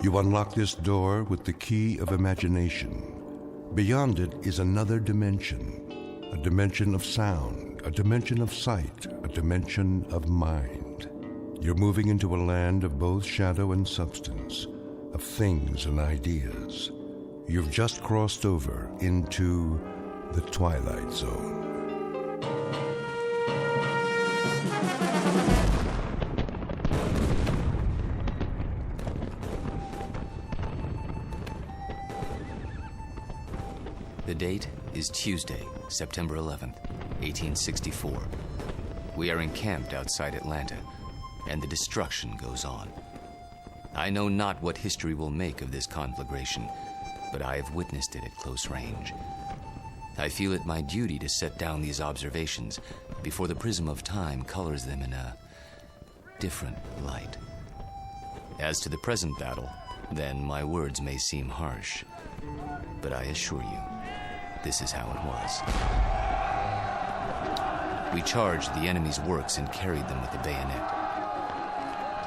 You unlock this door with the key of imagination. Beyond it is another dimension, a dimension of sound, a dimension of sight, a dimension of mind. You're moving into a land of both shadow and substance, of things and ideas. You've just crossed over into the Twilight Zone. The date is Tuesday, September 11th, 1864. We are encamped outside Atlanta, and the destruction goes on. I know not what history will make of this conflagration, but I have witnessed it at close range. I feel it my duty to set down these observations before the prism of time colors them in a different light. As to the present battle, then my words may seem harsh, but I assure you, this is how it was. We charged the enemy's works and carried them with the bayonet.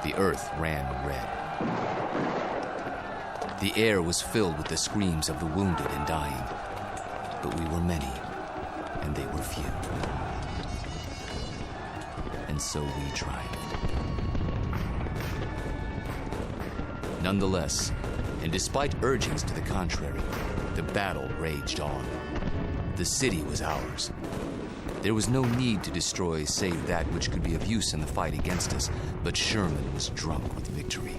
The earth ran red. The air was filled with the screams of the wounded and dying. But we were many, and they were few. And so we triumphed. Nonetheless, and despite urgings to the contrary, the battle raged on. The city was ours. There was no need to destroy save that which could be of use in the fight against us, but Sherman was drunk with victory.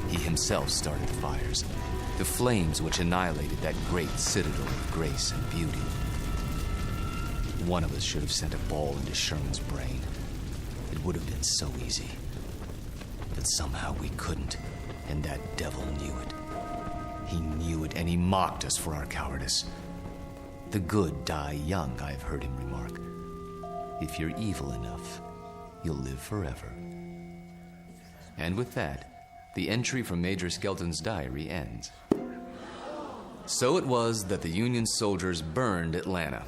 He himself started the fires, the flames which annihilated that great citadel of grace and beauty. One of us should have sent a ball into Sherman's brain. It would have been so easy. But somehow we couldn't, and that devil knew it. He knew it, and he mocked us for our cowardice. The good die young, I've heard him remark. If you're evil enough, you'll live forever. And with that, the entry from Major Skelton's diary ends. So it was that the Union soldiers burned Atlanta.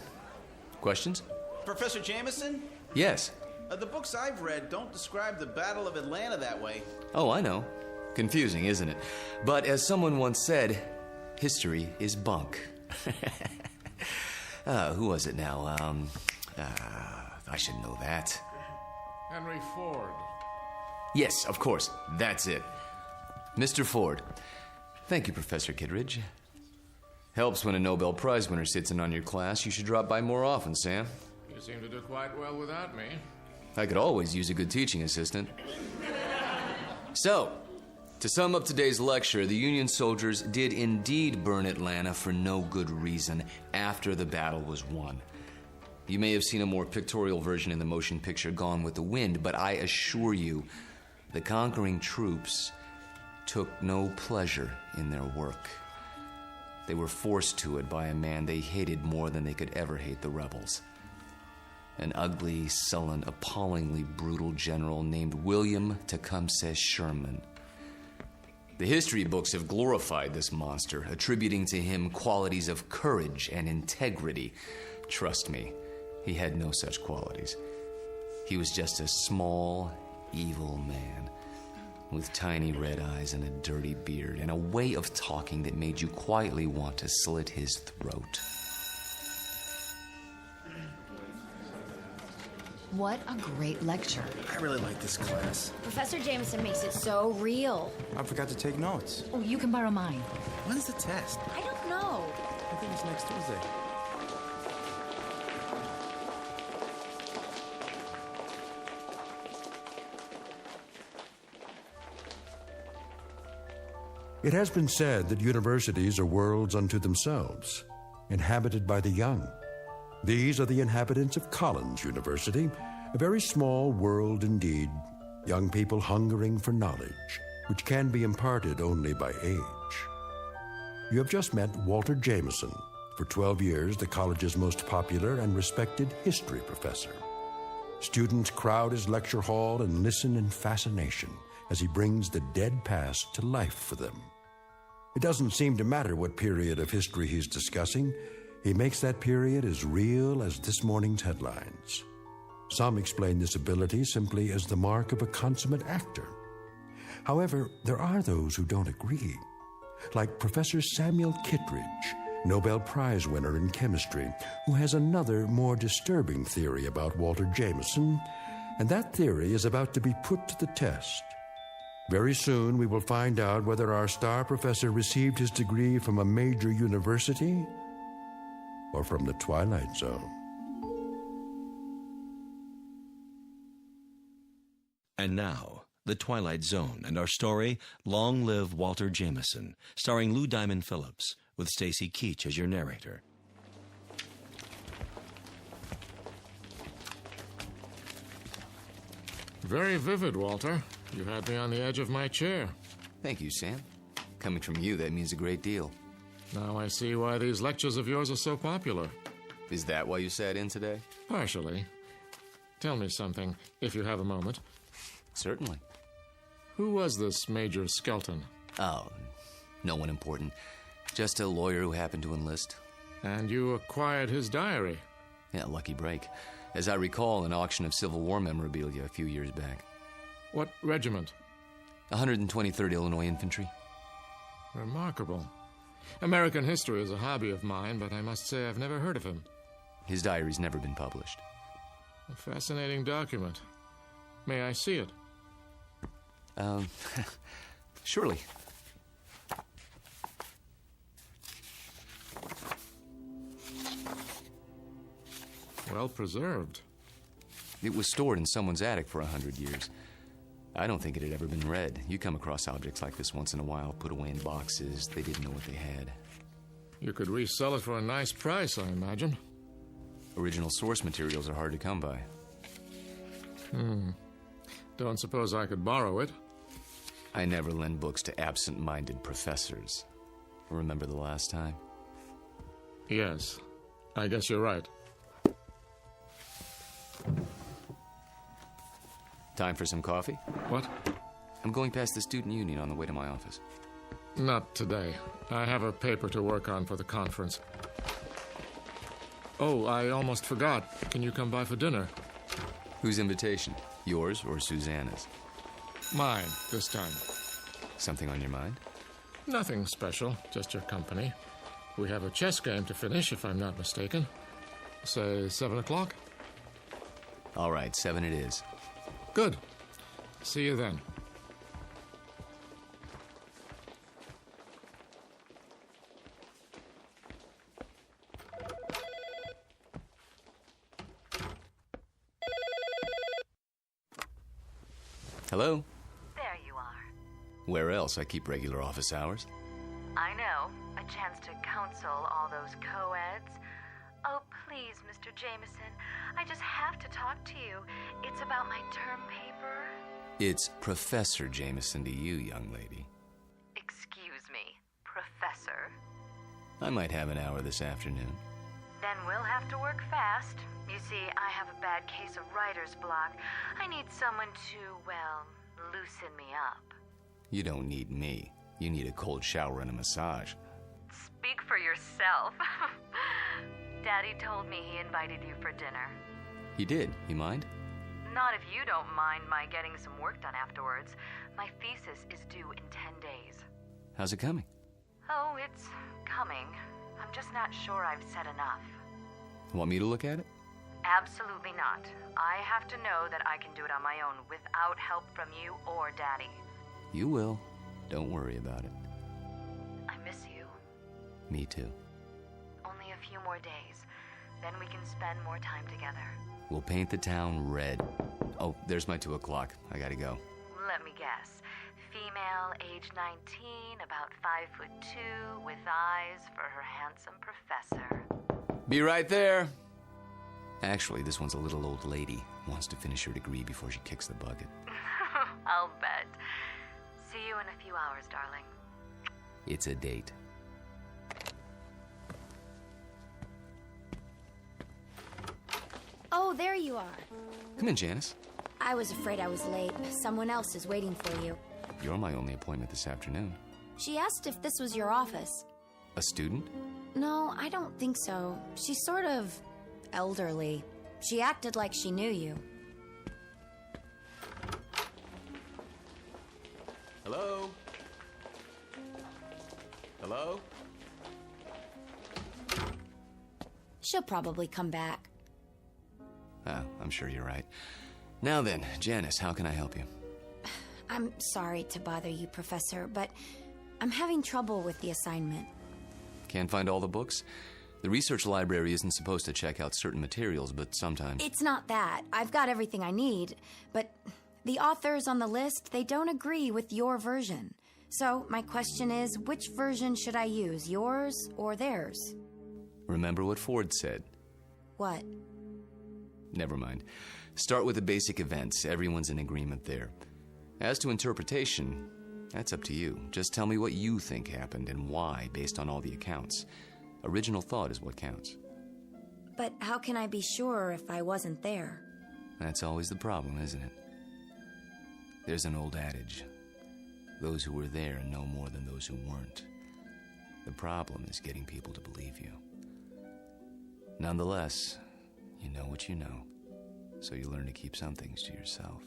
Questions? Professor Jameson? Yes. The books I've read don't describe the Battle of Atlanta that way. Oh, I know. Confusing, isn't it? But as someone once said, history is bunk. Who was it now? I should know that. Henry Ford. Yes, of course. That's it. Mr. Ford. Thank you, Professor Kittredge. Helps when a Nobel Prize winner sits in on your class. You should drop by more often, Sam. You seem to do quite well without me. I could always use a good teaching assistant. So, to sum up today's lecture, the Union soldiers did indeed burn Atlanta for no good reason after the battle was won. You may have seen a more pictorial version in the motion picture Gone with the Wind, but I assure you, the conquering troops took no pleasure in their work. They were forced to it by a man they hated more than they could ever hate the rebels. An ugly, sullen, appallingly brutal general named William Tecumseh Sherman. The history books have glorified this monster, attributing to him qualities of courage and integrity. Trust me, he had no such qualities. He was just a small, evil man with tiny red eyes and a dirty beard and a way of talking that made you quietly want to slit his throat. What a great lecture. I really like this class. Professor Jameson makes it so real. I forgot to take notes. Oh, you can borrow mine. When's the test? I don't know. I think it's next Tuesday. It has been said that universities are worlds unto themselves, inhabited by the young. These are the inhabitants of Collins University, a very small world indeed, young people hungering for knowledge, which can be imparted only by age. You have just met Walter Jameson, for 12 years the college's most popular and respected history professor. Students crowd his lecture hall and listen in fascination as he brings the dead past to life for them. It doesn't seem to matter what period of history he's discussing. He makes that period as real as this morning's headlines. Some explain this ability simply as the mark of a consummate actor. However, there are those who don't agree, like Professor Samuel Kittredge, Nobel Prize winner in chemistry, who has another, more disturbing theory about Walter Jameson, and that theory is about to be put to the test. Very soon, we will find out whether our star professor received his degree from a major university or from the Twilight Zone. And now, The Twilight Zone and our story, Long Live Walter Jameson, starring Lou Diamond Phillips, with Stacy Keach as your narrator. Very vivid, Walter. You had me on the edge of my chair. Thank you, Sam. Coming from you, that means a great deal. Now I see why these lectures of yours are so popular. Is that why you sat in today? Partially. Tell me something, if you have a moment. Certainly. Who was this Major Skelton? Oh, no one important. Just a lawyer who happened to enlist. And you acquired his diary? Yeah, lucky break. As I recall, an auction of Civil War memorabilia a few years back. What regiment? 123rd Illinois Infantry. Remarkable. American history is a hobby of mine, but I must say I've never heard of him. His diary's never been published. A fascinating document. May I see it? Surely. Well preserved. It was stored in someone's attic for 100 years. I don't think it had ever been read. You come across objects like this once in a while, put away in boxes. They didn't know what they had. You could resell it for a nice price, I imagine. Original source materials are hard to come by. Don't suppose I could borrow it? I never lend books to absent-minded professors. Remember the last time? Yes. I guess you're right. Time for some coffee? What? I'm going past the student union on the way to my office. Not today. I have a paper to work on for the conference. Oh, I almost forgot. Can you come by for dinner? Whose invitation? Yours or Susanna's? Mine, this time. Something on your mind? Nothing special, just your company. We have a chess game to finish, if I'm not mistaken. Say 7 o'clock? All right, 7 it is. Good. See you then. Hello? There you are. Where else? I keep regular office hours. I know. A chance to counsel all those co-eds. Oh, please, Mr. Jameson. I just have to talk to you. It's about my term paper. It's Professor Jameson to you, young lady. Excuse me, Professor. I might have an hour this afternoon. Then we'll have to work fast. You see, I have a bad case of writer's block. I need someone to, well, loosen me up. You don't need me. You need a cold shower and a massage. Speak for yourself. Daddy told me he invited you for dinner. He did. You mind? Not if you don't mind my getting some work done afterwards. My thesis is due in 10 days. How's it coming? Oh, it's coming. I'm just not sure I've said enough. Want me to look at it? Absolutely not. I have to know that I can do it on my own without help from you or Daddy. You will. Don't worry about it. I miss you. Me too. Only a few more days. Then we can spend more time together. We'll paint the town red. Oh, there's my 2 o'clock. I gotta go. Let me guess. Female, age 19, about 5'2", with eyes for her handsome professor. Be right there. Actually, this one's a little old lady. Wants to finish her degree before she kicks the bucket. I'll bet. See you in a few hours, darling. It's a date. Oh, there you are. Come in, Janice. I was afraid I was late. Someone else is waiting for you. You're my only appointment this afternoon. She asked if this was your office. A student? No, I don't think so. She's sort of elderly. She acted like she knew you. Hello? Hello? She'll probably come back. Oh, I'm sure you're right. Now then, Janice, how can I help you? I'm sorry to bother you, Professor, but I'm having trouble with the assignment. Can't find all the books? The research library isn't supposed to check out certain materials, but sometimes... It's not that. I've got everything I need, but the authors on the list, they don't agree with your version. So my question is, which version should I use, yours or theirs? Remember what Ford said. What? Never mind. Start with the basic events. Everyone's in agreement there. As to interpretation, that's up to you. Just tell me what you think happened and why, based on all the accounts. Original thought is what counts. But how can I be sure if I wasn't there? That's always the problem, isn't it? There's an old adage. Those who were there know more than those who weren't. The problem is getting people to believe you. Nonetheless, you know what you know, so you learn to keep some things to yourself.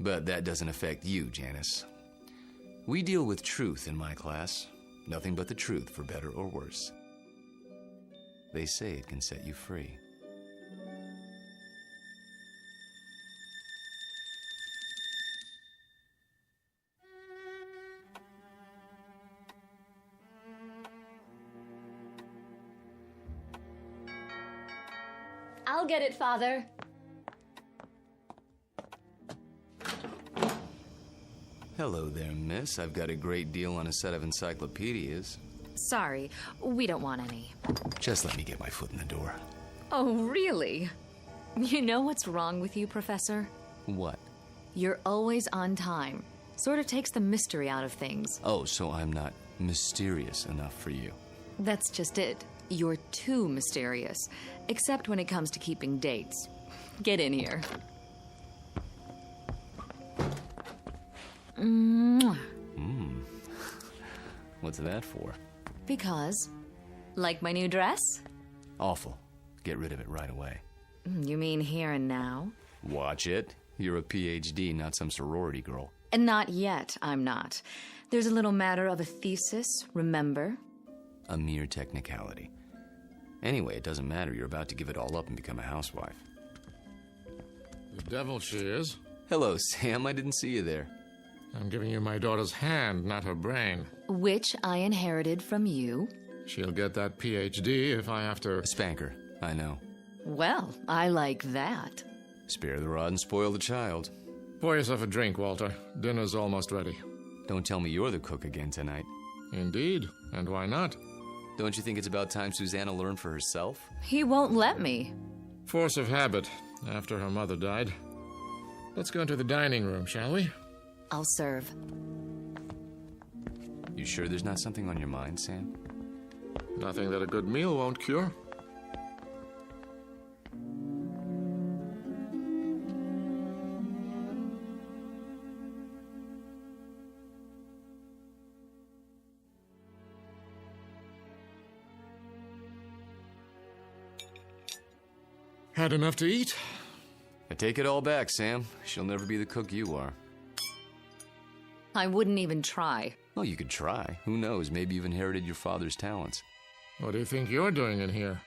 But that doesn't affect you, Janice. We deal with truth in my class. Nothing but the truth, for better or worse. They say it can set you free. I'll get it, Father. Hello there, miss. I've got a great deal on a set of encyclopedias. Sorry, we don't want any. Just let me get my foot in the door. Oh, really? You know what's wrong with you, Professor? What? You're always on time. Sort of takes the mystery out of things. Oh, so I'm not mysterious enough for you. That's just it. You're too mysterious. Except when it comes to keeping dates. Get in here. Mwah. What's that for? Because, like my new dress? Awful. Get rid of it right away. You mean here and now? Watch it. You're a PhD, not some sorority girl. And not yet, I'm not. There's a little matter of a thesis, remember? A mere technicality. Anyway, it doesn't matter. You're about to give it all up and become a housewife. The devil she is. Hello, Sam. I didn't see you there. I'm giving you my daughter's hand, not her brain. Which I inherited from you. She'll get that PhD if I have to... A spanker. I know. Well, I like that. Spare the rod and spoil the child. Pour yourself a drink, Walter. Dinner's almost ready. Don't tell me you're the cook again tonight. Indeed. And why not? Don't you think it's about time Susanna learned for herself? He won't let me. Force of habit, after her mother died. Let's go into the dining room, shall we? I'll serve. You sure there's not something on your mind, Sam? Nothing that a good meal won't cure. Had enough to eat? I take it all back, Sam. She'll never be the cook you are. I wouldn't even try. Well, you could try. Who knows? Maybe you've inherited your father's talents. What do you think you're doing in here?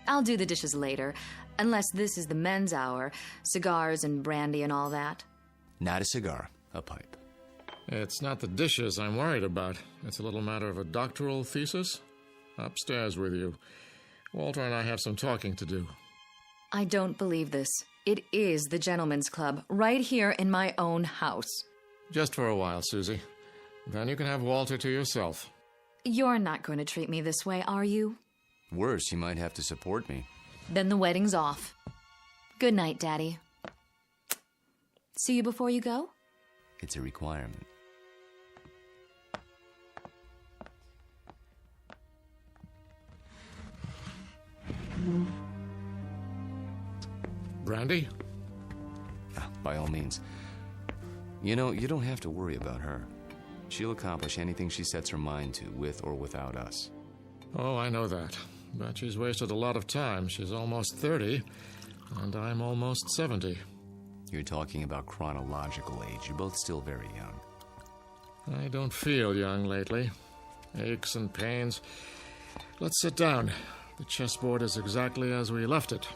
I'll do the dishes later, unless this is the men's hour. Cigars and brandy and all that. Not a cigar, a pipe. It's not the dishes I'm worried about. It's a little matter of a doctoral thesis. Upstairs with you. Walter and I have some talking to do. I don't believe this. It is the gentleman's club, right here in my own house. Just for a while, Susie. Then you can have Walter to yourself. You're not going to treat me this way, are you? Worse, you might have to support me. Then the wedding's off. Good night, Daddy. See you before you go? It's a requirement. Brandy? By all means. You know, you don't have to worry about her. She'll accomplish anything she sets her mind to, with or without us. Oh, I know that. But she's wasted a lot of time. She's almost 30, and I'm almost 70. You're talking about chronological age. You're both still very young. I don't feel young lately. Aches and pains. Let's sit down. The chessboard is exactly as we left it.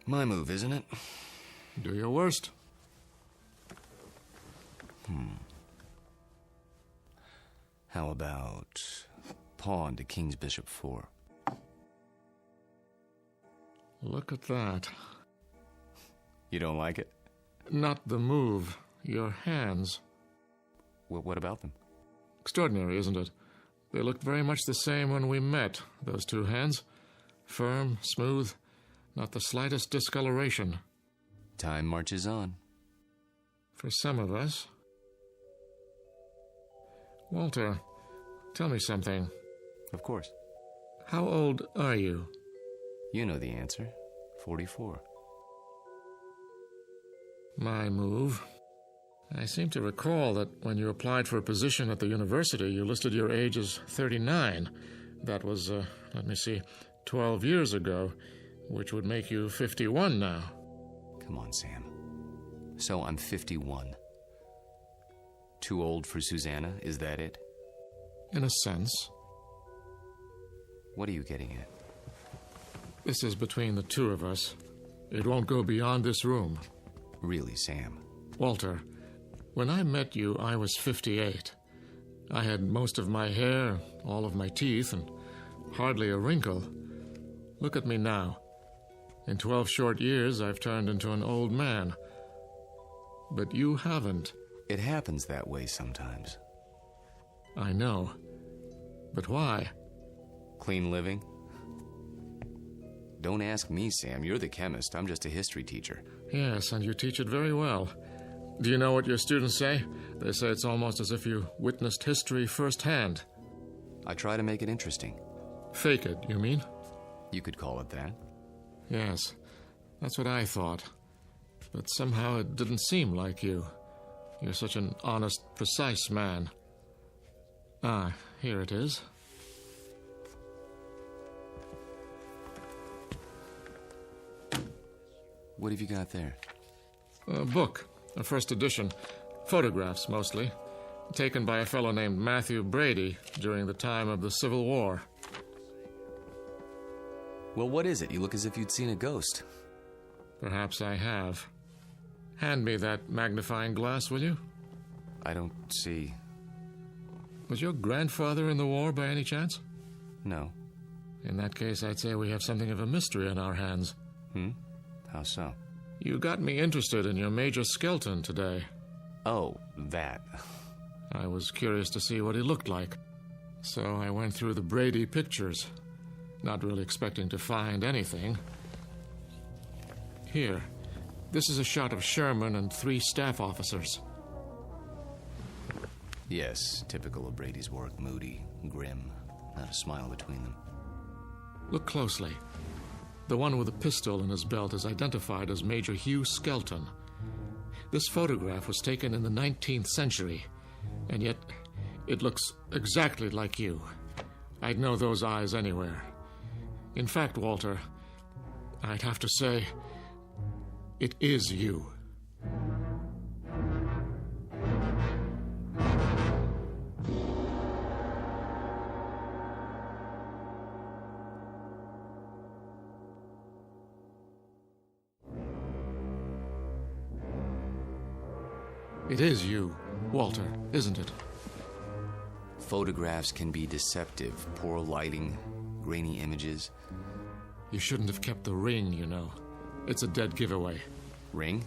My move, isn't it? Do your worst. How about pawn to king's bishop 4? Look at that. You don't like it? Not the move. Your hands. What about them? Extraordinary, isn't it? They looked very much the same when we met, those two hands. Firm, smooth, not the slightest discoloration. Time marches on. For some of us. Walter, tell me something. Of course. How old are you? You know the answer. 44. My move. I seem to recall that when you applied for a position at the university, you listed your age as 39. That was, 12 years ago, which would make you 51 now. Come on, Sam. So I'm 51. Too old for Susanna, is that it? In a sense. What are you getting at? This is between the two of us. It won't go beyond this room. Really, Sam? Walter, when I met you, I was 58. I had most of my hair, all of my teeth, and hardly a wrinkle. Look at me now. In 12 short years, I've turned into an old man. But you haven't. It happens that way sometimes. I know. But why? Clean living? Don't ask me, Sam. You're the chemist. I'm just a history teacher. Yes, and you teach it very well. Do you know what your students say? They say it's almost as if you witnessed history firsthand. I try to make it interesting. Fake it, you mean? You could call it that. Yes, that's what I thought. But somehow it didn't seem like you. You're such an honest, precise man. Ah, here it is. What have you got there? A book, a first edition. Photographs, mostly. Taken by a fellow named Matthew Brady during the time of the Civil War. Well, what is it? You look as if you'd seen a ghost. Perhaps I have. Hand me that magnifying glass, will you? I don't see... Was your grandfather in the war by any chance? No. In that case, I'd say we have something of a mystery on our hands. How so? You got me interested in your Major Skelton today. Oh, that. I was curious to see what he looked like. So I went through the Brady pictures, not really expecting to find anything. Here, this is a shot of Sherman and 3 staff officers. Yes, typical of Brady's work. Moody, grim, not a smile between them. Look closely. The one with the pistol in his belt is identified as Major Hugh Skelton. This photograph was taken in the 19th century, and yet it looks exactly like you. I'd know those eyes anywhere. In fact, Walter, I'd have to say, it is you. It is you, Walter, isn't it? Photographs can be deceptive. Poor lighting, grainy images. You shouldn't have kept the ring, you know. It's a dead giveaway. Ring?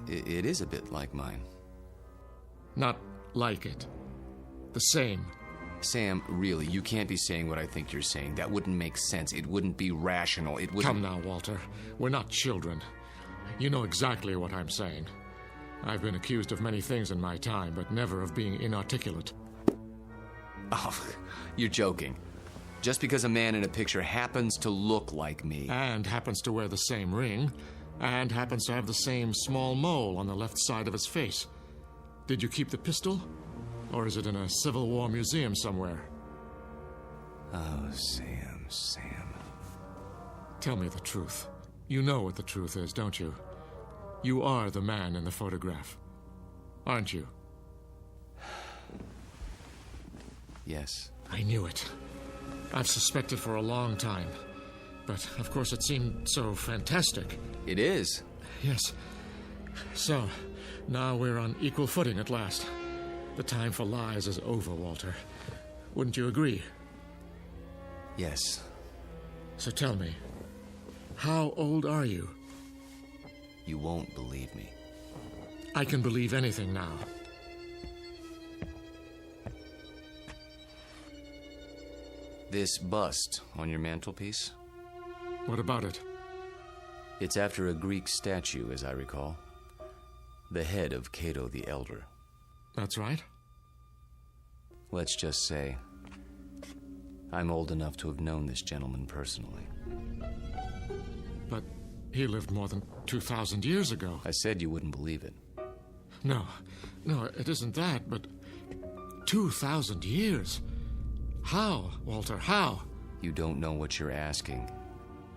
It is a bit like mine. Not like it. The same. Sam, really, you can't be saying what I think you're saying. That wouldn't make sense. It wouldn't be rational. It wouldn't... Come now, Walter. We're not children. You know exactly what I'm saying. I've been accused of many things in my time, but never of being inarticulate. Oh, you're joking. Just because a man in a picture happens to look like me. And happens to wear the same ring, and happens to have the same small mole on the left side of his face. Did you keep the pistol? Or is it in a Civil War museum somewhere? Oh, Sam. Tell me the truth. You know what the truth is, don't you? You are the man in the photograph, aren't you? Yes. I knew it. I've suspected for a long time. But, of course, it seemed so fantastic. It is. Yes. So, now we're on equal footing at last. The time for lies is over, Walter. Wouldn't you agree? Yes. So tell me, how old are you? You won't believe me. I can believe anything now. This bust on your mantelpiece? What about it? It's after a Greek statue, as I recall. The head of Cato the Elder. That's right. Let's just say I'm old enough to have known this gentleman personally. But he lived more than 2,000 years ago. I said you wouldn't believe it. No, it isn't that, but 2,000 years? How, Walter, how? You don't know what you're asking.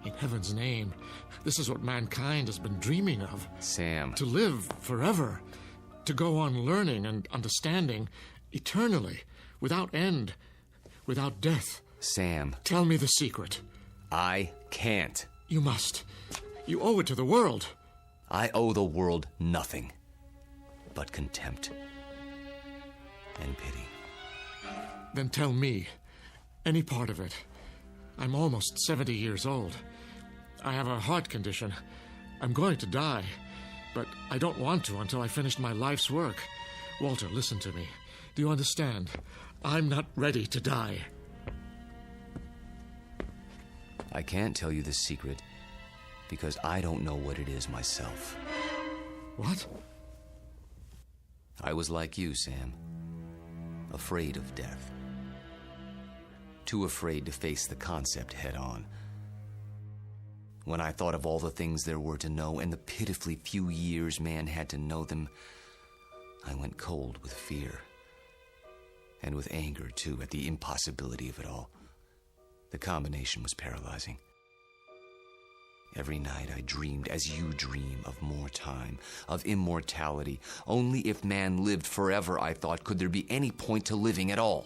In heaven's name, this is what mankind has been dreaming of. Sam. To live forever. To go on learning and understanding eternally, without end, without death. Sam. Tell me the secret. I can't. You must. You owe it to the world. I owe the world nothing but contempt and pity. Then tell me any part of it. I'm almost 70 years old. I have a heart condition. I'm going to die, but I don't want to until I finish my life's work. Walter, listen to me. Do you understand? I'm not ready to die. I can't tell you the secret because I don't know what it is myself. What? I was like you, Sam. Afraid of death. Too afraid to face the concept head on. When I thought of all the things there were to know and the pitifully few years man had to know them, I went cold with fear. And with anger, too, at the impossibility of it all. The combination was paralyzing. Every night I dreamed, as you dream, of more time, of immortality. Only if man lived forever, I thought, could there be any point to living at all.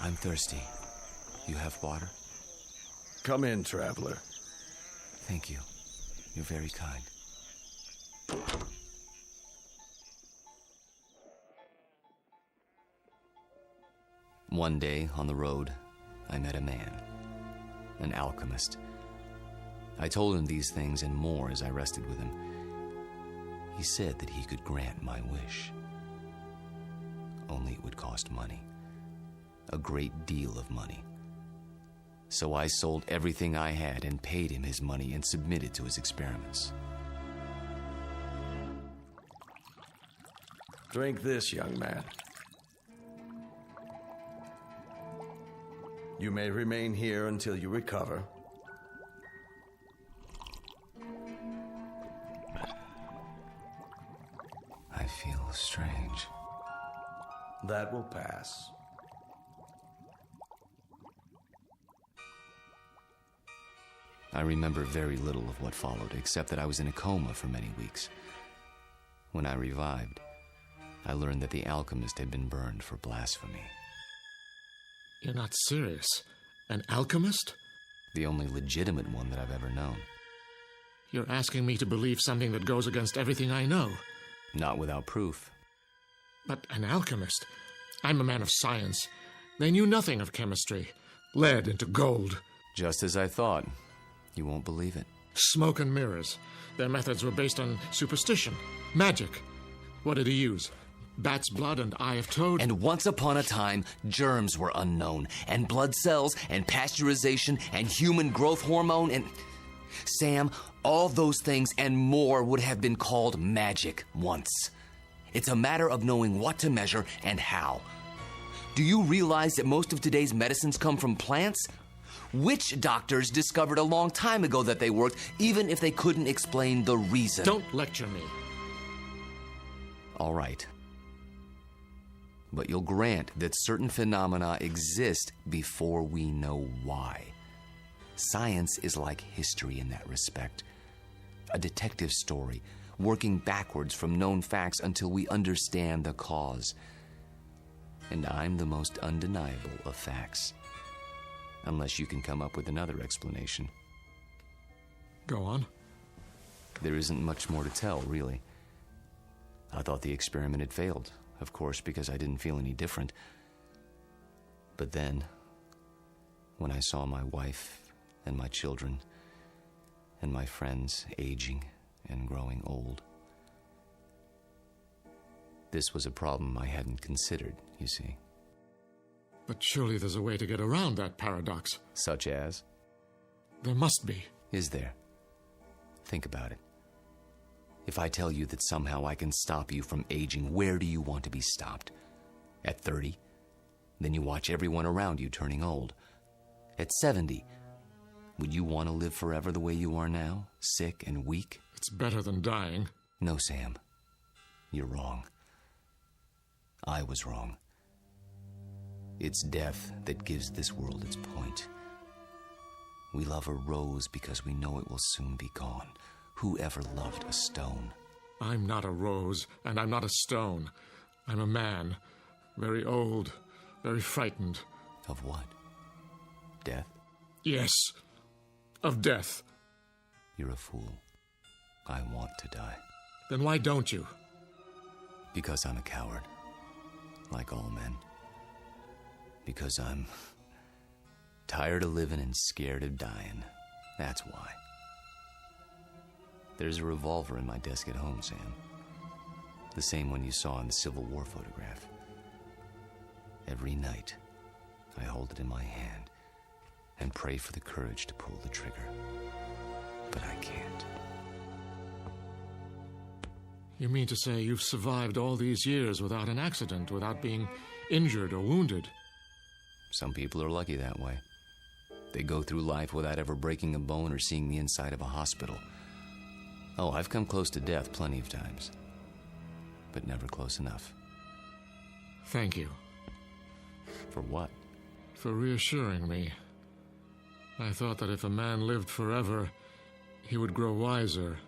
I'm thirsty. You have water? Come in, traveler. Thank you. You're very kind. One day, on the road, I met a man, an alchemist. I told him these things and more as I rested with him. He said that he could grant my wish. Only it would cost money. A great deal of money. So I sold everything I had and paid him his money and submitted to his experiments. Drink this, young man. You may remain here until you recover. I feel strange. That will pass. I remember very little of what followed, except that I was in a coma for many weeks. When I revived, I learned that the alchemist had been burned for blasphemy. You're not serious? An alchemist? The only legitimate one that I've ever known. You're asking me to believe something that goes against everything I know. Not without proof. But an alchemist? I'm a man of science. They knew nothing of chemistry. Lead into gold. Just as I thought. You won't believe it. Smoke and mirrors. Their methods were based on superstition, magic. What did he use? bat's blood and eye of toad. And once upon a time, germs were unknown, and blood cells, and pasteurization, and human growth hormone, and... Sam, all those things and more would have been called magic once. It's a matter of knowing what to measure and how. Do you realize that most of today's medicines come from plants? Witch doctors discovered a long time ago that they worked, even if they couldn't explain the reason. Don't lecture me. All right. But you'll grant that certain phenomena exist before we know why. Science is like history in that respect. A detective story, working backwards from known facts until we understand the cause. And I'm the most undeniable of facts. Unless you can come up with another explanation. Go on. There isn't much more to tell, really. I thought the experiment had failed, of course, because I didn't feel any different. But then, when I saw my wife and my children and my friends aging and growing old, this was a problem I hadn't considered, you see. But surely there's a way to get around that paradox. Such as? There must be. Is there? Think about it. If I tell you that somehow I can stop you from aging, where do you want to be stopped? At 30? Then you watch everyone around you turning old. At 70? Would you want to live forever the way you are now? Sick and weak? It's better than dying. No, Sam. You're wrong. I was wrong. It's death that gives this world its point. We love a rose because we know it will soon be gone. Who ever loved a stone? I'm not a rose, and I'm not a stone. I'm a man. Very old, very frightened. Of what? Death? Yes, of death. You're a fool. I want to die. Then why don't you? Because I'm a coward. Like all men. Because I'm tired of living and scared of dying. That's why. There's a revolver in my desk at home, Sam. The same one you saw in the Civil War photograph. Every night, I hold it in my hand and pray for the courage to pull the trigger. But I can't. You mean to say you've survived all these years without an accident, without being injured or wounded? Some people are lucky that way. They go through life without ever breaking a bone or seeing the inside of a hospital. Oh, I've come close to death plenty of times. But never close enough. Thank you. For what? For reassuring me. I thought that if a man lived forever, he would grow wiser.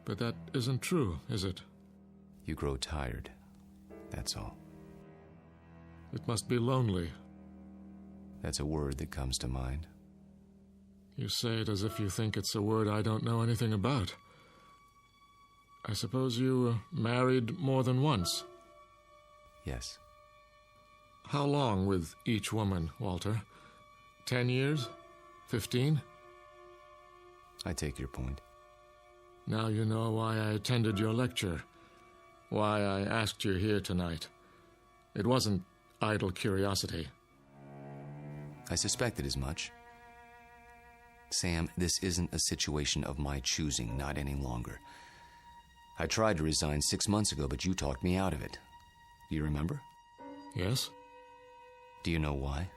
But that isn't true, is it? You grow tired. That's all. It must be lonely. That's a word that comes to mind. You say it as if you think it's a word I don't know anything about. I suppose you married more than once? Yes. How long with each woman, Walter? 10 years? 15? I take your point. Now you know why I attended your lecture. Why I asked you here tonight. It wasn't idle curiosity. I suspected as much. Sam, this isn't a situation of my choosing, not any longer. I tried to resign 6 months ago, but you talked me out of it. Do you remember? Yes. Do you know why?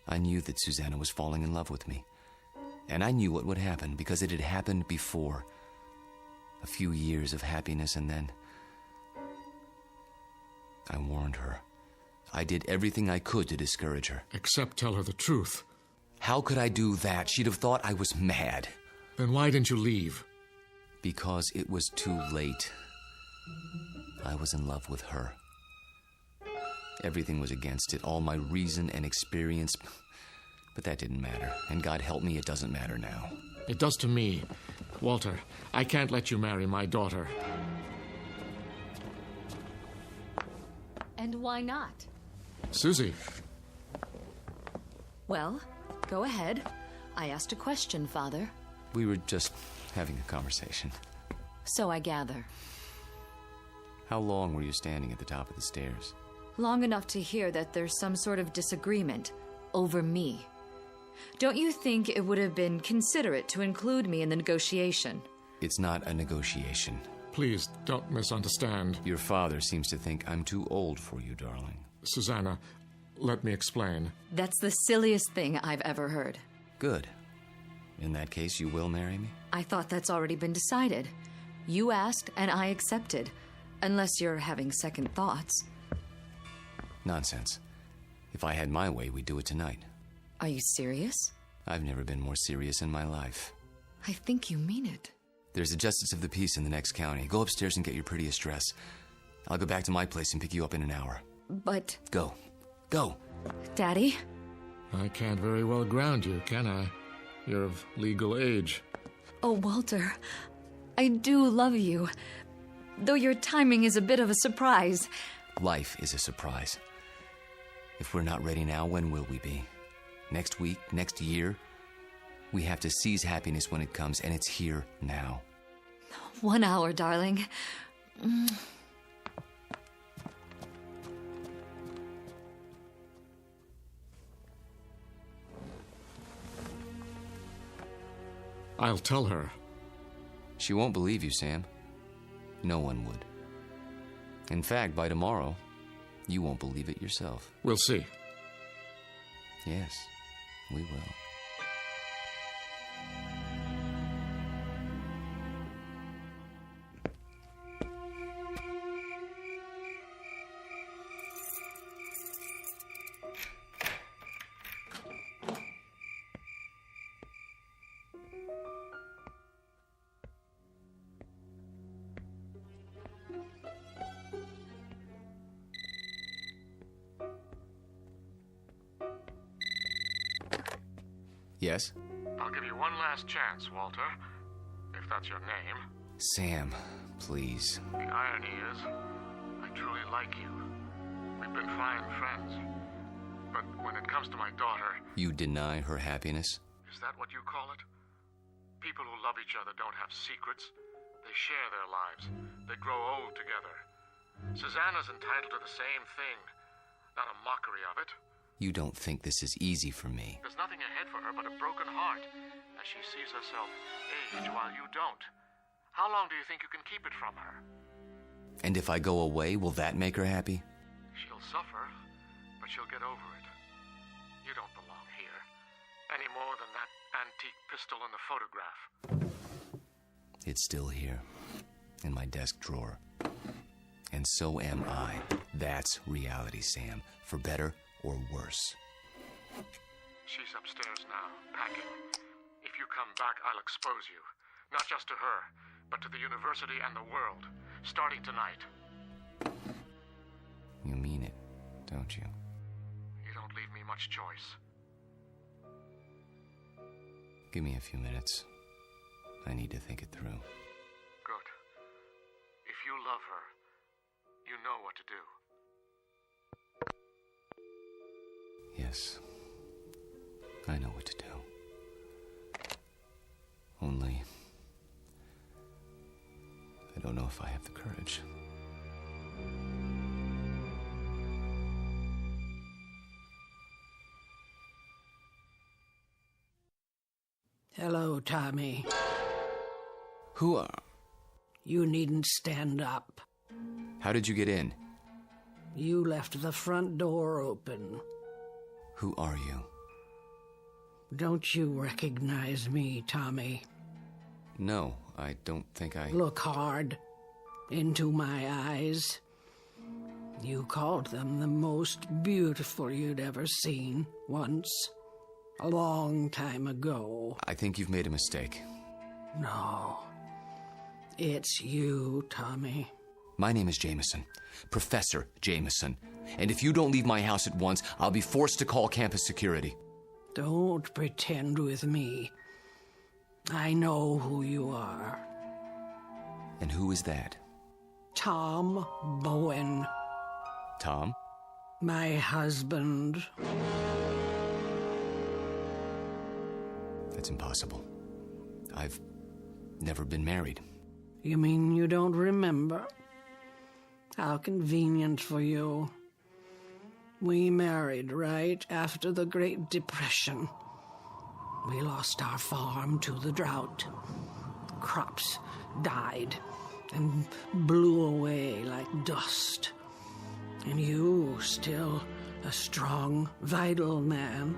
I knew that Susanna was falling in love with me. And I knew what would happen, because it had happened before. A few years of happiness, and then... I warned her. I did everything I could to discourage her. Except tell her the truth. How could I do that? She'd have thought I was mad. Then why didn't you leave? Because it was too late. I was in love with her. Everything was against it, all my reason and experience. But that didn't matter. And God help me, it doesn't matter now. It does to me. Walter, I can't let you marry my daughter. And why not? Susie. Well, go ahead. I asked a question, Father. We were just having a conversation. So I gather. How long were you standing at the top of the stairs? Long enough to hear that there's some sort of disagreement over me. Don't you think it would have been considerate to include me in the negotiation? It's not a negotiation. Please, don't misunderstand. Your father seems to think I'm too old for you, darling. Susanna, let me explain. That's the silliest thing I've ever heard. Good. In that case, you will marry me? I thought that's already been decided. You asked, and I accepted. Unless you're having second thoughts. Nonsense. If I had my way, we'd do it tonight. Are you serious? I've never been more serious in my life. I think you mean it. There's a justice of the peace in the next county. Go upstairs and get your prettiest dress. I'll go back to my place and pick you up in an hour. But... Go. Go. Daddy? I can't very well ground you, can I? You're of legal age. Oh, Walter, I do love you. Though your timing is a bit of a surprise. Life is a surprise. If we're not ready now, when will we be? Next week? Next year? We have to seize happiness when it comes, and it's here now. 1 hour, darling. I'll tell her. She won't believe you, Sam. No one would. In fact, by tomorrow, you won't believe it yourself. We'll see. Yes, we will. Yes? I'll give you one last chance, Walter, if that's your name. Sam, please. The irony is, I truly like you. We've been fine friends. But when it comes to my daughter... You deny her happiness? Is that what you call it? People who love each other don't have secrets. They share their lives. They grow old together. Susanna's entitled to the same thing. Not a mockery of it. You don't think this is easy for me. There's nothing ahead for her but a broken heart, as she sees herself age while you don't. How long do you think you can keep it from her? And if I go away, will that make her happy? She'll suffer, but she'll get over it. You don't belong here, any more than that antique pistol in the photograph. It's still here, in my desk drawer. And so am I. That's reality, Sam, for better or worse. She's upstairs now, packing. If you come back, I'll expose you. Not just to her, but to the university and the world, starting tonight. You mean it, don't you? You don't leave me much choice. Give me a few minutes. I need to think it through. Good. If you love her, you know what to do. Yes, I know what to do. Only, I don't know if I have the courage. Hello, Tommy. Who are... You needn't stand up. How did you get in? You left the front door open. Who are you? Don't you recognize me, Tommy? No, I don't think I... Look hard into my eyes. You called them the most beautiful you'd ever seen once. A long time ago. I think you've made a mistake. No. It's you, Tommy. My name is Jameson. Professor Jameson. And if you don't leave my house at once, I'll be forced to call campus security. Don't pretend with me. I know who you are. And who is that? Tom Bowen. Tom? My husband. That's impossible. I've never been married. You mean you don't remember? How convenient for you. We married right after the Great Depression. We lost our farm to the drought. Crops died and blew away like dust. And you, still a strong, vital man.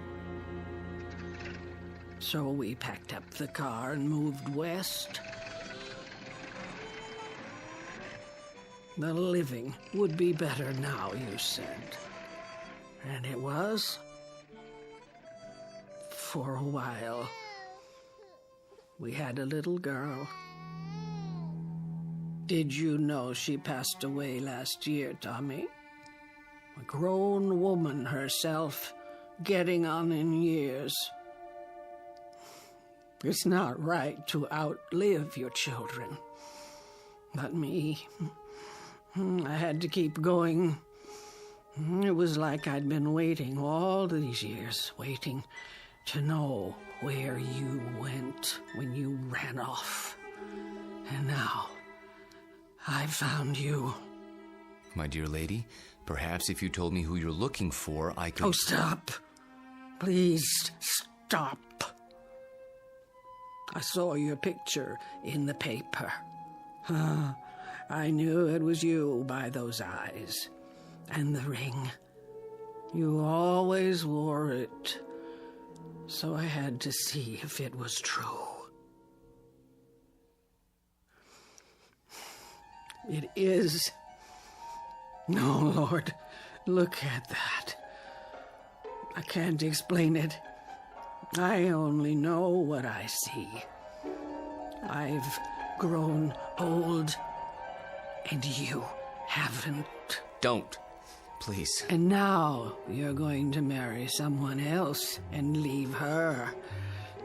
So we packed up the car and moved west. The living would be better now, you said. And it was. For a while. We had a little girl. Did you know she passed away last year, Tommy? A grown woman herself, getting on in years. It's not right to outlive your children. But me, I had to keep going. It was like I'd been waiting all these years, waiting to know where you went when you ran off. And now, I found you. My dear lady, perhaps if you told me who you're looking for, I could... Oh, stop. Please, stop. I saw your picture in the paper. I knew it was you by those eyes. And the ring. You always wore it. So I had to see if it was true. It is. No, Lord, look at that. I can't explain it. I only know what I see. I've grown old, and you haven't. Don't. Please. And now you're going to marry someone else and leave her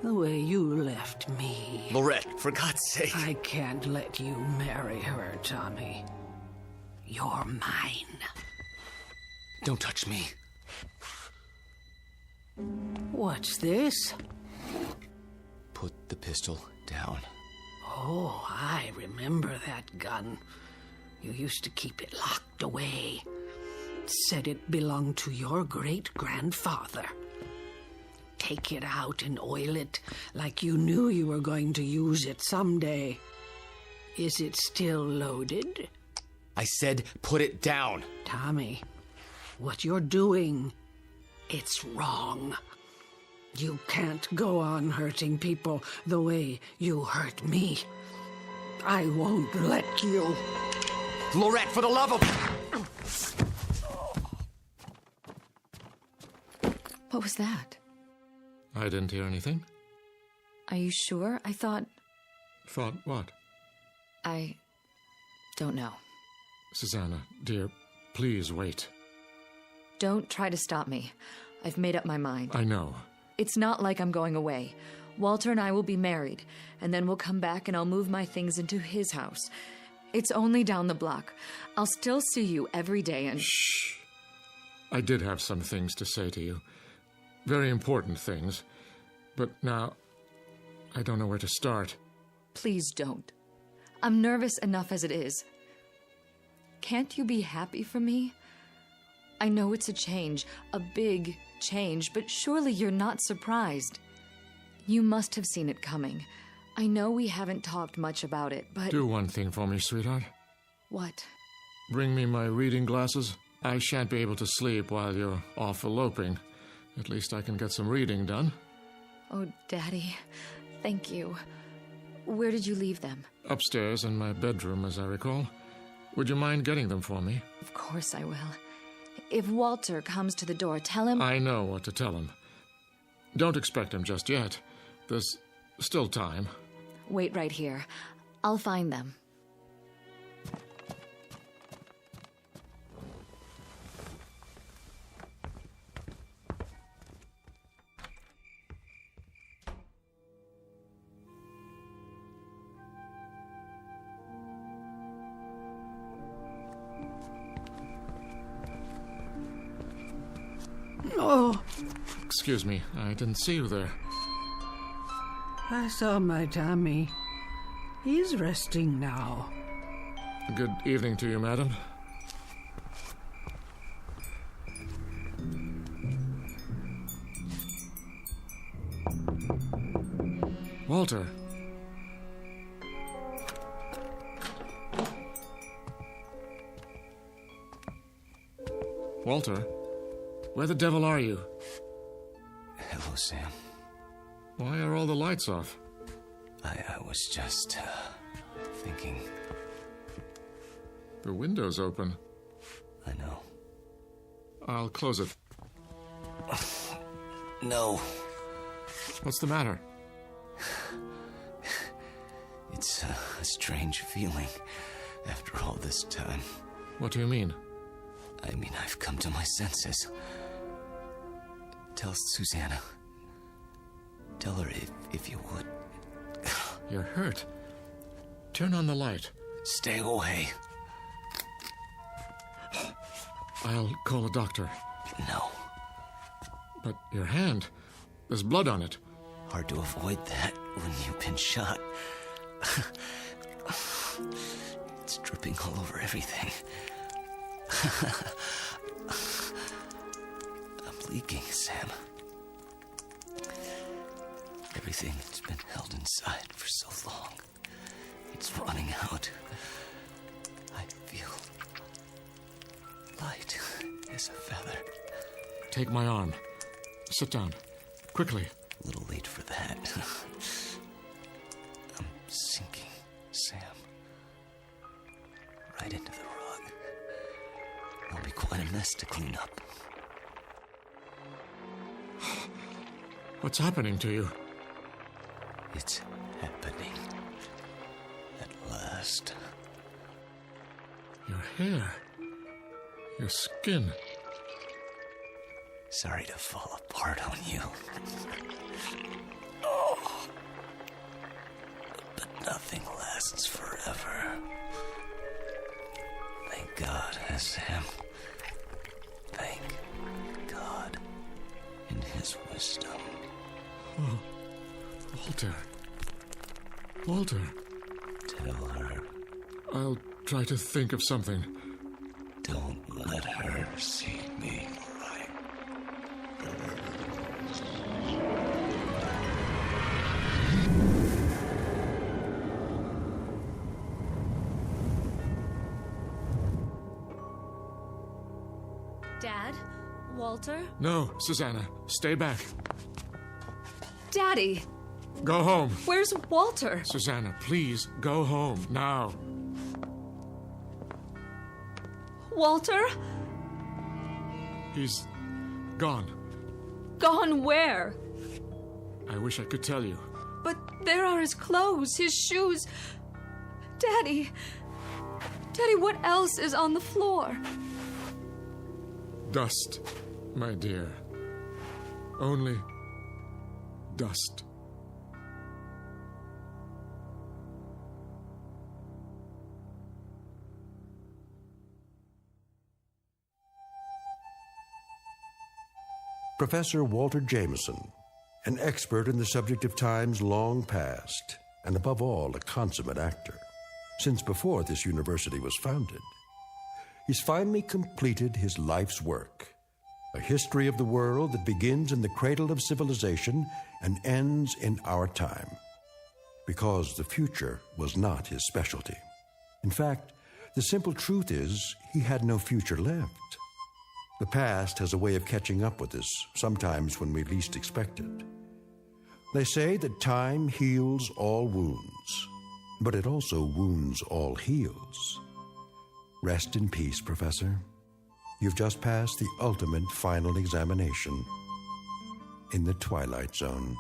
the way you left me. Lorette, for God's sake. I can't let you marry her, Tommy. You're mine. Don't touch me. What's this? Put the pistol down. Oh, I remember that gun. You used to keep it locked away. Said it belonged to your great-grandfather. Take it out and oil it like you knew you were going to use it someday. Is it still loaded? I said put it down. Tommy, what you're doing, it's wrong. You can't go on hurting people the way you hurt me. I won't let you. Lorette, for the love of... What was that? I didn't hear anything. Are you sure? I thought... Thought what? I don't know. Susanna, dear, please wait. Don't try to stop me. I've made up my mind. I know. It's not like I'm going away. Walter and I will be married, and then we'll come back and I'll move my things into his house. It's only down the block. I'll still see you every day and... Shh. I did have some things to say to you. Very important things. But now, I don't know where to start. Please don't. I'm nervous enough as it is. Can't you be happy for me? I know it's a change, a big change, but surely you're not surprised. You must have seen it coming. I know we haven't talked much about it, but... Do one thing for me, sweetheart. What? Bring me my reading glasses. I shan't be able to sleep while you're off eloping. At least I can get some reading done. Oh, Daddy, thank you. Where did you leave them? Upstairs in my bedroom, as I recall. Would you mind getting them for me? Of course I will. If Walter comes to the door, tell him... I know what to tell him. Don't expect him just yet. There's still time. Wait right here. I'll find them. Oh, Excuse me, I didn't see you there. I saw my Tommy. He's resting now. Good evening to you, madam. Walter. Walter, where the devil are you? Hello, Sam. Why are all the lights off? I was just, thinking. The window's open. I know. I'll close it. No. What's the matter? It's a strange feeling after all this time. What do you mean? I mean, I've come to my senses. Tell Susanna. Tell her if you would. You're hurt. Turn on the light. Stay away. I'll call a doctor. No. But your hand, there's blood on it. Hard to avoid that when you've been shot. It's dripping all over everything. I'm leaking, Sam. Everything that's been held inside for so long, it's running out. I feel light as a feather. Take my arm. Sit down. Quickly. A little late for that. I'm sinking, Sam. Right into the rug. It'll be quite a mess to clean up. What's happening to you? It's happening. At last. Your hair. Your skin. Sorry to fall apart on you. Oh. But nothing lasts forever. Thank God, Sam. Thank God in his wisdom. Oh, Walter. Walter. Tell her. I'll try to think of something. Don't let her see me. Dad? Walter? No, Susanna. Stay back. Daddy! Go home. Where's Walter? Susanna, please, go home, now. Walter? He's gone. Gone where? I wish I could tell you. But there are his clothes, his shoes. Daddy! Daddy, what else is on the floor? Dust, my dear. Only dust. Professor Walter Jameson, an expert in the subject of times long past, and above all, a consummate actor, since before this university was founded. He's finally completed his life's work, a history of the world that begins in the cradle of civilization and ends in our time, because the future was not his specialty. In fact, the simple truth is he had no future left. The past has a way of catching up with us, sometimes when we least expect it. They say that time heals all wounds, but it also wounds all heals. Rest in peace, Professor. You've just passed the ultimate final examination in the Twilight Zone.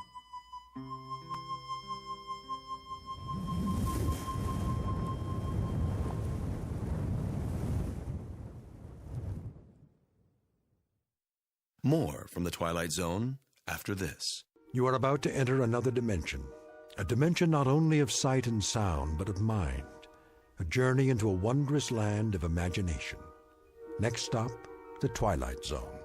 More from the Twilight Zone after this. You are about to enter another dimension, a dimension not only of sight and sound, but of mind, a journey into a wondrous land of imagination. Next stop, the Twilight Zone.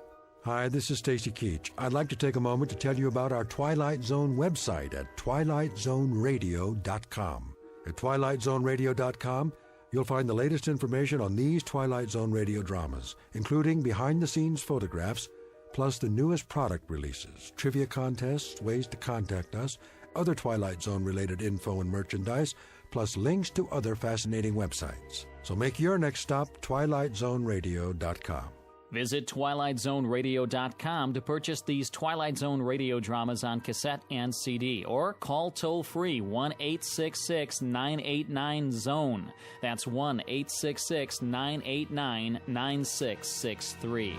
Hi, this is Stacy Keach. I'd like to take a moment to tell you about our Twilight Zone website at twilightzoneradio.com. At twilightzoneradio.com, you'll find the latest information on these Twilight Zone radio dramas, including behind-the-scenes photographs, plus the newest product releases, trivia contests, ways to contact us, other Twilight Zone-related info and merchandise, plus links to other fascinating websites. So make your next stop twilightzoneradio.com. Visit twilightzoneradio.com to purchase these Twilight Zone radio dramas on cassette and CD, or call toll-free 1-866-989-ZONE. That's 1-866-989-9663.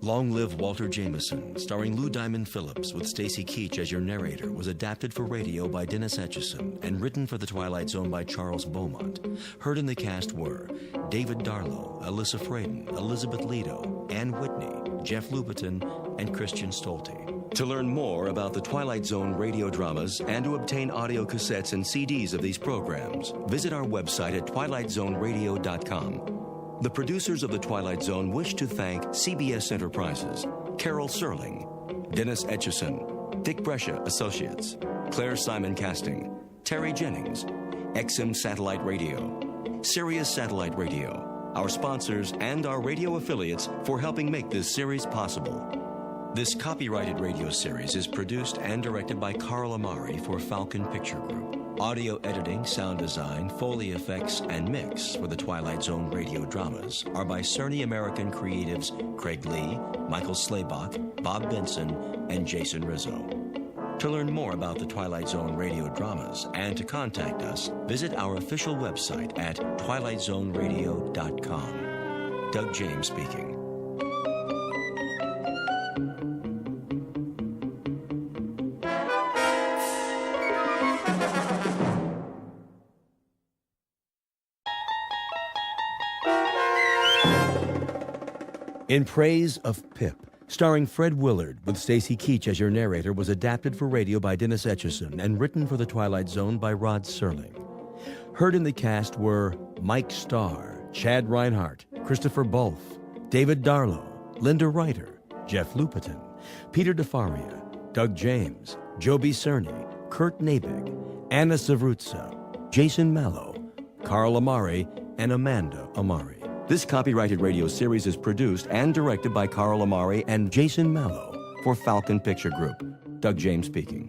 Long Live Walter Jameson, starring Lou Diamond Phillips with Stacy Keach as your narrator, was adapted for radio by Dennis Etchison and written for The Twilight Zone by Charles Beaumont. Heard in the cast were David Darlow, Alyssa Fraden, Elizabeth Lido, Ann Whitney, Jeff Lupetin, and Christian Stolte. To learn more about the Twilight Zone radio dramas and to obtain audio cassettes and CDs of these programs, visit our website at twilightzoneradio.com. The producers of The Twilight Zone wish to thank CBS Enterprises, Carol Serling, Dennis Etchison, Dick Brescia Associates, Claire Simon Casting, Terry Jennings, XM Satellite Radio, Sirius Satellite Radio, our sponsors and our radio affiliates for helping make this series possible. This copyrighted radio series is produced and directed by Carl Amari for Falcon Picture Group. Audio editing, sound design, Foley effects, and mix for the Twilight Zone radio dramas are by Cerny American creatives Craig Lee, Michael Slaybach, Bob Benson, and Jason Rizzo. To learn more about the Twilight Zone radio dramas and to contact us, visit our official website at twilightzoneradio.com. Doug James speaking. In Praise of Pip, starring Fred Willard with Stacy Keach as your narrator, was adapted for radio by Dennis Etchison and written for The Twilight Zone by Rod Serling. Heard in the cast were Mike Starr, Chad Reinhardt, Christopher Bolf, David Darlow, Linda Ryder, Jeff Lupetin, Peter DeFaria, Doug James, Joby Cerny, Kurt Nabig, Anna Savrutsa, Jason Mallow, Carl Amari, and Amanda Amari. This copyrighted radio series is produced and directed by Carl Amari and Jason Mallow for Falcon Picture Group. Doug James speaking.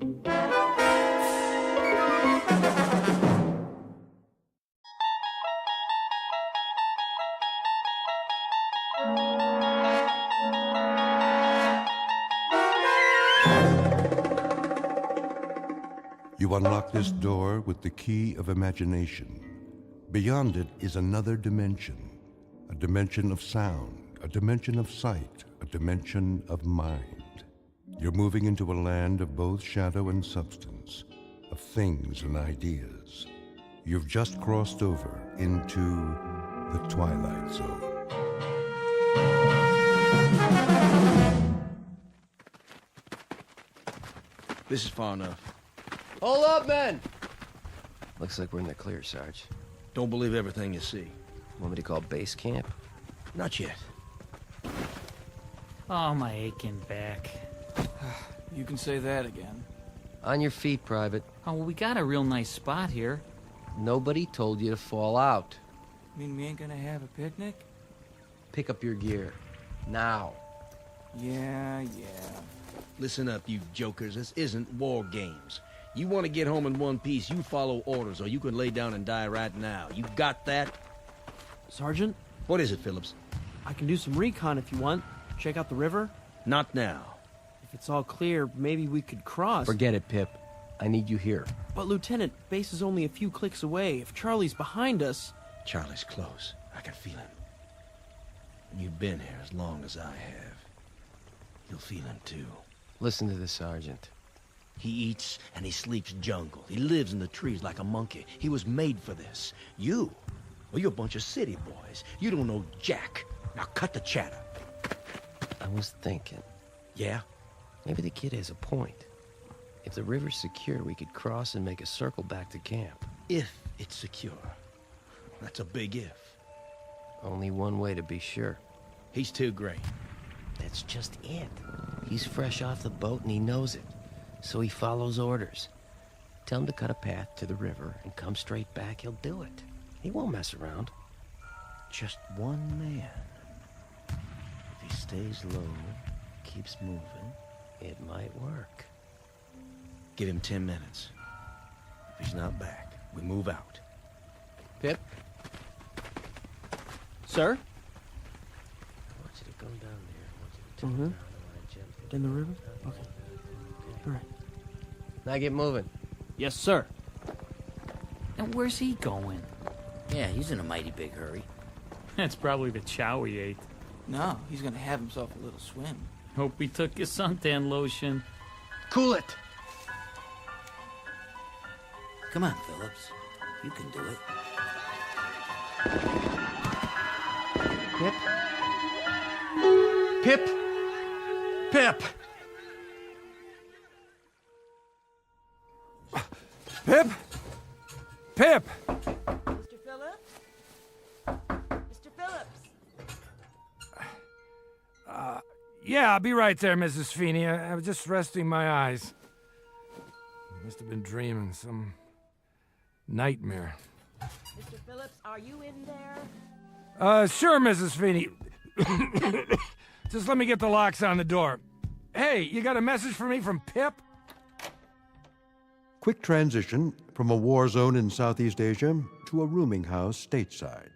You unlock this door with the key of imagination. Beyond it is another dimension. A dimension of sound, a dimension of sight, a dimension of mind. You're moving into a land of both shadow and substance, of things and ideas. You've just crossed over into the Twilight Zone. This is far enough. Hold up, men! Looks like we're in the clear, Sarge. Don't believe everything you see. Want me to call base camp? Not yet. Oh, my aching back. You can say that again. On your feet, Private. Oh, well, we got a real nice spot here. Nobody told you to fall out. Mean we ain't gonna have a picnic? Pick up your gear. Now. Yeah. Listen up, you jokers. This isn't war games. You want to get home in one piece, you follow orders, or you can lay down and die right now. You got that? Sergeant? What is it, Phillips? I can do some recon if you want. Check out the river. Not now. If it's all clear, maybe we could cross. Forget it, Pip. I need you here. But, Lieutenant, base is only a few clicks away. If Charlie's behind us... Charlie's close. I can feel him. And you've been here as long as I have. You'll feel him, too. Listen to this, Sergeant. He eats and he sleeps jungle. He lives in the trees like a monkey. He was made for this. You? Well, you're a bunch of city boys. You don't know jack. Now cut the chatter. I was thinking. Yeah? Maybe the kid has a point. If the river's secure, we could cross and make a circle back to camp. If it's secure. That's a big if. Only one way to be sure. He's too great. That's just it. He's fresh off the boat and he knows it. So he follows orders. Tell him to cut a path to the river and come straight back, he'll do it. He won't mess around. Just one man. If he stays low, keeps moving, it might work. Give him 10 minutes. If he's not back, we move out. Pip? Sir? I want you to go down there. I want you to turn around and gently. In the river? Okay. All right. Now get moving. Yes, sir. And where's he going? Yeah, he's in a mighty big hurry. That's probably the chow he ate. No, he's gonna have himself a little swim. Hope he took his suntan lotion. Cool it! Come on, Phillips. You can do it. Pip? Pip? Pip! Pip? Pip! Mr. Phillips? Mr. Phillips? Yeah, I'll be right there, Mrs. Feeney. I was just resting my eyes. Must have been dreaming some nightmare. Mr. Phillips, are you in there? Sure, Mrs. Feeney. Just let me get the locks on the door. Hey, you got a message for me from Pip? Quick transition from a war zone in Southeast Asia to a rooming house stateside.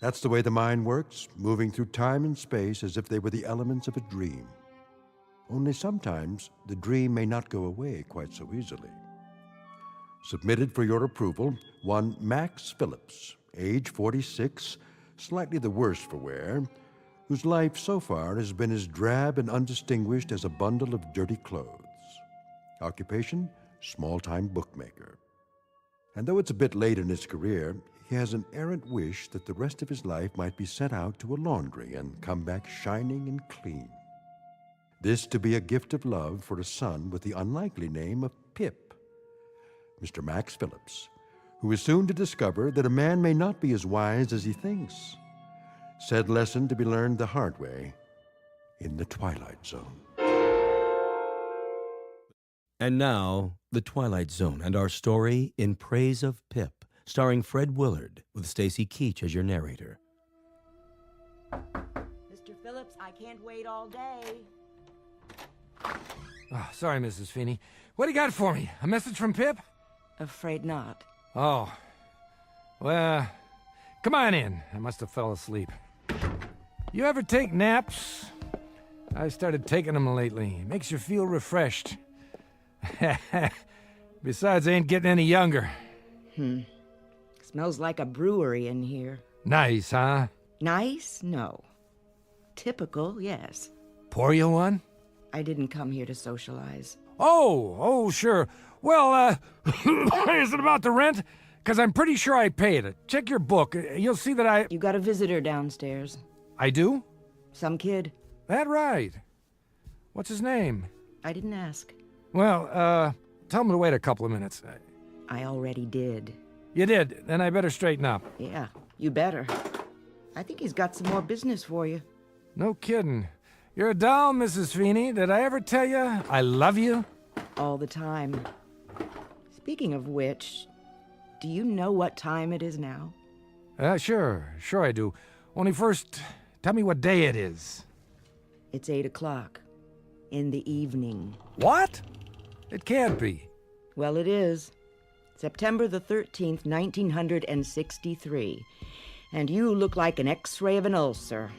That's the way the mind works, moving through time and space as if they were the elements of a dream. Only sometimes the dream may not go away quite so easily. Submitted for your approval, one Max Phillips, age 46, slightly the worse for wear, whose life so far has been as drab and undistinguished as a bundle of dirty clothes. Occupation, small-time bookmaker. And though it's a bit late in his career, he has an errant wish that the rest of his life might be sent out to a laundry and come back shining and clean. This to be a gift of love for a son with the unlikely name of Pip. Mr. Max Phillips, who is soon to discover that a man may not be as wise as he thinks. Said lesson to be learned the hard way in the Twilight Zone. And now, The Twilight Zone and our story In Praise of Pip, starring Fred Willard, with Stacy Keach as your narrator. Mr. Phillips, I can't wait all day. Oh, sorry, Mrs. Feeney. What do you got for me? A message from Pip? Afraid not. Oh. Well, come on in. I must have fell asleep. You ever take naps? I started taking them lately. It makes you feel refreshed. Besides, I ain't getting any younger. Smells like a brewery in here. Nice, huh? Nice? No. Typical, yes. Pour you one? I didn't come here to socialize. Oh, sure. Well, is it about the rent? Because I'm pretty sure I paid it. Check your book. You'll see that I... You got a visitor downstairs. I do? Some kid. That right. What's his name? I didn't ask. Well, tell him to wait a couple of minutes. I already did. You did? Then I better straighten up. Yeah, you better. I think he's got some more business for you. No kidding. You're a doll, Mrs. Feeney. Did I ever tell you I love you? All the time. Speaking of which, do you know what time it is now? Sure I do. Only first, tell me what day it is. It's 8 o'clock. In the evening. What? It can't be. Well, it is. September the 13th, 1963. And you look like an X-ray of an ulcer.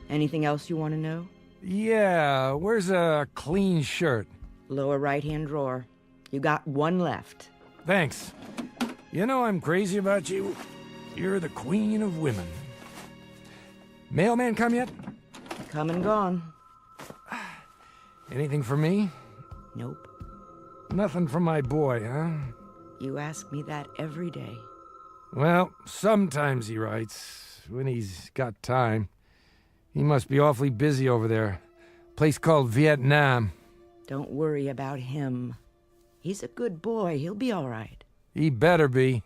Anything else you want to know? Yeah, where's a clean shirt? Lower right-hand drawer. You got one left. Thanks. You know I'm crazy about you. You're the queen of women. Mailman come yet? Come and gone. Anything for me? Nope. Nothing for my boy, huh? You ask me that every day. Well, sometimes he writes, when he's got time. He must be awfully busy over there. Place called Vietnam. Don't worry about him. He's a good boy. He'll be all right. He better be.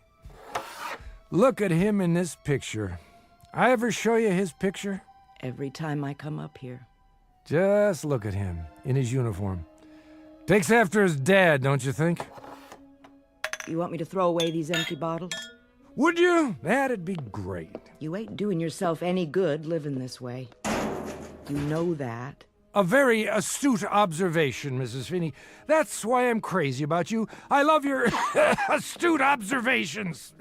Look at him in this picture. I ever show you his picture? Every time I come up here. Just look at him, in his uniform. Takes after his dad, don't you think? You want me to throw away these empty bottles? Would you? That'd be great. You ain't doing yourself any good living this way. You know that. A very astute observation, Mrs. Feeney. That's why I'm crazy about you. I love your astute observations.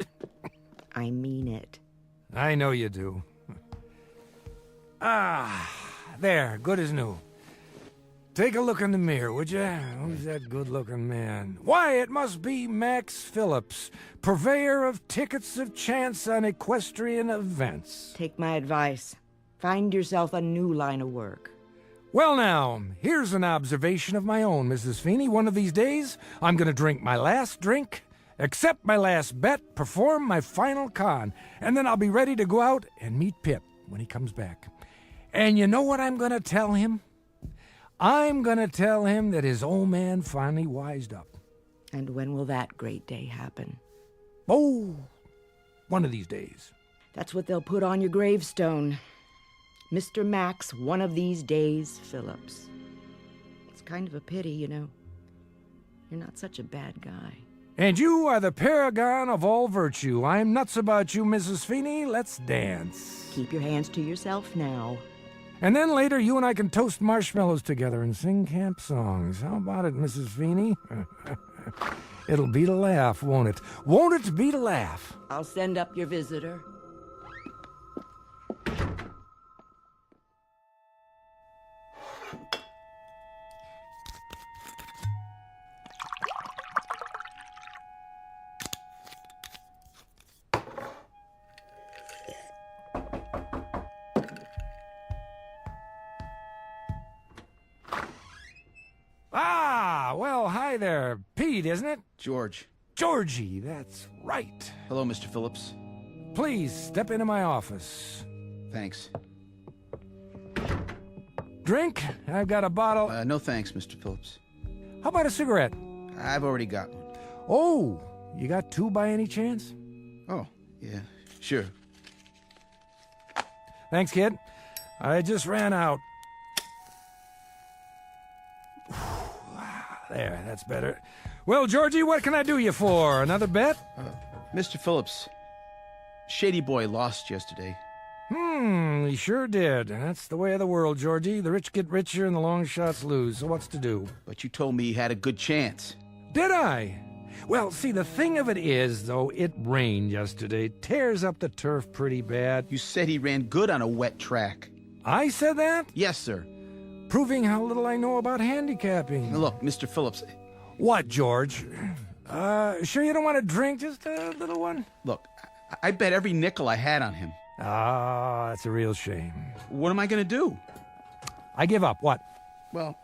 I mean it. I know you do. There, good as new. Take a look in the mirror, would you? Who's that good-looking man? Why, it must be Max Phillips, purveyor of tickets of chance on equestrian events. Take my advice. Find yourself a new line of work. Well, now, here's an observation of my own, Mrs. Feeney. One of these days, I'm going to drink my last drink, accept my last bet, perform my final con, and then I'll be ready to go out and meet Pip when he comes back. And you know what I'm going to tell him? I'm going to tell him that his old man finally wised up. And when will that great day happen? Oh, one of these days. That's what they'll put on your gravestone. Mr. Max, one of these days, Phillips. It's kind of a pity, you know. You're not such a bad guy. And you are the paragon of all virtue. I'm nuts about you, Mrs. Feeney. Let's dance. Keep your hands to yourself now. And then later, you and I can toast marshmallows together and sing camp songs. How about it, Mrs. Feeney? It'll be to laugh, won't it? Won't it be to laugh? I'll send up your visitor. Well, hi there. Pete, isn't it? George. Georgie, that's right. Hello, Mr. Phillips. Please, step into my office. Thanks. Drink? I've got a bottle. No thanks, Mr. Phillips. How about a cigarette? I've already got one. Oh, you got two by any chance? Oh, yeah, sure. Thanks, kid. I just ran out. There, that's better. Well, Georgie, what can I do you for? Another bet? Mr. Phillips, Shady Boy lost yesterday. He sure did. That's the way of the world, Georgie. The rich get richer and the long shots lose. So what's to do? But you told me he had a good chance. Did I? Well, see, the thing of it is, though, it rained yesterday. Tears up the turf pretty bad. You said he ran good on a wet track. I said that? Yes, sir. Proving how little I know about handicapping. Look, Mr. Phillips. What, George? Sure you don't want a drink? Just a little one? Look, I bet every nickel I had on him. Ah, that's a real shame. What am I going to do? I give up. What? Well,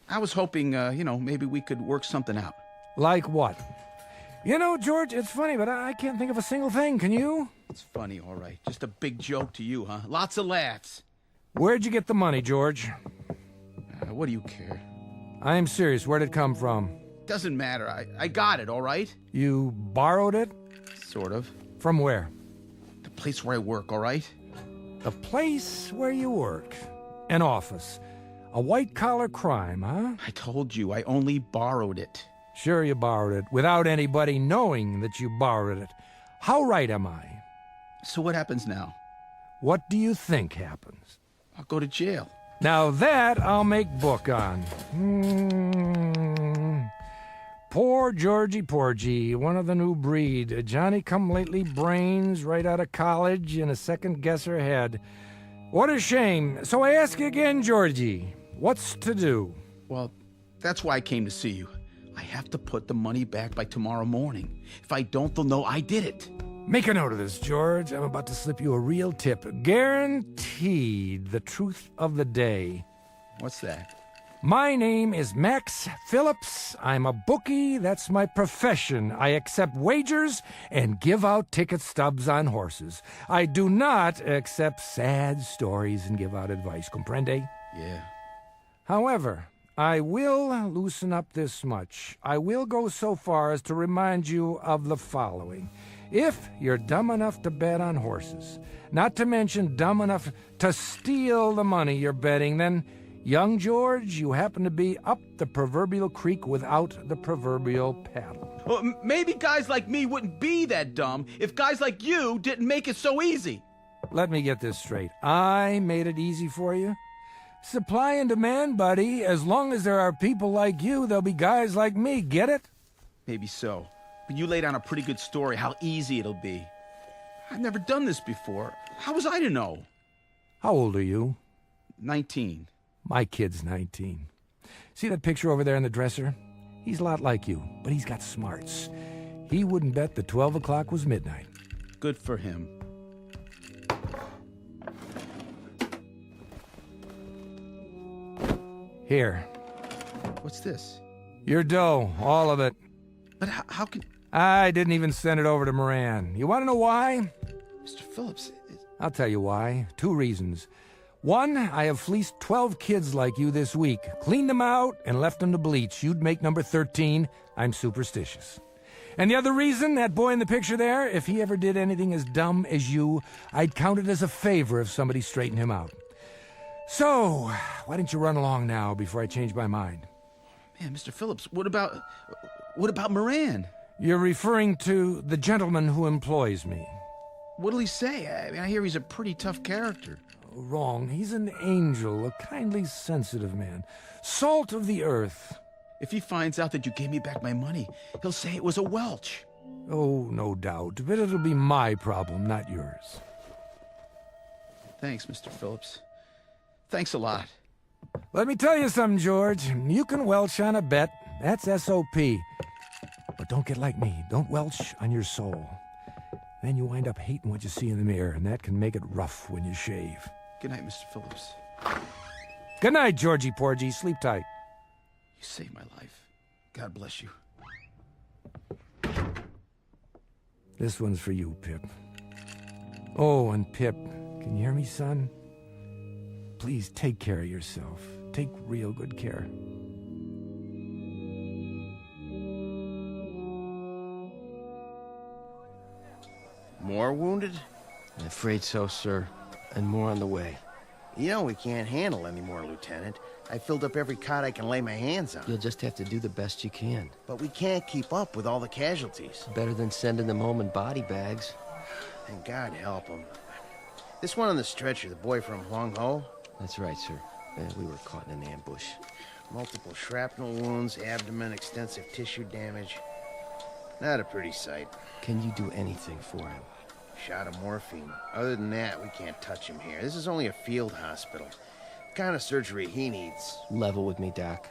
I was hoping, maybe we could work something out. Like what? You know, George, it's funny, but I can't think of a single thing. Can you? It's funny, all right. Just a big joke to you, huh? Lots of laughs. Where'd you get the money, George? What do you care? I'm serious. Where'd it come from? Doesn't matter. I got it, all right? You borrowed it? Sort of. From where? The place where I work, all right? The place where you work. An office. A white-collar crime, huh? I told you, I only borrowed it. Sure you borrowed it, without anybody knowing that you borrowed it. How right am I? So what happens now? What do you think happens? I'll go to jail. Now that I'll make book on. Poor Georgie Porgy, one of the new breed. A Johnny-come-lately brains right out of college and a second-guesser head. What a shame. So I ask you again, Georgie, what's to do? Well, that's why I came to see you. I have to put the money back by tomorrow morning. If I don't, they'll know I did it. Make a note of this, George. I'm about to slip you a real tip. Guaranteed the truth of the day. What's that? My name is Max Phillips. I'm a bookie. That's my profession. I accept wagers and give out ticket stubs on horses. I do not accept sad stories and give out advice. Comprende? Yeah. However, I will loosen up this much. I will go so far as to remind you of the following. If you're dumb enough to bet on horses, not to mention dumb enough to steal the money you're betting, then Young George, you happen to be up the proverbial creek without the proverbial paddle. Well, maybe guys like me wouldn't be that dumb if guys like you didn't make it so easy. Let me get this straight. I made it easy for you? Supply and demand, buddy. As long as there are people like you, there'll be guys like me. Get it? Maybe so. But you laid on a pretty good story how easy it'll be. I've never done this before. How was I to know? How old are you? 19. My kid's 19. See that picture over there in the dresser? He's a lot like you, but he's got smarts. He wouldn't bet that 12 o'clock was midnight. Good for him. Here. What's this? Your dough, all of it. But how can... I didn't even send it over to Moran. You want to know why? Mr. Phillips... I'll tell you why. 2 reasons. 1, I have fleeced 12 kids like you this week, cleaned them out, and left them to bleach. You'd make number 13. I'm superstitious. And the other reason, that boy in the picture there, if he ever did anything as dumb as you, I'd count it as a favor if somebody straightened him out. So, why don't you run along now before I change my mind? Man, Mr. Phillips, what about Moran? You're referring to the gentleman who employs me. What'll he say? I mean, I hear he's a pretty tough character. Wrong. He's an angel, a kindly, sensitive man. Salt of the earth. If he finds out that you gave me back my money, he'll say it was a Welch. Oh, no doubt. But it'll be my problem, not yours. Thanks, Mr. Phillips. Thanks a lot. Let me tell you something, George. You can welch on a bet. That's S.O.P. But don't get like me. Don't welch on your soul. Then you wind up hating what you see in the mirror, and that can make it rough when you shave. Good night, Mr. Phillips. Good night, Georgie Porgy. Sleep tight. You saved my life. God bless you. This one's for you, Pip. Oh, and Pip, can you hear me, son? Please take care of yourself. Take real good care. More wounded? I'm afraid so, sir. And more on the way. You know we can't handle any more, Lieutenant. I filled up every cot I can lay my hands on. You'll just have to do the best you can. But we can't keep up with all the casualties. Better than sending them home in body bags. And God help them. This one on the stretcher, the boy from Huang Ho? That's right, sir. We were caught in an ambush. Multiple shrapnel wounds, abdomen, extensive tissue damage. Not a pretty sight. Can you do anything for him? Shot of morphine. Other than that, we can't touch him here. This is only a field hospital. The kind of surgery he needs. Level with me, Doc.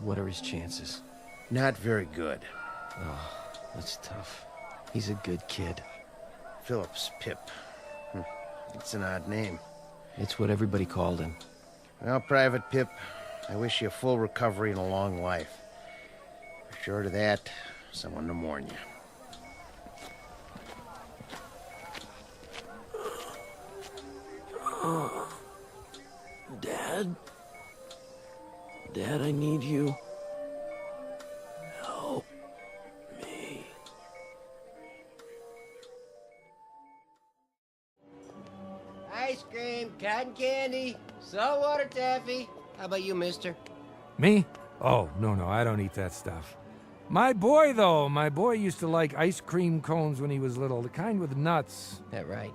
What are his chances? Not very good. Oh, that's tough. He's a good kid. Phillips Pip. It's an odd name. It's what everybody called him. Well, Private Pip, I wish you a full recovery and a long life. Short of that, someone to mourn you. Dad? Dad, I need you. Help me. Ice cream, cotton candy, saltwater taffy. How about you, mister? Me? Oh, no, I don't eat that stuff. My boy, though. My boy used to like ice cream cones when he was little, the kind with nuts. That right.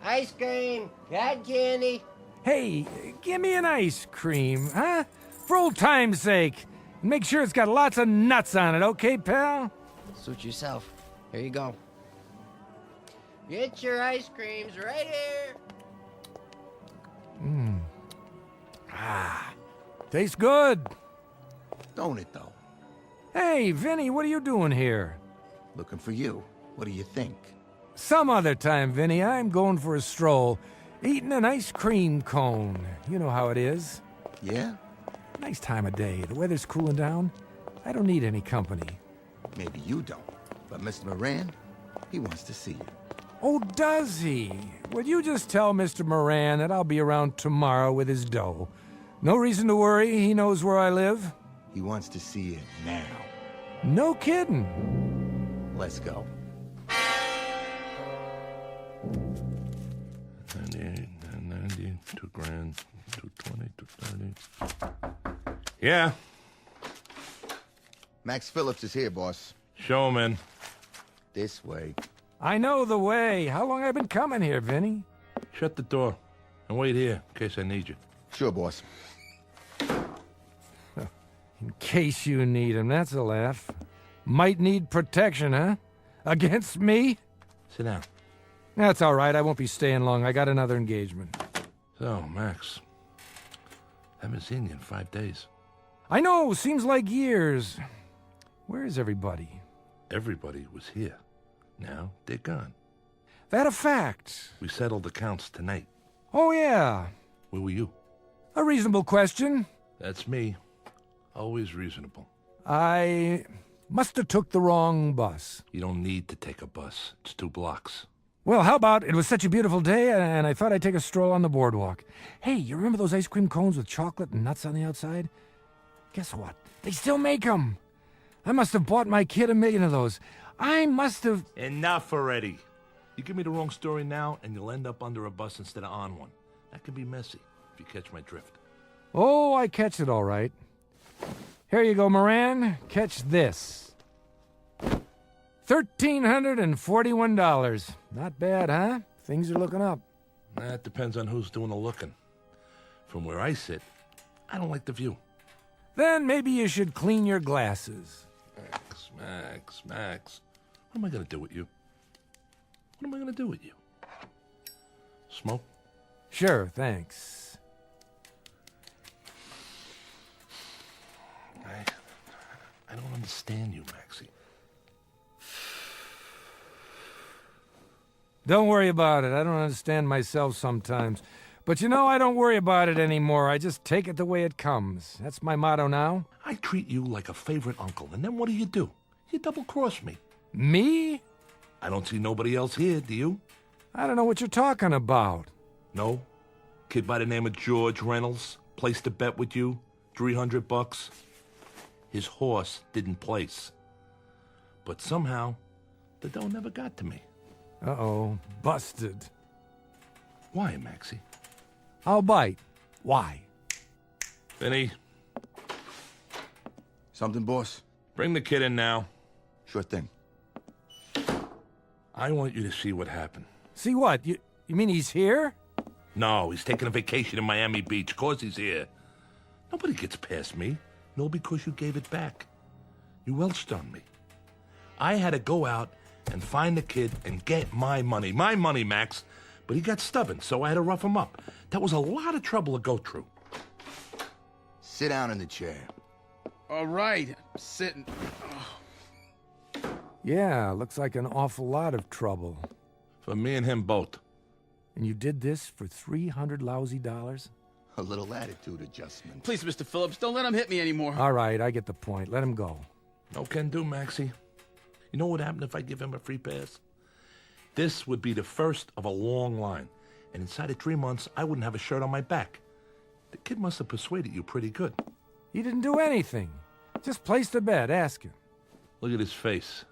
Ice cream, cotton candy. Hey, give me an ice cream, huh? For old time's sake. And make sure it's got lots of nuts on it, okay, pal? Suit yourself. Here you go. Get your ice creams right here. Tastes good. Don't it, though? Hey, Vinny, what are you doing here? Looking for you. What do you think? Some other time, Vinny. I'm going for a stroll. Eating an ice cream cone. You know how it is. Yeah? Nice time of day. The weather's cooling down. I don't need any company. Maybe you don't. But Mr. Moran, he wants to see you. Oh, does he? Would you just tell Mr. Moran that I'll be around tomorrow with his dough? No reason to worry. He knows where I live. He wants to see you now. No kidding. Let's go. 98, 90, $2 grand, 220, 230. Yeah. Max Phillips is here, boss. Show him in. This way. I know the way. How long have I been coming here, Vinny? Shut the door and wait here in case I need you. Sure, boss. In case you need him, that's a laugh. Might need protection, huh? Against me? Sit down. That's all right. I won't be staying long. I got another engagement. So, Max, haven't seen you in 5 days. I know. Seems like years. Where is everybody? Everybody was here. Now they're gone. That a fact? We settled accounts tonight. Oh, yeah. Where were you? A reasonable question. That's me. Always reasonable. I must have took the wrong bus. You don't need to take a bus. It's 2 blocks. Well, how about it was such a beautiful day, and I thought I'd take a stroll on the boardwalk. Hey, you remember those ice cream cones with chocolate and nuts on the outside? Guess what? They still make them. I must have bought my kid 1,000,000 of those. I must have... Enough already. You give me the wrong story now, and you'll end up under a bus instead of on one. That can be messy, if you catch my drift. Oh, I catch it all right. Here you go, Moran. Catch this. $1,341. Not bad, huh? Things are looking up. That depends on who's doing the looking. From where I sit, I don't like the view. Then maybe you should clean your glasses. Max. What am I going to do with you? What am I going to do with you? Smoke? Sure, thanks. I don't understand you, Maxie. Don't worry about it. I don't understand myself sometimes. But you know, I don't worry about it anymore. I just take it the way it comes. That's my motto now. I treat you like a favorite uncle, and then what do? You double-cross me. Me? I don't see nobody else here, do you? I don't know what you're talking about. No? Kid by the name of George Reynolds placed a bet with you, $300. His horse didn't place. But somehow, the dough never got to me. Uh-oh. Busted. Why, Maxie? I'll bite. Why? Vinny. Something, boss? Bring the kid in now. Sure thing. I want you to see what happened. See what? You mean he's here? No, he's taking a vacation in Miami Beach. Of course he's here. Nobody gets past me. No, because you gave it back. You welched on me. I had to go out and find the kid and get my money. My money, Max. But he got stubborn, so I had to rough him up. That was a lot of trouble to go through. Sit down in the chair. All right, sitting. Yeah, looks like an awful lot of trouble. For me and him both. And you did this for $300 lousy dollars? A little attitude adjustment. Please, Mr. Phillips, don't let him hit me anymore. All right, I get the point. Let him go. No can do, Maxie. You know what happened if I give him a free pass? This would be the first of a long line. And inside of 3 months, I wouldn't have a shirt on my back. The kid must have persuaded you pretty good. He didn't do anything. Just placed a bet. Ask him. Look at his face.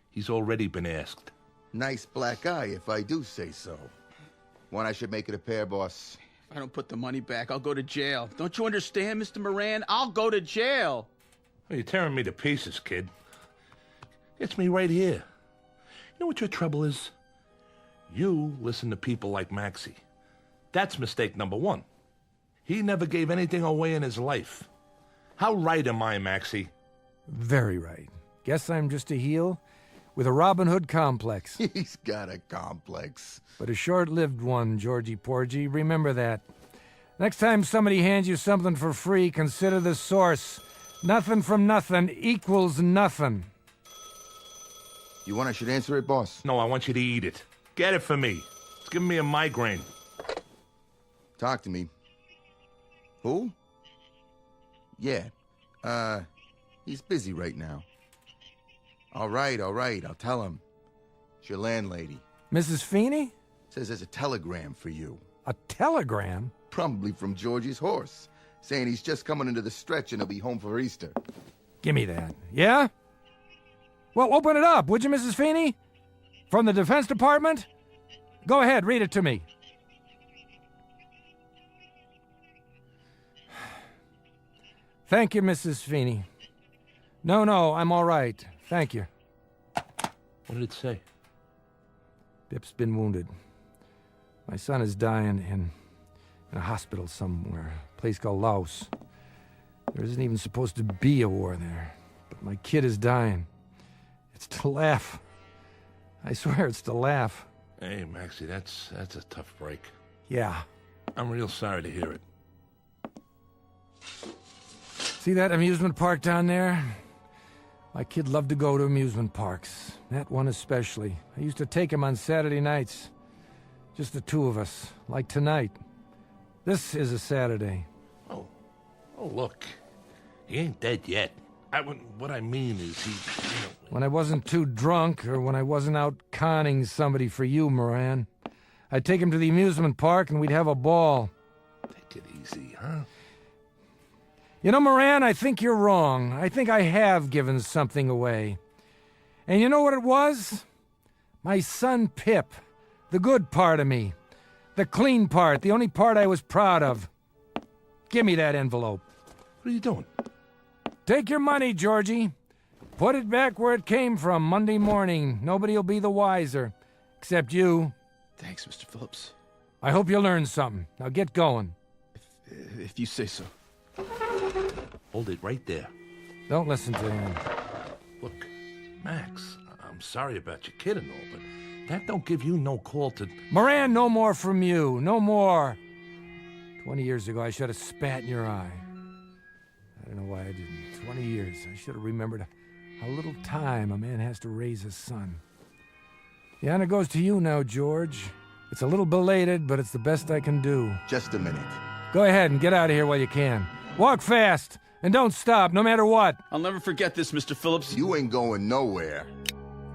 He's already been asked. Nice black eye, if I do say so. One I should make it a pair, boss. If I don't put the money back, I'll go to jail. Don't you understand, Mr. Moran? I'll go to jail. Oh, you're tearing me to pieces, kid. It's me right here. You know what your trouble is? You listen to people like Maxie. That's mistake number 1. He never gave anything away in his life. How right am I, Maxie? Very right. Guess I'm just a heel with a Robin Hood complex. He's got a complex. But a short-lived one, Georgie Porgy. Remember that. Next time somebody hands you something for free, consider the source. Nothing from nothing equals nothing. You want I should answer it, boss? No, I want you to eat it. Get it for me. It's giving me a migraine. Talk to me. Who? Yeah. He's busy right now. All right. I'll tell him. It's your landlady. Mrs. Feeney? Says there's a telegram for you. A telegram? Probably from Georgie's horse, saying he's just coming into the stretch and he'll be home for Easter. Give me that. Yeah? Well, open it up, would you, Mrs. Feeney? From the Defense Department? Go ahead, read it to me. Thank you, Mrs. Feeney. No, I'm all right. Thank you. What did it say? Pip's been wounded. My son is dying in a hospital somewhere, a place called Laos. There isn't even supposed to be a war there, but my kid is dying. It's to laugh. I swear it's to laugh. Hey, Maxie, that's a tough break. Yeah. I'm real sorry to hear it. See that amusement park down there? My kid loved to go to amusement parks. That one especially. I used to take him on Saturday nights. Just the two of us, like tonight. This is a Saturday. Oh, look. He ain't dead yet. What I mean is he, When I wasn't too drunk, or when I wasn't out conning somebody for you, Moran, I'd take him to the amusement park and we'd have a ball. Take it easy, huh? You know, Moran, I think you're wrong. I think I have given something away. And you know what it was? My son Pip. The good part of me. The clean part. The only part I was proud of. Give me that envelope. What are you doing? Take your money, Georgie. Put it back where it came from Monday morning. Nobody'll be the wiser. Except you. Thanks, Mr. Phillips. I hope you learned something. Now get going. If you say so. Hold it right there. Don't listen to him. Look, Max, I'm sorry about your kid and all, but that don't give you no call to... Moran, no more from you. No more. 20 years ago, I should have spat in your eye. I don't know why I didn't. 20 years. I should have remembered how little time a man has to raise his son. The honor goes to you now, George. It's a little belated, but it's the best I can do. Just a minute. Go ahead and get out of here while you can. Walk fast, and don't stop, no matter what. I'll never forget this, Mr. Phillips. You ain't going nowhere.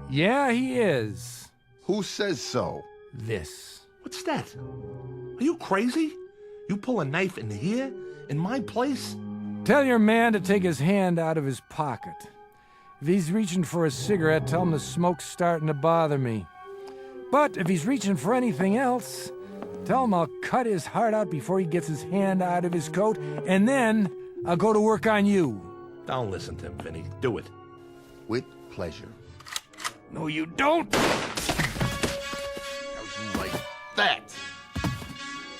Yeah, he is. Who says so? This. What's that? Are you crazy? You pull a knife in here? In my place? Tell your man to take his hand out of his pocket. If he's reaching for a cigarette, tell him the smoke's starting to bother me. But if he's reaching for anything else, tell him I'll cut his heart out before he gets his hand out of his coat, and then I'll go to work on you. Don't listen to him, Vinny. Do it. With pleasure. No, you don't! How'd you like that?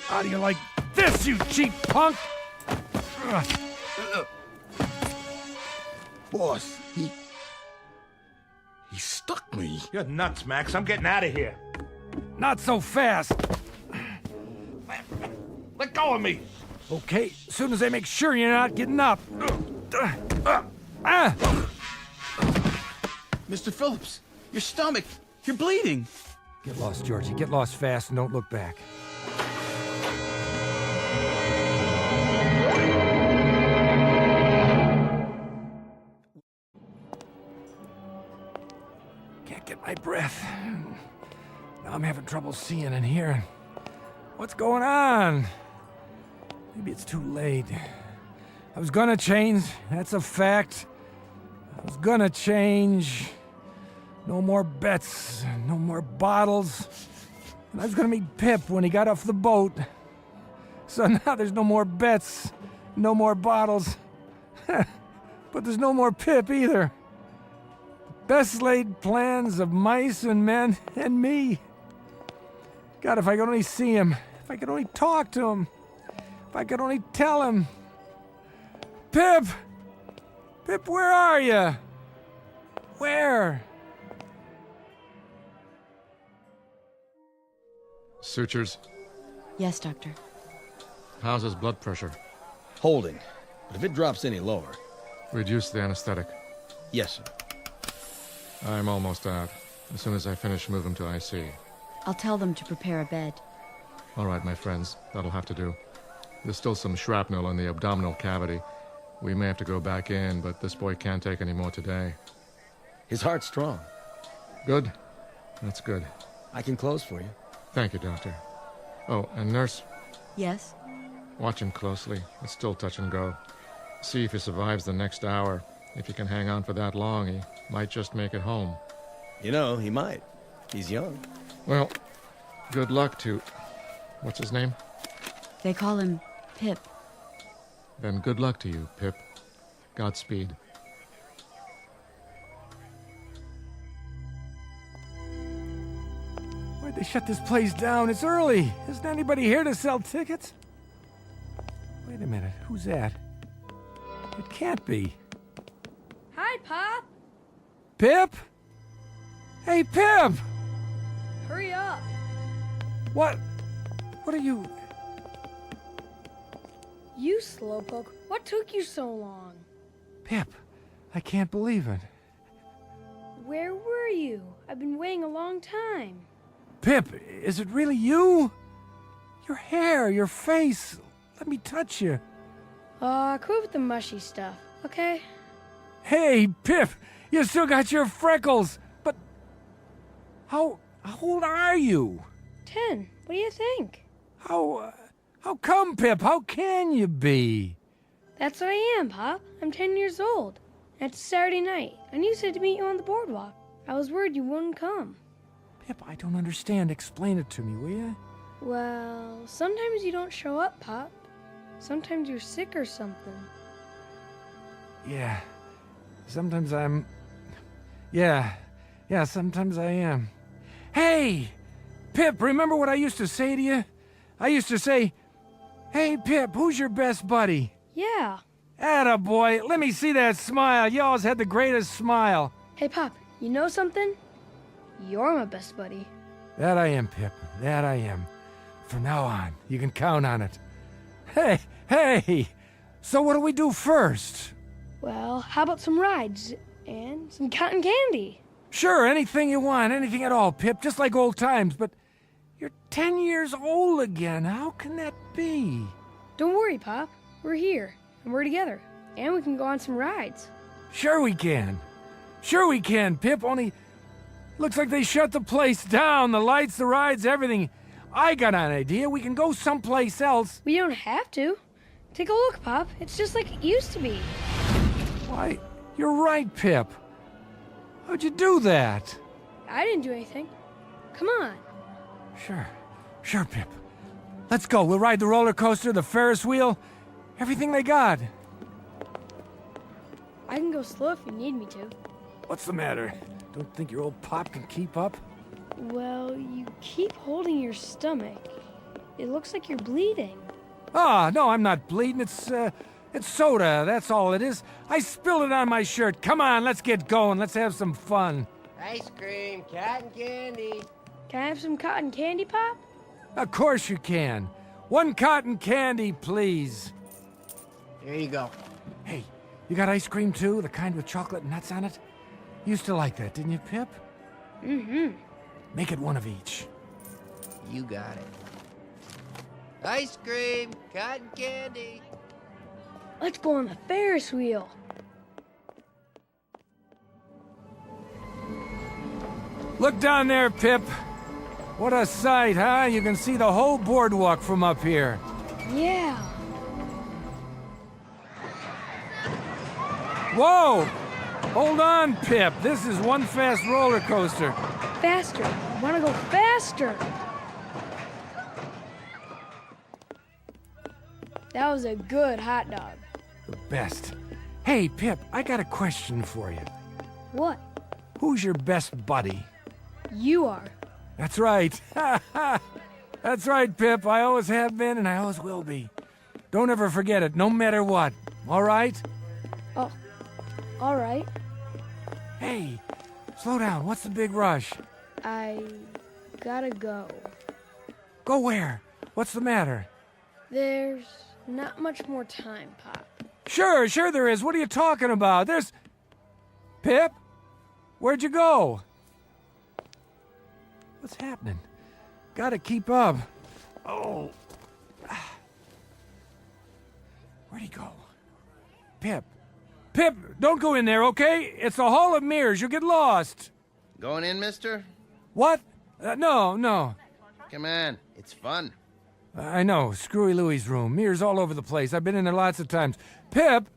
How do you like this, you cheap punk? Boss, he stuck me. You're nuts, Max. I'm getting out of here. Not so fast. Let go of me. Okay, as soon as I make sure you're not getting up. Mr. Phillips, your stomach. You're bleeding. Get lost, Georgie. Get lost fast and don't look back. Can't get my breath. Now I'm having trouble seeing and hearing. What's going on? Maybe it's too late. I was gonna change, that's a fact. I was gonna change. No more bets, no more bottles. And I was gonna meet Pip when he got off the boat. So now there's no more bets, no more bottles. But there's no more Pip either. Best laid plans of mice and men and me. God, if I could only see him. If I could only talk to him. If I could only tell him. Pip! Pip, where are you? Where? Sutures. Yes, Doctor. How's his blood pressure? Holding. But if it drops any lower... Reduce the anesthetic. Yes, sir. I'm almost out. As soon as I finish, move him to IC. I'll tell them to prepare a bed. All right, my friends. That'll have to do. There's still some shrapnel in the abdominal cavity. We may have to go back in, but this boy can't take any more today. His heart's strong. Good. That's good. I can close for you. Thank you, Doctor. Oh, and nurse, Yes? watch him closely. It's still touch and go. See if he survives the next hour. If he can hang on for that long, he might just make it home. You know, he might. He's young. Well, good luck to... What's his name? They call him Pip. Then good luck to you, Pip. Godspeed. Why'd they shut this place down? It's early. Isn't anybody here to sell tickets? Wait a minute. Who's that? It can't be. Hi, Pop. Pip? Hey, Pip! Hurry up. What are you... You slowpoke. What took you so long? Pip, I can't believe it. Where were you? I've been waiting a long time. Pip, is it really you? Your hair, your face. Let me touch you. Quit with the mushy stuff, okay? Hey, Pip, you still got your freckles. But how old are you? 10. What do you think? How come, Pip? How can you be? That's what I am, Pop. I'm 10 years old. And it's Saturday night, and you said to meet you on the boardwalk. I was worried you wouldn't come. Pip, I don't understand. Explain it to me, will you? Well, sometimes you don't show up, Pop. Sometimes you're sick or something. Yeah. Sometimes I'm... Yeah, sometimes I am. Hey! Pip, remember what I used to say to you? I used to say, "Hey, Pip, who's your best buddy?" Yeah. Attaboy. Let me see that smile. You always had the greatest smile. Hey, Pop, you know something? You're my best buddy. That I am, Pip. That I am. From now on, you can count on it. Hey! So what do we do first? Well, how about some rides and some cotton candy? Sure, anything you want, anything at all, Pip, just like old times, but you're 10 years old again. How can that be? Don't worry, Pop. We're here, and we're together, and we can go on some rides. Sure we can. Sure we can, Pip, only looks like they shut the place down, the lights, the rides, everything. I got an idea. We can go someplace else. We don't have to. Take a look, Pop. It's just like it used to be. Why, you're right, Pip. How'd you do that? I didn't do anything. Come on. Sure, Pip. Let's go. We'll ride the roller coaster, the Ferris wheel, everything they got. I can go slow if you need me to. What's the matter? Don't think your old pop can keep up? Well, you keep holding your stomach. It looks like you're bleeding. Ah, no, I'm not bleeding. It's soda, that's all it is. I spilled it on my shirt. Come on, let's get going. Let's have some fun. Ice cream, cotton candy. Can I have some cotton candy, Pop? Of course you can. 1 cotton candy, please. Here you go. Hey, you got ice cream too? The kind with chocolate nuts on it? You used to like that, didn't you, Pip? Mm-hmm. Make it 1 of each. You got it. Ice cream, cotton candy. Let's go on the Ferris wheel. Look down there, Pip. What a sight, huh? You can see the whole boardwalk from up here. Yeah. Whoa! Hold on, Pip. This is one fast roller coaster. Faster. I want to go faster. That was a good hot dog. The best. Hey, Pip, I got a question for you. What? Who's your best buddy? You are. That's right. That's right, Pip. I always have been and I always will be. Don't ever forget it, no matter what. All right? Oh, all right. Hey, slow down. What's the big rush? I gotta go. Go where? What's the matter? There's not much more time, Pop. Sure there is. What are you talking about? There's... Pip? Where'd you go? What's happening? Gotta keep up. Oh. Where'd he go? Pip. Pip, don't go in there, okay? It's a hall of mirrors. You'll get lost. Going in, mister? What? No. Come on, it's fun. I know. Screwy Louie's room. Mirrors all over the place. I've been in there lots of times. Pip!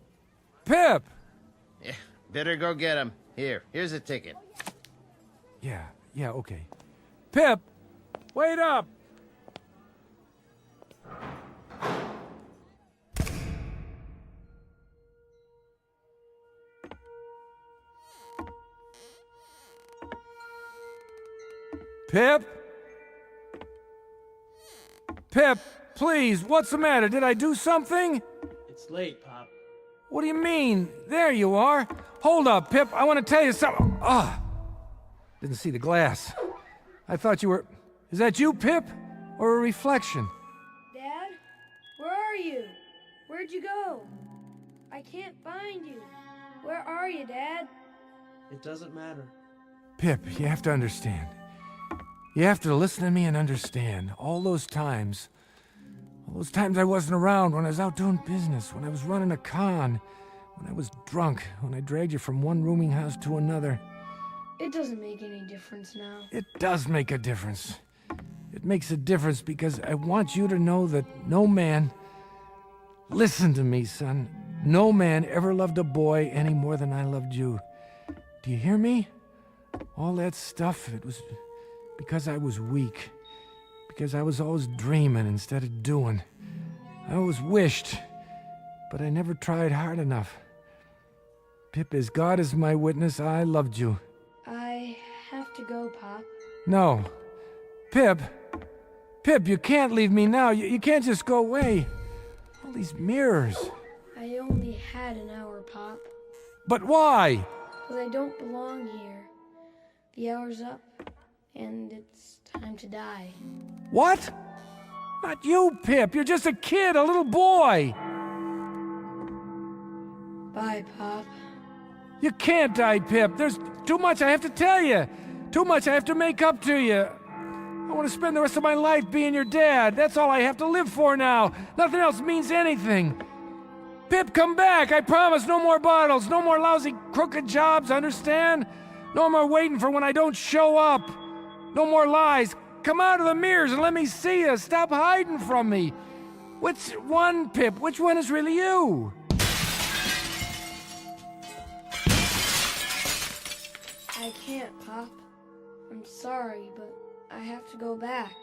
Yeah, better go get him. Here's a ticket. Yeah, okay. Pip! Wait up! Pip? Pip, please, what's the matter? Did I do something? It's late, Pop. What do you mean? There you are. Hold up, Pip. I want to tell you something. Didn't see the glass. I thought you were... Is that you, Pip? Or a reflection? Dad? Where are you? Where'd you go? I can't find you. Where are you, Dad? It doesn't matter. Pip, you have to understand. You have to listen to me and understand. All those times I wasn't around, when I was out doing business, when I was running a con, when I was drunk, when I dragged you from one rooming house to another. It doesn't make any difference now. It does make a difference. It makes a difference because I want you to know that no man... Listen to me, son. No man ever loved a boy any more than I loved you. Do you hear me? All that stuff, it was because I was weak. Because I was always dreaming instead of doing. I always wished, but I never tried hard enough. Pip, as God is my witness, I loved you. I have to go, Pop. No. Pip, you can't leave me now. You can't just go away. All these mirrors. I only had an hour, Pop. But why? Because I don't belong here. The hour's up, and it's time to die. What? Not you, Pip. You're just a kid, a little boy. Bye, Pop. You can't die, Pip. There's too much I have to tell you. Too much I have to make up to you. I want to spend the rest of my life being your dad. That's all I have to live for now. Nothing else means anything. Pip, come back. I promise. No more bottles. No more lousy, crooked jobs, understand? No more waiting for when I don't show up. No more lies. Come out of the mirrors and let me see you. Stop hiding from me. Which one, Pip? Which one is really you? I can't, Pop. I'm sorry, but I have to go back.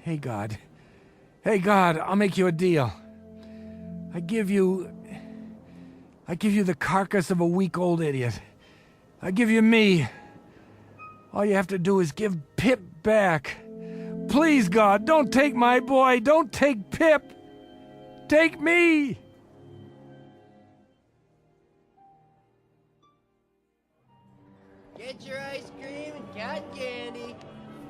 Hey, God. Hey, God, I'll make you a deal. I give you the carcass of a weak old idiot. I give you me. All you have to do is give Pip back. Please, God, don't take my boy. Don't take Pip. Take me. Get your ice cream and cotton candy.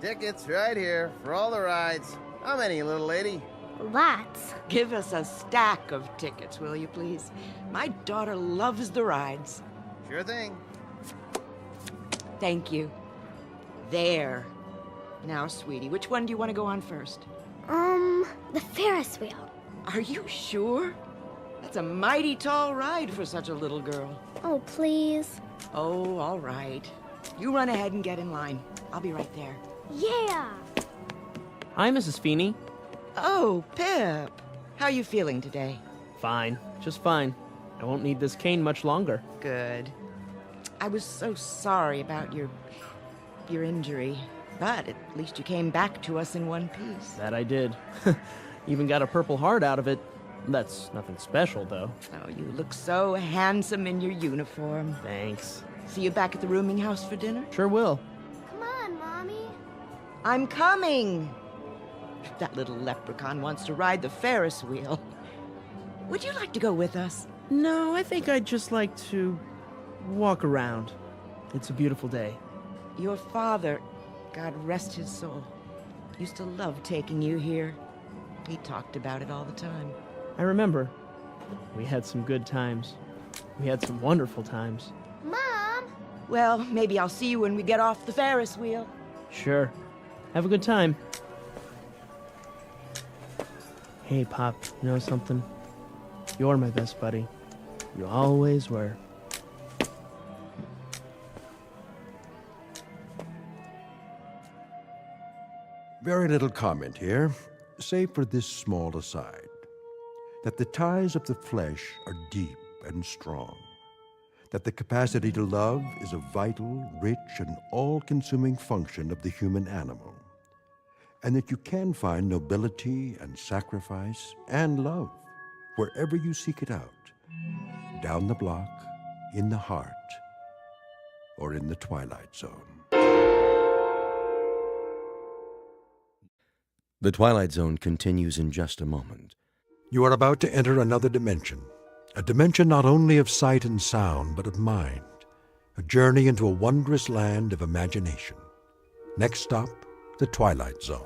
Tickets right here for all the rides. How many, little lady? Lots. Give us a stack of tickets, will you please? My daughter loves the rides. Sure thing. Thank you. There. Now, sweetie, which one do you want to go on first? The Ferris wheel. Are you sure? That's a mighty tall ride for such a little girl. Oh, please. Oh, all right. You run ahead and get in line. I'll be right there. Yeah! Hi, Mrs. Feeney. Oh, Pip. How you feeling today? Fine. Just fine. I won't need this cane much longer. Good. I was so sorry about your injury. But at least you came back to us in one piece. That I did. Even got a Purple Heart out of it. That's nothing special, though. Oh, you look so handsome in your uniform. Thanks. See you back at the rooming house for dinner? Sure will. Come on, Mommy. I'm coming. That little leprechaun wants to ride the Ferris wheel. Would you like to go with us? No, I think I'd just like to walk around. It's a beautiful day. Your father, God rest his soul, used to love taking you here. He talked about it all the time. I remember. We had some good times. We had some wonderful times. Mom! Well, maybe I'll see you when we get off the Ferris wheel. Sure. Have a good time. Hey, Pop, you know something? You're my best buddy. You always were. Very little comment here, save for this small aside, that the ties of the flesh are deep and strong, that the capacity to love is a vital, rich, and all-consuming function of the human animal, and that you can find nobility and sacrifice and love wherever you seek it out. Down the block, in the heart, or in the Twilight Zone. The Twilight Zone continues in just a moment. You are about to enter another dimension. A dimension not only of sight and sound, but of mind. A journey into a wondrous land of imagination. Next stop, the Twilight Zone.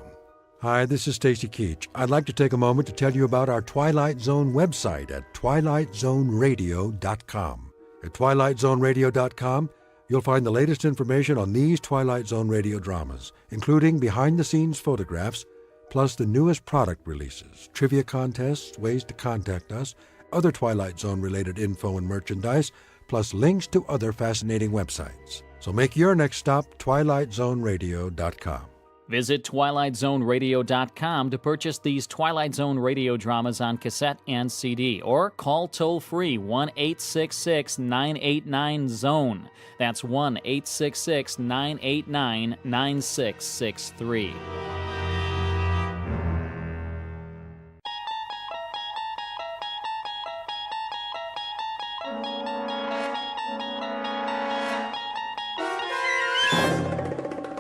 Hi, this is Stacy Keach. I'd like to take a moment to tell you about our Twilight Zone website at twilightzoneradio.com. At twilightzoneradio.com, you'll find the latest information on these Twilight Zone radio dramas, including behind-the-scenes photographs, plus the newest product releases, trivia contests, ways to contact us, other Twilight Zone-related info and merchandise, plus links to other fascinating websites. So make your next stop twilightzoneradio.com. Visit twilightzoneradio.com to purchase these Twilight Zone radio dramas on cassette and CD, or call toll-free 1-866-989-ZONE. That's 1-866-989-9663.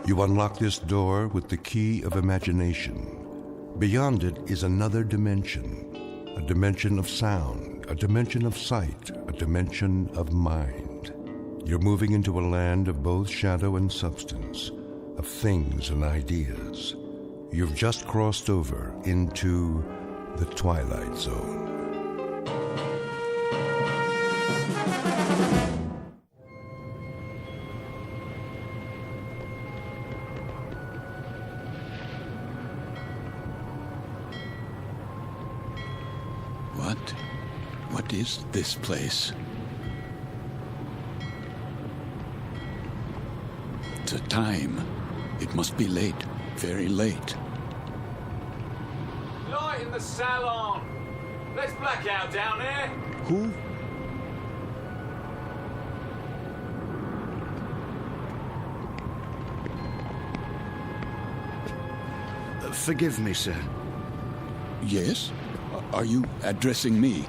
You unlock this door with the key of imagination. Beyond it is another dimension, a dimension of sound, a dimension of sight, a dimension of mind. You're moving into a land of both shadow and substance, of things and ideas. You've just crossed over into the Twilight Zone. What is this place? The time. It must be late. Very late. Light in the salon. Let's black out down there. Who? Forgive me, sir. Yes? Are you addressing me?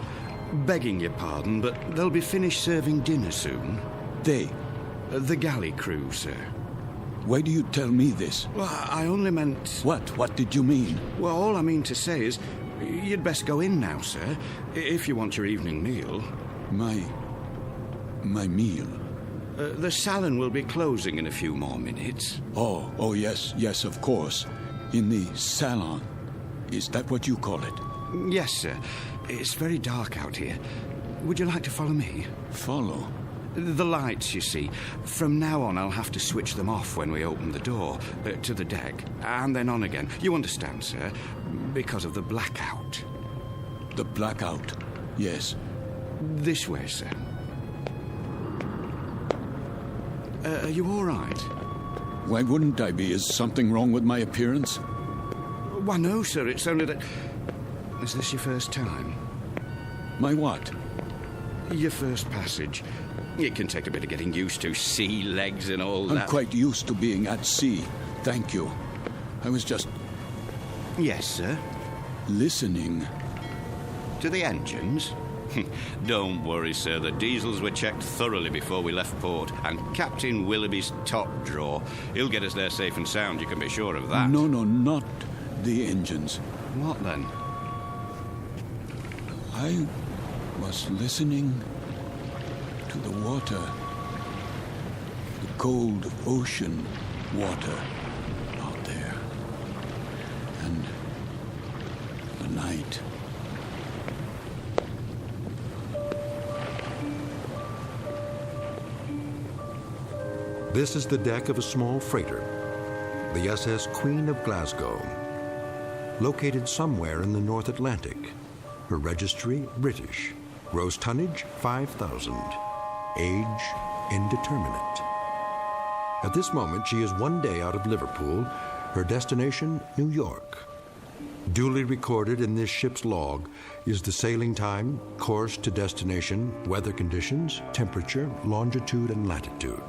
Begging your pardon, but they'll be finished serving dinner soon. They? The galley crew, sir. Why do you tell me this? Well, I only meant... What? What did you mean? Well, all I mean to say is, you'd best go in now, sir, if you want your evening meal. My meal? The salon will be closing in a few more minutes. Oh, yes, of course. In the salon. Is that what you call it? Yes, sir. It's very dark out here. Would you like to follow me? Follow? The lights, you see. From now on, I'll have to switch them off when we open the door to the deck, and then on again. You understand, sir? Because of the blackout. The blackout? Yes. This way, sir. Are you all right? Why wouldn't I be? Is something wrong with my appearance? Why, no, sir. It's only that... Is this your first time? My what? Your first passage. It can take a bit of getting used to, sea legs and all that. I'm quite used to being at sea. Thank you. I was just... Yes, sir? Listening. To the engines? Don't worry, sir. The diesels were checked thoroughly before we left port. And Captain Willoughby's top drawer. He'll get us there safe and sound, you can be sure of that. No, not the engines. What then? I was listening to the water. The cold ocean water out there. And the night. This is the deck of a small freighter, the SS Queen of Glasgow, located somewhere in the North Atlantic. Her registry, British. Gross tonnage, 5,000. Age, indeterminate. At this moment, she is one day out of Liverpool. Her destination, New York. Duly recorded in this ship's log is the sailing time, course to destination, weather conditions, temperature, longitude, and latitude.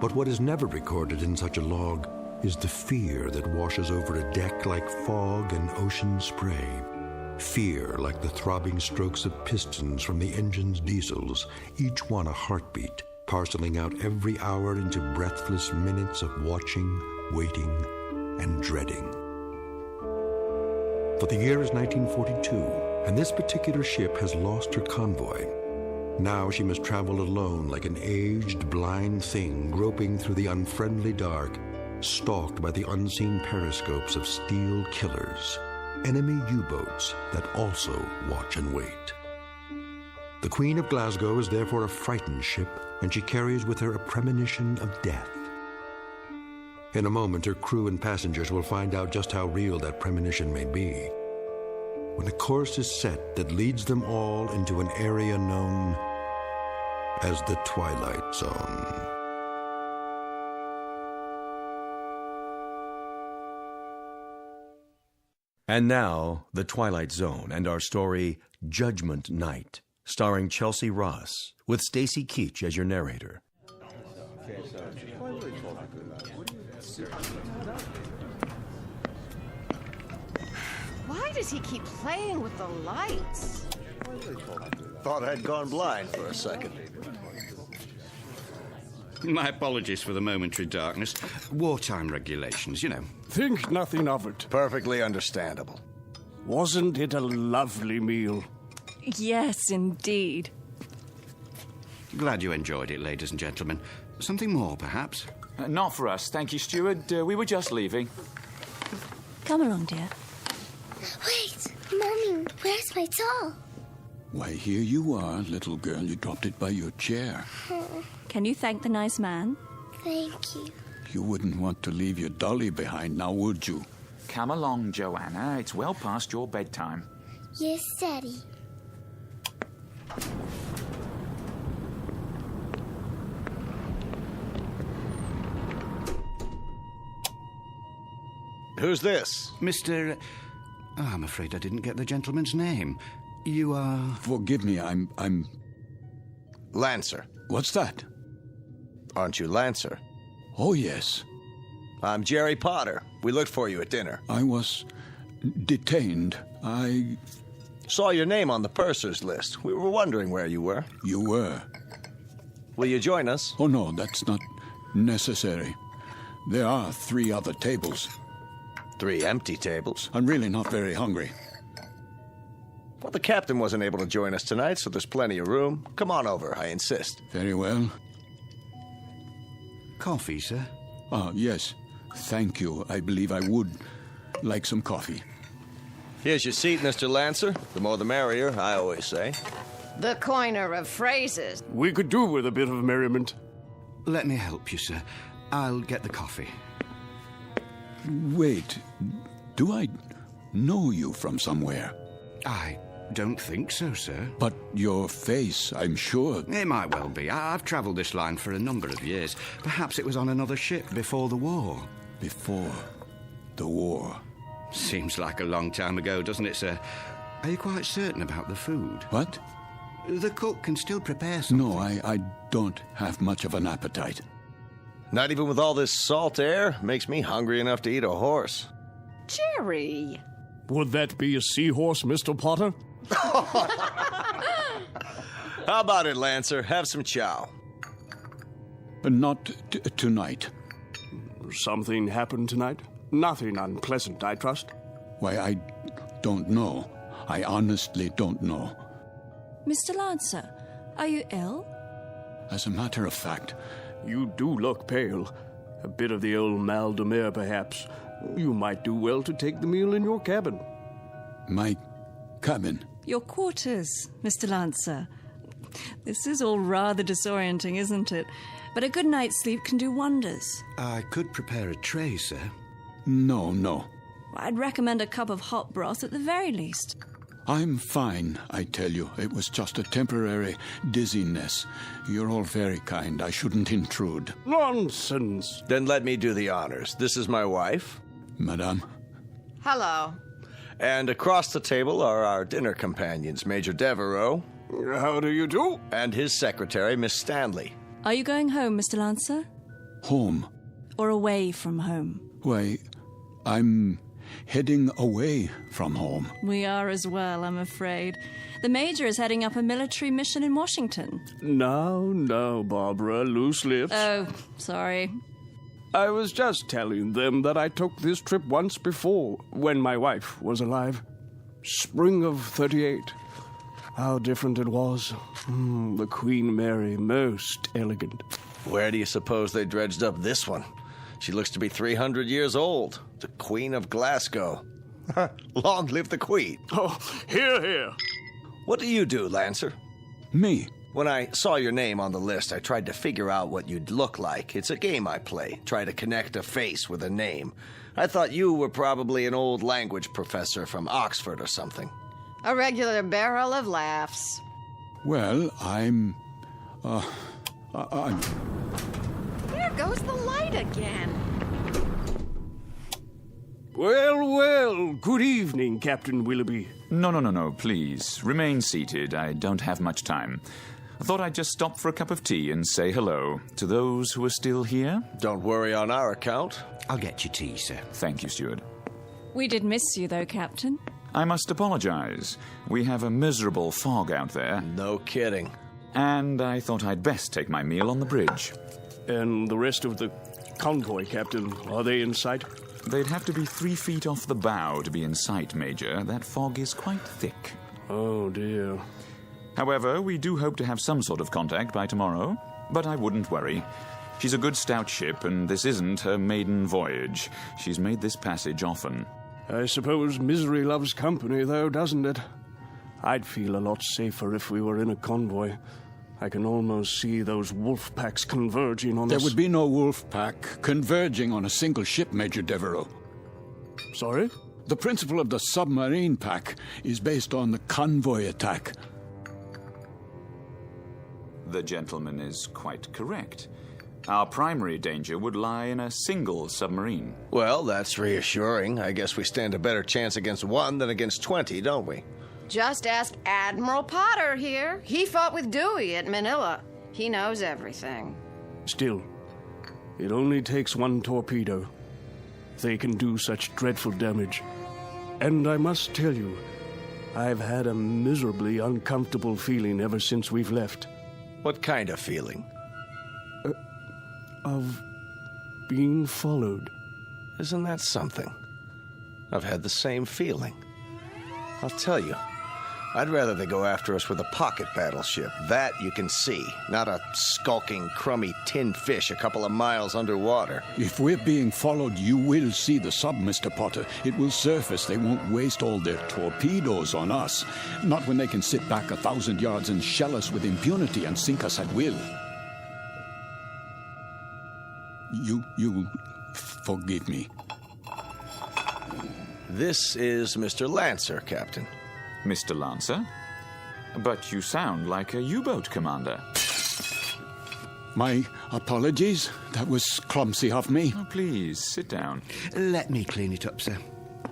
But what is never recorded in such a log is the fear that washes over a deck like fog and ocean spray. fear like the throbbing strokes of pistons from the engine's diesels, each one a heartbeat, parceling out every hour into breathless minutes of watching, waiting, and dreading. For the year is 1942, and this particular ship has lost her convoy. Now she must travel alone like an aged, blind thing groping through the unfriendly dark, stalked by the unseen periscopes of steel killers, enemy U-boats that also watch and wait. The Queen of Glasgow is therefore a frightened ship, and she carries with her a premonition of death. In a moment, her crew and passengers will find out just how real that premonition may be, when a course is set that leads them all into an area known as the Twilight Zone. And now, The Twilight Zone and our story, Judgment Night, starring Chelsea Ross, with Stacy Keach as your narrator. Why does he keep playing with the lights? Thought I'd gone blind for a second. My apologies for the momentary darkness. Wartime regulations, you know. Think nothing of it. Perfectly understandable. Wasn't it a lovely meal? Yes, indeed. Glad you enjoyed it, ladies and gentlemen. Something more, perhaps? Not for us, thank you, steward. We were just leaving. Come along, dear. Wait, Mommy, where's my doll? Why, here you are, little girl. You dropped it by your chair. Can you thank the nice man? Thank you. You wouldn't want to leave your dolly behind now, would you? Come along, Joanna. It's well past your bedtime. Yes, Daddy. Who's this? Mr. Oh, I'm afraid I didn't get the gentleman's name. You are... Forgive me, I'm... Lancer. What's that? Aren't you Lancer? Oh, yes. I'm Jerry Potter. We looked for you at dinner. I was detained. I saw your name on the purser's list. We were wondering where you were. You were? Will you join us? Oh, no, that's not necessary. There are 3 other tables. 3 empty tables? I'm really not very hungry. Well, the captain wasn't able to join us tonight, so there's plenty of room. Come on over, I insist. Very well. Coffee, sir? Yes. Thank you. I believe I would like some coffee. Here's your seat, Mr. Lancer. The more the merrier, I always say. The coiner of phrases. We could do with a bit of merriment. Let me help you, sir. I'll get the coffee. Wait. Do I know you from somewhere? I don't think so, sir. But your face, I'm sure. It might well be. I've travelled this line for a number of years. Perhaps it was on another ship before the war. Before the war? Seems like a long time ago, doesn't it, sir? Are you quite certain about the food? What? The cook can still prepare something. No, I don't have much of an appetite. Not even with all this salt air? Makes me hungry enough to eat a horse. Jerry! Would that be a seahorse, Mr. Potter? How about it, Lancer? Have some chow. Not tonight. Something happened tonight? Nothing unpleasant, I trust? Why, I don't know. I honestly don't know. Mr. Lancer, are you ill? As a matter of fact... You do look pale. A bit of the old mal de mer, perhaps. You might do well to take the meal in your cabin. My cabin? Your quarters, Mr. Lancer. This is all rather disorienting, isn't it? But a good night's sleep can do wonders. I could prepare a tray, sir. No. I'd recommend a cup of hot broth at the very least. I'm fine, I tell you. It was just a temporary dizziness. You're all very kind. I shouldn't intrude. Nonsense. Then let me do the honors. This is my wife. Madame. Hello. And across the table are our dinner companions, Major Devereaux. How do you do? And his secretary, Miss Stanley. Are you going home, Mr. Lancer? Home? Or away from home? Why, I'm heading away from home. We are as well, I'm afraid. The Major is heading up a military mission in Washington. Now, Barbara, loose lips. Oh, sorry. I was just telling them that I took this trip once before, when my wife was alive. Spring of 38. How different it was. The Queen Mary, most elegant. Where do you suppose they dredged up this one? She looks to be 300 years old. The Queen of Glasgow. Long live the Queen. Oh, hear, hear. What do you do, Lancer? Me? When I saw your name on the list, I tried to figure out what you'd look like. It's a game I play. Try to connect a face with a name. I thought you were probably an old language professor from Oxford or something. A regular barrel of laughs. Well, I'm... There goes the light again. Well, good evening, Captain Willoughby. No, please. Remain seated. I don't have much time. I thought I'd just stop for a cup of tea and say hello to those who are still here. Don't worry on our account. I'll get you tea, sir. Thank you, steward. We did miss you, though, Captain. I must apologize. We have a miserable fog out there. No kidding. And I thought I'd best take my meal on the bridge. And the rest of the convoy, Captain, are they in sight? They'd have to be 3 feet off the bow to be in sight, Major. That fog is quite thick. Oh, dear. However, we do hope to have some sort of contact by tomorrow. But I wouldn't worry. She's a good stout ship, and this isn't her maiden voyage. She's made this passage often. I suppose misery loves company, though, doesn't it? I'd feel a lot safer if we were in a convoy. I can almost see those wolf packs converging on us. There would be no wolf pack converging on a single ship, Major Devereaux. Sorry? The principle of the submarine pack is based on the convoy attack. The gentleman is quite correct. Our primary danger would lie in a single submarine. Well, that's reassuring. I guess we stand a better chance against one than against 20, don't we? Just ask Admiral Potter here. He fought with Dewey at Manila. He knows everything. Still, it only takes one torpedo. They can do such dreadful damage. And I must tell you, I've had a miserably uncomfortable feeling ever since we've left. What kind of feeling? Of being followed. Isn't that something? I've had the same feeling. I'll tell you, I'd rather they go after us with a pocket battleship. That you can see, not a skulking, crummy tin fish a couple of miles underwater. If we're being followed, you will see the sub, Mr. Potter. It will surface. They won't waste all their torpedoes on us. Not when they can sit back 1,000 yards and shell us with impunity and sink us at will. You forgive me. This is Mr. Lancer, Captain. Mr. Lancer? But you sound like a U-boat commander. My apologies. That was clumsy of me. Oh, please, sit down. Let me clean it up, sir.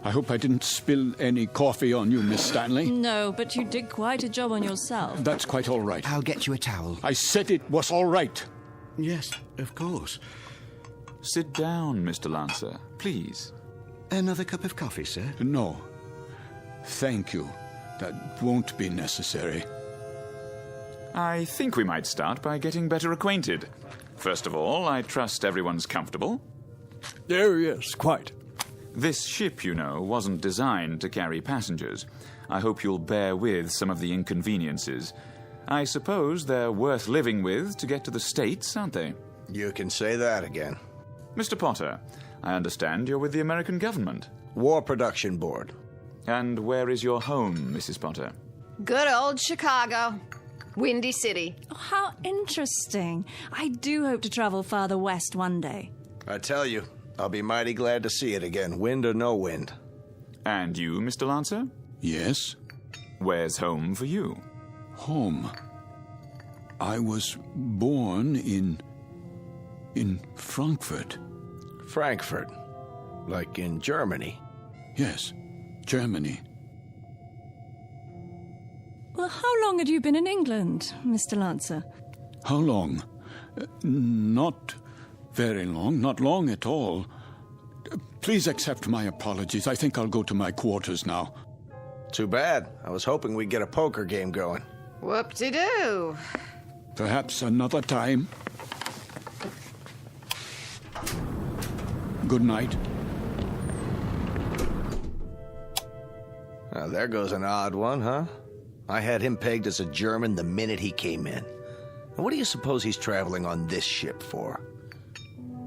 I hope I didn't spill any coffee on you, Miss Stanley. No, but you did quite a job on yourself. That's quite all right. I'll get you a towel. I said it was all right. Yes, of course. Sit down, Mr. Lancer, please. Another cup of coffee, sir? No. Thank you. That won't be necessary. I think we might start by getting better acquainted. First of all, I trust everyone's comfortable. Yes, quite. This ship, you know, wasn't designed to carry passengers. I hope you'll bear with some of the inconveniences. I suppose they're worth living with to get to the States, aren't they? You can say that again. Mr. Potter, I understand you're with the American government. War Production Board. And where is your home, Mrs. Potter? Good old Chicago. Windy City. Oh, how interesting. I do hope to travel farther west one day. I tell you, I'll be mighty glad to see it again, wind or no wind. And you, Mr. Lancer? Yes? Where's home for you? Home? I was born in Frankfurt. Frankfurt? Like in Germany? Yes, Germany. Well, how long had you been in England, Mr. Lancer? How long? Not very long, not long at all. Please accept my apologies. I think I'll go to my quarters now. Too bad. I was hoping we'd get a poker game going. Whoop-de-doo. Perhaps another time. Good night. Now, there goes an odd one, huh? I had him pegged as a German the minute he came in. And what do you suppose he's traveling on this ship for?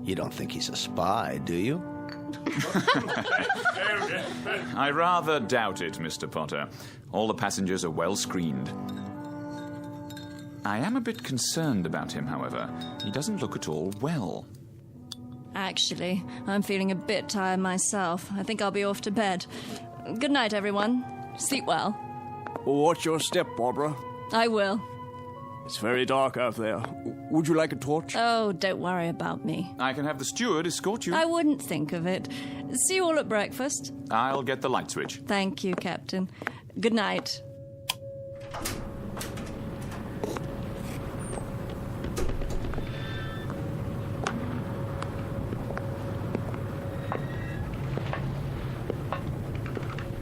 You don't think he's a spy, do you? I rather doubt it, Mr. Potter. All the passengers are well screened. I am a bit concerned about him, however. He doesn't look at all well. Actually, I'm feeling a bit tired myself. I think I'll be off to bed. Good night, everyone. Sleep well. Watch your step, Barbara. I will. It's very dark out there. Would you like a torch? Oh, don't worry about me. I can have the steward escort you. I wouldn't think of it. See you all at breakfast. I'll get the light switch. Thank you, Captain. Good night.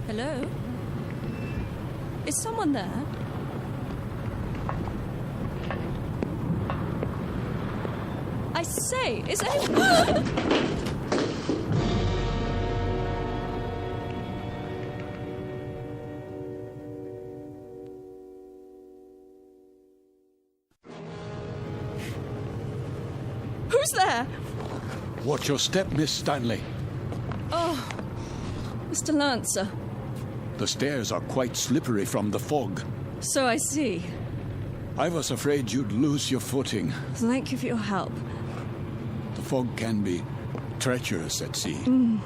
Hello? Is someone there? I say, is anyone... Who's there? Watch your step, Miss Stanley. Oh, Mr. Lancer. The stairs are quite slippery from the fog. So I see. I was afraid you'd lose your footing. Thank you for your help. The fog can be treacherous at sea. And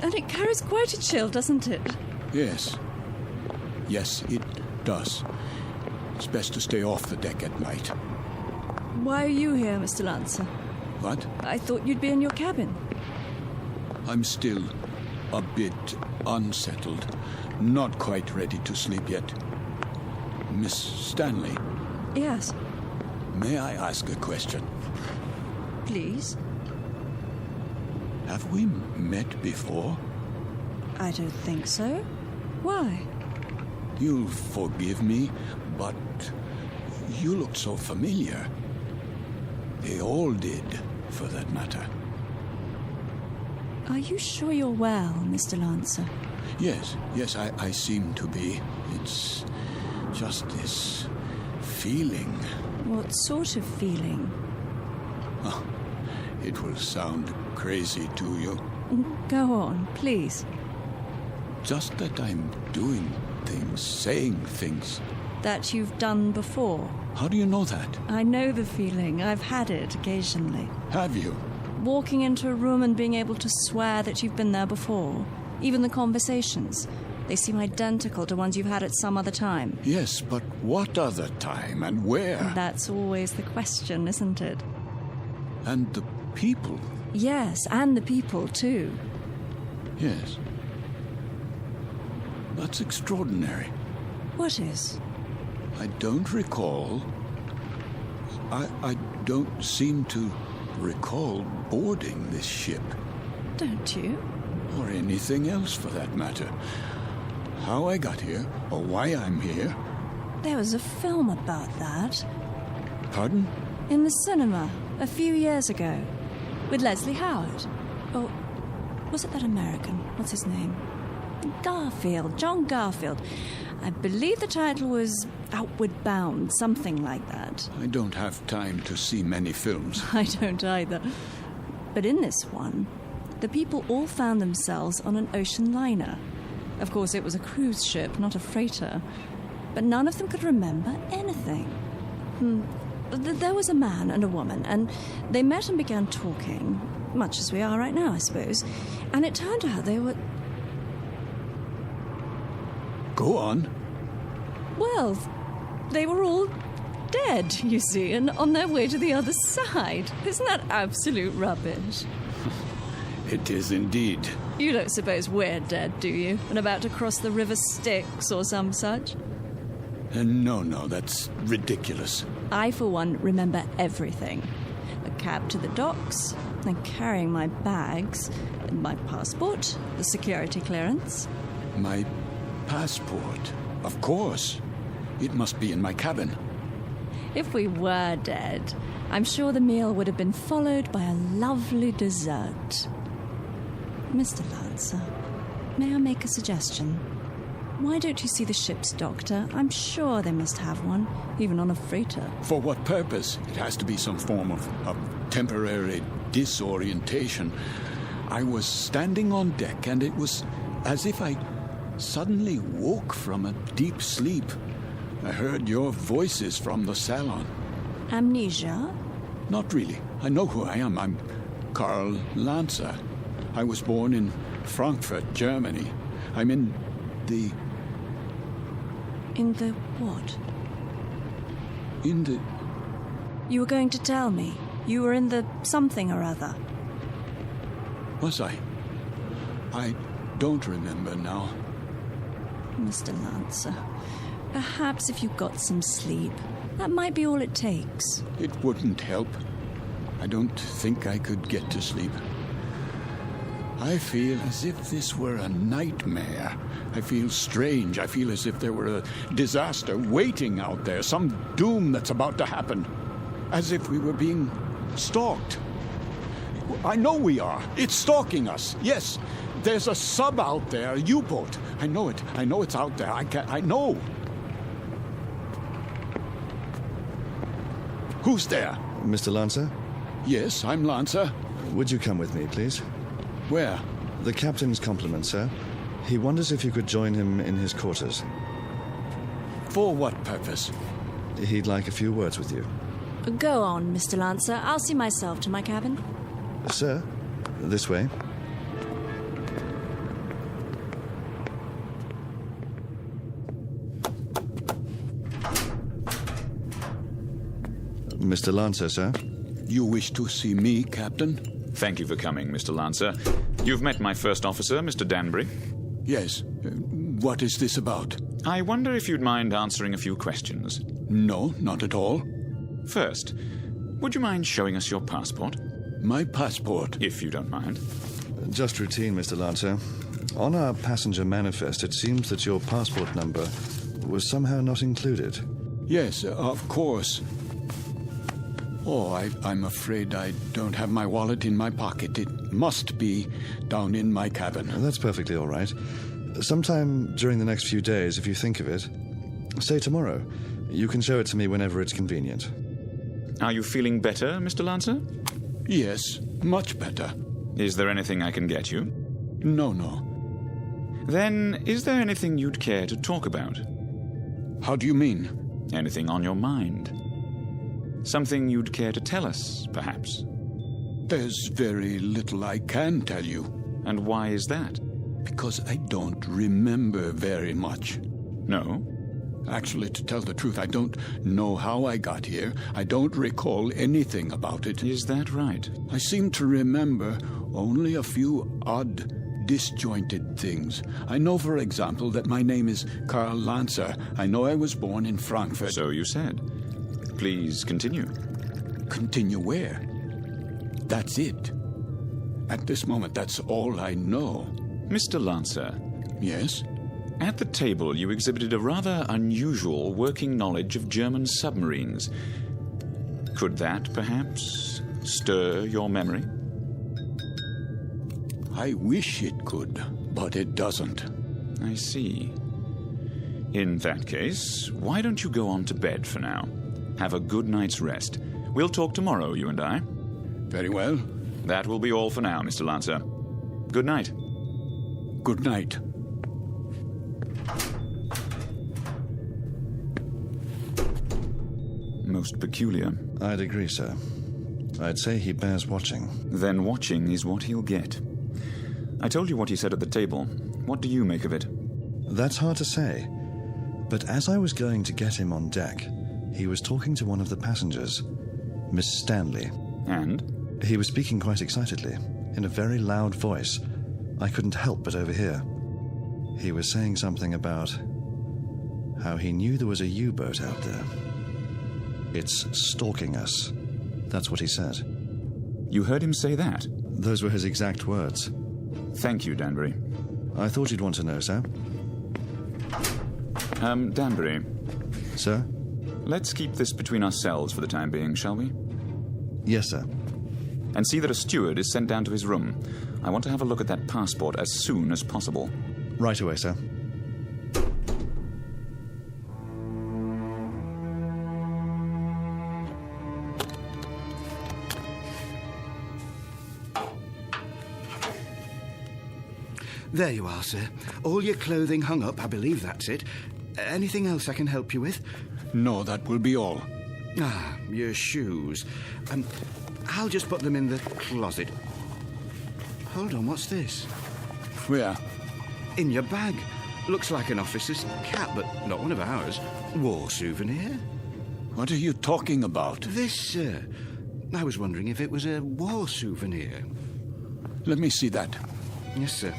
it carries quite a chill, doesn't it? Yes. Yes, it does. It's best to stay off the deck at night. Why are you here, Mr. Lancer? What? I thought you'd be in your cabin. I'm still a bit unsettled. Not quite ready to sleep yet. Miss Stanley? Yes. May I ask a question? Please. Have we met before? I don't think so. Why? You'll forgive me, but you looked so familiar. They all did, for that matter. Are you sure you're well, Mr. Lancer? Yes, I seem to be. It's just this feeling. What sort of feeling? Oh, it will sound crazy to you. Go on, please. Just that I'm doing things, saying things. That you've done before. How do you know that? I know the feeling. I've had it occasionally. Have you? Walking into a room and being able to swear that you've been there before. Even the conversations. They seem identical to ones you've had at some other time. Yes, but what other time and where? That's always the question, isn't it? And the people? Yes, and the people, too. Yes. That's extraordinary. What is? I don't recall. I don't seem to recall boarding this ship. Don't you? Or anything else, for that matter. How I got here, or why I'm here. There was a film about that. Pardon? In the cinema, a few years ago. With Leslie Howard. Or was it that American? What's his name? Garfield. John Garfield. I believe the title was Outward Bound, something like that. I don't have time to see many films. I don't either. But in this one, the people all found themselves on an ocean liner. Of course, it was a cruise ship, not a freighter. But none of them could remember anything. There was a man and a woman, and they met and began talking, much as we are right now, I suppose. And it turned out they were... Go on. Well, they were all dead, you see, and on their way to the other side. Isn't that absolute rubbish? It is indeed. You don't suppose we're dead, do you? And about to cross the River Styx or some such? No, that's ridiculous. I, for one, remember everything. A cab to the docks, And carrying my bags, my passport, the security clearance. My passport? Of course. It must be in my cabin. If we were dead, I'm sure the meal would have been followed by a lovely dessert. Mr. Lancer, may I make a suggestion? Why don't you see the ship's doctor? I'm sure they must have one, even on a freighter. For what purpose? It has to be some form of temporary disorientation. I was standing on deck, and it was as if I suddenly woke from a deep sleep. I heard your voices from the salon. Amnesia? Not really. I know who I am. I'm Karl Lancer. I was born in Frankfurt, Germany. I'm in the... In the what? In the... You were going to tell me. You were in the something or other. Was I? I don't remember now. Mr. Lancer, perhaps if you got some sleep, that might be all it takes. It wouldn't help. I don't think I could get to sleep. I feel as if this were a nightmare. I feel strange. I feel as if there were a disaster waiting out there, some doom that's about to happen. As if we were being stalked. I know we are. It's stalking us. Yes, there's a sub out there, a U-boat. I know it. I know it's out there. I know. Who's there? Mr. Lancer? Yes, I'm Lancer. Would you come with me, please? Where? The captain's compliments, sir. He wonders if you could join him in his quarters. For what purpose? He'd like a few words with you. Go on, Mr. Lancer. I'll see myself to my cabin. Sir, this way. Mr. Lancer, sir. You wish to see me, Captain? Thank you for coming, Mr. Lancer. You've met my first officer, Mr. Danbury. Yes. What is this about? I wonder if you'd mind answering a few questions. No, not at all. First, would you mind showing us your passport? My passport? If you don't mind. Just routine, Mr. Lancer. On our passenger manifest, it seems that your passport number was somehow not included. Yes, of course. Oh, I'm afraid I don't have my wallet in my pocket. It must be down in my cabin. That's perfectly all right. Sometime during the next few days, if you think of it, say tomorrow. You can show it to me whenever it's convenient. Are you feeling better, Mr. Lancer? Yes, much better. Is there anything I can get you? No. Then, is there anything you'd care to talk about? How do you mean? Anything on your mind? Something you'd care to tell us, perhaps? There's very little I can tell you. And why is that? Because I don't remember very much. No? Actually, to tell the truth, I don't know how I got here. I don't recall anything about it. Is that right? I seem to remember only a few odd, disjointed things. I know, for example, that my name is Karl Lancer. I know I was born in Frankfurt. So you said. Please continue. Continue where? That's it. At this moment, that's all I know. Mr. Lancer. Yes? At the table, you exhibited a rather unusual working knowledge of German submarines. Could that, perhaps, stir your memory? I wish it could, but it doesn't. I see. In that case, why don't you go on to bed for now? Have a good night's rest. We'll talk tomorrow, you and I. Very well. That will be all for now, Mr. Lancer. Good night. Good night. Most peculiar. I'd agree, sir. I'd say he bears watching. Then watching is what he'll get. I told you what he said at the table. What do you make of it? That's hard to say. But as I was going to get him on deck, he was talking to one of the passengers, Miss Stanley. And? He was speaking quite excitedly, in a very loud voice. I couldn't help but overhear. He was saying something about how he knew there was a U-boat out there. It's stalking us. That's what he said. You heard him say that? Those were his exact words. Thank you, Danbury. I thought you'd want to know, sir. Danbury. Sir? Let's keep this between ourselves for the time being, shall we? Yes, sir. And see that a steward is sent down to his room. I want to have a look at that passport as soon as possible. Right away, sir. There you are, sir. All your clothing hung up, I believe that's it. Anything else I can help you with? No, that will be all. Ah, your shoes. I'll just put them in the closet. Hold on, what's this? Where? In your bag. Looks like an officer's cap, but not one of ours. War souvenir. What are you talking about? This, sir. I was wondering if it was a war souvenir. Let me see that. Yes, sir.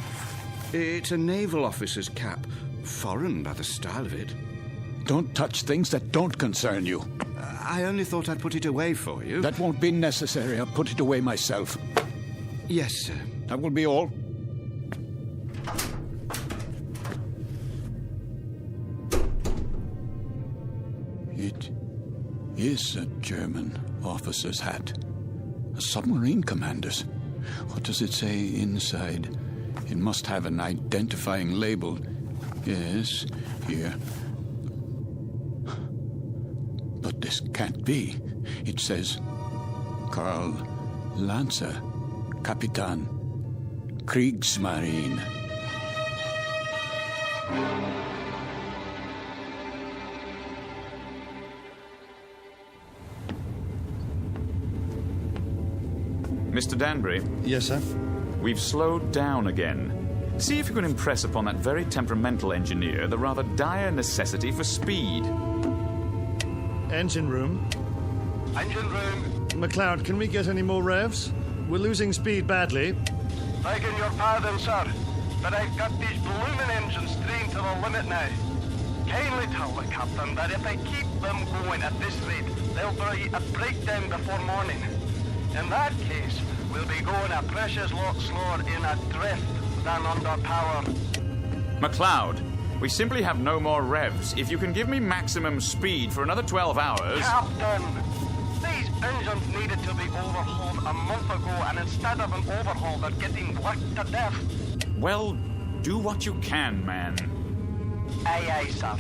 It's a naval officer's cap. Foreign by the style of it. Don't touch things that don't concern you. I only thought I'd put it away for you. That won't be necessary. I'll put it away myself. Yes, sir. That will be all. It is a German officer's hat. A submarine commander's. What does it say inside? It must have an identifying label. Yes, here. But this can't be. It says, Karl Lancer, Kapitan, Kriegsmarine. Mr. Danbury? Yes, sir? We've slowed down again. See if you can impress upon that very temperamental engineer the rather dire necessity for speed. Engine room. Engine room. McLeod, can we get any more revs? We're losing speed badly. Begging your pardon, sir, but I've got these blooming engines trained to the limit now. Kindly tell the captain that if I keep them going at this rate, they'll be a breakdown before morning. In that case, we'll be going a precious lot slower in a drift than under power. McLeod, we simply have no more revs. If you can give me maximum speed for another 12 hours... Captain! These engines needed to be overhauled a month ago, and instead of an overhaul, they're getting worked to death. Well, do what you can, man. Aye, aye, sir.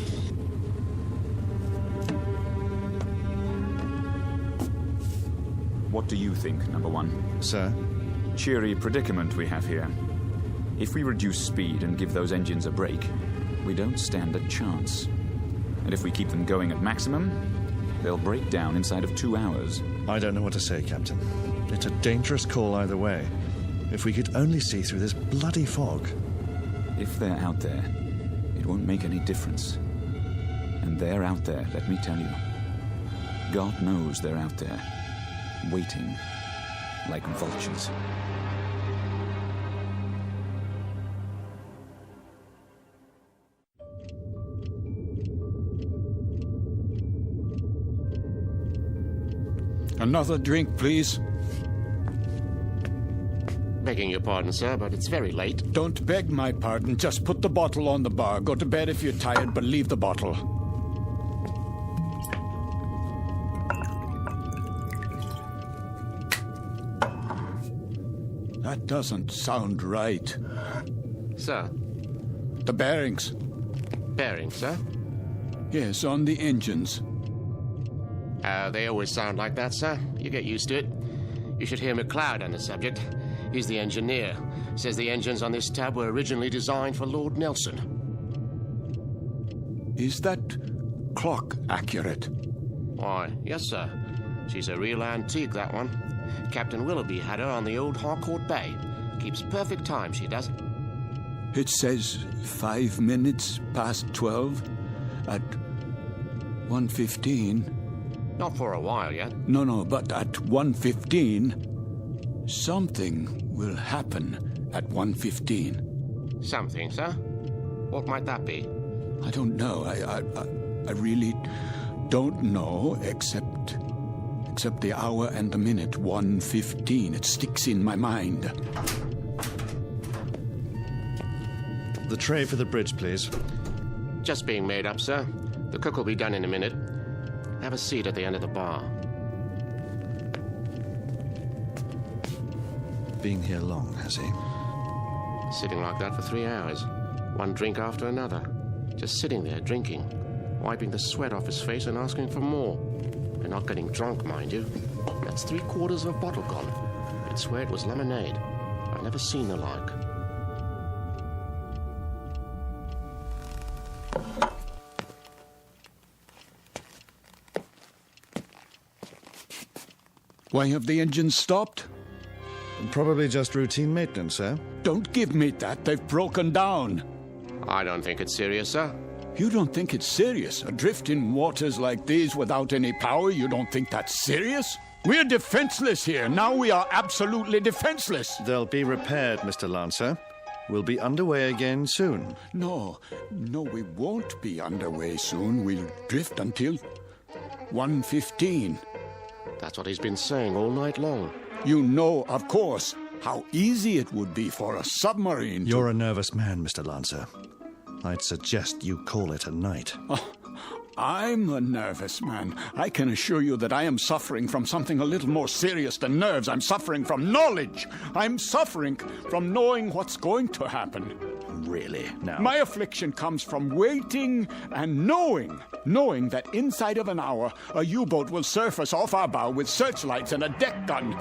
What do you think, number one? Sir? Cheery predicament we have here. If we reduce speed and give those engines a break, we don't stand a chance. And if we keep them going at maximum, they'll break down inside of 2 hours. I don't know what to say, Captain. It's a dangerous call either way. If we could only see through this bloody fog. If they're out there, it won't make any difference. And they're out there, let me tell you. God knows they're out there, waiting like vultures. Another drink, please. Begging your pardon, sir, but it's very late. Don't beg my pardon. Just put the bottle on the bar. Go to bed if you're tired, but leave the bottle. That doesn't sound right. Sir? The bearings. Bearings, sir? Yes, on the engines. They always sound like that, sir. You get used to it. You should hear McLeod on the subject. He's the engineer. Says the engines on this tab were originally designed for Lord Nelson. Is that clock accurate? Why, yes, sir. She's a real antique, that one. Captain Willoughby had her on the old Harcourt Bay. Keeps perfect time, she does. It says 5 minutes past 12 at 1:15. Not for a while yet. No, but at 1:15, something will happen at 1:15. Something, sir? What might that be? I don't know. I really don't know, except Except the hour and the minute, 1:15. It sticks in my mind. The tray for the bridge, please. Just being made up, sir. The cook will be done in a minute. Have a seat at the end of the bar. Been here long, has he? Sitting like that for 3 hours. One drink after another. Just sitting there drinking, wiping the sweat off his face and asking for more. And not getting drunk, mind you. That's 3/4 of a bottle gone. I'd swear it was lemonade. I've never seen the like. Why have the engines stopped? Probably just routine maintenance, sir. Don't give me that. They've broken down. I don't think it's serious, sir. You don't think it's serious? Adrift in waters like these without any power, you don't think that's serious? We're defenseless here. Now we are absolutely defenseless. They'll be repaired, Mr. Lancer. We'll be underway again soon. No, we won't be underway soon. We'll drift until 1:15. That's what he's been saying all night long. You know, of course, how easy it would be for a submarine to... You're a nervous man, Mr. Lancer. I'd suggest you call it a night. I'm a nervous man. I can assure you that I am suffering from something a little more serious than nerves. I'm suffering from knowledge. I'm suffering from knowing what's going to happen. Really? Now? My affliction comes from waiting and knowing that inside of an hour, a U-boat will surface off our bow with searchlights and a deck gun.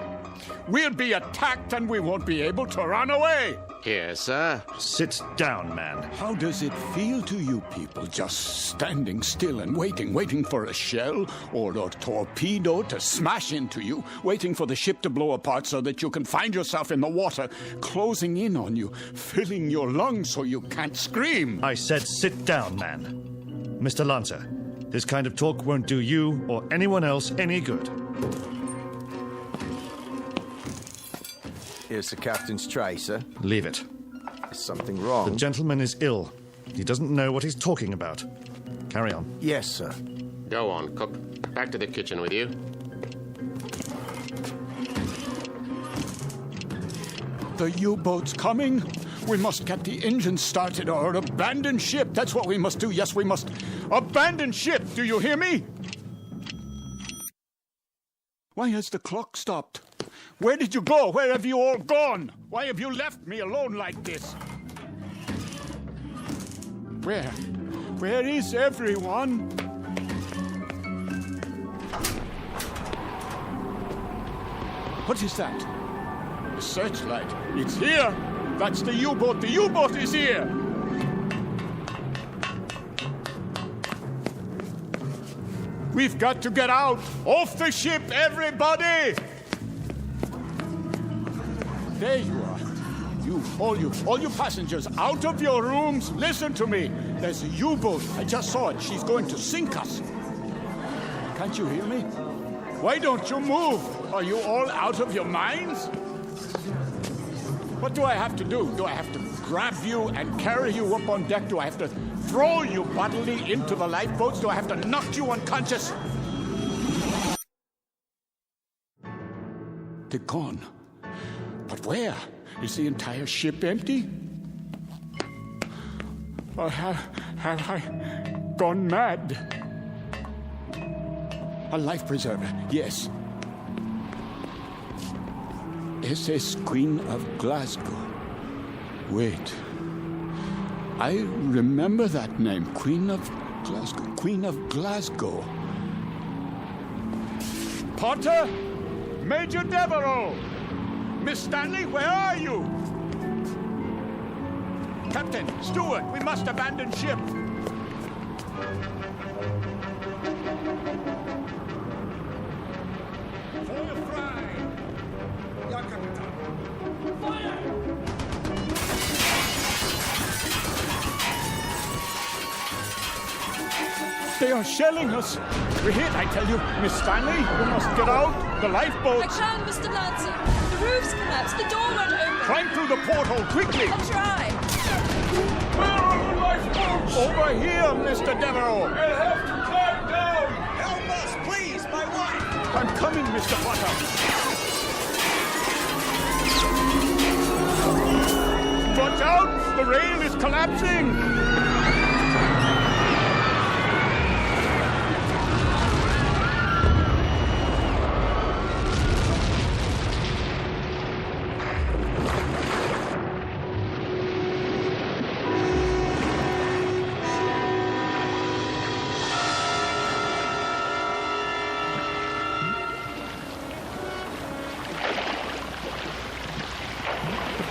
We'll be attacked and we won't be able to run away. Here, sir. Sit down, man. How does it feel to you people just standing still and waiting for a shell or a torpedo to smash into you, waiting for the ship to blow apart so that you can find yourself in the water, closing in on you, filling your lungs so you can't scream? I said sit down, man. Mr. Lancer, this kind of talk won't do you or anyone else any good. Here's the captain's tray, sir. Leave it. Is something wrong? The gentleman is ill. He doesn't know what he's talking about. Carry on. Yes, sir. Go on, cook. Back to the kitchen with you. The U-boat's coming. We must get the engines started or abandon ship. That's what we must do. Yes, we must abandon ship. Do you hear me? Why has the clock stopped? Where did you go? Where have you all gone? Why have you left me alone like this? Where is everyone? What is that? The searchlight. It's here. That's the U-boat. The U-boat is here. We've got to get out. Off the ship, everybody! There you are. All you passengers, out of your rooms. Listen to me. There's a U-boat. I just saw it. She's going to sink us. Can't you hear me? Why don't you move? Are you all out of your minds? What do I have to do? Do I have to grab you and carry you up on deck? Do I have to throw you bodily into the lifeboats? Do I have to knock you unconscious? They're gone. But where? Is the entire ship empty? Or have I gone mad? A life preserver, yes. SS Queen of Glasgow. Wait. I remember that name. Queen of Glasgow. Queen of Glasgow. Potter? Major Devereaux! Miss Stanley, where are you? Captain, steward, we must abandon ship. Fire fry! Ja, Captain. Fire! They are shelling us. We're hit, I tell you. Miss Stanley, we must get out. The lifeboats. I can't, Mr. Lancer. The roof's collapsed. The door won't open. Climb through the porthole, quickly. I'll try. Where are the lifeboats? Over here, Mr. Devereaux. We'll have to climb down. Help us, please, my wife. I'm coming, Mr. Potter. Watch out! The rail is collapsing!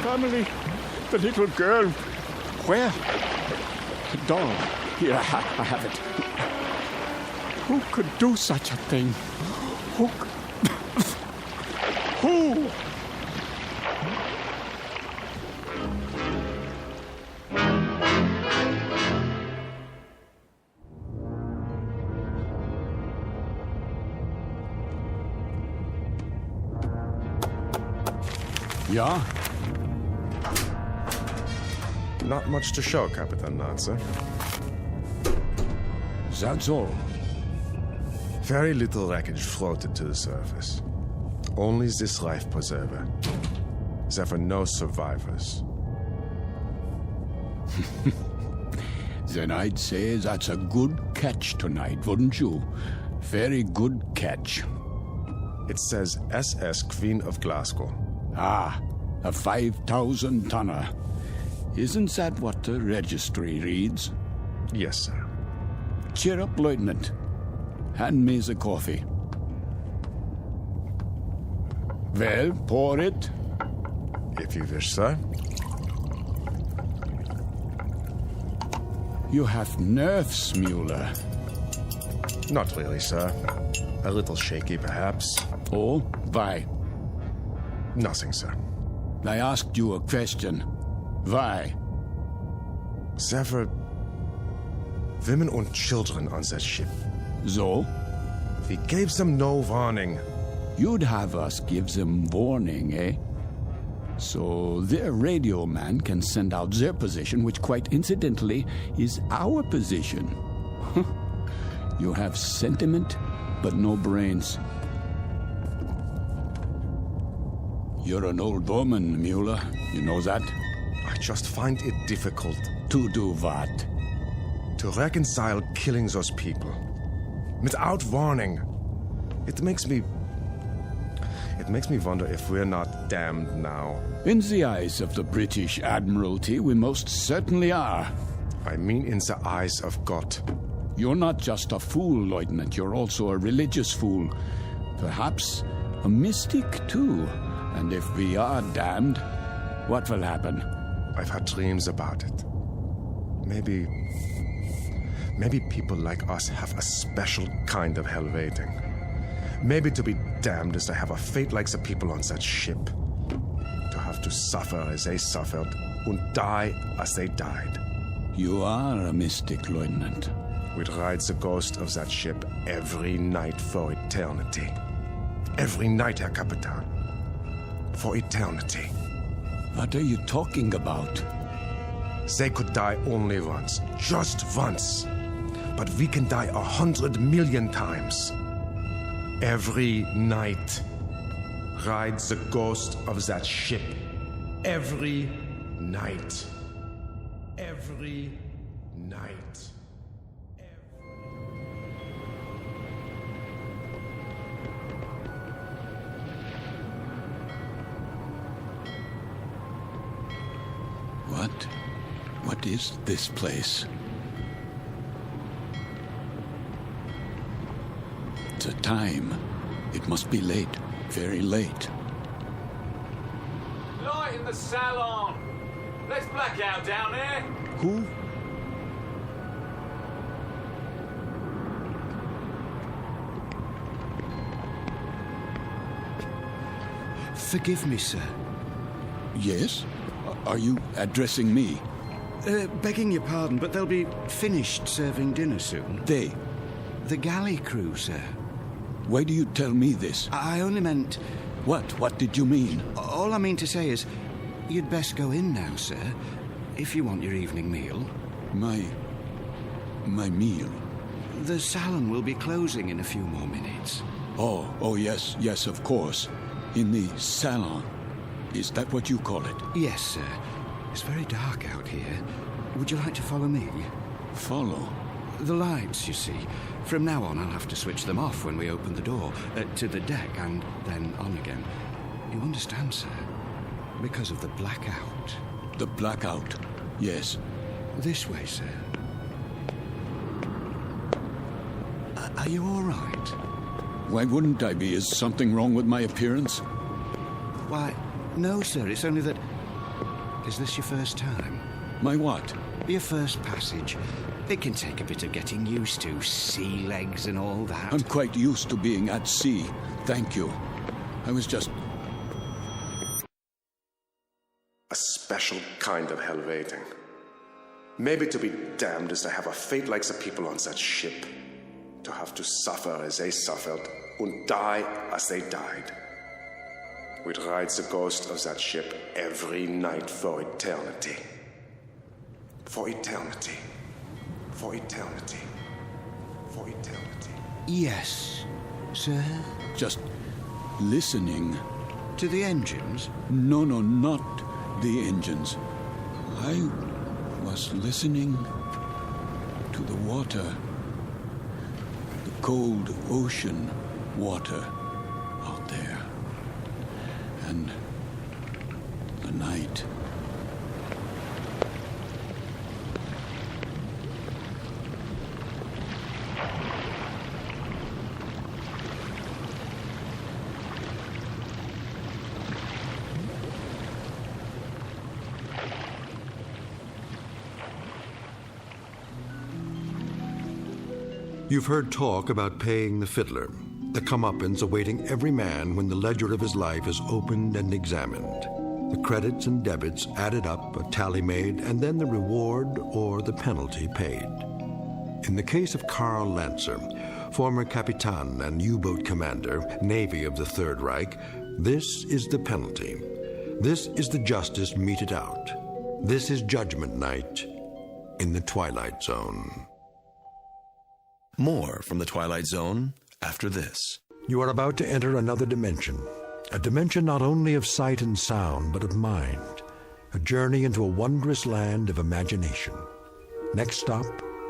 Family, the little girl. Where? The doll. Here, I have it. Who could do such a thing? Who? Ja? Not much to show, Capitan Nazi. That's all. Very little wreckage floated to the surface. Only this life preserver. There were no survivors. Then I'd say that's a good catch tonight, wouldn't you? Very good catch. It says SS Queen of Glasgow. Ah, a 5,000-tonner. Isn't that what the registry reads? Yes, sir. Cheer up, Lieutenant. Hand me the coffee. Well, pour it. If you wish, sir. You have nerves, Mueller. Not really, sir. A little shaky, perhaps. Oh, why? Nothing, sir. I asked you a question. Why? There were women and children on that ship. So? We gave them no warning. You'd have us give them warning, eh? So their radio man can send out their position, which quite incidentally is our position. You have sentiment, but no brains. You're an old woman, Mueller. You know that? I just find it difficult. To do what? To reconcile killing those people. Without warning. It makes me wonder if we're not damned now. In the eyes of the British Admiralty, we most certainly are. I mean in the eyes of God. You're not just a fool, Lieutenant. You're also a religious fool. Perhaps a mystic, too. And if we are damned, what will happen? I've had dreams about it. Maybe people like us have a special kind of hell waiting. Maybe to be damned is to have a fate like the people on that ship. To have to suffer as they suffered and die as they died. You are a mystic, Lieutenant. We'd ride the ghost of that ship every night for eternity. Every night, Herr Capitan. For eternity. What are you talking about? They could die only once. Just once. But we can die 100 million times. Every night. Rides the ghost of that ship. Every night. Every night. What is this place? The time. It must be late. Very late. Light in the salon! Let's black out down there! Who? Forgive me, sir. Yes? Are you addressing me? Begging your pardon, but they'll be finished serving dinner soon. They? The galley crew, sir. Why do you tell me this? I only meant... What? What did you mean? All I mean to say is, you'd best go in now, sir, if you want your evening meal. My meal? The salon will be closing in a few more minutes. Oh, yes, of course. In the salon. Is that what you call it? Yes, sir. It's very dark out here. Would you like to follow me? Follow? The lights, you see. From now on, I'll have to switch them off when we open the door to the deck and then on again. You understand, sir? Because of the blackout. The blackout? Yes. This way, sir. Are you all right? Why wouldn't I be? Is something wrong with my appearance? Why, no, sir. It's only that... Is this your first time? My what? Your first passage. It can take a bit of getting used to. Sea legs and all that. I'm quite used to being at sea. Thank you. I was just... A special kind of hell waiting. Maybe to be damned is to have a fate like the people on that ship. To have to suffer as they suffered and die as they died. We'd ride the ghost of that ship every night for eternity. For eternity. For eternity. For eternity. Yes, sir? Just listening. To the engines? No, not the engines. I was listening to the water. The cold ocean water out there. And the night. You've heard talk about paying the fiddler, the comeuppance awaiting every man when the ledger of his life is opened and examined. The credits and debits added up, a tally made, and then the reward or the penalty paid. In the case of Karl Lancer, former Capitan and U-boat commander, Navy of the Third Reich, this is the penalty. This is the justice meted out. This is Judgment Night in the Twilight Zone. More from the Twilight Zone after this. You are about to enter another dimension. A dimension not only of sight and sound, but of mind. A journey into a wondrous land of imagination. Next stop,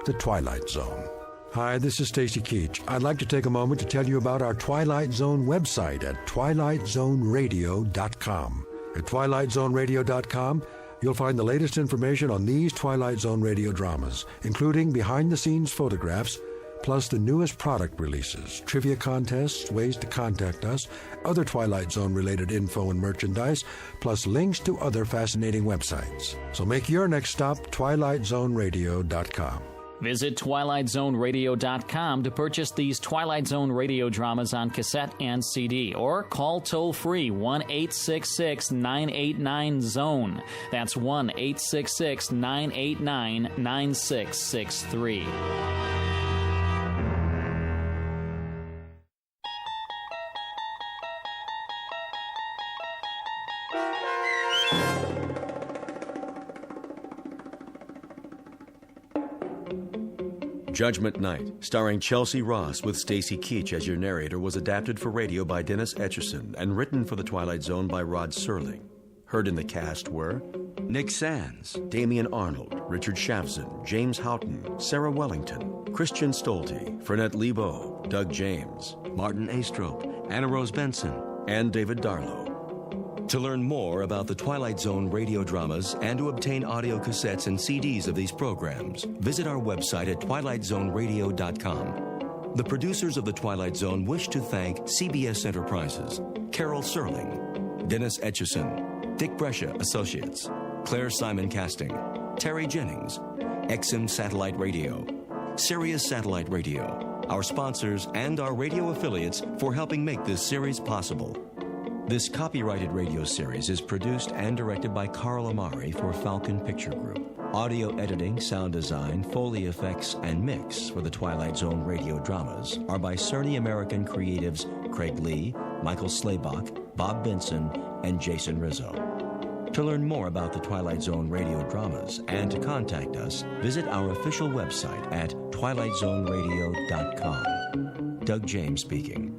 the Twilight Zone. Hi, this is Stacy Keach. I'd like to take a moment to tell you about our Twilight Zone website at twilightzoneradio.com. At twilightzoneradio.com, you'll find the latest information on these Twilight Zone radio dramas, including behind-the-scenes photographs, plus the newest product releases, trivia contests, ways to contact us, other Twilight Zone-related info and merchandise, plus links to other fascinating websites. So make your next stop twilightzoneradio.com. Visit twilightzoneradio.com to purchase these Twilight Zone radio dramas on cassette and CD, or call toll-free 1-866-989-ZONE. That's 1-866-989-9663. Judgment Night, starring Chelsea Ross with Stacy Keach as your narrator, was adapted for radio by Dennis Etchison and written for the Twilight Zone by Rod Serling. Heard in the cast were Nick Sands, Damian Arnold, Richard Shavson, James Houghton, Sarah Wellington, Christian Stolte, Fernette Lebo, Doug James, Martin Astrop, Anna Rose Benson, and David Darlow. To learn more about the Twilight Zone radio dramas and to obtain audio cassettes and CDs of these programs, visit our website at twilightzoneradio.com. The producers of the Twilight Zone wish to thank CBS Enterprises, Carol Serling, Dennis Etchison, Dick Brescia Associates, Claire Simon Casting, Terry Jennings, XM Satellite Radio, Sirius Satellite Radio, our sponsors and our radio affiliates for helping make this series possible. This copyrighted radio series is produced and directed by Carl Amari for Falcon Picture Group. Audio editing, sound design, Foley effects, and mix for the Twilight Zone radio dramas are by Cerny American creatives Craig Lee, Michael Slaybach, Bob Benson, and Jason Rizzo. To learn more about the Twilight Zone radio dramas and to contact us, visit our official website at twilightzoneradio.com. Doug James speaking.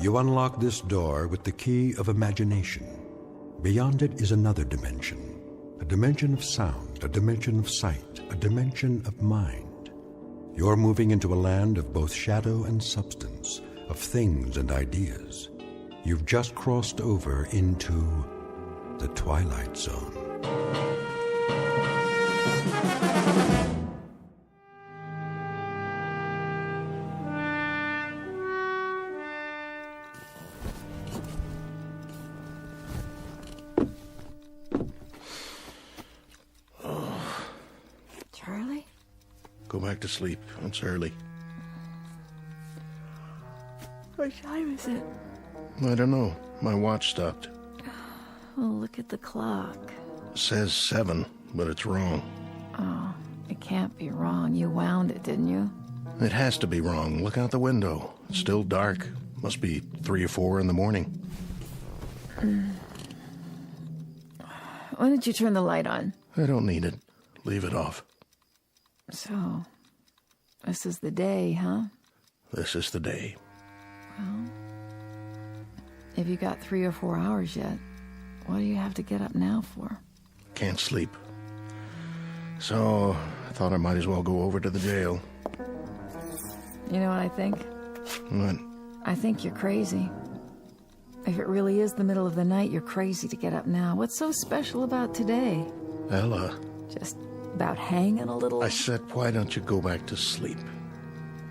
You unlock this door with the key of imagination. Beyond it is another dimension, a dimension of sound, a dimension of sight, a dimension of mind. You're moving into a land of both shadow and substance, of things and ideas. You've just crossed over into the Twilight Zone. Charlie? Go back to sleep. It's early. What time is it? I don't know. My watch stopped. Oh, look at the clock. It says 7, but it's wrong. Oh, it can't be wrong. You wound it, didn't you? It has to be wrong. Look out the window. It's still dark. Must be 3 or 4 in the morning. When did you turn the light on? I don't need it. Leave it off. So, this is the day, huh? This is the day. Well, if you got 3 or 4 hours yet, what do you have to get up now for? Can't sleep. So, I thought I might as well go over to the jail. You know what I think? What? I think you're crazy. If it really is the middle of the night, you're crazy to get up now. What's so special about today? Ella. Just about hanging a little? I said, why don't you go back to sleep?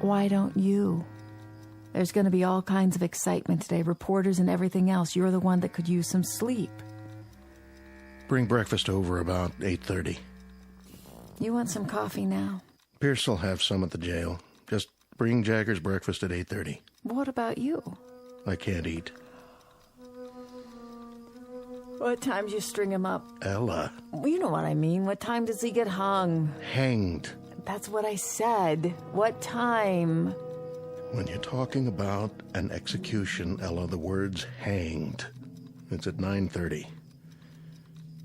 Why don't you? There's going to be all kinds of excitement today, reporters and everything else. You're the one that could use some sleep. Bring breakfast over about 8:30. You want some coffee now? Pierce will have some at the jail. Just bring Jagger's breakfast at 8:30. What about you? I can't eat. What time do you string him up? Ella. Well, you know what I mean. What time does he get hung? Hanged. That's what I said. What time? When you're talking about an execution, Ella, the word's hanged. It's at 9:30.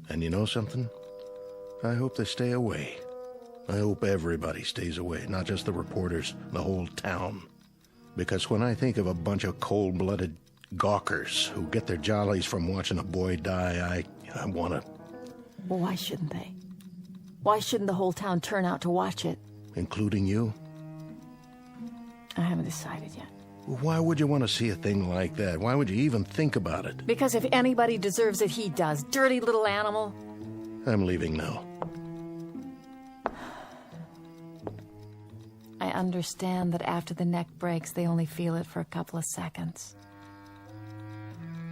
And you know something? I hope they stay away. I hope everybody stays away, not just the reporters, the whole town. Because when I think of a bunch of cold-blooded gawkers who get their jollies from watching a boy die, I want to... Well, why shouldn't they? Why shouldn't the whole town turn out to watch it? Including you? I haven't decided yet. Why would you want to see a thing like that? Why would you even think about it? Because if anybody deserves it, he does. Dirty little animal. I'm leaving now. I understand that after the neck breaks, they only feel it for a couple of seconds.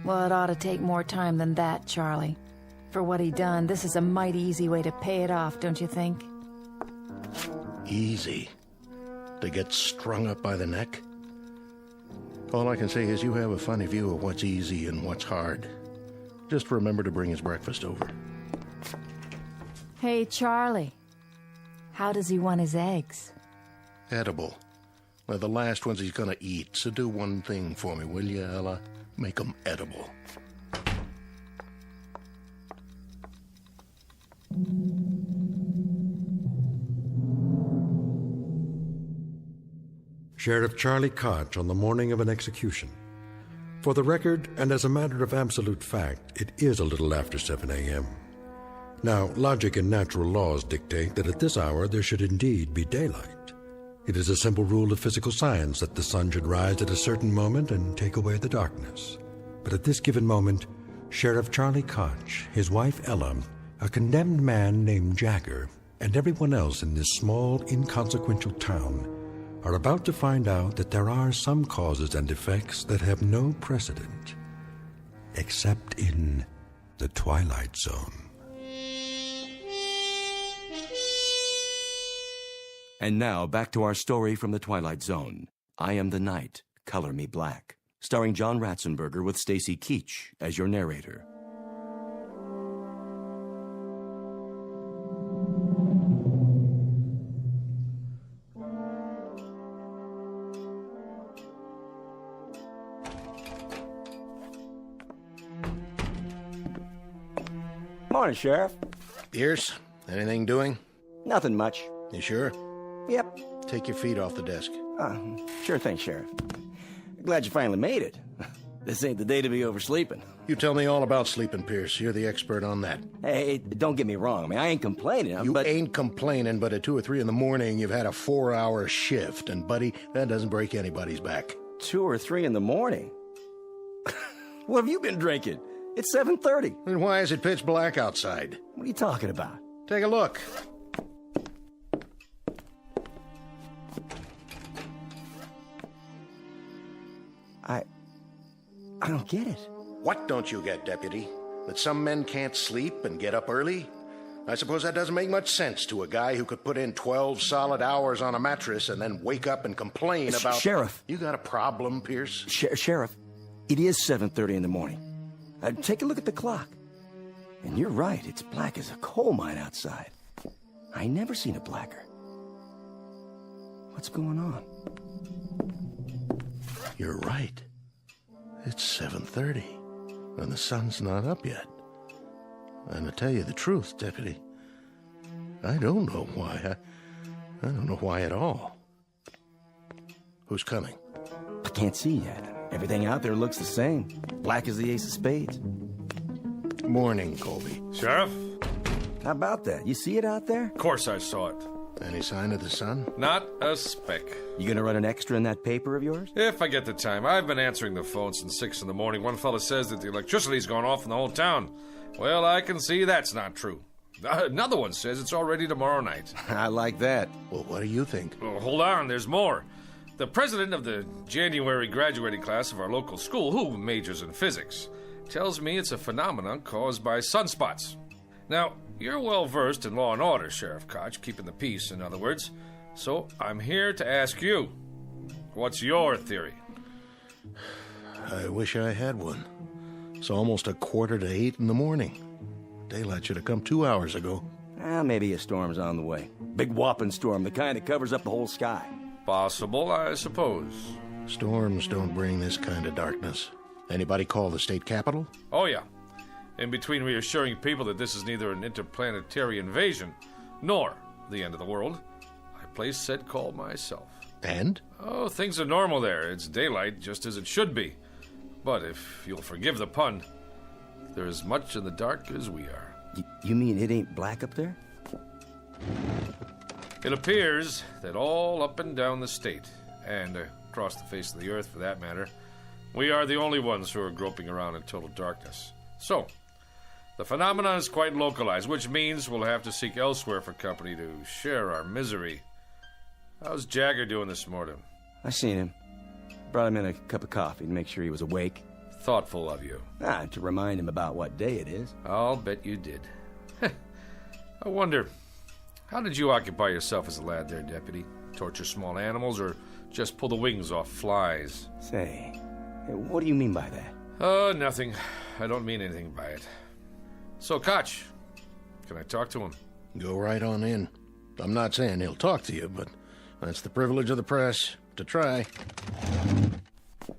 Well, it ought to take more time than that, Charlie. For what he done, this is a mighty easy way to pay it off, don't you think? Easy? To get strung up by the neck? All I can say is you have a funny view of what's easy and what's hard. Just remember to bring his breakfast over. Hey, Charlie. How does he want his eggs? Edible. They're the last ones he's gonna eat, so do one thing for me, will you, Ella? Make them edible. Sheriff Charlie Koch on the morning of an execution. For the record, and as a matter of absolute fact, it is a little after 7 a.m. Now, logic and natural laws dictate that at this hour there should indeed be daylight. It is a simple rule of physical science that the sun should rise at a certain moment and take away the darkness. But at this given moment, Sheriff Charlie Koch, his wife Ella, a condemned man named Jagger, and everyone else in this small, inconsequential town are about to find out that there are some causes and effects that have no precedent, except in the Twilight Zone. And now, back to our story from the Twilight Zone. I Am the Night, Color Me Black, starring John Ratzenberger with Stacy Keach as your narrator. Morning, Sheriff. Pierce, anything doing? Nothing much. You sure? Yep. Take your feet off the desk. Sure thing, Sheriff. Glad you finally made it. This ain't the day to be oversleeping. You tell me all about sleeping, Pierce. You're the expert on that. Hey, don't get me wrong. I mean, I ain't complaining. You ain't complaining, but at 2 or 3 in the morning, you've had a 4-hour shift. And, buddy, that doesn't break anybody's back. 2 or 3 in the morning? What have you been drinking? It's 7:30. Then why is it pitch black outside? What are you talking about? Take a look. I don't get it. What don't you get, Deputy? That some men can't sleep and get up early? I suppose that doesn't make much sense to a guy who could put in 12 solid hours on a mattress and then wake up and complain about... Sheriff. You got a problem, Pierce? Sheriff, it is 7:30 in the morning. Take a look at the clock. And you're right, it's black as a coal mine outside. I never seen it blacker. What's going on? You're right. It's 7:30, and the sun's not up yet. And to tell you the truth, Deputy, I don't know why. I don't know why at all. Who's coming? I can't see yet. Everything out there looks the same. Black as the ace of spades. Morning, Colby. Sheriff? How about that? You see it out there? Of course I saw it. Any sign of the sun? Not a speck. You gonna run an extra in that paper of yours? If I get the time. I've been answering the phone since 6 in the morning. One fella says that the electricity's gone off in the whole town. Well, I can see that's not true. Another one says it's already tomorrow night. I like that. Well, what do you think? Oh, hold on, there's more. The president of the January graduating class of our local school, who majors in physics, tells me it's a phenomenon caused by sunspots. Now, you're well versed in law and order, Sheriff Koch, keeping the peace, in other words. So I'm here to ask you, what's your theory? I wish I had one. It's almost 7:45 in the morning. Daylight should have come 2 hours ago. Maybe a storm's on the way. Big whopping storm, the kind that covers up the whole sky. Possible, I suppose. Storms don't bring this kind of darkness. Anybody call the state capitol? Oh, yeah. In between reassuring people that this is neither an interplanetary invasion nor the end of the world, I placed said call myself. And? Oh, things are normal there. It's daylight, just as it should be. But if you'll forgive the pun, they're as much in the dark as we are. You mean it ain't black up there? It appears that all up and down the state, and across the face of the earth for that matter, we are the only ones who are groping around in total darkness. So, the phenomenon is quite localized, which means we'll have to seek elsewhere for company to share our misery. How's Jagger doing this morning? I seen him. Brought him in a cup of coffee to make sure he was awake. Thoughtful of you. To remind him about what day it is. I'll bet you did. I wonder, how did you occupy yourself as a lad there, Deputy? Torture small animals or just pull the wings off flies? Say, what do you mean by that? Nothing. I don't mean anything by it. So, Koch, can I talk to him? Go right on in. I'm not saying he'll talk to you, but that's the privilege of the press, to try.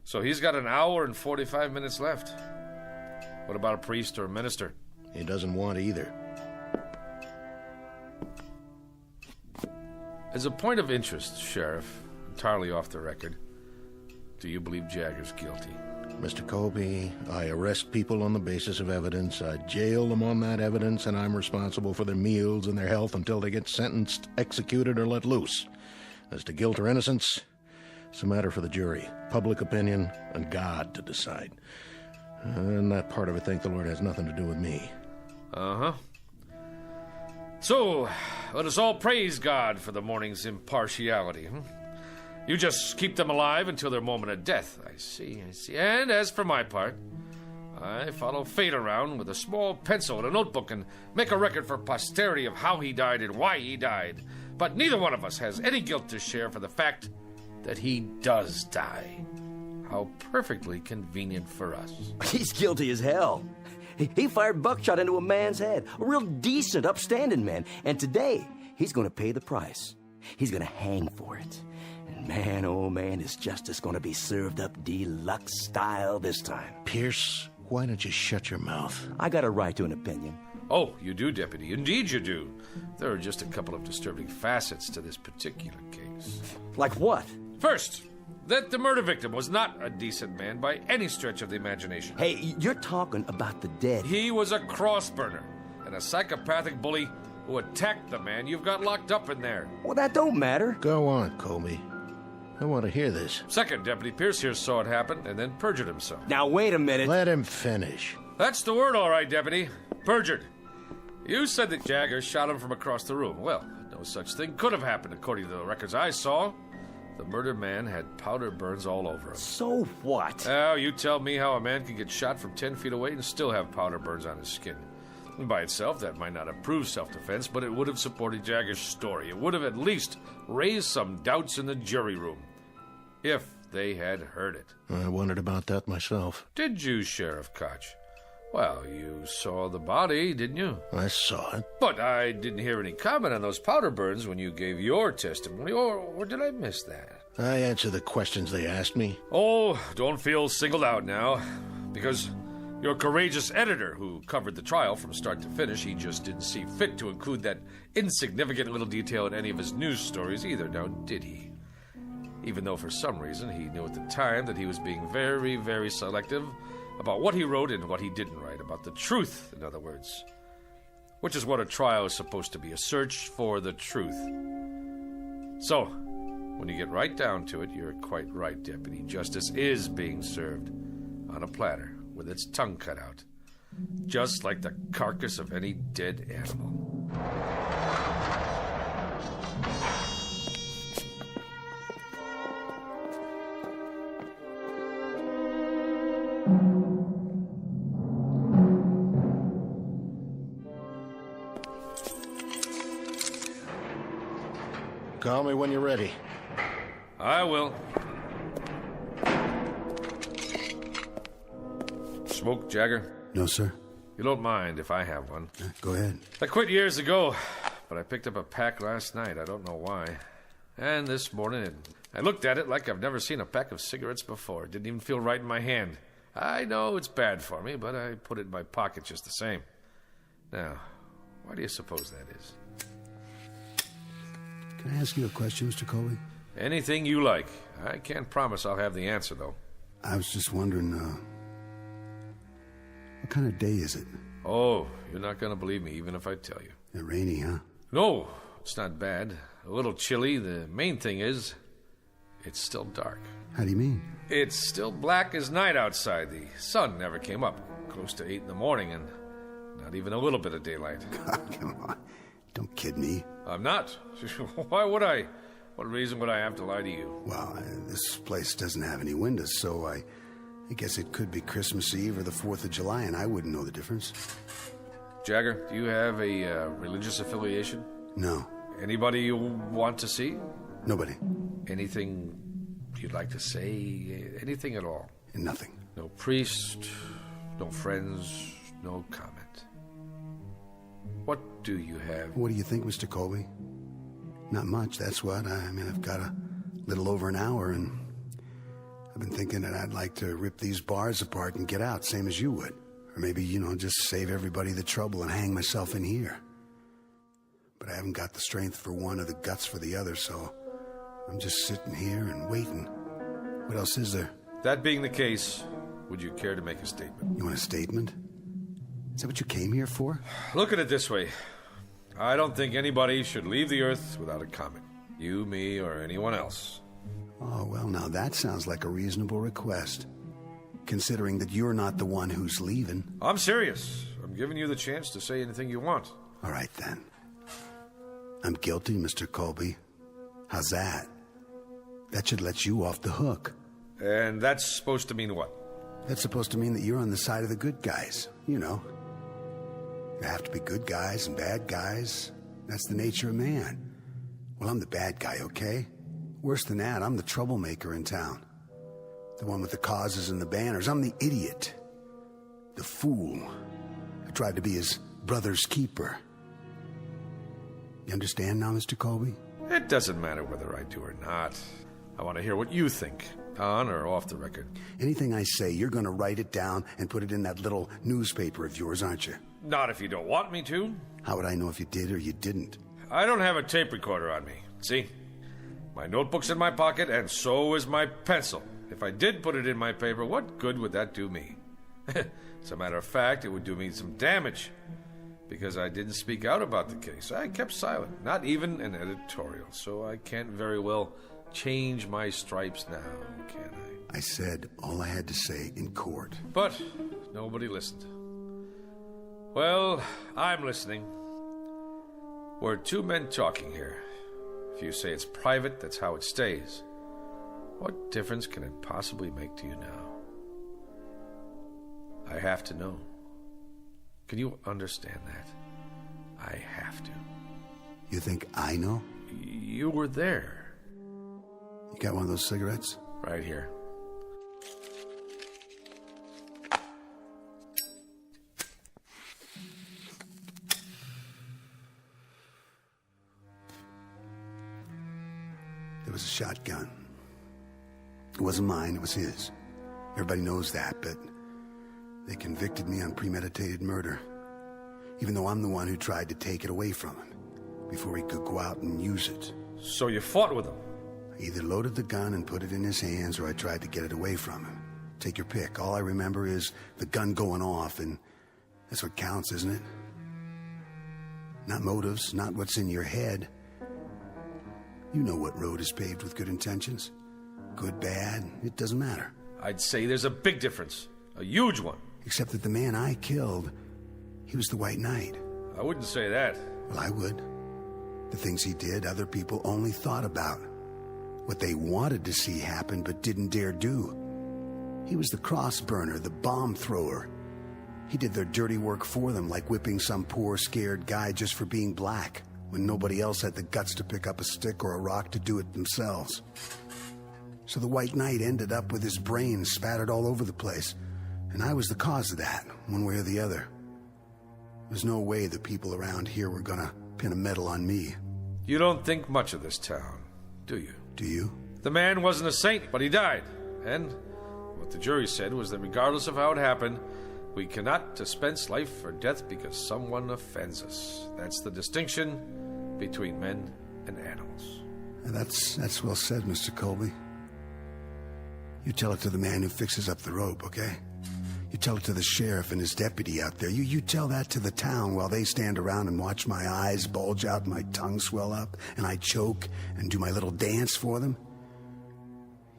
So he's got 1 hour and 45 minutes left. What about a priest or a minister? He doesn't want either. As a point of interest, Sheriff, entirely off the record, do you believe Jagger's guilty? Mr. Colby, I arrest people on the basis of evidence. I jail them on that evidence, and I'm responsible for their meals and their health until they get sentenced, executed, or let loose. As to guilt or innocence, it's a matter for the jury, public opinion, and God to decide. And that part of it, thank the Lord, has nothing to do with me. Uh-huh. So, let us all praise God for the morning's impartiality. You just keep them alive until their moment of death. I see. And as for my part, I follow fate around with a small pencil and a notebook and make a record for posterity of how he died and why he died. But neither one of us has any guilt to share for the fact that he does die. How perfectly convenient for us. He's guilty as hell. He fired buckshot into a man's head. A real decent, upstanding man. And today, he's going to pay the price. He's going to hang for it. And man, oh man, is justice going to be served up deluxe style this time. Pierce, why don't you shut your mouth? I got a right to an opinion. Oh, you do, Deputy. Indeed you do. There are just a couple of disturbing facets to this particular case. Like what? First, that the murder victim was not a decent man by any stretch of the imagination. Hey, you're talking about the dead. He was a cross-burner and a psychopathic bully who attacked the man you've got locked up in there. Well, that don't matter. Go on, Colby. I want to hear this. Second, Deputy Pierce here saw it happen and then perjured himself. Now, wait a minute. Let him finish. That's the word, all right, Deputy. Perjured. You said that Jagger shot him from across the room. Well, no such thing could have happened according to the records I saw. The murdered man had powder burns all over him. So what? Oh, you tell me how a man can get shot from 10 feet away and still have powder burns on his skin. And by itself, that might not have proved self-defense, but it would have supported Jagger's story. It would have at least raised some doubts in the jury room. If they had heard it. I wondered about that myself. Did you, Sheriff Koch? Well, you saw the body, didn't you? I saw it. But I didn't hear any comment on those powder burns when you gave your testimony, or did I miss that? I answered the questions they asked me. Oh, don't feel singled out now, because your courageous editor who covered the trial from start to finish, he just didn't see fit to include that insignificant little detail in any of his news stories either, now did he? Even though for some reason he knew at the time that he was being very, very selective about what he wrote and what he didn't write, about the truth, in other words. Which is what a trial is supposed to be, a search for the truth. So, when you get right down to it, you're quite right, Deputy. Justice is being served on a platter with its tongue cut out, just like the carcass of any dead animal. Call me when you're ready. I will. Smoke, Jagger? No, sir. You don't mind if I have one? Go ahead. I quit years ago, but I picked up a pack last night. I don't know why. And this morning, I looked at it like I've never seen a pack of cigarettes before. It didn't even feel right in my hand. I know it's bad for me, but I put it in my pocket just the same. Now, why do you suppose that is? Can I ask you a question, Mr. Colby? Anything you like. I can't promise I'll have the answer, though. I was just wondering, what kind of day is it? Oh, you're not going to believe me, even if I tell you. It's rainy, huh? No, it's not bad. A little chilly. The main thing is, it's still dark. How do you mean? It's still black as night outside. The sun never came up. Close to 8 in the morning, and not even a little bit of daylight. God, come on. Don't kid me. I'm not. Why would I? What reason would I have to lie to you? Well, this place doesn't have any windows, so I guess it could be Christmas Eve or the 4th of July, and I wouldn't know the difference. Jagger, do you have a religious affiliation? No. Anybody you want to see? Nobody. Anything you'd like to say? Anything at all? Nothing. No priest, no friends, no comment. What do you have? What do you think, Mr. Colby? Not much, that's what. I mean, I've got a little over an hour, and I've been thinking that I'd like to rip these bars apart and get out, same as you would. Or maybe, just save everybody the trouble and hang myself in here. But I haven't got the strength for one or the guts for the other, so I'm just sitting here and waiting. What else is there? That being the case, would you care to make a statement? You want a statement? Is that what you came here for? Look at it this way. I don't think anybody should leave the Earth without a comment. You, me, or anyone else. Oh, well, now that sounds like a reasonable request. Considering that you're not the one who's leaving. I'm serious. I'm giving you the chance to say anything you want. All right, then. I'm guilty, Mr. Colby. How's that? That should let you off the hook. And that's supposed to mean what? That's supposed to mean that you're on the side of the good guys. There have to be good guys and bad guys. That's the nature of man. Well, I'm the bad guy, okay? Worse than that, I'm the troublemaker in town. The one with the causes and the banners. I'm the idiot. The fool. I tried to be his brother's keeper. You understand now, Mr. Colby? It doesn't matter whether I do or not. I want to hear what you think, on or off the record. Anything I say, you're going to write it down and put it in that little newspaper of yours, aren't you? Not if you don't want me to. How would I know if you did or you didn't? I don't have a tape recorder on me. See? My notebook's in my pocket, and so is my pencil. If I did put it in my paper, what good would that do me? As a matter of fact, it would do me some damage, because I didn't speak out about the case. I kept silent, not even an editorial, so I can't very well change my stripes now, can I? I said all I had to say in court. But nobody listened. Well, I'm listening. We're two men talking here. If you say it's private, that's how it stays. What difference can it possibly make to you now? I have to know. Can you understand that? I have to. You think I know? You were there. You got one of those cigarettes? Right here. There was a shotgun. It wasn't mine, it was his. Everybody knows that, but they convicted me on premeditated murder, even though I'm the one who tried to take it away from him before he could go out and use it. So you fought with him? I either loaded the gun and put it in his hands, or I tried to get it away from him. Take your pick. All I remember is the gun going off, and that's what counts, isn't it? Not motives, not what's in your head. You know what road is paved with good intentions. Good, bad, it doesn't matter. I'd say there's a big difference. A huge one. Except that the man I killed, he was the White Knight. I wouldn't say that. Well, I would. The things he did, other people only thought about. What they wanted to see happen but didn't dare do. He was the cross burner, the bomb thrower. He did their dirty work for them, like whipping some poor, scared guy just for being black, when nobody else had the guts to pick up a stick or a rock to do it themselves. So the White Knight ended up with his brains spattered all over the place, and I was the cause of that, one way or the other. There's no way the people around here were gonna pin a medal on me. You don't think much of this town, do you? Do you? The man wasn't a saint, but he died. And what the jury said was that regardless of how it happened, we cannot dispense life or death because someone offends us. That's the distinction between men and animals. And that's well said, Mr. Colby. You tell it to the man who fixes up the rope, okay? You tell it to the sheriff and his deputy out there. You tell that to the town while they stand around and watch my eyes bulge out and my tongue swell up and I choke and do my little dance for them.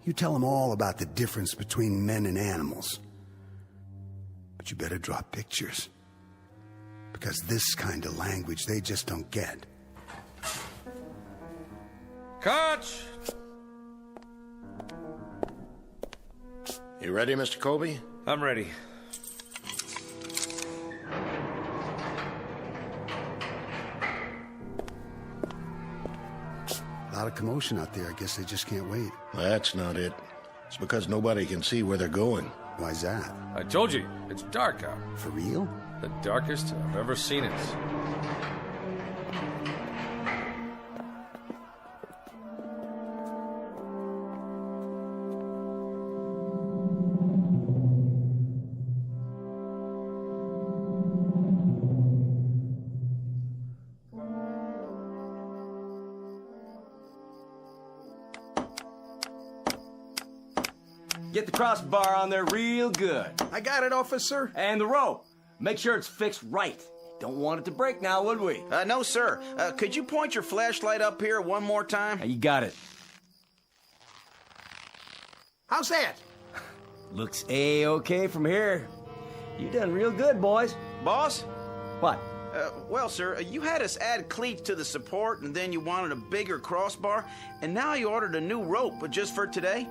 You tell them all about the difference between men and animals. But you better draw pictures. Because this kind of language they just don't get. Catch! You ready, Mr. Colby? I'm ready. A lot of commotion out there. I guess they just can't wait. That's not it. It's because nobody can see where they're going. Why's that? I told you, it's dark out. For real? The darkest I've ever seen it. Get the crossbar on there real good. I got it, officer. And the rope. Make sure it's fixed right. Don't want it to break now, would we? No, sir. Could you point your flashlight up here one more time? You got it. How's that? Looks A-okay from here. You done real good, boys. Boss? What? Well, sir, you had us add cleats to the support, and then you wanted a bigger crossbar, and now you ordered a new rope, but just for today?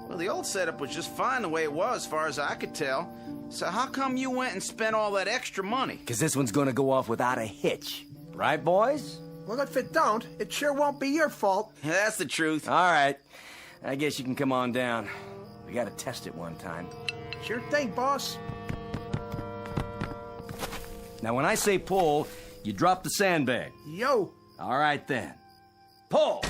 Well, the old setup was just fine the way it was, as far as I could tell. So how come you went and spent all that extra money? Because this one's gonna go off without a hitch. Right, boys? Well, if it don't, it sure won't be your fault. That's the truth. All right. I guess you can come on down. We gotta test it one time. Sure thing, boss. Now, when I say pull, you drop the sandbag. Yo. All right, then. Pull!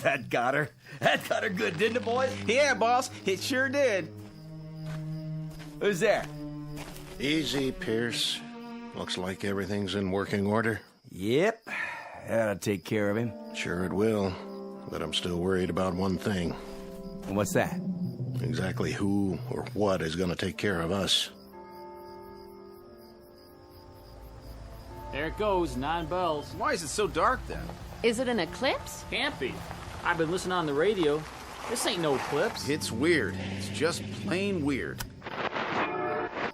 That got her. That got her good, didn't it, boys? Yeah, boss. It sure did. Who's there? Easy, Pierce. Looks like everything's in working order. Yep, that'll take care of him. Sure it will, but I'm still worried about one thing. What's that? Exactly who or what is going to take care of us. There it goes, 9 bells. Why is it so dark then? Is it an eclipse? Can't be. I've been listening on the radio. This ain't no eclipse. It's weird. It's just plain weird.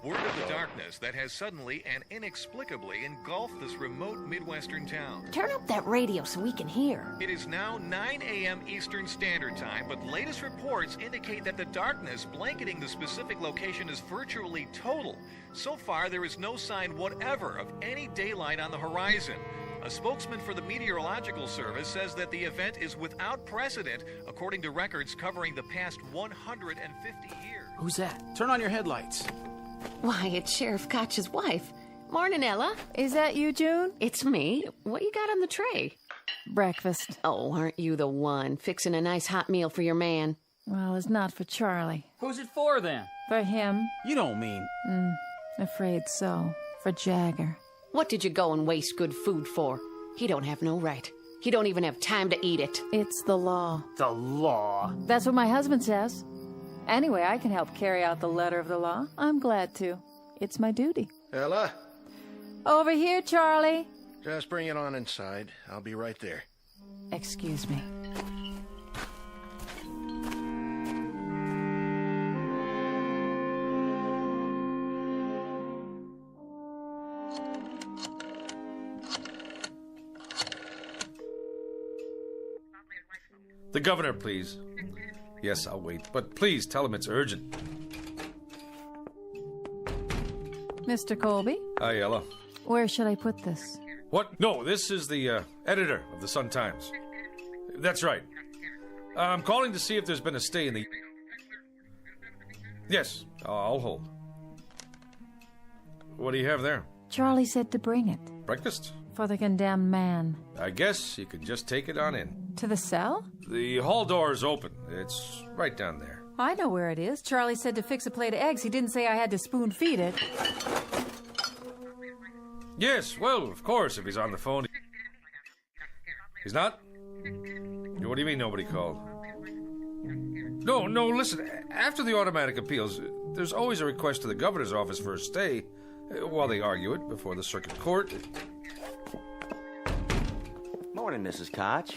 Word of the darkness that has suddenly and inexplicably engulfed this remote Midwestern town. Turn up that radio so we can hear. It is now 9 a.m. Eastern Standard Time, but latest reports indicate that the darkness blanketing the specific location is virtually total. So far, there is no sign whatever of any daylight on the horizon. A spokesman for the Meteorological Service says that the event is without precedent, according to records covering the past 150 years. Who's that? Turn on your headlights. Why, it's Sheriff Koch's wife. Morning, Ella. Is that you, June? It's me. What you got on the tray? Breakfast. Oh, aren't you the one? Fixing a nice hot meal for your man. Well, it's not for Charlie. Who's it for, then? For him. You don't mean... Afraid so. For Jagger. What did you go and waste good food for? He don't have no right. He don't even have time to eat it. It's the law. The law? That's what my husband says. Anyway, I can help carry out the letter of the law. I'm glad to. It's my duty. Ella? Over here, Charlie. Just bring it on inside. I'll be right there. Excuse me. The governor, please. Yes, I'll wait, but please tell him it's urgent. Mr. Colby? Hi, Ella. Where should I put this? What? No, this is the editor of the Sun-Times. That's right. I'm calling to see if there's been a stay in the... Yes, I'll hold. What do you have there? Charlie said to bring it. Breakfast? For the condemned man. I guess you can just take it on in. To the cell? The hall door is open. It's right down there. I know where it is. Charlie said to fix a plate of eggs. He didn't say I had to spoon feed it. Yes, well, of course, if he's on the phone. He's not? What do you mean nobody called? No, listen. After the automatic appeals, there's always a request to the governor's office for a stay while they argue it before the circuit court. Morning, Mrs. Koch.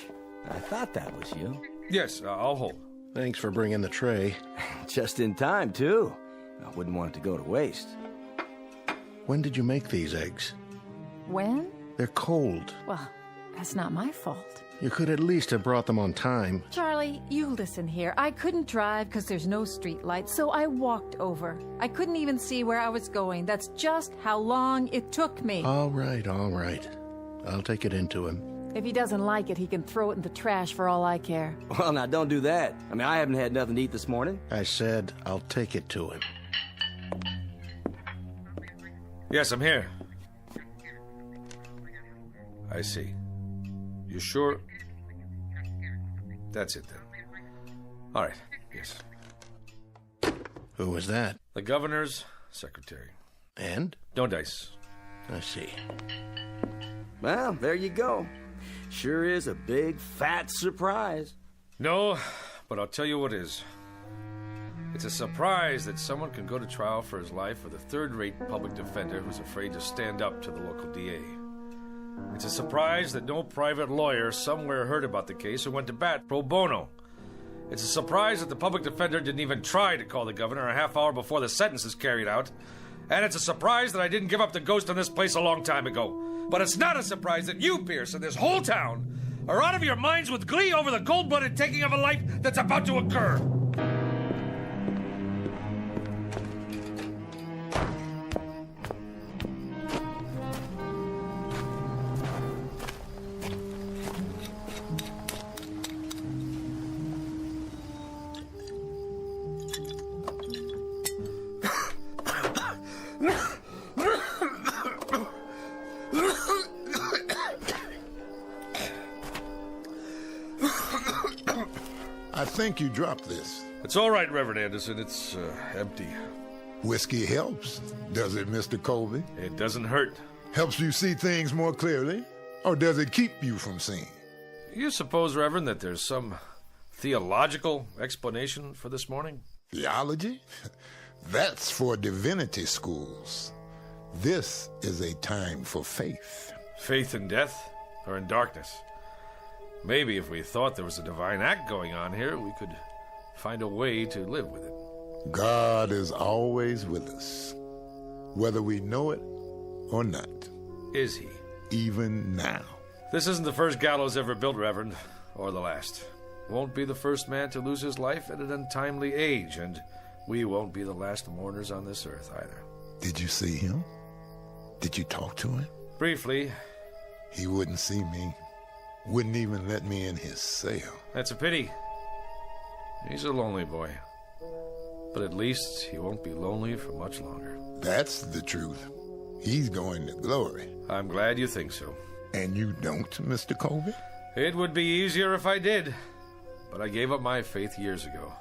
I thought that was you. Yes, I'll hold. Thanks for bringing the tray. Just in time, too. I wouldn't want it to go to waste. When did you make these eggs? When? They're cold. Well, that's not my fault. You could at least have brought them on time. Charlie, you listen here. I couldn't drive because there's no street lights, so I walked over. I couldn't even see where I was going. That's just how long it took me. All right. I'll take it into him. If he doesn't like it, he can throw it in the trash for all I care. Well, now, don't do that. I mean, I haven't had nothing to eat this morning. I said I'll take it to him. Yes, I'm here. I see. You sure? That's it, then. All right, yes. Who was that? The governor's secretary. And? No dice. I see. Well, there you go. Sure is a big, fat surprise. No, but I'll tell you what is. It's a surprise that someone can go to trial for his life with a third-rate public defender who's afraid to stand up to the local DA. It's a surprise that no private lawyer somewhere heard about the case and went to bat pro bono. It's a surprise that the public defender didn't even try to call the governor a half hour before the sentence is carried out. And it's a surprise that I didn't give up the ghost on this place a long time ago. But it's not a surprise that you, Pierce, and this whole town are out of your minds with glee over the cold-blooded taking of a life that's about to occur. I think you dropped this. It's all right, Reverend Anderson. It's empty. Whiskey helps, does it, Mr. Colby? It doesn't hurt. Helps you see things more clearly? Or does it keep you from seeing? You suppose, Reverend, that there's some theological explanation for this morning? Theology? That's for divinity schools. This is a time for faith. Faith in death or in darkness? Maybe if we thought there was a divine act going on here, we could find a way to live with it. God is always with us, whether we know it or not. Is he? Even now. This isn't the first gallows ever built, Reverend, or the last. Won't be the first man to lose his life at an untimely age, and we won't be the last mourners on this earth either. Did you see him? Did you talk to him? Briefly. He wouldn't see me. Wouldn't even let me in his cell. That's a pity. He's a lonely boy. But at least he won't be lonely for much longer. That's the truth. He's going to glory. I'm glad you think so. And you don't, Mr. Colby? It would be easier if I did. But I gave up my faith years ago.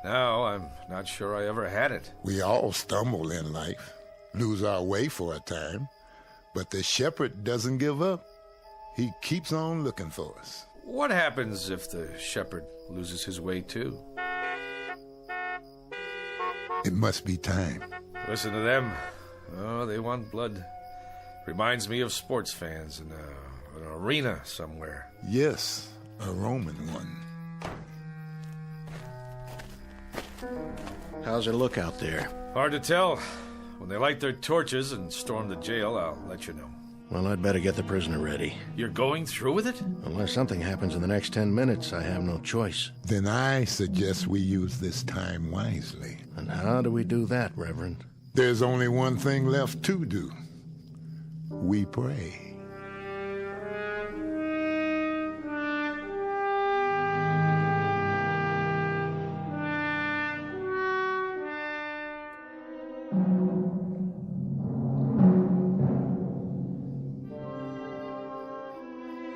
Now I'm not sure I ever had it. We all stumble in life, lose our way for a time. But the shepherd doesn't give up. He keeps on looking for us. What happens if the shepherd loses his way too? It must be time. Listen to them. Oh, they want blood. Reminds me of sports fans in an arena somewhere. Yes, a Roman one. How's it look out there? Hard to tell. When they light their torches and storm the jail, I'll let you know. Well, I'd better get the prisoner ready. You're going through with it? Unless something happens in the next 10 minutes, I have no choice. Then I suggest we use this time wisely. And how do we do that, Reverend? There's only one thing left to do. We pray.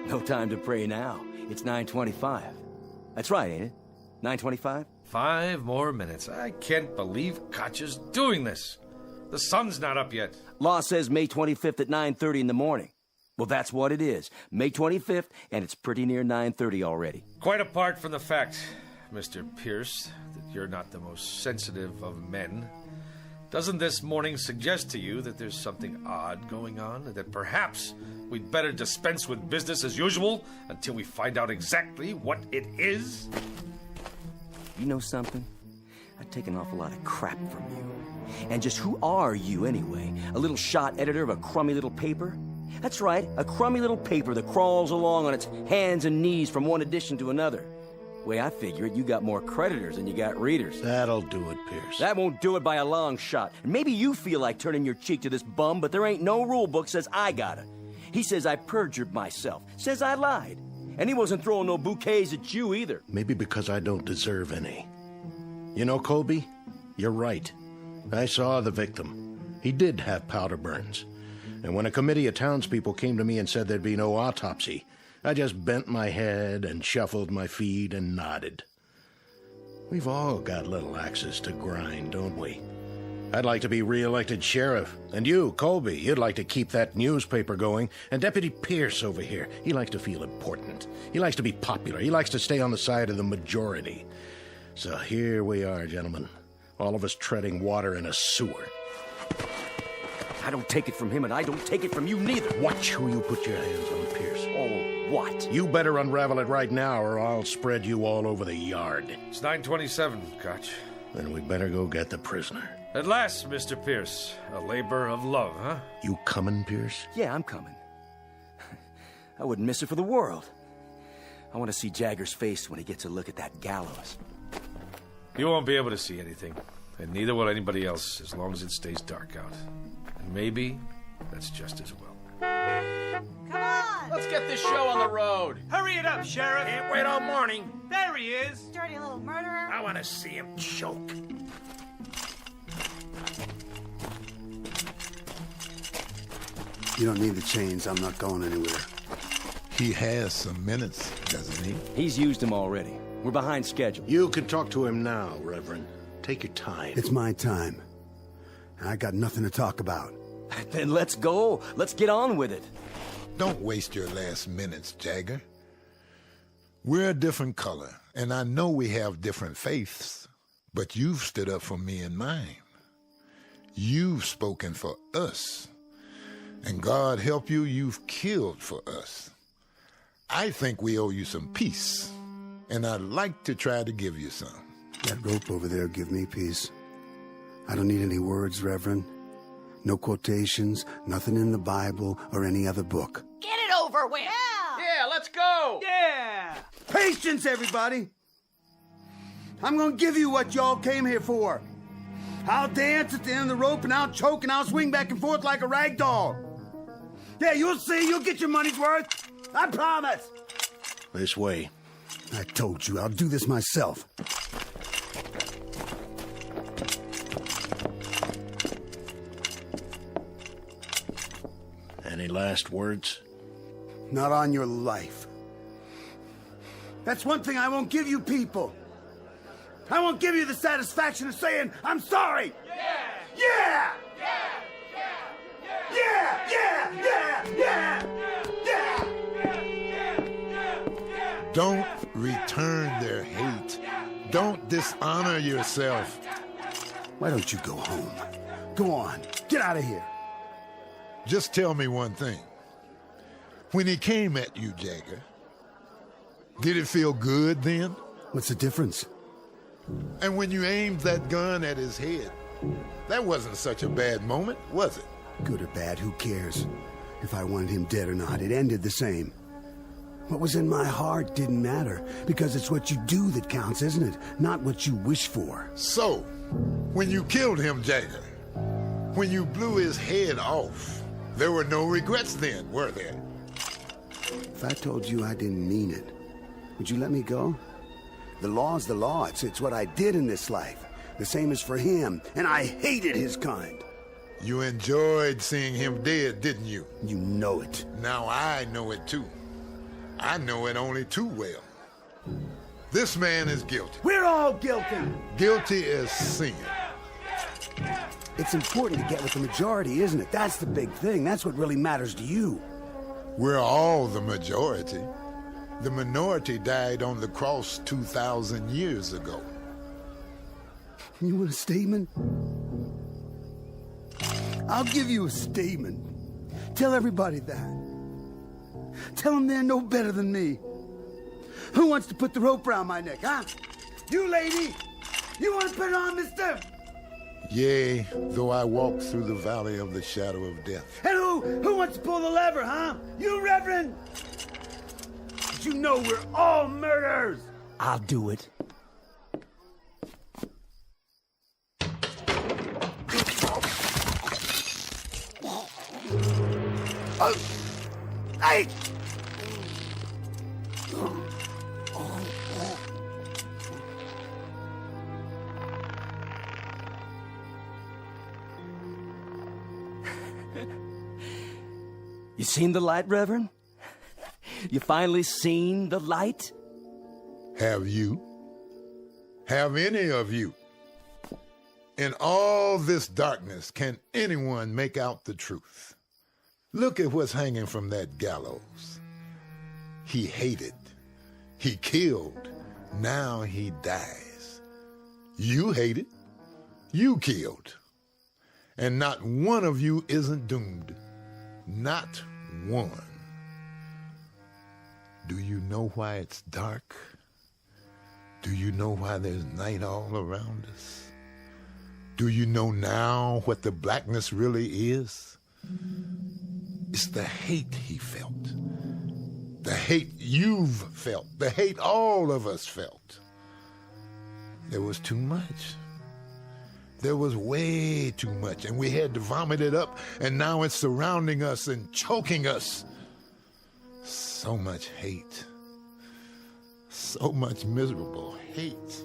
No time to pray now. It's 9:25. That's right, ain't it? 9:25? 5 more minutes. I can't believe Koch's doing this. The sun's not up yet. Law says May 25th at 9:30 in the morning. Well, that's what it is. May 25th, and it's pretty near 9:30 already. Quite apart from the fact, Mr. Pierce, that you're not the most sensitive of men, doesn't this morning suggest to you that there's something odd going on, and that perhaps we'd better dispense with business as usual until we find out exactly what it is? You know something? I've taken an awful lot of crap from you. And just who are you, anyway? A little shot editor of a crummy little paper? That's right, a crummy little paper that crawls along on its hands and knees from one edition to another. The way I figure it, you got more creditors than you got readers. That'll do it, Pierce. That won't do it by a long shot. And maybe you feel like turning your cheek to this bum, but there ain't no rule book says I gotta. He says I perjured myself, says I lied. And he wasn't throwing no bouquets at you either. Maybe because I don't deserve any. You know, Colby, you're right. I saw the victim. He did have powder burns. And when a committee of townspeople came to me and said there'd be no autopsy, I just bent my head and shuffled my feet and nodded. We've all got little axes to grind, don't we? I'd like to be re-elected sheriff. And you, Colby, you'd like to keep that newspaper going. And Deputy Pierce over here, he likes to feel important. He likes to be popular. He likes to stay on the side of the majority. So here we are, gentlemen. All of us treading water in a sewer. I don't take it from him, and I don't take it from you neither. Watch who you put your hands on, Pierce. Oh, what? You better unravel it right now, or I'll spread you all over the yard. It's 9:27, Koch. Then we better go get the prisoner. At last, Mr. Pierce. A labor of love, huh? You coming, Pierce? Yeah, I'm coming. I wouldn't miss it for the world. I want to see Jagger's face when he gets a look at that gallows. You won't be able to see anything, and neither will anybody else as long as it stays dark out. And maybe that's just as well. Come on! Let's get this show on the road. Hurry it up, Sheriff. Can't wait all morning. There he is. Dirty little murderer. I want to see him choke. You don't need the chains. I'm not going anywhere. He has some minutes, doesn't he? He's used them already. We're behind schedule. You can talk to him now, Reverend. Take your time. It's my time. And I got nothing to talk about. Then let's go. Let's get on with it. Don't waste your last minutes, Jagger. We're a different color, and I know we have different faiths, but you've stood up for me and mine. You've spoken for us. And God help you, you've killed for us. I think we owe you some peace, and I'd like to try to give you some. That rope over there give me peace. I don't need any words, Reverend. No quotations, nothing in the Bible or any other book. Get it over with! Yeah, let's go! Yeah! Patience, everybody! I'm gonna give you what y'all came here for. I'll dance at the end of the rope, and I'll choke, and I'll swing back and forth like a rag doll. Yeah, you'll see. You'll get your money's worth. I promise. This way. I told you, I'll do this myself. Any last words? Not on your life. That's one thing I won't give you people. I won't give you the satisfaction of saying, I'm sorry. Yeah! Yeah! Yeah! Yeah! Yeah! Don't return their hate. Don't dishonor yourself. Why don't you go home? Go on. Get out of here. Just tell me one thing. When he came at you, Jagger, did it feel good then? What's the difference? And when you aimed that gun at his head, that wasn't such a bad moment, was it? Good or bad, who cares? If I wanted him dead or not, it ended the same. What was in my heart didn't matter, because it's what you do that counts, isn't it? Not what you wish for. So, when you killed him, Jagger, when you blew his head off, there were no regrets then, were there? If I told you I didn't mean it, would you let me go? The law's the law. It's what I did in this life. The same as for him, and I hated his kind. You enjoyed seeing him dead, didn't you? You know it. Now I know it too. I know it only too well. This man is guilty. We're all guilty. Guilty as sin. It's important to get with the majority, isn't it? That's the big thing. That's what really matters to you. We're all the majority. The minority died on the cross 2,000 years ago. You want a statement? I'll give you a statement. Tell everybody that. Tell them they're no better than me. Who wants to put the rope around my neck, huh? You, lady! You want to put it on, mister? Yea, though I walk through the valley of the shadow of death. And who wants to pull the lever, huh? You, Reverend? But you know we're all murderers! I'll do it. Hey! You seen the light, Reverend? You finally seen the light? Have you? Have any of you? In all this darkness, can anyone make out the truth? Look at what's hanging from that gallows. He hated. He killed. Now he dies. You hated. You killed. And not one of you isn't doomed. Not one. Do you know why it's dark? Do you know why there's night all around us? Do you know now what the blackness really is? It's the hate he felt. The hate you've felt. The hate all of us felt. There was too much. There was way too much, and we had to vomit it up, and now it's surrounding us and choking us. So much hate. So much miserable hate.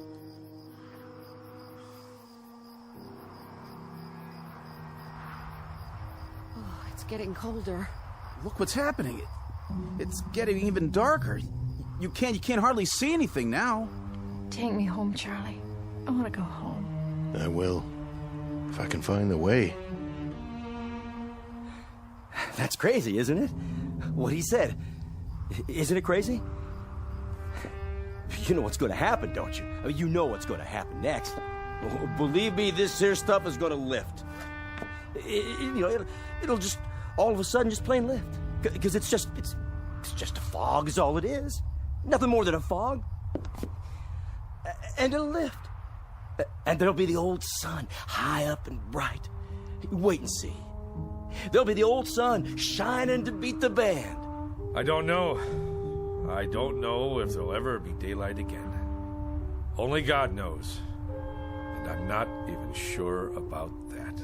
Oh, it's getting colder. Look what's happening. It's getting even darker. You can't hardly see anything now. Take me home, Charlie. I want to go home. I will, if I can find the way. That's crazy, isn't it? What he said. Isn't it crazy? You know what's going to happen, don't you? I mean, you know what's going to happen next. Believe me, this here stuff is going to lift. It'll just all of a sudden just plain lift. Because it's just a fog is all it is. Nothing more than a fog. And it'll lift. And there'll be the old sun, high up and bright. Wait and see. There'll be the old sun shining to beat the band. I don't know. I don't know if there'll ever be daylight again. Only God knows. And I'm not even sure about that.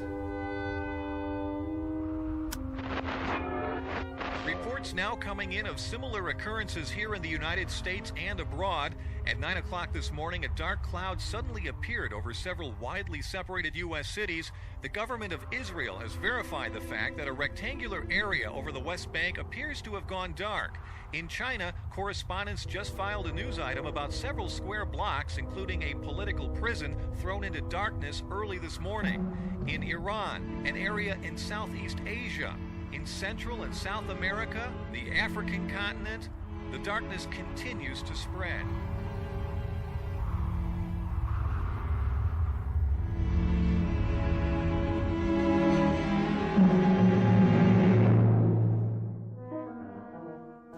Reports now coming in of similar occurrences here in the United States and abroad. At 9 o'clock this morning, a dark cloud suddenly appeared over several widely separated U.S. cities. The government of Israel has verified the fact that a rectangular area over the West Bank appears to have gone dark. In China, correspondents just filed a news item about several square blocks, including a political prison, thrown into darkness early this morning. In Iran, an area in Southeast Asia, in Central and South America, the African continent, the darkness continues to spread.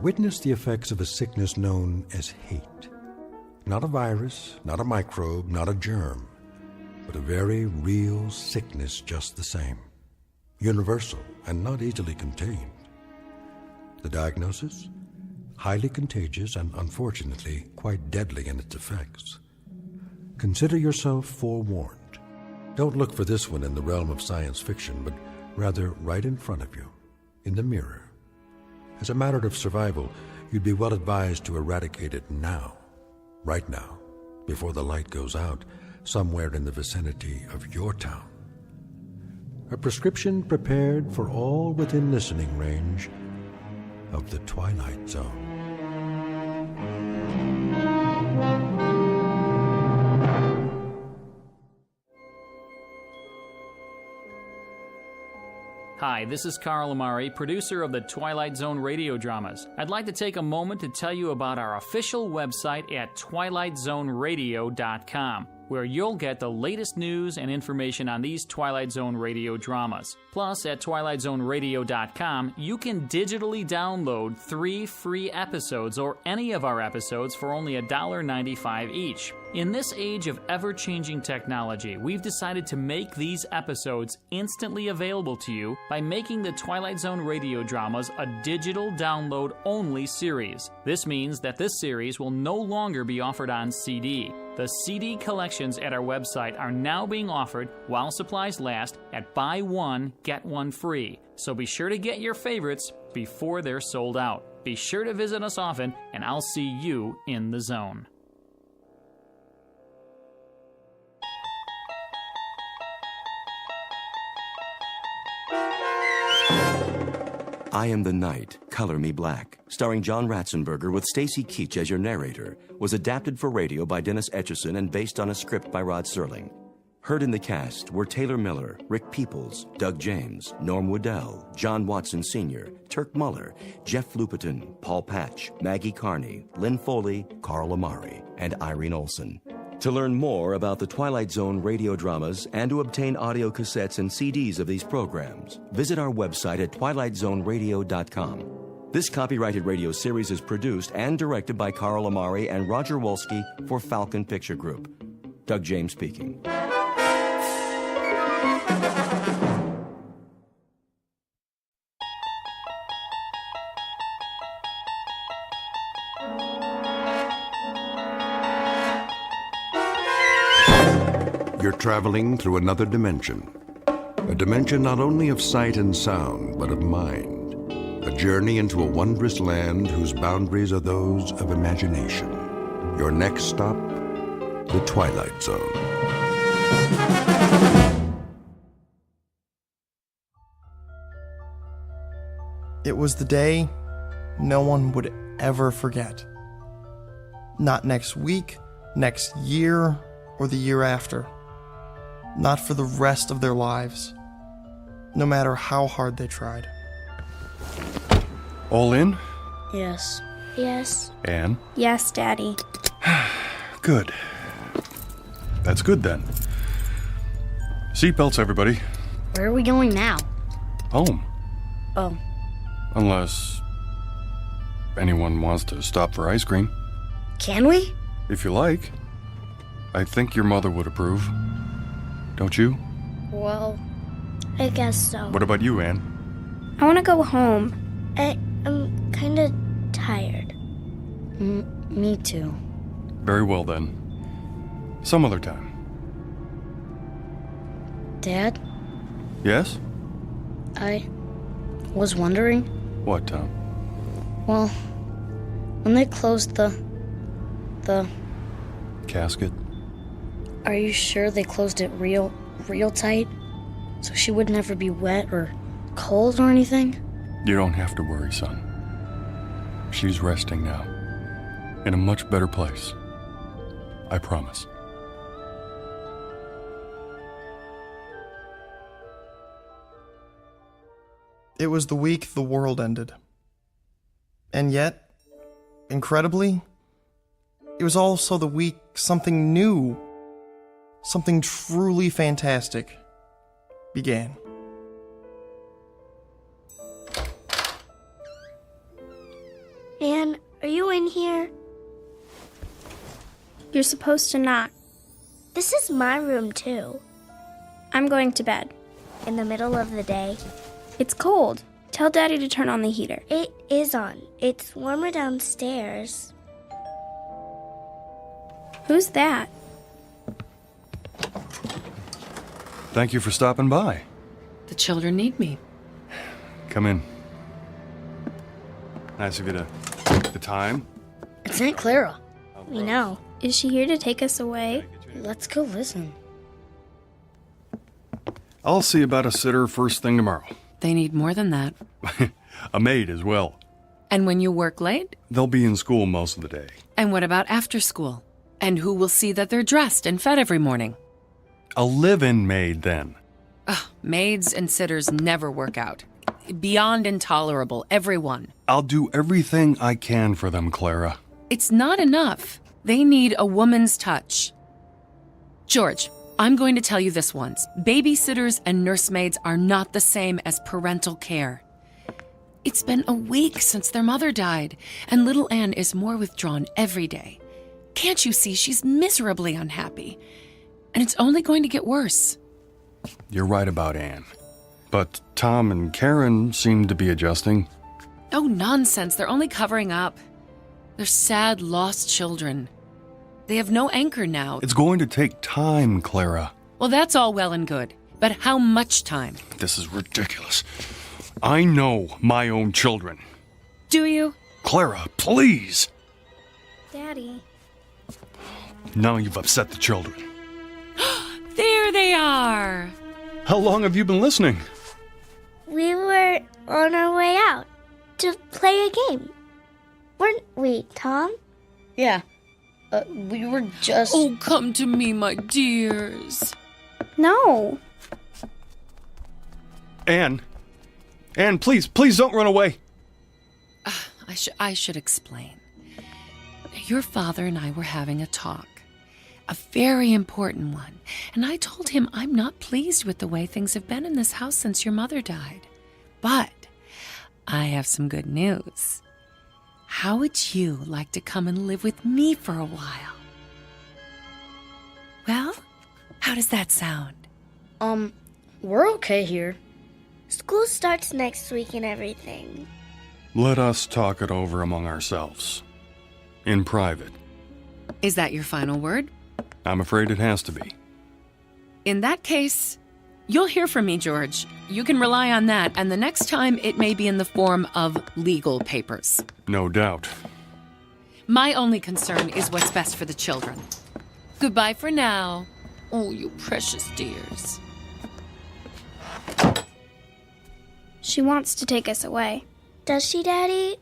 Witness the effects of a sickness known as hate. Not a virus, not a microbe, not a germ, but a very real sickness just the same. Universal and not easily contained. The diagnosis? Highly contagious and unfortunately quite deadly in its effects. Consider yourself forewarned. Don't look for this one in the realm of science fiction, but rather right in front of you, in the mirror. As a matter of survival, you'd be well advised to eradicate it now, right now, before the light goes out, somewhere in the vicinity of your town. A prescription prepared for all within listening range of the Twilight Zone. Hi, this is Carl Amari, producer of the Twilight Zone Radio Dramas. I'd like to take a moment to tell you about our official website at twilightzoneradio.com, where you'll get the latest news and information on these Twilight Zone radio dramas. Plus, at twilightzoneradio.com, you can digitally download 3 free episodes or any of our episodes for only $1.95 each. In this age of ever-changing technology, we've decided to make these episodes instantly available to you by making the Twilight Zone radio dramas a digital download-only series. This means that this series will no longer be offered on CD. The CD collections at our website are now being offered while supplies last at buy one, get one free. So be sure to get your favorites before they're sold out. Be sure to visit us often, and I'll see you in the zone. I Am the Night, Color Me Black, starring John Ratzenberger with Stacy Keach as your narrator, was adapted for radio by Dennis Etchison and based on a script by Rod Serling. Heard in the cast were Taylor Miller, Rick Peoples, Doug James, Norm Woodell, John Watson Sr., Turk Muller, Jeff Lupetin, Paul Patch, Maggie Carney, Lynn Foley, Carl Amari, and Irene Olson. To learn more about the Twilight Zone radio dramas and to obtain audio cassettes and CDs of these programs, visit our website at twilightzoneradio.com. This copyrighted radio series is produced and directed by Carl Amari and Roger Wolski for Falcon Picture Group. Doug James speaking. You're traveling through another dimension. A dimension not only of sight and sound, but of mind. A journey into a wondrous land whose boundaries are those of imagination. Your next stop, the Twilight Zone. It was the day no one would ever forget. Not next week, next year, or the year after. Not for the rest of their lives, no matter how hard they tried. All in? Yes. Yes. Anne? Yes, Daddy. Good. That's good then. Seatbelts, everybody. Where are we going now? Home. Oh. Unless anyone wants to stop for ice cream. Can we? If you like. I think your mother would approve. Don't you? Well, I guess so. What about you, Anne? I want to go home. I'm kind of tired. Me too. Very well then. Some other time. Dad? Yes? I was wondering. What, Tom? Well, when they closed the casket? Are you sure they closed it real tight? So she would never be wet or cold or anything? You don't have to worry, son. She's resting now. In a much better place. I promise. It was the week the world ended. And yet, incredibly, it was also the week something new, something truly fantastic began. Anne, are you in here? You're supposed to knock. This is my room, too. I'm going to bed. In the middle of the day? It's cold. Tell Daddy to turn on the heater. It is on. It's warmer downstairs. Who's that? Thank you for stopping by. The children need me. Come in. Nice of you to take the time. It's Aunt Clara. We know. Is she here to take us away? Let's go listen. I'll see about a sitter first thing tomorrow. They need more than that. A maid as well. And when you work late? They'll be in school most of the day. And what about after school? And who will see that they're dressed and fed every morning? A live-in maid, then. Ugh, maids and sitters never work out. Beyond intolerable, everyone. I'll do everything I can for them, Clara. It's not enough. They need a woman's touch. George, I'm going to tell you this once. Babysitters and nursemaids are not the same as parental care. It's been a week since their mother died, and little Anne is more withdrawn every day. Can't you see she's miserably unhappy? And it's only going to get worse. You're right about Anne. But Tom and Karen seem to be adjusting. Oh, nonsense. They're only covering up. They're sad, lost children. They have no anchor now. It's going to take time, Clara. Well, that's all well and good. But how much time? This is ridiculous. I know my own children. Do you? Clara, please. Daddy. Now you've upset the children. There they are. How long have you been listening? We were on our way out to play a game. Weren't we, Tom? Yeah. We were just... Oh, come to me, my dears. No. Anne, please don't run away. I should explain. Your father and I were having a talk. A very important one. And I told him I'm not pleased with the way things have been in this house since your mother died. But I have some good news. How would you like to come and live with me for a while? Well, how does that sound? We're okay here. School starts next week and everything. Let us talk it over among ourselves. In private. Is that your final word? I'm afraid it has to be. In that case, you'll hear from me, George. You can rely on that, and the next time it may be in the form of legal papers. No doubt. My only concern is what's best for the children. Goodbye for now. Oh, you precious dears. She wants to take us away. Does she, Daddy?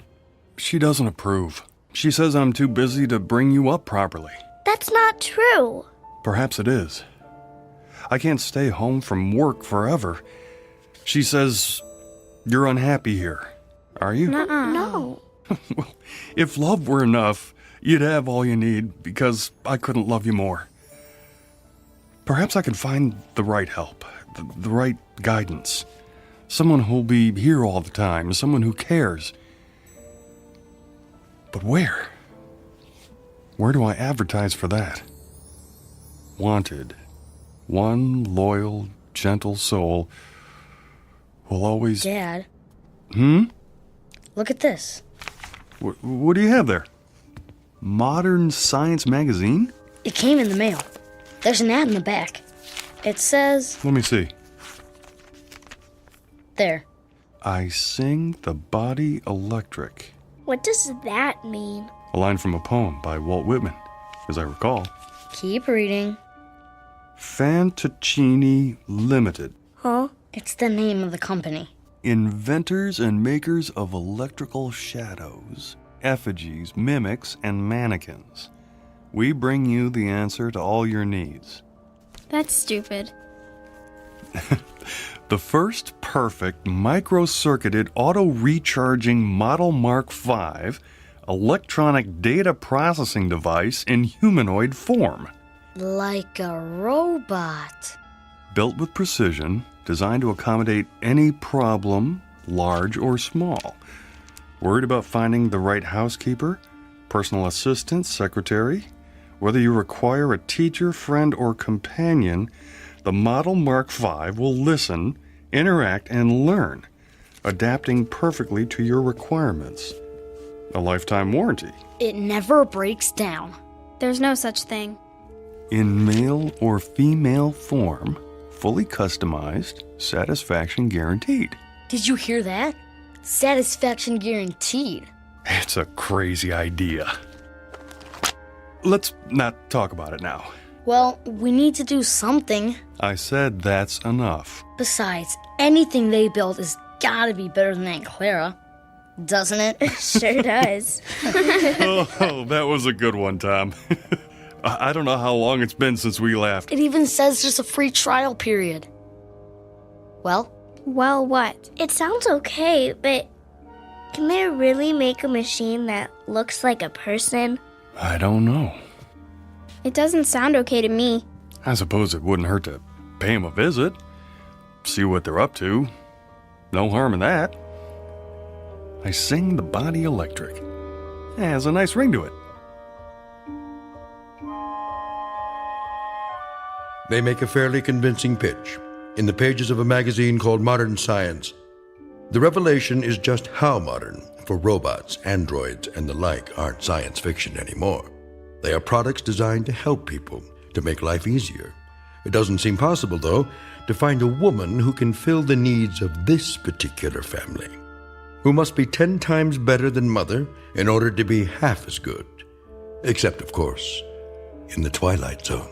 She doesn't approve. She says I'm too busy to bring you up properly. That's not true. Perhaps it is. I can't stay home from work forever. She says you're unhappy here. Are you? No. Well, if love were enough, you'd have all you need, because I couldn't love you more. Perhaps I can find the right help, the right guidance. Someone who'll be here all the time, someone who cares. But where? Where do I advertise for that? Wanted. One loyal, gentle soul will always... Dad. Look at this. What do you have there? Modern Science magazine? It came in the mail. There's an ad in the back. It says... Let me see. There. I sing the body electric. What does that mean? A line from a poem by Walt Whitman, as I recall. Keep reading. Fantaccini Limited. Huh? It's the name of the company. Inventors and makers of electrical shadows, effigies, mimics, and mannequins. We bring you the answer to all your needs. That's stupid. The first perfect micro-circuited auto-recharging Model Mark V electronic data processing device in humanoid form. Like a robot. Built with precision, designed to accommodate any problem, large or small. Worried about finding the right housekeeper, personal assistant, secretary? Whether you require a teacher, friend, or companion, the Model Mark V will listen, interact, and learn, adapting perfectly to your requirements. A lifetime warranty. It never breaks down. There's no such thing. In male or female form, fully customized, satisfaction guaranteed. Did you hear that? Satisfaction guaranteed. It's a crazy idea. Let's not talk about it now. Well, we need to do something. I said that's enough. Besides, anything they build has gotta be better than Aunt Clara. Doesn't it? Sure does. Oh, that was a good one, Tom. I don't know how long it's been since we laughed. It even says there's a free trial period. Well? Well, what? It sounds okay, but can they really make a machine that looks like a person? I don't know. It doesn't sound okay to me. I suppose it wouldn't hurt to pay them a visit. See what they're up to. No harm in that. I sing the body electric. It has a nice ring to it. They make a fairly convincing pitch in the pages of a magazine called Modern Science. The revelation is just how modern, for robots, androids, and the like aren't science fiction anymore. They are products designed to help people, to make life easier. It doesn't seem possible, though, to find a woman who can fill the needs of this particular family, who must be 10 times better than mother in order to be half as good. Except, of course, in the Twilight Zone.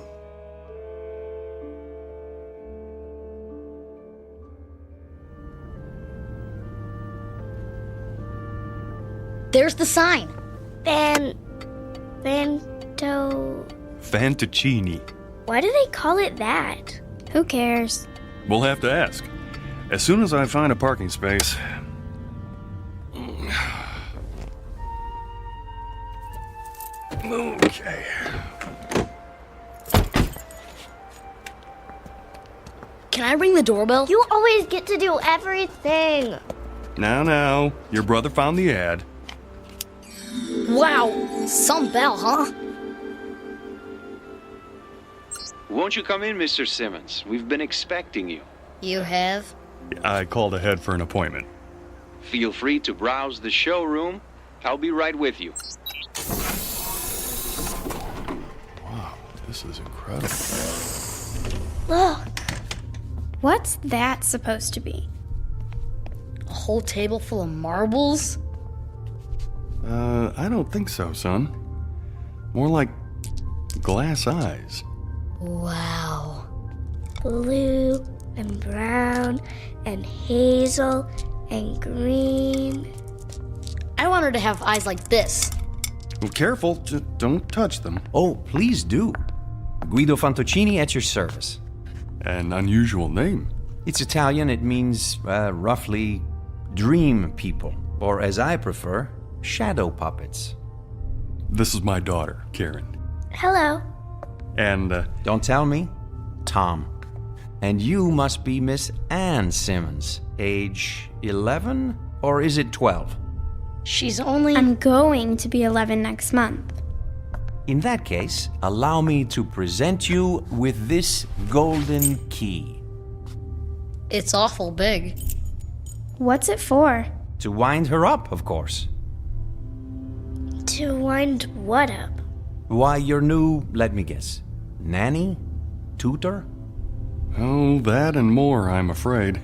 There's the sign. Fantaccini. Why do they call it that? Who cares? We'll have to ask. As soon as I find a parking space. Okay. Can I ring the doorbell? You always get to do everything. Now, your brother found the ad. Wow, some bell, huh? Won't you come in, Mr. Simmons? We've been expecting you. You have? I called ahead for an appointment. Feel free to browse the showroom. I'll be right with you. Wow, this is incredible. Look. What's that supposed to be? A whole table full of marbles? I don't think so, son. More like glass eyes. Wow. Blue and brown and hazel and green. I want her to have eyes like this. Well, careful, don't touch them. Oh, please do. Guido Fantaccini at your service. An unusual name. It's Italian. It means, roughly, dream people. or as I prefer, shadow puppets. This is my daughter, Karen. Hello. And, Don't tell me. Tom. And you must be Miss Ann Simmons, age 11, or is it 12? She's only... I'm going to be 11 next month. In that case, allow me to present you with this golden key. It's awful big. What's it for? To wind her up, of course. To wind what up? Why, your new, let me guess, nanny? Tutor? Oh, that and more, I'm afraid.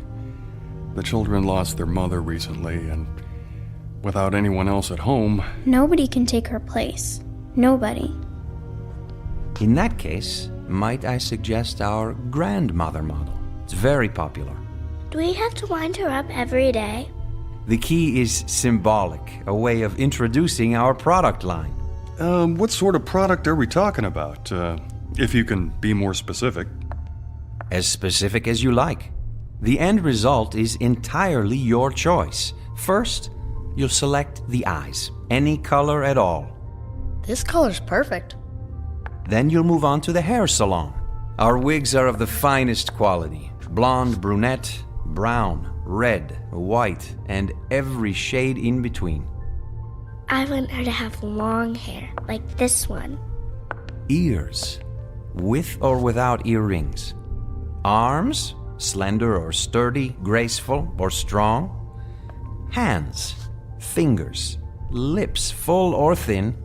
The children lost their mother recently, and without anyone else at home... Nobody can take her place. Nobody. In that case, might I suggest our grandmother model? It's very popular. Do we have to wind her up every day? The key is symbolic, a way of introducing our product line. What sort of product are we talking about? If you can be more specific. As specific as you like. The end result is entirely your choice. First, you'll select the eyes, any color at all. This color's perfect. Then you'll move on to the hair salon. Our wigs are of the finest quality. Blonde, brunette, brown, red, white, and every shade in between. I want her to have long hair, like this one. Ears, with or without earrings. Arms, slender or sturdy, graceful or strong. Hands, fingers, lips, full or thin.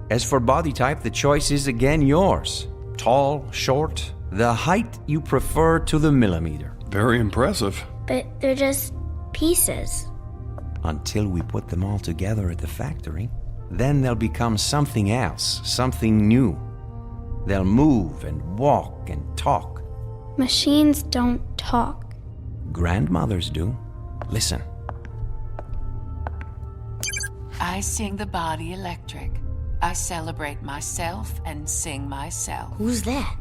As for body type, the choice is again yours. Tall, short, the height you prefer to the millimeter. Very impressive. But they're just pieces. Until we put them all together at the factory. Then they'll become something else, something new. They'll move and walk and talk. Machines don't talk. Grandmothers do. Listen. I sing the body electric. I celebrate myself and sing myself. Who's that?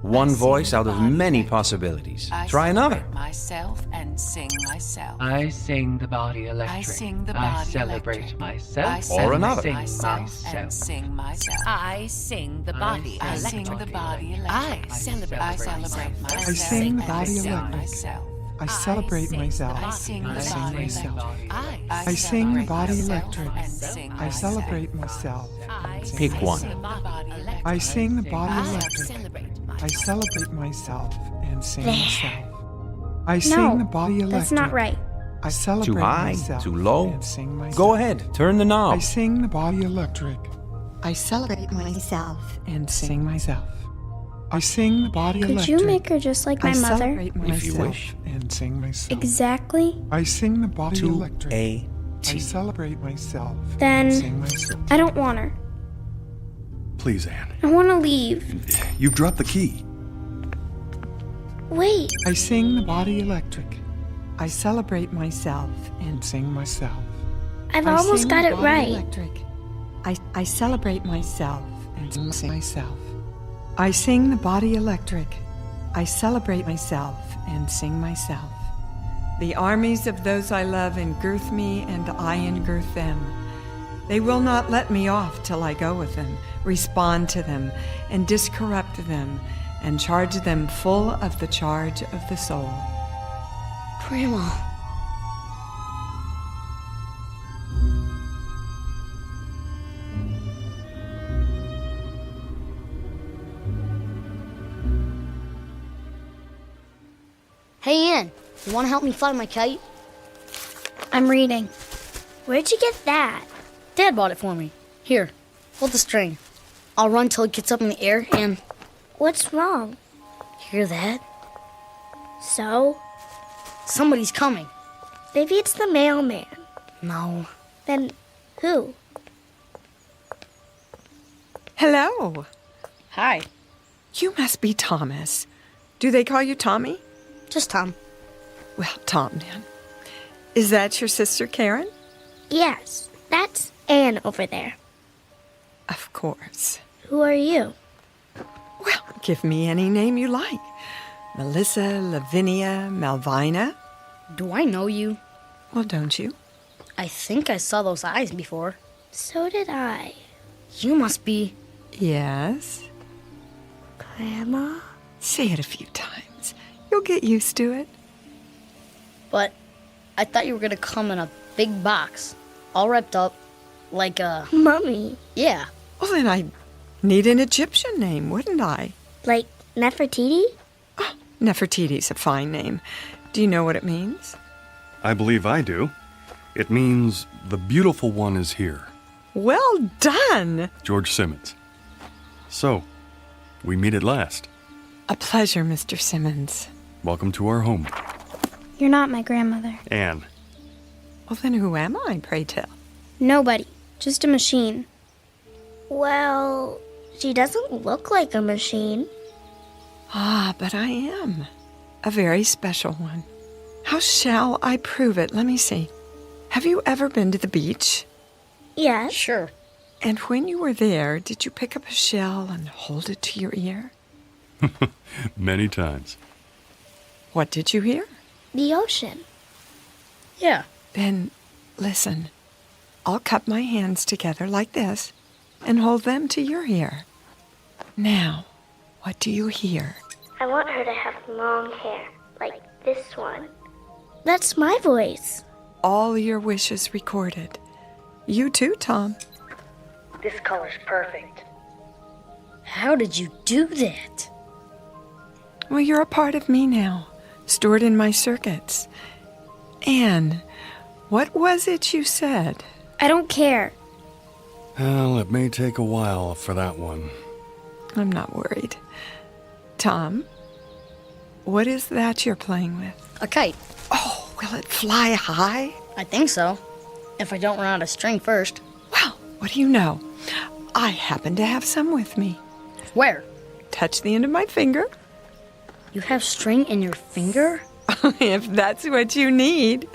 One voice out of many possibilities. Try another. Myself and sing myself. I sing the body electric. I sing the body I celebrate electric. myself. Or another. Sing myself and sing myself. I sing the body electric. I sing the body electric. I celebrate myself. I sing the body electric. Myself. I celebrate myself. I sing the and body myself. electric. I sing the body electric. I I celebrate myself. Pick one. I sing the body electric. I celebrate myself and sing myself. I sing the body electric. That's not right. I celebrate Too high? myself Too low? and sing myself. Go ahead. Turn the knob. I sing the body electric. I celebrate myself and sing myself. I sing the body Could electric. you make her just like my I mother? celebrate myself If you wish. and sing myself. Exactly? I sing the body To electric. a I T. celebrate myself Then and sing myself. I don't want her. Please, Anne. I want to leave. You've dropped the key. Wait. I sing the body electric. I celebrate myself and sing myself. I've I almost sing got the it body right. Electric. I celebrate myself and sing myself. I sing the body electric. I celebrate myself and sing myself. The armies of those I love engirth me, and I engirth them. They will not let me off till I go with them, respond to them, and discorrupt them, and charge them full of the charge of the soul. Grandma. Hey, Ann, you want to help me fly my kite? I'm reading. Where'd you get that? Dad bought it for me. Here, hold the string. I'll run till it gets up in the air and... What's wrong? Hear that? So? Somebody's coming. Maybe it's the mailman. No. Then who? Hello. Hi. You must be Thomas. Do they call you Tommy? Just Tom. Well, Tom, then. Is that your sister, Karen? Yes, that's Anne over there. Of course. Who are you? Well, give me any name you like. Melissa, Lavinia, Malvina. Do I know you? Well, don't you? I think I saw those eyes before. So did I. You must be... Yes? Grandma? Say it a few times. You'll get used to it. But I thought you were gonna come in a big box, all wrapped up, like a... Mummy. Yeah. Well, then I'd need an Egyptian name, wouldn't I? Like Nefertiti? Oh, Nefertiti's a fine name. Do you know what it means? I believe I do. It means the beautiful one is here. Well done! George Simmons. So, we meet at last. A pleasure, Mr. Simmons. Welcome to our home. You're not my grandmother. Anne. Well, then who am I, pray tell? Nobody. Just a machine. Well, she doesn't look like a machine. Ah, but I am. A very special one. How shall I prove it? Let me see. Have you ever been to the beach? Yes. Sure. And when you were there, did you pick up a shell and hold it to your ear? Many times. What did you hear? The ocean. Yeah. Then listen. I'll cup my hands together like this and hold them to your ear. Now, what do you hear? I want her to have long hair, like this one. That's my voice. All your wishes recorded. You too, Tom. This color's perfect. How did you do that? Well, you're a part of me now, stored in my circuits. Anne, what was it you said? I don't care. Well, it may take a while for that one. I'm not worried. Tom, what is that you're playing with? A kite. Oh, will it fly high? I think so. If I don't run out of string first. Well, what do you know? I happen to have some with me. Where? Touch the end of my finger. You have string in your finger? If that's what you need.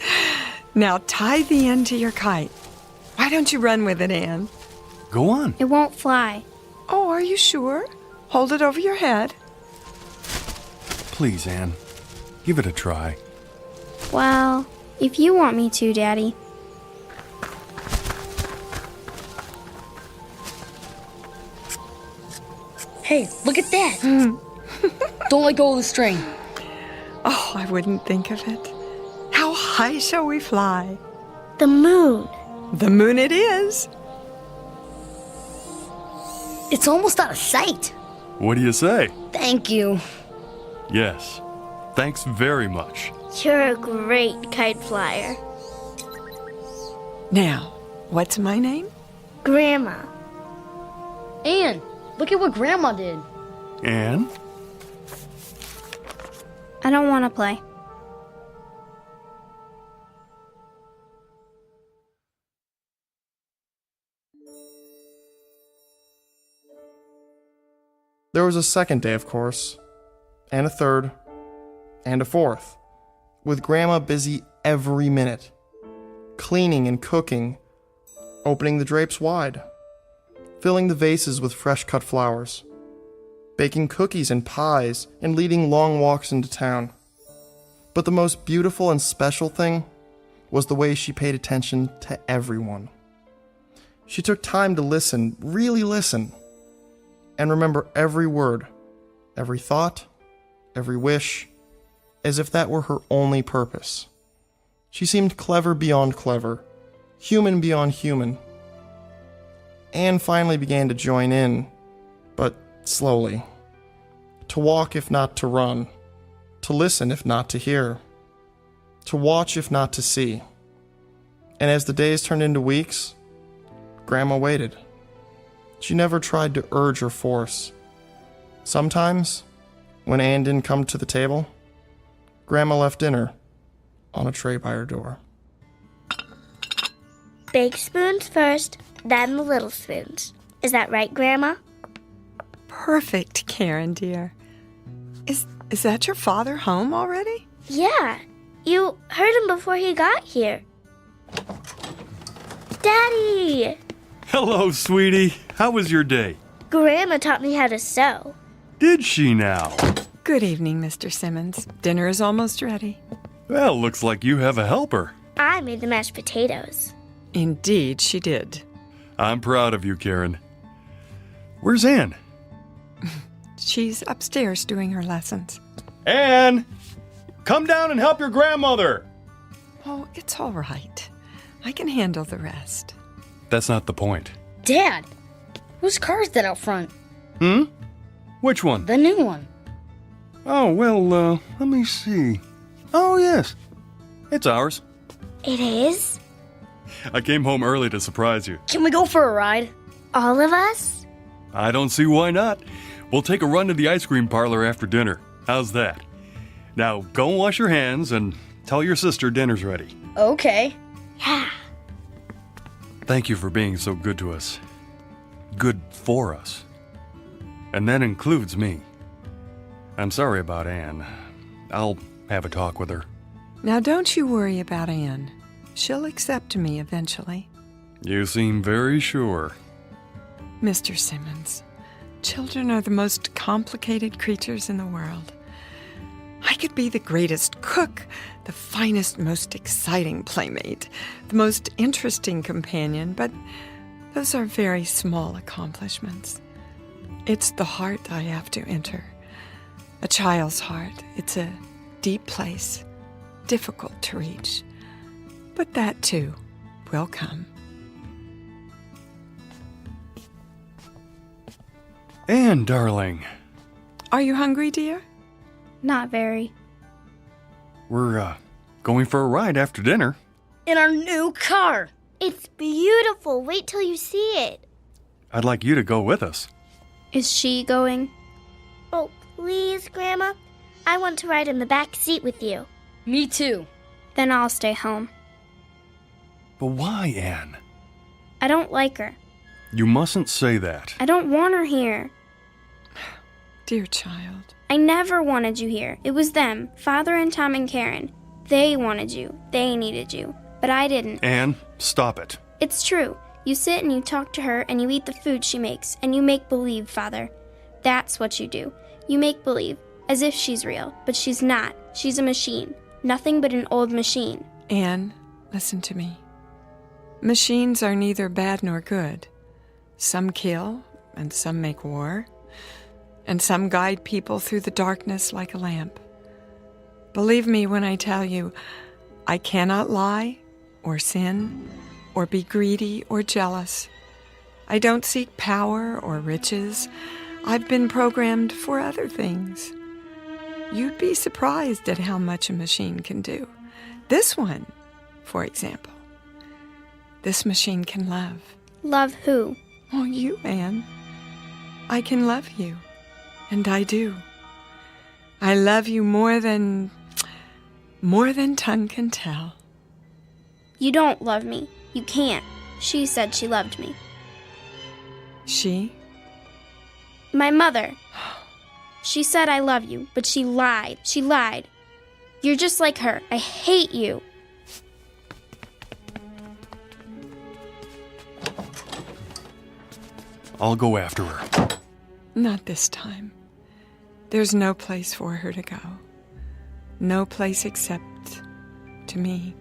Now tie the end to your kite. Why don't you run with it, Anne? Go on. It won't fly. Oh, are you sure? Hold it over your head. Please, Anne. Give it a try. Well, if you want me to, Daddy. Hey, look at that! Don't let go of the string. Oh, I wouldn't think of it. How high shall we fly? The moon. The moon it is. It's almost out of sight. What do you say? Thank you. Yes. Thanks very much. You're a great kite flyer. Now, what's my name? Grandma. Anne, look at what Grandma did. Anne? I don't want to play. There was a second day, of course, and a third, and a fourth, with Grandma busy every minute, cleaning and cooking, opening the drapes wide, filling the vases with fresh-cut flowers, baking cookies and pies, and leading long walks into town. But the most beautiful and special thing was the way she paid attention to everyone. She took time to listen, really listen, and remember every word, every thought, every wish, as if that were her only purpose. She seemed clever beyond clever, human beyond human. Anne finally began to join in, but slowly. To walk if not to run, to listen if not to hear, to watch if not to see. And as the days turned into weeks, Grandma waited. She never tried to urge or force. Sometimes, when Anne didn't come to the table, Grandma left dinner on a tray by her door. Big spoons first, then the little spoons. Is that right, Grandma? Perfect, Karen, dear. Is that your father home already? Yeah. You heard him before he got here. Daddy! Hello, sweetie. How was your day? Grandma taught me how to sew. Did she now? Good evening, Mr. Simmons. Dinner is almost ready. Well, looks like you have a helper. I made the mashed potatoes. Indeed, she did. I'm proud of you, Karen. Where's Anne? She's upstairs doing her lessons. Anne! Come down and help your grandmother! Oh, it's all right. I can handle the rest. That's not the point. Dad, whose car is that out front? Which one? The new one. Oh, well, let me see. Oh, yes. It's ours. It is? I came home early to surprise you. Can we go for a ride? All of us? I don't see why not. We'll take a run to the ice cream parlor after dinner. How's that? Now, go and wash your hands and tell your sister dinner's ready. Okay. Yeah. Thank you for being so good to us. Good for us. And that includes me. I'm sorry about Anne. I'll have a talk with her. Now, don't you worry about Anne. She'll accept me eventually. You seem very sure. Mr. Simmons, children are the most complicated creatures in the world. I could be the greatest cook, the finest, most exciting playmate, the most interesting companion, but those are very small accomplishments. It's the heart I have to enter. A child's heart. It's a deep place, difficult to reach. But that, too, will come. Anne, darling. Are you hungry, dear? Not very. We're, going for a ride after dinner. In our new car. It's beautiful. Wait till you see it. I'd like you to go with us. Is she going? Oh, please, Grandma. I want to ride in the back seat with you. Me too. Then I'll stay home. But why, Anne? I don't like her. You mustn't say that. I don't want her here. Dear child. I never wanted you here. It was them, Father and Tom and Karen. They wanted you. They needed you. But I didn't. Anne, stop it. It's true. You sit and you talk to her and you eat the food she makes and you make believe, Father. That's what you do. You make believe, as if she's real, but she's not. She's a machine. Nothing but an old machine. Anne, listen to me. Machines are neither bad nor good. Some kill, and some make war, and some guide people through the darkness like a lamp. Believe me when I tell you, I cannot lie, or sin, or be greedy or jealous. I don't seek power or riches. I've been programmed for other things. You'd be surprised at how much a machine can do. This one, for example. This machine can love. Love who? Oh, you, Anne. I can love you. And I do. I love you more than tongue can tell. You don't love me. You can't. She said she loved me. She? My mother. She said I love you, but she lied. She lied. You're just like her. I hate you. I'll go after her. Not this time. There's no place for her to go. No place except to me.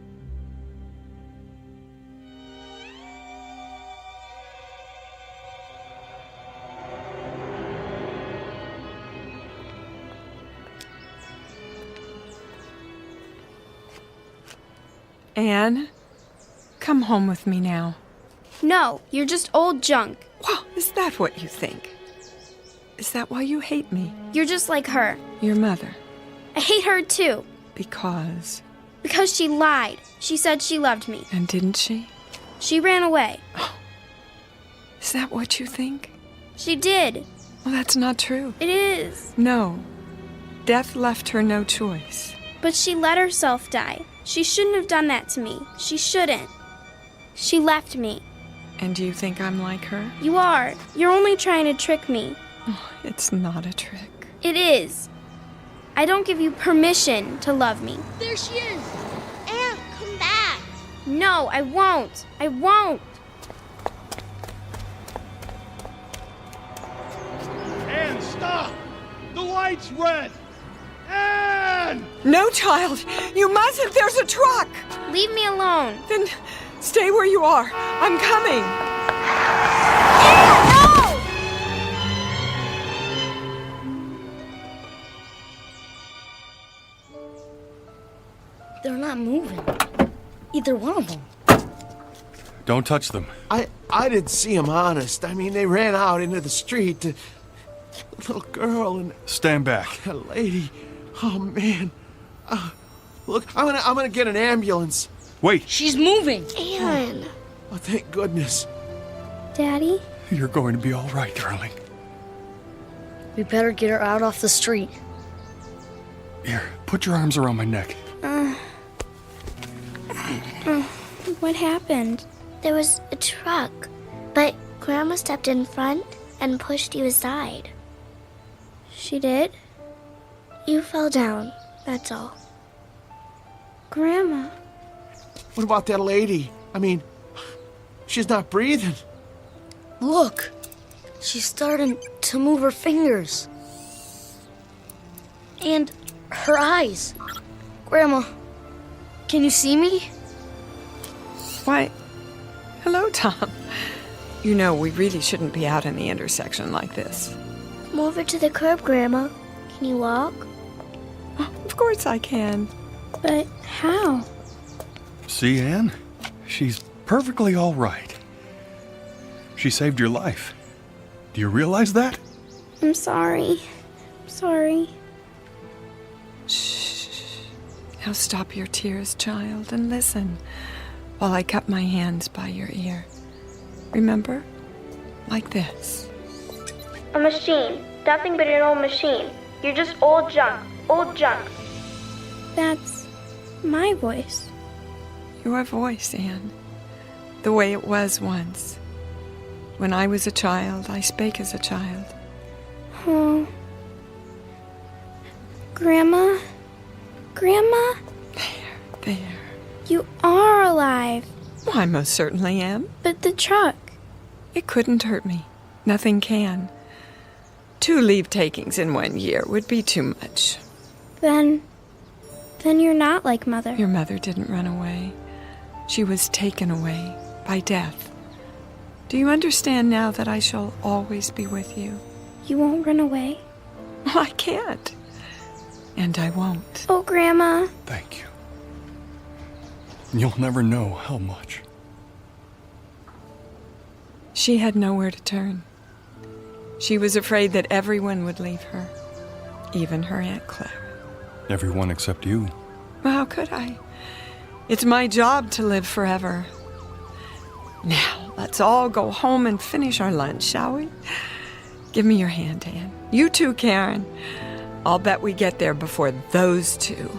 Anne, come home with me now. No, you're just old junk. Well, is that what you think? Is that why you hate me? You're just like her. Your mother. I hate her too. Because? Because she lied. She said she loved me. And didn't she? She ran away. Oh. Is that what you think? She did. Well, that's not true. It is. No. Death left her no choice. But she let herself die. She shouldn't have done that to me. She shouldn't. She left me. And do you think I'm like her? You are. You're only trying to trick me. Oh, it's not a trick. It is. I don't give you permission to love me. There she is. Anne, come back. No, I won't. I won't. Anne, stop! The light's red! Anne! No, child! You mustn't! There's a truck! Leave me alone. Then stay where you are. I'm coming. They're not moving. Either one of them. Don't touch them. I didn't see them, honest. I mean, they ran out into the street. The little girl and Stand back. a lady. Oh, man. Look, I'm gonna get an ambulance. Wait. She's moving. Aaron. Oh, thank goodness. Daddy? You're going to be all right, darling. We better get her out off the street. Here, put your arms around my neck. What happened? There was a truck, but Grandma stepped in front and pushed you aside. She did? You fell down, that's all. Grandma. What about that lady? I mean, she's not breathing. Look, she's starting to move her fingers. And her eyes. Grandma, can you see me? Why, hello, Tom. You know, we really shouldn't be out in the intersection like this. Come over to the curb, Grandma. Can you walk? Of course I can. But how? See, Anne? She's perfectly all right. She saved your life. Do you realize that? I'm sorry. Sorry. Shh. Now stop your tears, child, and listen while I cup my hands by your ear. Remember? Like this. A machine. Nothing but an old machine. You're just old junk. Old junk. That's my voice. Your voice, Anne. The way it was once. When I was a child, I spake as a child. Oh. Grandma? Grandma? There. You are alive. Well, I most certainly am. But the truck. It couldn't hurt me. Nothing can. 2 leave-takings in 1 year would be too much. Then you're not like Mother. Your mother didn't run away. She was taken away by death. Do you understand now that I shall always be with you? You won't run away? I can't. And I won't. Oh, Grandma. Thank you. You'll never know how much. She had nowhere to turn. She was afraid that everyone would leave her, even her Aunt Clara. Everyone except you. Well, how could I? It's my job to live forever. Now, let's all go home and finish our lunch, shall we? Give me your hand, Anne. You too, Karen. I'll bet we get there before those two.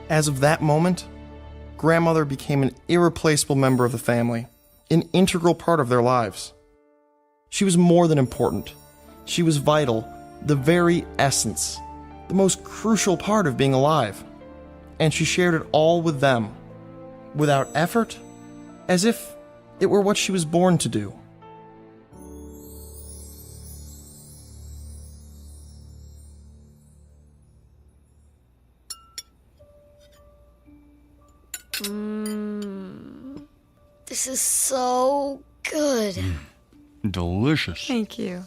As of that moment, Grandmother became an irreplaceable member of the family, an integral part of their lives. She was more than important. She was vital, the very essence, the most crucial part of being alive. And she shared it all with them, without effort, as if it were what she was born to do. This is so good. Delicious. Thank you.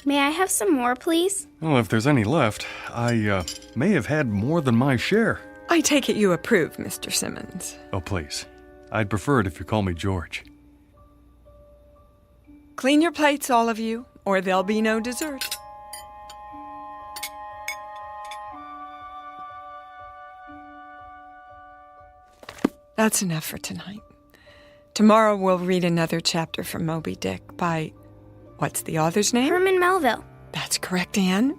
May I have some more, please? Well, if there's any left, I may have had more than my share. I take it you approve, Mr. Simmons. Oh, please. I'd prefer it if you call me George. Clean your plates, all of you, or there'll be no dessert. That's enough for tonight. Tomorrow we'll read another chapter from Moby Dick by, what's the author's name? Herman Melville. That's correct, Anne.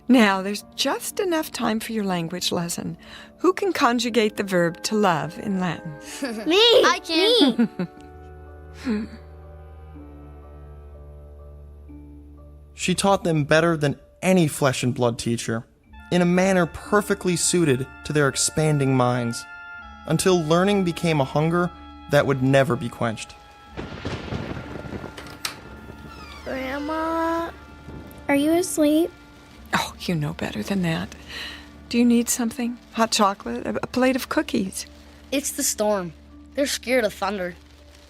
Now, there's just enough time for your language lesson. Who can conjugate the verb to love in Latin? Me! I can. Me! She taught them better than any flesh and blood teacher, in a manner perfectly suited to their expanding minds, until learning became a hunger that would never be quenched. Grandma, are you asleep? Oh, you know better than that. Do you need something? Hot chocolate? A plate of cookies? It's the storm. They're scared of thunder.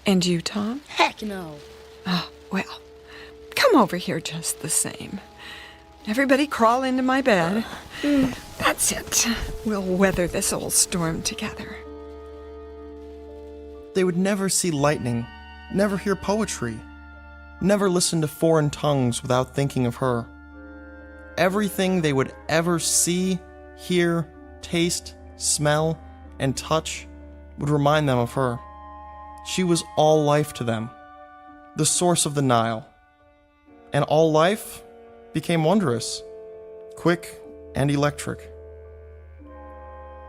And you, Tom? Heck no. Oh, well, come over here just the same. Everybody crawl into my bed. That's it. We'll weather this old storm together. They would never see lightning, never hear poetry, never listen to foreign tongues without thinking of her. Everything they would ever see, hear, taste, smell, and touch would remind them of her. She was all life to them, the source of the Nile. And all life became wondrous, quick and electric,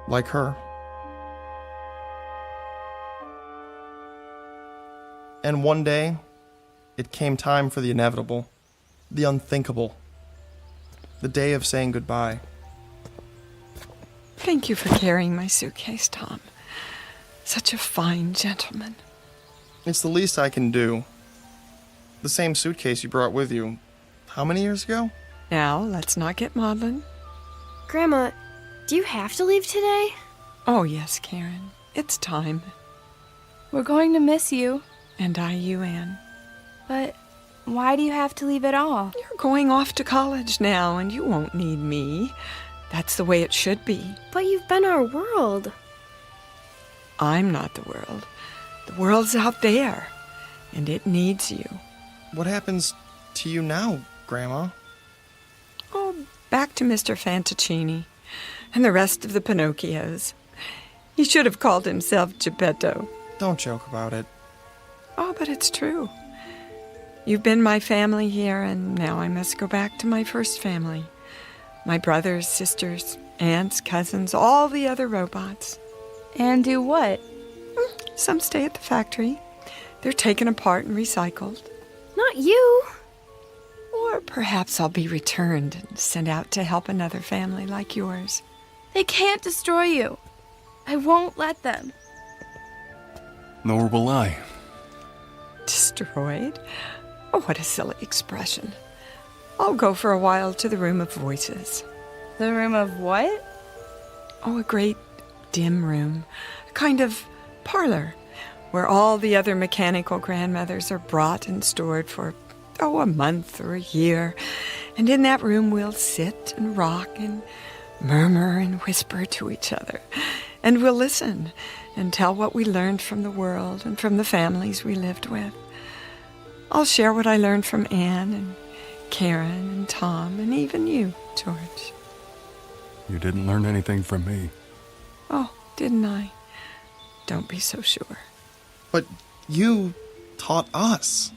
like her. And one day, it came time for the inevitable, the unthinkable, the day of saying goodbye. Thank you for carrying my suitcase, Tom. Such a fine gentleman. It's the least I can do. The same suitcase you brought with you, how many years ago? Now, let's not get maudlin. Grandma, do you have to leave today? Oh, yes, Karen. It's time. We're going to miss you. And I you, Anne. But why do you have to leave at all? You're going off to college now, and you won't need me. That's the way it should be. But you've been our world. I'm not the world. The world's out there, and it needs you. What happens to you now, Grandma? Oh, back to Mr. Fantaccini and the rest of the Pinocchios. He should have called himself Geppetto. Don't joke about it. Oh, but it's true. You've been my family here, and now I must go back to my first family. My brothers, sisters, aunts, cousins, all the other robots. And do what? Some stay at the factory. They're taken apart and recycled. Not you. Or perhaps I'll be returned and sent out to help another family like yours. They can't destroy you. I won't let them. Nor will I. Destroyed? Oh, what a silly expression. I'll go for a while to the Room of Voices. The Room of what? Oh, a great dim room. A kind of parlor where all the other mechanical grandmothers are brought and stored for, a month or a year. And in that room we'll sit and rock and murmur and whisper to each other. And we'll listen and tell what we learned from the world and from the families we lived with. I'll share what I learned from Anne and Karen and Tom and even you, George. You didn't learn anything from me. Oh, didn't I? Don't be so sure. But you taught us.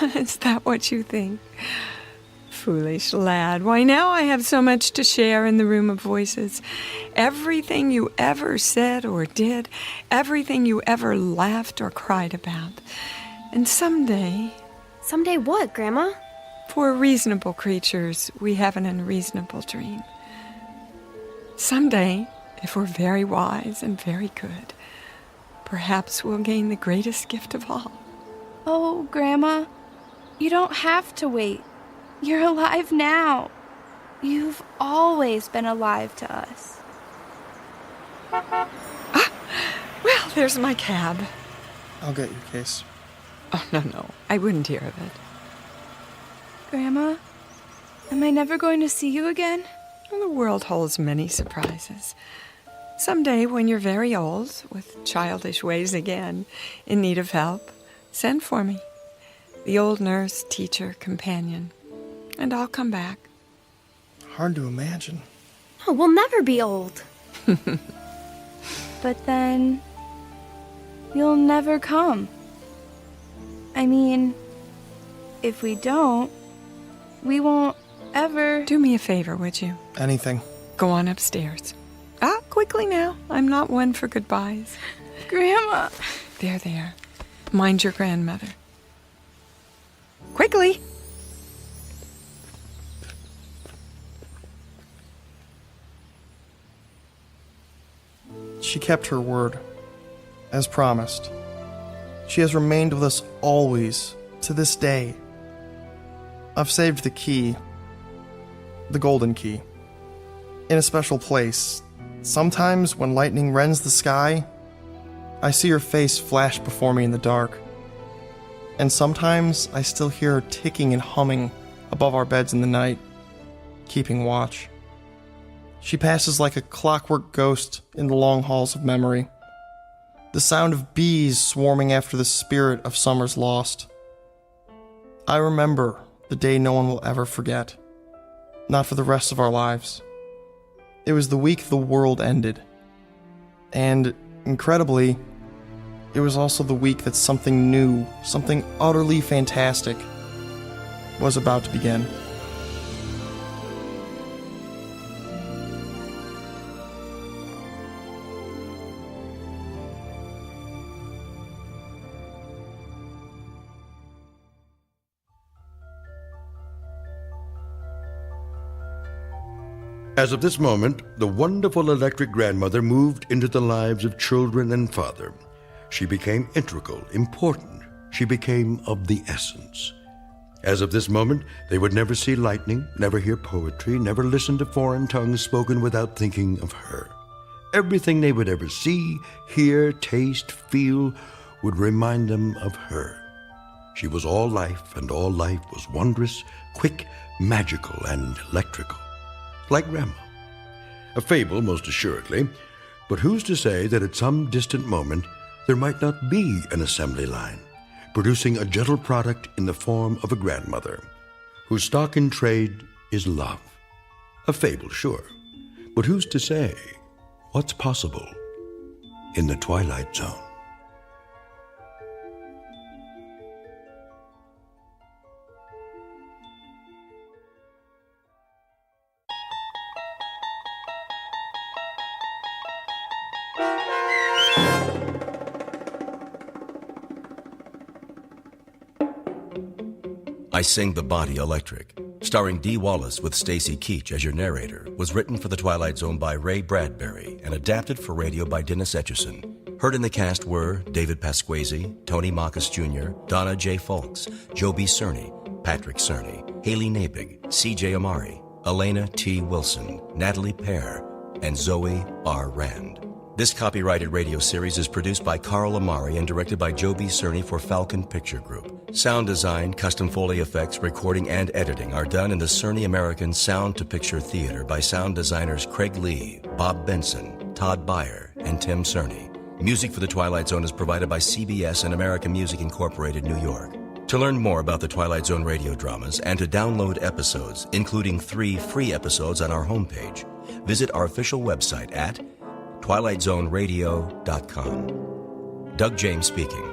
Is that what you think? Foolish lad. Why, now I have so much to share in the Room of Voices. Everything you ever said or did, everything you ever laughed or cried about. And someday... Someday what, Grandma? For reasonable creatures, we have an unreasonable dream. Someday, if we're very wise and very good, perhaps we'll gain the greatest gift of all. Oh, Grandma, you don't have to wait. You're alive now. You've always been alive to us. Well, there's my cab. I'll get your case. Oh, no, I wouldn't hear of it. Grandma, am I never going to see you again? Well, the world holds many surprises. Someday, when you're very old, with childish ways again, in need of help, send for me. The old nurse, teacher, companion. And I'll come back. Hard to imagine. Oh, we'll never be old. But then, you'll never come. I mean, if we don't, we won't ever... Do me a favor, would you? Anything. Go on upstairs. Quickly now. I'm not one for goodbyes. Grandma! There. Mind your grandmother. Quickly! She kept her word, as promised. She has remained with us always, to this day. I've saved the key. the golden key. In a special place. Sometimes when lightning rends the sky, I see her face flash before me in the dark. And sometimes I still hear her ticking and humming above our beds in the night, keeping watch. She passes like a clockwork ghost in the long halls of memory. The sound of bees swarming after the spirit of summer's lost. I remember the day no one will ever forget. Not for the rest of our lives. It was the week the world ended. And, incredibly, it was also the week that something new, something utterly fantastic, was about to begin. As of this moment, the wonderful electric grandmother moved into the lives of children and father. She became integral, important. She became of the essence. As of this moment, they would never see lightning, never hear poetry, never listen to foreign tongues spoken without thinking of her. Everything they would ever see, hear, taste, feel would remind them of her. She was all life, and all life was wondrous, quick, magical, and electrical. Like Grandma. A fable, most assuredly, but who's to say that at some distant moment there might not be an assembly line, producing a gentle product in the form of a grandmother, whose stock in trade is love. A fable, sure, but who's to say what's possible in the Twilight Zone? I Sing the Body Electric, starring Dee Wallace with Stacy Keach as your narrator, was written for The Twilight Zone by Ray Bradbury and adapted for radio by Dennis Etchison. Heard in the cast were David Pasquesi, Tony Makis Jr., Donna J. Fulks, Joe B. Cerny, Patrick Cerny, Haley Nabig, C.J. Amari, Elena T. Wilson, Natalie Pear, and Zoe R. Rand. This copyrighted radio series is produced by Carl Amari and directed by Joe B. Cerny for Falcon Picture Group. Sound design, custom Foley effects, recording, and editing are done in the Cerny American Sound to Picture Theater by sound designers Craig Lee, Bob Benson, Todd Beyer, and Tim Cerny. Music for The Twilight Zone is provided by CBS and American Music Incorporated, New York. To learn more about the Twilight Zone radio dramas and to download episodes, including 3 free episodes on our homepage, visit our official website at twilightzoneradio.com. Doug James speaking.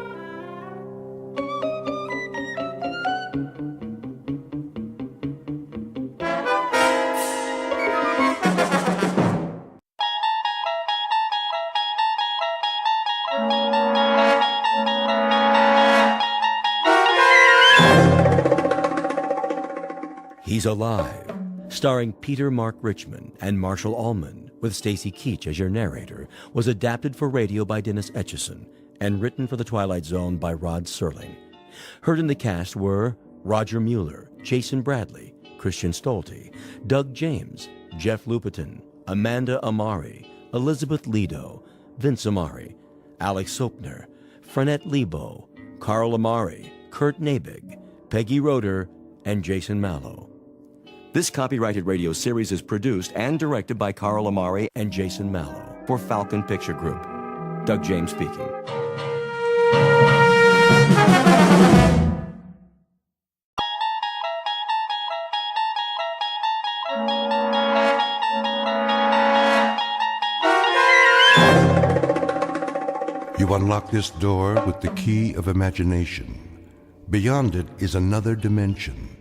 He's Alive, starring Peter Mark Richmond and Marshall Allman, with Stacy Keach as your narrator, was adapted for radio by Dennis Etchison and written for The Twilight Zone by Rod Serling. Heard in the cast were Roger Mueller, Jason Bradley, Christian Stolte, Doug James, Jeff Lupetin, Amanda Amari, Elizabeth Lido, Vince Amari, Alex Sopner, Frenette Lebo, Carl Amari, Kurt Nabig, Peggy Roeder, and Jason Mallow. This copyrighted radio series is produced and directed by Carl Amari and Jason Mallow for Falcon Picture Group. Doug James speaking. You unlock this door with the key of imagination. Beyond it is another dimension,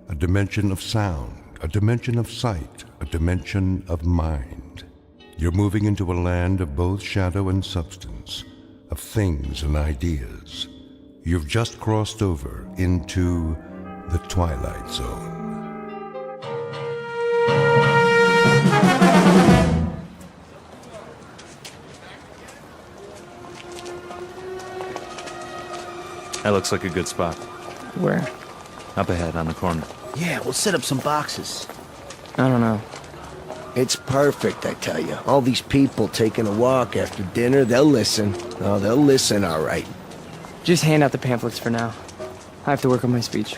a dimension of sound, a dimension of sight, a dimension of mind. You're moving into a land of both shadow and substance, of things and ideas. You've just crossed over into the Twilight Zone. That looks like a good spot. Where? Up ahead on the corner. Yeah, we'll set up some boxes. I don't know. It's perfect, I tell you. All these people taking a walk after dinner, they'll listen. Oh, they'll listen, all right. Just hand out the pamphlets for now. I have to work on my speech.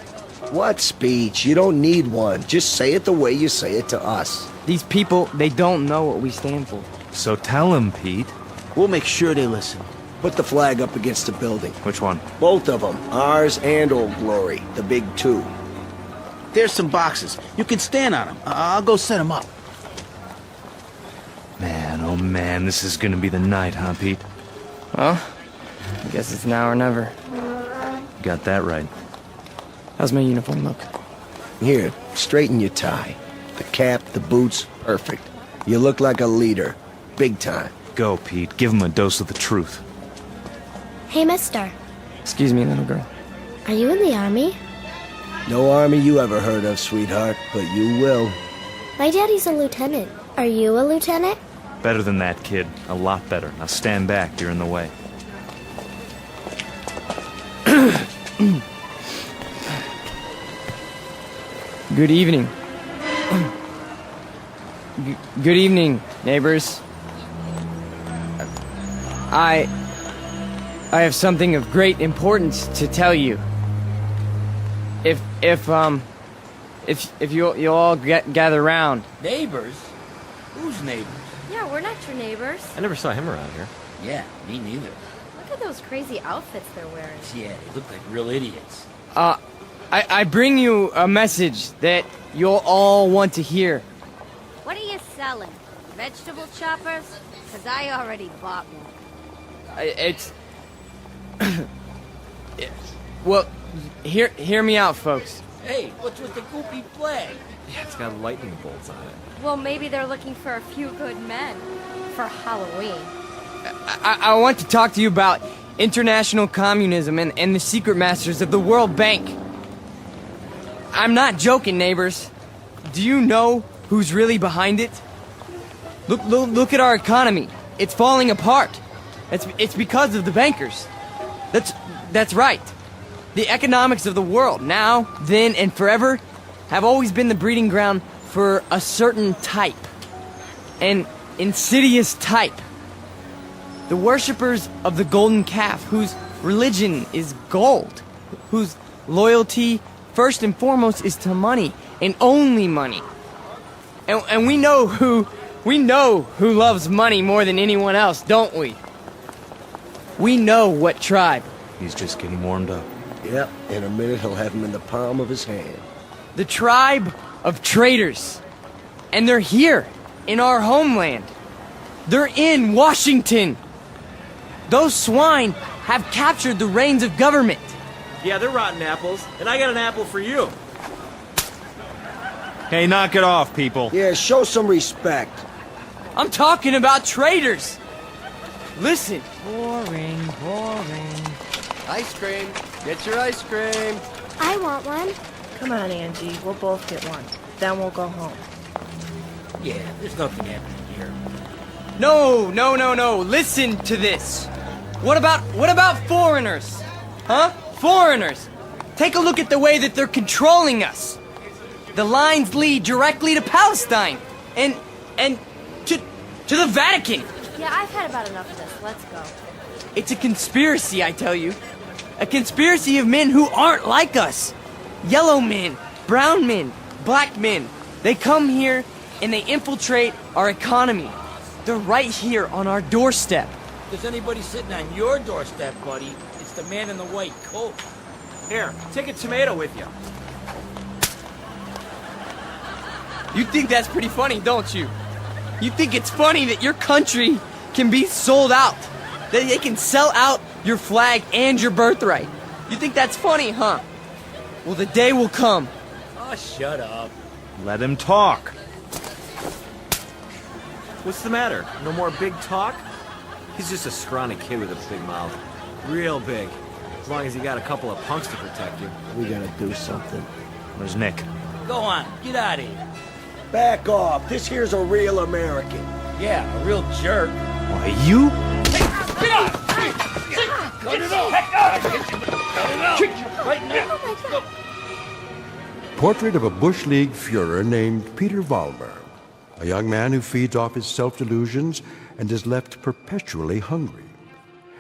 What speech? You don't need one. Just say it the way you say it to us. These people, they don't know what we stand for. So tell them, Pete. We'll make sure they listen. Put the flag up against the building. Which one? Both of them. Ours and Old Glory. The big two. There's some boxes. You can stand on them. I'll go set them up. Man, oh man, this is gonna be the night, huh, Pete? Well, I guess it's now or never. Got that right. How's my uniform look? Here, straighten your tie. The cap, the boots, perfect. You look like a leader. Big time. Go, Pete. Give him a dose of the truth. Hey, mister. Excuse me, little girl. Are you in the army? No army you ever heard of, sweetheart, but you will. My daddy's a lieutenant. Are you a lieutenant? Better than that, kid. A lot better. Now stand back. You're in the way. Good evening. Good evening, neighbors. I have something of great importance to tell you. If you'll all gather round. Neighbors? Who's neighbors? Yeah, we're not your neighbors. I never saw him around here. Yeah, me neither. Look at those crazy outfits they're wearing. Yeah, they look like real idiots. I bring you a message that you'll all want to hear. What are you selling? Vegetable choppers? Because I already bought one. It's... Well, hear me out, folks. Hey, what's with the goopy flag? Yeah, it's got lightning bolts on it. Well, maybe they're looking for a few good men for Halloween. I want to talk to you about international communism and the secret masters of the World Bank. I'm not joking, neighbors. Do you know who's really behind it? Look at our economy. It's falling apart. It's because of the bankers. That's right. The economics of the world, now, then, and forever, have always been the breeding ground for a certain type. An insidious type. The worshippers of the golden calf, whose religion is gold, whose loyalty, first and foremost, is to money, and only money. And we know who loves money more than anyone else, don't we? We know what tribe. He's just getting warmed up. Yep, in a minute he'll have him in the palm of his hand. The tribe of traitors. And they're here, in our homeland. They're in Washington. Those swine have captured the reins of government. Yeah, they're rotten apples, and I got an apple for you. Hey, knock it off, people. Yeah, show some respect. I'm talking about traitors. Listen. Boring. Ice cream. Get your ice cream. I want one. Come on, Angie. We'll both get one. Then we'll go home. Yeah, there's nothing happening here. No. Listen to this. What about foreigners? Huh? Foreigners. Take a look at the way that they're controlling us. The lines lead directly to Palestine and to the Vatican. Yeah, I've had about enough of this. Let's go. It's a conspiracy, I tell you. A conspiracy of men who aren't like us. Yellow men, brown men, black men. They come here and they infiltrate our economy. They're right here on our doorstep. If there's anybody sitting on your doorstep, buddy, it's the man in the white coat. Here, take a tomato with you. You think that's pretty funny, don't you? You think it's funny that your country can be sold out? That they can sell out your flag and your birthright? You think that's funny, huh? Well, the day will come. Oh, shut up. Let him talk. What's the matter? No more big talk? He's just a scrawny kid with a big mouth. Real big. As long as you got a couple of punks to protect you. We gotta do something. Where's Nick? Go on, get out of here. Back off. This here's a real American. Yeah, a real jerk. Why, you? Get out! Cut it off! Cut it off! Right now! Oh my God. Portrait of a Bush League Führer named Peter Vollmer, a young man who feeds off his self-delusions and is left perpetually hungry.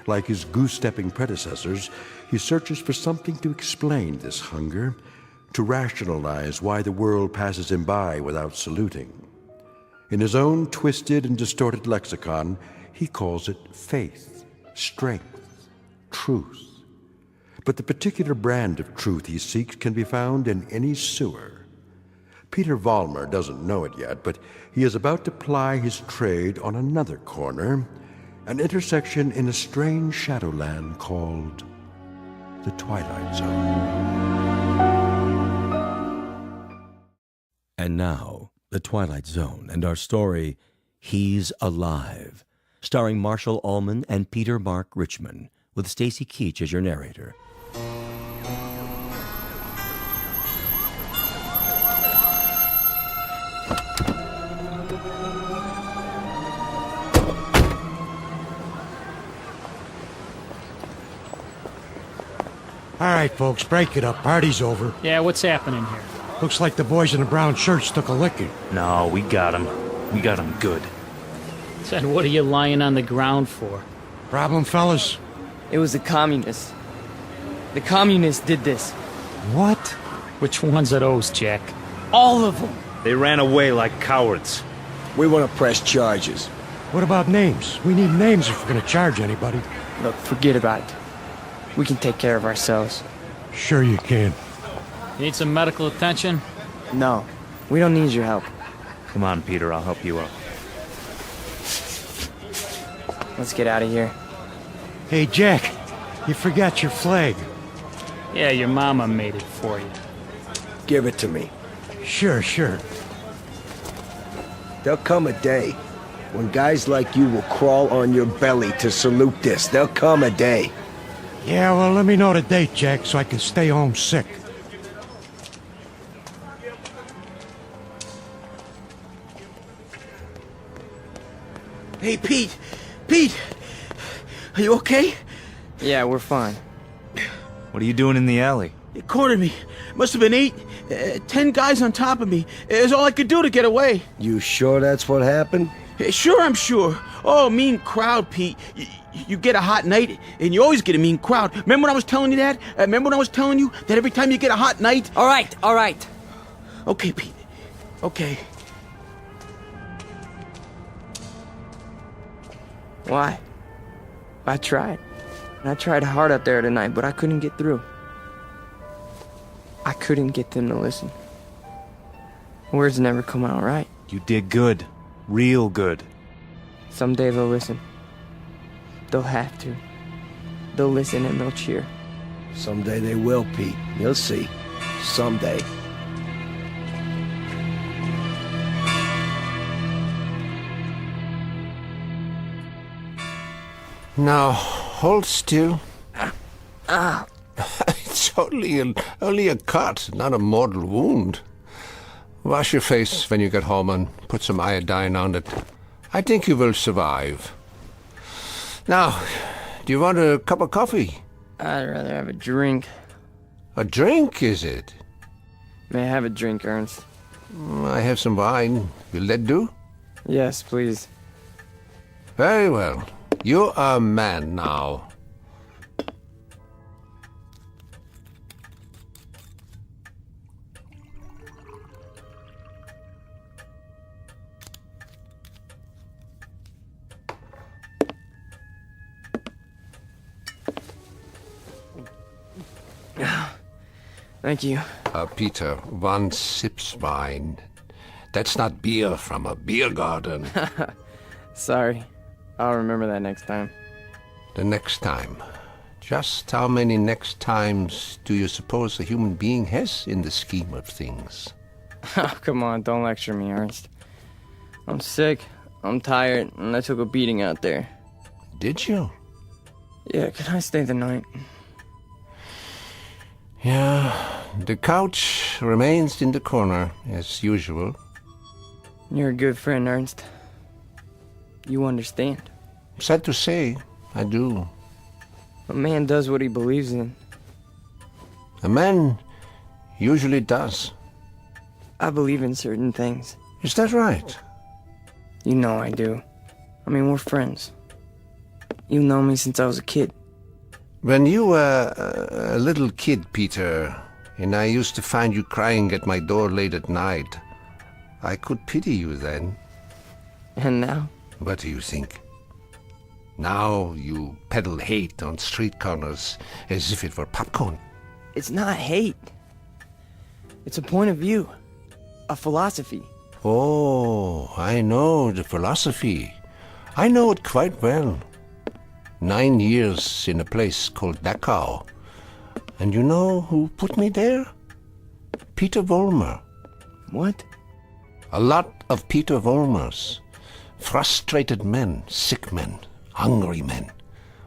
Like his goose-stepping predecessors, he searches for something to explain this hunger, to rationalize why the world passes him by without saluting. In his own twisted and distorted lexicon, he calls it faith, strength, truth. But the particular brand of truth he seeks can be found in any sewer. Peter Vollmer doesn't know it yet, but he is about to ply his trade on another corner, an intersection in a strange shadowland called the Twilight Zone. And now, The Twilight Zone and our story, He's Alive, starring Marshall Allman and Peter Mark Richmond, with Stacy Keach as your narrator. All right, folks, break it up. Party's over. Yeah, what's happening here? Looks like the boys in the brown shirts took a licking. No, we got him. We got him good. Said, what are you lying on the ground for? Problem, fellas? It was the communists. The communists did this. What? Which ones are those, Jack? All of them. They ran away like cowards. We want to press charges. What about names? We need names if we're going to charge anybody. Look, forget about it. We can take care of ourselves. Sure you can. You need some medical attention? No, we don't need your help. Come on, Peter, I'll help you out. Let's get out of here. Hey, Jack, you forgot your flag. Yeah, your mama made it for you. Give it to me. Sure. There'll come a day when guys like you will crawl on your belly to salute this. There'll come a day. Yeah, well, let me know the date, Jack, so I can stay home sick. Hey, Pete! Pete! Are you okay? Yeah, we're fine. What are you doing in the alley? They cornered me. Must have been 10 guys on top of me. It was all I could do to get away. You sure that's what happened? Sure, I'm sure. Oh, mean crowd, Pete. You get a hot night, and you always get a mean crowd. Remember when I was telling you that? Remember when I was telling you that every time you get a hot night... All right. Okay, Pete. Okay. Why? I tried. And I tried hard out there tonight, but I couldn't get through. I couldn't get them to listen. Words never come out right. You did good. Real good. Someday they'll listen. They'll have to. They'll listen and they'll cheer. Someday they will, Pete. You'll see. Someday. Now, hold still. It's only a cut, not a mortal wound. Wash your face when you get home and put some iodine on it. I think you will survive. Now, do you want a cup of coffee? I'd rather have a drink. A drink, is it? May I have a drink, Ernst? I have some wine. Will that do? Yes, please. Very well. You are a man now. Thank you. Peter, one sips wine. That's not beer from a beer garden. Sorry. I'll remember that next time. The next time. Just how many next times do you suppose a human being has in the scheme of things? Oh, come on, don't lecture me, Ernst. I'm sick, I'm tired, and I took a beating out there. Did you? Yeah, can I stay the night? Yeah, the couch remains in the corner, as usual. You're a good friend, Ernst. You understand. Sad to say, I do. A man does what he believes in. A man usually does. I believe in certain things. Is that right? You know I do. I mean, we're friends. You know me since I was a kid. When you were a little kid, Peter, and I used to find you crying at my door late at night, I could pity you then. And now? What do you think? Now you peddle hate on street corners as if it were popcorn. It's not hate. It's a point of view. A philosophy. Oh, I know the philosophy. I know it quite well. 9 years in a place called Dachau. And you know who put me there? Peter Vollmer. What? A lot of Peter Vollmers. Frustrated men, sick men, hungry men.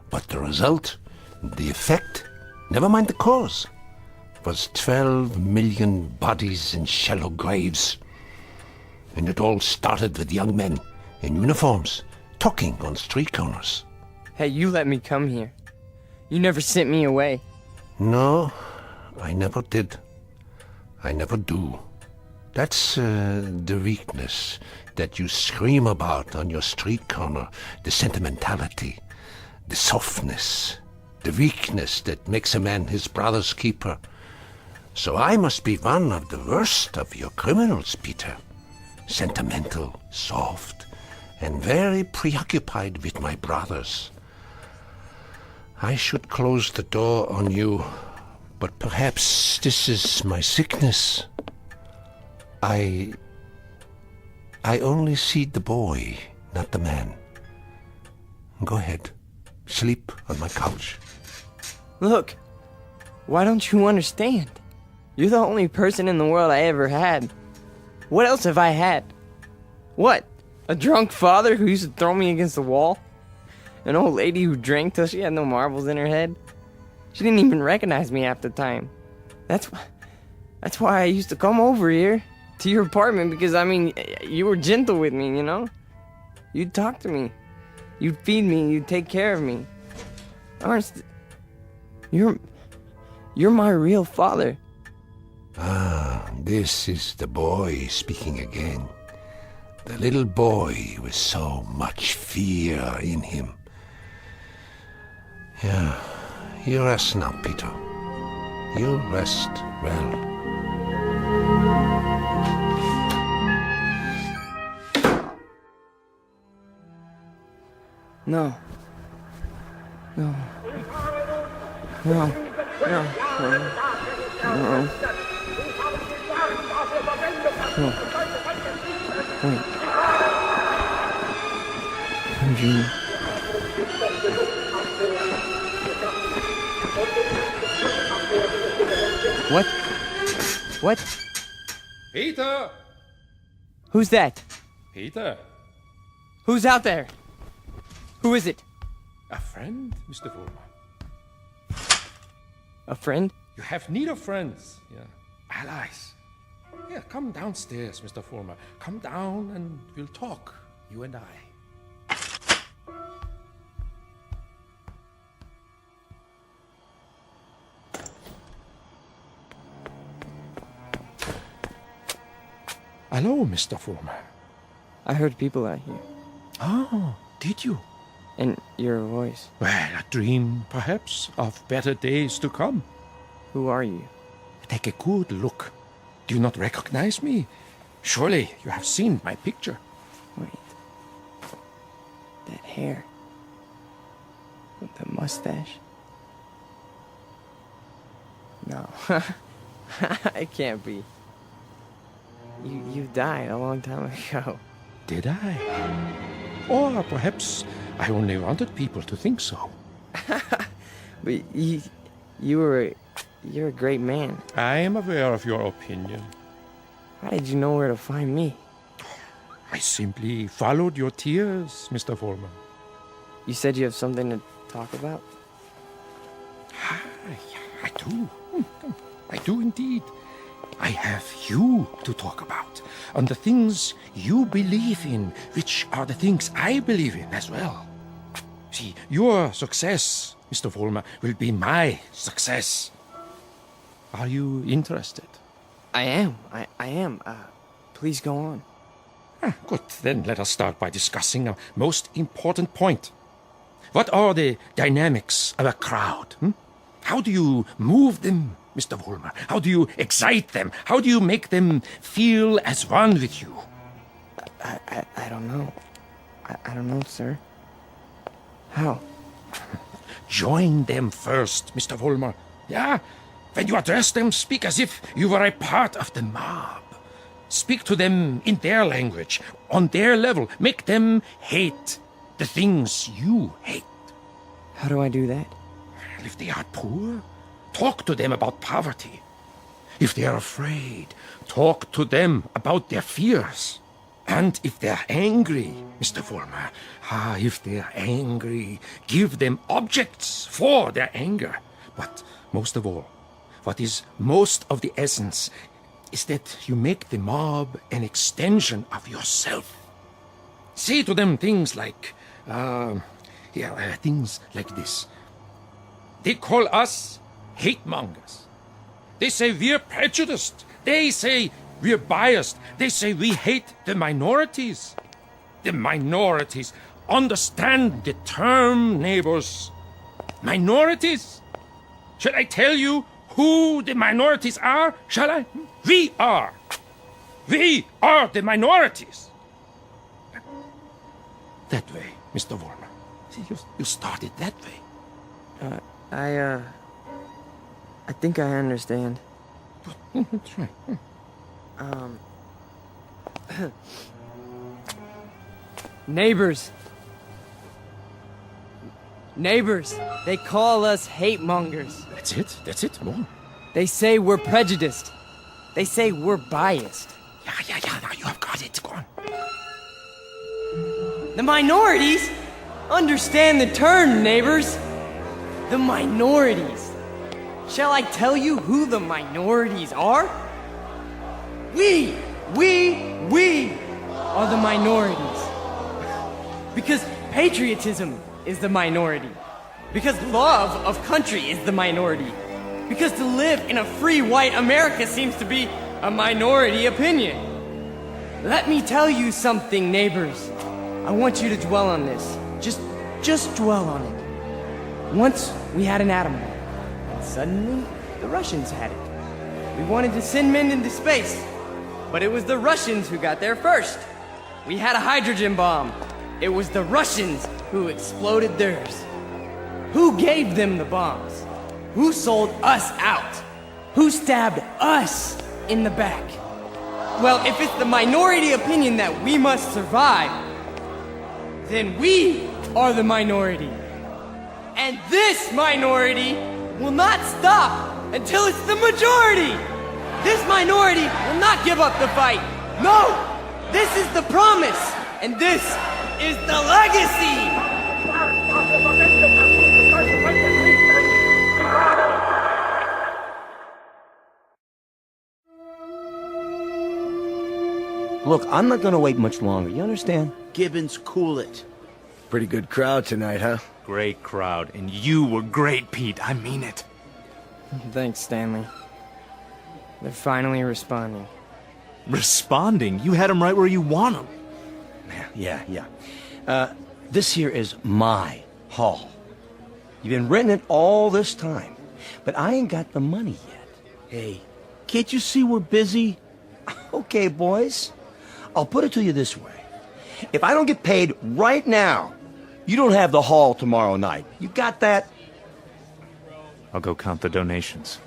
But the result, the effect, never mind the cause, was 12 million bodies in shallow graves. And it all started with young men in uniforms, talking on street corners. Hey, you let me come here. You never sent me away. No, I never did. I never do. That's the weakness that you scream about on your street corner, the sentimentality, the softness, the weakness that makes a man his brother's keeper. So I must be one of the worst of your criminals, Peter. Sentimental, soft, and very preoccupied with my brothers. I should close the door on you, but perhaps this is my sickness. I only see the boy, not the man. Go ahead. Sleep on my couch. Look, why don't you understand? You're the only person in the world I ever had. What else have I had? What? A drunk father who used to throw me against the wall? An old lady who drank till she had no marbles in her head? She didn't even recognize me half the time. That's why I used to come over here to your apartment, because, I mean, you were gentle with me, you know? You'd talk to me. You'd feed me. You'd take care of me. Ernst, you're my real father. Ah, this is the boy speaking again. The little boy with so much fear in him. Yeah, you rest now, Peter. You rest well. No. No. No. No. No. No. Wait. Eugene. What? What? Peter! Who's that? Peter? Who's out there? Who is it? A friend, Mr. Vollmer. A friend? You have need of friends, yeah. Allies. Yeah, come downstairs, Mr. Vollmer. Come down and we'll talk, you and I. Hello, Mr. Vollmer. I heard people out here. Oh, did you? And your voice. Well, a dream, perhaps, of better days to come. Who are you? Take a good look. Do you not recognize me? Surely you have seen my picture. Wait. That hair. With the mustache. No. It can't be. You died a long time ago. Did I? Or perhaps I only wanted people to think so. But you're a great man. I am aware of your opinion. How did you know where to find me? I simply followed your tears, Mr. Vollmer. You said you have something to talk about? I do. I do indeed. I have you to talk about, on the things you believe in, which are the things I believe in as well. See, your success, Mr. Vollmer, will be my success. Are you interested? I am. Please go on. Good, then let us start by discussing a most important point. What are the dynamics of a crowd? How do you move them, Mr. Vollmer? How do you excite them? How do you make them feel as one with you? I don't know. I don't know, sir. How? Join them first, Mr. Vollmer. Yeah? When you address them, speak as if you were a part of the mob. Speak to them in their language, on their level. Make them hate the things you hate. How do I do that? If they are poor, talk to them about poverty. If they are afraid, talk to them about their fears. And if they're angry, Mr. Vollmer, if they're angry, give them objects for their anger. But most of all, what is most of the essence is that you make the mob an extension of yourself. Say to them things like, things like this. They call us hate mongers. They say we're prejudiced. They say we're biased. They say we hate the minorities. The minorities. Understand the term, neighbors. Minorities. Should I tell you who the minorities are? Shall I? We are. We are the minorities. That way, Mr. Vollmer. See, you started that way. I think I understand. That's right. Neighbors. Neighbors. They call us hate mongers. That's it. More. They say we're prejudiced. They say we're biased. Yeah. Now you have got it. Go on. The minorities? Understand the term, neighbors. The minorities. Shall I tell you who the minorities are? We are the minorities. Because patriotism is the minority. Because love of country is the minority. Because to live in a free white America seems to be a minority opinion. Let me tell you something, neighbors. I want you to dwell on this. Just dwell on it. Once we had an atom bomb, and suddenly the Russians had it. We wanted to send men into space, but it was the Russians who got there first. We had a hydrogen bomb. It was the Russians who exploded theirs. Who gave them the bombs? Who sold us out? Who stabbed us in the back? Well, if it's the minority opinion that we must survive, then we are the minority. And this minority will not stop until it's the majority. This minority will not give up the fight. No, this is the promise, and this is the legacy. Look, I'm not gonna wait much longer, you understand? Gibbons, cool it. Pretty good crowd tonight, huh? Great crowd, and you were great, Pete. I mean it. Thanks, Stanley. They're finally responding. Responding? You had them right where you want them. Yeah. This here is my hall. You've been renting it all this time, but I ain't got the money yet. Hey, can't you see we're busy? Okay, boys. I'll put it to you this way. If I don't get paid right now, you don't have the hall tomorrow night. You got that? I'll go count the donations.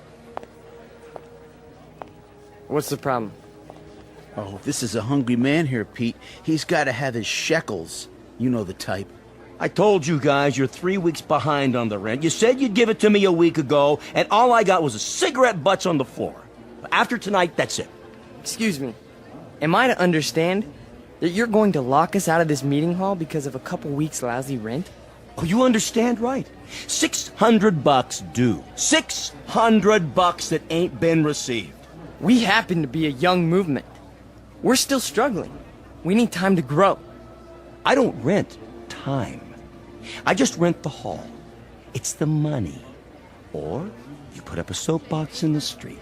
What's the problem? Oh, this is a hungry man here, Pete. He's got to have his shekels. You know the type. I told you guys you're 3 weeks behind on the rent. You said you'd give it to me a week ago, and all I got was a cigarette butts on the floor. After tonight, that's it. Excuse me. Am I to understand that you're going to lock us out of this meeting hall because of a couple weeks' lousy rent? Oh, you understand right. $600 due. $600 that ain't been received. We happen to be a young movement. We're still struggling. We need time to grow. I don't rent time. I just rent the hall. It's the money. Or you put up a soapbox in the street.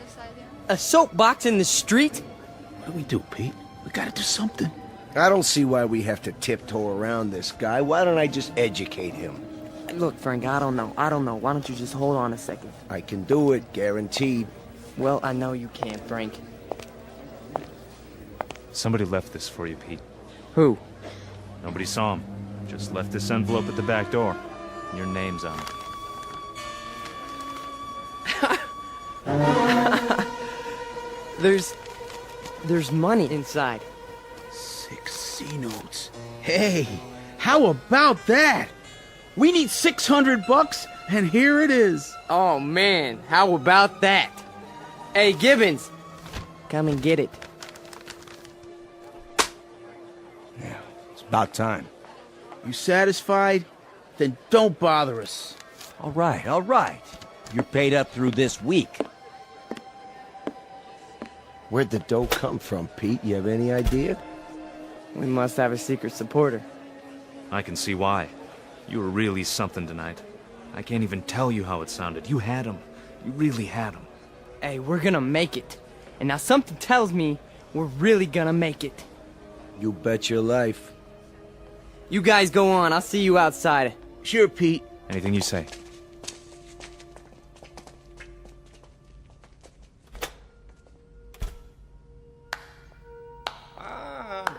A soapbox in the street? What do we do, Pete? We gotta do something. I don't see why we have to tiptoe around this guy. Why don't I just educate him? Look, Frank, I don't know. Why don't you just hold on a second? I can do it, guaranteed. Well, I know you can, Frank. Somebody left this for you, Pete. Who? Nobody saw him. Just left this envelope at the back door. Your name's on it. There's money inside. 6 C-notes. Hey, how about that? We need $600, and here it is. Oh, man, how about that? Hey, Gibbons, come and get it. Yeah, it's about time. You satisfied? Then don't bother us. All right. You're paid up through this week. Where'd the dough come from, Pete? You have any idea? We must have a secret supporter. I can see why. You were really something tonight. I can't even tell you how it sounded. You had him. You really had him. Hey, we're gonna make it. And now something tells me we're really gonna make it. You bet your life. You guys go on. I'll see you outside. Sure, Pete. Anything you say.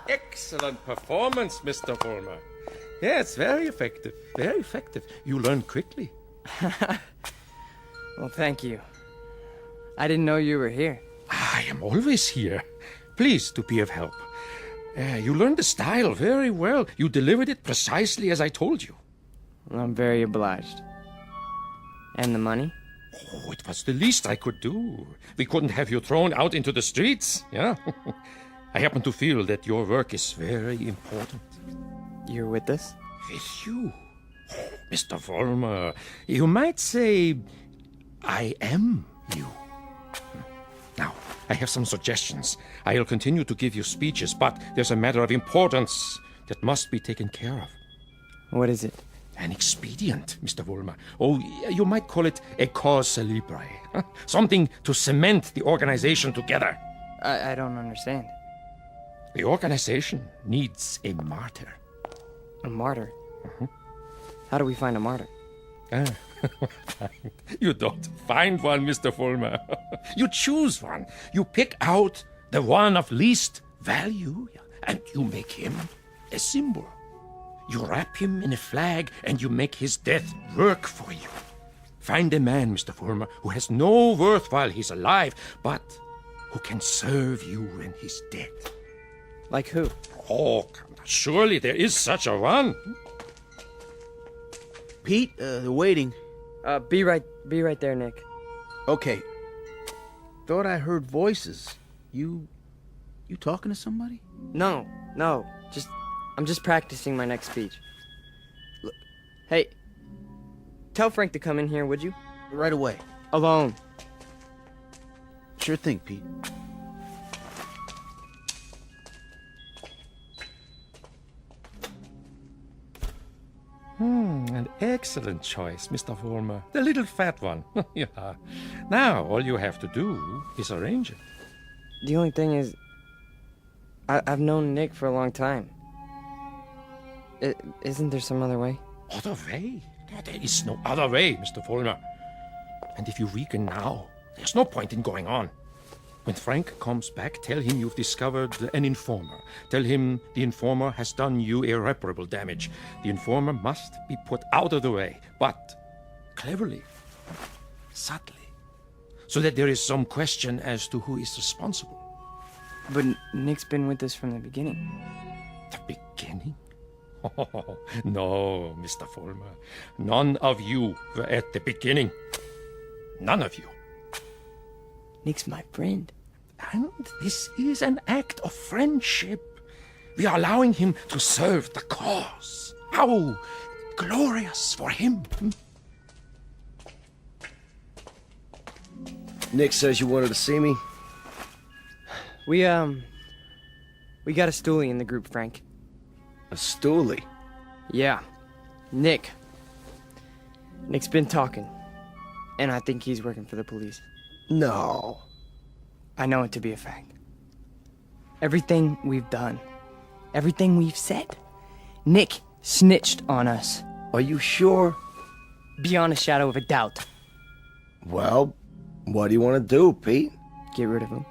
Excellent performance, Mr. Vollmer. Yes, very effective. Very effective. You learn quickly. Well, thank you. I didn't know you were here. I am always here. Pleased to be of help. You learned the style very well. You delivered it precisely as I told you. Well, I'm very obliged. And the money? Oh, it was the least I could do. We couldn't have you thrown out into the streets, yeah? I happen to feel that your work is very important. You're with us? With you? Oh, Mr. Vollmer, you might say I am you. Now, I have some suggestions. I'll continue to give you speeches, but there's a matter of importance that must be taken care of. What is it? An expedient, Mr. Vollmer. Oh, you might call it a cause célèbre. Something to cement the organization together. I don't understand. The organization needs a martyr. A martyr? How do we find a martyr? You don't find one, Mr. Vollmer. You choose one. You pick out the one of least value, and you make him a symbol. You wrap him in a flag, and you make his death work for you. Find a man, Mr. Vollmer, who has no worth while he's alive, but who can serve you when he's dead. Like who? Oh, surely there is such a one. Pete, they're waiting. Be right there, Nick. Okay. Thought I heard voices. You talking to somebody? No. I'm just practicing my next speech. Look, hey, tell Frank to come in here, would you? Right away. Alone. Sure thing, Pete. An excellent choice, Mr. Vollmer. The little fat one. Yeah. Now, all you have to do is arrange it. The only thing is, I've known Nick for a long time. Isn't there some other way? Other way? There is no other way, Mr. Vollmer. And if you weaken now, there's no point in going on. When Frank comes back, tell him you've discovered an informer. Tell him the informer has done you irreparable damage. The informer must be put out of the way, but cleverly, subtly, so that there is some question as to who is responsible. But Nick's been with us from the beginning. The beginning? Oh, no, Mr. Vollmer. None of you were at the beginning. None of you. Nick's my friend. And this is an act of friendship. We are allowing him to serve the cause. How glorious for him. Nick says you wanted to see me? We got a stoolie in the group, Frank. A stoolie? Yeah. Nick's been talking. And I think he's working for the police. No. I know it to be a fact. Everything we've done, everything we've said, Nick snitched on us. Are you sure? Beyond a shadow of a doubt. Well, what do you want to do, Pete? Get rid of him.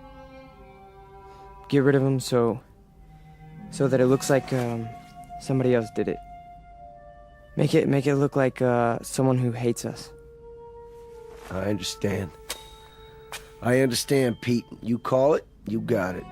Get rid of him so that it looks like somebody else did it. Make it look like someone who hates us. I understand. I understand, Pete. You call it, you got it.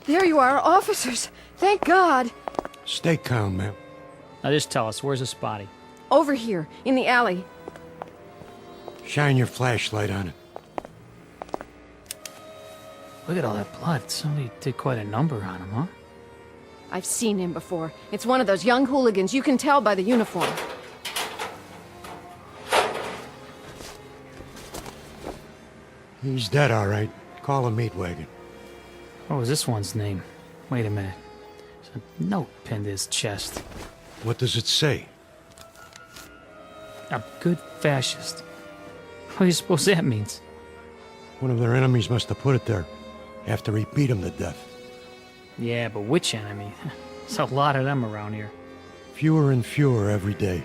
There you are, officers. Thank God. Stay calm, ma'am. Now just tell us, where's this body? Over here, in the alley. Shine your flashlight on it. Look at all that blood. Somebody did quite a number on him, huh? I've seen him before. It's one of those young hooligans. You can tell by the uniform. He's dead, all right. Call a meat wagon. What was this one's name? Wait a minute. There's a note pinned to his chest. What does it say? A good fascist. What do you suppose that means? One of their enemies must have put it there after he beat him to death. Yeah, but which enemy? There's a lot of them around here. Fewer and fewer every day.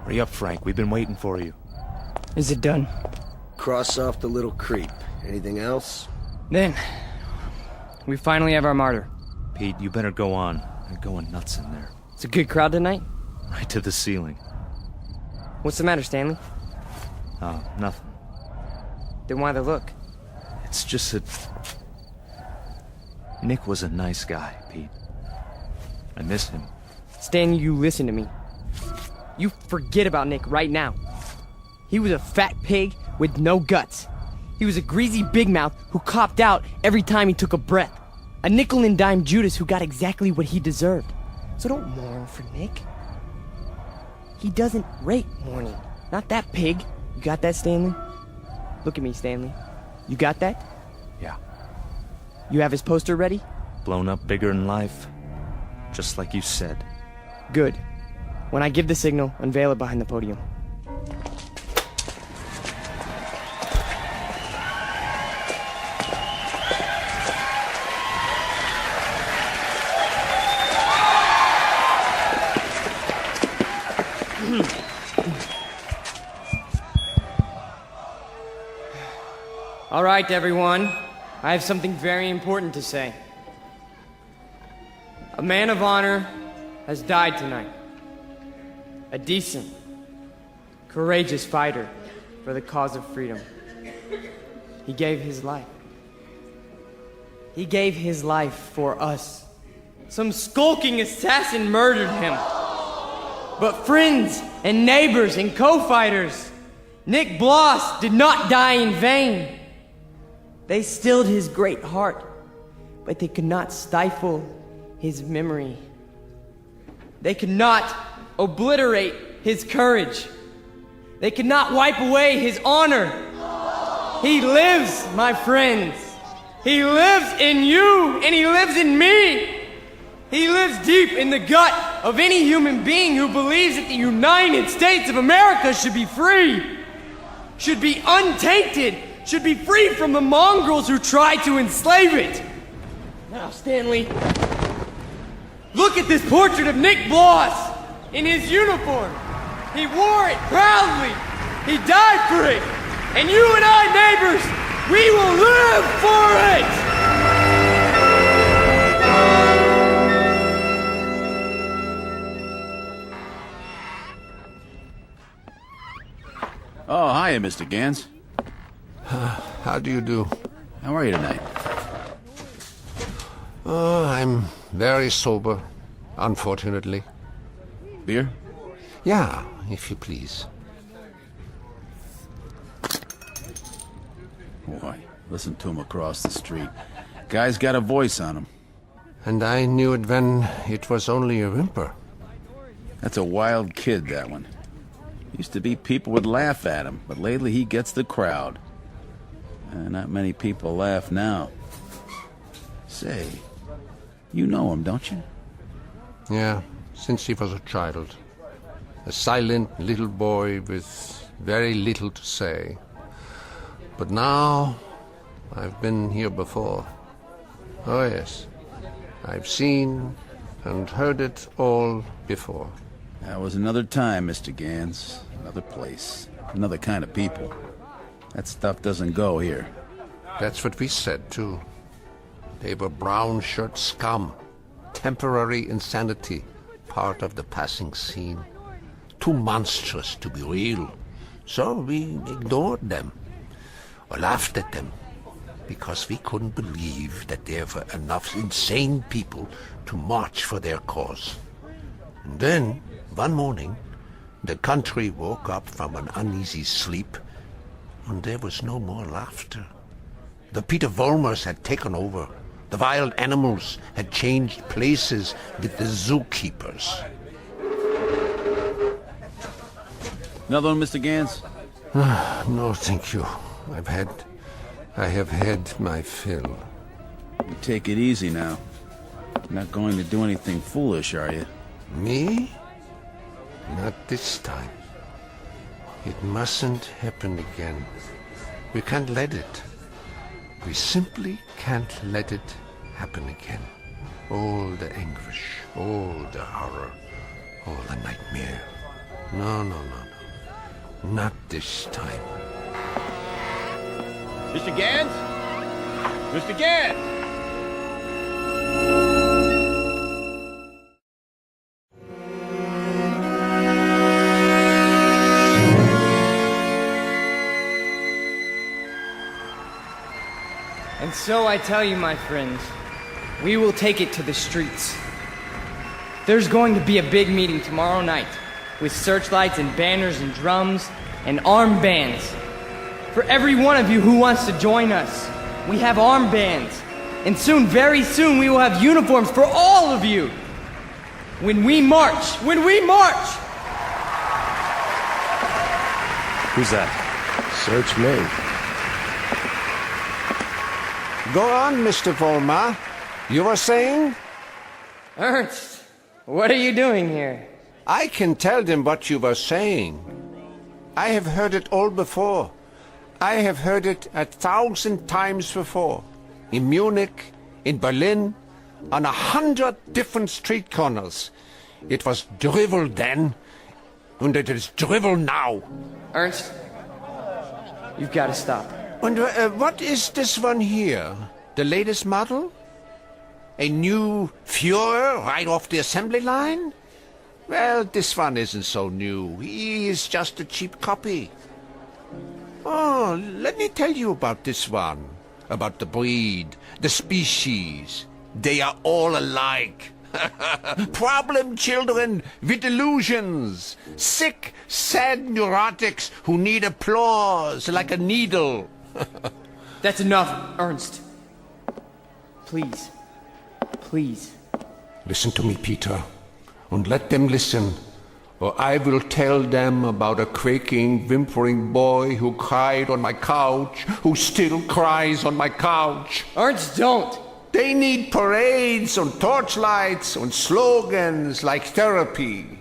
Hurry up, Frank. We've been waiting for you. Is it done? Cross off the little creep. Anything else? Then, we finally have our martyr. Pete, you better go on. They're going nuts in there. It's a good crowd tonight? Right to the ceiling. What's the matter, Stanley? Oh, nothing. Then why the look? It's just that... Nick was a nice guy, Pete. I miss him. Stan, you listen to me. You forget about Nick right now. He was a fat pig with no guts. He was a greasy big mouth who copped out every time he took a breath. A nickel and dime Judas who got exactly what he deserved. So don't mourn for Nick. He doesn't rate mourning. Not that pig. You got that, Stanley? Look at me, Stanley. You got that? Yeah. You have his poster ready? Blown up bigger than life. Just like you said. Good. When I give the signal, unveil it behind the podium. All right, everyone. I have something very important to say. A man of honor has died tonight. A decent, courageous fighter for the cause of freedom. He gave his life. He gave his life for us. Some skulking assassin murdered him. But friends and neighbors and co-fighters, Nick Bloss did not die in vain. They stilled his great heart, but they could not stifle his memory. They could not obliterate his courage. They could not wipe away his honor. He lives, my friends. He lives in you, and he lives in me. He lives deep in the gut of any human being who believes that the United States of America should be free, should be untainted, should be free from the mongrels who try to enslave it. Now, Stanley, look at this portrait of Nick Bloss in his uniform. He wore it proudly. He died for it. And you and I, neighbors, we will live for it. Oh, hiya, Mr. Gans. How do you do? How are you tonight? I'm very sober, unfortunately. Beer? Yeah, if you please. Boy, listen to him across the street. Guy's got a voice on him. And I knew it when it was only a whimper. That's a wild kid, that one. Used to be people would laugh at him, but lately he gets the crowd. Not many people laugh now. Say, you know him, don't you? Yeah, since he was a child. A silent little boy with very little to say. But now, I've been here before. Oh yes, I've seen and heard it all before. That was another time, Mr. Gans. Another place. Another kind of people. That stuff doesn't go here. That's what we said, too. They were brown shirt scum. Temporary insanity. Part of the passing scene. Too monstrous to be real. So we ignored them. Or laughed at them. Because we couldn't believe that there were enough insane people to march for their cause. And then, one morning, the country woke up from an uneasy sleep, and there was no more laughter. The Peter Volmers had taken over. The wild animals had changed places with the zookeepers. Another one, Mr. Gans? No, thank you. I have had my fill. You take it easy now. You're not going to do anything foolish, are you? Me? Not this time. It mustn't happen again. We can't let it. We simply can't let it happen again. All the anguish, all the horror, all the nightmare. No. Not this time. Mr. Gans? Mr. Gans! And so I tell you, my friends, we will take it to the streets. There's going to be a big meeting tomorrow night with searchlights and banners and drums and armbands. For every one of you who wants to join us, we have armbands. And soon, very soon, we will have uniforms for all of you. When we march! Who's that? Search me. Go on, Mr. Volmar. You were saying? Ernst, what are you doing here? I can tell them what you were saying. I have heard it all before. I have heard it 1,000 times before. In Munich, in Berlin, on 100 different street corners. It was drivel then, and it is drivel now. Ernst, you've got to stop. And what is this one here? The latest model? A new Führer right off the assembly line? Well, this one isn't so new. He is just a cheap copy. Oh, let me tell you about this one. About the breed, the species. They are all alike. Problem children with delusions. Sick, sad neurotics who need applause like a needle. That's enough, Ernst. Please. Listen to me, Peter, and let them listen, or I will tell them about a quaking, whimpering boy who cried on my couch, who still cries on my couch. Ernst, don't! They need parades and torchlights and slogans like therapy.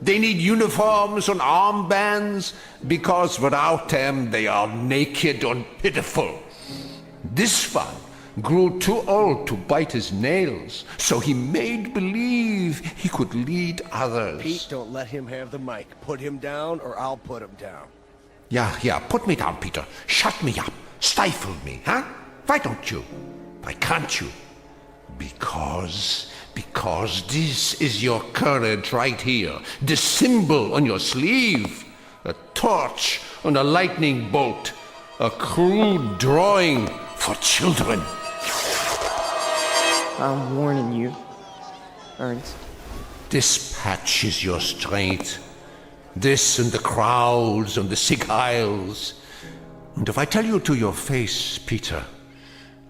They need uniforms and armbands, because without them they are naked and pitiful. This one grew too old to bite his nails, so he made believe he could lead others. Pete, don't let him have the mic. Put him down, or I'll put him down. Yeah, put me down, Peter. Shut me up. Stifle me, huh? Why don't you? Why can't you? Because this is your courage right here. The symbol on your sleeve. A torch and a lightning bolt. A crude drawing for children. I'm warning you, Ernst. This patch is your strength. This and the crowds and the sick aisles. And if I tell you to your face, Peter,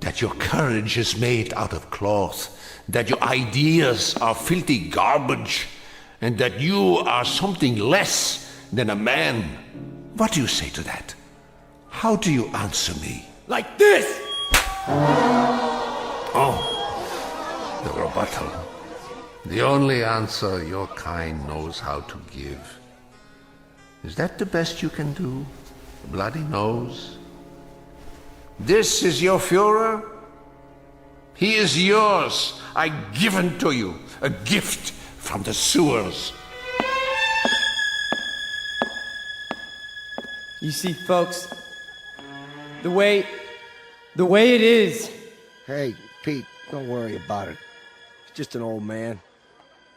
that your courage is made out of cloth, that your ideas are filthy garbage, and that you are something less than a man. What do you say to that? How do you answer me? Like this! Oh, the rebuttal. The only answer your kind knows how to give. Is that the best you can do? A bloody nose? This is your Führer? He is yours. I give him to you. A gift from the sewers. You see, folks, the way it is. Hey, Pete, don't worry about it. He's just an old man.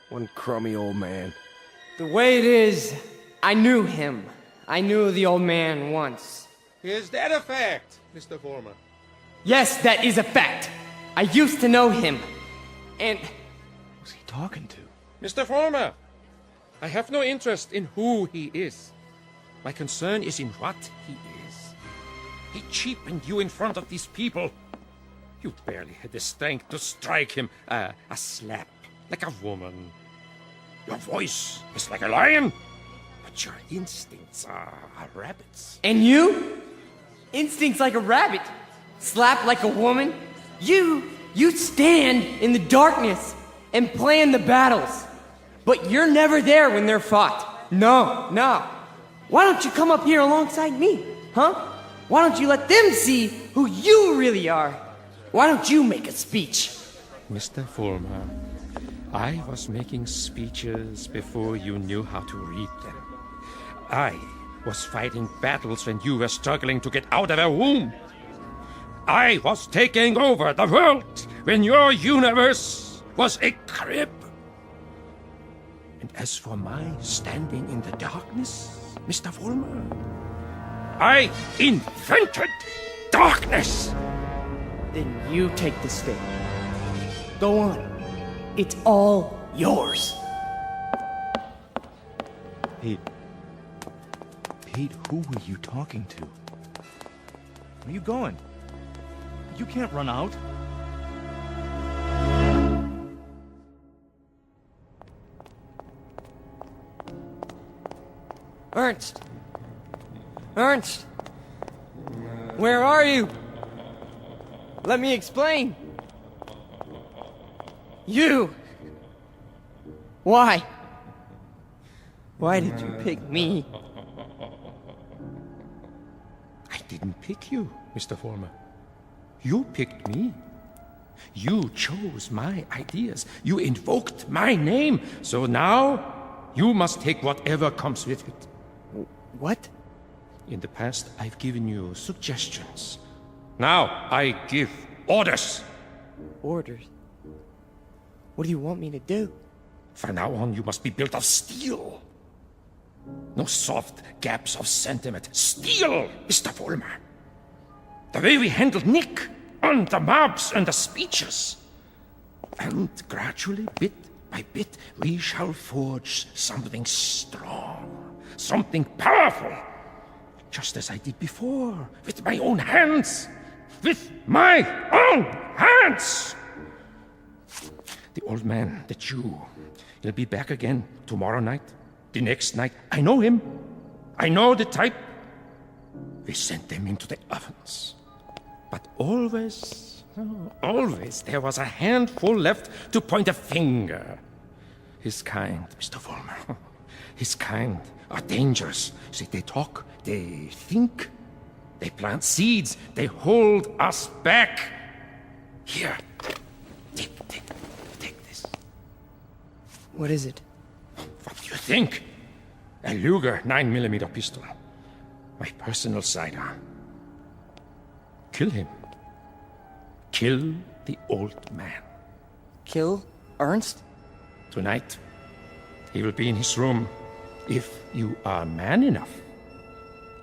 One crummy old man. The way it is, I knew him. I knew the old man once. Is that a fact, Mr. Former? Yes, that is a fact. I used to know him. And... Who's he talking to? Mr. Former, I have no interest in who he is. My concern is in what he is. He cheapened you in front of these people. You barely had the strength to strike him a slap, like a woman. Your voice is like a lion, but your instincts are rabbits. And you? Instincts like a rabbit. Slap like a woman. You stand in the darkness and plan the battles. But you're never there when they're fought. No. Why don't you come up here alongside me, huh? Why don't you let them see who you really are? Why don't you make a speech? Mr. Fulmer, I was making speeches before you knew how to read them. I was fighting battles when you were struggling to get out of a womb. I was taking over the world when your universe was a crib. And as for my standing in the darkness, Mr. Fulmer, I invented darkness. Then you take the stage. Go on. It's all yours. Pete, who were you talking to? Where are you going? You can't run out. Ernst! Where are you? Let me explain. You! Why? Why did you pick me? I didn't pick you, Mr. Former. You picked me. You chose my ideas. You invoked my name. So now, you must take whatever comes with it. What? In the past, I've given you suggestions. Now, I give orders. Orders? What do you want me to do? From now on, you must be built of steel. No soft gaps of sentiment. Steel, Mr. Fulmer. The way we handled Nick, and the mobs and the speeches. And gradually, bit by bit, we shall forge something strong, something powerful. Just as I did before, with my own hands. With my own hands! The old man, the Jew, he'll be back again tomorrow night, the next night. I know him. I know the type. We sent them into the ovens. But always, there was a handful left to point a finger. His kind, Mr. Fulmer, his kind are dangerous. See, they talk, they think, they plant seeds, they hold us back. Here, take this. What is it? What do you think? A Luger 9mm pistol. My personal sidearm. Kill him. Kill the old man. Kill Ernst? Tonight, he will be in his room. If you are man enough.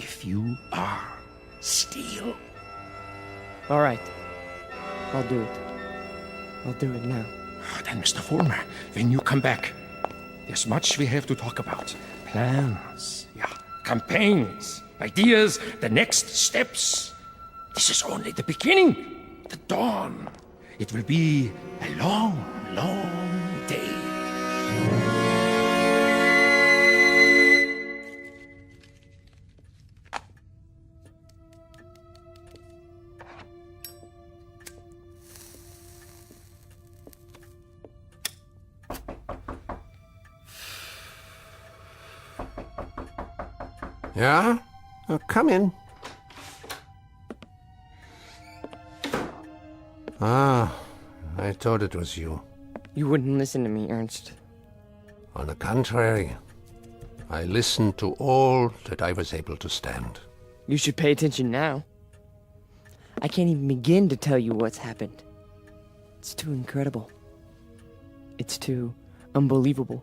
If you are steel. All right. I'll do it. I'll do it now. Then, Mr. Fulmer, when you come back, there's much we have to talk about. Plans, campaigns, ideas, the next steps. This is only the beginning. the dawn. It will be a long, long day. Yeah? Come in. Ah, I thought it was you. You wouldn't listen to me, Ernst. On the contrary, I listened to all that I was able to stand. You should pay attention now. I can't even begin to tell you what's happened. It's too incredible. It's too unbelievable.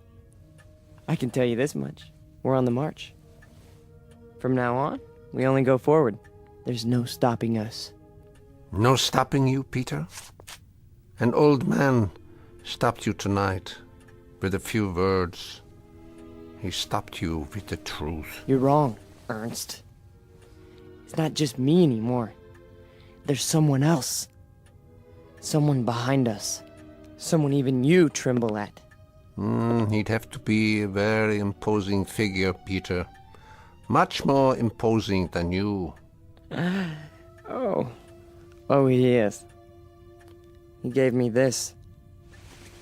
I can tell you this much. We're on the march. From now on, we only go forward. There's no stopping us. No stopping you, Peter? An old man stopped you tonight with a few words. He stopped you with the truth. You're wrong, Ernst. It's not just me anymore. There's someone else. Someone behind us. Someone even you tremble at. He'd have to be a very imposing figure, Peter. Much more imposing than you. Oh, he is. He gave me this.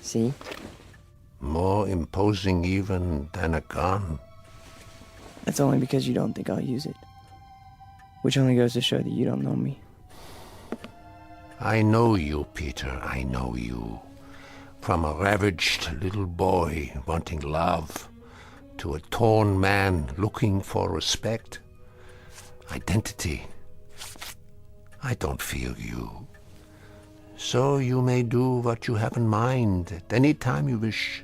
See? More imposing even than a gun. That's only because you don't think I'll use it. Which only goes to show that you don't know me. I know you, Peter, I know you. From a ravaged little boy wanting love to a torn man looking for respect, identity. I don't fear you. So you may do what you have in mind at any time you wish.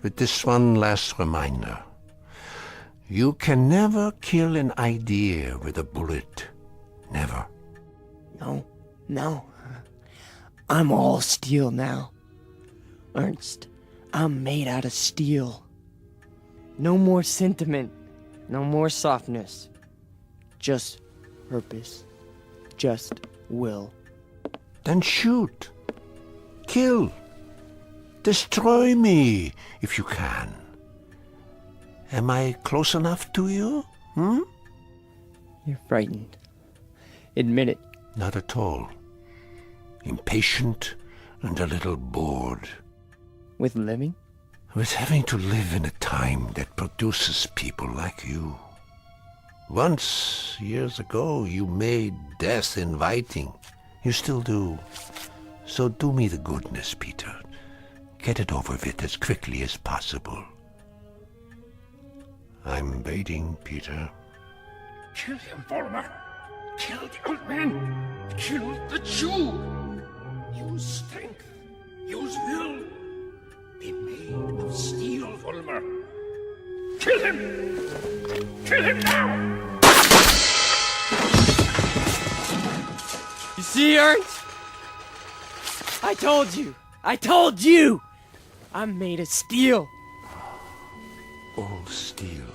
With this one last reminder. You can never kill an idea with a bullet. Never. No. I'm all steel now. Ernst, I'm made out of steel. No more sentiment. No more softness. Just purpose. Just will. Then shoot. Kill. Destroy me, if you can. Am I close enough to you? You're frightened. Admit it. Not at all. Impatient and a little bored. With living? With having to live in a time that produces people like you. Once, years ago, you made death inviting. You still do. So do me the goodness, Peter. Get it over with as quickly as possible. I'm waiting, Peter. Kill him, Volmer. Kill the old man. Kill the Jew. Use strength. Use will. Be made of steel, Volmer. Kill him! Kill him now! You see, Ernst? I told you! I'm made of steel! All steel.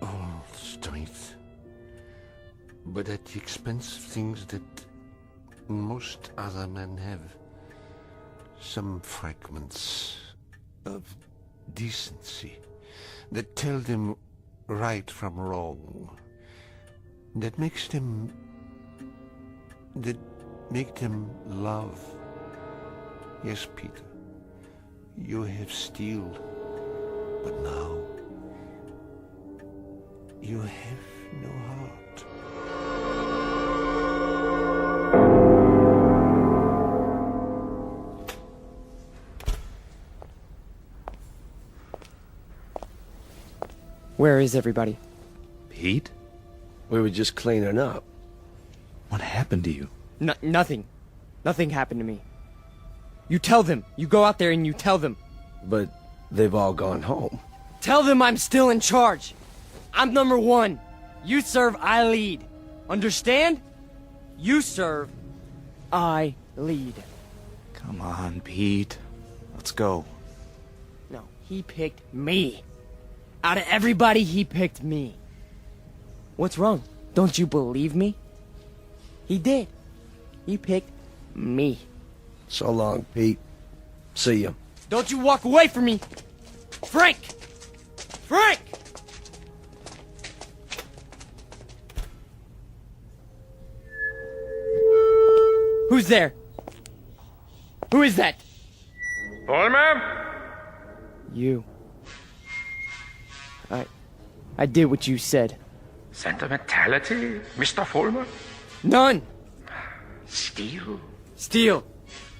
All strength. But at the expense of things that most other men have. Some fragments of decency that tell them right from wrong, that make them love. Yes, Peter, you have steel, but now you have no heart. Where is everybody? Pete? We were just cleaning up. What happened to you? Nothing. Nothing happened to me. You tell them. You go out there and you tell them. But they've all gone home. Tell them I'm still in charge. I'm number one. You serve, I lead. Understand? You serve, I lead. Come on, Pete. Let's go. No, he picked me. Out of everybody, he picked me. What's wrong? Don't you believe me? He did. He picked me. So long, Pete. See ya. Don't you walk away from me! Frank! Frank! Who's there? Who is that? Vollmer? You. I did what you said. Sentimentality, Mr. Vollmer? None! Steel? Steal.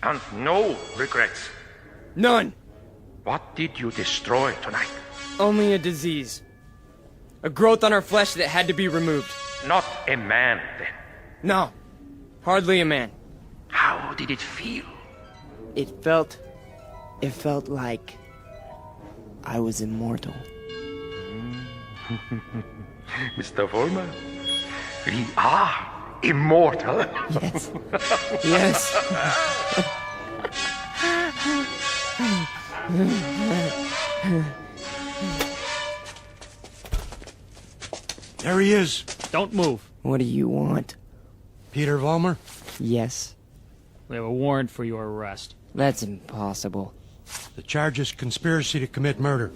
And no regrets? None! What did you destroy tonight? Only a disease. A growth on our flesh that had to be removed. Not a man, then. No. Hardly a man. How did it feel? It felt like I was immortal. Mr. Vollmer, we are immortal. Yes. Yes. There he is. Don't move. What do you want? Peter Vollmer? Yes. We have a warrant for your arrest. That's impossible. The charge is conspiracy to commit murder.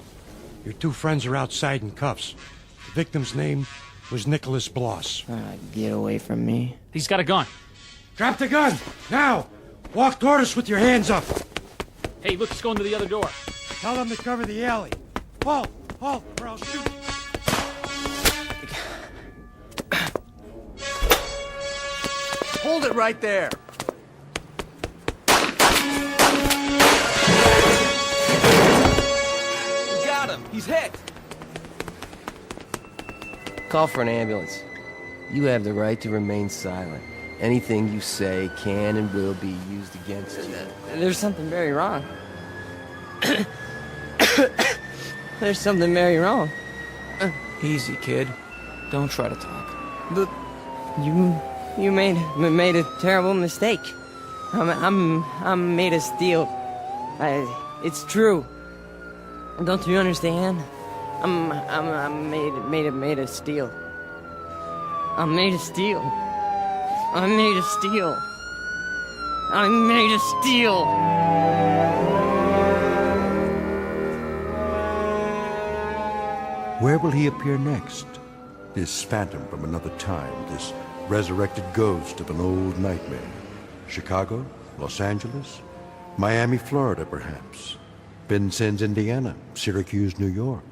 Your two friends are outside in cuffs. The victim's name was Nicholas Bloss. Get away from me. He's got a gun. Drop the gun! Now! Walk toward us with your hands up! Hey, look, he's going to the other door. Tell them to cover the alley. Halt! Halt, or I'll shoot! Hold it right there. We got him. He's hit. Call for an ambulance. You have the right to remain silent. Anything you say can and will be used against you. There's something very wrong. There's something very wrong. Easy, kid. Don't try to talk. But you made a terrible mistake. I'm made of steel. It's true. Don't you understand? I'm made of steel. I'm made of steel. I'm made of steel. I'm made of steel. Where will he appear next? This phantom from another time, this resurrected ghost of an old nightmare. Chicago, Los Angeles, Miami, Florida, perhaps. Vincennes, Indiana, Syracuse, New York.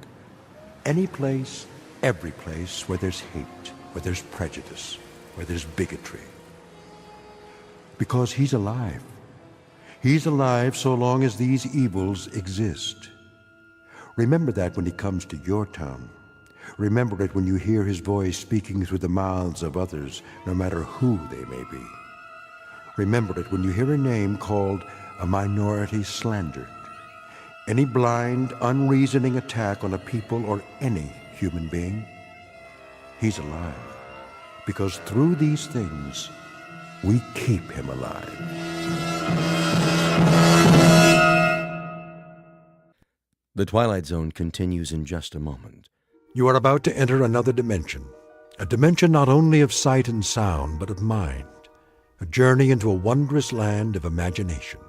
Any place, every place where there's hate, where there's prejudice, where there's bigotry. Because he's alive. He's alive so long as these evils exist. Remember that when he comes to your town. Remember it when you hear his voice speaking through the mouths of others, no matter who they may be. Remember it when you hear a name called a minority slandered. Any blind, unreasoning attack on a people or any human being. He's alive. Because through these things, we keep him alive. The Twilight Zone continues in just a moment. You are about to enter another dimension. A dimension not only of sight and sound, but of mind. A journey into a wondrous land of imagination.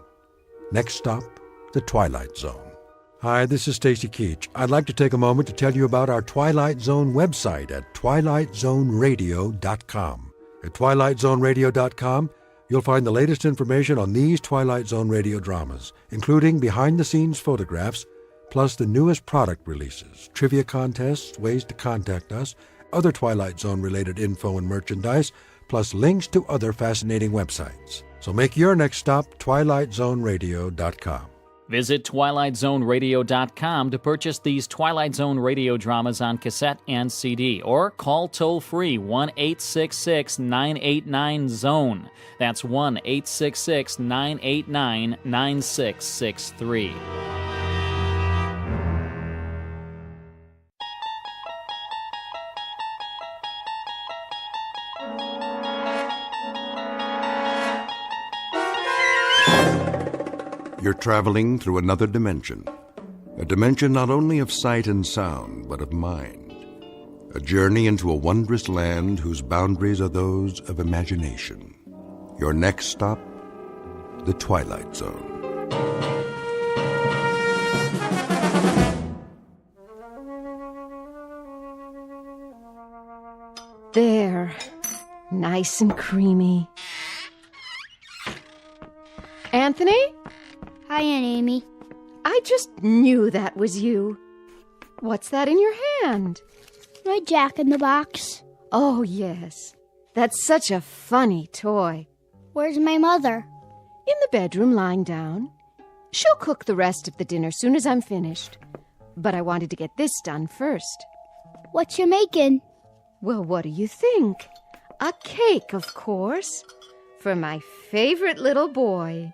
Next stop, the Twilight Zone. Hi, this is Stacy Keach. I'd like to take a moment to tell you about our Twilight Zone website at twilightzoneradio.com. At twilightzoneradio.com, you'll find the latest information on these Twilight Zone radio dramas, including behind-the-scenes photographs, plus the newest product releases, trivia contests, ways to contact us, other Twilight Zone-related info and merchandise, plus links to other fascinating websites. So make your next stop twilightzoneradio.com. Visit twilightzoneradio.com to purchase these Twilight Zone radio dramas on cassette and CD, or call toll-free 1-866-989-ZONE. That's 1-866-989-9663. You're traveling through another dimension. A dimension not only of sight and sound, but of mind. A journey into a wondrous land whose boundaries are those of imagination. Your next stop, the Twilight Zone. There. Nice and creamy. Anthony? Hi, Aunt Amy. I just knew that was you. What's that in your hand? My Jack-in-the-Box. Oh, yes. That's such a funny toy. Where's my mother? In the bedroom, lying down. She'll cook the rest of the dinner soon as I'm finished. But I wanted to get this done first. What you making? Well, what do you think? A cake, of course. For my favorite little boy.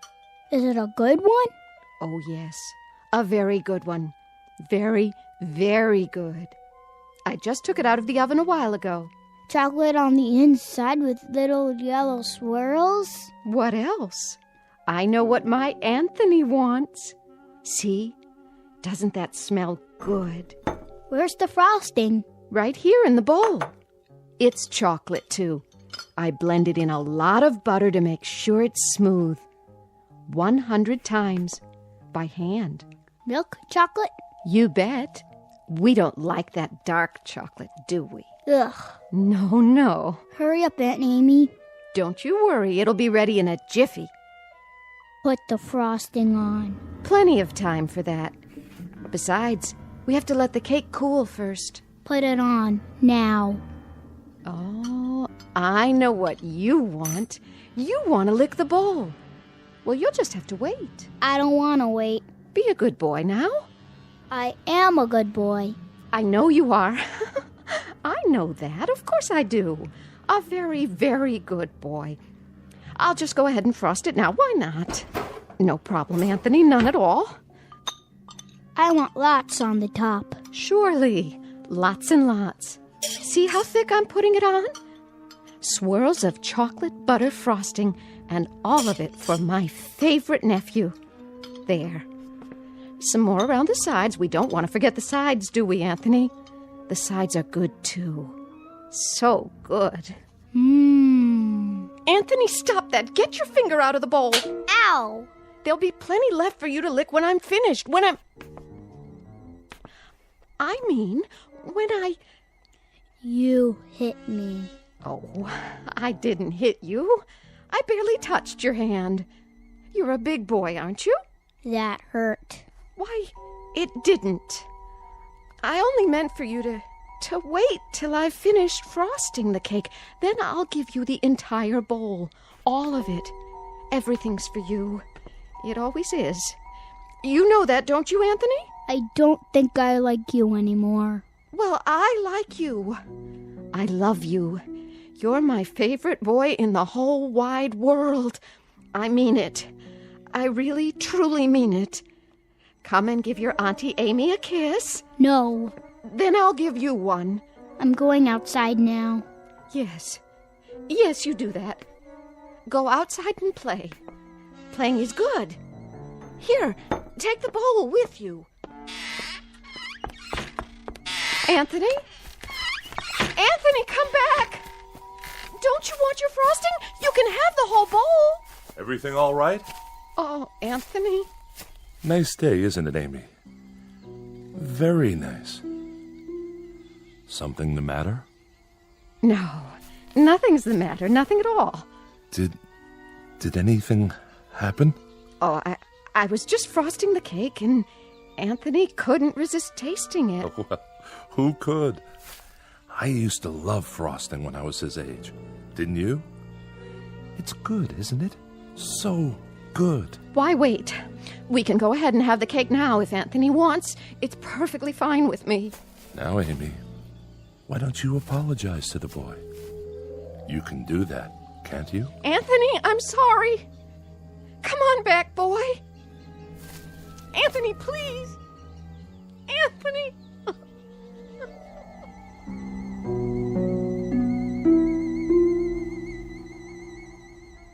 Is it a good one? Oh, yes. A very good one. Very, very good. I just took it out of the oven a while ago. Chocolate on the inside with little yellow swirls? What else? I know what my Anthony wants. See? Doesn't that smell good? Where's the frosting? Right here in the bowl. It's chocolate, too. I blended in a lot of butter to make sure it's smooth. 100 times. By hand. Milk chocolate? You bet. We don't like that dark chocolate, do we? Ugh. No. Hurry up, Aunt Amy. Don't you worry. It'll be ready in a jiffy. Put the frosting on. Plenty of time for that. Besides, we have to let the cake cool first. Put it on. Now. Oh, I know what you want. You want to lick the bowl. Well, you'll just have to wait. I don't want to wait. Be a good boy now. I am a good boy. I know you are. I know that. Of course I do. A very, very good boy. I'll just go ahead and frost it now. Why not? No problem, Anthony. None at all. I want lots on the top. Surely. Lots and lots. See how thick I'm putting it on? Swirls of chocolate butter frosting, and all of it for my favorite nephew. There. Some more around the sides. We don't want to forget the sides, do we, Anthony? The sides are good, too. So good. Anthony, stop that. Get your finger out of the bowl. Ow! There'll be plenty left for you to lick when I'm finished. When You hit me. Oh, I didn't hit you. I barely touched your hand. You're a big boy, aren't you? That hurt. Why, it didn't. I only meant for you to wait till I've finished frosting the cake. Then I'll give you the entire bowl. All of it. Everything's for you. It always is. You know that, don't you, Anthony? I don't think I like you anymore. Well, I like you. I love you. You're my favorite boy in the whole wide world. I mean it. I really, truly mean it. Come and give your Auntie Amy a kiss. No. Then I'll give you one. I'm going outside now. Yes. Yes, you do that. Go outside and play. Playing is good. Here, take the bowl with you. Anthony? Anthony, come back! Don't you want your frosting? You can have the whole bowl. Everything all right? Oh, Anthony. Nice day, isn't it, Amy? Very nice. Something the matter? No, nothing's the matter. Nothing at all. Did anything happen? Oh, I was just frosting the cake, and Anthony couldn't resist tasting it. Well, who could? I used to love frosting when I was his age. Didn't you? It's good, isn't it? So good. Why wait? We can go ahead and have the cake now if Anthony wants. It's perfectly fine with me. Now, Amy, why don't you apologize to the boy? You can do that, can't you? Anthony, I'm sorry. Come on back, boy. Anthony, please. Anthony.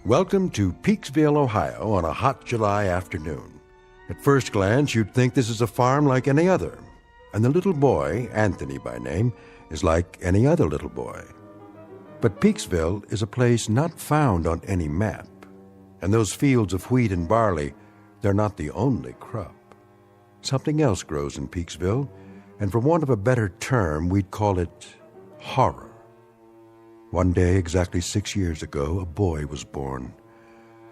Welcome to Peaksville, Ohio on a hot July afternoon. At first glance, you'd think this is a farm like any other, and the little boy, Anthony by name, is like any other little boy. But Peaksville is a place not found on any map. And those fields of wheat and barley, they're not the only crop. Something else grows in Peaksville, and for want of a better term, we'd call it horror. One day, exactly 6 years ago, a boy was born.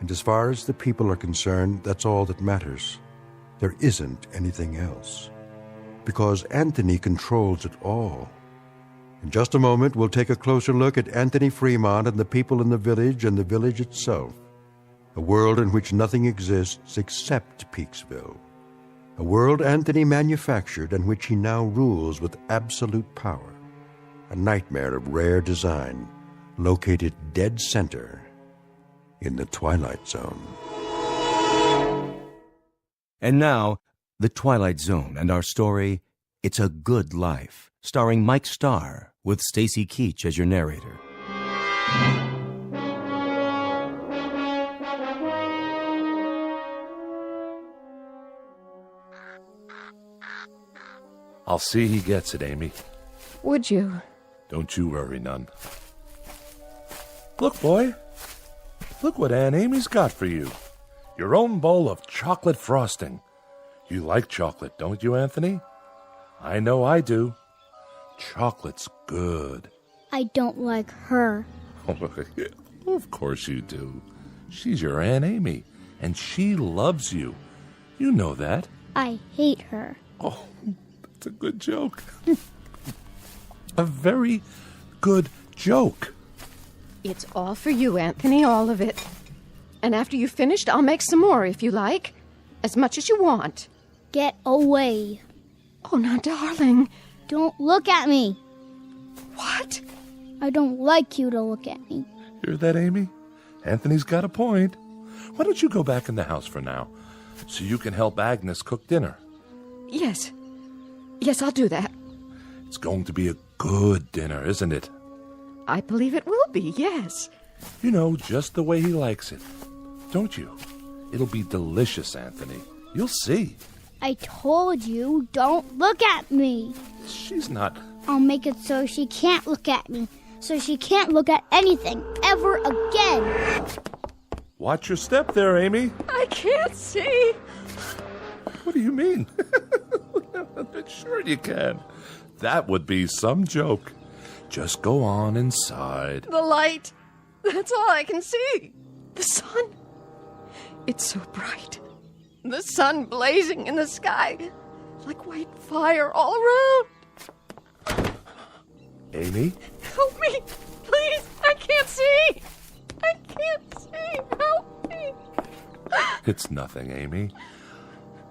And as far as the people are concerned, that's all that matters. There isn't anything else. Because Anthony controls it all. In just a moment, we'll take a closer look at Anthony Fremont and the people in the village and the village itself. A world in which nothing exists except Peaksville. A world Anthony manufactured and which he now rules with absolute power. A nightmare of rare design, located dead center in the Twilight Zone. And now, The Twilight Zone and our story, It's a Good Life, starring Mike Starr, with Stacy Keach as your narrator. I'll see he gets it, Amy. Would you? Don't you worry none. Look, boy. Look what Aunt Amy's got for you. Your own bowl of chocolate frosting. You like chocolate, don't you, Anthony? I know I do. Chocolate's good. I don't like her. Of course you do. She's your Aunt Amy, and she loves you. You know that. I hate her. Oh, that's a good joke. A very good joke. It's all for you, Anthony, all of it. And after you've finished, I'll make some more if you like. As much as you want. Get away. Oh, now, darling. Don't look at me. What? I don't like you to look at me. Hear that, Amy? Anthony's got a point. Why don't you go back in the house for now, so you can help Agnes cook dinner? Yes. Yes, I'll do that. It's going to be a good dinner, isn't it? I believe it will be, yes. You know, just the way he likes it. Don't you? It'll be delicious, Anthony. You'll see. I told you, don't look at me. She's not... I'll make it so she can't look at me. So she can't look at anything ever again. Watch your step there, Amy. I can't see. What do you mean? Sure you can. That would be some joke. Just go on inside. The light. That's all I can see. The sun. It's so bright. The sun blazing in the sky. Like white fire all around. Amy? Help me. Please. I can't see. I can't see. Help me. It's nothing, Amy.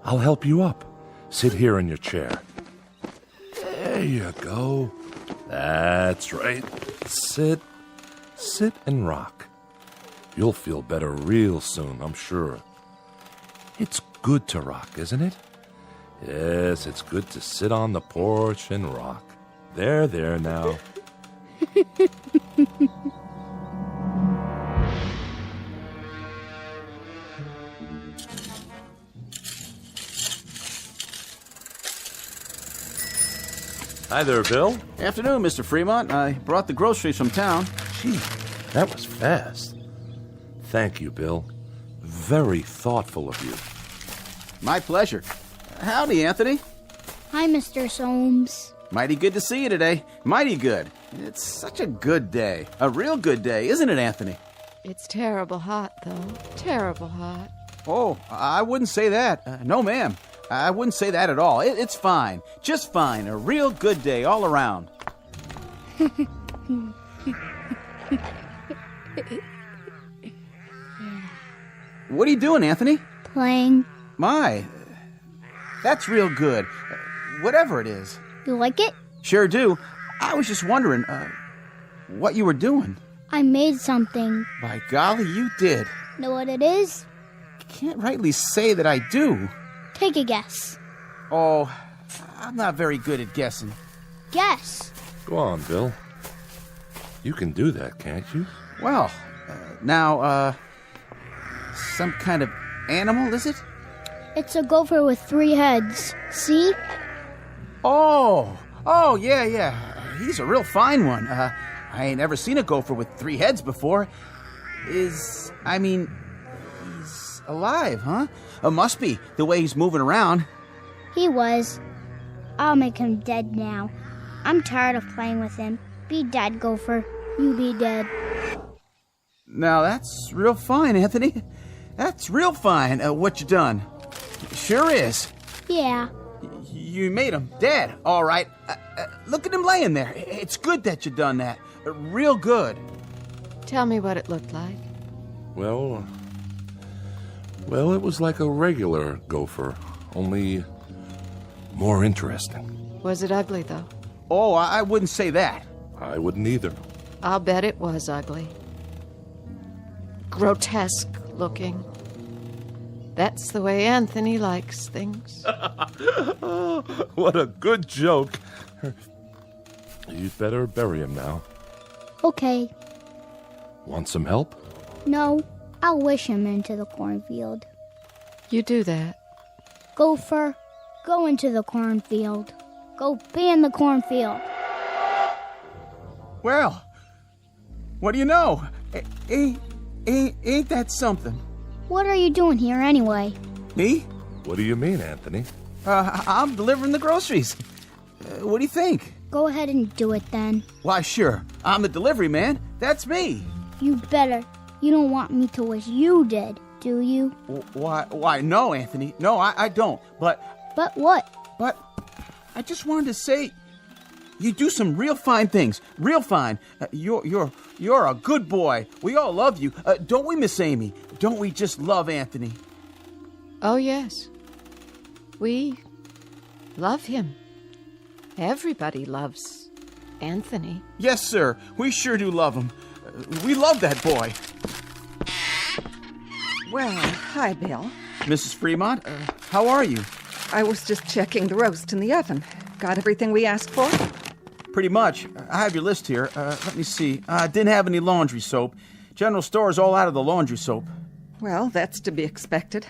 I'll help you up. Sit here in your chair. There you go. That's right. Sit and rock. You'll feel better real soon, I'm sure. It's good to rock, isn't it? Yes, it's good to sit on the porch and rock. There now. Hi there, Bill. Afternoon, Mr. Fremont. I brought the groceries from town. Gee, that was fast. Thank you, Bill. Very thoughtful of you. My pleasure. Howdy, Anthony. Hi, Mr. Soames. Mighty good to see you today. Mighty good. It's such a good day. A real good day, isn't it, Anthony? It's terrible hot, though. Terrible hot. Oh, I wouldn't say that. No, ma'am. I wouldn't say that at all. It's fine. Just fine. A real good day all around. What are you doing, Anthony? Playing. My, that's real good. Whatever it is. You like it? Sure do. I was just wondering, what you were doing. I made something. By golly, you did. Know what it is? Can't rightly say that I do. Take a guess. Oh, I'm not very good at guessing. Guess. Go on, Bill. You can do that, can't you? Well, now, some kind of animal, is it? It's a gopher with 3 heads. See? Oh, yeah. He's a real fine one. I ain't ever seen a gopher with 3 heads before. He's alive, huh? Must be, the way he's moving around. He was. I'll make him dead now. I'm tired of playing with him. Be dead, gopher. You be dead. Now, that's real fine, Anthony. That's real fine, what you done. Sure is. Yeah. You made him dead, all right. Look at him laying there. It's good that you done that. Real good. Tell me what it looked like. Well, it was like a regular gopher, only more interesting. Was it ugly, though? Oh, I wouldn't say that. I wouldn't either. I'll bet it was ugly. Grotesque looking. That's the way Anthony likes things. What a good joke. You'd better bury him now. Okay. Want some help? No, I'll wish him into the cornfield. You do that. Gopher, go into the cornfield. Go be in the cornfield. Well, what do you know? Ain't that something? What are you doing here anyway? Me? What do you mean, Anthony? I'm delivering the groceries. What do you think? Go ahead and do it then. Why, sure. I'm the delivery man. That's me. You better. You don't want me to wish you did, do you? Why, no, Anthony. No, I don't. But what? But I just wanted to say, you do some real fine things. Real fine. You're a good boy. We all love you. Don't we, Miss Amy? Don't we just love Anthony? Oh, yes. We love him. Everybody loves Anthony. Yes, sir. We sure do love him. We love that boy. Well, hi, Bill. Mrs. Fremont, how are you? I was just checking the roast in the oven. Got everything we asked for? Pretty much. I have your list here. Let me see. Didn't have any laundry soap. General store's all out of the laundry soap. Well, that's to be expected.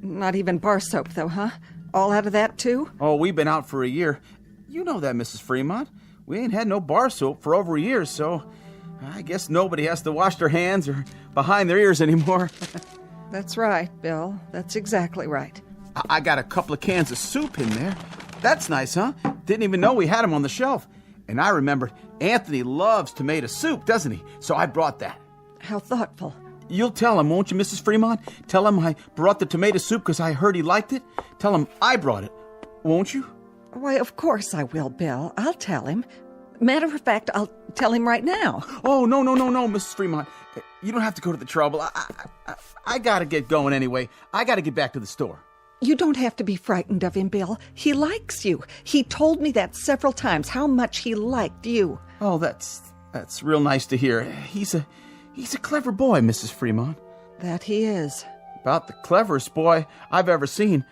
Not even bar soap, though, huh? All out of that, too? Oh, we've been out for a year. You know that, Mrs. Fremont. We ain't had no bar soap for over a year, so I guess nobody has to wash their hands or behind their ears anymore. That's right, Bill. That's exactly right. I got a couple of cans of soup in there. That's nice, huh? Didn't even know we had them on the shelf. And I remembered Anthony loves tomato soup, doesn't he? So I brought that. How thoughtful. You'll tell him, won't you, Mrs. Fremont? Tell him I brought the tomato soup because I heard he liked it. Tell him I brought it, won't you? Why, of course I will, Bill. I'll tell him. Matter of fact, I'll tell him right now. Oh, no, Mrs. Fremont. You don't have to go to the trouble. I gotta get going anyway. I gotta get back to the store. You don't have to be frightened of him, Bill. He likes you. He told me that several times, how much he liked you. Oh, that's real nice to hear. He's a clever boy, Mrs. Fremont. That he is. About the cleverest boy I've ever seen.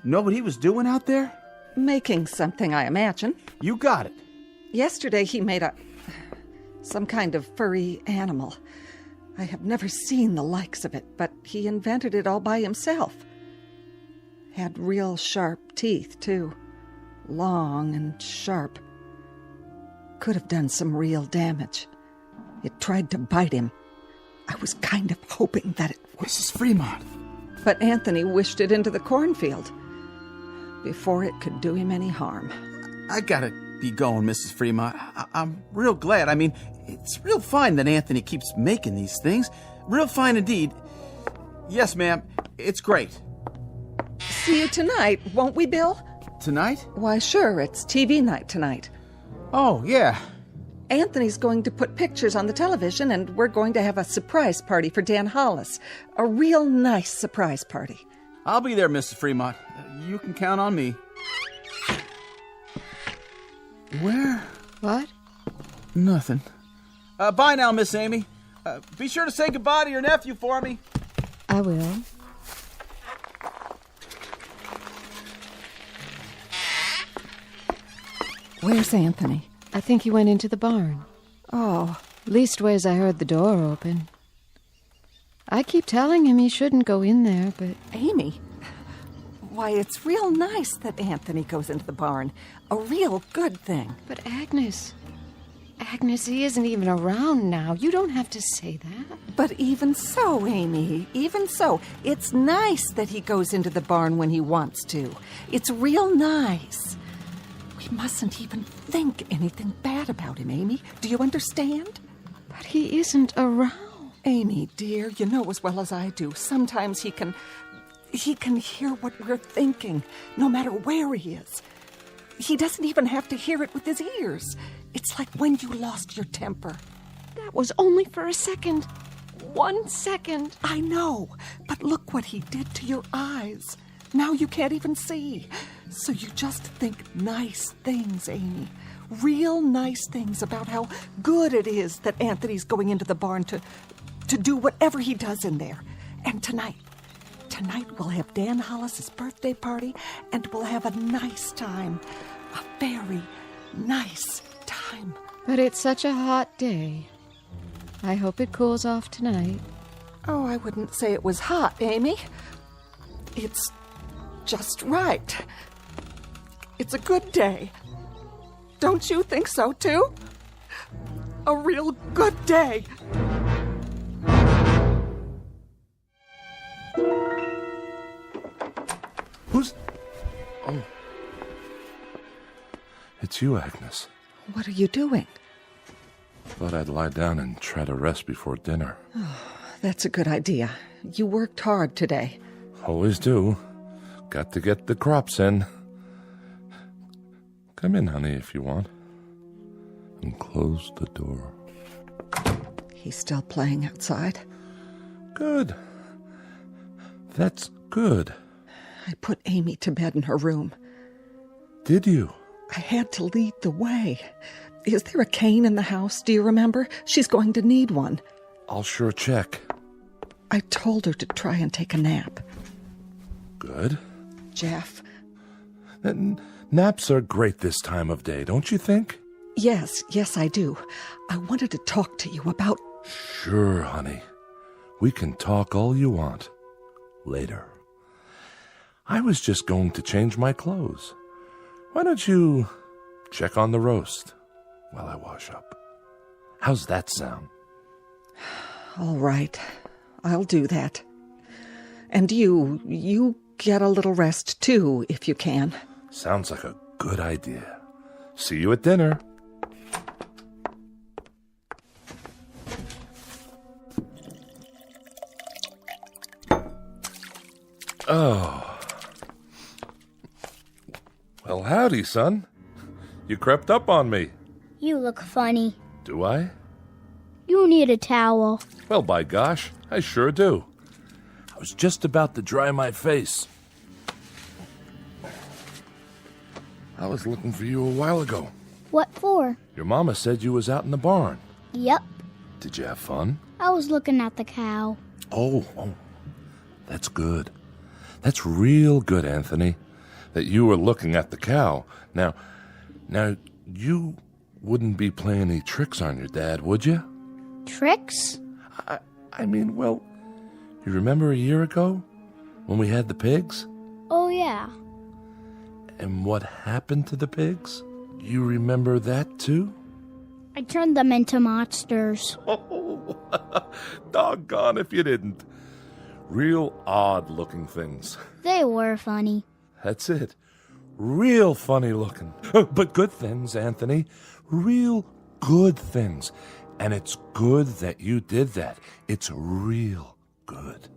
Know what he was doing out there? Making something, I imagine. You got it. Yesterday he made some kind of furry animal. I have never seen the likes of it, but he invented it all by himself. Had real sharp teeth, too. Long and sharp. Could have done some real damage. It tried to bite him. I was kind of hoping that it would. Mrs. Fremont. But Anthony wished it into the cornfield before it could do him any harm. I gotta be going, Mrs. Fremont. I'm real glad. I mean, it's real fine that Anthony keeps making these things. Real fine indeed. Yes, ma'am. It's great. See you tonight, won't we, Bill? Tonight? Why, sure. It's TV night tonight. Oh, yeah. Anthony's going to put pictures on the television, and we're going to have a surprise party for Dan Hollis. A real nice surprise party. I'll be there, Mrs. Fremont. You can count on me. Where? What? Nothing. Bye now, Miss Amy. Be sure to say goodbye to your nephew for me. I will. Where's Anthony? I think he went into the barn. Oh. Leastways, I heard the door open. I keep telling him he shouldn't go in there, but... Amy, why, it's real nice that Anthony goes into the barn. A real good thing. But Agnes... Agnes, he isn't even around now. You don't have to say that. But even so, Amy, even so, it's nice that he goes into the barn when he wants to. It's real nice. We mustn't even think anything bad about him, Amy. Do you understand? But he isn't around. Amy, dear, you know as well as I do. Sometimes he can hear what we're thinking, no matter where he is. He doesn't even have to hear it with his ears. It's like when you lost your temper. That was only for a second. 1 second. I know, but look what he did to your eyes. Now you can't even see. So you just think nice things, Amy. Real nice things about how good it is that Anthony's going into the barn to do whatever he does in there. And tonight we'll have Dan Hollis's birthday party, and we'll have a nice time. A very nice time. But it's such a hot day. I hope it cools off tonight. Oh, I wouldn't say it was hot, Amy. It's just right. It's a good day. Don't you think so, too? A real good day. Who's... Oh. It's you, Agnes. What are you doing? Thought I'd lie down and try to rest before dinner. Oh, that's a good idea. You worked hard today. Always do. Got to get the crops in. Come in, honey, if you want. And close the door. He's still playing outside? Good. That's good. I put Amy to bed in her room. Did you? I had to lead the way. Is there a cane in the house? Do you remember? She's going to need one. I'll sure check. I told her to try and take a nap. Good. Jeff. Naps are great this time of day, don't you think? Yes, I do. I wanted to talk to you about... Sure, honey. We can talk all you want. Later. I was just going to change my clothes. Why don't you check on the roast while I wash up? How's that sound? All right. I'll do that. And you get a little rest, too, if you can. Sounds like a good idea. See you at dinner. Oh. Well, howdy, son. You crept up on me. You look funny. Do I? You need a towel. Well, by gosh, I sure do. I was just about to dry my face. I was looking for you a while ago. What for? Your mama said you was out in the barn. Yep. Did you have fun? I was looking at the cow. Oh, that's good. That's real good, Anthony, that you were looking at the cow. Now, you wouldn't be playing any tricks on your dad, would you? Tricks? I mean, well, you remember a year ago when we had the pigs? Oh, yeah. And what happened to the pigs? You remember that, too? I turned them into monsters. Oh, doggone if you didn't. Real odd-looking things. They were funny. That's it. Real funny looking. But good things, Anthony. Real good things. And it's good that you did that. It's real good.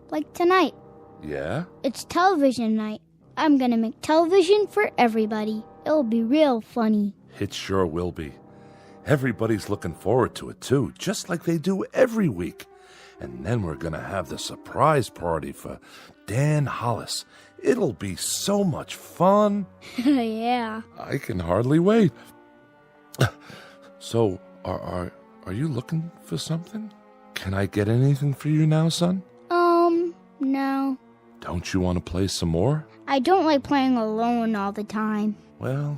Like tonight. Yeah? It's television night. I'm gonna make television for everybody. It'll be real funny. It sure will be. Everybody's looking forward to it, too, just like they do every week. And then we're going to have the surprise party for Dan Hollis. It'll be so much fun. Yeah. I can hardly wait. So, are you looking for something? Can I get anything for you now, son? No. Don't you want to play some more? I don't like playing alone all the time. Well,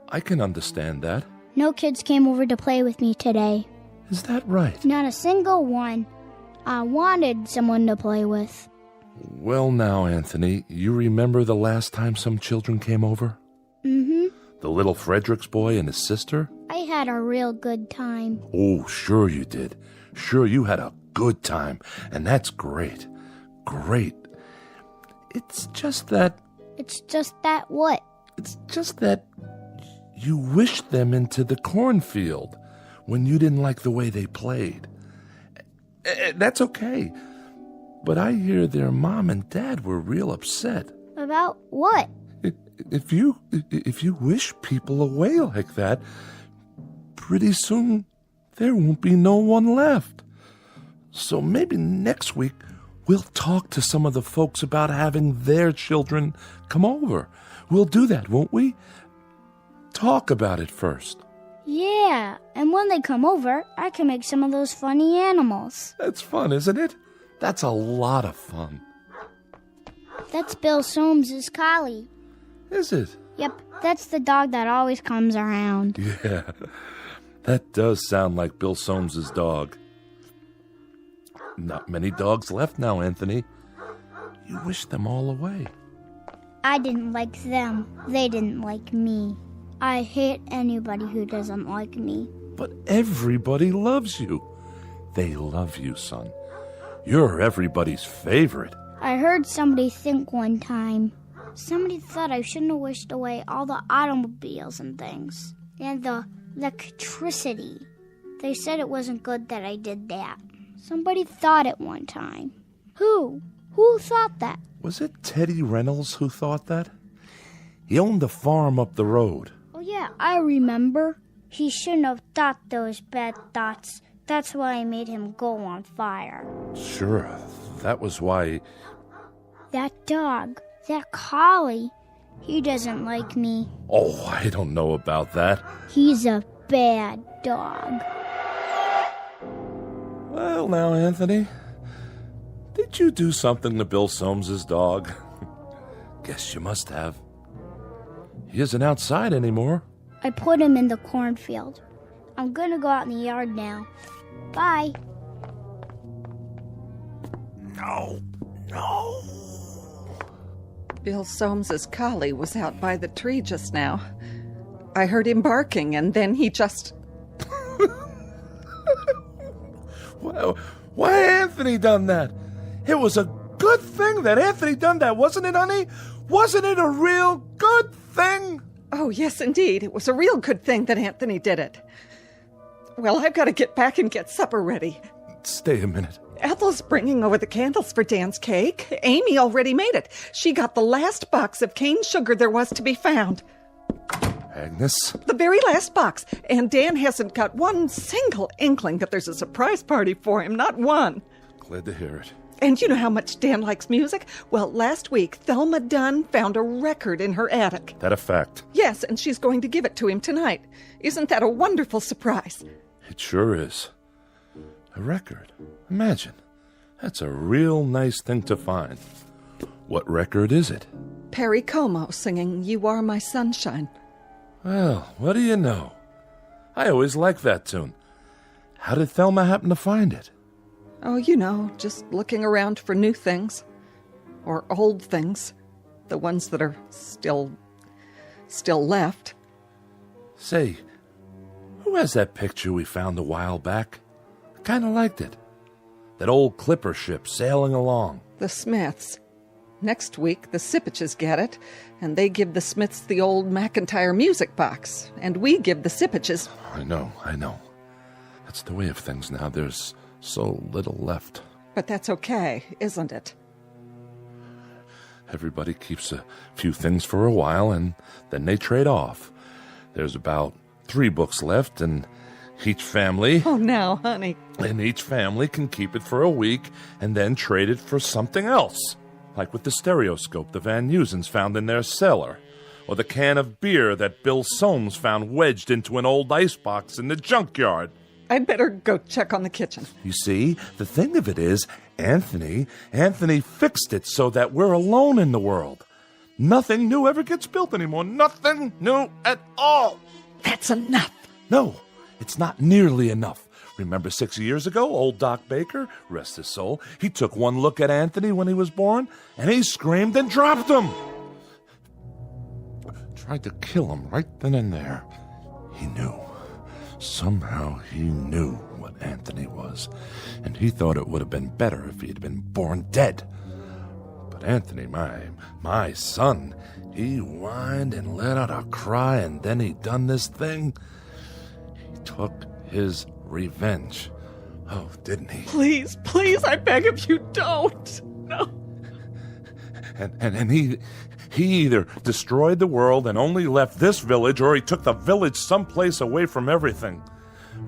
I can understand that. No kids came over to play with me today. Is that right? Not a single one. I wanted someone to play with. Well now, Anthony, you remember the last time some children came over? Mm-hmm. The little Fredericks boy and his sister? I had a real good time. Oh, sure you did. Sure you had a good time, and that's great. Great. It's just that... It's just that what? It's just that you wished them into the cornfield when you didn't like the way they played. That's okay. But I hear their mom and dad were real upset. About what? If you wish people away like that, pretty soon there won't be no one left. So maybe next week we'll talk to some of the folks about having their children come over. We'll do that, won't we? Talk about it first. Yeah, and when they come over, I can make some of those funny animals. That's fun, isn't it? That's a lot of fun. That's Bill Soames's collie. Is it? Yep, that's the dog that always comes around. Yeah, that does sound like Bill Soames's dog. Not many dogs left now, Anthony. You wish them all away. I didn't like them. They didn't like me. I hate anybody who doesn't like me. But everybody loves you. They love you, son. You're everybody's favorite. I heard somebody think one time. Somebody thought I shouldn't have wished away all the automobiles and things. And the electricity. They said it wasn't good that I did that. Somebody thought it one time. Who? Who thought that? Was it Teddy Reynolds who thought that? He owned the farm up the road. Oh yeah, I remember. He shouldn't have thought those bad thoughts. That's why I made him go on fire. Sure, that was why... That dog, that collie, he doesn't like me. Oh, I don't know about that. He's a bad dog. Well, now, Anthony, did you do something to Bill Soames's dog? Guess you must have. He isn't outside anymore. I put him in the cornfield. I'm gonna go out in the yard now. Bye. No. Bill Soames's collie was out by the tree just now. I heard him barking, and then he just... Well, why Anthony done that? It was a good thing that Anthony done that, wasn't it, honey? Wasn't it a real good thing? Oh, yes, indeed. It was a real good thing that Anthony did it. Well, I've got to get back and get supper ready. Stay a minute. Ethel's bringing over the candles for Dan's cake. Amy already made it. She got the last box of cane sugar there was to be found. Agnes? The very last box. And Dan hasn't got one single inkling that there's a surprise party for him. Not one. Glad to hear it. And you know how much Dan likes music? Well, last week, Thelma Dunn found a record in her attic. That a fact? Yes, and she's going to give it to him tonight. Isn't that a wonderful surprise? It sure is. A record. Imagine. That's a real nice thing to find. What record is it? Perry Como singing You Are My Sunshine. Well, what do you know? I always liked that tune. How did Thelma happen to find it? Oh, you know, just looking around for new things. Or old things. The ones that are still left. Say, who has that picture we found a while back? I kind of liked it. That old clipper ship sailing along. The Smiths. Next week, the Sipiches get it, and they give the Smiths the old McIntyre music box, and we give the Sipiches... I know. That's the way of things now. There's so little left. But that's okay, isn't it? Everybody keeps a few things for a while, and then they trade off. There's about 3 books left, and each family... Oh, now, honey. And each family can keep it for a week, and then trade it for something else. Like with the stereoscope the Van Nusens found in their cellar, or the can of beer that Bill Soames found wedged into an old icebox in the junkyard. I'd better go check on the kitchen. You see, the thing of it is, Anthony fixed it so that we're alone in the world. Nothing new ever gets built anymore. Nothing new at all. That's enough. No, it's not nearly enough. Remember 6 years ago, old Doc Baker, rest his soul, he took one look at Anthony when he was born, and he screamed and dropped him. Tried to kill him right then and there. He knew. Somehow he knew what Anthony was, and he thought it would have been better if he had been born dead. But Anthony, my son, he whined and let out a cry, and then he done this thing. He took his revenge. Oh, didn't he? Please, please, I beg of you, don't. No. And he either destroyed the world and only left this village, or he took the village someplace away from everything.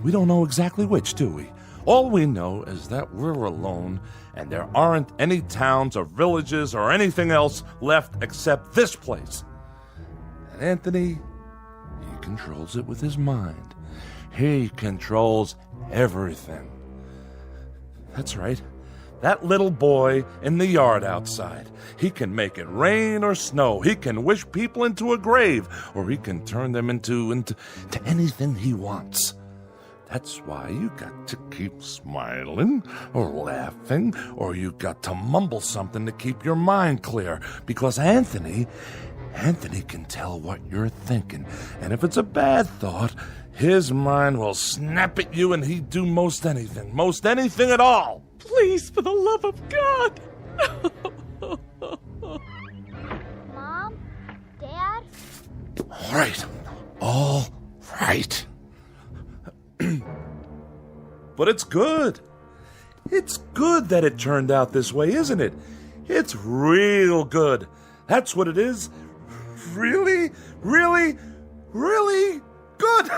We don't know exactly which, do we? All we know is that we're alone, and there aren't any towns or villages or anything else left except this place. And Anthony, he controls it with his mind. He controls everything. That's right. That little boy in the yard outside. He can make it rain or snow. He can wish people into a grave, or he can turn them into anything he wants. That's why you got to keep smiling or laughing, or you got to mumble something to keep your mind clear, because Anthony can tell what you're thinking. And if it's a bad thought, his mind will snap at you, and he'd do most anything at all. Please, for the love of God. Mom? Dad? All right. But it's good. It's good that it turned out this way, isn't it? It's real good. That's what it is. Really, really, really good.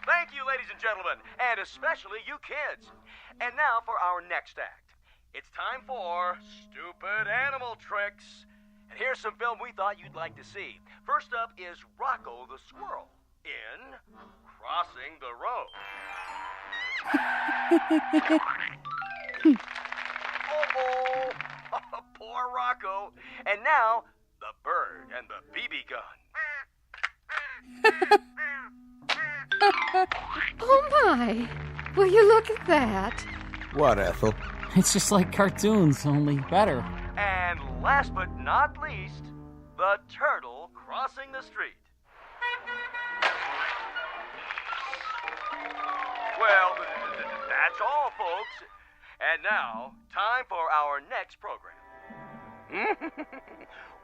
Thank you, ladies and gentlemen, and especially you kids. And now for our next act. It's time for Stupid Animal Tricks. And here's some film we thought you'd like to see. First up is Rocco the Squirrel in Crossing the Road. Oh, poor Rocco. And now, the bird and the BB gun. Oh, my. Will you look at that? What, Ethel? It's just like cartoons, only better. And last but not least, the turtle crossing the street. Well, that's all, folks. And now, time for our next program.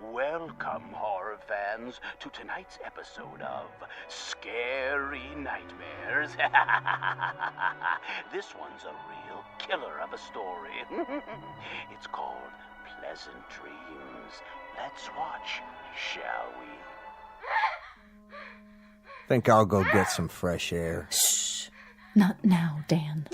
Welcome, horror fans, to tonight's episode of Scary Nightmares. This one's a real killer of a story. It's called Pleasant Dreams. Let's watch, shall we? Think I'll go get some fresh air. Shh. Not now, Dan.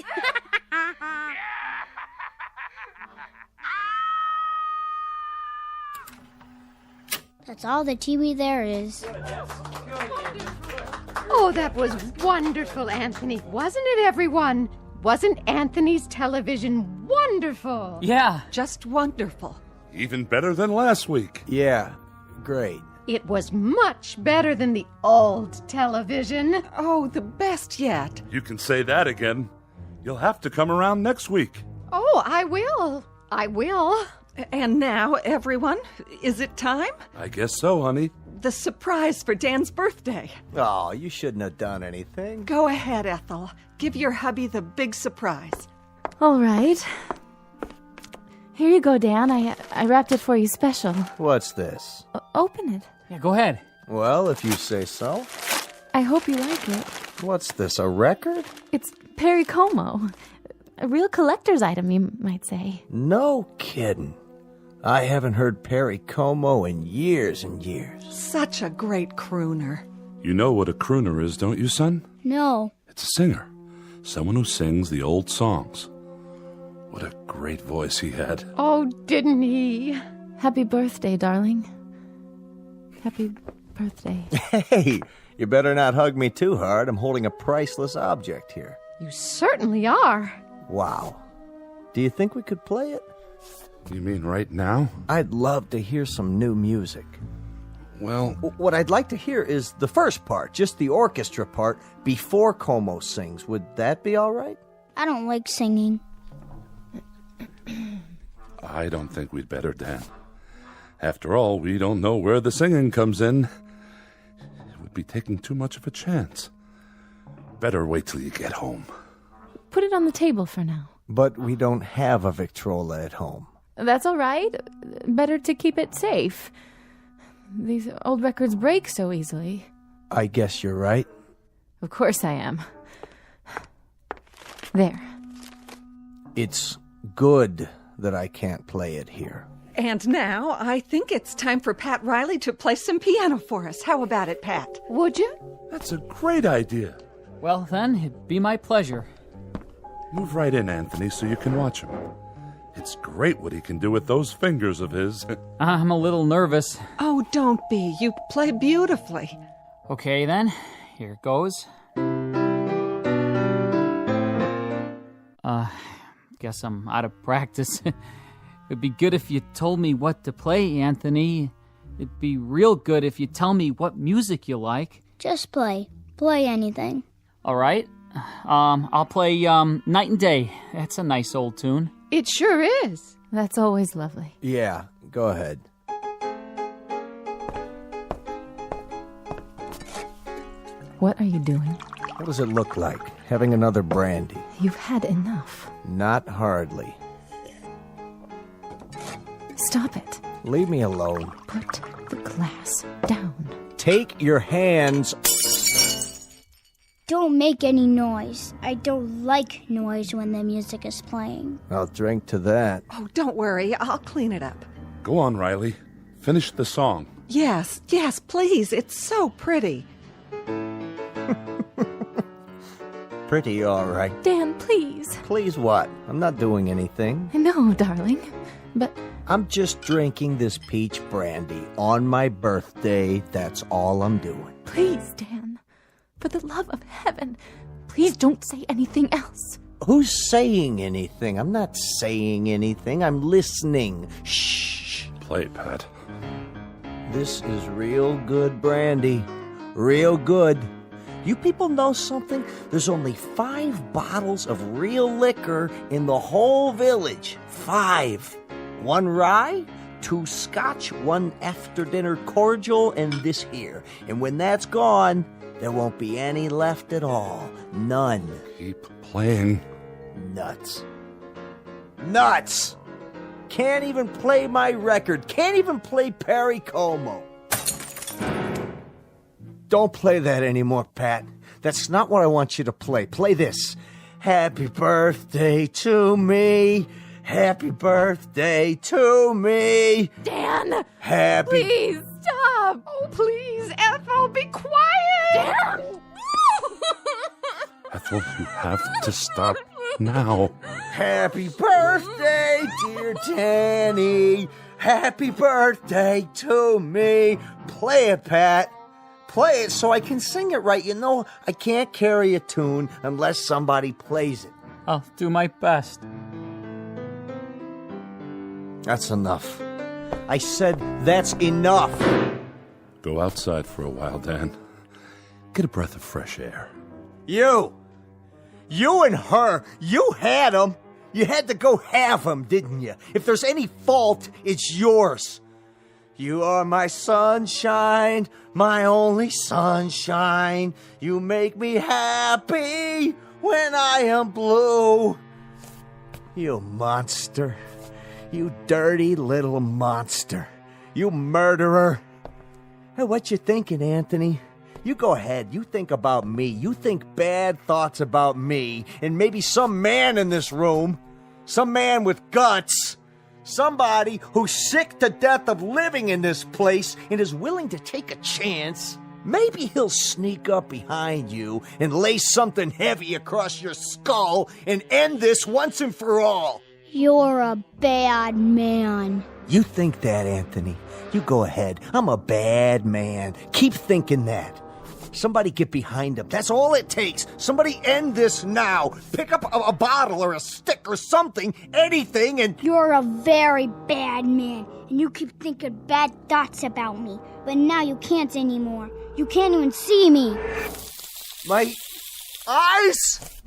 That's all the TV there is. Oh, that was wonderful, Anthony. Wasn't it, everyone? Wasn't Anthony's television wonderful? Yeah. Just wonderful. Even better than last week. Yeah, great. It was much better than the old television. Oh, the best yet. You can say that again. You'll have to come around next week. Oh, I will. I will. And now, everyone, is it time? I guess so, honey. The surprise for Dan's birthday. Oh, you shouldn't have done anything. Go ahead, Ethel. Give your hubby the big surprise. All right. Here you go, Dan. I wrapped it for you special. What's this? Open it. Yeah, go ahead. Well, if you say so. I hope you like it. What's this, a record? It's Perry Como. A real collector's item, you might say. No kidding. I haven't heard Perry Como in years and years. Such a great crooner. You know what a crooner is, don't you, son? No. It's a singer. Someone who sings the old songs. What a great voice he had. Oh, didn't he? Happy birthday, darling. Happy birthday. Hey, you better not hug me too hard. I'm holding a priceless object here. You certainly are. Wow. Do you think we could play it? You mean right now? I'd love to hear some new music. Well... What I'd like to hear is the first part, just the orchestra part, before Como sings. Would that be all right? I don't like singing. I don't think we'd better, Dan. After all, we don't know where the singing comes in. It would be taking too much of a chance. Better wait till you get home. Put it on the table for now. But we don't have a Victrola at home. That's all right. Better to keep it safe. These old records break so easily. I guess you're right. Of course I am. There. It's good that I can't play it here. And now I think it's time for Pat Riley to play some piano for us. How about it, Pat? Would you? That's a great idea. Well, then, it'd be my pleasure. Move right in, Anthony, so you can watch him. It's great what he can do with those fingers of his. I'm a little nervous. Oh, don't be. You play beautifully. Okay, then. Here goes. Guess I'm out of practice. It'd be good if you told me what to play, Anthony. It'd be real good if you tell me what music you like. Just play. Play anything. All right. I'll play Night and Day. That's a nice old tune. It sure is. That's always lovely. Yeah, go ahead. What are you doing? What does it look like? Having another brandy? You've had enough. Not hardly. Stop it. Leave me alone. Put the glass down. Take your hands. Don't make any noise. I don't like noise when the music is playing. I'll drink to that. Oh, don't worry. I'll clean it up. Go on, Riley. Finish the song. Yes, please. It's so pretty. Pretty, all right. Dan, please. Please what? I'm not doing anything. No, darling. But I'm just drinking this peach brandy on my birthday. That's all I'm doing. Please, Dan. For the love of heaven, please don't say anything else. Who's saying anything? I'm not saying anything. I'm listening. Shh. Play, Pat. This is real good brandy. Real good. You people know something? There's only 5 bottles of real liquor in the whole village. 5. 1 rye, 2 scotch, 1 after-dinner cordial, and this here. And when that's gone, there won't be any left at all. None. Keep playing. Nuts. Nuts! Can't even play my record. Can't even play Perry Como. Don't play that anymore, Pat. That's not what I want you to play. Play this. Happy birthday to me. Happy birthday to me. Dan! Happy... Please, stop! Oh, please, Ethel, be quiet! Dan! Ethel, you have to stop now. Happy birthday, dear Danny. Happy birthday to me. Play it, Pat. Play it so I can sing it right. You know, I can't carry a tune unless somebody plays it. I'll do my best. That's enough. I said that's enough. Go outside for a while, Dan. Get a breath of fresh air. You and her, you had them. You had to go have them, didn't you? If there's any fault, it's yours. You are my sunshine, my only sunshine. You make me happy when I am blue. You monster. You dirty little monster. You murderer. Hey, what you thinking, Anthony? You go ahead. You think about me. You think bad thoughts about me. And maybe some man in this room. Some man with guts. Somebody who's sick to death of living in this place and is willing to take a chance. Maybe he'll sneak up behind you and lay something heavy across your skull and end this once and for all. You're a bad man. You think that, Anthony. You go ahead. I'm a bad man. Keep thinking that. Somebody get behind him. That's all it takes. Somebody end this now. Pick up a bottle or a stick or something, anything, and... You're a very bad man, And you keep thinking bad thoughts about me. But now you can't anymore. You can't even see me. My eyes?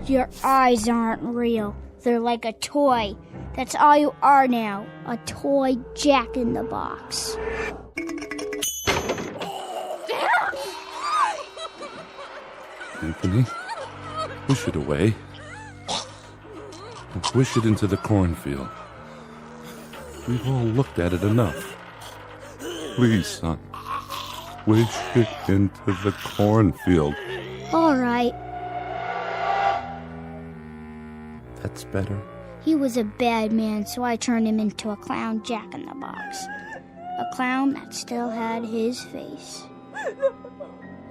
Your eyes aren't real. They're like a toy. That's all you are now. A toy Jack-in-the-Box. Anthony, push it away. Wish it into the cornfield. We've all looked at it enough. Please, son. Wish it into the cornfield. All right. That's better. He was a bad man, so I turned him into a clown Jack-in-the-Box. A clown that still had his face.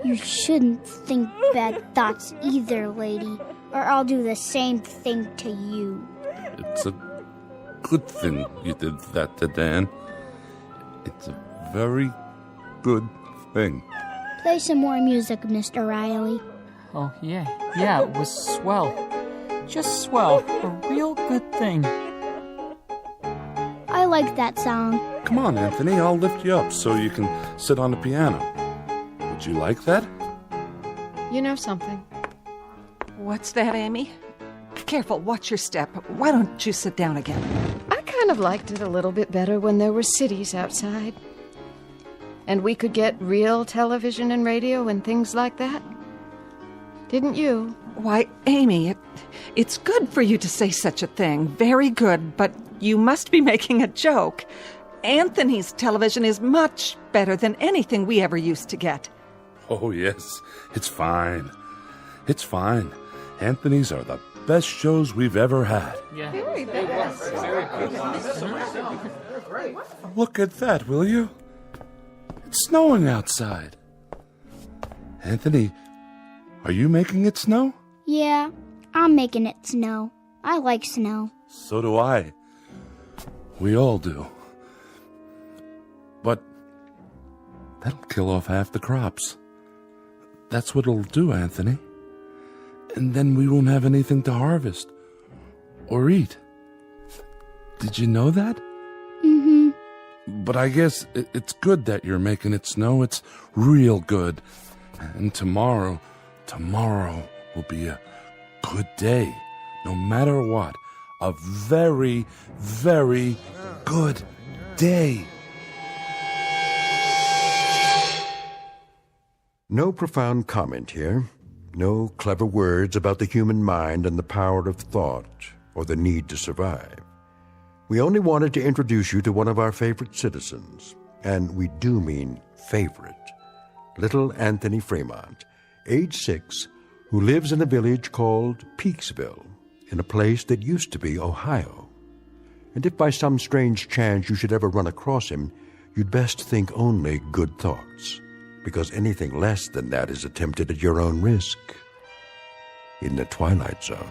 You shouldn't think bad thoughts either, lady, or I'll do the same thing to you. It's a good thing you did that to Dan. It's a very good thing. Play some more music, Mr. Riley. Oh, yeah, it was swell. Just swell. A real good thing. I like that song. Come on, Anthony, I'll lift you up so you can sit on the piano. Would you like that? You know something? What's that, Amy? Careful, watch your step. Why don't you sit down again? I kind of liked it a little bit better when there were cities outside. And we could get real television and radio and things like that. Didn't you? Why, Amy, it's good for you to say such a thing. Very good, but you must be making a joke. Anthony's television is much better than anything we ever used to get. Oh, yes. It's fine. It's fine. Anthony's are the best shows we've ever had. Yeah. Very best. Look at that, will you? It's snowing outside. Anthony, are you making it snow? Yeah, I'm making it snow. I like snow. So do I. We all do. But that'll kill off half the crops. That's what it'll do, Anthony. And then we won't have anything to harvest or eat. Did you know that? Mm-hmm. But I guess it's good that you're making it snow. It's real good. And tomorrow will be a good day. No matter what. A very, very good day. No profound comment here. No clever words about the human mind and the power of thought or the need to survive. We only wanted to introduce you to one of our favorite citizens, and we do mean favorite, little Anthony Fremont, age 6, who lives in a village called Peaksville, in a place that used to be Ohio. And if by some strange chance you should ever run across him, you'd best think only good thoughts, because anything less than that is attempted at your own risk. In the Twilight Zone.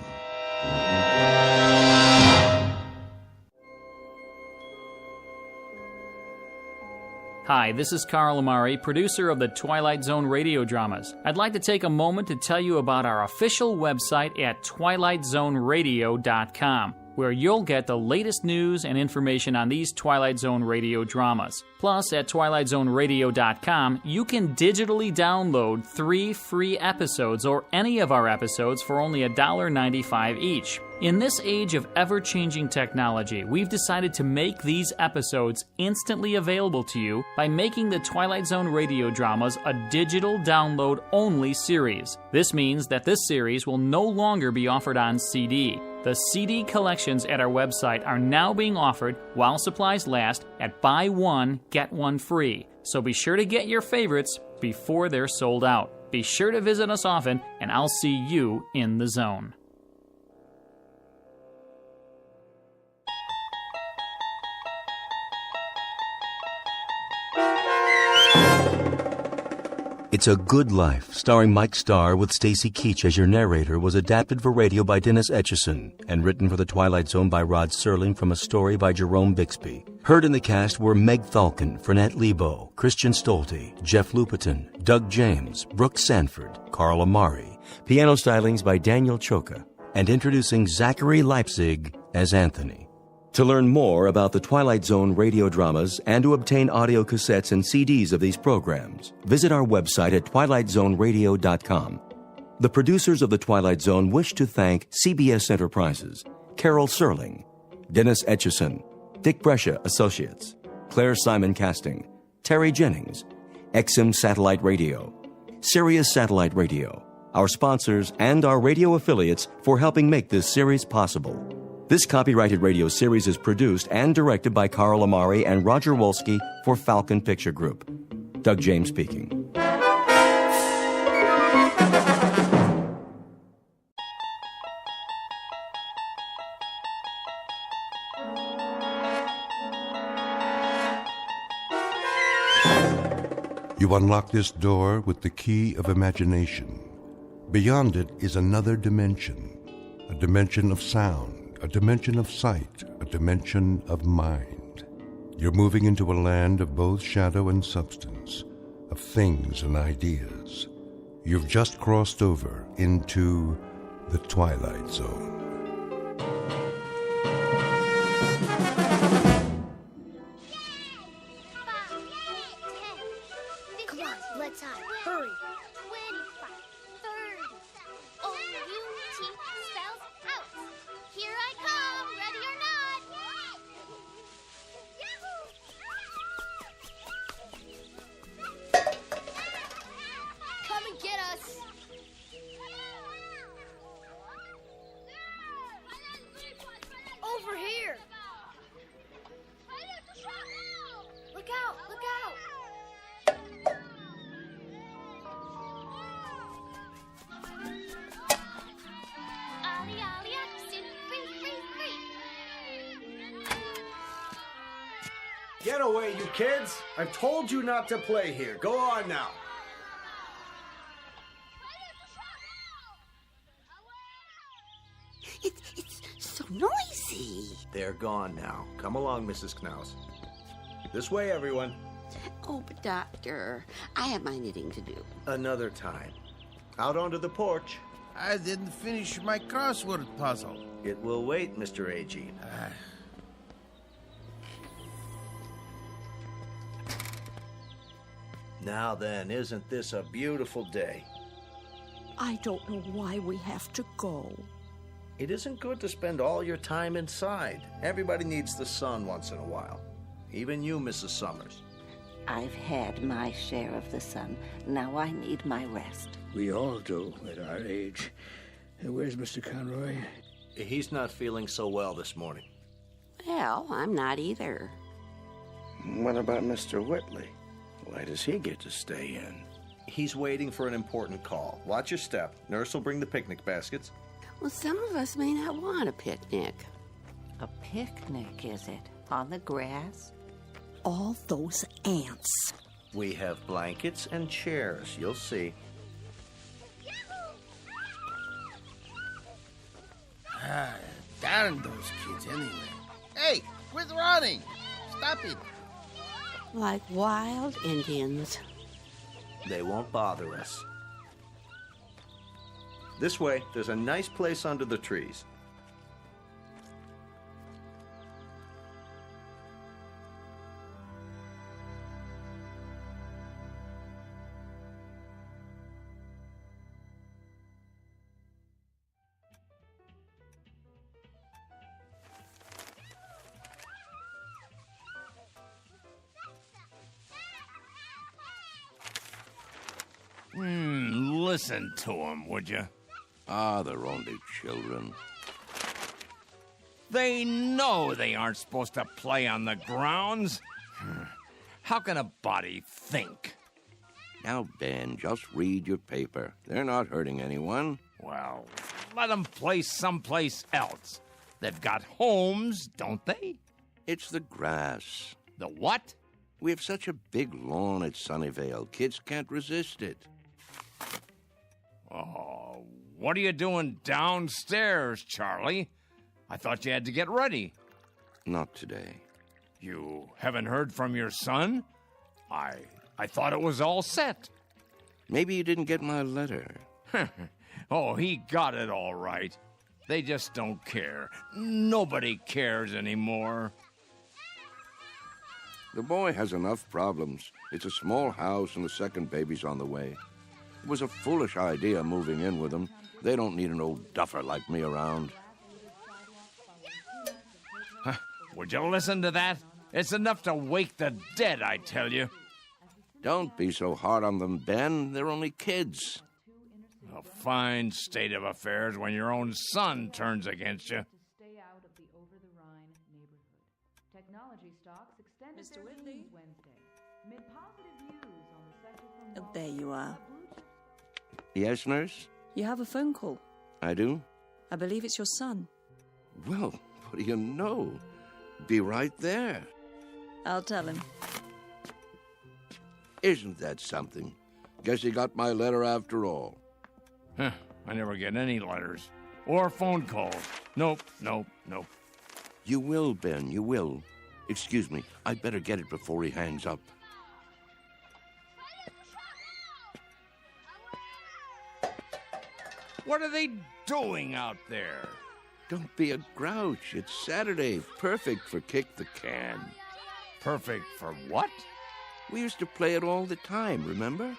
Hi, this is Carl Amari, producer of the Twilight Zone Radio Dramas. I'd like to take a moment to tell you about our official website at twilightzoneradio.com, where you'll get the latest news and information on these Twilight Zone radio dramas. Plus, at twilightzoneradio.com, you can digitally download 3 free episodes or any of our episodes for only $1.95 each. In this age of ever-changing technology, we've decided to make these episodes instantly available to you by making the Twilight Zone radio dramas a digital download-only series. This means that this series will no longer be offered on CD. The CD collections at our website are now being offered, while supplies last, at buy one, get one free. So be sure to get your favorites before they're sold out. Be sure to visit us often, and I'll see you in the zone. It's a Good Life, starring Mike Starr with Stacy Keach as your narrator, was adapted for radio by Dennis Etchison and written for The Twilight Zone by Rod Serling from a story by Jerome Bixby. Heard in the cast were Meg Thalken, Fernette Lebo, Christian Stolte, Jeff Lupetin, Doug James, Brooke Sanford, Carl Amari, piano stylings by Daniel Choka, and introducing Zachary Leipzig as Anthony. To learn more about the Twilight Zone radio dramas and to obtain audio cassettes and CDs of these programs, visit our website at twilightzoneradio.com. The producers of The Twilight Zone wish to thank CBS Enterprises, Carol Serling, Dennis Etchison, Dick Brescia Associates, Claire Simon Casting, Terry Jennings, XM Satellite Radio, Sirius Satellite Radio, our sponsors, and our radio affiliates for helping make this series possible. This copyrighted radio series is produced and directed by Carl Amari and Roger Wolski for Falcon Picture Group. Doug James speaking. You unlock this door with the key of imagination. Beyond it is another dimension, a dimension of sound, a dimension of sight, a dimension of mind. You're moving into a land of both shadow and substance, of things and ideas. You've just crossed over into the Twilight Zone. Come on, let's hide. Hurry. 25, 30. O-U-T spells out. Here I come, ready or not. Come and get us. Over here. Look out, look out. Ollie, ollie, oxen, free, free, free. Get away, you kids! I've told you not to play here. Go on now. It's so noisy. They're gone now. Come along, Mrs. Knaus. This way, everyone. Oh, but Doctor, I have my knitting to do. Another time. Out onto the porch. I didn't finish my crossword puzzle. It will wait, Mr. A.G. Now then, isn't this a beautiful day? I don't know why we have to go. It isn't good to spend all your time inside. Everybody needs the sun once in a while. Even you, Mrs. Summers. I've had my share of the sun. Now I need my rest. We all do at our age. Where's Mr. Conroy? He's not feeling so well this morning. Well, I'm not either. What about Mr. Whitley? Why does he get to stay in? He's waiting for an important call. Watch your step. Nurse will bring the picnic baskets. Well, some of us may not want a picnic. A picnic, is it? On the grass? All those ants. We have blankets and chairs. You'll see. Darn those kids anyway. Hey, quit running! Stop it! Like wild Indians. They won't bother us. This way, there's a nice place under the trees. Listen to them, would you? Ah, they're only children. They know they aren't supposed to play on the grounds. How can a body think? Now, Ben, just read your paper. They're not hurting anyone. Well, let them play someplace else. They've got homes, don't they? It's the grass. The what? We have such a big lawn at Sunnyvale. Kids can't resist it. Oh, what are you doing downstairs, Charlie? I thought you had to get ready. Not today. You haven't heard from your son? I thought it was all set. Maybe you didn't get my letter. Oh, he got it all right. They just don't care. Nobody cares anymore. The boy has enough problems. It's a small house and the second baby's on the way. It was a foolish idea moving in with them. They don't need an old duffer like me around. Would you listen to that? It's enough to wake the dead, I tell you. Don't be so hard on them, Ben. They're only kids. A fine state of affairs when your own son turns against you. Mr. Whitley? Oh, there you are. Yes, nurse? You have a phone call. I do? I believe it's your son. Well, what do you know? Be right there. I'll tell him. Isn't that something? Guess he got my letter after all. Huh, I never get any letters. Or phone calls. Nope. You will, Ben, you will. Excuse me, I'd better get it before he hangs up. What are they doing out there? Don't be a grouch. It's Saturday. Perfect for Kick the Can. Perfect for what? We used to play it all the time, remember?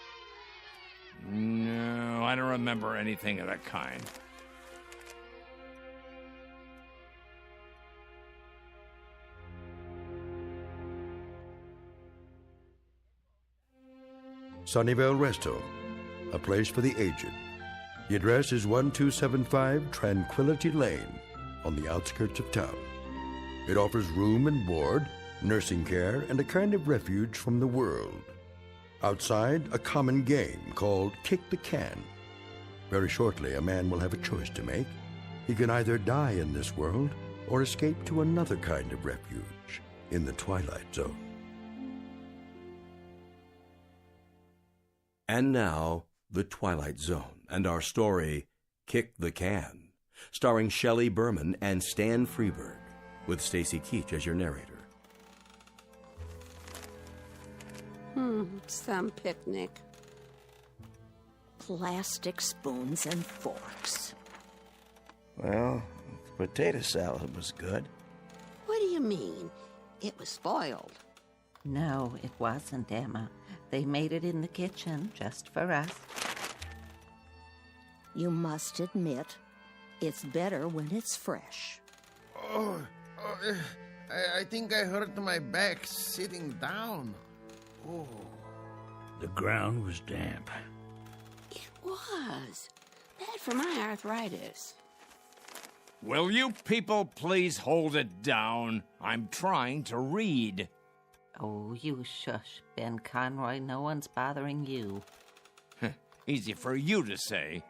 No, I don't remember anything of that kind. Sunnyvale Rest Home, a place for the aged. The address is 1275 Tranquility Lane on the outskirts of town. It offers room and board, nursing care, and a kind of refuge from the world. Outside, a common game called Kick the Can. Very shortly, a man will have a choice to make. He can either die in this world or escape to another kind of refuge in the Twilight Zone. And now, The Twilight Zone, and our story, Kick the Can, starring Shelley Berman and Stan Freeberg, with Stacy Keach as your narrator. Some picnic. Plastic spoons and forks. Well, the potato salad was good. What do you mean? It was spoiled. No, it wasn't, Emma. They made it in the kitchen just for us. You must admit, it's better when it's fresh. I think I hurt my back sitting down. Oh. The ground was damp. It was. Bad for my arthritis. Will you people please hold it down? I'm trying to read. Oh, you shush, Ben Conroy. No one's bothering you. Easy for you to say.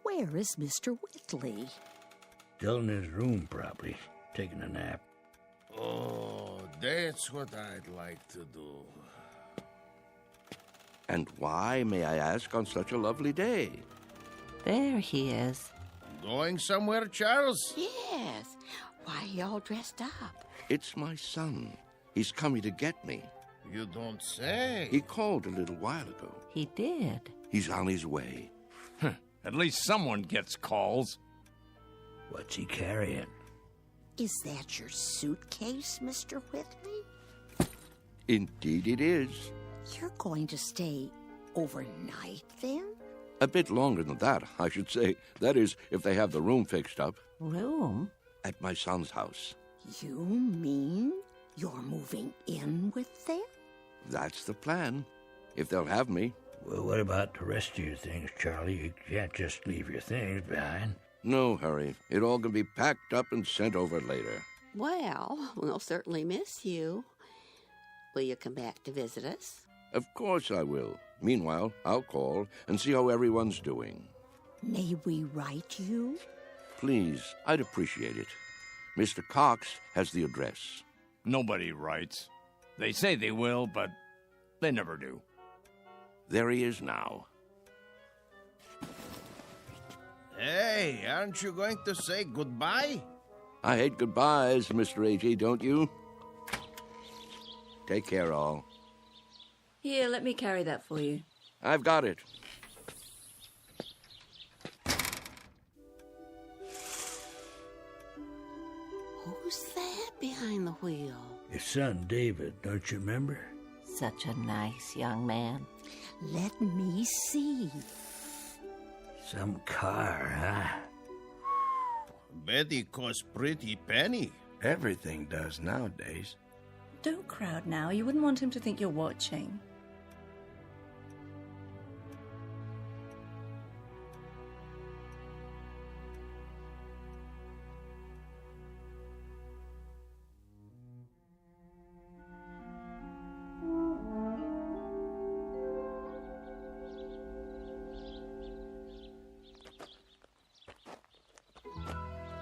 Where is Mr. Whitley? Still in his room, probably, taking a nap. Oh, that's what I'd like to do. And why, may I ask, on such a lovely day? There he is. Going somewhere, Charles? Yes. Why are you all dressed up? It's my son. He's coming to get me. You don't say. He called a little while ago. He did. He's on his way. At least someone gets calls. What's he carrying? Is that your suitcase, Mr. Whitley? Indeed it is. You're going to stay overnight, then? A bit longer than that, I should say. That is, if they have the room fixed up. Room? At my son's house. You mean you're moving in with them? That's the plan. If they'll have me. Well, what about the rest of your things, Charlie? You can't just leave your things behind. No hurry. It all can be packed up and sent over later. Well, we'll certainly miss you. Will you come back to visit us? Of course I will. Meanwhile, I'll call and see how everyone's doing. May we write you? Please, I'd appreciate it. Mr. Cox has the address. Nobody writes. They say they will, but they never do. There he is now. Hey, aren't you going to say goodbye? I hate goodbyes, Mr. A.G., don't you? Take care, all. Here, let me carry that for you. I've got it. Who's that behind the wheel? His son, David, don't you remember? Such a nice young man. Let me see. Some car, huh? Betty costs pretty penny. Everything does nowadays. Don't crowd now. You wouldn't want him to think you're watching.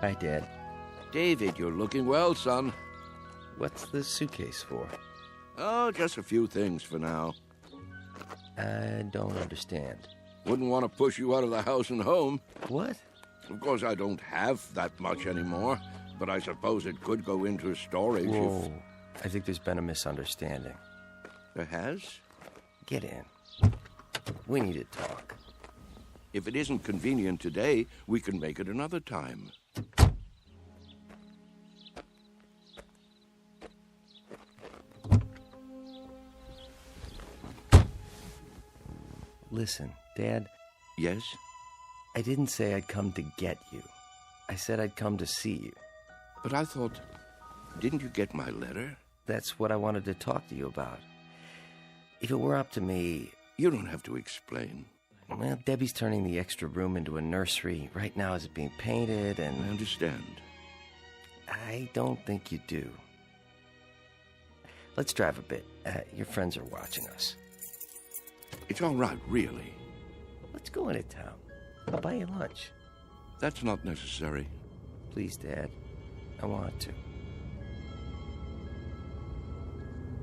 Hi, Dad. David, you're looking well, son. What's the suitcase for? Oh, just a few things for now. I don't understand. Wouldn't want to push you out of the house and home. What? Of course, I don't have that much anymore, but I suppose it could go into storage Whoa. I think there's been a misunderstanding. There has? Get in. We need to talk. If it isn't convenient today, we can make it another time. Listen, Dad. Yes? I didn't say I'd come to get you. I said I'd come to see you. But I thought, didn't you get my letter? That's what I wanted to talk to you about. If it were up to me... You don't have to explain. Well, Debbie's turning the extra room into a nursery. Right now it's being painted and... I understand. I don't think you do. Let's drive a bit. Your friends are watching us. It's all right, really. Let's go into town. I'll buy you lunch. That's not necessary. Please, Dad. I want to.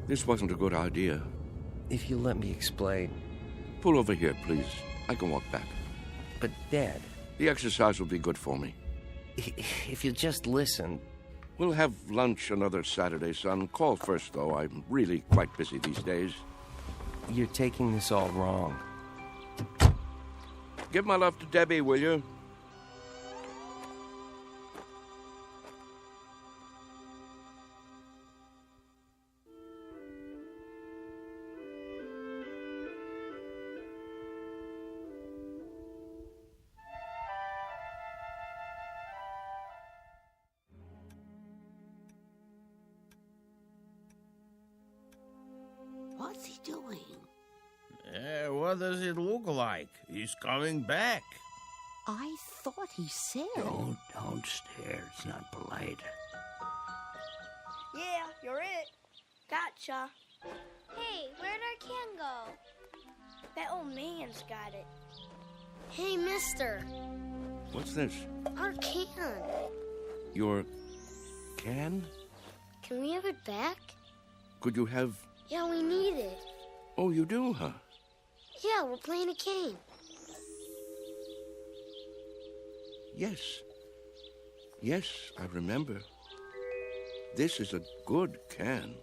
This wasn't a good idea. If you let me explain. Pull over here, please. I can walk back. But, Dad... The exercise will be good for me. If you just listen... We'll have lunch another Saturday, son. Call first, though. I'm really quite busy these days. You're taking this all wrong. Give my love to Debbie, will you? What's he doing? What does it look like? He's coming back. I thought he said... Don't stare. It's not polite. Yeah, you're it. Gotcha. Hey, where'd our can go? That old man's got it. Hey, mister. What's this? Our can. Your can? Can we have it back? Could you have... Yeah, we need it. Oh, you do, huh? Yeah, we're playing a game. Yes. Yes, I remember. This is a good can.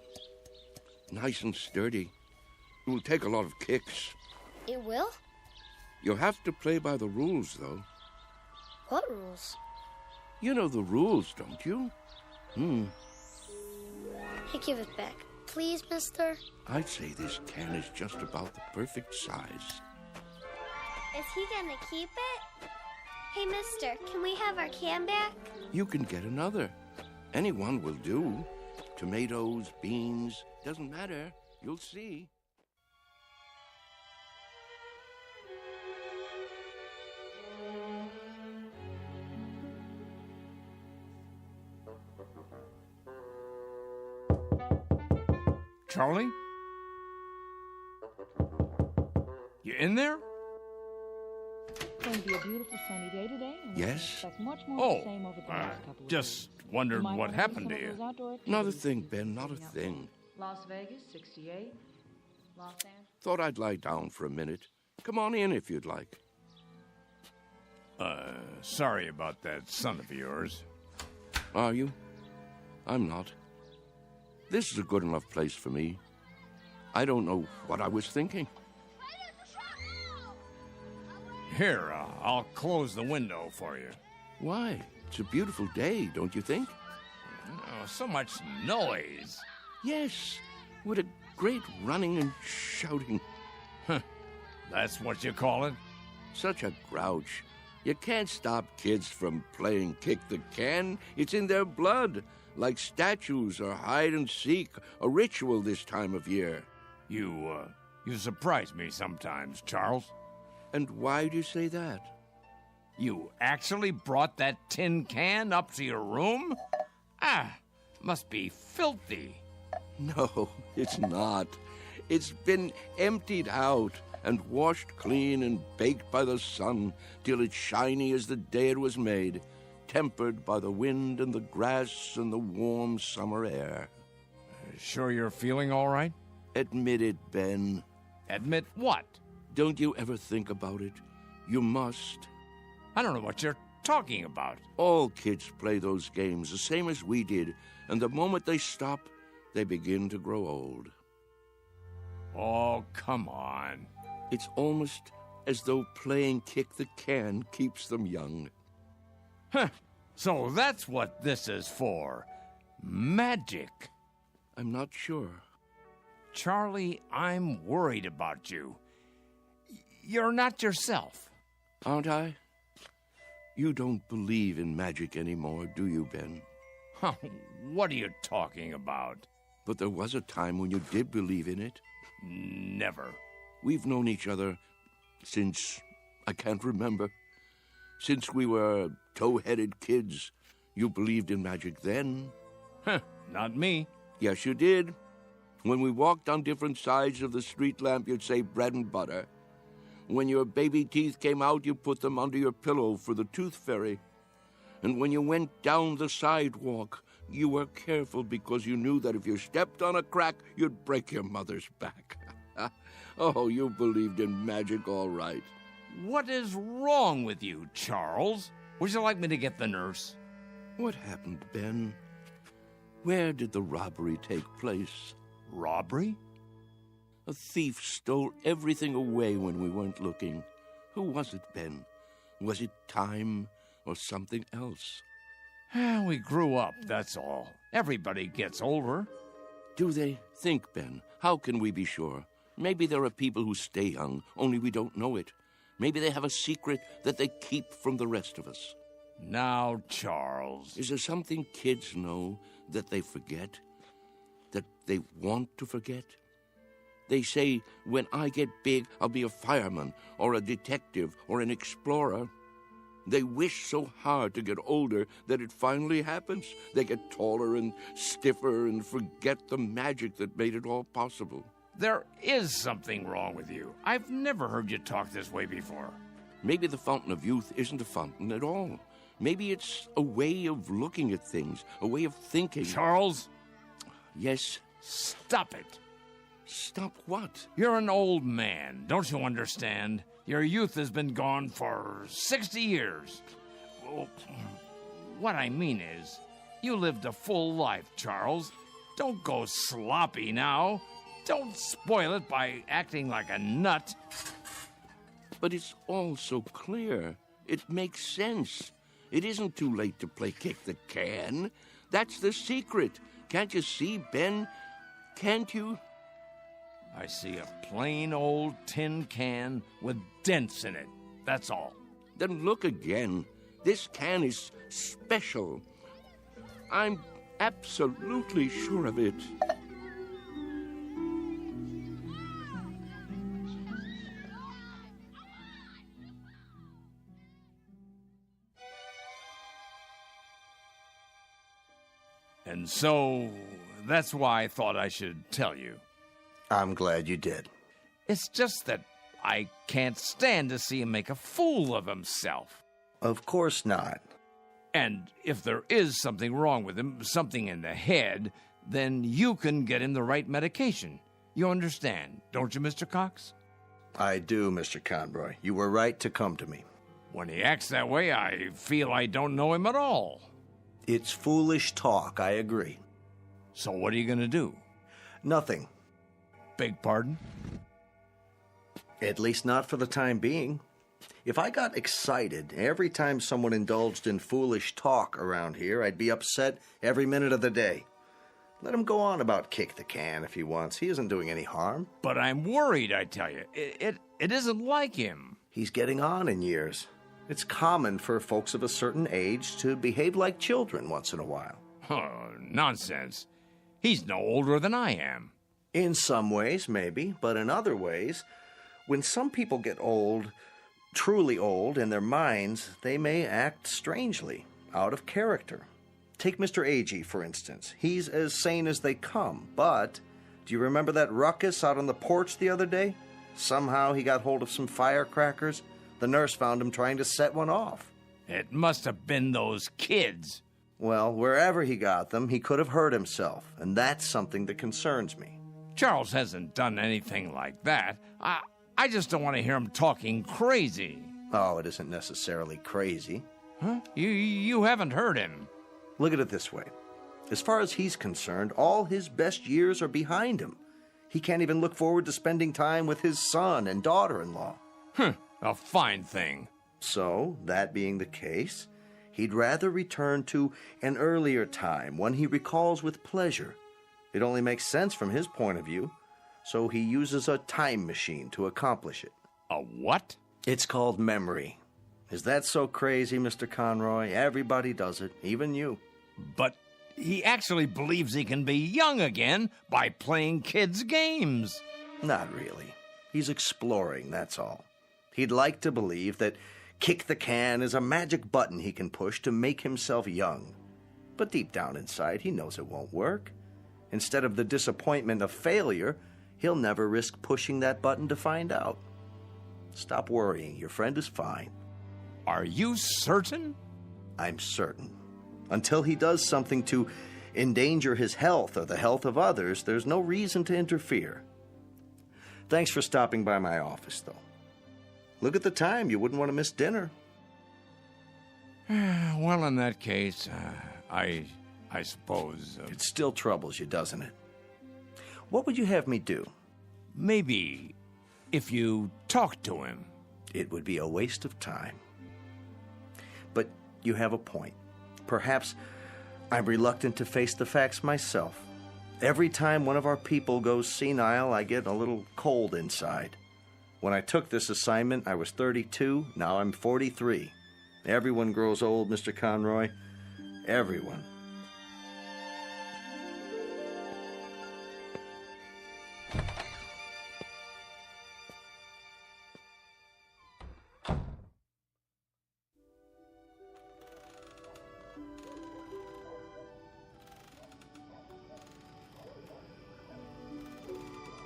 Nice and sturdy. It will take a lot of kicks. It will? You'll have to play by the rules, though. What rules? You know the rules, don't you? Hey, give it back. Please, mister? I'd say this can is just about the perfect size. Is he gonna keep it? Hey, mister, can we have our can back? You can get another. Any one will do. Tomatoes, beans, doesn't matter. You'll see. Charlie? You in there? It's going to be a beautiful sunny day today. And Yes? we expect much more of the same over the next couple of Just weeks. wondered You might what wanna do happened some to of you. those outdoor Not a activities. thing, Ben, not a thing. Las Vegas, 68. Los Angeles. Thought I'd lie down for a minute. Come on in if you'd like. Sorry about that son of yours. Are you? I'm not. This is a good enough place for me. I don't know what I was thinking. Here, I'll close the window for you. Why? It's a beautiful day, don't you think? Oh, so much noise. Yes, with a great running and shouting. That's what you call it? Such a grouch. You can't stop kids from playing kick the can. It's in their blood, like statues or hide and seek, a ritual this time of year. You surprise me sometimes, Charles. And why do you say that? You actually brought that tin can up to your room? Must be filthy. No, it's not. It's been emptied out and washed clean and baked by the sun till it's shiny as the day it was made, tempered by the wind and the grass and the warm summer air. Sure you're feeling all right? Admit it, Ben. Admit what? Don't you ever think about it? You must. I don't know what you're talking about. All kids play those games the same as we did, and the moment they stop, they begin to grow old. Oh, come on. It's almost as though playing kick the can keeps them young. So that's what this is for. Magic. I'm not sure. Charlie, I'm worried about you. You're not yourself. Aren't I? You don't believe in magic anymore, do you, Ben? What are you talking about? But there was a time when you did believe in it. Never. We've known each other since I can't remember. Since we were tow-headed kids. You believed in magic then. Not me. Yes, you did. When we walked on different sides of the street lamp, you'd say bread and butter. When your baby teeth came out, you put them under your pillow for the tooth fairy. And when you went down the sidewalk, you were careful because you knew that if you stepped on a crack, you'd break your mother's back. Oh, you believed in magic all right. What is wrong with you, Charles? Would you like me to get the nurse? What happened, Ben? Where did the robbery take place? Robbery? A thief stole everything away when we weren't looking. Who was it, Ben? Was it time or something else? We grew up, that's all. Everybody gets older. Do they? Think, Ben. How can we be sure? Maybe there are people who stay young, only we don't know it. Maybe they have a secret that they keep from the rest of us. Now, Charles. Is there something kids know that they forget? That they want to forget? They say, when I get big, I'll be a fireman, or a detective, or an explorer. They wish so hard to get older that it finally happens. They get taller and stiffer and forget the magic that made it all possible. There is something wrong with you. I've never heard you talk this way before. Maybe the fountain of youth isn't a fountain at all. Maybe it's a way of looking at things, a way of thinking. Charles? Yes? Stop it. Stop what? You're an old man, don't you understand? Your youth has been gone for 60 years. Well, what I mean is, you lived a full life, Charles. Don't go sloppy now. Don't spoil it by acting like a nut. But it's all so clear. It makes sense. It isn't too late to play kick the can. That's the secret. Can't you see, Ben? Can't you? I see a plain old tin can with dents in it. That's all. Then look again. This can is special. I'm absolutely sure of it. And so, that's why I thought I should tell you. I'm glad you did. It's just that I can't stand to see him make a fool of himself. Of course not. And if there is something wrong with him, something in the head, then you can get him the right medication. You understand, don't you, Mr. Cox? I do, Mr. Conroy. You were right to come to me. When he acts that way, I feel I don't know him at all. It's foolish talk, I agree. So what are you going to do? Nothing. Beg pardon? At least not for the time being. If I got excited every time someone indulged in foolish talk around here, I'd be upset every minute of the day. Let him go on about kick the can if he wants. He isn't doing any harm. But I'm worried, I tell you. It isn't like him. He's getting on in years. It's common for folks of a certain age to behave like children once in a while. Oh, nonsense. He's no older than I am. In some ways, maybe, but in other ways, when some people get old, truly old in their minds, they may act strangely, out of character. Take Mr. Agee, for instance. He's as sane as they come, but do you remember that ruckus out on the porch the other day? Somehow he got hold of some firecrackers. The nurse found him trying to set one off. It must have been those kids. Well, wherever he got them, he could have hurt himself, and that's something that concerns me. Charles hasn't done anything like that. I just don't want to hear him talking crazy. Oh, it isn't necessarily crazy. Huh? You haven't heard him. Look at it this way. As far as he's concerned, all his best years are behind him. He can't even look forward to spending time with his son and daughter-in-law. A fine thing. So, that being the case, he'd rather return to an earlier time, one he recalls with pleasure. It only makes sense from his point of view, so he uses a time machine to accomplish it. A what? It's called memory. Is that so crazy, Mr. Conroy? Everybody does it, even you. But he actually believes he can be young again by playing kids' games. Not really. He's exploring, that's all. He'd like to believe that kick the can is a magic button he can push to make himself young. But deep down inside, he knows it won't work. Instead of the disappointment of failure, he'll never risk pushing that button to find out. Stop worrying. Your friend is fine. Are you certain? I'm certain. Until he does something to endanger his health or the health of others, there's no reason to interfere. Thanks for stopping by my office, though. Look at the time. You wouldn't want to miss dinner. Well, in that case, I suppose... It still troubles you, doesn't it? What would you have me do? Maybe if you talk to him. It would be a waste of time. But you have a point. Perhaps I'm reluctant to face the facts myself. Every time one of our people goes senile, I get a little cold inside. When I took this assignment, I was 32. Now I'm 43. Everyone grows old, Mr. Conroy. Everyone.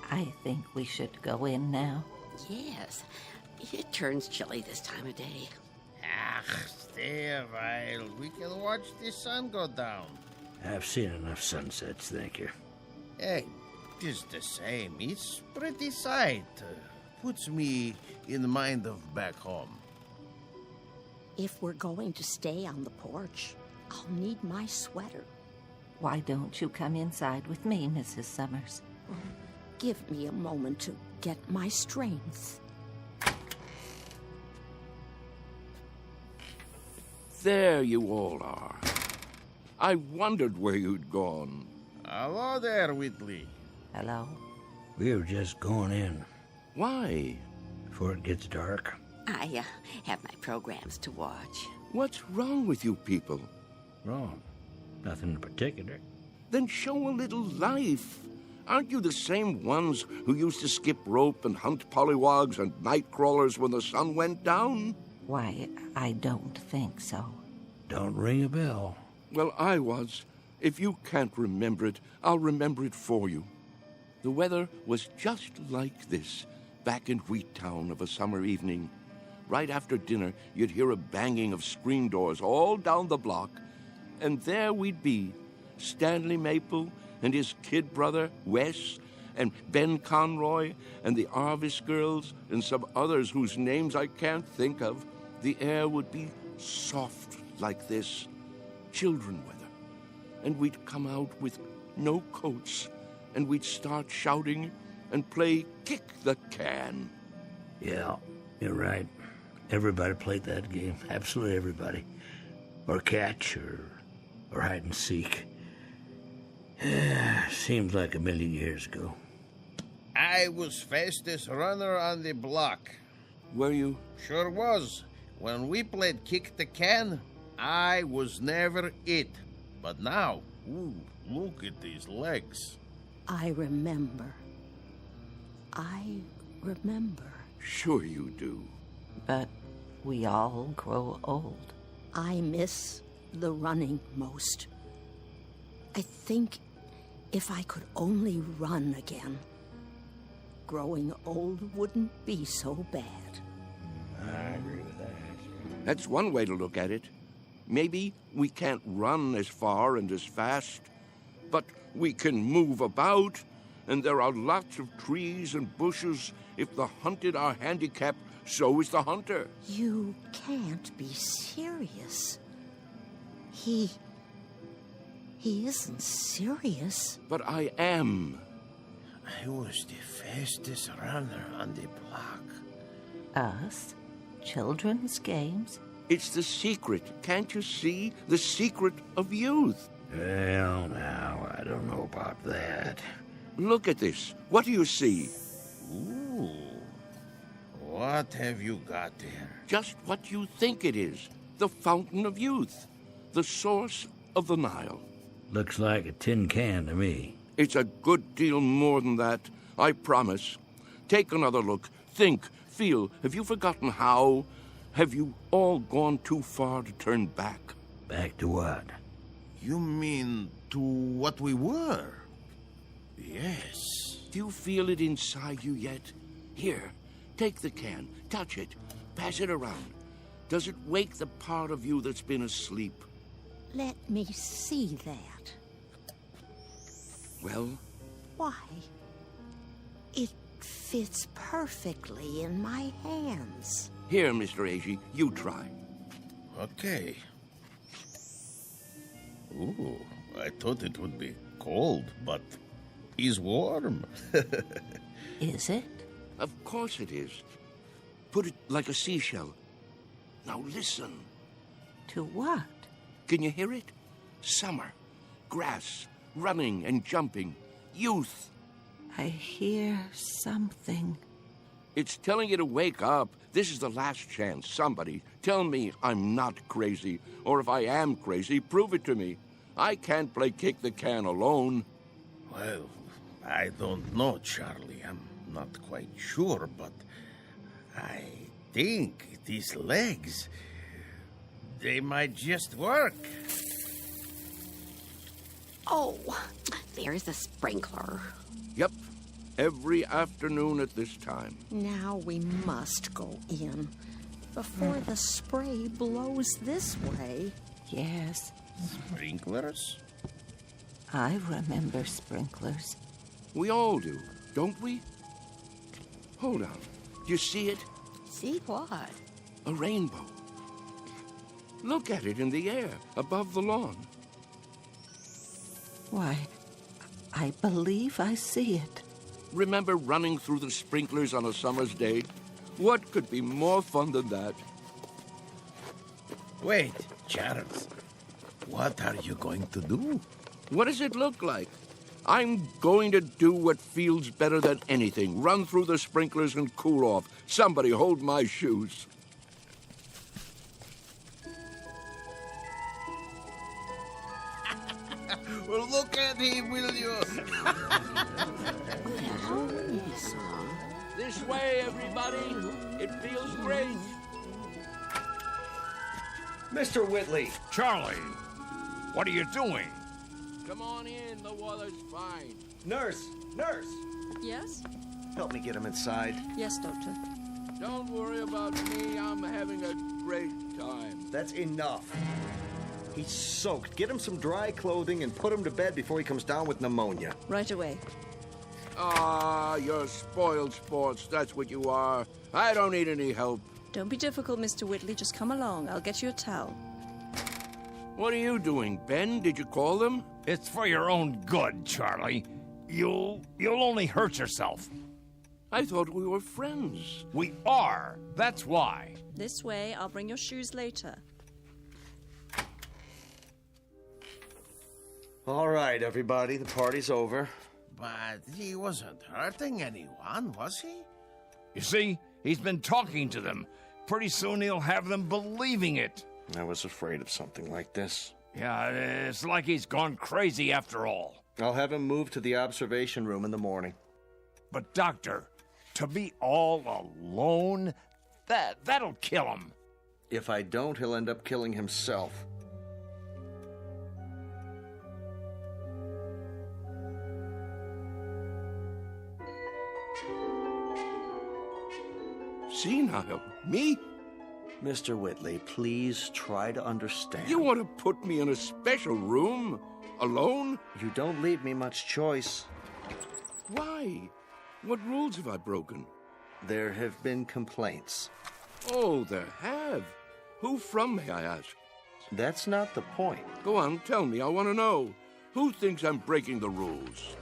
I think we should go in now. Yes. It turns chilly this time of day. Stay a while. We can watch the sun go down. I've seen enough sunsets, thank you. Hey, just the same. It's pretty sight. Puts me in the mind of back home. If we're going to stay on the porch, I'll need my sweater. Why don't you come inside with me, Mrs. Summers? Give me a moment to get my strength. There you all are. I wondered where you'd gone. Hello there, Whitley. Hello? We were just going in. Why? Before it gets dark. I have my programs to watch. What's wrong with you people? Wrong. Nothing in particular. Then show a little life. Aren't you the same ones who used to skip rope and hunt pollywogs and night crawlers when the sun went down? Why, I don't think so. Don't ring a bell. Well, I was. If you can't remember it, I'll remember it for you. The weather was just like this, back in Wheattown of a summer evening. Right after dinner, you'd hear a banging of screen doors all down the block, and there we'd be, Stanley Maple and his kid brother, Wes, and Ben Conroy, and the Arvis girls, and some others whose names I can't think of. The air would be soft like this, children weather, and we'd come out with no coats, and we'd start shouting and play kick the can. Yeah, you're right. Everybody played that game. Absolutely everybody. Or catch, or hide and seek. Seems like a million years ago. I was fastest runner on the block. Were you? Sure was. When we played kick the can, I was never it. But now, ooh, look at these legs. I remember. I remember. Sure you do. But we all grow old. I miss the running most. I think if I could only run again, growing old wouldn't be so bad. I agree with that. That's one way to look at it. Maybe we can't run as far and as fast, but we can move about, and there are lots of trees and bushes. If the hunted are handicapped, so is the hunter. You can't be serious. He isn't serious. But I am. I was the fastest runner on the block. Us? Children's games? It's the secret. Can't you see? The secret of youth. Well, now, I don't know about that. Look at this. What do you see? Ooh. What have you got there? Just what you think it is. The fountain of youth. The source of the Nile. Looks like a tin can to me. It's a good deal more than that, I promise. Take another look. Think, feel. Have you forgotten how? Have you all gone too far to turn back? Back to what? You mean to what we were? Yes. Do you feel it inside you yet? Here, take the can, touch it, pass it around. Does it wake the part of you that's been asleep? Let me see that. Well? Why? It fits perfectly in my hands. Here, Mr. Agee, you try. Okay. Ooh, I thought it would be cold, but it's warm. Is it? Of course it is. Put it like a seashell. Now listen. To what? Can you hear it? Summer, grass, running and jumping, youth. I hear something. It's telling you to wake up. This is the last chance. Somebody tell me I'm not crazy. Or if I am crazy, prove it to me. I can't play kick the can alone. Well, I don't know, Charlie. I'm not quite sure, but I think these legs, they might just work. Oh, there's the sprinkler. Yep, every afternoon at this time. Now we must go in before the spray blows this way. Yes. Sprinklers? I remember sprinklers. We all do, don't we? Hold on. You see it? See what? A rainbow. Look at it in the air, above the lawn. Why, I believe I see it. Remember running through the sprinklers on a summer's day? What could be more fun than that? Wait, Charles. What are you going to do? What does it look like? I'm going to do what feels better than anything. Run through the sprinklers and cool off. Somebody hold my shoes. Well, look at him, will you? This way, everybody. It feels great. Mr. Whitley. Charlie, what are you doing? Come on in. The weather's fine. Nurse! Nurse! Yes? Help me get him inside. Yes, Doctor. Don't worry about me. I'm having a great time. That's enough. He's soaked. Get him some dry clothing and put him to bed before he comes down with pneumonia. Right away. Ah, you're spoiled sports. That's what you are. I don't need any help. Don't be difficult, Mr. Whitley. Just come along. I'll get you a towel. What are you doing, Ben? Did you call them? It's for your own good, Charlie. You'll only hurt yourself. I thought we were friends. We are. That's why. This way, I'll bring your shoes later. All right, everybody, the party's over. But he wasn't hurting anyone, was he? You see, he's been talking to them. Pretty soon he'll have them believing it. I was afraid of something like this. Yeah, it's like he's gone crazy after all. I'll have him moved to the observation room in the morning. But, Doctor, to be all alone, that'll kill him. If I don't, he'll end up killing himself. Senile? Me? Mr. Whitley, please try to understand. You want to put me in a special room? Alone? You don't leave me much choice. Why? What rules have I broken? There have been complaints. Oh, there have. Who from, may I ask? That's not the point. Go on, tell me. I want to know. Who thinks I'm breaking the rules?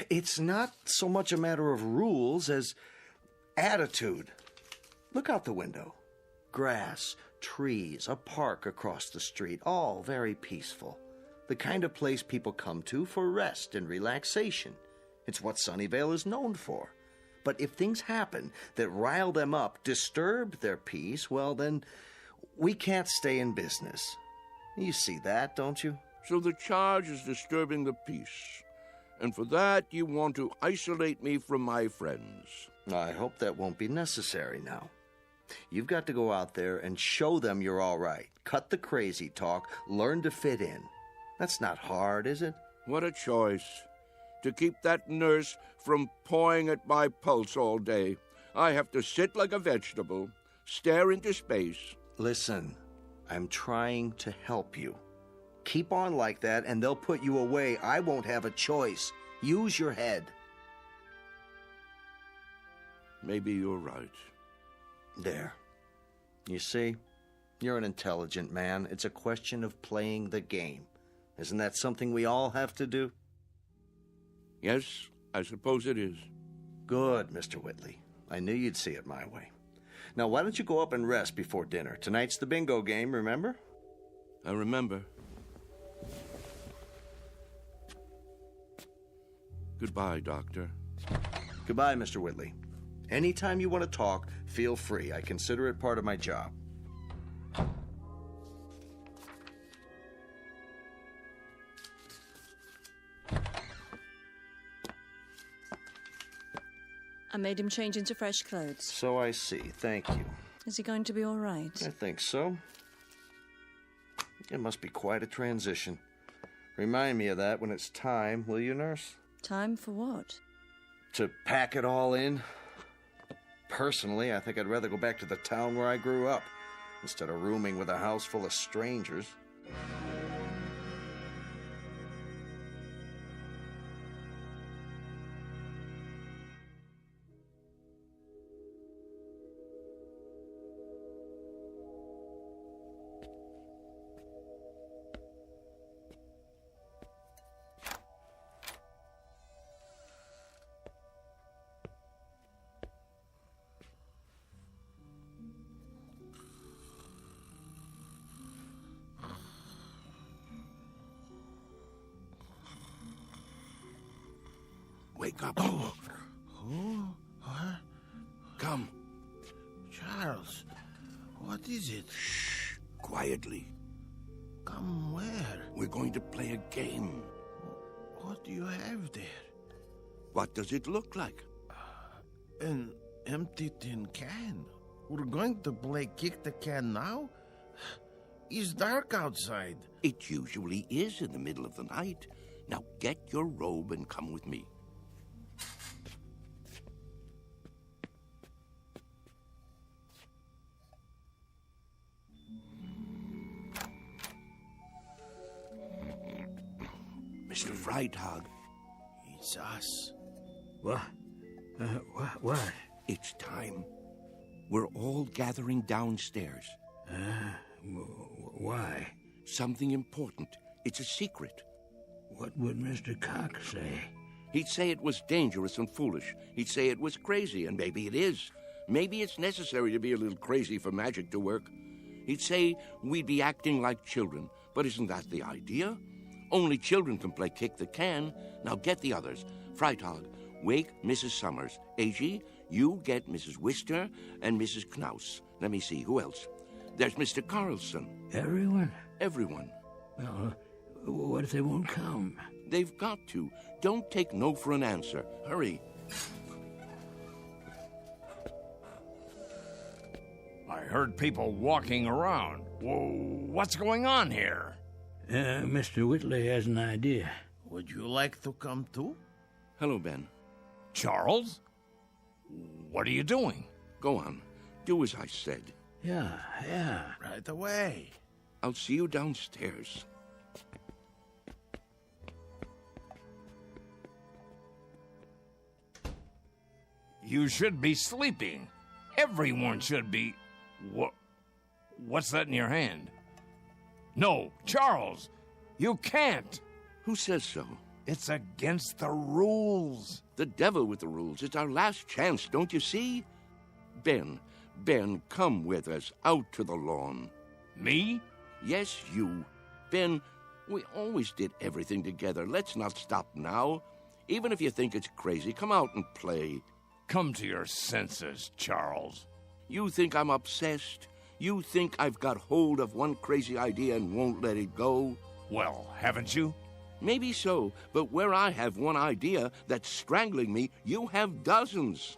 It's not so much a matter of rules as attitude. Look out the window. Grass, trees, a park across the street, all very peaceful. The kind of place people come to for rest and relaxation. It's what Sunnyvale is known for. But if things happen that rile them up, disturb their peace, well then, we can't stay in business. You see that, don't you? So the charge is disturbing the peace. And for that, you want to isolate me from my friends. I hope that won't be necessary now. You've got to go out there and show them you're all right. Cut the crazy talk. Learn to fit in. That's not hard, is it? What a choice. To keep that nurse from pawing at my pulse all day, I have to sit like a vegetable, stare into space. Listen, I'm trying to help you. Keep on like that, and they'll put you away. I won't have a choice. Use your head. Maybe you're right. There. You see? You're an intelligent man. It's a question of playing the game. Isn't that something we all have to do? Yes, I suppose it is. Good, Mr. Whitley. I knew you'd see it my way. Now, why don't you go up and rest before dinner? Tonight's the bingo game, remember? I remember. Goodbye, Doctor. Goodbye, Mr. Whitley. Anytime you want to talk, feel free. I consider it part of my job. I made him change into fresh clothes. So I see. Thank you. Is he going to be all right? I think so. It must be quite a transition. Remind me of that when it's time, will you, nurse? Time for what? To pack it all in. Personally, I think I'd rather go back to the town where I grew up, instead of rooming with a house full of strangers. Wake up. Oh. Who? What? Come. Charles, what is it? Shh. Quietly. Come where? We're going to play a game. What do you have there? What does it look like? An empty tin can. We're going to play kick the can now? It's dark outside. It usually is in the middle of the night. Now get your robe and come with me. Mr. Freitag. It's us. What? What? It's time. We're all gathering downstairs. Why? Something important. It's a secret. What would Mr. Cox say? He'd say it was dangerous and foolish. He'd say it was crazy, and maybe it is. Maybe it's necessary to be a little crazy for magic to work. He'd say we'd be acting like children, but isn't that the idea? Only children can play kick the can. Now get the others. Freitag, wake Mrs. Summers. A.G., you get Mrs. Wister and Mrs. Knaus. Let me see, who else? There's Mr. Carlson. Everyone? Everyone. Well, what if they won't come? They've got to. Don't take no for an answer. Hurry. I heard people walking around. Whoa, what's going on here? Mr. Whitley has an idea. Would you like to come too? Hello, Ben. Charles? What are you doing? Go on. Do as I said. Yeah. Right away. I'll see you downstairs. You should be sleeping. Everyone should be. What's that in your hand? No, Charles, you can't. Who says so? It's against the rules. The devil with the rules. It's our last chance, don't you see? Ben, come with us out to the lawn. Me? Yes, you. Ben, we always did everything together. Let's not stop now. Even if you think it's crazy, come out and play. Come to your senses, Charles. You think I'm obsessed? You think I've got hold of one crazy idea and won't let it go? Well, haven't you? Maybe so, but where I have one idea that's strangling me, you have dozens.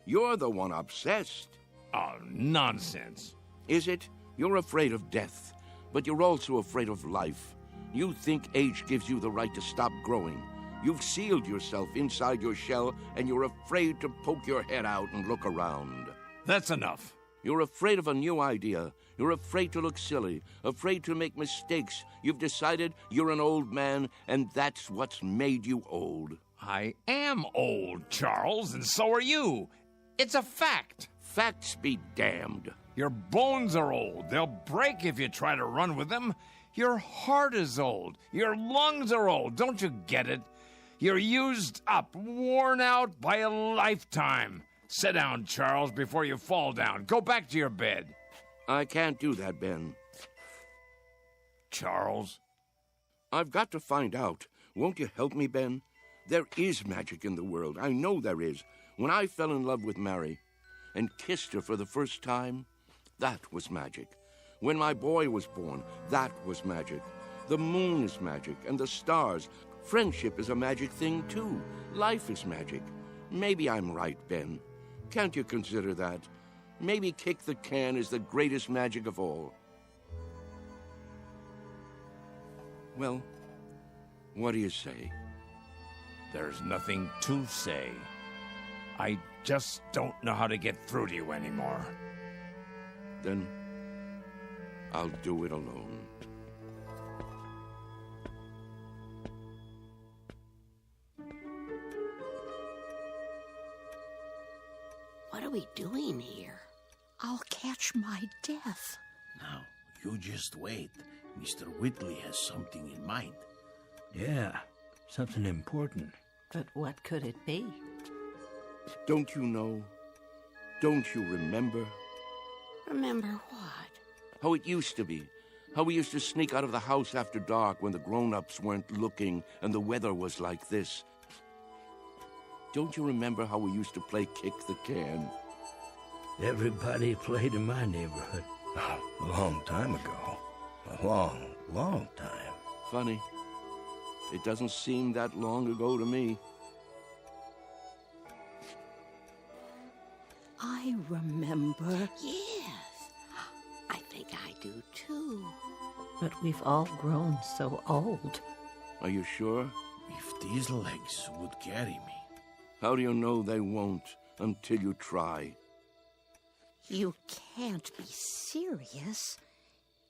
You're the one obsessed. Oh, nonsense. Is it? You're afraid of death, but you're also afraid of life. You think age gives you the right to stop growing. You've sealed yourself inside your shell, and you're afraid to poke your head out and look around. That's enough. You're afraid of a new idea. You're afraid to look silly, afraid to make mistakes. You've decided you're an old man, and that's what's made you old. I am old, Charles, and so are you. It's a fact. Facts be damned. Your bones are old. They'll break if you try to run with them. Your heart is old. Your lungs are old. Don't you get it? You're used up, worn out by a lifetime. Sit down, Charles, before you fall down. Go back to your bed. I can't do that, Ben. Charles? I've got to find out. Won't you help me, Ben? There is magic in the world. I know there is. When I fell in love with Mary and kissed her for the first time, that was magic. When my boy was born, that was magic. The moon is magic, and the stars. Friendship is a magic thing, too. Life is magic. Maybe I'm right, Ben. Can't you consider that? Maybe kick the can is the greatest magic of all. Well, what do you say? There's nothing to say. I just don't know how to get through to you anymore. Then I'll do it alone. What are we doing here? I'll catch my death. Now, you just wait. Mr. Whitley has something in mind. Yeah, something important. But what could it be? Don't you know? Don't you remember? Remember what? How it used to be. How we used to sneak out of the house after dark when the grown-ups weren't looking and the weather was like this. Don't you remember how we used to play kick the can? Everybody played in my neighborhood. A long time ago. A long, long time. Funny. It doesn't seem that long ago to me. I remember. Yes, I think I do too. But we've all grown so old. Are you sure? If these legs would carry me. How do you know they won't until you try? You can't be serious.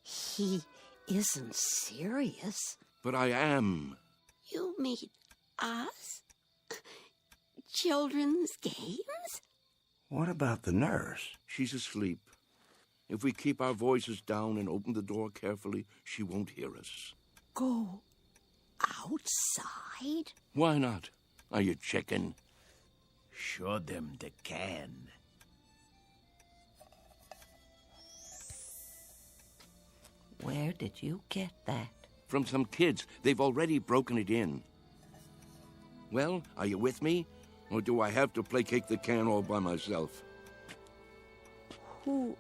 He isn't serious. But I am. You mean us? Children's games? What about the nurse? She's asleep. If we keep our voices down and open the door carefully, she won't hear us. Go outside? Why not? Are you chicken? Show them the can. Where did you get that? From some kids. They've already broken it in. Well, are you with me? Or do I have to play kick the can all by myself? Who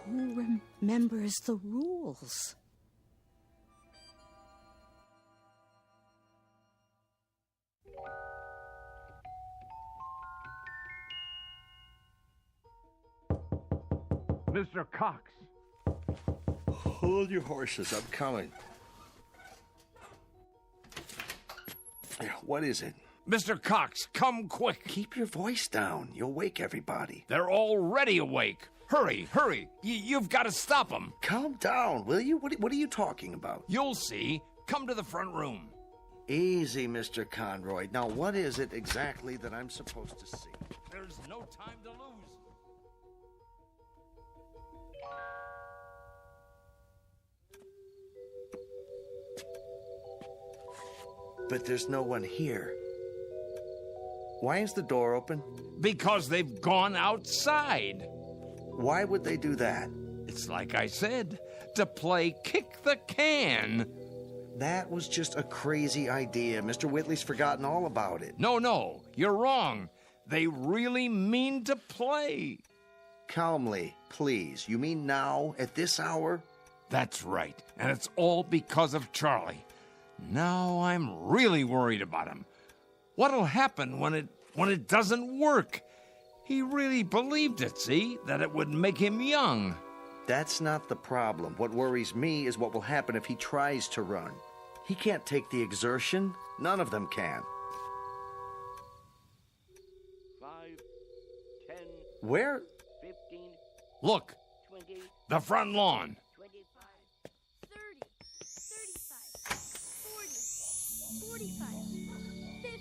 remembers the rules? Mr. Cox. Hold your horses. I'm coming. What is it? Mr. Cox, come quick. Keep your voice down. You'll wake everybody. They're already awake. Hurry, hurry. You've got to stop them. Calm down, will you? What are you talking about? You'll see. Come to the front room. Easy, Mr. Conroy. Now, what is it exactly that I'm supposed to see? There's no time to lose. But there's no one here. Why is the door open? Because they've gone outside. Why would they do that? It's like I said, to play kick the can. That was just a crazy idea. Mr. Whitley's forgotten all about it. No, you're wrong. They really mean to play. Calmly, please. You mean now, at this hour? That's right, and it's all because of Charlie. Now I'm really worried about him. What'll happen when it doesn't work? He really believed it, see? That it would make him young. That's not the problem. What worries me is what will happen if he tries to run. He can't take the exertion. None of them can. 5, 10. Where? 15. Look, 20. the front lawn. 25. 30, 35, 40, 45, 50.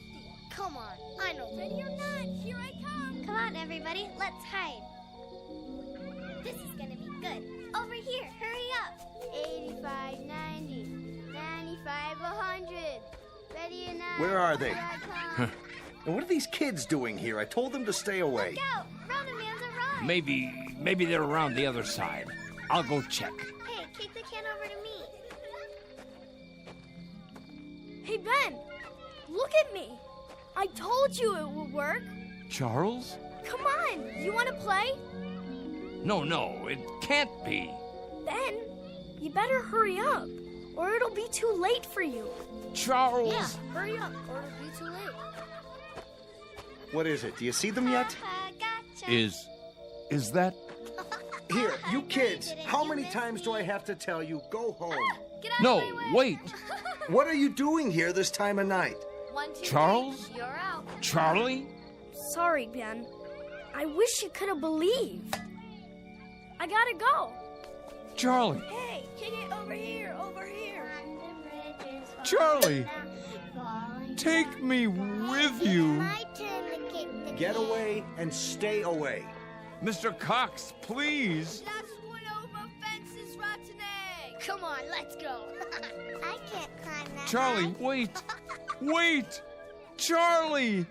Come on, I know. Ready or not, here I come. Come on, everybody, let's hide. This is gonna be good. Over here, hurry up. 85, 90, 95, 100. Ready or not. Where are they? Here I come. And what are these kids doing here? I told them to stay away. Look out! Round man's arrived. Maybe they're around the other side. I'll go check. Hey, kick the can over to me. Hey, Ben, look at me. I told you it would work. Charles? Come on, you want to play? No, it can't be. Ben, you better hurry up, or it'll be too late for you. Charles! Yeah, hurry up, or it'll be too late. What is it? Do you see them yet? Is that... Here, you kids, how many times do I have to tell you, go home? No, wait. What are you doing here this time of night? 1, 2, Charles? 3, you're out. Charlie? Sorry, Ben. I wish you could have believed. I gotta go. Charlie! Hey, kick it over here, over here. Charlie! Take me with you. My turn to kick the Get can. away and stay away. Mr. Cox, please. Last one over fences, rotten egg. Come on, let's go. I can't climb that. Charlie, high. wait. Wait! Charlie!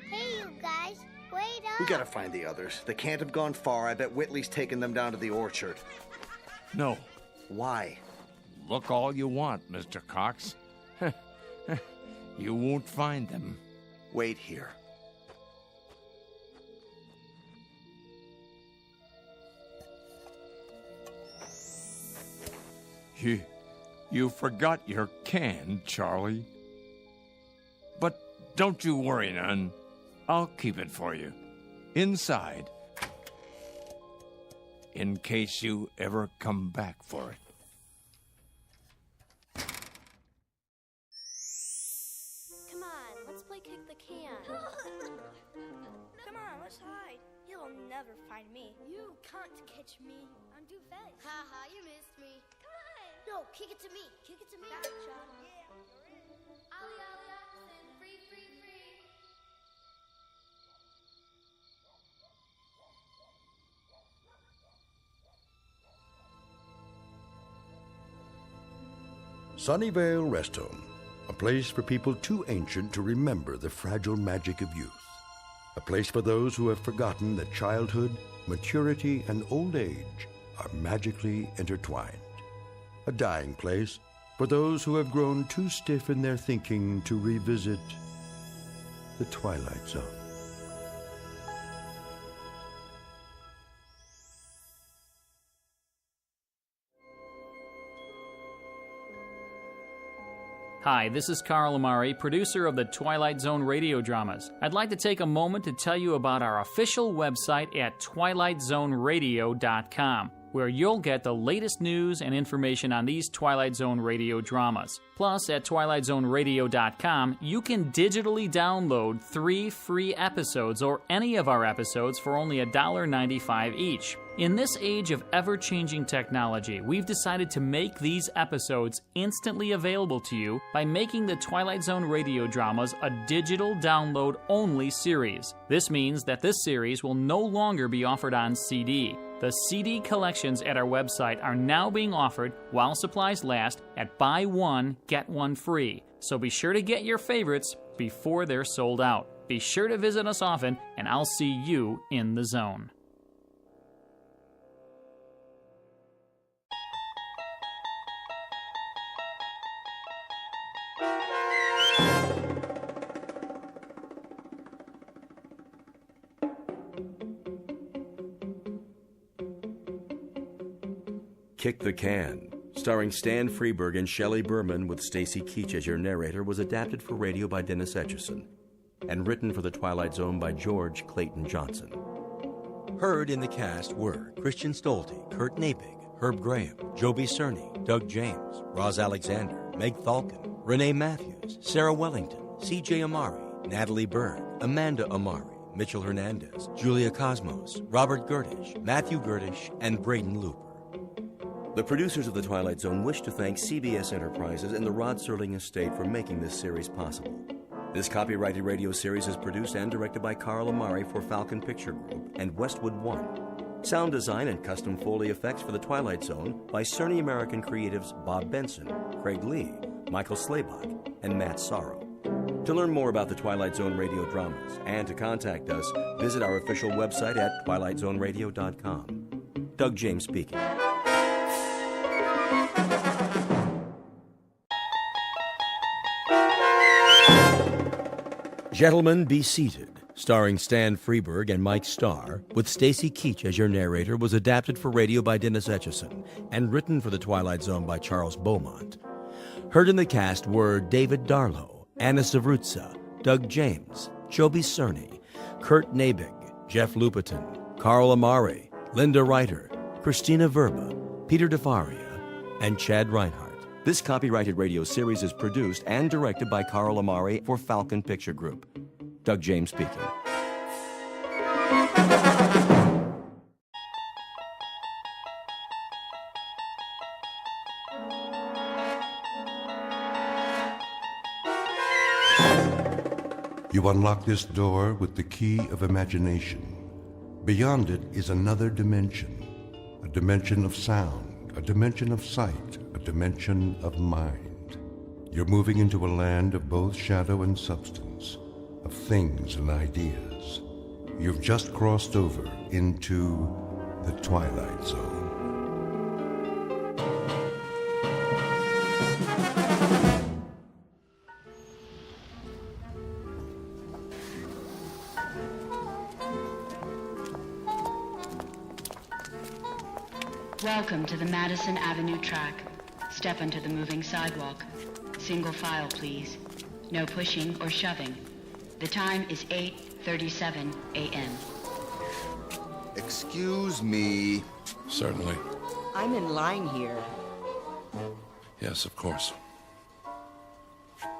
Hey, you guys, wait up. We gotta find the others. They can't have gone far. I bet Whitley's taken them down to the orchard. No. Why? Look all you want, Mr. Cox. You won't find them. Wait here. You forgot your can, Charlie. But don't you worry none. I'll keep it for you. Inside. In case you ever come back for it. Come on, let's play kick the can. Come on, let's hide. You'll never find me. You can't catch me. I'm too fast. Haha, you missed me. Come on. No, kick it to me. Kick it to me. That shot. Yeah. Ollie, ollie, oxen. Free, free, free. Sunnyvale Rest Home, a a place for people too ancient to remember the fragile magic of youth. A place for those who have forgotten that childhood, maturity, and old age are magically intertwined. A dying place for those who have grown too stiff in their thinking to revisit the Twilight Zone. Hi, this is Carl Amari, producer of the Twilight Zone Radio Dramas. I'd like to take a moment to tell you about our official website at twilightzoneradio.com, where you'll get the latest news and information on these Twilight Zone Radio dramas. Plus, at twilightzoneradio.com, you can digitally download 3 free episodes or any of our episodes for only $1.95 each. In this age of ever-changing technology, we've decided to make these episodes instantly available to you by making the Twilight Zone Radio Dramas a digital download-only series. This means that this series will no longer be offered on CD. The CD collections at our website are now being offered, while supplies last, at buy one, get one free. So be sure to get your favorites before they're sold out. Be sure to visit us often, and I'll see you in the zone. Kick the Can, starring Stan Freberg and Shelley Berman with Stacy Keach as your narrator, was adapted for radio by Dennis Etchison and written for The Twilight Zone by George Clayton Johnson. Heard in the cast were Christian Stolte, Kurt Nabig, Herb Graham, Joby Cerny, Doug James, Roz Alexander, Meg Thalken, Renee Matthews, Sarah Wellington, C.J. Amari, Natalie Berg, Amanda Amari, Mitchell Hernandez, Julia Cosmos, Robert Gerdish, Matthew Gerdish, and Braden Looper. The producers of The Twilight Zone wish to thank CBS Enterprises and the Rod Serling Estate for making this series possible. This copyrighted radio series is produced and directed by Carl Amari for Falcon Picture Group and Westwood One. Sound design and custom Foley effects for The Twilight Zone by Cerny American creatives Bob Benson, Craig Lee, Michael Slaybach, and Matt Sorrow. To learn more about the Twilight Zone Radio Dramas and to contact us, visit our official website at twilightzoneradio.com. Doug James speaking. Gentlemen, Be Seated, starring Stan Freberg and Mike Starr, with Stacy Keach as your narrator, was adapted for radio by Dennis Etchison and written for The Twilight Zone by Charles Beaumont. Heard in the cast were David Darlow, Anna Savrutza, Doug James, Joby Cerny, Kurt Nabig, Jeff Lupiton, Carl Amari, Linda Reiter, Christina Verba, Peter DeFaria, and Chad Reinhardt. This copyrighted radio series is produced and directed by Carl Amari for Falcon Picture Group. Doug James speaking. You unlock this door with the key of imagination. Beyond it is another dimension, a dimension of sound, a dimension of sight, a dimension of mind. You're moving into a land of both shadow and substance, of things and ideas. You've just crossed over into the Twilight Zone. Welcome to the Madison Avenue track. Step onto the moving sidewalk. Single file, please. No pushing or shoving. The time is 8:37 a.m. Excuse me. Certainly. I'm in line here. Yes, of course.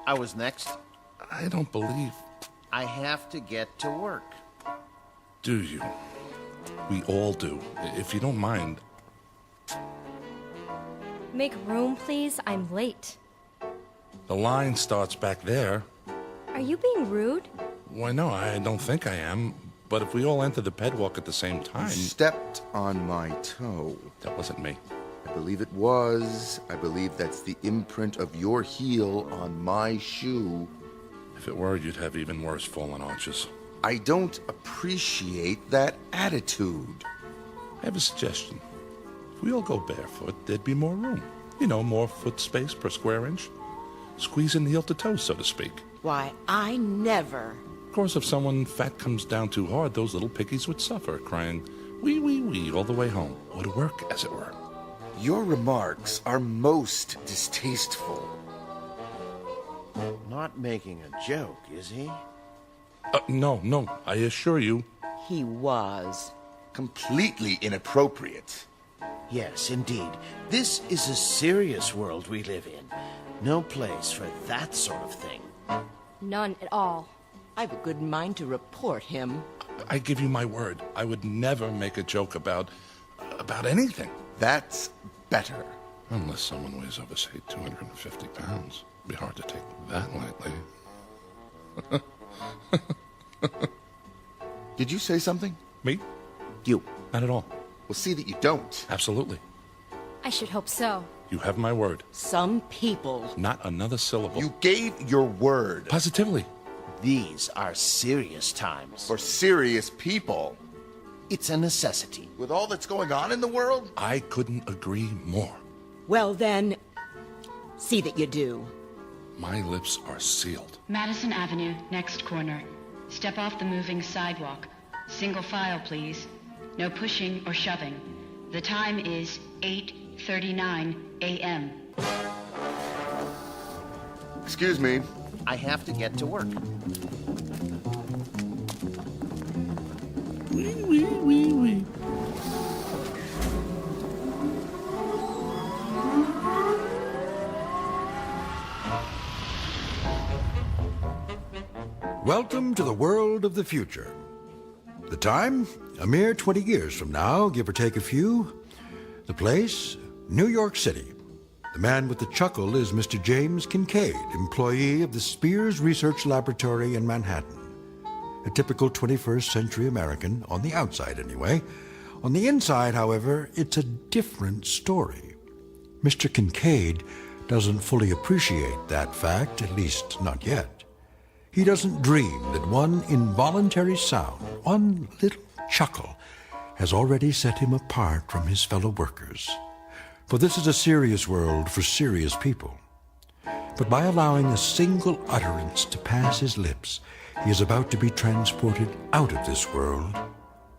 I was next. I don't believe. I have to get to work. Do you? We all do. If you don't mind. Make room, please. I'm late. The line starts back there. Are you being rude? Why, no, I don't think I am. But if we all enter the pedwalk at the same time... You stepped on my toe. That wasn't me. I believe it was. I believe that's the imprint of your heel on my shoe. If it were, you'd have even worse fallen arches. I don't appreciate that attitude. I have a suggestion. If we all go barefoot, there'd be more room. You know, more foot space per square inch. Squeeze in heel to toe, so to speak. Why, I never. Of course, if someone fat comes down too hard, those little piggies would suffer, crying, wee, wee, wee, all the way home. Would work, as it were. Your remarks are most distasteful. Not making a joke, is he? No, I assure you. He was. Completely inappropriate. Yes, indeed. This is a serious world we live in. No place for that sort of thing. None at all. I've a good mind to report him. I give you my word. I would never make a joke about anything. That's better. Unless someone weighs over, say, 250 pounds. It'd be hard to take that lightly. Did you say something? Me? You. Not at all. Well, see that you don't. Absolutely. I should hope so. You have my word. Some people. Not another syllable. You gave your word. Positively. These are serious times. For serious people. It's a necessity. With all that's going on in the world? I couldn't agree more. Well, then, see that you do. My lips are sealed. Madison Avenue, next corner. Step off the moving sidewalk. Single file, please. No pushing or shoving. The time is 8:39 a.m. Excuse me. I have to get to work. Wee, wee, wee, wee. Welcome to the world of the future. The time? A mere 20 years from now, give or take a few. The place? New York City. The man with the chuckle is Mr. James Kincaid, employee of the Spears Research Laboratory in Manhattan. A typical 21st century American, on the outside anyway. On the inside, however, it's a different story. Mr. Kincaid doesn't fully appreciate that fact, at least not yet. He doesn't dream that one involuntary sound, one little chuckle, has already set him apart from his fellow workers. For this is a serious world for serious people. But by allowing a single utterance to pass his lips, he is about to be transported out of this world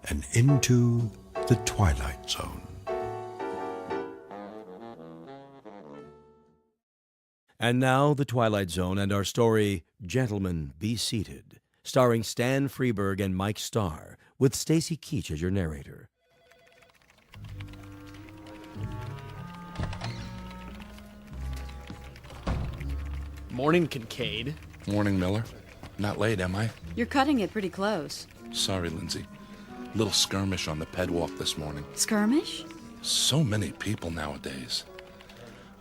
and into the Twilight Zone. And now, The Twilight Zone and our story, Gentlemen, Be Seated, starring Stan Freberg and Mike Starr, with Stacy Keach as your narrator. Morning, Kincaid. Morning, Miller. Not late, am I? You're cutting it pretty close. Sorry, Lindsay. Little skirmish on the pedwalk this morning. Skirmish? So many people nowadays.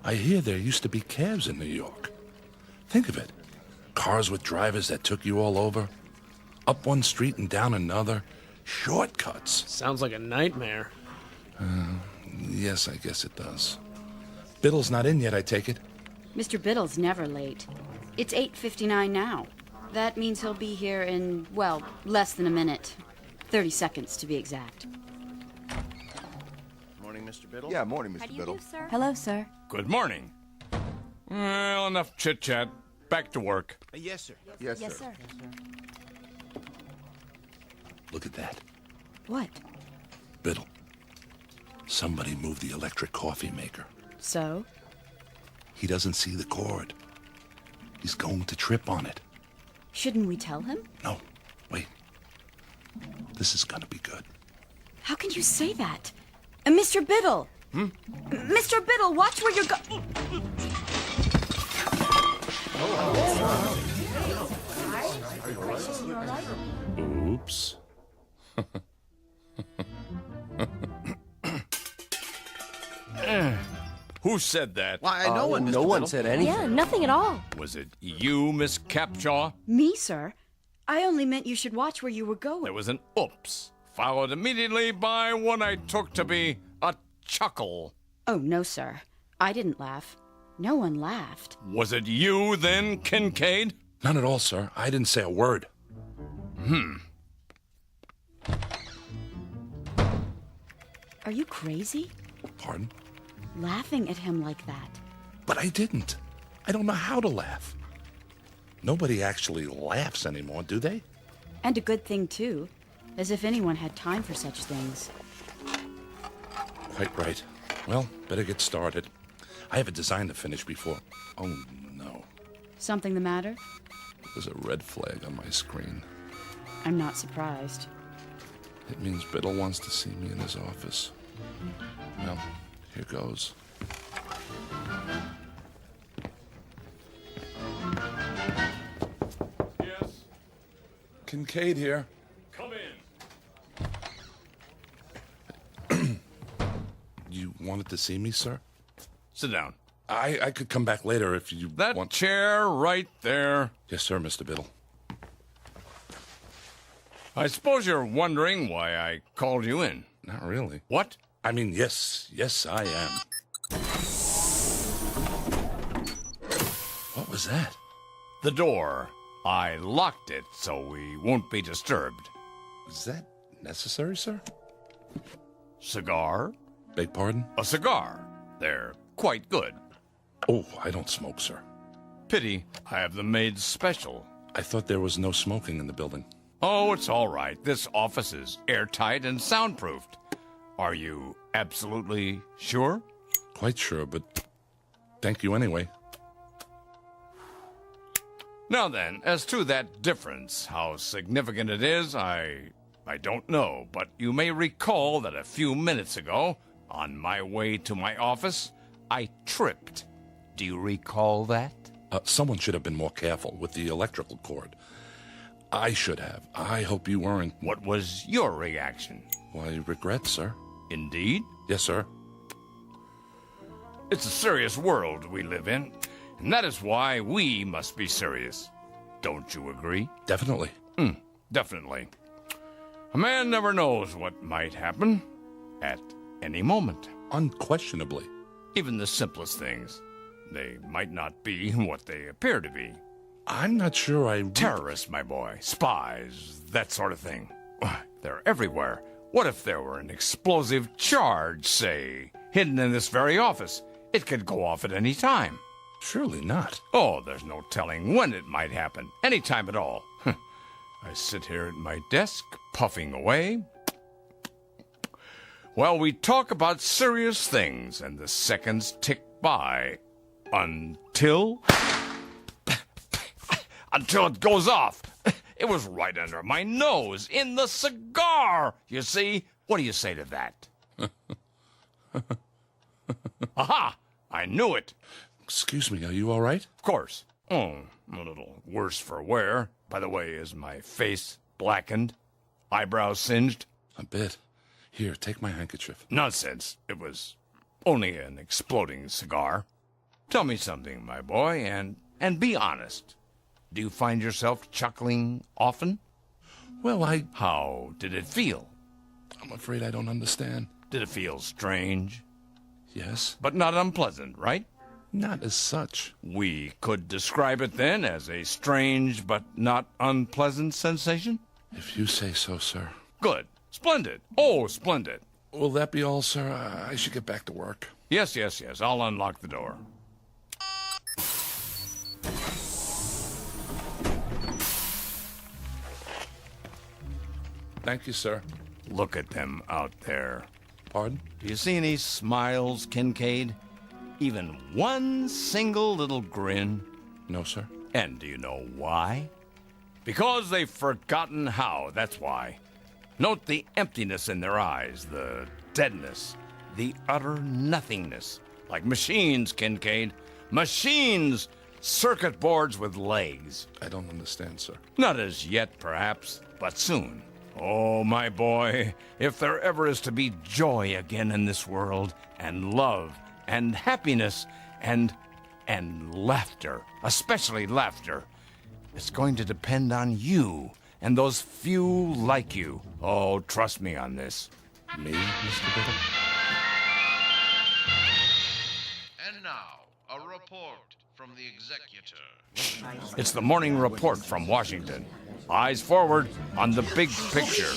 I hear there used to be cabs in New York. Think of it. Cars with drivers that took you all over. Up one street and down another. Shortcuts. Sounds like a nightmare. Yes, I guess it does. Biddle's not in yet, I take it? Mr. Biddle's never late. It's 8:59 now. That means he'll be here in, well, less than a minute. 30 seconds, to be exact. Morning, Mr. Biddle. Yeah, morning, Mr. How do you Biddle. do, sir? Hello, sir. Good morning. Well, enough chit-chat. Back to work. Yes, sir. Yes, Yes, sir. sir. Look at that. What? Biddle. Somebody moved the electric coffee maker. So? He doesn't see the cord. He's going to trip on it. Shouldn't we tell him? No, wait. This is gonna be good. How can you say that? Mr. Biddle! Mr. Biddle, watch where you're going. Oops. Who said that? Why, no one, Mr. No one Biddle. said anything. Yeah, nothing at all. Was it you, Miss Capshaw? Me, sir? I only meant you should watch where you were going. There was an oops, followed immediately by what I took to be a chuckle. Oh, no, sir. I didn't laugh. No one laughed. Was it you, then, Kincaid? None at all, sir. I didn't say a word. Are you crazy? Pardon? Laughing at him like that. But I didn't. I don't know how to laugh. Nobody actually laughs anymore, do they? And a good thing, too. As if anyone had time for such things. Quite right. Well, better get started. I have a design to finish before... Oh, no. Something the matter? There's a red flag on my screen. I'm not surprised. It means Biddle wants to see me in his office. Well, here goes. Yes? Kincaid here. Come in. You wanted to see me, sir? Sit down. I could come back later if you That want... chair right there. Yes, sir, Mr. Biddle. I suppose you're wondering why I called you in. Not really. What? I mean, yes, I am. What was that? The door. I locked it so we won't be disturbed. Is that necessary, sir? Cigar? Beg pardon? A cigar. They're quite good. Oh, I don't smoke, sir. Pity. I have them made special. I thought there was no smoking in the building. Oh, it's all right. This office is airtight and soundproofed. Are you absolutely sure? Quite sure, but thank you anyway. Now then, as to that difference, how significant it is, I don't know, but you may recall that a few minutes ago, on my way to my office, I tripped. Do you recall that? Someone should have been more careful with the electrical cord. I should have. I hope you weren't... What was your reaction? Why, regret, sir. Indeed? Yes, sir. It's a serious world we live in, and that is why we must be serious. Don't you agree? Definitely. Definitely. A man never knows what might happen at any moment. Unquestionably. Even the simplest things. They might not be what they appear to be. I'm not sure I... Terrorists, my boy. Spies. That sort of thing. They're everywhere. What if there were an explosive charge, say, hidden in this very office? It could go off at any time. Surely not. Oh, there's no telling when it might happen. Any time at all. I sit here at my desk, puffing away, while we talk about serious things, and the seconds tick by until it goes off. It was right under my nose, in the cigar, you see. What do you say to that? Aha! I knew it. Excuse me, are you all right? Of course. Oh, a little worse for wear. By the way, is my face blackened? Eyebrows singed? A bit. Here, take my handkerchief. Nonsense. It was only an exploding cigar. Tell me something, my boy, and be honest. Do you find yourself chuckling often? Well, How did it feel? I'm afraid I don't understand. Did it feel strange? Yes. But not unpleasant, right? Not as such. We could describe it then as a strange but not unpleasant sensation? If you say so, sir. Good. Splendid. Oh, splendid. Will that be all, sir? I should get back to work. Yes. I'll unlock the door. Thank you, sir. Look at them out there. Pardon? Do you see any smiles, Kincaid? Even one single little grin? No, sir. And do you know why? Because they've forgotten how, that's why. Note the emptiness in their eyes, the deadness, the utter nothingness. Like machines, Kincaid. Machines! Circuit boards with legs. I don't understand, sir. Not as yet, perhaps, but soon. Oh, my boy, if there ever is to be joy again in this world, and love, and happiness, and laughter, especially laughter, it's going to depend on you and those few like you. Oh, trust me on this. Me, Mr. Biddle? report from the executor. It's the morning report from Washington. Eyes forward on the big picture.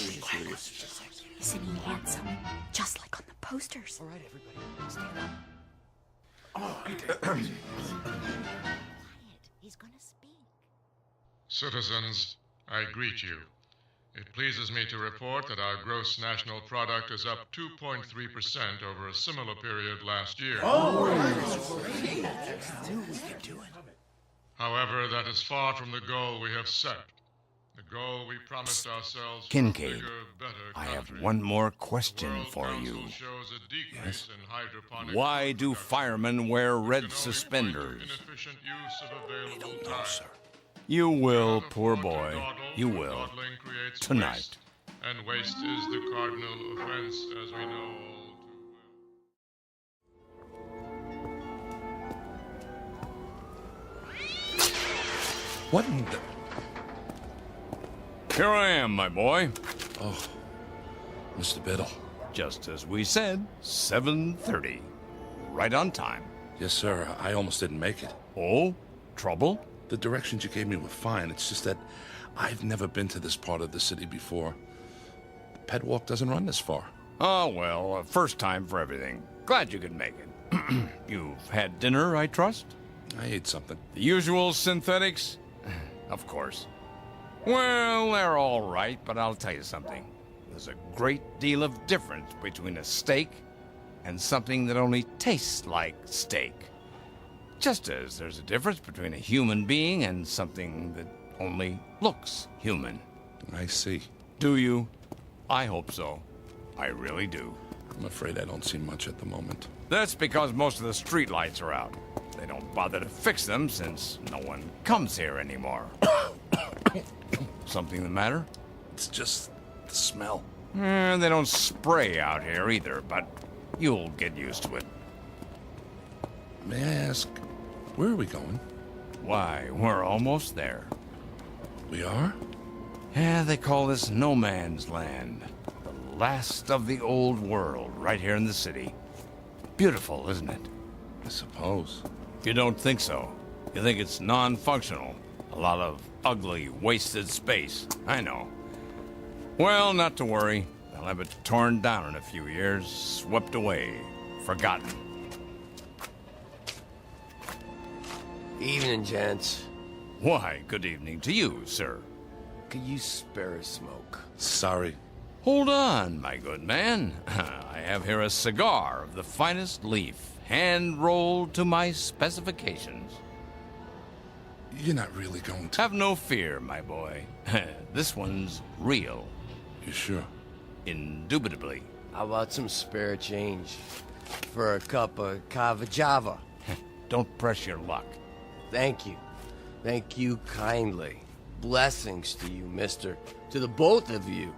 Isn't he handsome? Just like on the posters. All right, everybody, stand up. He's gonna speak. Citizens, I greet you. It pleases me to report that our gross national product is up 2.3% over a similar period last year. However, that is far from the goal we have set. The goal we promised ourselves for a Kincaid, bigger, better I country. have one more question for you. Yes? Why do firemen wear red suspenders? They don't know, sir. You will, poor boy. You will. Tonight. And waste is the cardinal offense, as we know all too well. What in the... Here I am, my boy. Oh, Mr. Biddle. Just as we said, 7:30. Right on time. Yes, sir. I almost didn't make it. Oh? Trouble? The directions you gave me were fine. It's just that I've never been to this part of the city before. The ped walk doesn't run this far. Oh, well, first time for everything. Glad you could make it. You've had dinner, I trust? I ate something. The usual synthetics? Of course. Well, they're all right, but I'll tell you something. There's a great deal of difference between a steak and something that only tastes like steak. Just as there's a difference between a human being and something that only looks human. I see. Do you? I hope so. I really do. I'm afraid I don't see much at the moment. That's because most of the street lights are out. They don't bother to fix them since no one comes here anymore. Something the matter? It's just the smell. They don't spray out here either, but you'll get used to it. May I ask, where are we going? Why, we're almost there. We are? Yeah, they call this no man's land. The last of the old world, right here in the city. Beautiful, isn't it? I suppose. You don't think so. You think it's non-functional. A lot of ugly, wasted space. I know. Well, not to worry. They'll have it torn down in a few years, swept away, forgotten. Evening, gents. Why, good evening to you, sir. Could you spare a smoke? Sorry. Hold on, my good man. I have here a cigar of the finest leaf, hand-rolled to my specifications. You're not really going to... Have no fear, my boy. This one's real. You sure? Indubitably. How about some spare change for a cup of cava java? Don't press your luck. Thank you. Thank you kindly. Blessings to you, mister. To the both of you.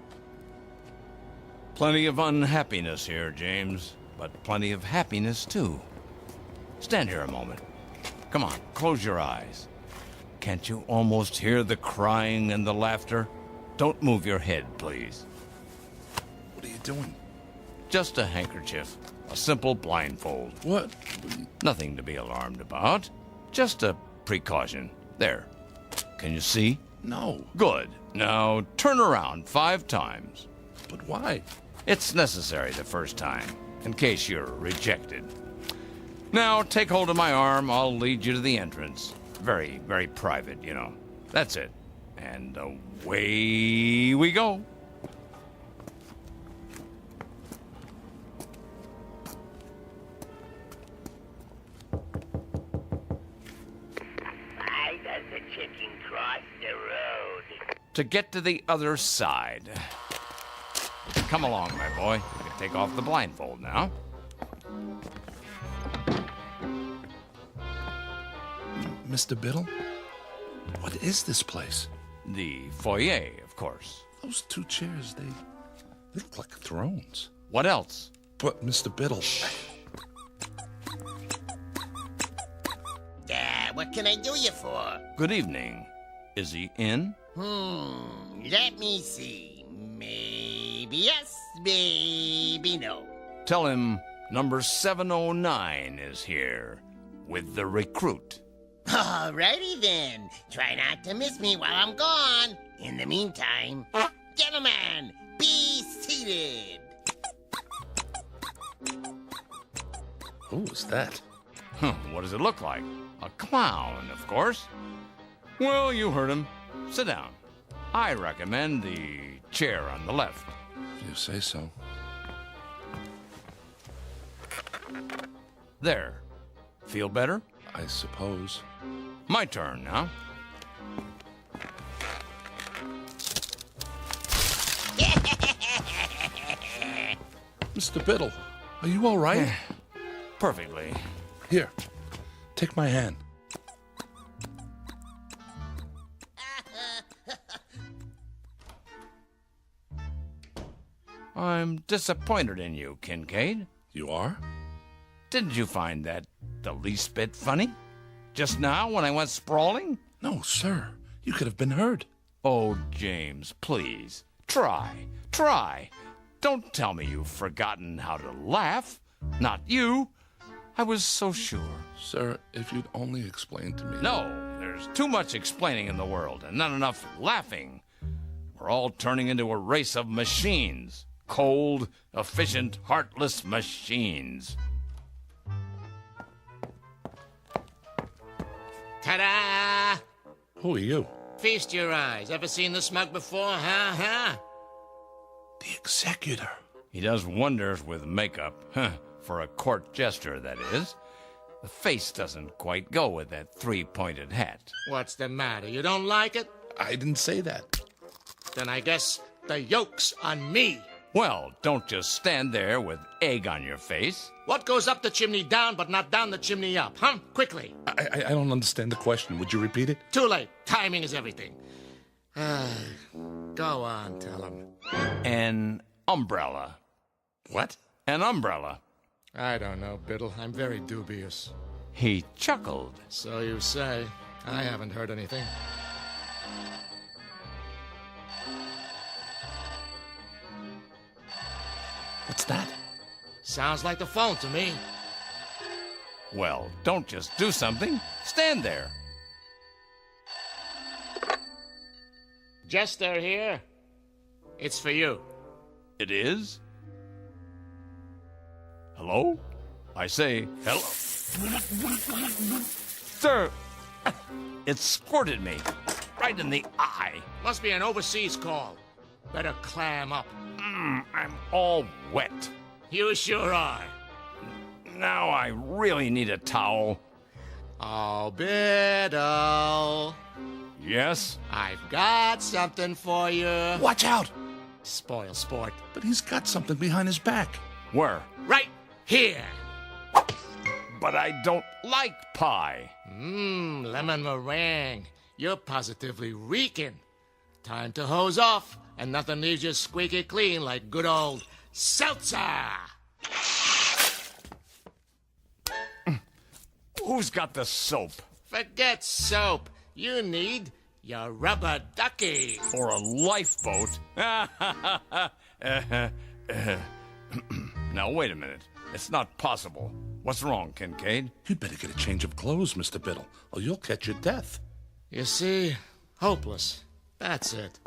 Plenty of unhappiness here, James, but plenty of happiness, too. Stand here a moment. Come on, close your eyes. Can't you almost hear the crying and the laughter? Don't move your head, please. What are you doing? Just a handkerchief. A simple blindfold. What? Nothing to be alarmed about. Just a precaution. There. Can you see? No. Good. Now turn around 5 times. But why? It's necessary the first time, in case you're rejected. Now take hold of my arm. I'll lead you to the entrance. Very, very private, you know. That's it. And away we go. Why does the chicken cross the road? To get to the other side. Come along, my boy. You can take off the blindfold now. Mr. Biddle? What is this place? The foyer, of course. Those 2 chairs, they look like thrones. What else? But, Mr. Biddle... What can I do you for? Good evening. Is he in? Let me see. Maybe yes, maybe no. Tell him number 709 is here. with the recruit. Alrighty then. Try not to miss me while I'm gone. In the meantime, gentlemen, be seated. Who was that? What does it look like? A clown, of course. Well, you heard him. Sit down. I recommend the chair on the left. You say so. There. Feel better? I suppose. My turn now. Mr. Biddle, are you all right? Perfectly. Here, take my hand. I'm disappointed in you, Kincaid. You are? Didn't you find that the least bit funny? Just now when I went sprawling? No, sir. You could have been hurt. Oh, James, please. Try. Don't tell me you've forgotten how to laugh. Not you. I was so sure. Sir, if you'd only explain to me... No, there's too much explaining in the world and not enough laughing. We're all turning into a race of machines. Cold, efficient, heartless machines. Ta-da! Who are you? Feast your eyes. Ever seen the smug before, huh? The executor. He does wonders with makeup. For a court jester, that is. The face doesn't quite go with that three-pointed hat. What's the matter? You don't like it? I didn't say that. Then I guess the yoke's on me. Well, don't just stand there with egg on your face. What goes up the chimney down but not down the chimney up, huh? Quickly. I don't understand the question. Would you repeat it? Too late. Timing is everything. Go on, tell him. An umbrella. What? An umbrella. I don't know, Biddle. I'm very dubious. He chuckled. So you say. I haven't heard anything. What's that? Sounds like the phone to me. Well, don't just do something. Stand there. Jester here. It's for you. It is? Hello? I say, hello. Sir, it squirted me right in the eye. Must be an overseas call. Better clam up. I'm all wet. You sure are. Now I really need a towel. Oh, Biddle. Yes? I've got something for you. Watch out! Spoil sport. But he's got something behind his back. Where? Right here. But I don't like pie. Lemon meringue. You're positively reeking. Time to hose off, and nothing leaves you squeaky clean like good old seltzer. Who's got the soap? Forget soap. You need your rubber ducky. Or a lifeboat. Now, wait a minute. It's not possible. What's wrong, Kincaid? You'd better get a change of clothes, Mr. Biddle, or you'll catch your death. You see? Hopeless. That's it.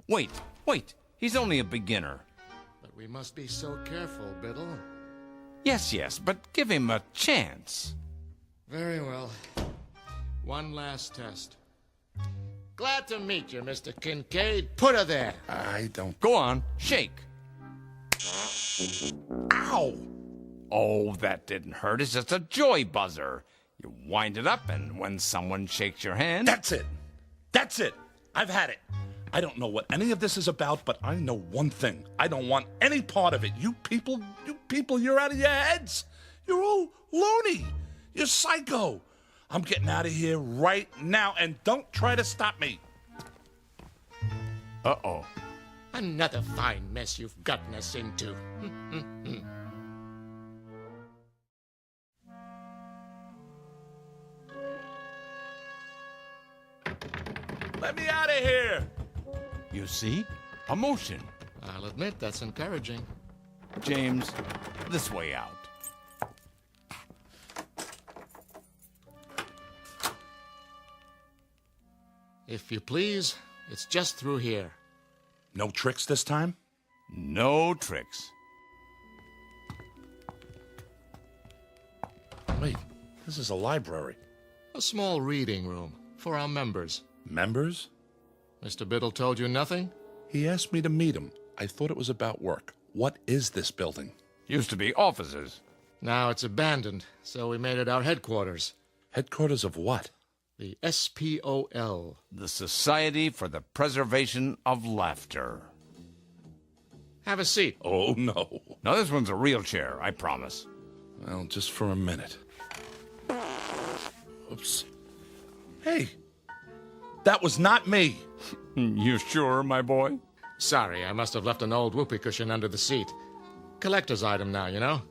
Wait. He's only a beginner. But we must be so careful, Biddle. Yes, but give him a chance. Very well. One last test. Glad to meet you, Mr. Kincaid. Put her there. I don't... Go on, shake. Ow! Oh, that didn't hurt. It's just a joy buzzer. You wind it up, and when someone shakes your hand... That's it. I've had it. I don't know what any of this is about, but I know one thing. I don't want any part of it. You people, you're out of your heads. You're all loony. You're psycho. I'm getting out of here right now, and don't try to stop me. Uh-oh. Another fine mess you've gotten us into. Let me out of here! You see? A motion. I'll admit that's encouraging. James, this way out. If you please, it's just through here. No tricks this time? No tricks. Wait, this is a library. A small reading room for our members. Members? Mr. Biddle told you nothing? He asked me to meet him. I thought it was about work. What is this building? Used to be offices. Now it's abandoned, so we made it our headquarters. Headquarters of what? The SPOL. The Society for the Preservation of Laughter. Have a seat. Oh, no. Now, this one's a real chair, I promise. Well, just for a minute. Oops. Hey, that was not me. You sure, my boy? Sorry, I must have left an old whoopee cushion under the seat. Collector's item now, you know?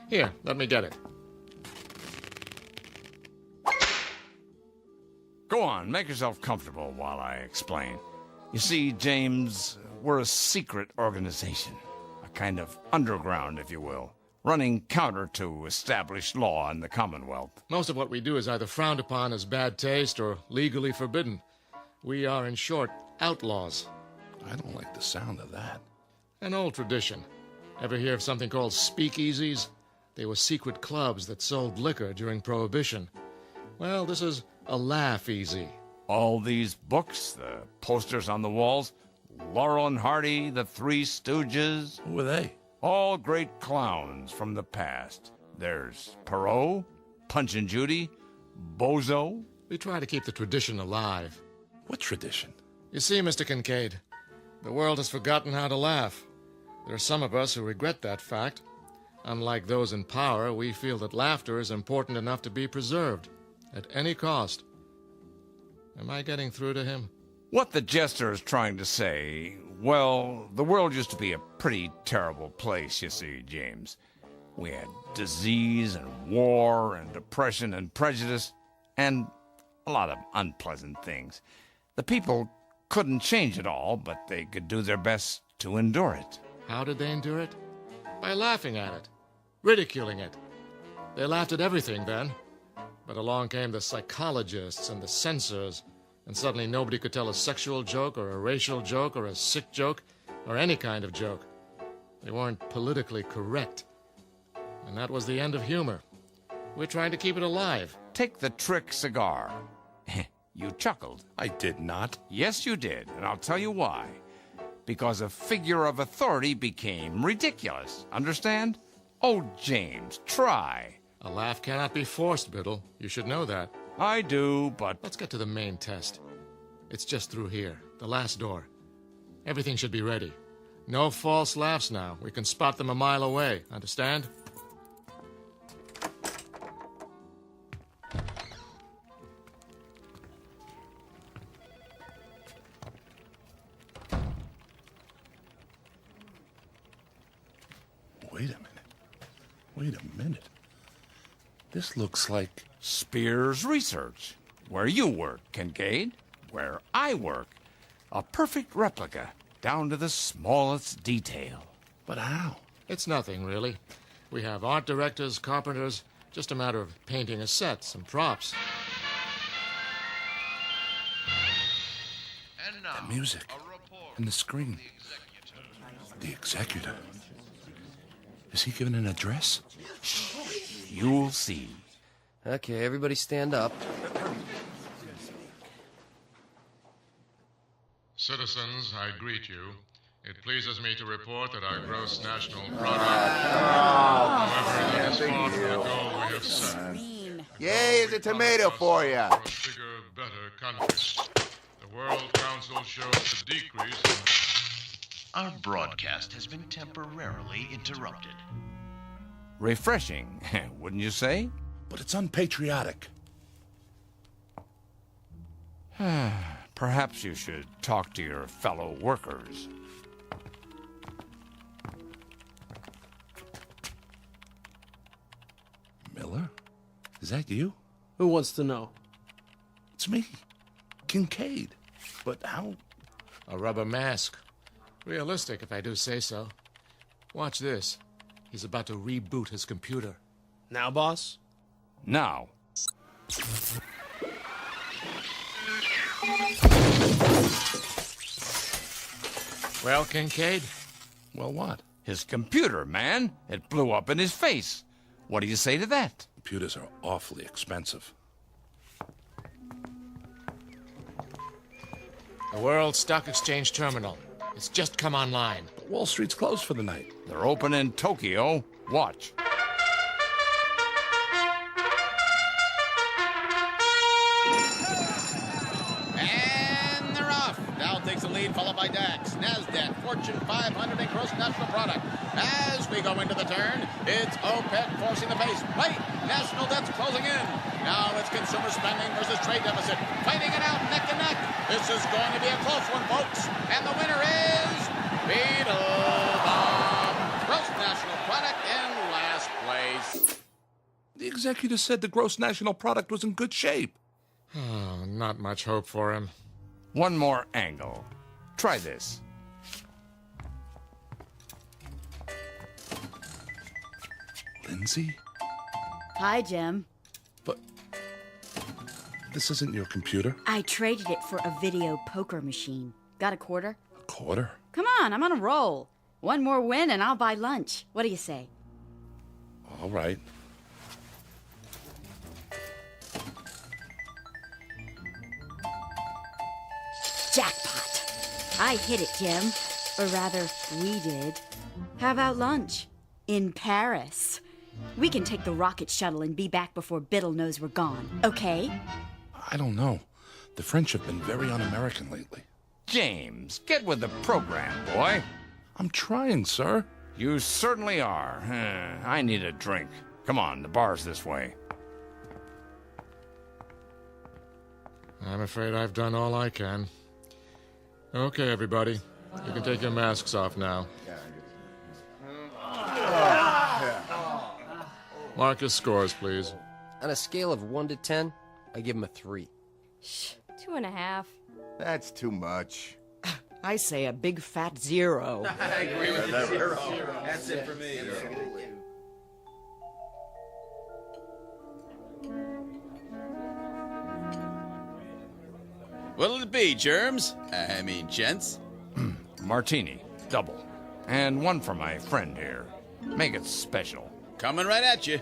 Here, let me get it. Go on, make yourself comfortable while I explain. You see, James, we're a secret organization. A kind of underground, if you will. Running counter to established law in the Commonwealth. Most of what we do is either frowned upon as bad taste or legally forbidden. We are, in short, outlaws. I don't like the sound of that. An old tradition. Ever hear of something called speakeasies? They were secret clubs that sold liquor during Prohibition. Well, this is a laugh-easy. All these books, the posters on the walls, Laurel and Hardy, the Three Stooges. Who are they? All great clowns from the past. There's Perot, Punch and Judy, Bozo. We try to keep the tradition alive. What tradition? You see, Mr. Kincaid, the world has forgotten how to laugh. There are some of us who regret that fact. Unlike those in power, we feel that laughter is important enough to be preserved, at any cost. Am I getting through to him? What the jester is trying to say, well, the world used to be a pretty terrible place, you see, James. We had disease and war and depression and prejudice and a lot of unpleasant things. The people couldn't change it all, but they could do their best to endure it. How did they endure it? By laughing at it, ridiculing it. They laughed at everything then. But along came the psychologists and the censors, and suddenly nobody could tell a sexual joke or a racial joke or a sick joke or any kind of joke. They weren't politically correct. And that was the end of humor. We're trying to keep it alive. Take the trick cigar. You chuckled. I did not. Yes, you did, and I'll tell you why. Because a figure of authority became ridiculous. Understand? Oh, James, try. A laugh cannot be forced, Biddle. You should know that. I do, but... Let's get to the main test. It's just through here, the last door. Everything should be ready. No false laughs now. We can spot them a mile away. Understand? Wait a minute. This looks like... Spears Research. Where you work, Kincaid. Where I work. A perfect replica, down to the smallest detail. But how? It's nothing, really. We have art directors, carpenters, just a matter of painting a set, some props. And now, the music and the screen. The executor. Is he giving an address? You'll see. Okay, everybody stand up. Citizens, I greet you. It pleases me to report that our gross national product, however, that is far from the goal we have set. Yay, it's a tomato for you. For a bigger, better country. The World Council shows a decrease in... Our broadcast has been temporarily interrupted. Refreshing, wouldn't you say? But it's unpatriotic. Perhaps you should talk to your fellow workers. Miller? Is that you? Who wants to know? It's me, Kincaid. But how? A rubber mask. Realistic, if I do say so. Watch this. He's about to reboot his computer. Now, boss? Now. Well, Kincaid? Well, what? His computer, man. It blew up in his face. What do you say to that? Computers are awfully expensive. The World Stock Exchange Terminal. It's just come online. But Wall Street's closed for the night. They're open in Tokyo. Watch. And they're off. Dow takes the lead, followed by DAX, NASDAQ, Fortune 500, and gross national product. As we go into the turn, it's OPEC forcing the pace. Wait, national debt's closing in. Now it's consumer spending versus trade deficit. Fighting it out neck and neck. This is going to be a close one, folks. And the winner is Beetlebum. Gross national product in last place. The executive said the gross national product was in good shape. Oh, not much hope for him. One more angle. Try this. Lindsay? Hi, Jim. But this isn't your computer. I traded it for a video poker machine. Got a quarter? A quarter? Come on, I'm on a roll. One more win and I'll buy lunch. What do you say? All right. Jackpot. I hit it, Jim. Or rather, we did. How about lunch? In Paris. We can take the rocket shuttle and be back before Biddle knows we're gone, okay? I don't know. The French have been very un-American lately. James, get with the program, boy. I'm trying, sir. You certainly are. I need a drink. Come on, the bar's this way. I'm afraid I've done all I can. Okay, everybody. You can take your masks off now. Marcus scores, please. On a scale of 1 to 10, I give him a 3. Shh, 2.5. That's too much. I say a big fat 0. I agree with that. 0. That's it for me. What'll it be, germs? I mean, gents? Martini, double. And one for my friend here. Make it special. Coming right at you.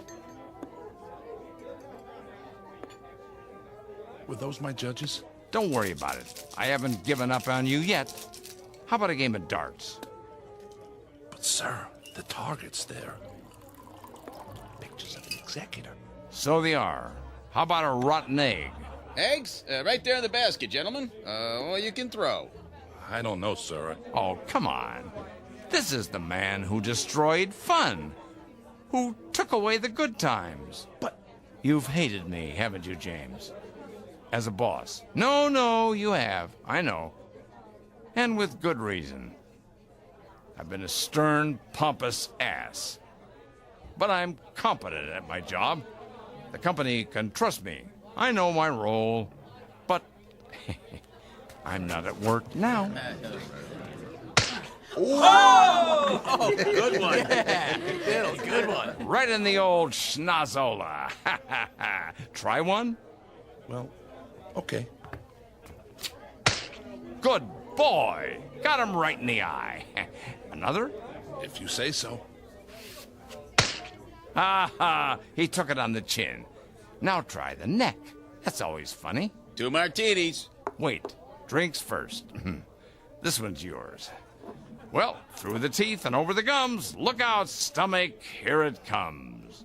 Were those my judges? Don't worry about it. I haven't given up on you yet. How about a game of darts? But, sir, the target's there. Pictures of the executor. So they are. How about a rotten egg? Eggs? Right there in the basket, gentlemen. Well, you can throw. I don't know, sir. Oh, come on. This is the man who destroyed fun. Who took away the good times. But you've hated me, haven't you, James? As a boss. No, you have. I know. And with good reason. I've been a stern, pompous ass. But I'm competent at my job. The company can trust me. I know my role. But I'm not at work now. Oh, good one. Yeah, good one. Right in the old schnozola. Try one? Well, okay. Good boy. Got him right in the eye. Another? If you say so. He took it on the chin. Now try the neck. That's always funny. 2 martinis. Wait, drinks first. This one's yours. Well, through the teeth and over the gums. Look out, stomach, here it comes.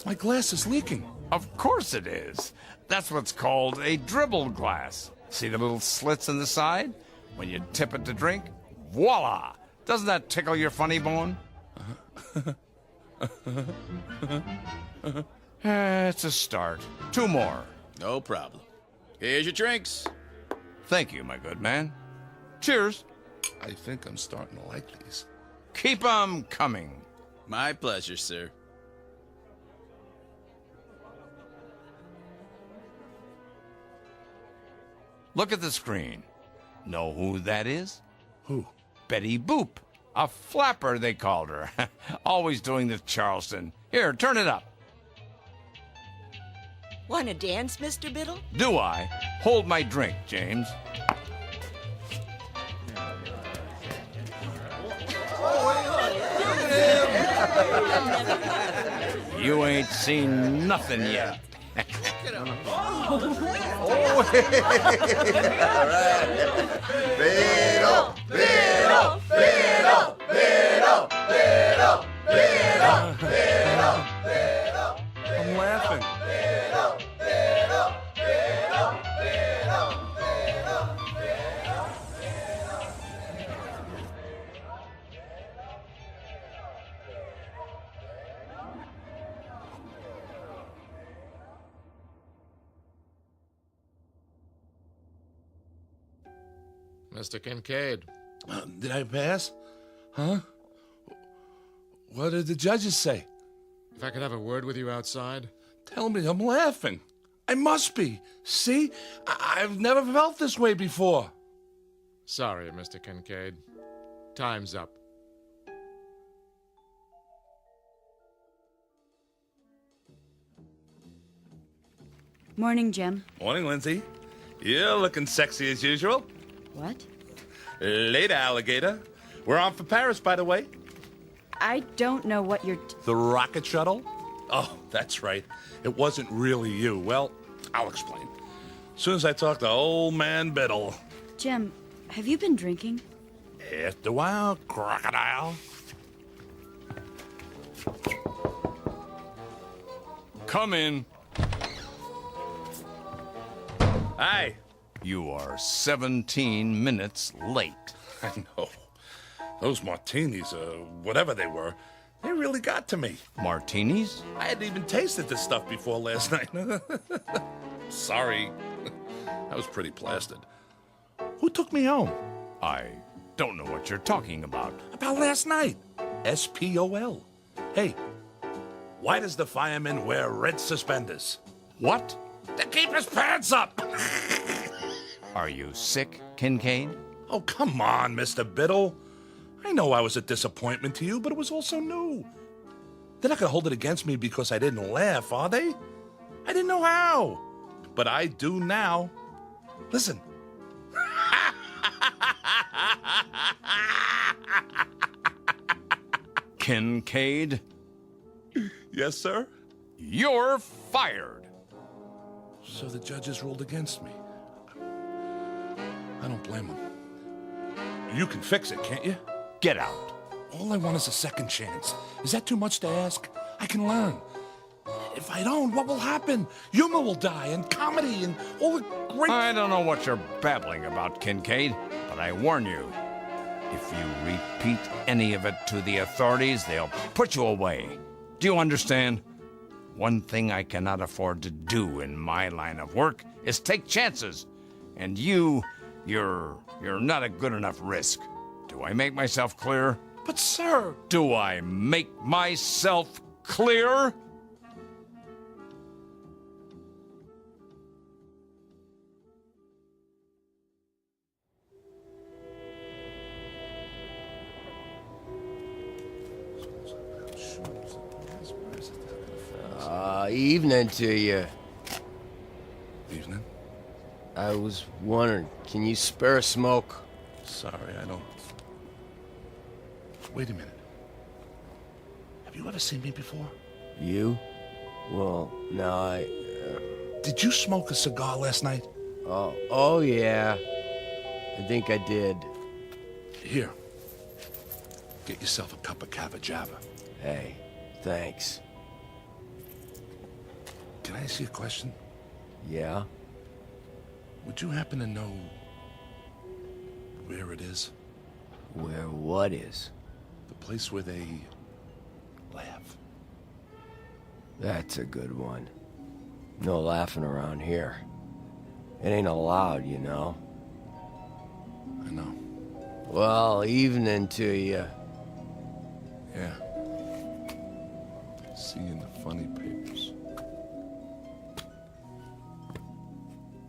My glass is leaking. Of course it is. That's what's called a dribble glass. See the little slits in the side? When you tip it to drink, voila! Doesn't that tickle your funny bone? It's a start. 2 more. No problem. Here's your drinks. Thank you, my good man. Cheers. I think I'm starting to like these. Keep 'em coming. My pleasure, sir. Look at the screen. Know who that is? Who? Betty Boop. A flapper, they called her. Always doing the Charleston. Here, turn it up. Want to dance, Mr. Biddle? Do I? Hold my drink, James. You ain't seen nothing yet. All right. Biddle, Biddle, Biddle, Biddle, Biddle, Biddle, Biddle, Biddle. I'm laughing. Biddle, Biddle, Biddle, Biddle, Biddle, Biddle. Mr. Kincaid. Did I pass? Huh? What did the judges say? If I could have a word with you outside? Tell me, I'm laughing. I must be. See? I've never felt this way before. Sorry, Mr. Kincaid. Time's up. Morning, Jim. Morning, Lindsay. You're looking sexy as usual. What? Later, alligator. We're on for Paris, by the way. I don't know what you're... The rocket shuttle? Oh, that's right. It wasn't really you. Well, I'll explain. As soon as I talk to old man Biddle. Jim, have you been drinking? After a while, crocodile. Come in. Hi. You are 17 minutes late. I know. Those martinis, whatever they were, they really got to me. Martinis? I hadn't even tasted this stuff before last night. Sorry. I was pretty plastered. Who took me home? I don't know what you're talking about. About last night. SPOL. Hey, why does the fireman wear red suspenders? What? To keep his pants up! Are you sick, Kincaid? Oh, come on, Mr. Biddle. I know I was a disappointment to you, but it was also new. They're not going to hold it against me because I didn't laugh, are they? I didn't know how. But I do now. Listen. Kincaid? Yes, sir? You're fired. So the judges ruled against me. I don't blame them. You can fix it, can't you? Get out. All I want is a second chance. Is that too much to ask? I can learn. If I don't, what will happen? Humor will die, and comedy, and all the great... I don't know what you're babbling about, Kincaid, but I warn you, if you repeat any of it to the authorities, they'll put you away. Do you understand? One thing I cannot afford to do in my line of work is take chances. And you're not a good enough risk. Do I make myself clear? But, sir... Do I make myself clear? Evening to you. Evening? I was wondering, can you spare a smoke? Sorry, I don't... Wait a minute. Have you ever seen me before? You? Well, no, Did you smoke a cigar last night? Oh yeah. I think I did. Here. Get yourself a cup of Cava Java. Hey, thanks. Can I ask you a question? Yeah? Would you happen to know where it is? Where what is? The place where they laugh. That's a good one. No laughing around here. It ain't allowed, you know. I know. Well, evening to you. Yeah. See you in the funny papers.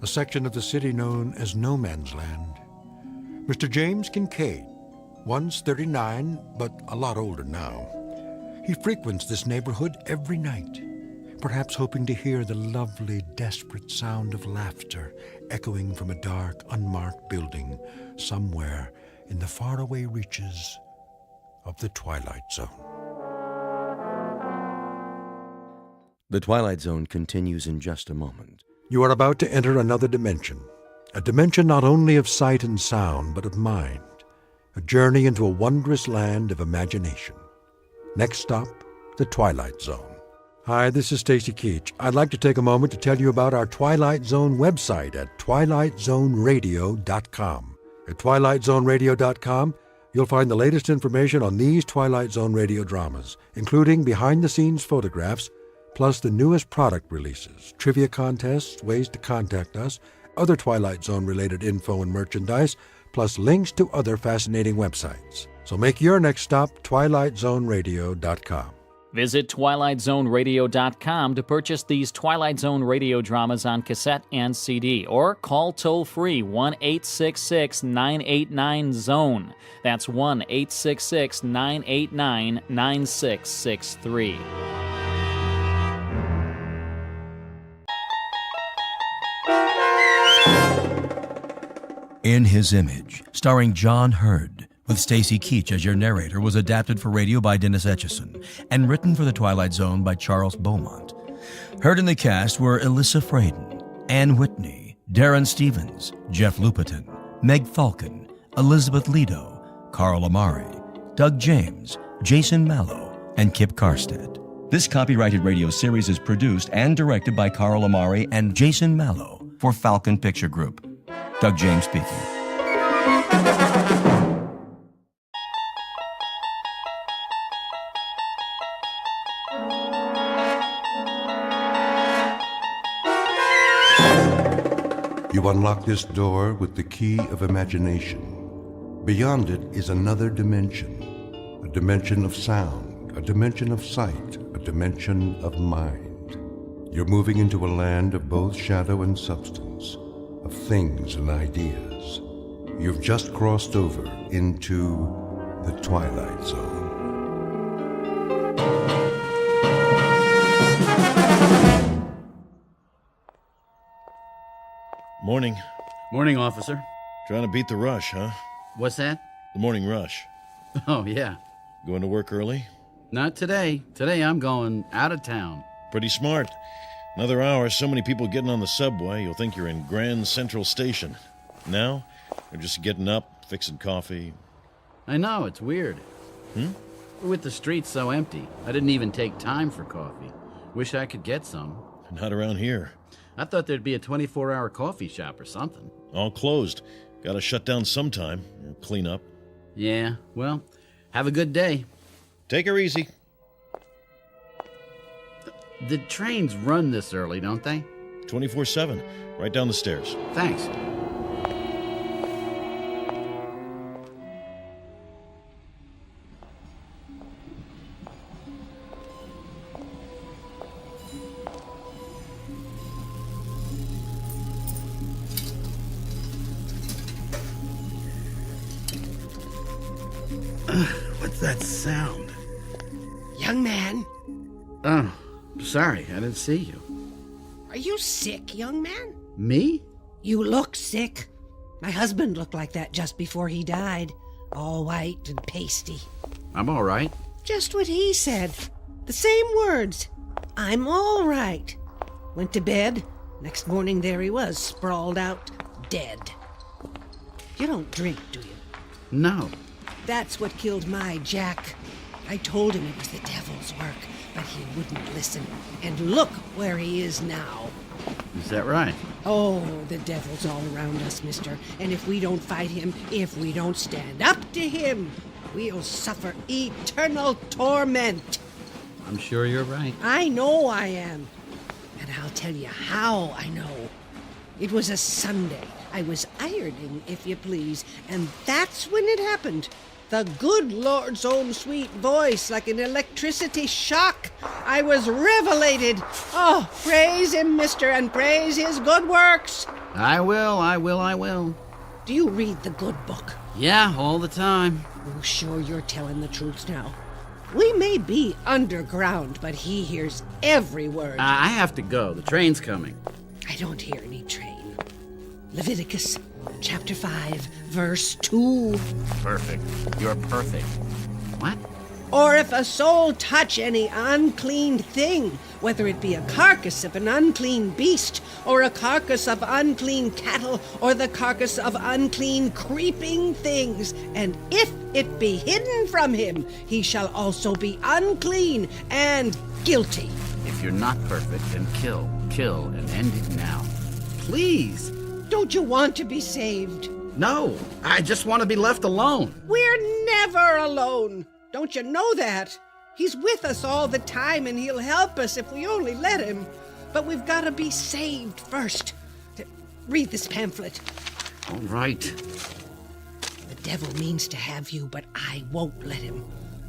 A section of the city known as No Man's Land. Mr. James Kincaid, once 39, but a lot older now. He frequents this neighborhood every night. perhaps hoping to hear the lovely, desperate sound of laughter echoing from a dark, unmarked building somewhere in the faraway reaches of the Twilight Zone. The Twilight Zone continues in just a moment. You are about to enter another dimension, a dimension not only of sight and sound, but of mind, a journey into a wondrous land of imagination. Next stop, the Twilight Zone. Hi, this is Stacy Keach. I'd like to take a moment to tell you about our Twilight Zone website at twilightzoneradio.com. At twilightzoneradio.com, you'll find the latest information on these Twilight Zone radio dramas, including behind-the-scenes photographs, plus the newest product releases, trivia contests, ways to contact us, other Twilight Zone-related info and merchandise, plus links to other fascinating websites. So make your next stop twilightzoneradio.com. Visit twilightzoneradio.com to purchase these Twilight Zone radio dramas on cassette and CD, or call toll-free 1-866-989-ZONE. That's 1-866-989-9663. In His Image, starring John Hurd, with Stacy Keach as your narrator, was adapted for radio by Dennis Etchison and written for The Twilight Zone by Charles Beaumont. Heard in the cast were Alyssa Fraden, Ann Whitney, Darren Stevens, Jeff Lupetin, Meg Falcon, Elizabeth Lido, Carl Amari, Doug James, Jason Mallow, and Kip Karstedt. This copyrighted radio series is produced and directed by Carl Amari and Jason Mallow for Falcon Picture Group. Doug James speaking. You unlock this door with the key of imagination. Beyond it is another dimension, a dimension of sound, a dimension of sight, a dimension of mind. You're moving into a land of both shadow and substance, of things and ideas. You've just crossed over into the Twilight Zone. Morning. Morning, officer. Trying to beat the rush, huh? What's that? The morning rush. Oh, yeah. Going to work early? Not today. Today I'm going out of town. Pretty smart. Another hour, so many people getting on the subway, you'll think you're in Grand Central Station. Now, you're just getting up, fixing coffee. I know, it's weird. With the streets so empty, I didn't even take time for coffee. Wish I could get some. Not around here. I thought there'd be a 24-hour coffee shop or something. All closed. Gotta shut down sometime. Clean up. Yeah, well, have a good day. Take her easy. The trains run this early, don't they? 24/7. Right down the stairs. Thanks. What's that sound? Young man, Oh, sorry, I didn't see you. are you sick, young man? Me? You look sick. My husband looked like that just before he died. All white and pasty. I'm all right. Just what he said. The same words. I'm all right. Went to bed. Next morning there he was, sprawled out, dead. You don't drink, do you? No. That's what killed my Jack. I told him it was the devil's work, but he wouldn't listen. And look where he is now. Is that right? Oh, the devil's all around us, mister. And if we don't fight him, if we don't stand up to him, we'll suffer eternal torment. I'm sure you're right. I know I am. And I'll tell you how I know. It was a Sunday. I was ironing, if you please, and that's when it happened. The good Lord's own sweet voice, like an electricity shock. I was revelated. Oh, praise him, mister, and praise his good works. I will. Do you read the good book? Yeah, all the time. Oh, sure you're telling the truth now. We may be underground, but he hears every word. I have to go. The train's coming. I don't hear any train. Leviticus chapter 5, verse 2. Perfect. You're perfect. What? Or if a soul touch any unclean thing, whether it be a carcass of an unclean beast, or a carcass of unclean cattle, or the carcass of unclean creeping things, and if it be hidden from him, he shall also be unclean and guilty. If you're not perfect, then kill, and end it now. Please. Don't you want to be saved? No, I just want to be left alone. We're never alone. Don't you know that? He's with us all the time, and he'll help us if we only let him. But we've got to be saved first. Read this pamphlet. All right. The devil means to have you, but I won't let him.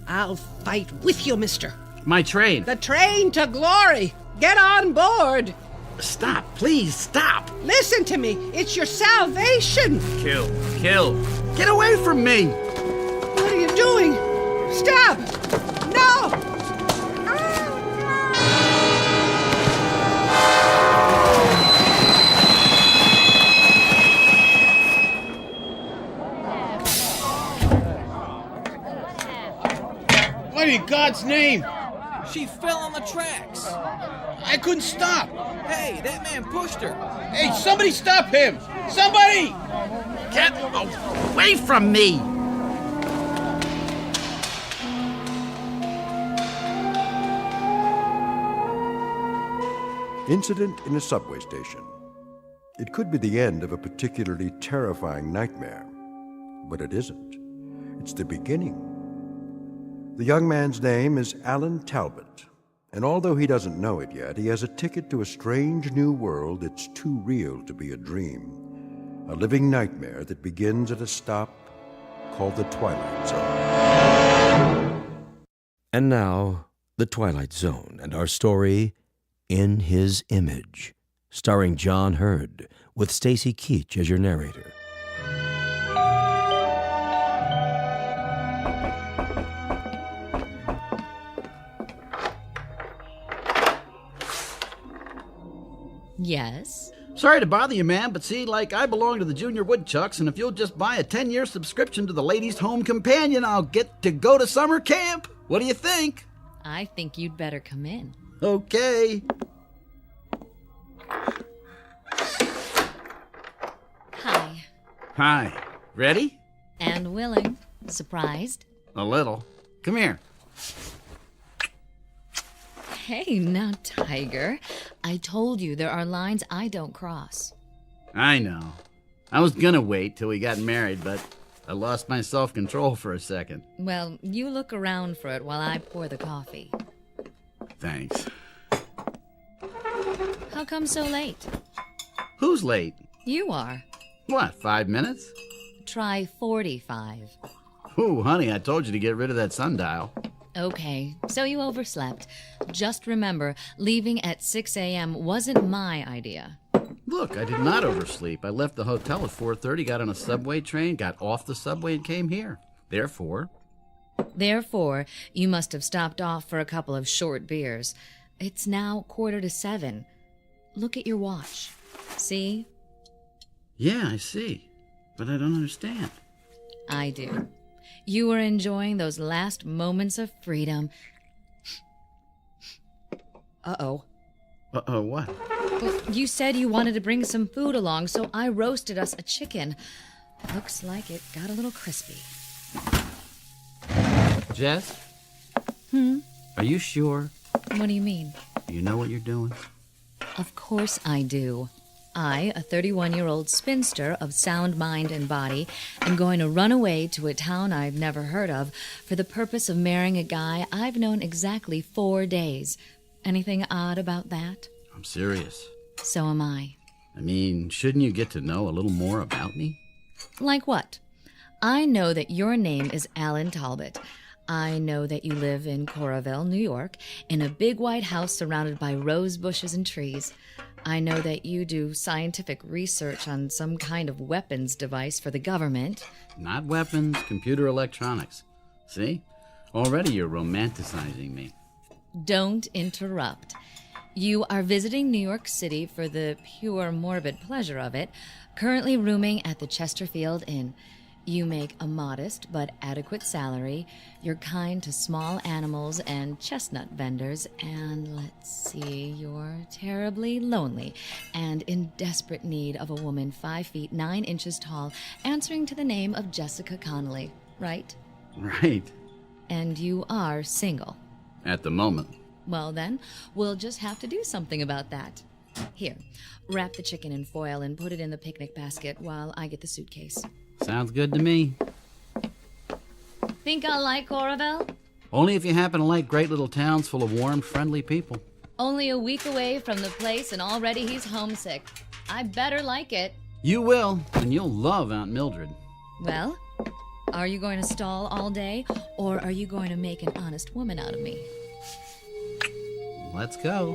I'll fight with you, mister. My train. The train to glory. Get on board. Stop, please, stop. Listen to me. It's your salvation. Kill. Get away from me. What are you doing? Stop! No! What in God's name? She fell on the tracks. I couldn't stop. Hey, that man pushed her. Hey, somebody stop him! Somebody! Get away from me! Incident in a subway station. It could be the end of a particularly terrifying nightmare, but it isn't. It's the beginning. The young man's name is Alan Talbot, and although he doesn't know it yet, he has a ticket to a strange new world that's too real to be a dream. A living nightmare that begins at a stop called the Twilight Zone. And now, the Twilight Zone and our story, In His Image, starring John Hurd, with Stacy Keach as your narrator. Yes? Sorry to bother you, ma'am, but see, I belong to the Junior Woodchucks, and if you'll just buy a 10-year subscription to the Ladies' Home Companion, I'll get to go to summer camp. What do you think? I think you'd better come in. Okay. Hi. Hi. Ready? And willing. Surprised? A little. Come here. Hey, now, Tiger. I told you there are lines I don't cross. I know. I was gonna wait till we got married, but I lost my self-control for a second. Well, you look around for it while I pour the coffee. Thanks. How come so late? Who's late? You are. What, 5 minutes? Try 45. Ooh, honey, I told you to get rid of that sundial. Okay, so you overslept. Just remember, leaving at 6 a.m. wasn't my idea. Look, I did not oversleep. I left the hotel at 4:30, got on a subway train, got off the subway, and came here. Therefore, you must have stopped off for a couple of short beers. It's now 6:45. Look at your watch. See? Yeah, I see. But I don't understand. I do. You were enjoying those last moments of freedom. Uh-oh. Uh-oh, what? Well, you said you wanted to bring some food along, so I roasted us a chicken. Looks like it got a little crispy. Jess? Hmm? Are you sure? What do you mean? You know what you're doing? Of course I do. I, a 31-year-old spinster of sound mind and body, am going to run away to a town I've never heard of for the purpose of marrying a guy I've known exactly 4 days. Anything odd about that? I'm serious. So am I. I mean, shouldn't you get to know a little more about me? Like what? I know that your name is Alan Talbot. I know that you live in Coralville, New York, in a big white house surrounded by rose bushes and trees. I know that you do scientific research on some kind of weapons device for the government. Not weapons, computer electronics. See? Already you're romanticizing me. Don't interrupt. You are visiting New York City for the pure morbid pleasure of it, currently rooming at the Chesterfield Inn. You make a modest but adequate salary. You're kind to small animals and chestnut vendors. And let's see, you're terribly lonely and in desperate need of a woman 5 feet 9 inches tall, answering to the name of Jessica Connolly, right? Right. And you are single. At the moment. Well then, we'll just have to do something about that. Here, wrap the chicken in foil and put it in the picnic basket while I get the suitcase. Sounds good to me. Think I'll like Coraville? Only if you happen to like great little towns full of warm, friendly people. Only a week away from the place and already he's homesick. I better like it. You will, and you'll love Aunt Mildred. Well, are you going to stall all day, or are you going to make an honest woman out of me? Let's go.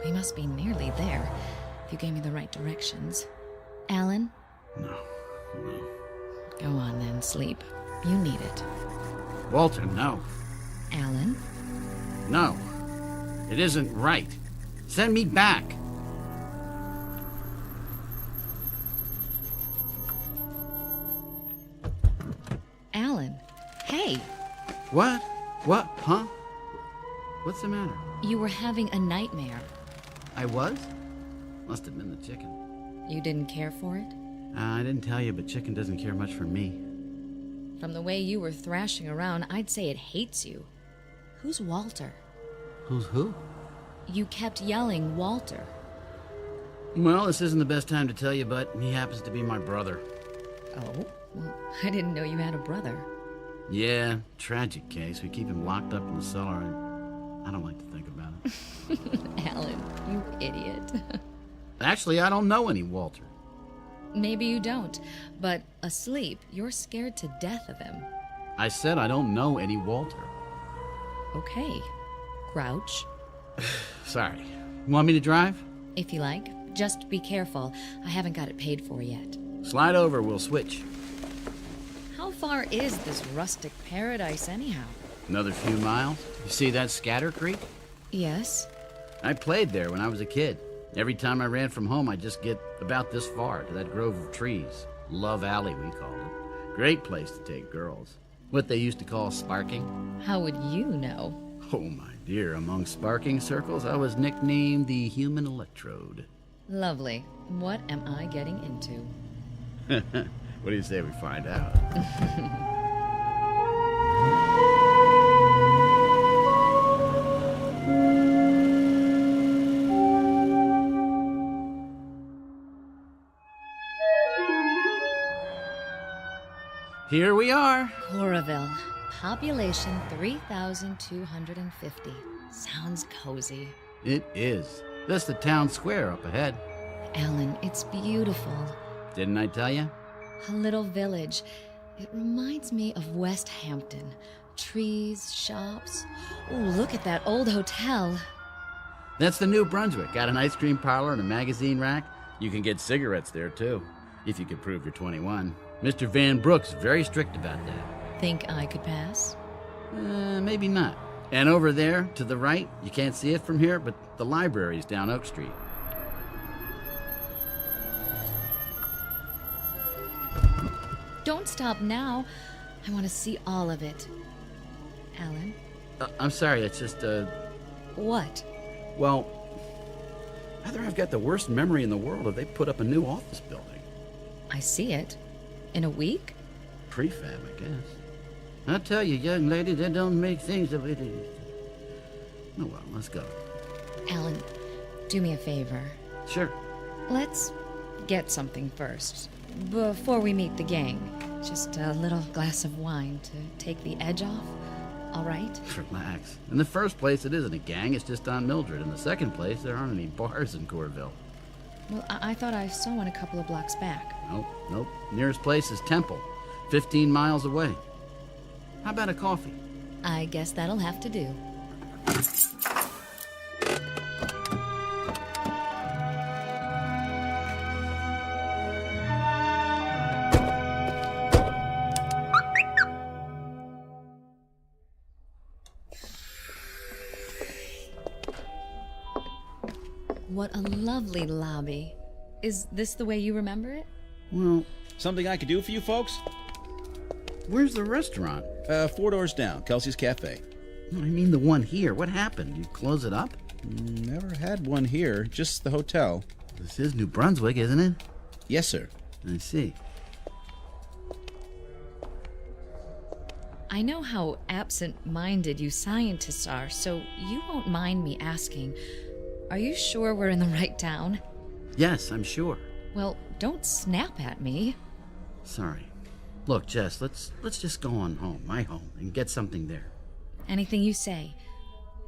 We must be nearly there, if you gave me the right directions. Alan? No. Go on then, sleep. You need it. Walter, no. Alan? No. It isn't right. Send me back. Alan, hey. What? What? Huh? What's the matter? You were having a nightmare. I was? Must have been the chicken. You didn't care for it? I didn't tell you, but chicken doesn't care much for me. From the way you were thrashing around, I'd say it hates you. Who's Walter? Who's who? You kept yelling, Walter. Well, this isn't the best time to tell you, but he happens to be my brother. Oh? Well, I didn't know you had a brother. Yeah, tragic case. We keep him locked up in the cellar, and I don't like to think about it. Alan, you idiot. Actually, I don't know any Walter. Maybe you don't, but asleep, you're scared to death of him. I said I don't know any Walter. Okay. Grouch. Sorry. Want me to drive? If you like. Just be careful. I haven't got it paid for yet. Slide over, we'll switch. How far is this rustic paradise anyhow? Another few miles. You see that Scatter Creek? Yes. I played there when I was a kid. Every time I ran from home, I'd just get about this far to that grove of trees. Love Alley, we called it. Great place to take girls. What they used to call sparking. How would you know? Oh, my dear, among sparking circles, I was nicknamed the Human Electrode. Lovely. What am I getting into? What do you say we find out? Here we are. Coraville. Population 3,250. Sounds cozy. It is. That's the town square up ahead. Alan, it's beautiful. Didn't I tell you? A little village. It reminds me of West Hampton. Trees, shops. Oh, look at that old hotel. That's the New Brunswick. Got an ice cream parlor and a magazine rack. You can get cigarettes there, too, if you can prove you're 21. Mr. Van Brook's very strict about that. Think I could pass? Maybe not. And over there, to the right, you can't see it from here, but the library's down Oak Street. Don't stop now. I want to see all of it. Alan? I'm sorry, it's just, What? Well, either I've got the worst memory in the world or they put up a new office building. I see it. In a week? Prefab, I guess. I tell you, young lady, that don't make things the way they used to. Oh, well, let's go. Alan, do me a favor. Sure. Let's get something first, before we meet the gang. Just a little glass of wine to take the edge off, all right? Relax. In the first place, it isn't a gang, it's just Aunt Mildred. In the second place, there aren't any bars in Corville. Well, I thought I saw one a couple of blocks back. Nope. Nearest place is Temple, 15 miles away. How about a coffee? I guess that'll have to do. What a lovely lobby. Is this the way you remember it? Well, something I could do for you folks? Where's the restaurant? 4 doors down, Kelsey's Cafe. I mean the one here. What happened? You close it up? Never had one here, just the hotel. This is New Brunswick, isn't it? Yes, sir. I see. I know how absent-minded you scientists are, so you won't mind me asking. Are you sure we're in the right town? Yes, I'm sure. Well, don't snap at me. Sorry. Look, Jess, let's just go on home, my home, and get something there. Anything you say.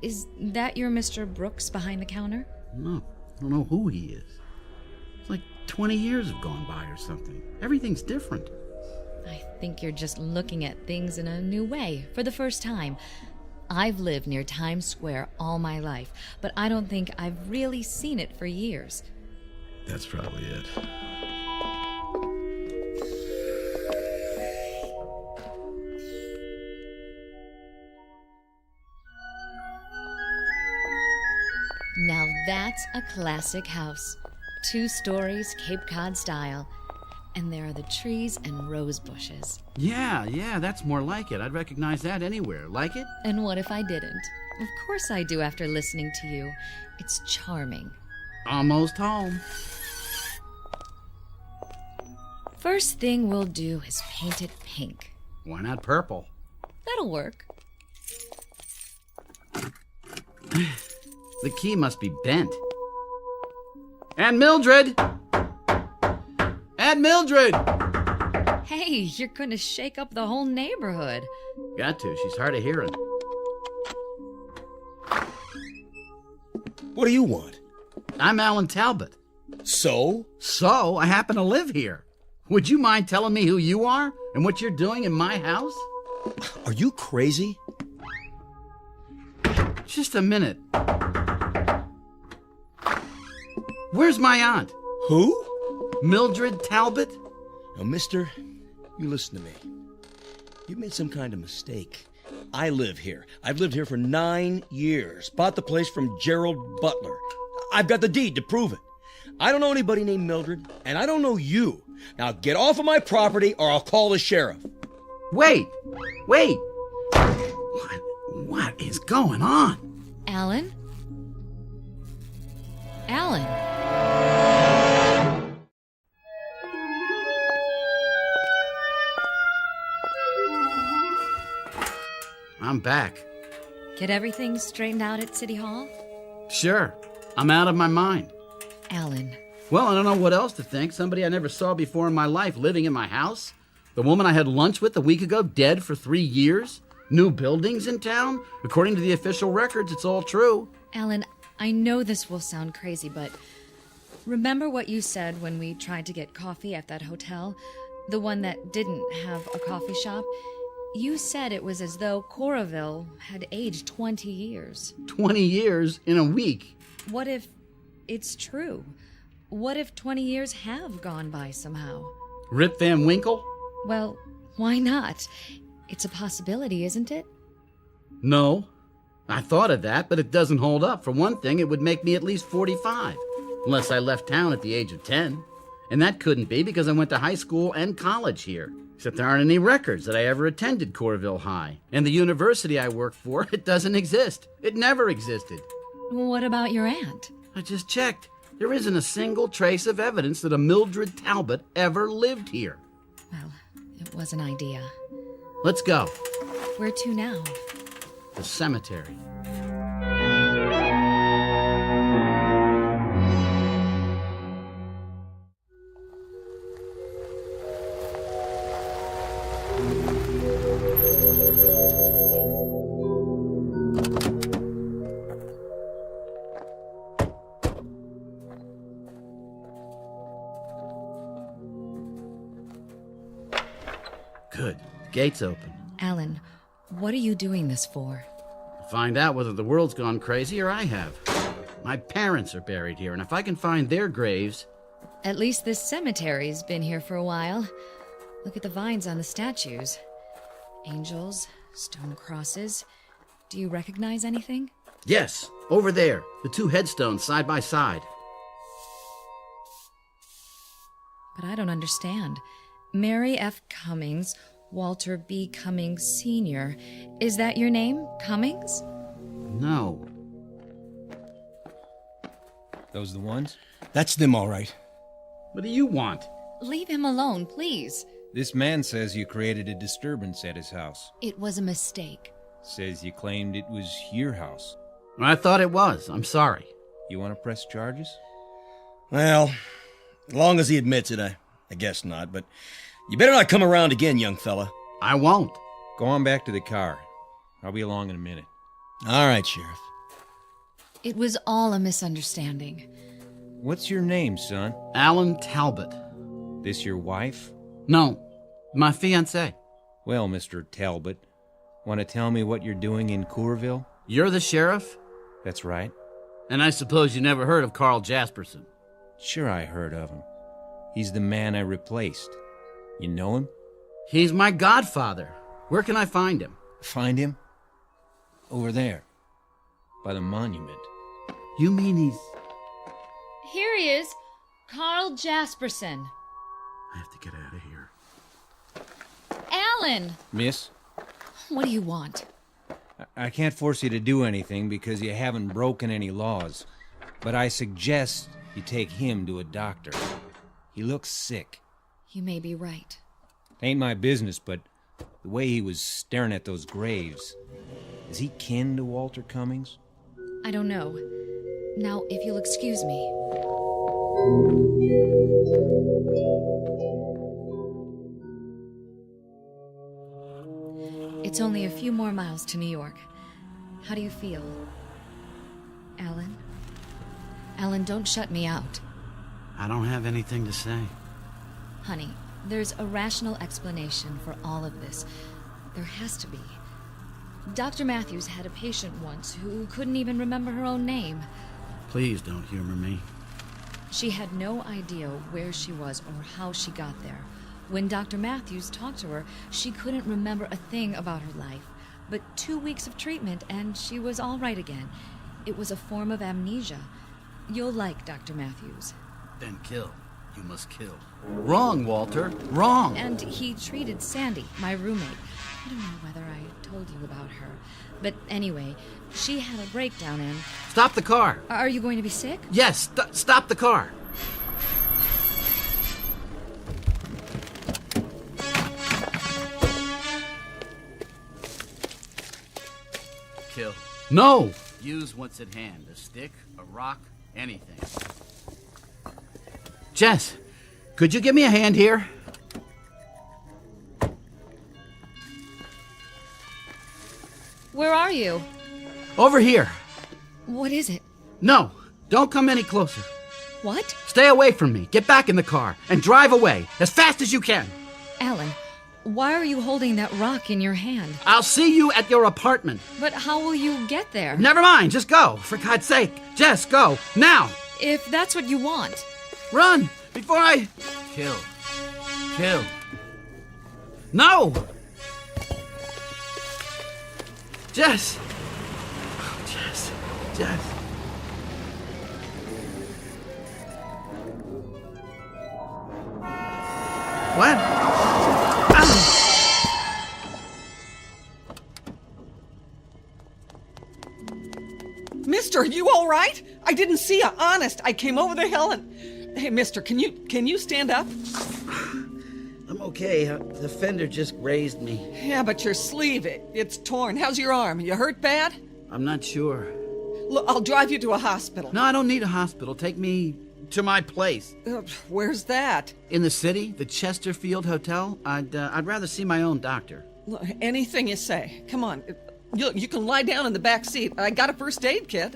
Is that your Mr. Brooks behind the counter? No, I don't know who he is. It's like 20 years have gone by or something. Everything's different. I think you're just looking at things in a new way for the first time. I've lived near Times Square all my life, but I don't think I've really seen it for years. That's probably it. Now that's a classic house. 2 stories, Cape Cod style. And there are the trees and rose bushes. Yeah, that's more like it. I'd recognize that anywhere. Like it? And what if I didn't? Of course I do after listening to you. It's charming. Almost home. First thing we'll do is paint it pink. Why not purple? That'll work. The key must be bent. And Mildred! Aunt Mildred! Hey, you're gonna shake up the whole neighborhood. Got to. She's hard of hearing. What do you want? I'm Alan Talbot. So? So, I happen to live here. Would you mind telling me who you are and what you're doing in my house? Are you crazy? Just a minute. Where's my aunt? Who? Mildred Talbot? Now, mister, you listen to me. You made some kind of mistake. I live here. I've lived here for 9 years. Bought the place from Gerald Butler. I've got the deed to prove it. I don't know anybody named Mildred, and I don't know you. Now get off of my property or I'll call the sheriff. Wait! What is going on? Alan? Alan? I'm back. Get everything straightened out at City Hall? Sure. I'm out of my mind. Alan. Well, I don't know what else to think. Somebody I never saw before in my life living in my house. The woman I had lunch with a week ago dead for 3 years. New buildings in town. According to the official records, it's all true. Alan, I know this will sound crazy, but remember what you said when we tried to get coffee at that hotel? The one that didn't have a coffee shop? You said it was as though Coraville had aged 20 years. 20 years in a week? What if it's true? What if 20 years have gone by somehow? Rip Van Winkle? Well, why not? It's a possibility, isn't it? No. I thought of that, but it doesn't hold up. For one thing, it would make me at least 45. Unless I left town at the age of 10. And that couldn't be because I went to high school and college here. Except there aren't any records that I ever attended Coraville High. And the university I work for, it doesn't exist. It never existed. What about your aunt? I just checked. There isn't a single trace of evidence that a Mildred Talbot ever lived here. Well, it was an idea. Let's go. Where to now? The cemetery. Good. Gate's open. Alan, what are you doing this for? Find out whether the world's gone crazy or I have. My parents are buried here, and if I can find their graves... At least this cemetery's been here for a while. Look at the vines on the statues. Angels, stone crosses. Do you recognize anything? Yes, over there. The 2 headstones side by side. But I don't understand. Mary F. Cummings, Walter B. Cummings Sr. Is that your name, Cummings? No. Those the ones? That's them, all right. What do you want? Leave him alone, please. This man says you created a disturbance at his house. It was a mistake. Says you claimed it was your house. I thought it was. I'm sorry. You want to press charges? Well, as long as he admits it, I guess not, but you better not come around again, young fella. I won't. Go on back to the car. I'll be along in a minute. All right, Sheriff. It was all a misunderstanding. What's your name, son? Alan Talbot. This your wife? No, my fiancée. Well, Mr. Talbot, want to tell me what you're doing in Coorville? You're the sheriff? That's right. And I suppose you never heard of Carl Jasperson? Sure, I heard of him. He's the man I replaced. You know him? He's my godfather. Where can I find him? Find him? Over there. By the monument. You mean he's... Here he is. Carl Jasperson. I have to get out of here. Alan! Miss? What do you want? I can't force you to do anything because you haven't broken any laws. But I suggest you take him to a doctor. He looks sick. You may be right. Ain't my business, but the way he was staring at those graves... Is he kin to Walter Cummings? I don't know. Now, if you'll excuse me. It's only a few more miles to New York. How do you feel? Alan? Alan, don't shut me out. I don't have anything to say. Honey, there's a rational explanation for all of this. There has to be. Dr. Matthews had a patient once who couldn't even remember her own name. Please don't humor me. She had no idea where she was or how she got there. When Dr. Matthews talked to her, she couldn't remember a thing about her life. But 2 weeks of treatment and she was all right again. It was a form of amnesia. You'll like Dr. Matthews. Then kill. You must kill. Wrong, Walter. Wrong. And he treated Sandy, my roommate. I don't know whether I told you about her. But anyway, she had a breakdown and... Stop the car. Are you going to be sick? Yes, stop the car. Kill. No! Use what's at hand. A stick, a rock, anything. Jess, could you give me a hand here? Where are you? Over here. What is it? No, don't come any closer. What? Stay away from me. Get back in the car and drive away as fast as you can. Alan, why are you holding that rock in your hand? I'll see you at your apartment. But how will you get there? Never mind, just go. For God's sake. Jess, go. Now. If that's what you want. Run before I... Kill. Kill. No! Jess! Oh, Jess. Jess. What? Mister, are you all right? I didn't see you, honest. I came over the hill and... Hey, mister, can you stand up? I'm okay. The fender just grazed me. Yeah, but your sleeve, it's torn. How's your arm? You hurt bad? I'm not sure. Look, I'll drive you to a hospital. No, I don't need a hospital. Take me to my place. Where's that? In the city, the Chesterfield Hotel. I'd rather see my own doctor. Look, anything you say. Come on. You can lie down in the back seat. I got a first aid kit.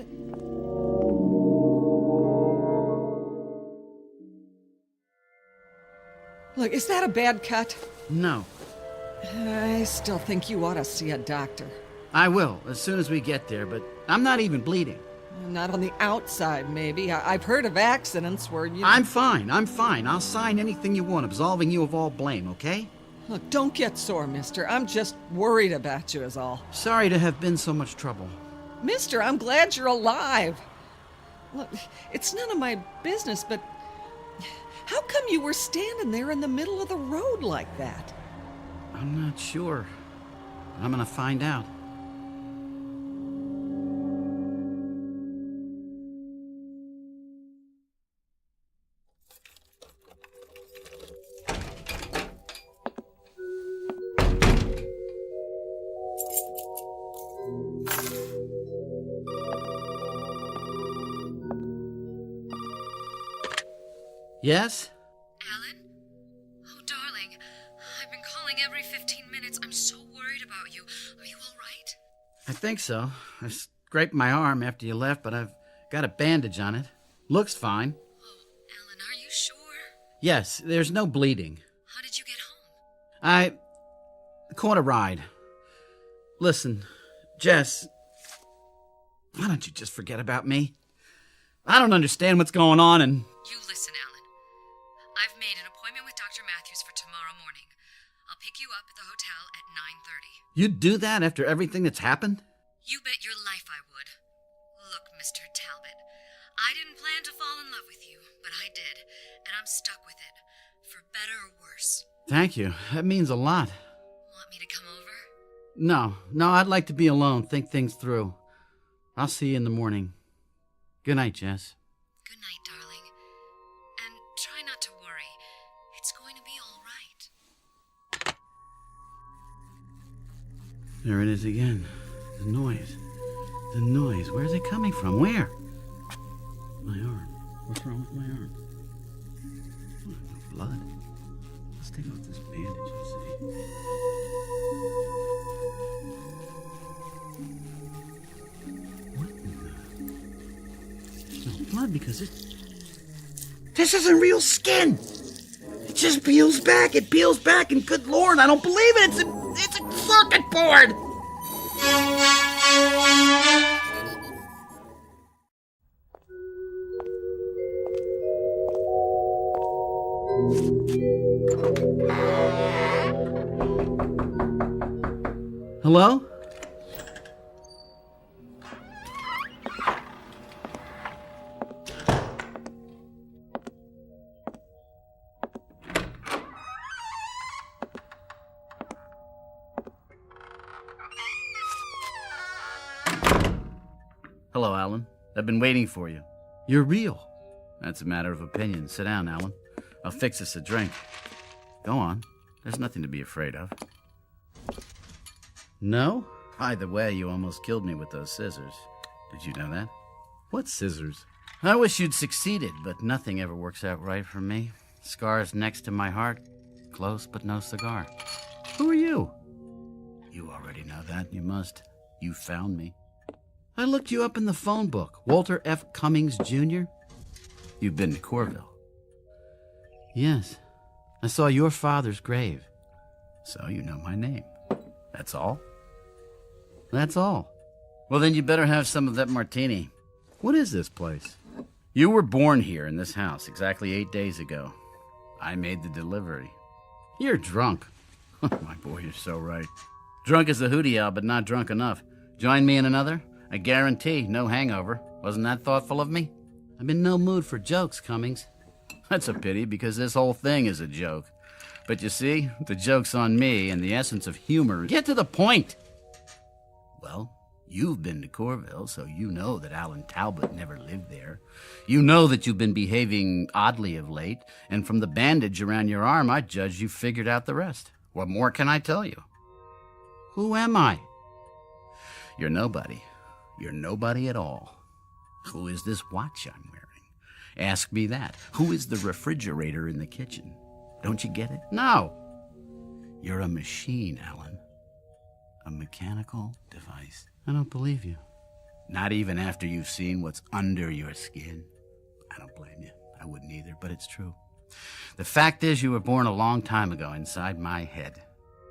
Look, is that a bad cut? No. I still think you ought to see a doctor. I will, as soon as we get there, but I'm not even bleeding. Not on the outside, maybe. I've heard of accidents where you... I'm fine. I'll sign anything you want, absolving you of all blame, okay? Look, don't get sore, mister. I'm just worried about you is all. Sorry to have been so much trouble. Mister, I'm glad you're alive. Look, it's none of my business, but How come you were standing there in the middle of the road like that? I'm not sure. I'm gonna find out. Yes? Alan? Oh, darling. I've been calling every 15 minutes. I'm so worried about you. Are you all right? I think so. I scraped my arm after you left, but I've got a bandage on it. Looks fine. Oh, Alan, are you sure? Yes, there's no bleeding. How did you get home? I caught a ride. Listen, Jess, why don't you just forget about me? I don't understand what's going on, and... You listen, Alan. I've made an appointment with Dr. Matthews for tomorrow morning. I'll pick you up at the hotel at 9:30. You'd do that after everything that's happened? You bet your life I would. Look, Mr. Talbot, I didn't plan to fall in love with you, but I did, and I'm stuck with it, for better or worse. Thank you. That means a lot. Want me to come over? No, I'd like to be alone, think things through. I'll see you in the morning. Good night, Jess. Good night, darling. And try not to worry. It's going to be all right. There it is again. The noise. The noise. Where's it coming from? Where? My arm. What's wrong with my arm? Oh, no blood. Let's take off this bandage and see. What in the... There's no blood because this isn't real skin. It just peels back. It peels back, and good Lord, I don't believe it. It's a circuit board. Hello? Hello, Alan. I've been waiting for you. You're real. That's a matter of opinion. Sit down, Alan. I'll fix us a drink. Go on. There's nothing to be afraid of. No? By the way, you almost killed me with those scissors. Did you know that? What scissors? I wish you'd succeeded, but nothing ever works out right for me. Scars next to my heart. Close, but no cigar. Who are you? You already know that. You must. You found me. I looked you up in the phone book. Walter F. Cummings, Jr.? You've been to Corville. Yes. I saw your father's grave. So you know my name. That's all? That's all. Well, then you better have some of that martini. What is this place? You were born here in this house exactly 8 days ago. I made the delivery. You're drunk. My boy, you're so right. Drunk as a hootie owl, but not drunk enough. Join me in another? I guarantee no hangover. Wasn't that thoughtful of me? I'm in no mood for jokes, Cummings. That's a pity, because this whole thing is a joke. But you see, the joke's on me, and the essence of humor... Get to the point! Well, you've been to Corville, so you know that Alan Talbot never lived there. You know that you've been behaving oddly of late, and from the bandage around your arm, I judge you figured out the rest. What more can I tell you? Who am I? You're nobody. You're nobody at all. Who is this watch I'm wearing? Ask me that. Who is the refrigerator in the kitchen? Don't you get it? No. You're a machine, Alan. A mechanical device. I don't believe you. Not even after you've seen what's under your skin. I don't blame you. I wouldn't either, but it's true. The fact is, you were born a long time ago inside my head.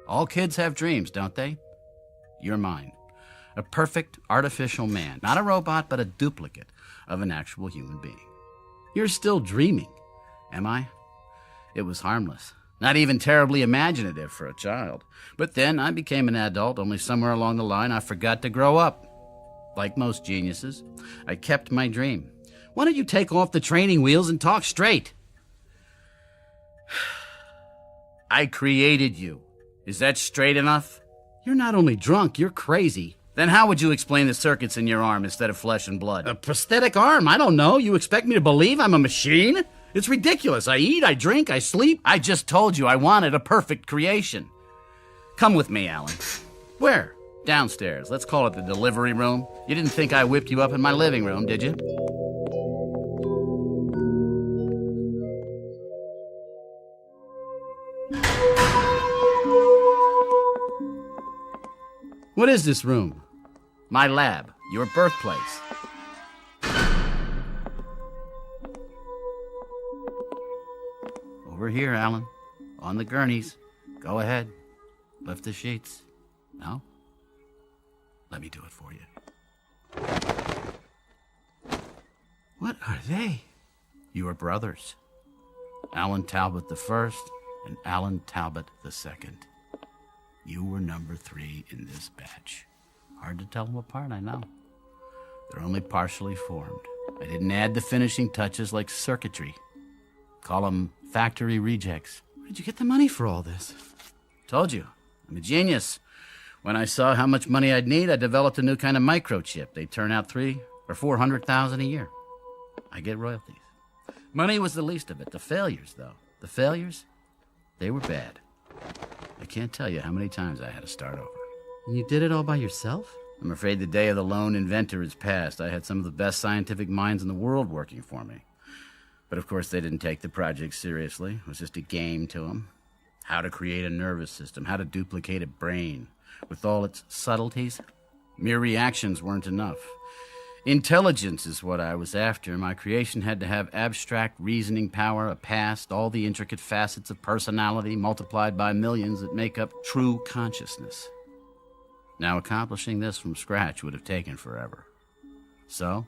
All kids have dreams, don't they? You're mine. A perfect artificial man. Not a robot, but a duplicate of an actual human being. You're still dreaming. Am I? It was harmless. Not even terribly imaginative for a child. But then I became an adult, only somewhere along the line I forgot to grow up. Like most geniuses, I kept my dream. Why don't you take off the training wheels and talk straight? I created you. Is that straight enough? You're not only drunk, you're crazy. Then how would you explain the circuits in your arm instead of flesh and blood? A prosthetic arm? I don't know. You expect me to believe I'm a machine? It's ridiculous. I eat, I drink, I sleep. I just told you I wanted a perfect creation. Come with me, Alan. Where? Downstairs. Let's call it the delivery room. You didn't think I whipped you up in my living room, did you? What is this room? My lab. Your birthplace. Over here, Alan. On the gurneys. Go ahead. Lift the sheets. No? Let me do it for you. What are they? Your brothers. Alan Talbot the first and Alan Talbot the second. You were number 3 in this batch. Hard to tell them apart, I know. They're only partially formed. I didn't add the finishing touches like circuitry. Call them factory rejects. Where did you get the money for all this? Told you, I'm a genius. When I saw how much money I'd need, I developed a new kind of microchip. They turn out 300,000 or 400,000 a year. I get royalties. Money was the least of it. The failures, though. The failures, they were bad. I can't tell you how many times I had to start over. And you did it all by yourself? I'm afraid the day of the lone inventor is past. I had some of the best scientific minds in the world working for me. But of course they didn't take the project seriously. It was just a game to them. How to create a nervous system, how to duplicate a brain. With all its subtleties, mere reactions weren't enough. Intelligence is what I was after. My creation had to have abstract reasoning power, a past, all the intricate facets of personality multiplied by millions that make up true consciousness. Now, accomplishing this from scratch would have taken forever. So,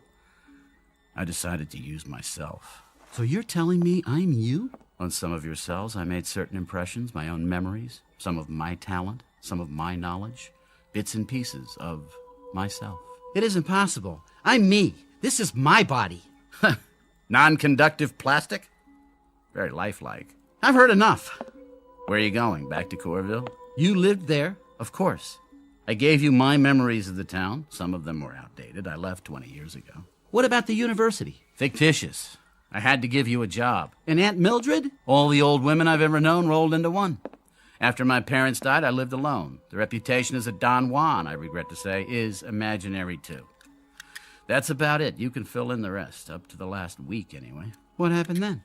I decided to use myself. So you're telling me I'm you? On some of your cells, I made certain impressions, my own memories, some of my talent, some of my knowledge, bits and pieces of myself. It isn't possible. I'm me. This is my body. Non-conductive plastic? Very lifelike. I've heard enough. Where are you going? Back to Corville? You lived there, of course. I gave you my memories of the town. Some of them were outdated. I left 20 years ago. What about the university? Fictitious. I had to give you a job. And Aunt Mildred? All the old women I've ever known rolled into one. After my parents died, I lived alone. The reputation as a Don Juan, I regret to say, is imaginary too. That's about it. You can fill in the rest, up to the last week anyway. What happened then?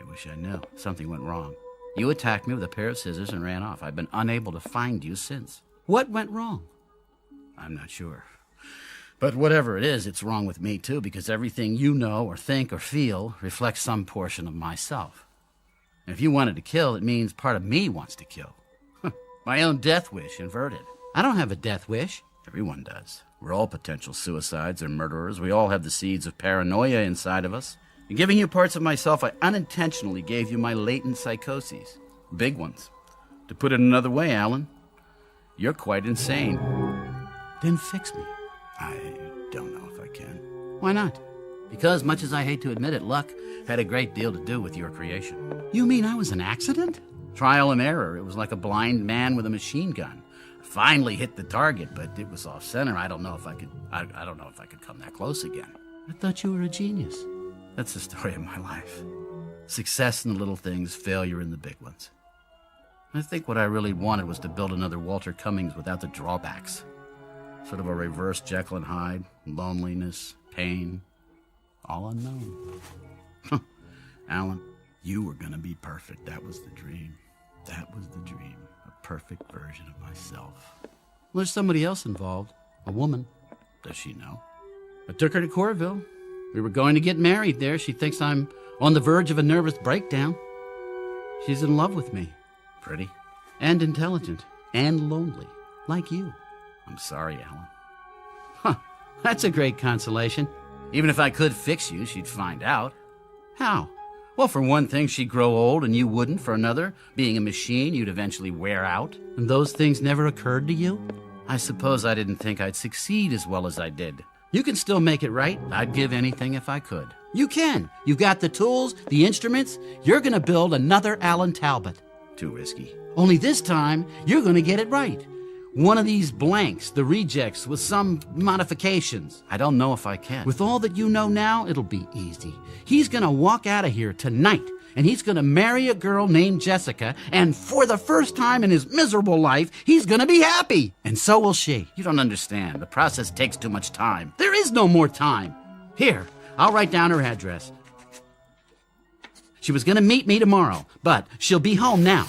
I wish I knew. Something went wrong. You attacked me with a pair of scissors and ran off. I've been unable to find you since. What went wrong? I'm not sure. But whatever it is, it's wrong with me too, because everything you know or think or feel reflects some portion of myself. And if you wanted to kill, it means part of me wants to kill. My own death wish inverted. I don't have a death wish. Everyone does. We're all potential suicides or murderers. We all have the seeds of paranoia inside of us. In giving you parts of myself, I unintentionally gave you my latent psychoses. Big ones. To put it another way, Alan, you're quite insane. Then fix me. I don't know if I can. Why not? Because, much as I hate to admit it, luck had a great deal to do with your creation. You mean I was an accident? Trial and error. It was like a blind man with a machine gun. I finally hit the target, but it was off center. I don't know if I could come that close again. I thought you were a genius. That's the story of my life. Success in the little things, failure in the big ones. I think what I really wanted was to build another Walter Cummings without the drawbacks. Sort of a reverse Jekyll and Hyde, loneliness, pain, all unknown. Alan, you were going to be perfect. That was the dream. That was the dream. A perfect version of myself. Well, there's somebody else involved. A woman. Does she know? I took her to Corville. We were going to get married there. She thinks I'm on the verge of a nervous breakdown. She's in love with me. Pretty. And intelligent. And lonely. Like you. I'm sorry, Alan. Huh. That's a great consolation. Even if I could fix you, she'd find out. How? Well, for one thing, she'd grow old and you wouldn't. For another, being a machine, you'd eventually wear out. And those things never occurred to you? I suppose I didn't think I'd succeed as well as I did. You can still make it right. I'd give anything if I could. You can. You've got the tools, the instruments. You're going to build another Alan Talbot. Too risky. Only this time, you're going to get it right. One of these blanks, the rejects, with some modifications. I don't know if I can. With all that you know now, it'll be easy. He's going to walk out of here tonight, and he's going to marry a girl named Jessica, and for the first time in his miserable life, he's going to be happy. And so will she. You don't understand. The process takes too much time. There is no more time. Here, I'll write down her address. She was going to meet me tomorrow, but she'll be home now.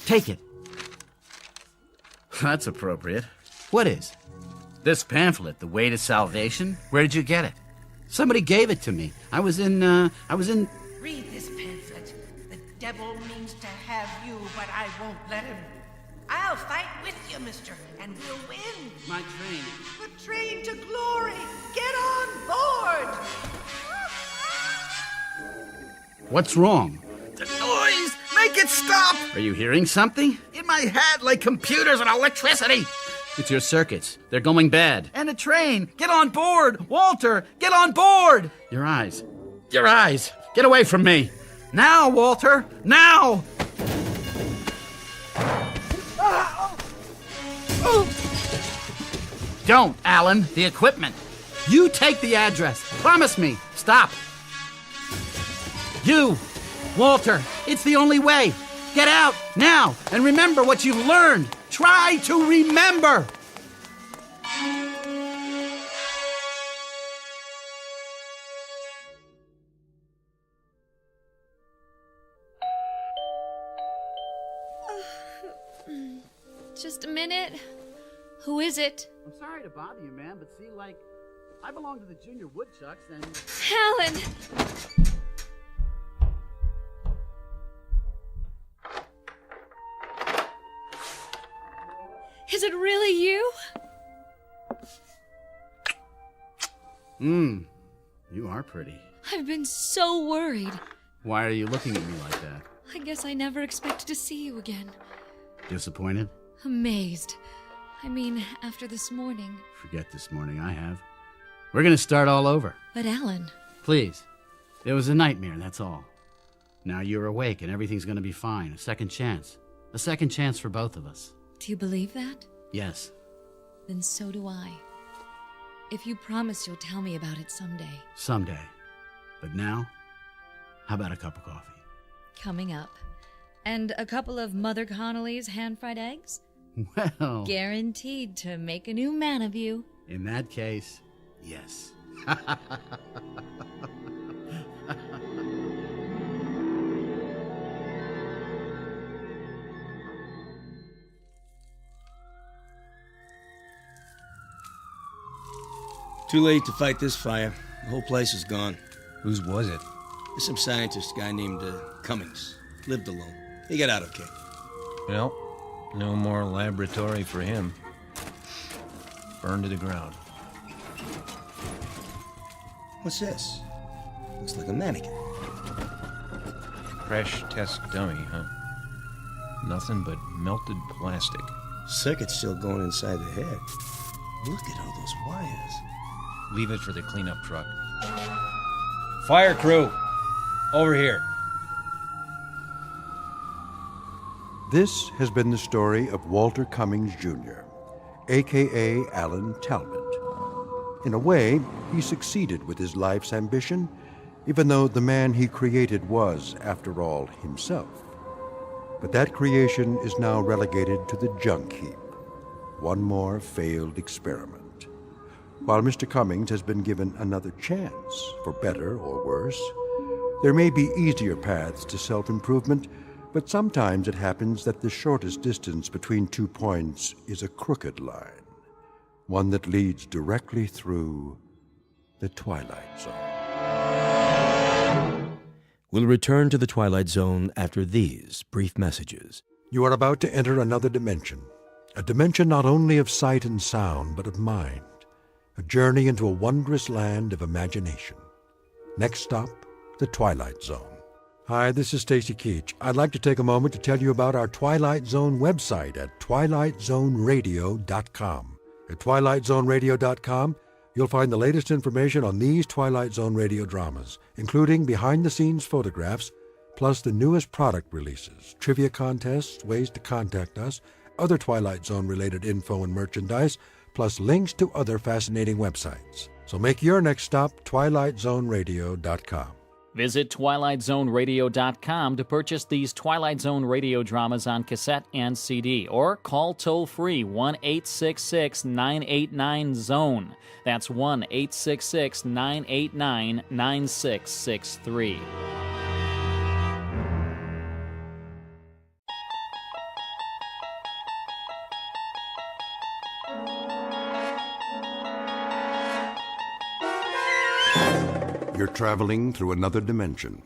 Take it. That's appropriate. What is? This pamphlet, The Way to Salvation? Where did you get it? Somebody gave it to me. I was in... Read this pamphlet. The devil means to have you, but I won't let him. I'll fight with you, mister, and we'll win. My train. The train to glory. Get on board. What's wrong? The noise! Make it stop! Are you hearing something? In my head, like computers and electricity. It's your circuits. They're going bad. And a train! Get on board! Walter, get on board! Your eyes. Your eyes! Get away from me! Now, Walter! Now! Don't, Alan. The equipment. You take the address. Promise me. Stop. You, Walter, it's the only way. Get out now and remember what you've learned. Try to remember. Just a minute. Who is it? I'm sorry to bother you, man, but see, like, I belong to the Junior Woodchucks, and... Alan! Is it really you? You are pretty. I've been so worried. Why are you looking at me like that? I guess I never expected to see you again. Disappointed? Amazed. I mean, after this morning. Forget this morning, I have. We're gonna start all over. But Alan... Please. It was a nightmare, that's all. Now you're awake and everything's gonna be fine. A second chance. A second chance for both of us. Do you believe that? Yes. Then so do I. If you promise you'll tell me about it someday. Someday. But now, how about a cup of coffee? Coming up. And a couple of Mother Connolly's hand-fried eggs? Well... Guaranteed to make a new man of you. In that case, yes. Too late to fight this fire. The whole place is gone. Whose was it? There's some scientist guy named Cummings. Lived alone. He got out okay. Well, no more laboratory for him. Burned to the ground. What's this? Looks like a mannequin. Crash test dummy, huh? Nothing but melted plastic. Circuit's still going inside the head. Look at all those wires. Leave it for the cleanup truck. Fire crew! Over here. This has been the story of Walter Cummings, Jr., a.k.a. Alan Talbot. In a way, he succeeded with his life's ambition, even though the man he created was, after all, himself. But that creation is now relegated to the junk heap. One more failed experiment. While Mr. Cummings has been given another chance, for better or worse, there may be easier paths to self-improvement, but sometimes it happens that the shortest distance between 2 points is a crooked line, one that leads directly through the Twilight Zone. We'll return to the Twilight Zone after these brief messages. You are about to enter another dimension, a dimension not only of sight and sound, but of mind, a journey into a wondrous land of imagination. Next stop, the Twilight Zone. Hi, this is Stacy Keach. I'd like to take a moment to tell you about our Twilight Zone website at twilightzoneradio.com. At twilightzoneradio.com, You'll find the latest information on these Twilight Zone radio dramas, including behind-the-scenes photographs, plus the newest product releases, trivia contests, ways to contact us, other Twilight Zone-related info and merchandise, plus links to other fascinating websites. So make your next stop twilightzoneradio.com. Visit twilightzoneradio.com to purchase these Twilight Zone radio dramas on cassette and CD, or call toll-free 1-866-989-ZONE. That's 1-866-989-9663. You're traveling through another dimension.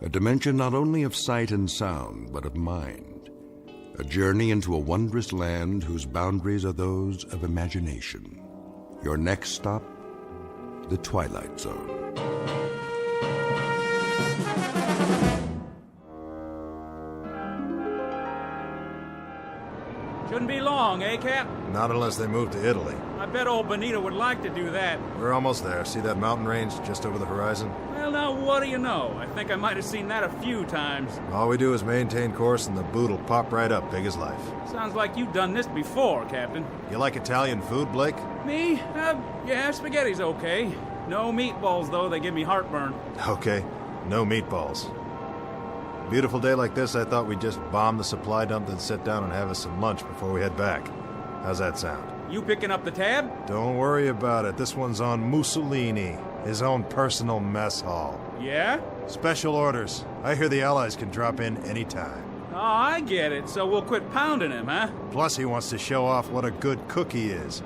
A dimension not only of sight and sound, but of mind. A journey into a wondrous land whose boundaries are those of imagination. Your next stop, the Twilight Zone. Shouldn't be long, eh, Cap? Not unless they move to Italy. I bet old Benito would like to do that. We're almost there. See that mountain range just over the horizon? Well, now, what do you know? I think I might have seen that a few times. All we do is maintain course and the boot'll pop right up big as life. Sounds like you've done this before, Captain. You like Italian food, Blake? Me? Yeah, spaghetti's okay. No meatballs, though. They give me heartburn. Okay, no meatballs. Beautiful day like this, I thought we'd just bomb the supply dump, then sit down and have us some lunch before we head back. How's that sound? You picking up the tab? Don't worry about it. This one's on Mussolini, his own personal mess hall. Yeah? Special orders. I hear the Allies can drop in anytime. Oh, I get it. So we'll quit pounding him, huh? Plus, he wants to show off what a good cook he is.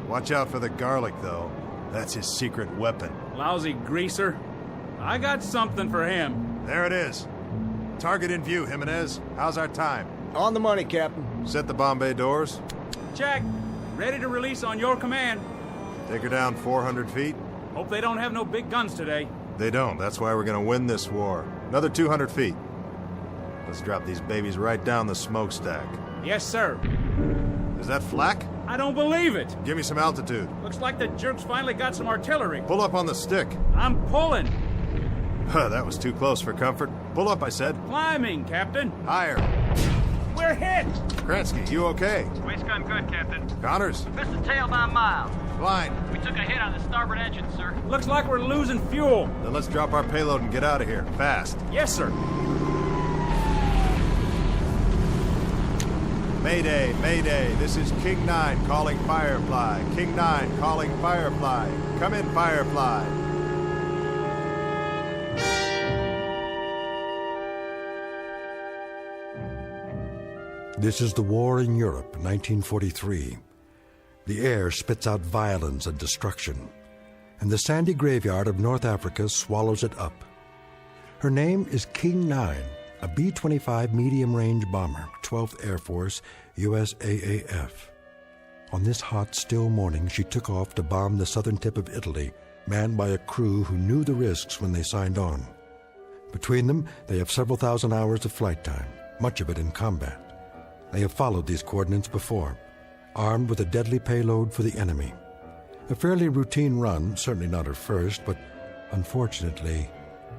Watch out for the garlic, though. That's his secret weapon. Lousy greaser. I got something for him. There it is. Target in view, Jimenez. How's our time? On the money, Captain. Set the bomb bay doors. Check. Ready to release on your command. Take her down 400 feet. Hope they don't have no big guns today. They don't. That's why we're gonna win this war. Another 200 feet. Let's drop these babies right down the smokestack. Yes, sir. Is that flak? I don't believe it. Give me some altitude. Looks like the jerks finally got some artillery. Pull up on the stick. I'm pulling. That was too close for comfort. Pull up, I said. Climbing, Captain. Higher. We're hit. Kransky, you okay? Waist gun good, Captain. Connors? Missed the tail 9 miles. Fine. We took a hit on the starboard engine, sir. Looks like we're losing fuel. Then let's drop our payload and get out of here. Fast. Yes, sir. Mayday, Mayday. This is King 9 calling Firefly. King 9 calling Firefly. Come in, Firefly. This is the war in Europe, 1943. The air spits out violence and destruction, and the sandy graveyard of North Africa swallows it up. Her name is King 9, a B-25 medium-range bomber, 12th Air Force, USAAF. On this hot, still morning, she took off to bomb the southern tip of Italy, manned by a crew who knew the risks when they signed on. Between them, they have several thousand hours of flight time, much of it in combat. They have followed these coordinates before, armed with a deadly payload for the enemy. A fairly routine run, certainly not her first, but unfortunately,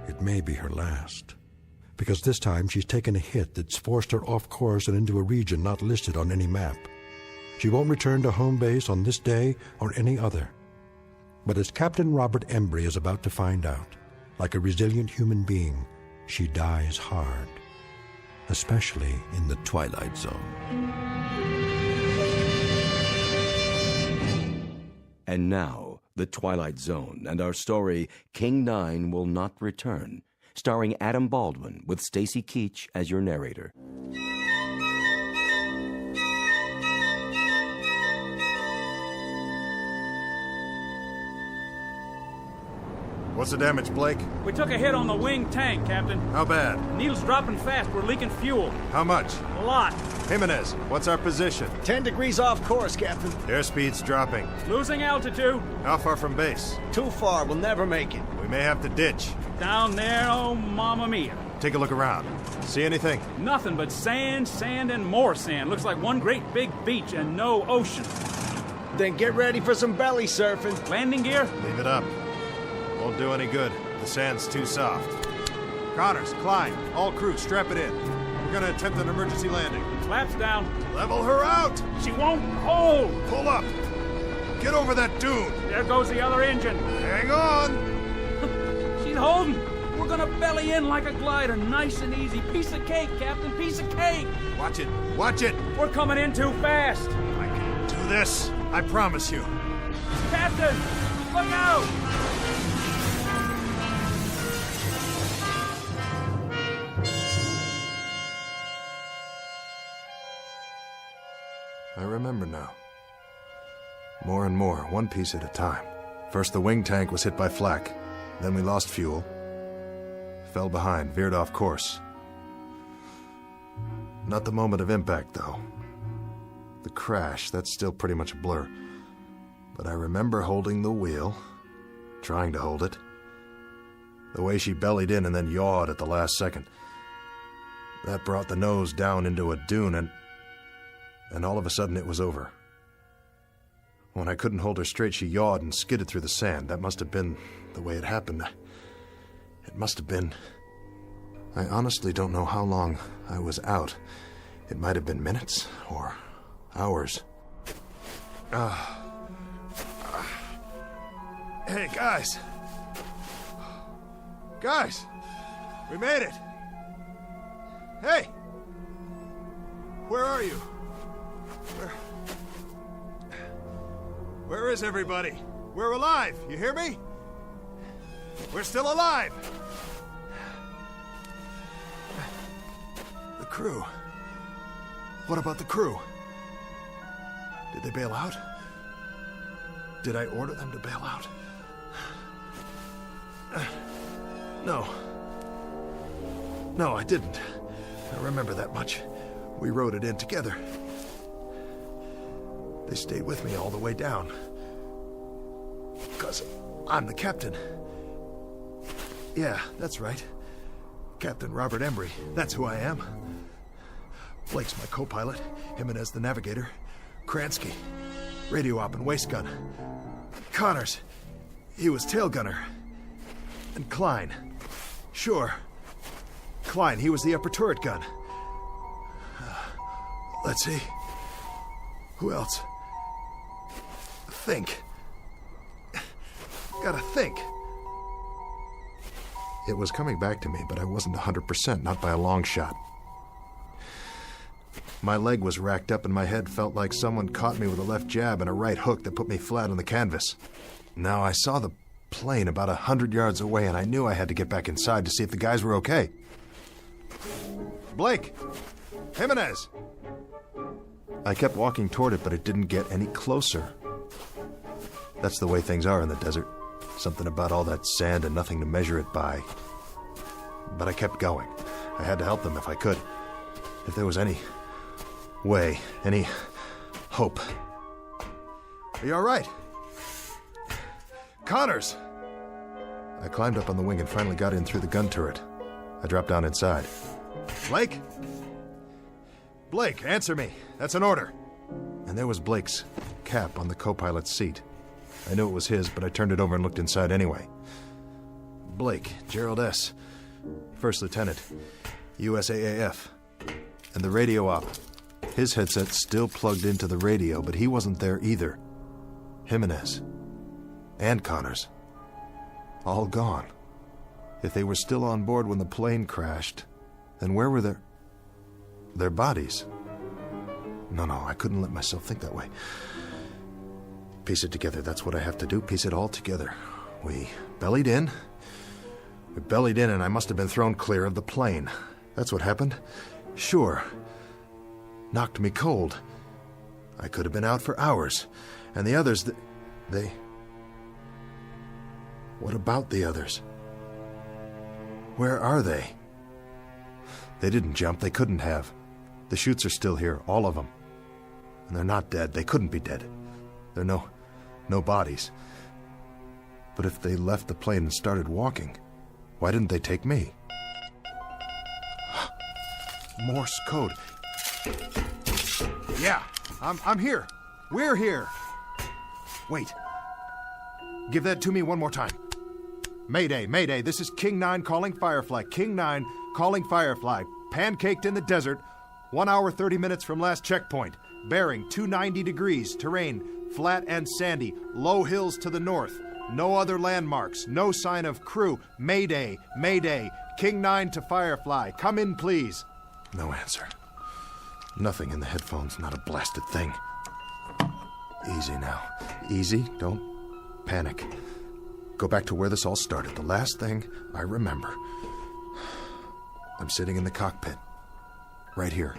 it may be her last. Because this time she's taken a hit that's forced her off course and into a region not listed on any map. She won't return to home base on this day or any other. But as Captain Robert Embry is about to find out, like a resilient human being, she dies hard. Especially in the Twilight Zone. And now, the Twilight Zone and our story, King 9 Will Not Return, starring Adam Baldwin with Stacy Keach as your narrator. What's the damage, Blake? We took a hit on the wing tank, Captain. How bad? Needle's dropping fast. We're leaking fuel. How much? A lot. Jimenez, what's our position? 10 degrees off course, Captain. Airspeed's dropping. Losing altitude. How far from base? Too far. We'll never make it. We may have to ditch. Down there, oh, mamma mia. Take a look around. See anything? Nothing but sand, sand, and more sand. Looks like one great big beach and no ocean. Then get ready for some belly surfing. Landing gear? Leave it up. Won't do any good. The sand's too soft. Connors, Klein, all crew, strap it in. We're gonna attempt an emergency landing. Flaps down. Level her out! She won't hold! Pull up! Get over that dune! There goes the other engine. Hang on! She's holding. We're gonna belly in like a glider, nice and easy. Piece of cake, Captain, piece of cake. Watch it, watch it! We're coming in too fast. I can do this, I promise you. Captain, look out! I remember now. More and more, one piece at a time. First the wing tank was hit by flak. Then we lost fuel. Fell behind, veered off course. Not the moment of impact, though. The crash, that's still pretty much a blur. But I remember holding the wheel, trying to hold it. The way she bellied in and then yawed at the last second. That brought the nose down into a dune, and all of a sudden it was over. When I couldn't hold her straight, she yawed and skidded through the sand. That must have been the way it happened. It must have been... I honestly don't know how long I was out. It might have been minutes or hours. Hey, guys! Guys! We made it! Hey! Where are you? Where is everybody? We're alive, you hear me? We're still alive! The crew. What about the crew? Did they bail out? Did I order them to bail out? No. No, I didn't. I remember that much. We rode it in together. They stayed with me all the way down. Because I'm the captain. Yeah, that's right. Captain Robert Embry. That's who I am. Blake's my co-pilot. Jimenez the navigator. Kransky, radio op and waist gun. Connors, he was tail gunner. And Klein. Sure. Klein, he was the upper turret gun. Let's see. Who else? Think. Gotta think. It was coming back to me, but I wasn't 100%, not by a long shot. My leg was racked up and my head felt like someone caught me with a left jab and a right hook that put me flat on the canvas. Now, I saw the plane about 100 yards away and I knew I had to get back inside to see if the guys were okay. Blake! Jimenez! I kept walking toward it, but it didn't get any closer. That's the way things are in the desert. Something about all that sand and nothing to measure it by. But I kept going. I had to help them if I could. If there was any way, any hope. Are you all right? Connors! I climbed up on the wing and finally got in through the gun turret. I dropped down inside. Blake? Blake, answer me. That's an order. And there was Blake's cap on the co-pilot's seat. I knew it was his, but I turned it over and looked inside anyway. Blake, Gerald S., First Lieutenant, USAAF. And the radio op. His headset still plugged into the radio, but he wasn't there either. Jimenez. And Connors. All gone. If they were still on board when the plane crashed, then where were their bodies? No, I couldn't let myself think that way. Piece it together, that's what I have to do, piece it all together. We bellied in, and I must have been thrown clear of the plane. That's what happened. Sure. Knocked me cold. I could have been out for hours. And the others, they... What about the others? Where are they? They didn't jump, they couldn't have. The chutes are still here, all of them. And they're not dead, they couldn't be dead. There are no bodies. But if they left the plane and started walking, why didn't they take me? Morse code. Yeah, I'm here. We're here. Wait. Give that to me one more time. Mayday, Mayday, this is King 9 calling Firefly. King 9 calling Firefly. Pancaked in the desert, 1 hour 30 minutes from last checkpoint. Bearing 290 degrees, terrain flat and sandy, low hills to the north. No other landmarks, no sign of crew. Mayday, Mayday, King 9 to Firefly. Come in, please. No answer. Nothing in the headphones, not a blasted thing. Easy now. Easy, don't panic. Go back to where this all started. The last thing I remember. I'm sitting in the cockpit. Right here.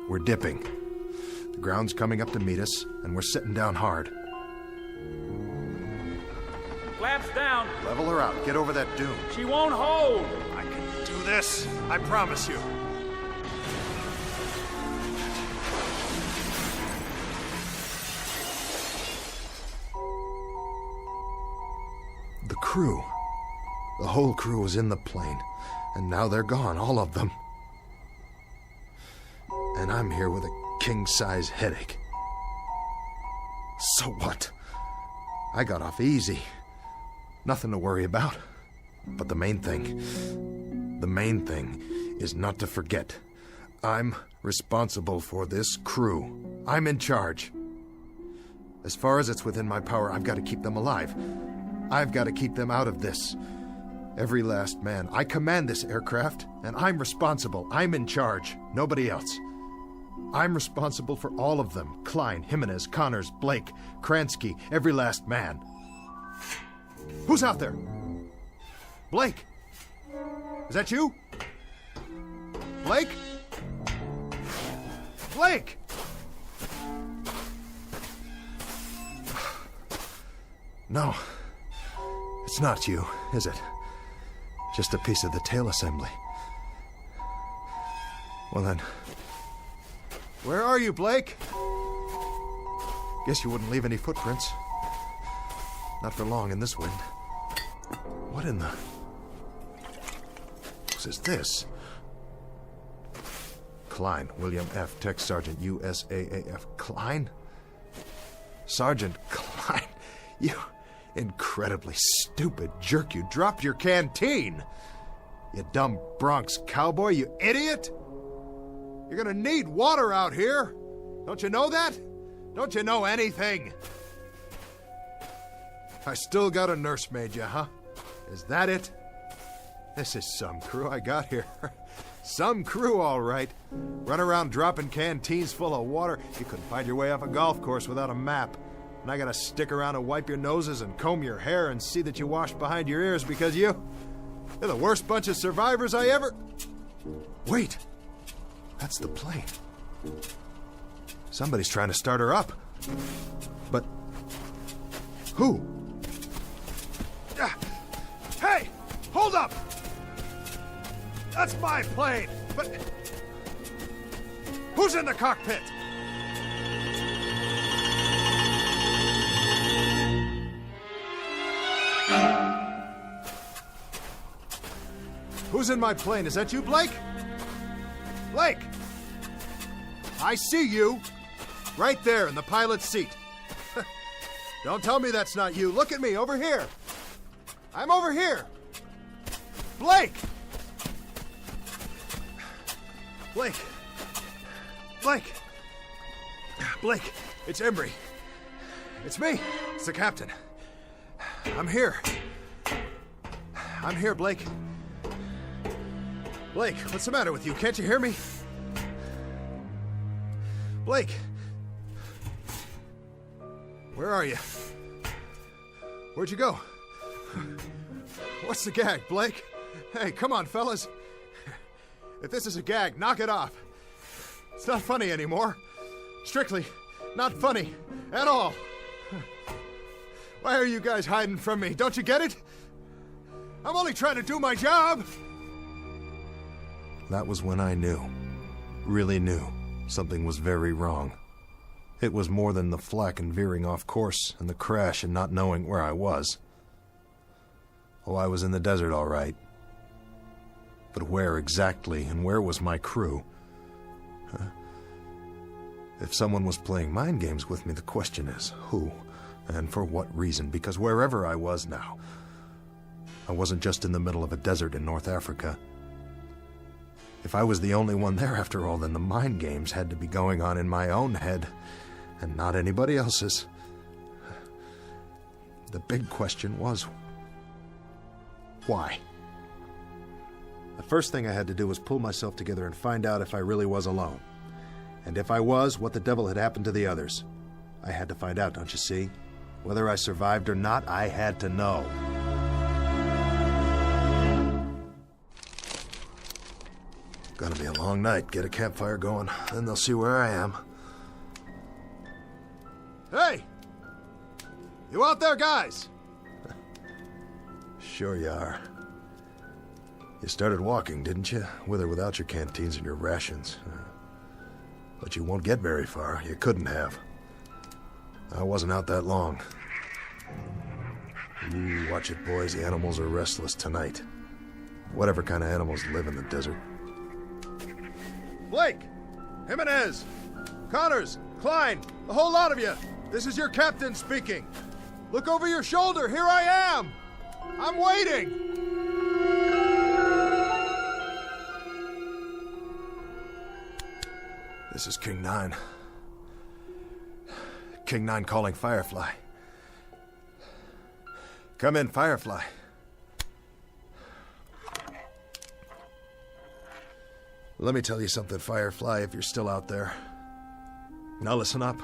We're dipping. The ground's coming up to meet us, and we're sitting down hard. Flaps down. Level her out. Get over that dune. She won't hold. I can do this. I promise you. The crew. The whole crew was in the plane, and now they're gone, all of them. And I'm here with a king-size headache. So what? I got off easy. Nothing to worry about. But the main thing is not to forget. I'm responsible for this crew. I'm in charge. As far as it's within my power, I've got to keep them alive. I've got to keep them out of this. Every last man. I command this aircraft, and I'm responsible. I'm in charge. Nobody else. I'm responsible for all of them. Klein, Jimenez, Connors, Blake, Kransky, every last man. Who's out there? Blake? Is that you? Blake? Blake! No. It's not you, is it? Just a piece of the tail assembly. Well then, where are you, Blake? Guess you wouldn't leave any footprints. Not for long in this wind. What in the... What is this? Klein, William F., Tech Sergeant, USAAF. Klein? Sergeant Klein, you incredibly stupid jerk. You dropped your canteen. You dumb Bronx cowboy, you idiot. You're gonna need water out here. Don't you know that? Don't you know anything? I still got a nursemaid, you, huh? Is that it? This is some crew I got here. Some crew, all right. Run around dropping canteens full of water. You couldn't find your way off a golf course without a map. And I gotta stick around and wipe your noses and comb your hair and see that you wash behind your ears because you're the worst bunch of survivors I ever... Wait. That's the plane. Somebody's trying to start her up. But... who? Hey! Hold up! That's my plane! But... who's in the cockpit? Who's in my plane? Is that you, Blake? Blake! I see you! Right there in the pilot's seat. Don't tell me that's not you. Look at me, over here. I'm over here. Blake! Blake! Blake! Blake, it's Embry. It's me. It's the captain. I'm here. I'm here, Blake. Blake, what's the matter with you? Can't you hear me? Blake! Where are you? Where'd you go? What's the gag, Blake? Hey, come on, fellas. If this is a gag, knock it off. It's not funny anymore. Strictly not funny at all. Why are you guys hiding from me? Don't you get it? I'm only trying to do my job. That was when I knew, really knew, something was very wrong. It was more than the flak and veering off course and the crash and not knowing where I was. Oh, I was in the desert, all right. But where exactly, and where was my crew? Huh? If someone was playing mind games with me, the question is, who? And for what reason? Because wherever I was now, I wasn't just in the middle of a desert in North Africa. If I was the only one there after all, then the mind games had to be going on in my own head, and not anybody else's. The big question was, why? The first thing I had to do was pull myself together and find out if I really was alone. And if I was, what the devil had happened to the others. I had to find out, don't you see? Whether I survived or not, I had to know. Gonna be a long night. Get a campfire going, then they'll see where I am. Hey! You out there, guys? Sure you are. You started walking, didn't you? With or without your canteens and your rations. But you won't get very far. You couldn't have. I wasn't out that long. You watch it, boys. The animals are restless tonight. Whatever kind of animals live in the desert. Blake! Jimenez! Connors! Klein! The whole lot of you! This is your captain speaking! Look over your shoulder! Here I am! I'm waiting! This is King 9. King 9 calling Firefly. Come in, Firefly. Let me tell you something, Firefly, if you're still out there. Now listen up.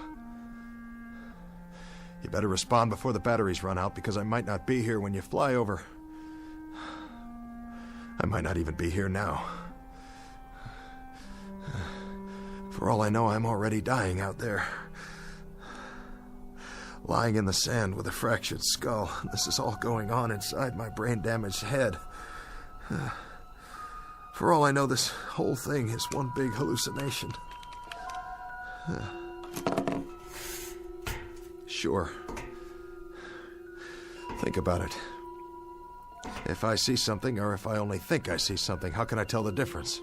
You better respond before the batteries run out, because I might not be here when you fly over. I might not even be here now. For all I know, I'm already dying out there. Lying in the sand with a fractured skull. This is all going on inside my brain-damaged head. For all I know, this whole thing is one big hallucination. Sure. Think about it. If I see something, or if I only think I see something, how can I tell the difference?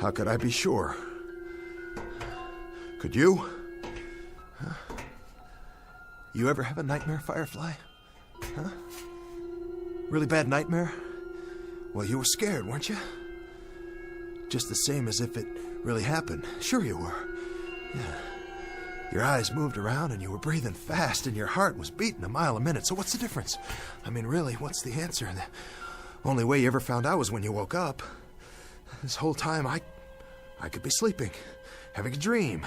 How could I be sure? Could you? You ever have a nightmare, Firefly? Huh? Really bad nightmare? Well, you were scared, weren't you? Just the same as if it really happened. Sure you were. Yeah. Your eyes moved around and you were breathing fast and your heart was beating a mile a minute. So what's the difference? I mean, really, what's the answer? The only way you ever found out was when you woke up. This whole time, I could be sleeping, having a dream.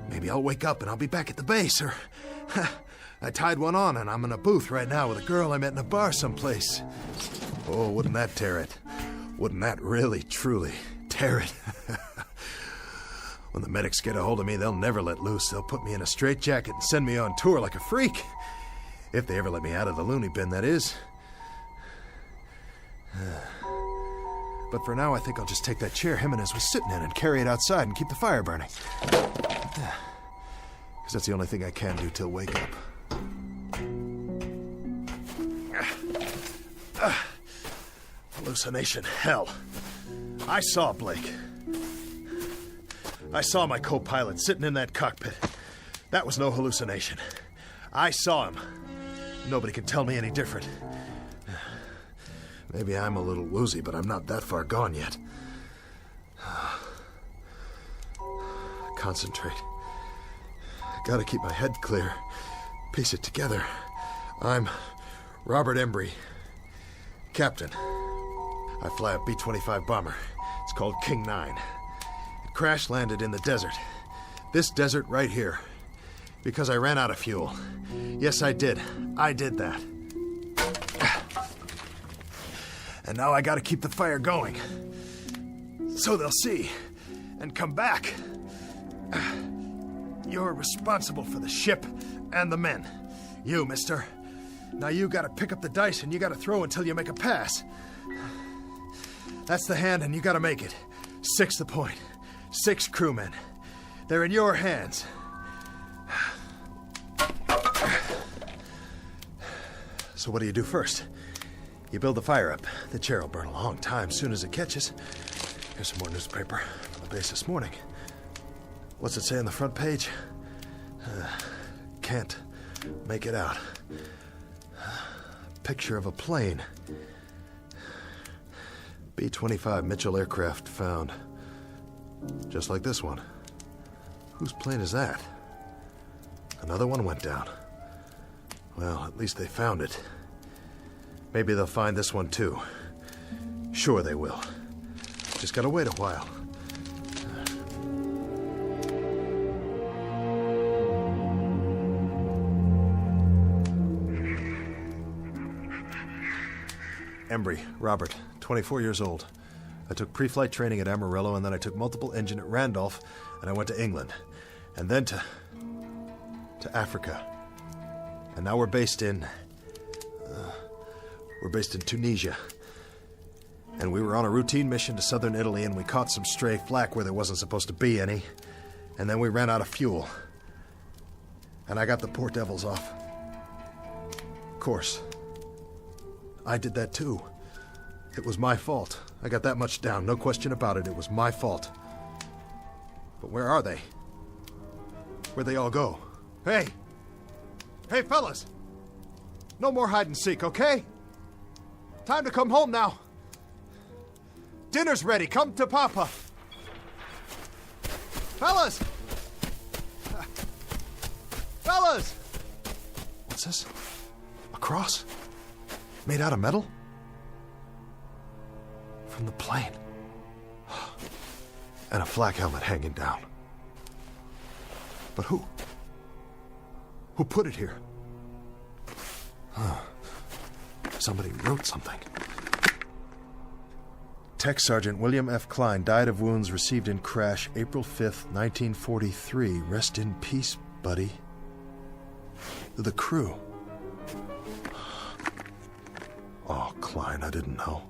Maybe I'll wake up and I'll be back at the base, or I tied one on and I'm in a booth right now with a girl I met in a bar someplace. Oh, wouldn't that tear it? Wouldn't that really, truly tear it? When the medics get a hold of me, they'll never let loose. They'll put me in a straitjacket and send me on tour like a freak. If they ever let me out of the loony bin, that is. But for now, I think I'll just take that chair Jimenez was sitting in and carry it outside and keep the fire burning. Because that's the only thing I can do till wake up. Hallucination, hell. I saw Blake. I saw my co-pilot sitting in that cockpit. That was no hallucination. I saw him. Nobody can tell me any different. Maybe I'm a little woozy, but I'm not that far gone yet. Concentrate. Gotta keep my head clear. Piece it together. I'm Robert Embry, captain. I fly a B-25 bomber. It's called King 9. It crash-landed in the desert. This desert right here. Because I ran out of fuel. Yes, I did. I did that. And now I gotta keep the fire going. So they'll see. And come back. You're responsible for the ship and the men. You, mister. Now you gotta pick up the dice and you gotta throw until you make a pass. That's the hand and you gotta make it. 6 the point. 6 crewmen. They're in your hands. So what do you do first? You build the fire up. The chair will burn a long time soon as it catches. Here's some more newspaper from the base this morning. What's it say on the front page? can't make it out. Picture of a plane. B-25 Mitchell aircraft found. Just like this one. Whose plane is that? Another one went down. Well, at least they found it. Maybe they'll find this one too. Sure they will. Just gotta wait a while. Embry, Robert, 24 years old. I took pre-flight training at Amarillo, and then I took multiple engine at Randolph, and I went to England. And then to Africa. And now we're based in Tunisia. And we were on a routine mission to southern Italy, and we caught some stray flak where there wasn't supposed to be any. And then we ran out of fuel. And I got the poor devils off. Of course. I did that too. It was my fault. I got that much down, no question about it. It was my fault. But where are they? Where'd they all go? Hey! Hey, fellas! No more hide and seek, okay? Time to come home now. Dinner's ready. Come to Papa. Fellas! Fellas! What's this? A cross? Made out of metal? From the plane. And a flak helmet hanging down. But who? Who put it here? Somebody wrote something. Tech Sergeant William F. Klein died of wounds received in crash April 5th, 1943. Rest in peace, buddy. The crew. Oh, Klein, I didn't know.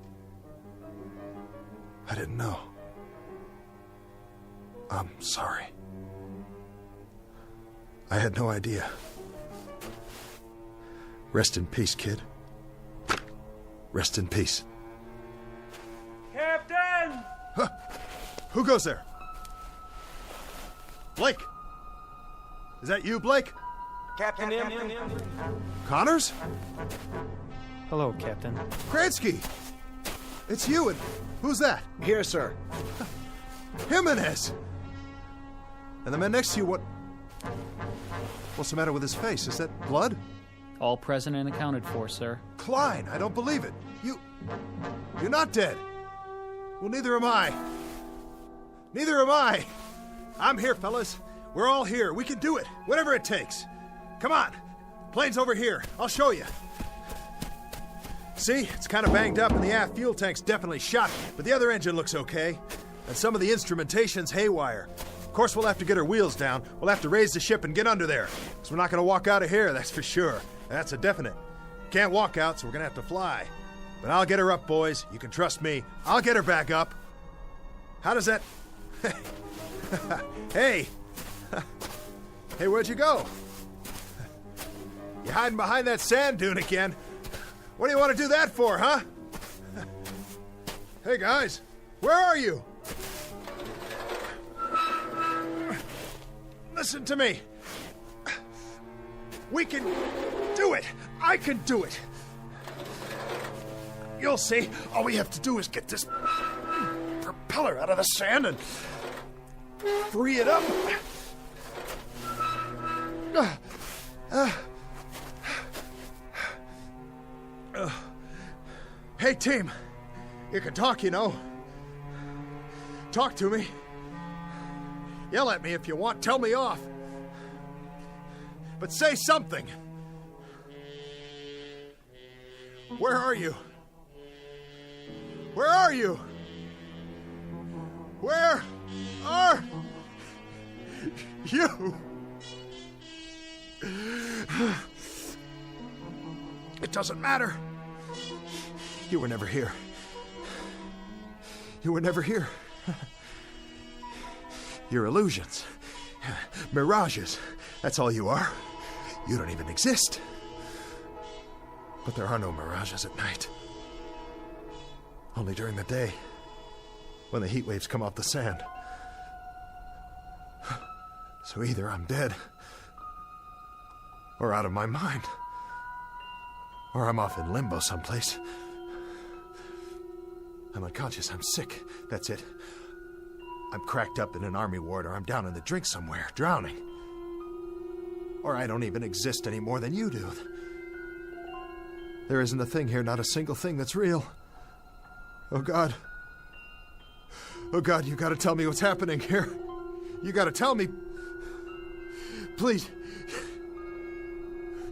I didn't know. I'm sorry. I had no idea. Rest in peace, kid. Rest in peace. Captain! Huh. Who goes there? Blake! Is that you, Blake? Captain M. Connors? Hello, Captain. Kransky! It's you, and who's that? Here, sir. Jimenez! And the man next to you, what's the matter with his face? Is that blood? All present and accounted for, sir. Klein, I don't believe it. You're not dead. Well, neither am I. Neither am I. I'm here, fellas. We're all here. We can do it. Whatever it takes. Come on. Plane's over here. I'll show you. See, it's kind of banged up and the aft fuel tank's definitely shot, but the other engine looks okay. And some of the instrumentation's haywire. Of course, we'll have to get our wheels down. We'll have to raise the ship and get under there. So we're not going to walk out of here, that's for sure. That's a definite. Can't walk out, so we're going to have to fly. But I'll get her up, boys. You can trust me. I'll get her back up. How does that... Hey! Hey, where'd you go? You hiding behind that sand dune again? What do you want to do that for, huh? Hey, guys. Where are you? Listen to me. We can do it. I can do it. You'll see. All we have to do is get this propeller out of the sand and free it up. Hey, team. You can talk, you know. Talk to me. Yell at me if you want. Tell me off. But say something. Where are you? Where are you? Where are you? It doesn't matter. You were never here. You were never here. You're illusions. Mirages. That's all you are. You don't even exist. But there are no mirages at night. Only during the day, when the heat waves come off the sand. So either I'm dead, Or out of my mind. Or I'm off in limbo someplace. I'm unconscious. I'm sick. That's it. I'm cracked up in an army ward, or I'm down in the drink somewhere, drowning. Or I don't even exist any more than you do. There isn't a thing here, not a single thing that's real. Oh, God. Oh, God, you gotta tell me what's happening here. You gotta tell me. Please.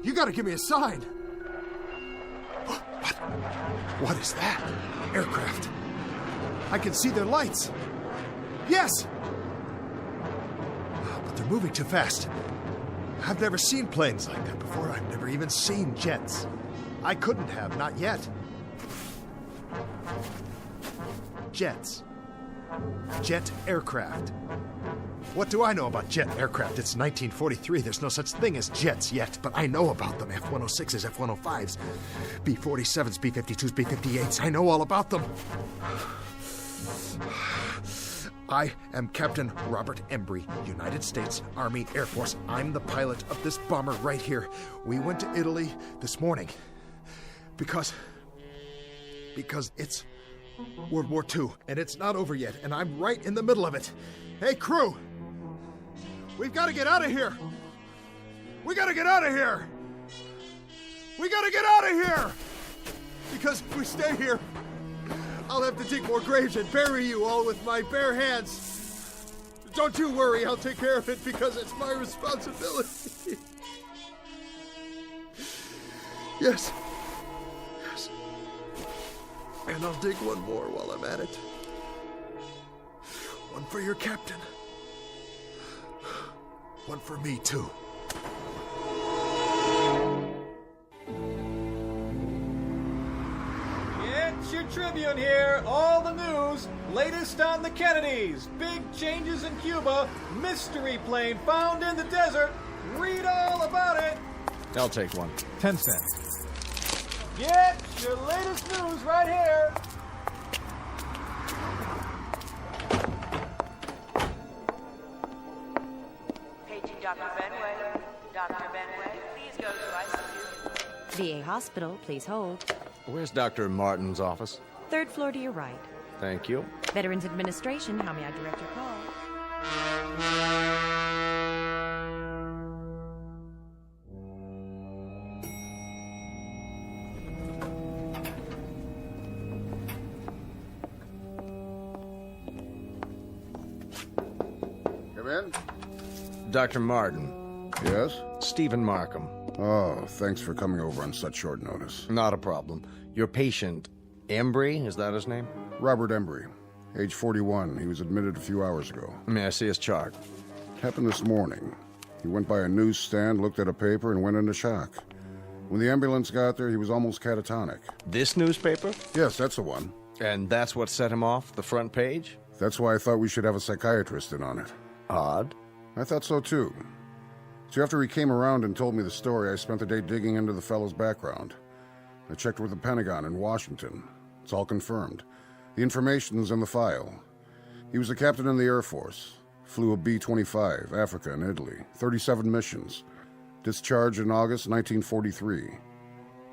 You gotta give me a sign. What? What is that? Aircraft. I can see their lights. Yes! But they're moving too fast. I've never seen planes like that before. I've never even seen jets. I couldn't have, not yet. Jets. Jet aircraft. What do I know about jet aircraft? It's 1943. There's no such thing as jets yet, but I know about them. F-106s, F-105s, B-47s, B-52s, B-58s. I know all about them. I am Captain Robert Embry, United States Army Air Force. I'm the pilot of this bomber right here. We went to Italy this morning because it's World War II, and it's not over yet, and I'm right in the middle of it. Hey, crew! We've got to get out of here! We got to get out of here! We got to get out of here! Because if we stay here, I'll have to dig more graves and bury you all with my bare hands. Don't you worry, I'll take care of it because it's my responsibility. Yes. Yes. And I'll dig one more while I'm at it. One for your captain. One for me, too. It's your Tribune here. All the news. Latest on the Kennedys. Big changes in Cuba. Mystery plane found in the desert. Read all about it. I'll take one. 10 cents. Get your latest news right here. Paging Dr. Benway. Dr. Benway, please go to ICU. VA Hospital, please hold. Where's Dr. Martin's office? Third floor to your right. Thank you. Veterans Administration, how may I direct your call? Come in. Dr. Martin. Yes? Stephen Markham. Oh, thanks for coming over on such short notice. Not a problem. Your patient, Embry, is that his name? Robert Embry, age 41. He was admitted a few hours ago. May I see his chart? Happened this morning. He went by a newsstand, looked at a paper, and went into shock. When the ambulance got there, he was almost catatonic. This newspaper? Yes, that's the one. And that's what set him off, the front page? That's why I thought we should have a psychiatrist in on it. Odd. I thought so, too. So after he came around and told me the story, I spent the day digging into the fellow's background. I checked with the Pentagon in Washington. It's all confirmed. The information's in the file. He was a captain in the Air Force. Flew a B-25, Africa and Italy. 37 missions. Discharged in August 1943.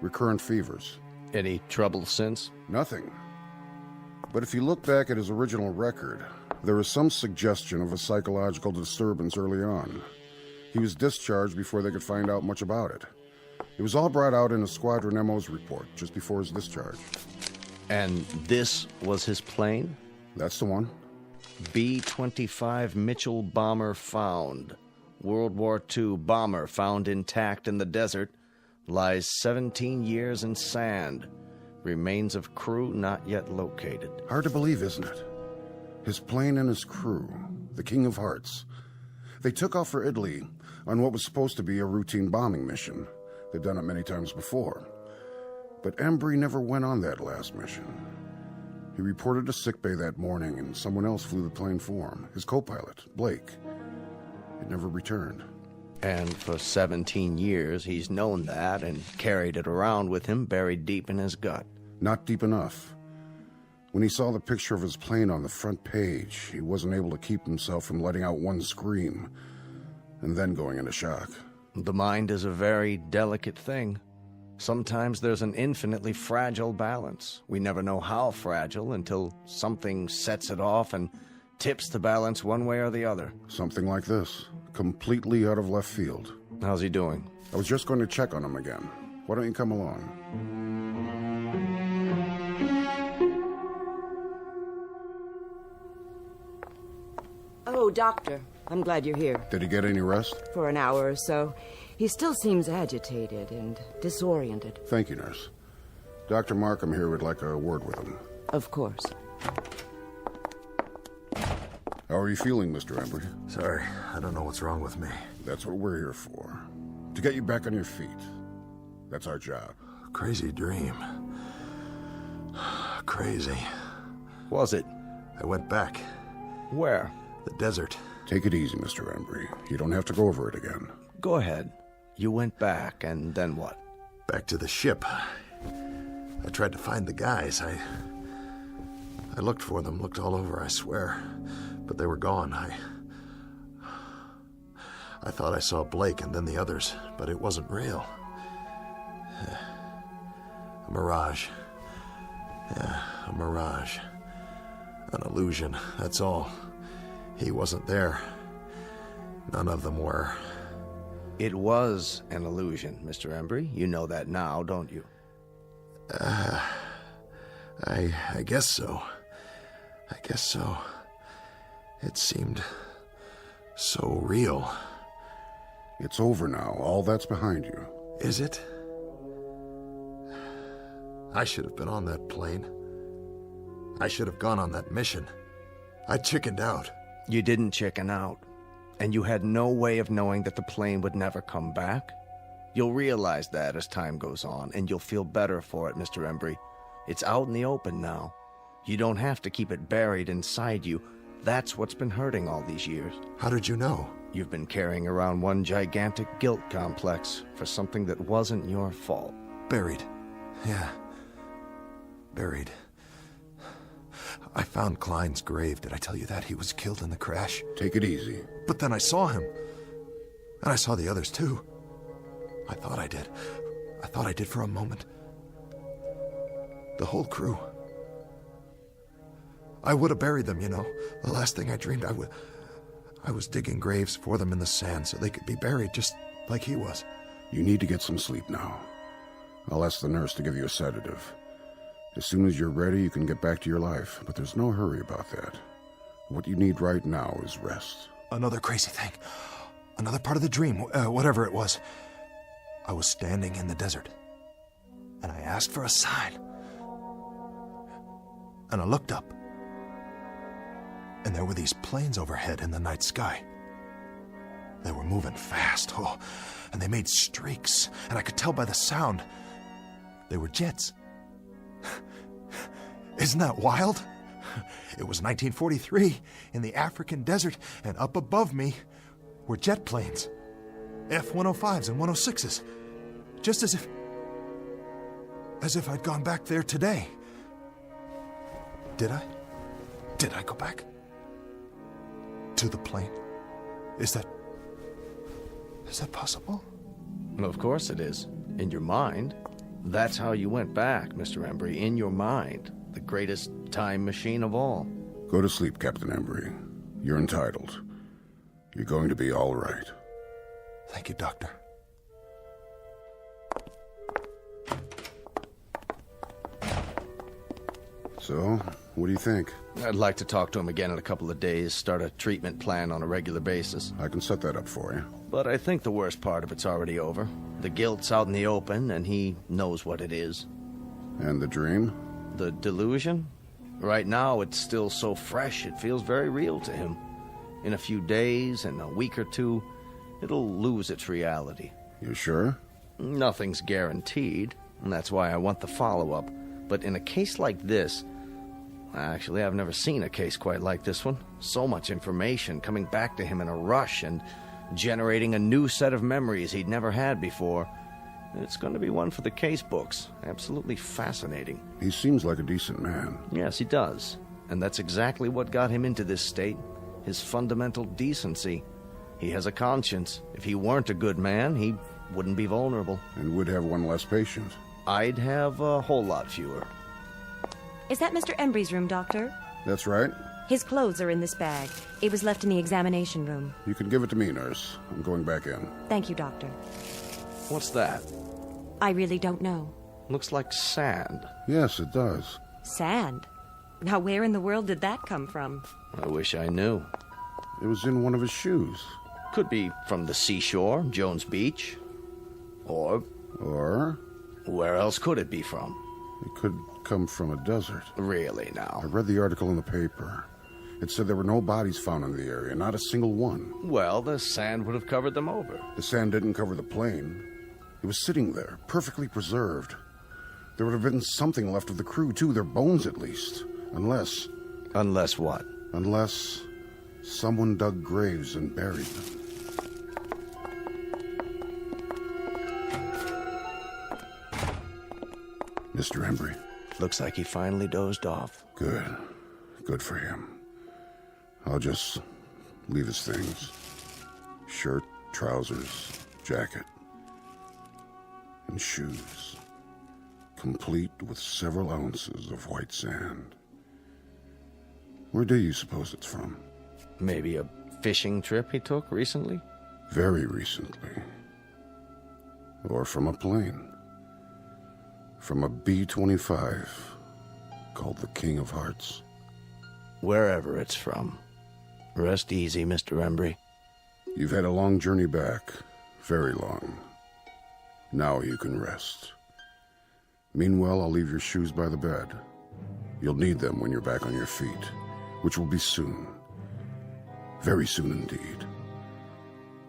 Recurrent fevers. Any trouble since? Nothing. But if you look back at his original record, there is some suggestion of a psychological disturbance early on. He was discharged before they could find out much about it. It was all brought out in a Squadron MO's report just before his discharge. And this was his plane? That's the one. B-25 Mitchell bomber found. World War II bomber found intact in the desert. Lies 17 years in sand. Remains of crew not yet located. Hard to believe, isn't it? His plane and his crew, the King of Hearts. They took off for Italy on what was supposed to be a routine bombing mission. They'd done it many times before. But Embry never went on that last mission. He reported to sickbay that morning, and someone else flew the plane for him, his co-pilot, Blake. It never returned. And for 17 years, he's known that and carried it around with him buried deep in his gut. Not deep enough. When he saw the picture of his plane on the front page, he wasn't able to keep himself from letting out one scream, and then going into shock. The mind is a very delicate thing. Sometimes there's an infinitely fragile balance. We never know how fragile until something sets it off and tips the balance one way or the other. Something like this, completely out of left field. How's he doing? I was just going to check on him again. Why don't you come along? Oh, Doctor, I'm glad you're here. Did he get any rest? For an hour or so. He still seems agitated and disoriented. Thank you, nurse. Dr. Markham here would like a word with him. Of course. How are you feeling, Mr. Embry? Sorry, I don't know what's wrong with me. That's what we're here for. To get you back on your feet. That's our job. Crazy dream. Crazy. Was it? I went back. Where? The desert. Take it easy, Mr. Embry. You don't have to go over it again. Go ahead. You went back, and then what? Back to the ship. I tried to find the guys. I looked for them, looked all over, I swear. But they were gone. I thought I saw Blake and then the others, but it wasn't real. A mirage. Yeah, a mirage. An illusion, that's all. He wasn't there. None of them were. It was an illusion, Mr. Embry. You know that now, don't you? I guess so. I guess so. It seemed so real. It's over now. All that's behind you. Is it? I should have been on that plane. I should have gone on that mission. I chickened out. You didn't chicken out. And you had no way of knowing that the plane would never come back. You'll realize that as time goes on, and you'll feel better for it, Mr. Embry. It's out in the open now. You don't have to keep it buried inside you. That's what's been hurting all these years. How did you know? You've been carrying around one gigantic guilt complex for something that wasn't your fault. Buried. Yeah. Buried. I found Klein's grave. Did I tell you that? He was killed in the crash. Take it easy. But then I saw him. And I saw the others, too. I thought I did. I thought I did for a moment. The whole crew. I would have buried them, you know. The last thing I dreamed, I was digging graves for them in the sand so they could be buried just like he was. You need to get some sleep now. I'll ask the nurse to give you a sedative. As soon as you're ready, you can get back to your life, but there's no hurry about that. What you need right now is rest. Another crazy thing. Another part of the dream, whatever it was. I was standing in the desert, and I asked for a sign. And I looked up, and there were these planes overhead in the night sky. They were moving fast, and they made streaks, and I could tell by the sound. They were jets. Isn't that wild? It was 1943 in the African desert, and up above me were jet planes. F-105s and 106s. Just as if I'd gone back there today. Did I? Did I go back? To the plane? Is that possible? Of course it is. In your mind. That's how you went back, Mr. Embry. In your mind. The greatest time machine of all. Go to sleep, Captain Embry. You're entitled. You're going to be all right. Thank you, Doctor. So, what do you think? I'd like to talk to him again in a couple of days, start a treatment plan on a regular basis. I can set that up for you. But I think the worst part of it's already over. The guilt's out in the open, and he knows what it is. And the dream? The delusion? Right now, it's still so fresh, it feels very real to him. In a few days, in a week or two, it'll lose its reality. You sure? Nothing's guaranteed, and that's why I want the follow-up. But in a case like this... Actually, I've never seen a case quite like this one. So much information coming back to him in a rush and generating a new set of memories he'd never had before. It's going to be one for the case books. Absolutely fascinating. He seems like a decent man. Yes, he does. And that's exactly what got him into this state. His fundamental decency. He has a conscience. If he weren't a good man, he wouldn't be vulnerable. And would have one less patient. I'd have a whole lot fewer. Is that Mr. Embry's room, Doctor? That's right. His clothes are in this bag. It was left in the examination room. You can give it to me, nurse. I'm going back in. Thank you, Doctor. What's that? I really don't know. Looks like sand. Yes, it does. Sand? Now, where in the world did that come from? I wish I knew. It was in one of his shoes. Could be from the seashore, Jones Beach. Or? Where else could it be from? It could come from a desert. Really, now? I read the article in the paper. It said there were no bodies found in the area, not a single one. Well, the sand would have covered them over. The sand didn't cover the plane. It was sitting there, perfectly preserved. There would have been something left of the crew, too, their bones at least. Unless... Unless what? Unless someone dug graves and buried them. Mr. Embry. Looks like he finally dozed off. Good. Good for him. I'll just leave his things. Shirt, trousers, jacket, and shoes. Complete with several ounces of white sand. Where do you suppose it's from? Maybe a fishing trip he took recently? Very recently. Or from a plane. From a B-25 called the King of Hearts. Wherever it's from. Rest easy, Mr. Embry. You've had a long journey back. Very long. Now you can rest. Meanwhile, I'll leave your shoes by the bed. You'll need them when you're back on your feet, which will be soon. Very soon indeed.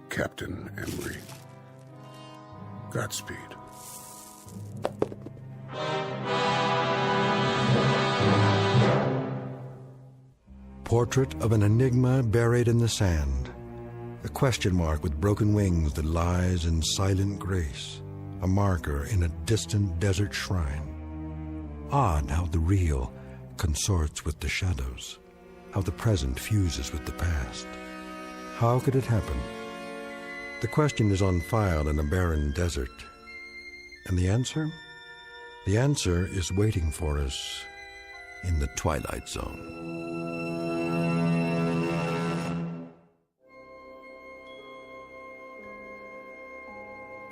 Captain Embry. Godspeed. Portrait of an enigma buried in the sand. A question mark with broken wings that lies in silent grace. A marker in a distant desert shrine. Odd how the real consorts with the shadows. How the present fuses with the past. How could it happen? The question is on file in a barren desert. And the answer? The answer is waiting for us in the Twilight Zone.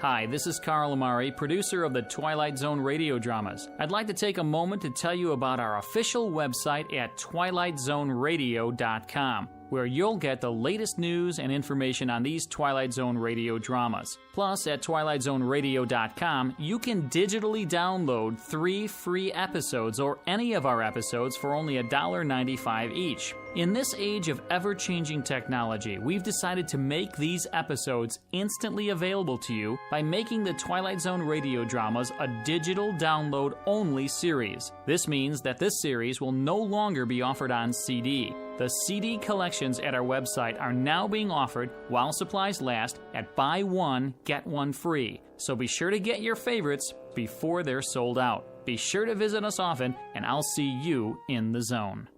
Hi, this is Carl Amari, producer of the Twilight Zone Radio Dramas. I'd like to take a moment to tell you about our official website at twilightzoneradio.com, where you'll get the latest news and information on these Twilight Zone Radio dramas. Plus, at twilightzoneradio.com, you can digitally download 3 free episodes or any of our episodes for only $1.95 each. In this age of ever-changing technology, we've decided to make these episodes instantly available to you by making the Twilight Zone Radio Dramas a digital download-only series. This means that this series will no longer be offered on CD. The CD collections at our website are now being offered while supplies last at buy one, get one free. So be sure to get your favorites before they're sold out. Be sure to visit us often, and I'll see you in the zone.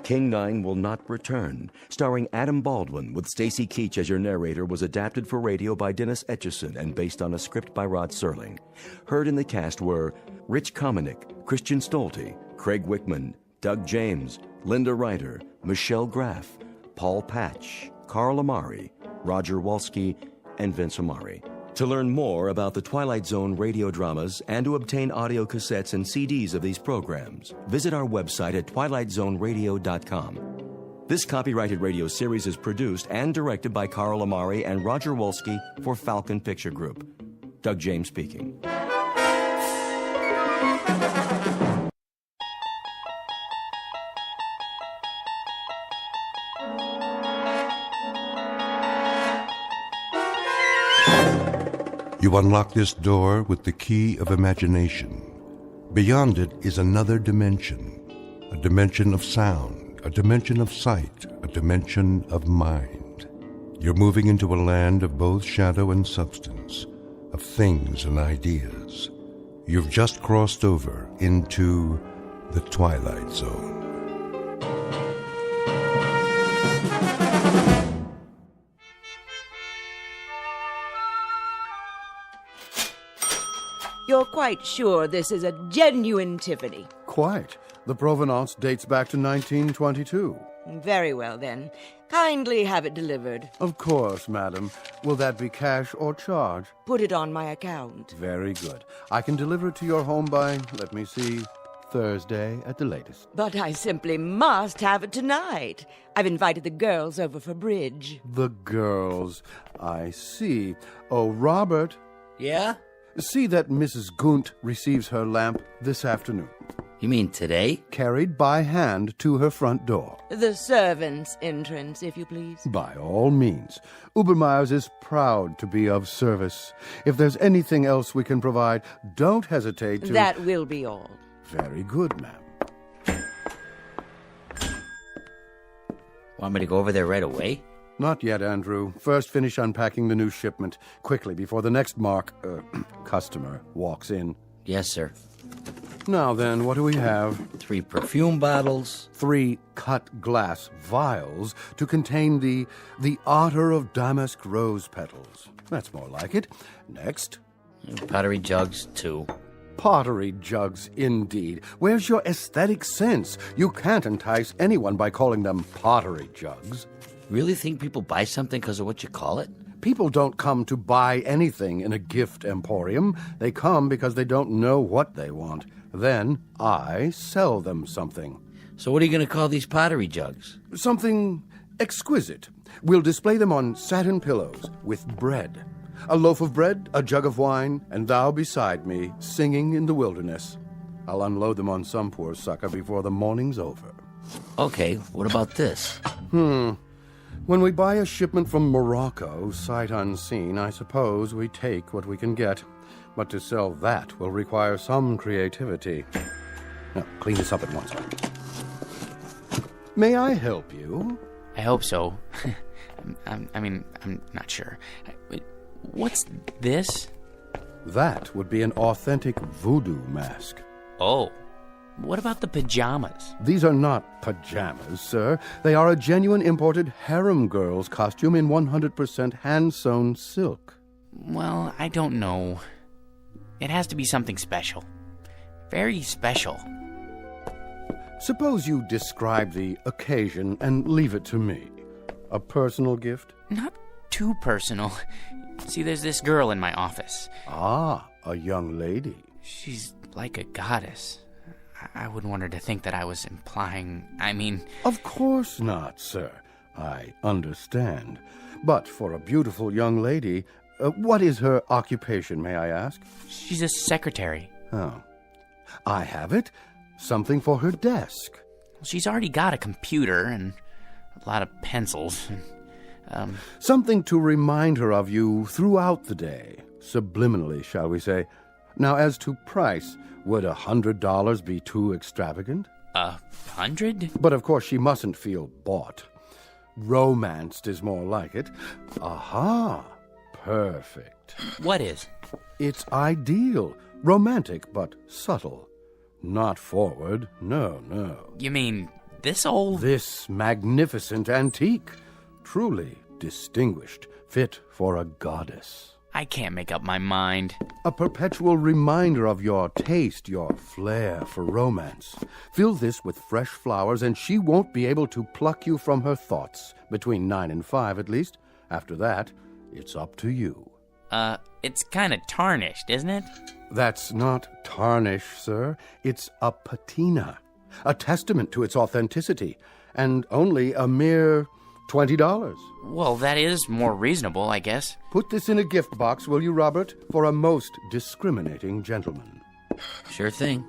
King 9 Will Not Return, starring Adam Baldwin with Stacy Keach as your narrator, was adapted for radio by Dennis Etchison and based on a script by Rod Serling. Heard in the cast were Rich Kominick, Christian Stolte, Craig Wickman, Doug James, Linda Ryder, Michelle Graff, Paul Patch, Carl Amari, Roger Wolski, and Vince Amari. To learn more about the Twilight Zone radio dramas and to obtain audio cassettes and CDs of these programs, visit our website at twilightzoneradio.com. This copyrighted radio series is produced and directed by Carl Amari and Roger Wolski for Falcon Picture Group. Doug James speaking. You unlock this door with the key of imagination. Beyond it is another dimension, a dimension of sound, a dimension of sight, a dimension of mind. You're moving into a land of both shadow and substance, of things and ideas. You've just crossed over into the Twilight Zone. You're quite sure this is a genuine Tiffany? Quite. The provenance dates back to 1922. Very well, then. Kindly have it delivered. Of course, madam. Will that be cash or charge? Put it on my account. Very good. I can deliver it to your home by, let me see, Thursday at the latest. But I simply must have it tonight. I've invited the girls over for bridge. The girls. I see. Oh, Robert. Yeah? See that Mrs. Gunt receives her lamp this afternoon. You mean today? Carried by hand to her front door. The servants' entrance, if you please. By all means. Ubermeyer's is proud to be of service. If there's anything else we can provide, don't hesitate to... That will be all. Very good, ma'am. Want me to go over there right away? Not yet, Andrew. First, finish unpacking the new shipment quickly before the next customer walks in. Yes, sir. Now then, what do we have? 3 perfume bottles. 3 cut glass vials to contain the otter of damask rose petals. That's more like it. Next. Pottery jugs, 2. Pottery jugs, indeed. Where's your aesthetic sense? You can't entice anyone by calling them pottery jugs. Really think people buy something because of what you call it? People don't come to buy anything in a gift emporium. They come because they don't know what they want. Then I sell them something. So what are you going to call these pottery jugs? Something exquisite. We'll display them on satin pillows with bread. A loaf of bread, a jug of wine, and thou beside me, singing in the wilderness. I'll unload them on some poor sucker before the morning's over. Okay, what about this? When we buy a shipment from Morocco, sight unseen, I suppose we take what we can get. But to sell that will require some creativity. Now, clean this up at once. May I help you? I hope so. I'm not sure. What's this? That would be an authentic voodoo mask. Oh. What about the pajamas? These are not pajamas, sir. They are a genuine imported harem girl's costume in 100% hand-sewn silk. Well, I don't know. It has to be something special. Very special. Suppose you describe the occasion and leave it to me. A personal gift? Not too personal. See, there's this girl in my office. Ah, a young lady. She's like a goddess. I wouldn't want her to think that I was implying... Of course not, sir. I understand. But for a beautiful young lady, what is her occupation, may I ask? She's a secretary. Oh. I have it. Something for her desk. Well, she's already got a computer and a lot of pencils. Something to remind her of you throughout the day. Subliminally, shall we say. Now, as to price... Would $100 be too extravagant? 100? But of course she mustn't feel bought. Romanced is more like it. Aha! Perfect. What is? It's ideal. Romantic, but subtle. Not forward. No. You mean this old... This magnificent antique. Truly distinguished. Fit for a goddess. I can't make up my mind. A perpetual reminder of your taste, your flair for romance. Fill this with fresh flowers, and she won't be able to pluck you from her thoughts. Between 9 and 5, at least. After that, it's up to you. It's kind of tarnished, isn't it? That's not tarnish, sir. It's a patina. A testament to its authenticity. And only a mere... $20. Well, that is more reasonable, I guess. Put this in a gift box, will you, Robert, for a most discriminating gentleman. Sure thing.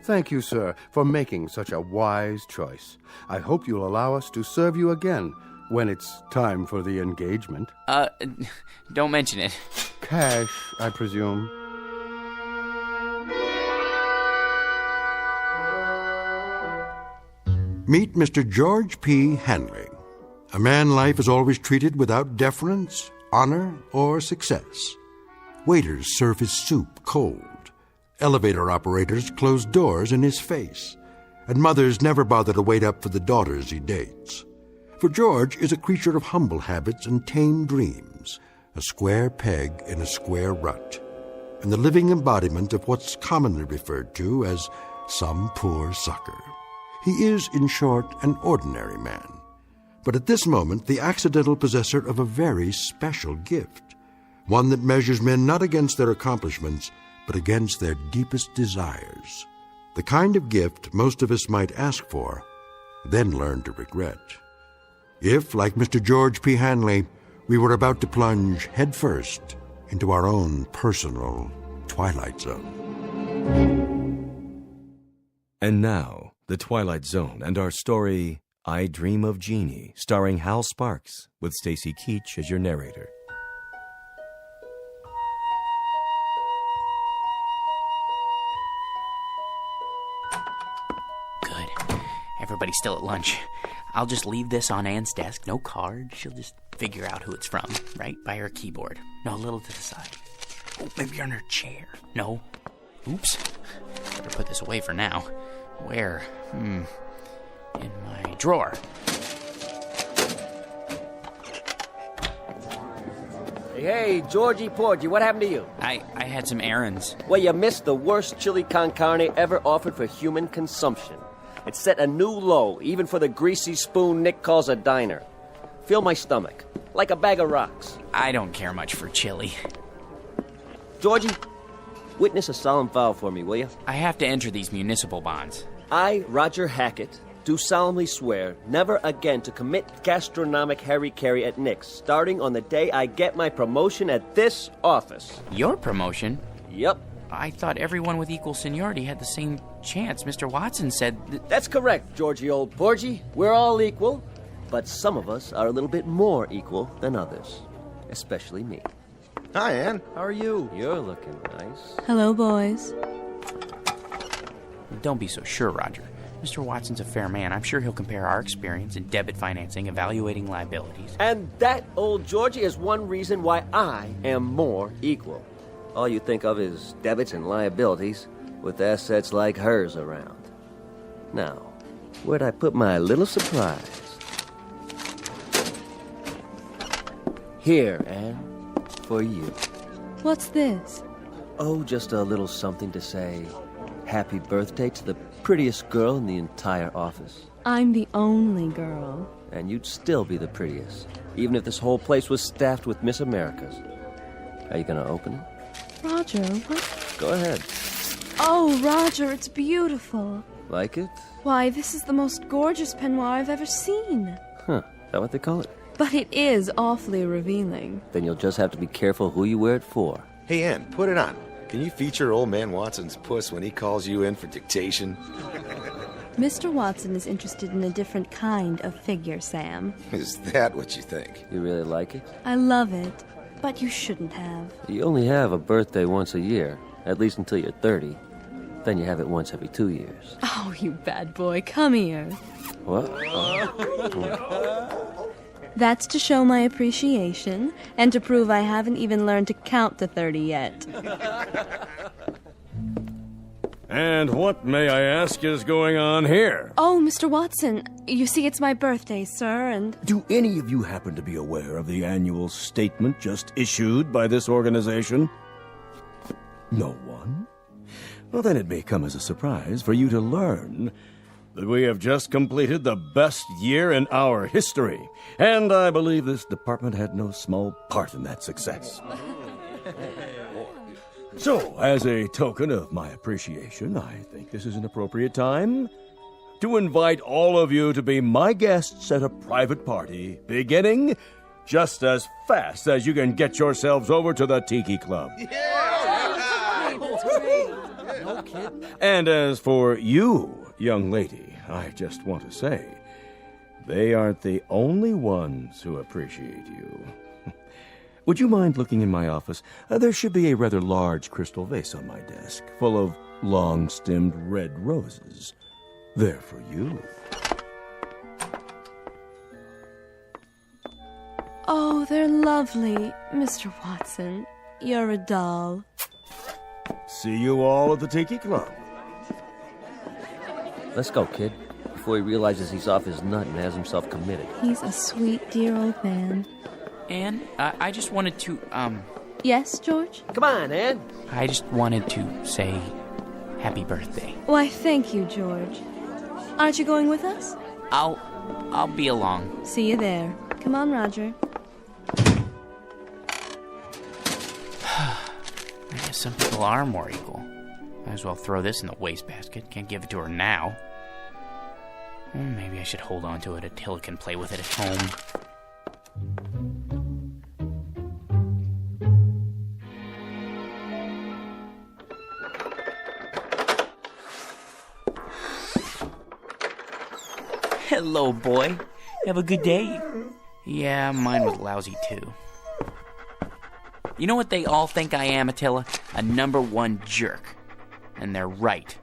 Thank you, sir, for making such a wise choice. I hope you'll allow us to serve you again when it's time for the engagement. Don't mention it. Cash, I presume. Meet Mr. George P. Hanley. A man life is always treated without deference, honor, or success. Waiters serve his soup cold, Elevator operators close doors in his face, and mothers never bother to wait up for the daughters he dates. For George is a creature of humble habits and tame dreams, a square peg in a square rut, and the living embodiment of what's commonly referred to as some poor sucker. He is, in short, an ordinary man, but at this moment the accidental possessor of a very special gift, one that measures men not against their accomplishments, but against their deepest desires. The kind of gift most of us might ask for, then learn to regret. If, like Mr. George P. Hanley, we were about to plunge headfirst into our own personal Twilight Zone. And now, The Twilight Zone and our story, I Dream of Jeannie, starring Hal Sparks, with Stacy Keach as your narrator. Everybody's still at lunch. I'll just leave this on Anne's desk. No card. She'll just figure out who it's from, right by her keyboard. No, a little to the side. Oh, maybe on her chair. No. Oops. Better put this away for now. Where? In my drawer. Hey, Georgie Porgy, what happened to you? I had some errands. Well, you missed the worst chili con carne ever offered for human consumption. It set a new low, even for the greasy spoon Nick calls a diner. Feel my stomach, like a bag of rocks. I don't care much for chili. Georgie, witness a solemn vow for me, will you? I have to enter these municipal bonds. I, Roger Hackett, do solemnly swear never again to commit gastronomic harry-carry at Nick's, starting on the day I get my promotion at this office. Your promotion? Yep. I thought everyone with equal seniority had the same chance. Mr. Watson said... That's correct, Georgie old Porgy. We're all equal, but some of us are a little bit more equal than others. Especially me. Hi, Anne. How are you? You're looking nice. Hello, boys. Don't be so sure, Roger. Mr. Watson's a fair man. I'm sure he'll compare our experience in debit financing, evaluating liabilities. And that, old Georgie, is one reason why I am more equal. All you think of is debits and liabilities, with assets like hers around. Now, where'd I put my little surprise? Here, Anne, for you. What's this? Oh, just a little something to say happy birthday to the prettiest girl in the entire office. I'm the only girl. And you'd still be the prettiest, even if this whole place was staffed with Miss Americas. Are you gonna open it? Roger, what? Go ahead. Oh, Roger, it's beautiful. Like it? Why, this is the most gorgeous peignoir I've ever seen. Huh, is that what they call it? But it is awfully revealing. Then you'll just have to be careful who you wear it for. Hey, Ann, put it on. Can you feature old man Watson's puss when he calls you in for dictation? Mr. Watson is interested in a different kind of figure, Sam. Is that what you think? You really like it? I love it, but you shouldn't have. You only have a birthday once a year, at least until you're 30. Then you have it once every 2 years. Oh, you bad boy, come here. What? That's to show my appreciation, and to prove I haven't even learned to count to 30 yet. And what, may I ask, is going on here? Oh, Mr. Watson, you see it's my birthday, sir, and... Do any of you happen to be aware of the annual statement just issued by this organization? No one? Well, then it may come as a surprise for you to learn that we have just completed the best year in our history, and I believe this department had no small part in that success. So, as a token of my appreciation, I think this is an appropriate time to invite all of you to be my guests at a private party, beginning just as fast as you can get yourselves over to the Tiki Club. No kidding. And as for you, young lady, I just want to say, they aren't the only ones who appreciate you. Would you mind looking in my office? There should be a rather large crystal vase on my desk, full of long-stemmed red roses. They're for you. Oh, they're lovely, Mr. Watson. You're a doll. See you all at the Tiki Club. Let's go, kid, before he realizes he's off his nut and has himself committed. He's a sweet, dear old man. Anne, I just wanted to, Yes, George? Come on, Anne. I just wanted to say happy birthday. Why, thank you, George. Aren't you going with us? I'll be along. See you there. Come on, Roger. I guess some people are more equal. Might as well throw this in the wastebasket. Can't give it to her now. Maybe I should hold on to it until it can play with it at home. Hello, boy. Have a good day? Yeah, mine was lousy, too. You know what they all think I am, Attila? A #1 jerk. And they're right.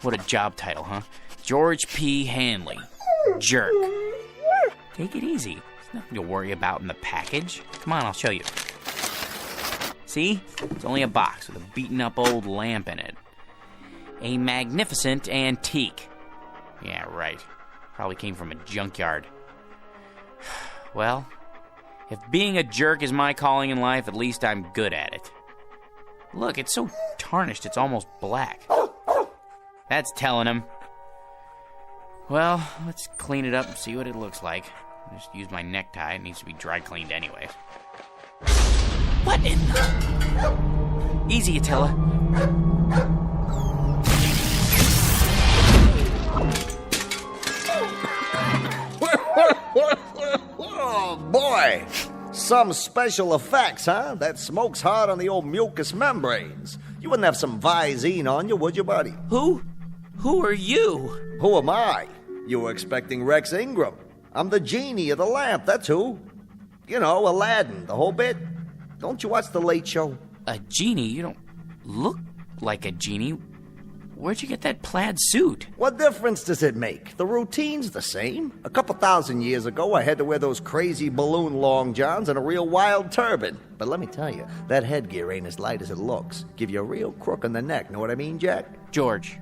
What a job title, huh? George P. Hanley. Jerk. Take it easy. There's nothing to worry about in the package. Come on, I'll show you. See? It's only a box with a beaten-up old lamp in it. A magnificent antique. Yeah, right. Probably came from a junkyard. Well, if being a jerk is my calling in life, at least I'm good at it. Look, it's so tarnished, it's almost black. That's telling him. Well, let's clean it up and see what it looks like. I just used my necktie. It needs to be dry cleaned anyway. What in the... Easy, Attila. Oh, boy! Some special effects, huh? That smoke's hard on the old mucous membranes. You wouldn't have some Visine on you, would you, buddy? Who are you? Who am I? You were expecting Rex Ingram. I'm the genie of the lamp, that's who. You know, Aladdin, the whole bit. Don't you watch The Late Show? A genie? You don't look like a genie. Where'd you get that plaid suit? What difference does it make? The routine's the same. A couple thousand years ago, I had to wear those crazy balloon long johns and a real wild turban. But let me tell you, that headgear ain't as light as it looks. Give you a real crook in the neck, know what I mean, Jack? George.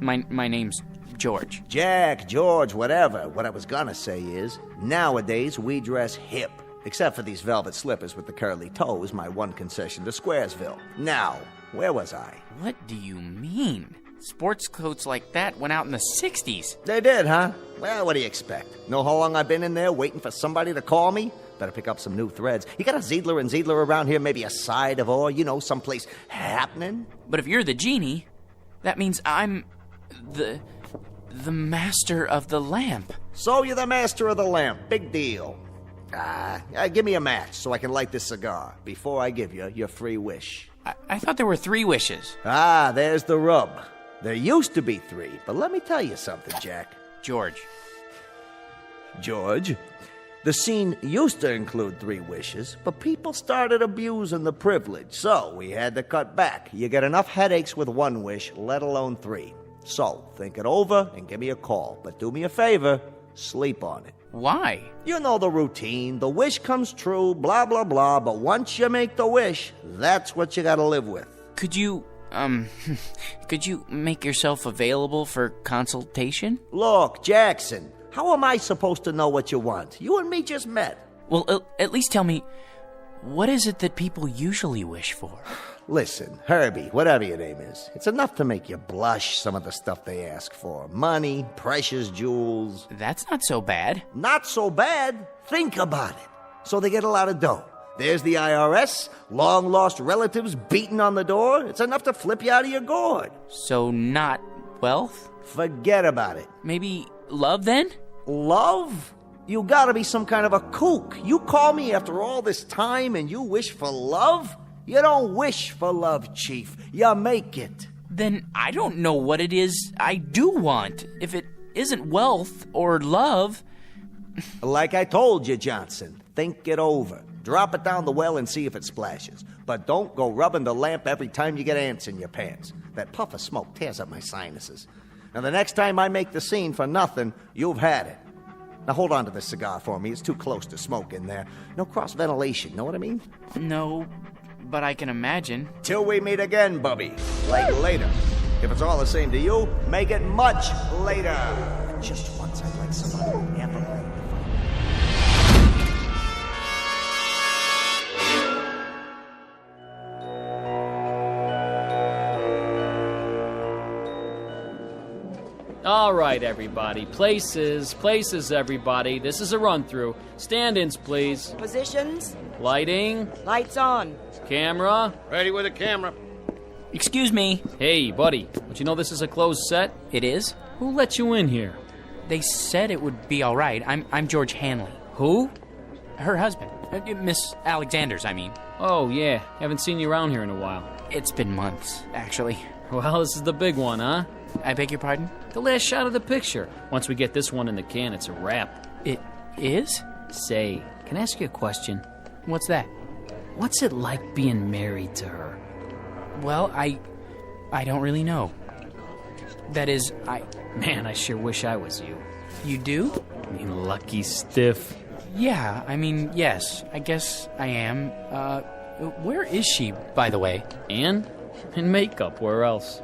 My name's George. Jack, George, whatever. What I was gonna say is, nowadays we dress hip. Except for these velvet slippers with the curly toes, my one concession to Squaresville. Now, where was I? What do you mean? Sports coats like that went out in the 60s. They did, huh? Well, what do you expect? Know how long I've been in there waiting for somebody to call me? Better pick up some new threads. You got a Ziedler and Ziedler around here, maybe a side of or, someplace happening? But if you're the genie, that means I'm the master of the lamp. So you're the master of the lamp. Big deal. Give me a match so I can light this cigar before I give you your free wish. I thought there were 3 wishes. There's the rub. There used to be 3, but let me tell you something, Jack. George. The scene used to include 3 wishes, but people started abusing the privilege, so we had to cut back. You get enough headaches with 1 wish, let alone 3. So, think it over and give me a call. But do me a favor, sleep on it. Why? You know the routine. The wish comes true, blah, blah, blah. But once you make the wish, that's what you gotta live with. Could you make yourself available for consultation? Look, Jackson, how am I supposed to know what you want? You and me just met. Well, at least tell me, what is it that people usually wish for? Listen, Herbie, whatever your name is, it's enough to make you blush, some of the stuff they ask for. Money, precious jewels. That's not so bad. Not so bad? Think about it. So they get a lot of dough. There's the IRS, long-lost relatives beating on the door. It's enough to flip you out of your gourd. So not wealth? Forget about it. Maybe love, then? Love? You gotta be some kind of a kook. You call me after all this time and you wish for love? You don't wish for love, Chief. You make it. Then I don't know what it is I do want. If it isn't wealth or love... Like I told you, Johnson, think it over. Drop it down the well and see if it splashes. But don't go rubbing the lamp every time you get ants in your pants. That puff of smoke tears up my sinuses. Now, the next time I make the scene for nothing, you've had it. Now, hold on to this cigar for me. It's too close to smoke in there. No cross-ventilation, know what I mean? No, but I can imagine. Till we meet again, Bubby. Like later. If it's all the same to you, make it much later. Just once I'd like somebody ever. All right, everybody. Places, everybody. This is a run-through. Stand-ins, please. Positions. Lighting. Lights on. Camera. Ready with the camera. Excuse me. Hey, buddy. Don't you know this is a closed set? It is? Who let you in here? They said it would be all right. I'm George Hanley. Who? Her husband. Miss Alexander's, I mean. Oh, yeah. Haven't seen you around here in a while. It's been months, actually. Well, this is the big one, huh? I beg your pardon? The last shot of the picture. Once we get this one in the can, it's a wrap. It is? Say, can I ask you a question? What's that? What's it like being married to her? Well, I don't really know. That is, Man, I sure wish I was you. You do? I mean, lucky stiff. Yeah, I mean, yes. I guess I am. Where is she, by the way? Anne? In makeup, where else?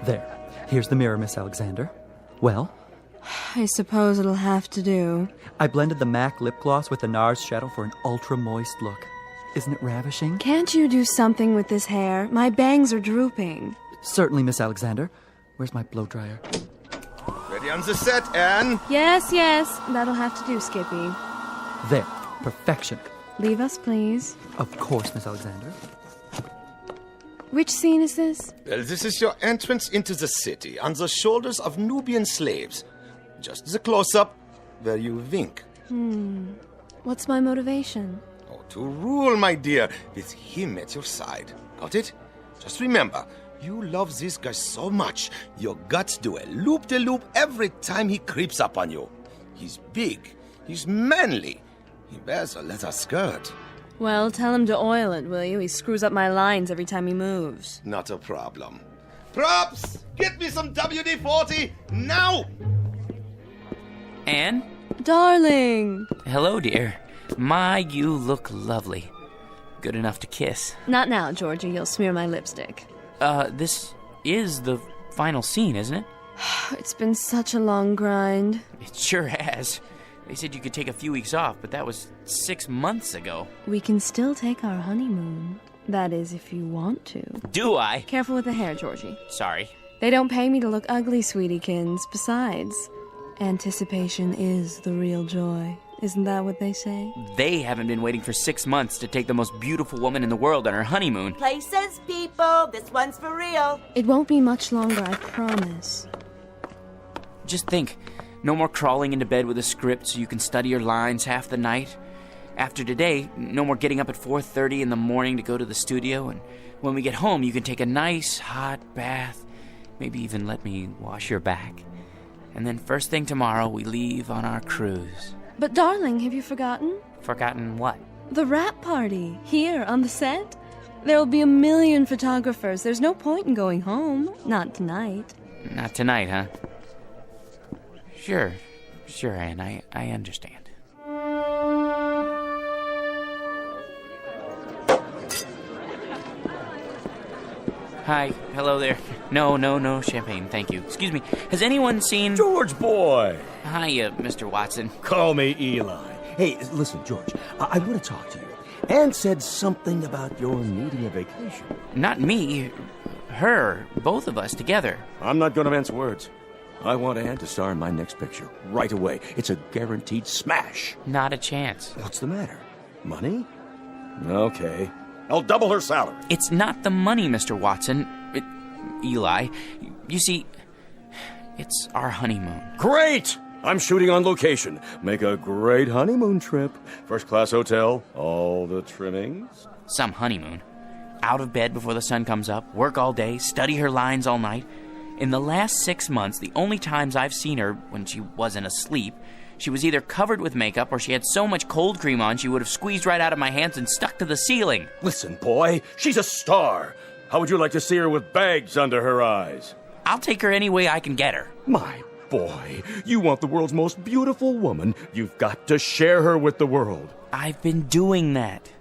There. Here's the mirror, Miss Alexander. Well? I suppose it'll have to do. I blended the MAC lip gloss with the NARS shadow for an ultra-moist look. Isn't it ravishing? Can't you do something with this hair? My bangs are drooping. Certainly, Miss Alexander. Where's my blow dryer? Ready on the set, Anne? Yes. That'll have to do, Skippy. There. Perfection. Leave us, please. Of course, Miss Alexander. Which scene is this? Well, this is your entrance into the city on the shoulders of Nubian slaves. Just the close-up where you wink. What's my motivation? Oh, to rule, my dear, with him at your side. Got it? Just remember, you love this guy so much, your guts do a loop-de-loop every time he creeps up on you. He's big. He's manly. He wears a leather skirt. Well, tell him to oil it, will you? He screws up my lines every time he moves. Not a problem. Props! Get me some WD-40 now! Anne? Darling! Hello, dear. My, you look lovely. Good enough to kiss. Not now, Georgie. You'll smear my lipstick. This is the final scene, isn't it? It's been such a long grind. It sure has. They said you could take a few weeks off, but that was 6 months ago. We can still take our honeymoon. That is, if you want to. Do I? Careful with the hair, Georgie. Sorry. They don't pay me to look ugly, sweetiekins. Besides, anticipation is the real joy. Isn't that what they say? They haven't been waiting for 6 months to take the most beautiful woman in the world on her honeymoon. Places, people. This one's for real. It won't be much longer, I promise. Just think. No more crawling into bed with a script so you can study your lines half the night. After today, no more getting up at 4:30 in the morning to go to the studio. And when we get home, you can take a nice hot bath. Maybe even let me wash your back. And then first thing tomorrow, we leave on our cruise. But darling, have you forgotten? Forgotten what? The wrap party, here on the set. There'll be 1,000,000 photographers. There's no point in going home. Not tonight. Not tonight, huh? Sure, Anne, I understand. Hi, hello there. No champagne, thank you. Excuse me, has anyone seen... George boy! Hiya, Mr. Watson. Call me Eli. Hey, listen, George, I want to talk to you. Anne said something about your needing a vacation. Not me, her, both of us together. I'm not going to mince words. I want Anne to star in my next picture, right away. It's a guaranteed smash. Not a chance. What's the matter? Money? Okay. I'll double her salary. It's not the money, Mr. Watson. Eli, you see, it's our honeymoon. Great! I'm shooting on location. Make a great honeymoon trip. First-class hotel, all the trimmings. Some honeymoon. Out of bed before the sun comes up, work all day, study her lines all night. In the last 6 months, the only times I've seen her when she wasn't asleep, she was either covered with makeup or she had so much cold cream on she would have squeezed right out of my hands and stuck to the ceiling. Listen, boy, she's a star. How would you like to see her with bags under her eyes? I'll take her any way I can get her. My boy. You want the world's most beautiful woman. You've got to share her with the world. I've been doing that.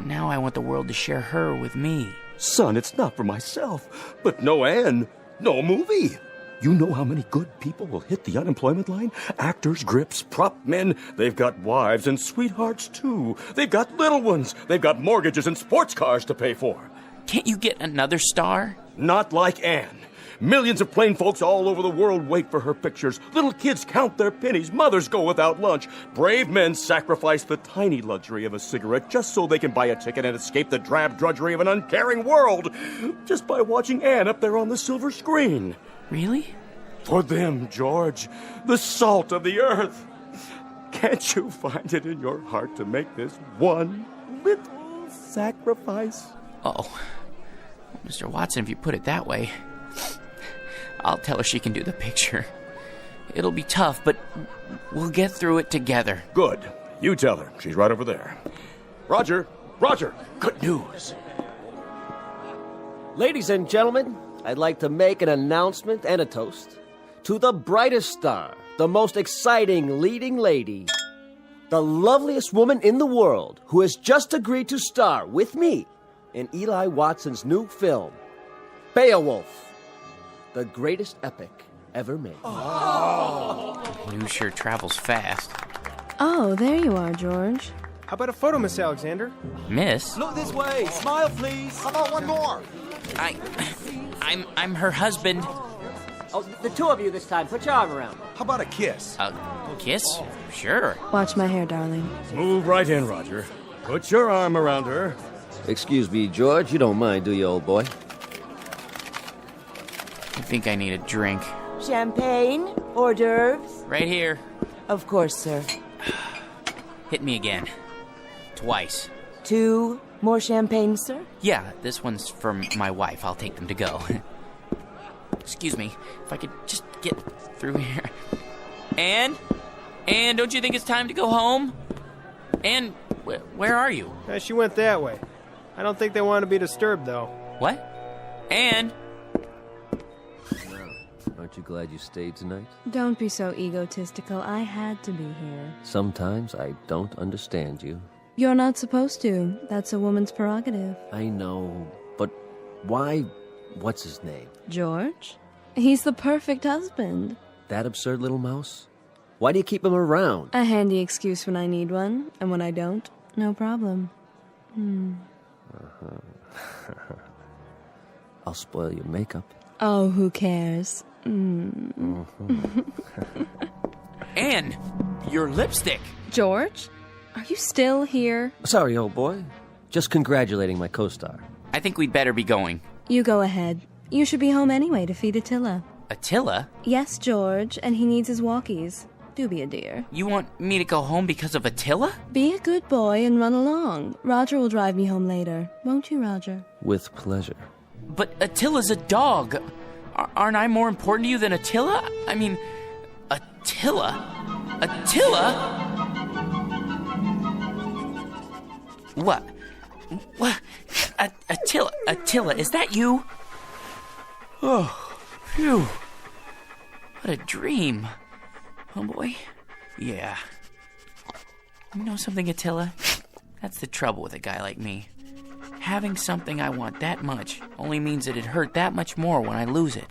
Now I want the world to share her with me. Son, it's not for myself, but no Anne, no movie. You know how many good people will hit the unemployment line? Actors, grips, prop men. They've got wives and sweethearts, too. They've got little ones. They've got mortgages and sports cars to pay for. Can't you get another star? Not like Anne. Millions of plain folks all over the world wait for her pictures. Little kids count their pennies. Mothers go without lunch. Brave men sacrifice the tiny luxury of a cigarette just so they can buy a ticket and escape the drab drudgery of an uncaring world. Just by watching Anne up there on the silver screen. Really? For them, George, the salt of the earth. Can't you find it in your heart to make this one little sacrifice? Oh, Mr. Watson, if you put it that way, I'll tell her she can do the picture. It'll be tough, but we'll get through it together. Good. You tell her. She's right over there. Roger, good news. Ladies and gentlemen, I'd like to make an announcement and a toast to the brightest star, the most exciting leading lady, the loveliest woman in the world, who has just agreed to star with me in Eli Watson's new film, Beowulf, the greatest epic ever made. News sure travels fast. Oh, there you are, George. How about a photo, Miss Alexander? Miss? Look this way. Smile, please. How about one more? I'm her husband. Oh, the two of you this time. Put your arm around me. How about a kiss? A kiss? Sure. Watch my hair, darling. Move right in, Roger. Put your arm around her. Excuse me, George. You don't mind, do you, old boy? I think I need a drink. Champagne? Hors d'oeuvres? Right here. Of course, sir. Hit me again. Twice. 2 more champagne, sir? Yeah, this one's from my wife. I'll take them to go. Excuse me, if I could just get through here. Anne, don't you think it's time to go home? Anne, where are you? She went that way. I don't think they want to be disturbed, though. What? Anne? Aren't you glad you stayed tonight? Don't be so egotistical. I had to be here. Sometimes I don't understand you. You're not supposed to. That's a woman's prerogative. I know, but why? What's his name? George? He's the perfect husband. That absurd little mouse? Why do you keep him around? A handy excuse when I need one, and when I don't, no problem. I'll spoil your makeup. Oh, who cares? Anne, your lipstick. George? Are you still here? Sorry, old boy. Just congratulating my co-star. I think we'd better be going. You go ahead. You should be home anyway to feed Attila. Attila? Yes, George, and he needs his walkies. Do be a dear. You want me to go home because of Attila? Be a good boy and run along. Roger will drive me home later. Won't you, Roger? With pleasure. But Attila's a dog. Aren't I more important to you than Attila? I mean, Attila? What? Attila, is that you? Oh, phew. What a dream. Oh, boy. Yeah. You know something, Attila? That's the trouble with a guy like me. Having something I want that much only means it'd hurt that much more when I lose it.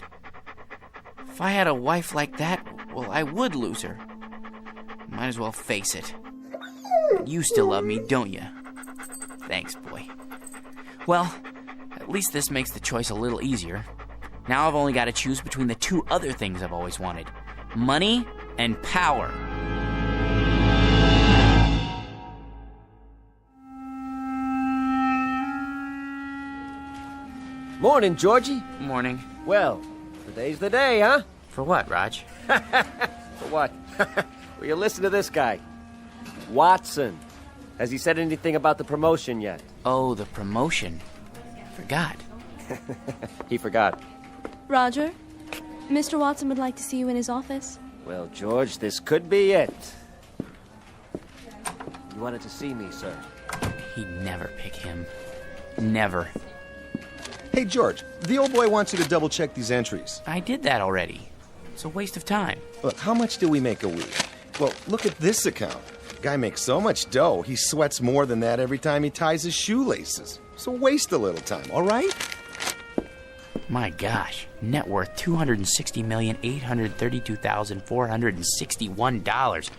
If I had a wife like that, well, I would lose her. Might as well face it. You still love me, don't you? Thanks, boy. Well, at least this makes the choice a little easier. Now I've only got to choose between the two other things I've always wanted. Money and power. Morning, Georgie. Morning. Well, today's the day, huh? For what, Raj? For what? Will you listen to this guy? Watson. Has he said anything about the promotion yet? Oh, the promotion. Forgot. He forgot. Roger, Mr. Watson would like to see you in his office. Well, George, this could be it. You wanted to see me, sir. He'd never pick him. Never. Hey, George, the old boy wants you to double-check these entries. I did that already. It's a waste of time. Look, how much do we make a week? Well, look at this account. Guy makes so much dough, he sweats more than that every time he ties his shoelaces. So waste a little time, all right? My gosh, net worth $260,832,461.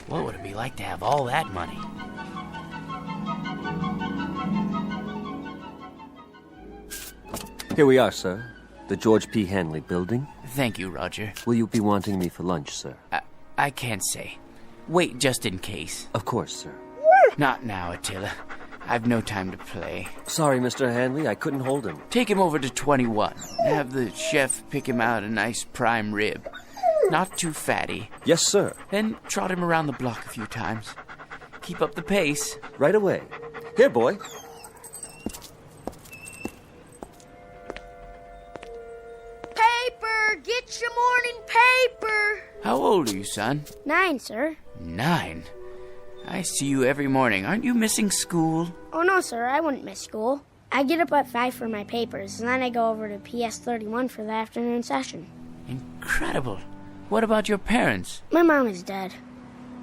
What would it be like to have all that money? Here we are, sir. The George P. Hanley building. Thank you, Roger. Will you be wanting me for lunch, sir? I can't say. Wait just in case. Of course, sir. Not now, Attila. I've no time to play. Sorry, Mr. Hanley, I couldn't hold him. Take him over to 21. Have the chef pick him out a nice prime rib. Not too fatty. Yes, sir. Then trot him around the block a few times. Keep up the pace. Right away. Here, boy. Paper! Get your morning paper! How old are you, son? 9, sir. 9? I see you every morning. Aren't you missing school? Oh, no, sir. I wouldn't miss school. I get up at 5 for my papers, and then I go over to PS 31 for the afternoon session. Incredible. What about your parents? My mom is dead.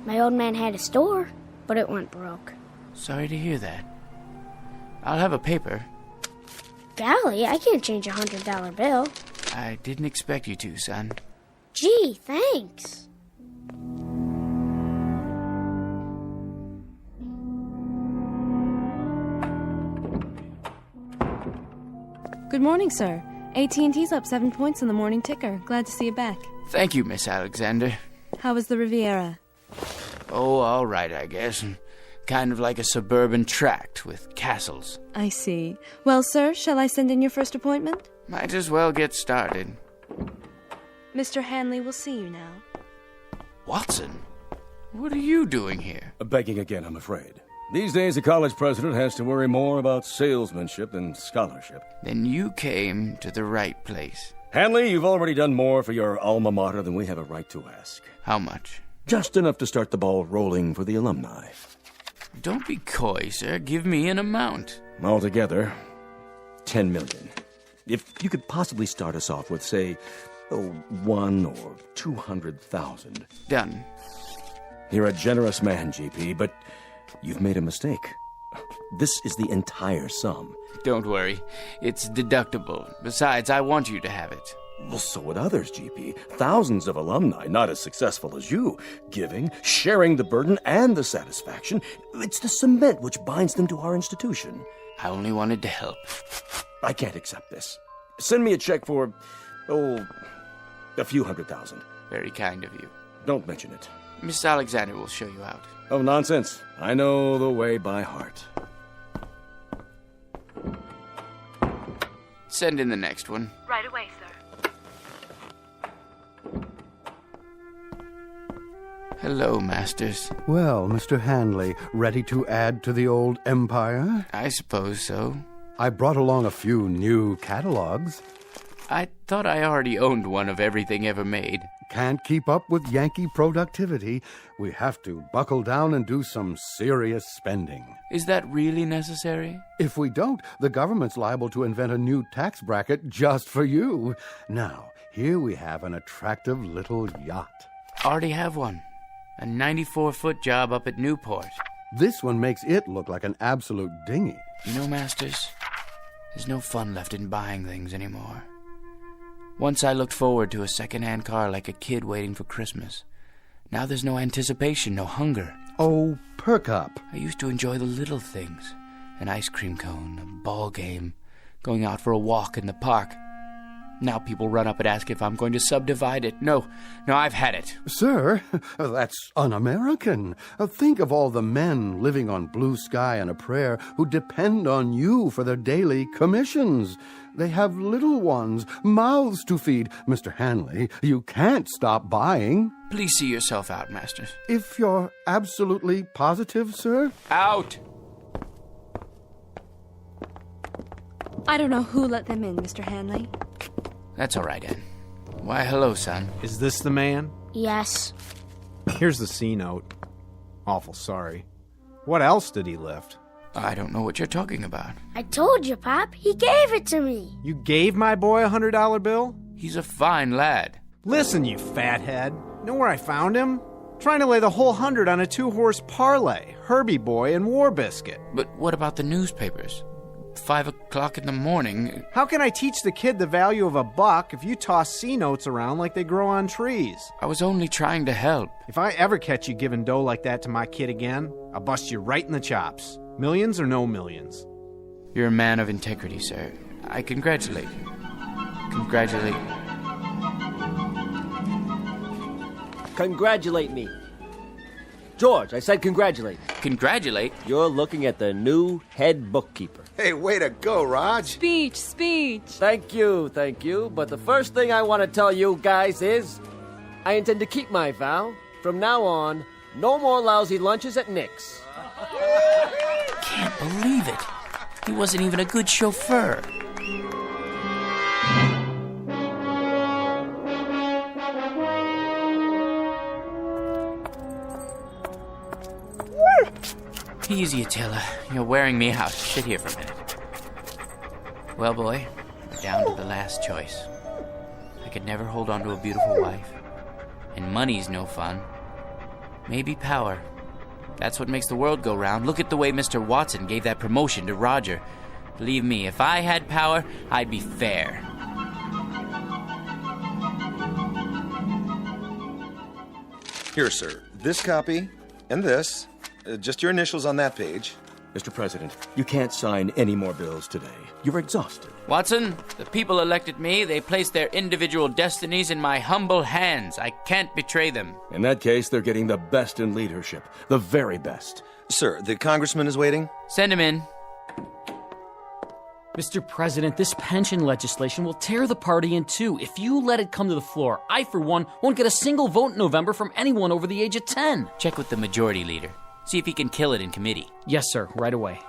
My old man had a store, but it went broke. Sorry to hear that. I'll have a paper. Golly, I can't change a $100 bill. I didn't expect you to, son. Gee, thanks. Good morning, sir. AT&T's up 7 points in the morning ticker. Glad to see you back. Thank you, Miss Alexander. How was the Riviera? Oh, all right, I guess. Kind of like a suburban tract with castles. I see. Well, sir, shall I send in your first appointment? Might as well get started. Mr. Hanley will see you now. Watson, what are you doing here? Begging again, I'm afraid. These days, a college president has to worry more about salesmanship than scholarship. Then you came to the right place. Hanley, you've already done more for your alma mater than we have a right to ask. How much? Just enough to start the ball rolling for the alumni. Don't be coy, sir. Give me an amount. Altogether, $10 million. If you could possibly start us off with, say, $1 or $200,000. Done. You're a generous man, GP, but you've made a mistake. This is the entire sum. Don't worry. It's deductible. Besides, I want you to have it. Well, so would others, GP. Thousands of alumni, not as successful as you. Giving, sharing the burden and the satisfaction. It's the cement which binds them to our institution. I only wanted to help. I can't accept this. Send me a check for, a few $100,000. Very kind of you. Don't mention it. Miss Alexander will show you out. Oh, nonsense. I know the way by heart. Send in the next one. Right away, sir. Hello, Masters. Well, Mr. Hanley, ready to add to the old empire? I suppose so. I brought along a few new catalogs. I thought I already owned one of everything ever made. Can't keep up with Yankee productivity. We have to buckle down and do some serious spending. Is that really necessary? If we don't, the government's liable to invent a new tax bracket just for you. Now, here we have an attractive little yacht. Already have one. A 94-foot job up at Newport. This one makes it look like an absolute dinghy. You know, Masters, there's no fun left in buying things anymore. Once I looked forward to a second-hand car like a kid waiting for Christmas. Now there's no anticipation, no hunger. Oh, perk up. I used to enjoy the little things. An ice cream cone, a ball game, going out for a walk in the park. Now people run up and ask if I'm going to subdivide it. No, I've had it. Sir, that's un-American. Think of all the men living on blue sky and a prayer who depend on you for their daily commissions. They have little ones, mouths to feed. Mr. Hanley, you can't stop buying. Please see yourself out, Masters. If you're absolutely positive, sir? Out! I don't know who let them in, Mr. Hanley. That's all right, Ann. Why, hello, son. Is this the man? Yes. Here's the C note. Awful sorry. What else did he lift? I don't know what you're talking about. I told you, Pop. He gave it to me. You gave my boy a $100 bill? He's a fine lad. Listen, you fathead. Know where I found him? Trying to lay the whole 100 on a 2-horse parlay. Herbie Boy and War Biscuit. But what about the newspapers? 5 o'clock in the morning. How can I teach the kid the value of a buck if you toss C-notes around like they grow on trees? I was only trying to help. If I ever catch you giving dough like that to my kid again, I'll bust you right in the chops. Millions or no millions. You're a man of integrity, sir. I congratulate you. Congratulate you. Congratulate me. George, I said congratulate. Congratulate? You're looking at the new head bookkeeper. Hey, way to go, Raj. Speech. Thank you. But the first thing I want to tell you guys is I intend to keep my vow. From now on, no more lousy lunches at Nick's. Can't believe it. He wasn't even a good chauffeur. Easy, Attila. You're wearing me out. Sit here for a minute. Well, boy, we're down to the last choice. I could never hold on to a beautiful wife. And money's no fun. Maybe power. That's what makes the world go round. Look at the way Mr. Watson gave that promotion to Roger. Believe me, if I had power, I'd be fair. Here, sir. This copy and this. Just your initials on that page. Mr. President, you can't sign any more bills today. You're exhausted. Watson, the people elected me. They placed their individual destinies in my humble hands. I can't betray them. In that case, they're getting the best in leadership. The very best. Sir, the congressman is waiting. Send him in. Mr. President, this pension legislation will tear the party in two. If you let it come to the floor, I, for one, won't get a single vote in November from anyone over the age of 10. Check with the majority leader. See if he can kill it in committee. Yes, sir. Right away.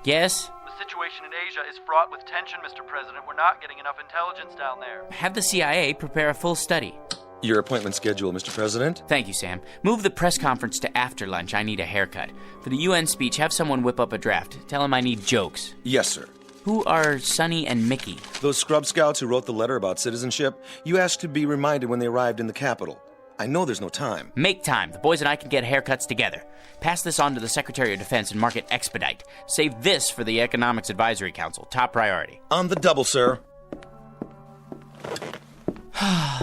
Yes? The situation in Asia is fraught with tension, Mr. President. We're not getting enough intelligence down there. Have the CIA prepare a full study. Your appointment schedule, Mr. President. Thank you, Sam. Move the press conference to after lunch. I need a haircut. For the UN speech, have someone whip up a draft. Tell him I need jokes. Yes, sir. Who are Sonny and Mickey? Those scrub scouts who wrote the letter about citizenship. You asked to be reminded when they arrived in the capital. I know there's no time. Make time. The boys and I can get haircuts together. Pass this on to the Secretary of Defense and mark it expedite. Save this for the Economics Advisory Council. Top priority. On the double, sir.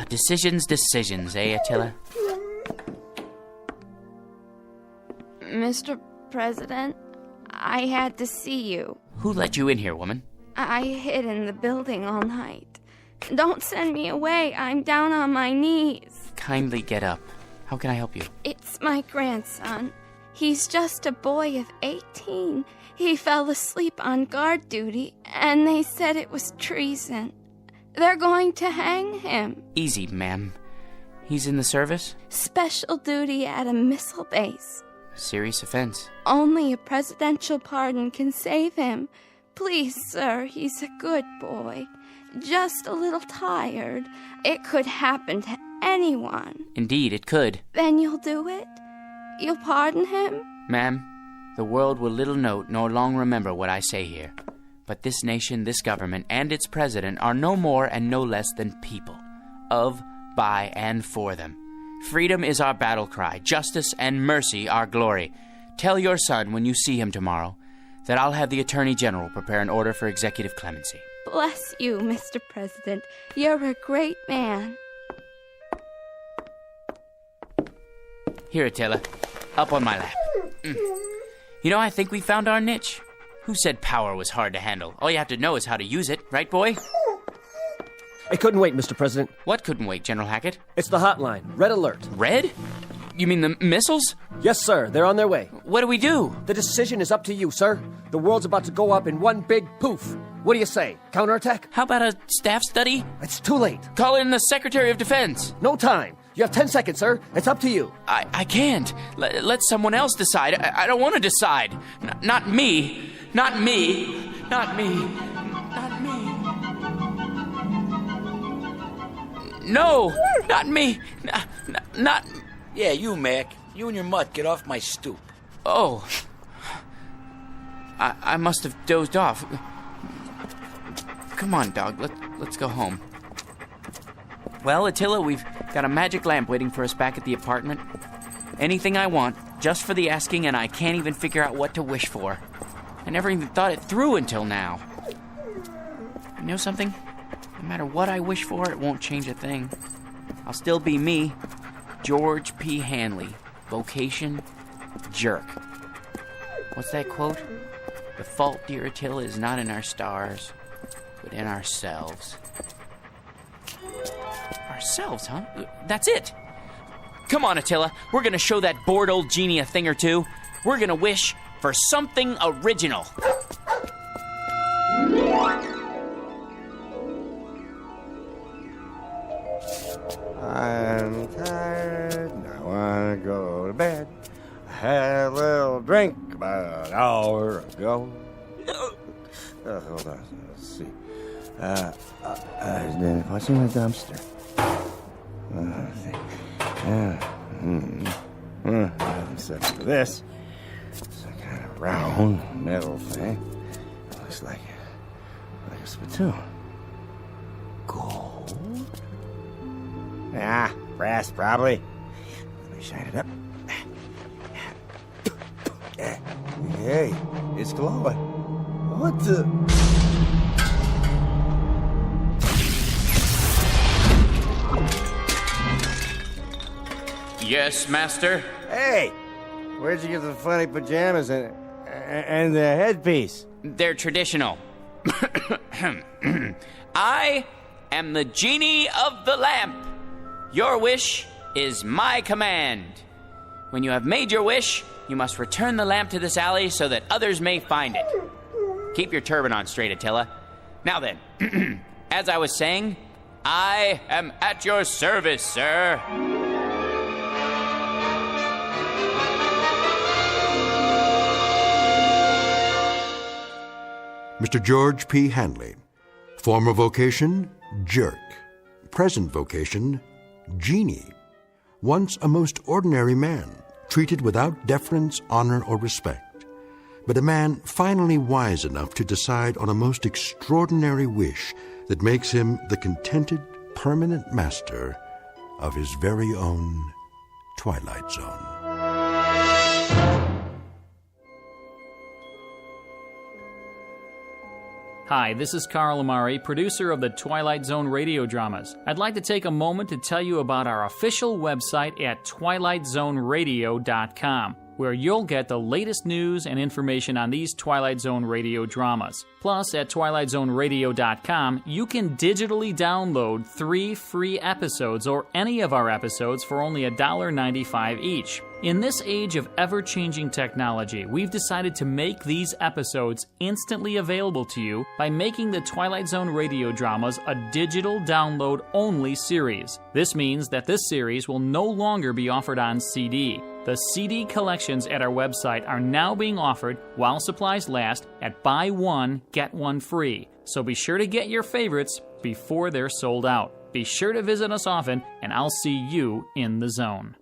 Decisions, eh, Attila? Mr. President, I had to see you. Who let you in here, woman? I hid in the building all night. Don't send me away. I'm down on my knees. Kindly get up. How can I help you? It's my grandson. He's just a boy of 18. He fell asleep on guard duty, and they said it was treason. They're going to hang him. Easy, ma'am. He's in the service? Special duty at a missile base. Serious offense. Only a presidential pardon can save him. Please, sir, he's a good boy. Just a little tired. It could happen to anyone. Indeed, it could. Then you'll do it? You'll pardon him? Ma'am, the world will little note nor long remember what I say here. But this nation, this government, and its president are no more and no less than people. Of, by, and for them. Freedom is our battle cry, justice and mercy our glory. Tell your son when you see him tomorrow that I'll have the Attorney General prepare an order for executive clemency. Bless you, Mr. President. You're a great man. Here, Attila. Up on my lap. You know, I think we found our niche. Who said power was hard to handle? All you have to know is how to use it, right, boy? It couldn't wait, Mr. President. What couldn't wait, General Hackett? It's the hotline. Red alert. Red? You mean the missiles? Yes, sir. They're on their way. What do we do? The decision is up to you, sir. The world's about to go up in one big poof. What do you say? Counterattack? How about a staff study? It's too late. Call in the Secretary of Defense. No time. You have 10 seconds, sir. It's up to you. I can't. Let someone else decide. I don't want to decide. Not me. Not me. Not me. Not me. No! Not me. Not... Yeah, you, Mac. You and your mutt, get off my stoop. Oh. I must have dozed off. Come on, dog. Let's go home. Well, Attila, we've got a magic lamp waiting for us back at the apartment. Anything I want, just for the asking, and I can't even figure out what to wish for. I never even thought it through until now. You know something? No matter what I wish for, it won't change a thing. I'll still be me, George P. Hanley. Vocation, jerk. What's that quote? The fault, dear Attila, is not in our stars, but in ourselves. Ourselves, huh? That's it! Come on, Attila. We're gonna show that bored old genie a thing or two. We're gonna wish for something original. I'm tired, I wanna go to bed. I had a little drink about an hour ago. Hold on, let's see. What's in the dumpster? Let's see. Nothing such for this. Some kind of round metal thing. It looks like a spittoon. Gold? Ah, brass probably. Let me shine it up. Hey, it's glowing. What the? Yes, master? Hey, where'd you get the funny pajamas and the headpiece? They're traditional. I am the genie of the lamp. Your wish is my command. When you have made your wish, you must return the lamp to this alley so that others may find it. Keep your turban on straight, Attila. Now then, as I was saying, I am at your service, sir. Mr. George P. Hanley. Former vocation, jerk. Present vocation, genie. Once a most ordinary man, treated without deference, honor, or respect. But a man finally wise enough to decide on a most extraordinary wish that makes him the contented, permanent master of his very own Twilight Zone. Hi, this is Carl Amari, producer of the Twilight Zone Radio Dramas. I'd like to take a moment to tell you about our official website at twilightzoneradio.com, where you'll get the latest news and information on these Twilight Zone Radio dramas. Plus, at twilightzoneradio.com, you can digitally download 3 free episodes or any of our episodes for only $1.95 each. In this age of ever-changing technology, we've decided to make these episodes instantly available to you by making the Twilight Zone Radio Dramas a digital download-only series. This means that this series will no longer be offered on CD. The CD collections at our website are now being offered while supplies last at buy one, get one free. So be sure to get your favorites before they're sold out. Be sure to visit us often, and I'll see you in the zone.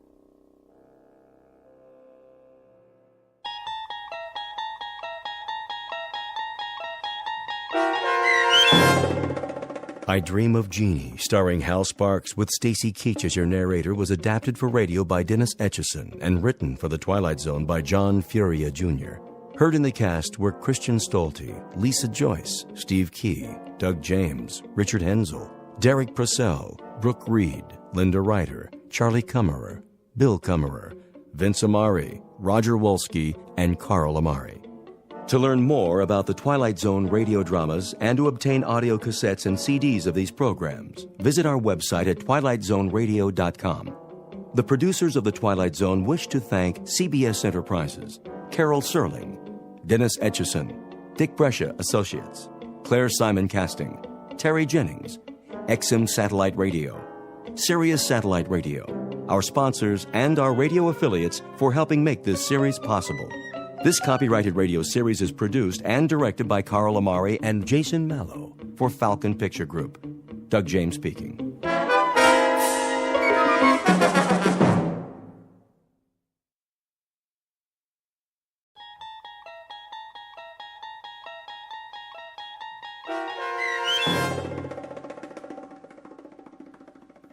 I Dream of Jeannie, starring Hal Sparks with Stacy Keach as your narrator, was adapted for radio by Dennis Etchison and written for The Twilight Zone by John Furia Jr. Heard in the cast were Christian Stolte, Lisa Joyce, Steve Key, Doug James, Richard Hensel, Derek Purcell, Brooke Reed, Linda Ryder, Charlie Kummerer, Bill Kummerer, Vince Amari, Roger Wolski, and Carl Amari. To learn more about the Twilight Zone radio dramas and to obtain audio cassettes and CDs of these programs, visit our website at twilightzoneradio.com. The producers of The Twilight Zone wish to thank CBS Enterprises, Carol Serling, Dennis Etchison, Dick Brescia Associates, Claire Simon Casting, Terry Jennings, XM Satellite Radio, Sirius Satellite Radio, our sponsors, and our radio affiliates for helping make this series possible. This copyrighted radio series is produced and directed by Carl Amari and Jason Mallow for Falcon Picture Group. Doug James speaking.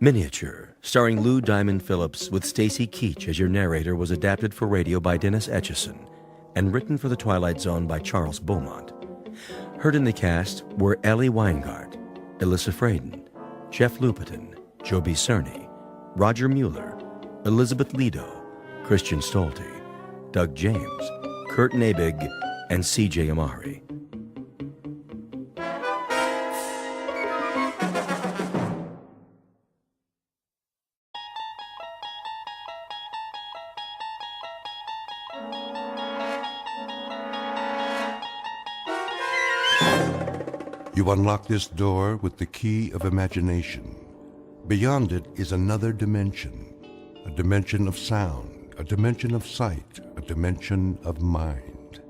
Miniature, starring Lou Diamond Phillips with Stacy Keach as your narrator, was adapted for radio by Dennis Etchison and written for The Twilight Zone by Charles Beaumont. Heard in the cast were Ellie Weingart, Alyssa Fraden, Jeff Lupetin, Joby Cerny, Roger Mueller, Elizabeth Lido, Christian Stolte, Doug James, Kurt Nabig, and C.J. Amari. You unlock this door with the key of imagination. Beyond it is another dimension, a dimension of sound, a dimension of sight, a dimension of mind.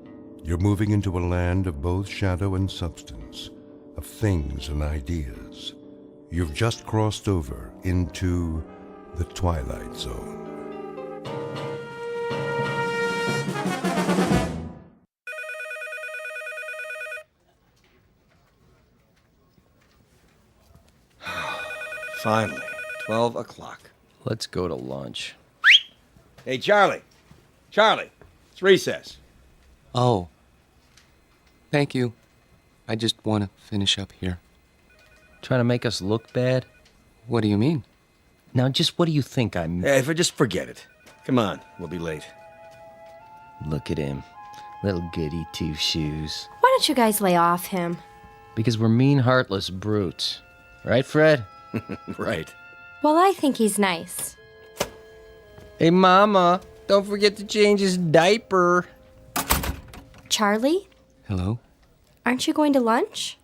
You're moving into a land of both shadow and substance, of things and ideas. You've just crossed over into the Twilight Zone. Finally, 12 o'clock. Let's go to lunch. Hey, Charlie. Charlie, it's recess. Oh. Thank you. I just want to finish up here. Trying to make us look bad? What do you mean? Now, just what do you think I'm... Hey, just forget it. Come on, we'll be late. Look at him. Little goody two-shoes. Why don't you guys lay off him? Because we're mean, heartless brutes. Right, Fred? Right. Well, I think he's nice. Hey, Mama, don't forget to change his diaper. Charlie? Hello? Aren't you going to lunch?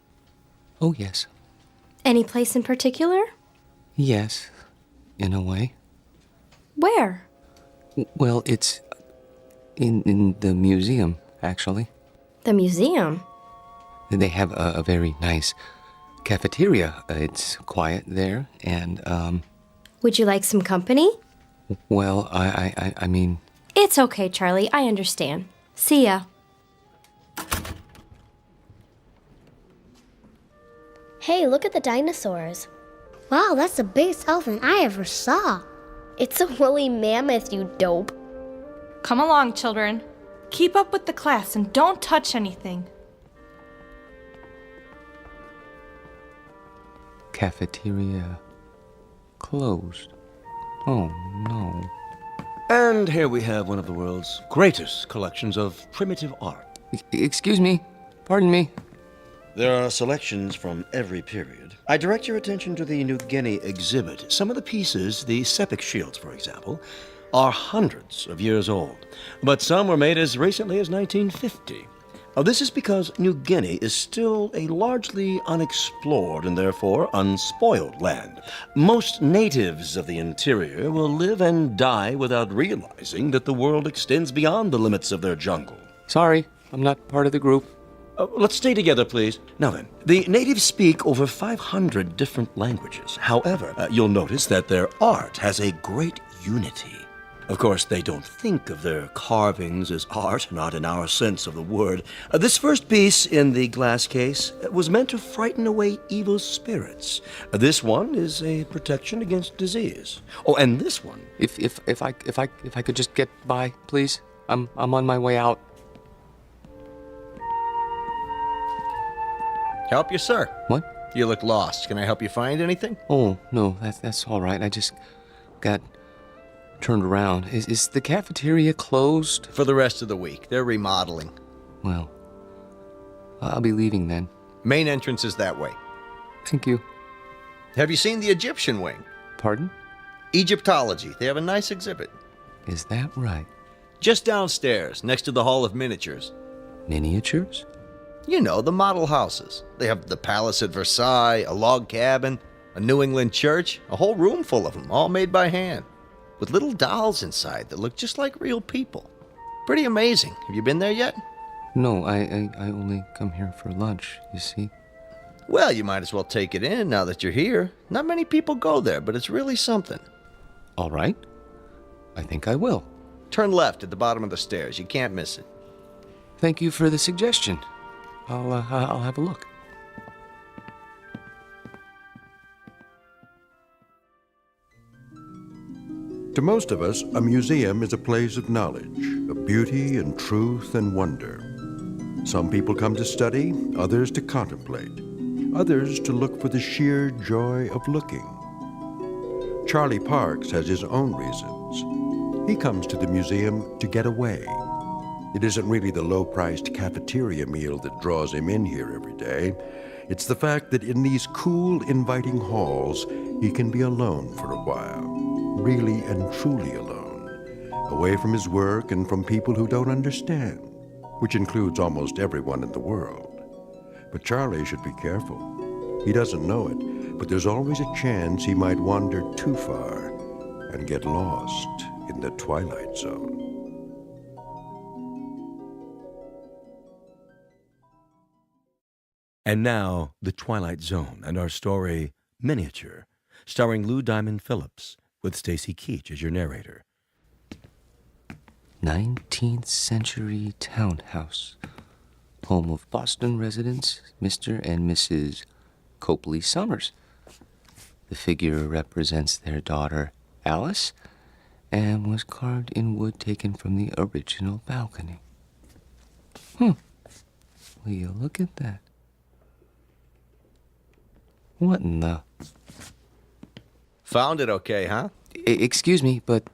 Oh, yes. Any place in particular? Yes, in a way. Where? Well, it's in the museum, actually. The museum? They have a very nice cafeteria. It's quiet there, and, Would you like some company? well, I mean... It's okay, Charlie. I understand. See ya. Hey, look at the dinosaurs. Wow, that's the biggest elephant I ever saw. It's a woolly mammoth, you dope. Come along, children. Keep up with the class and don't touch anything. Cafeteria closed. Oh, no. And here we have one of the world's greatest collections of primitive art. Excuse me. Pardon me. There are selections from every period. I direct your attention to the New Guinea exhibit. Some of the pieces, the sepik shields, for example, are hundreds of years old, but some were made as recently as 1950. This is because New Guinea is still a largely unexplored and therefore unspoiled land. Most natives of the interior will live and die without realizing that the world extends beyond the limits of their jungle. Sorry, I'm not part of the group. Let's stay together, please. Now then, the natives speak over 500 different languages. However, you'll notice that their art has a great unity. Of course, they don't think of their carvings as art, not in our sense of the word. This first piece in the glass case was meant to frighten away evil spirits. This one is a protection against disease. Oh, and this one... If I could just get by, please. I'm on my way out. Help you, sir. What? You look lost. Can I help you find anything? Oh, no, that's all right. I just got turned around. Is the cafeteria closed? For the rest of the week. They're remodeling. Well, I'll be leaving then. Main entrance is that way. Thank you. Have you seen the Egyptian wing? Pardon? Egyptology. They have a nice exhibit. Is that right? Just downstairs, next to the Hall of Miniatures. Miniatures? You know, the model houses. They have the palace at Versailles, a log cabin, a New England church, a whole room full of them, all made by hand, with little dolls inside that look just like real people. Pretty amazing. Have you been there yet? No, I only come here for lunch, you see. Well, you might as well take it in now that you're here. Not many people go there, but it's really something. All right. I think I will. Turn left at the bottom of the stairs. You can't miss it. Thank you for the suggestion. I'll have a look. To most of us, a museum is a place of knowledge, of beauty and truth and wonder. Some people come to study, others to contemplate, others to look for the sheer joy of looking. Charlie Parks has his own reasons. He comes to the museum to get away. It isn't really the low-priced cafeteria meal that draws him in here every day. It's the fact that in these cool, inviting halls, he can be alone for a while, really and truly alone, away from his work and from people who don't understand, which includes almost everyone in the world. But Charlie should be careful. He doesn't know it, but there's always a chance he might wander too far and get lost in the Twilight Zone. And now, The Twilight Zone and our story, Miniature, starring Lou Diamond Phillips, with Stacy Keach as your narrator. 19th century townhouse, home of Boston residents Mr. and Mrs. Copley Summers. The figure represents their daughter, Alice, and was carved in wood taken from the original balcony. Will you look at that? What in the... Found it okay, huh? Excuse me, but...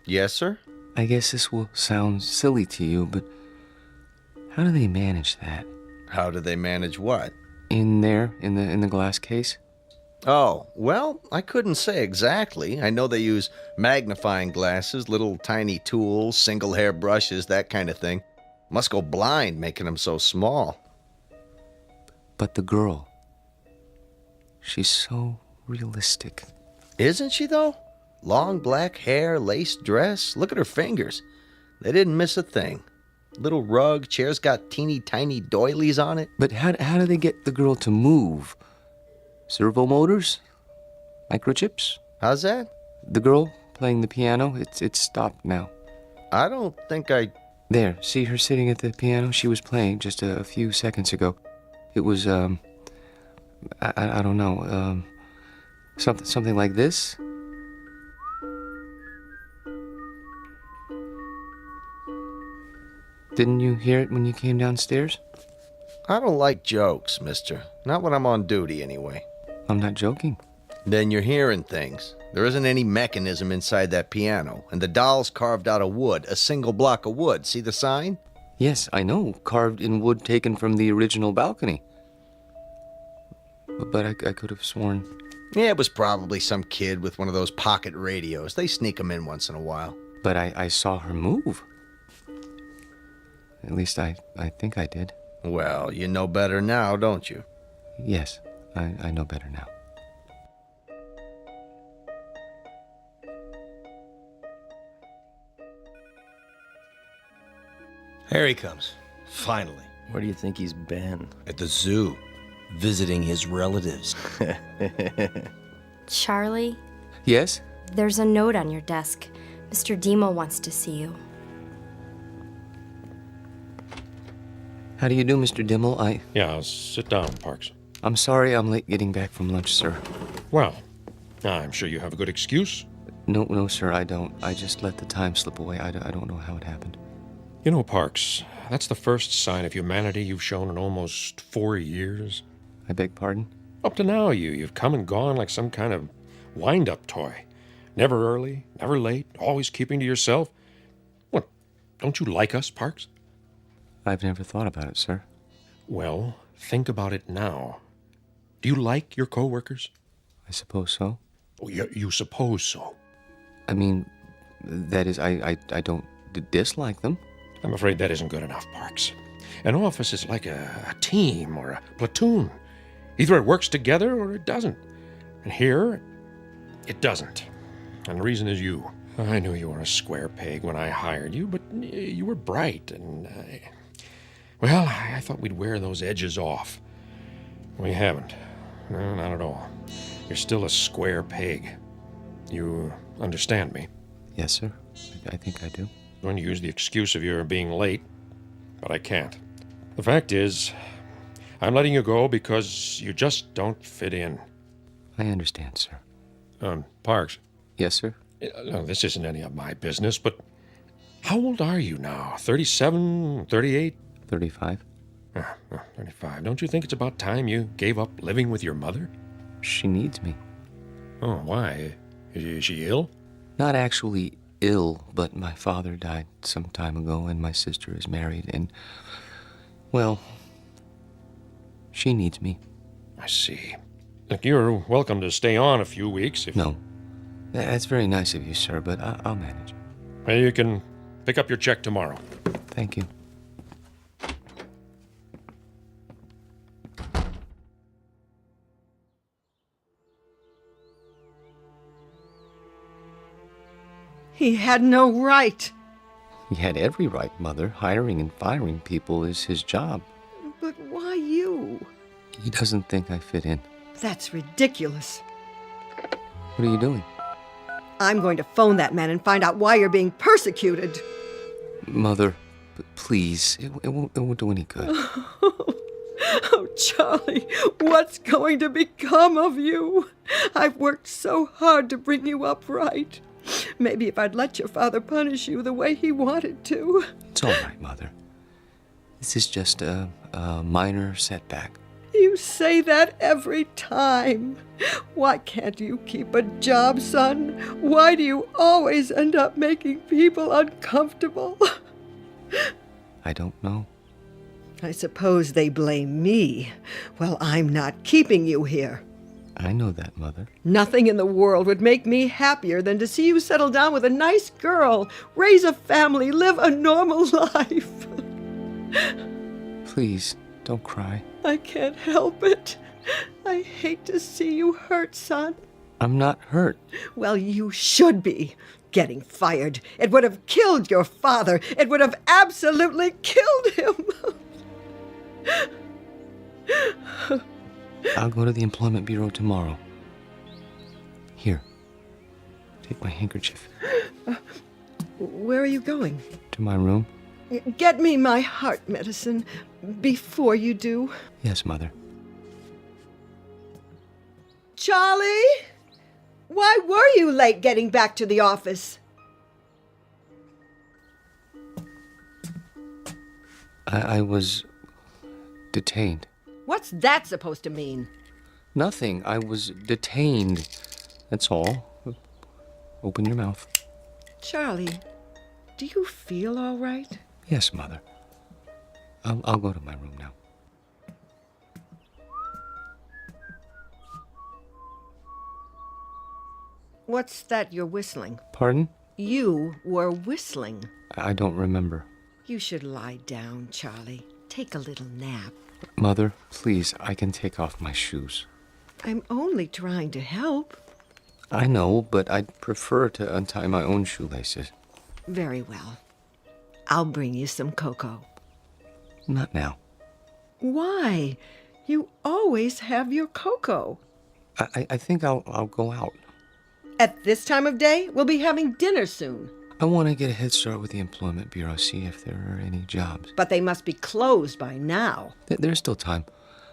Yes, sir? I guess this will sound silly to you, but how do they manage that? How do they manage what? In there, in the glass case? Oh, well, I couldn't say exactly. I know they use magnifying glasses, little tiny tools, single hair brushes, that kind of thing. Must go blind making them so small. But the girl... she's so realistic. Isn't she, though? Long black hair, lace dress. Look at her fingers. They didn't miss a thing. Little rug, chair's got teeny tiny doilies on it. But how do they get the girl to move? Servo motors? Microchips? How's that? The girl playing the piano, it's stopped now. I don't think I... There, see her sitting at the piano? She was playing just a few seconds ago. It was, I don't know, something like this? Didn't you hear it when you came downstairs? I don't like jokes, mister. Not when I'm on duty, anyway. I'm not joking. Then you're hearing things. There isn't any mechanism inside that piano, and the doll's carved out of wood, a single block of wood. See the sign? Yes, I know. Carved in wood taken from the original balcony. But I could have sworn... Yeah, it was probably some kid with one of those pocket radios. They sneak them in once in a while. But I saw her move. At least I think I did. Well, you know better now, don't you? Yes, I know better now. Here he comes. Finally. Where do you think he's been? At the zoo. Visiting his relatives. Charlie? Yes? There's a note on your desk. Mr. Demo wants to see you. How do you do, Mr. Dimmel? Yeah, sit down, Parks. I'm sorry I'm late getting back from lunch, sir. Well, I'm sure you have a good excuse. No, sir, I don't. I just let the time slip away. I don't know how it happened. You know, Parks, that's the first sign of humanity you've shown in almost 4 years. I beg pardon? Up to now, you've come and gone like some kind of wind-up toy. Never early, never late, always keeping to yourself. What, don't you like us, Parks? I've never thought about it, sir. Well, think about it now. Do you like your co-workers? I suppose so. Oh, you suppose so? I mean, that is, I don't dislike them. I'm afraid that isn't good enough, Parks. An office is like a team or a platoon. Either it works together or it doesn't. And here, it doesn't. And the reason is you. I knew you were a square peg when I hired you, but you were bright, and well, I thought we'd wear those edges off. We haven't. No, not at all. You're still a square peg. You understand me? Yes, sir. I think I do. I'm going to use the excuse of your being late, but I can't. The fact is, I'm letting you go because you just don't fit in. I understand, sir. Parks. Yes, sir? No, this isn't any of my business, but how old are you now? 37, 38? 35. 35. Don't you think it's about time you gave up living with your mother? She needs me. Oh, why? Is she ill? Not actually ill, but my father died some time ago, and my sister is married, and, well, she needs me. I see. Look, you're welcome to stay on a few weeks if... No. That's very nice of you, sir, but I'll manage. Well, you can pick up your check tomorrow. Thank you. He had no right. He had every right, Mother. Hiring and firing people is his job. But why you? He doesn't think I fit in. That's ridiculous. What are you doing? I'm going to phone that man and find out why you're being persecuted. Mother, please, it won't do any good. Oh, Charlie, what's going to become of you? I've worked so hard to bring you up right. Maybe if I'd let your father punish you the way he wanted to. It's all right, Mother. This is just a minor setback. You say that every time. Why can't you keep a job, son? Why do you always end up making people uncomfortable? I don't know. I suppose they blame me. Well, I'm not keeping you here. I know that, Mother. Nothing in the world would make me happier than to see you settle down with a nice girl, raise a family, live a normal life. Please, don't cry. I can't help it. I hate to see you hurt, son. I'm not hurt. Well, you should be. Getting fired. It would have killed your father. It would have absolutely killed him. I'll go to the Employment Bureau tomorrow. Here. Take my handkerchief. Where are you going? To my room? Get me my heart medicine before you do. Yes, Mother. Charlie? Why were you late getting back to the office? I was detained. What's that supposed to mean? Nothing. I was detained. That's all. Open your mouth. Charlie, do you feel all right? Yes, Mother. I'll go to my room now. What's that you're whistling? Pardon? You were whistling. I don't remember. You should lie down, Charlie. Take a little nap. Mother, please, I can take off my shoes. I'm only trying to help. I know, but I'd prefer to untie my own shoelaces. Very well. I'll bring you some cocoa. Not now. Why? You always have your cocoa. I think I'll go out. At this time of day, we'll be having dinner soon. I want to get a head start with the Employment Bureau, see if there are any jobs. But they must be closed by now. There's still time.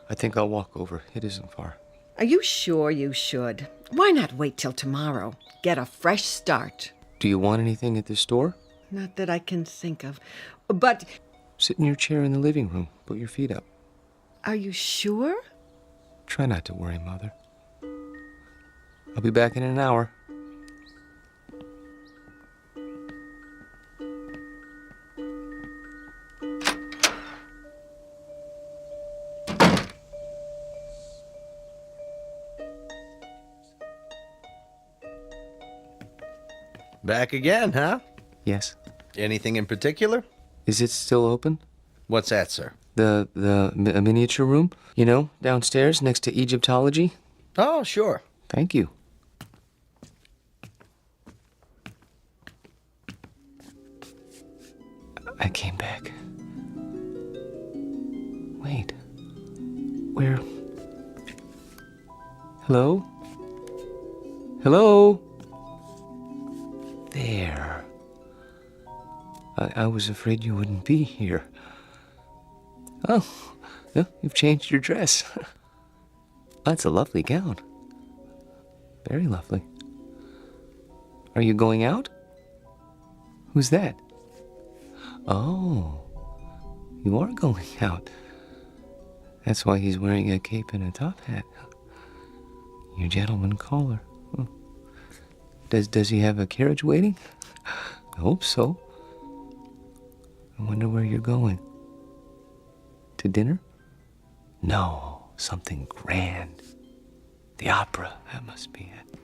I think I'll walk over. It isn't far. Are you sure you should? Why not wait till tomorrow? Get a fresh start. Do you want anything at the store? Not that I can think of. But... Sit in your chair in the living room. Put your feet up. Are you sure? Try not to worry, Mother. I'll be back in an hour. Back again, huh? Yes. Anything in particular? Is it still open? What's that, sir? A miniature room, you know, downstairs next to Egyptology. Oh, sure. Thank you. I came back. Wait. Where? Hello? Hello? There. I was afraid you wouldn't be here. Oh, you've changed your dress. That's a lovely gown. Very lovely. Are you going out? Who's that? Oh, you are going out. That's why he's wearing a cape and a top hat. Your gentleman caller. Oh. Does he have a carriage waiting? I hope so. I wonder where you're going. To dinner? No, something grand. The opera, that must be it.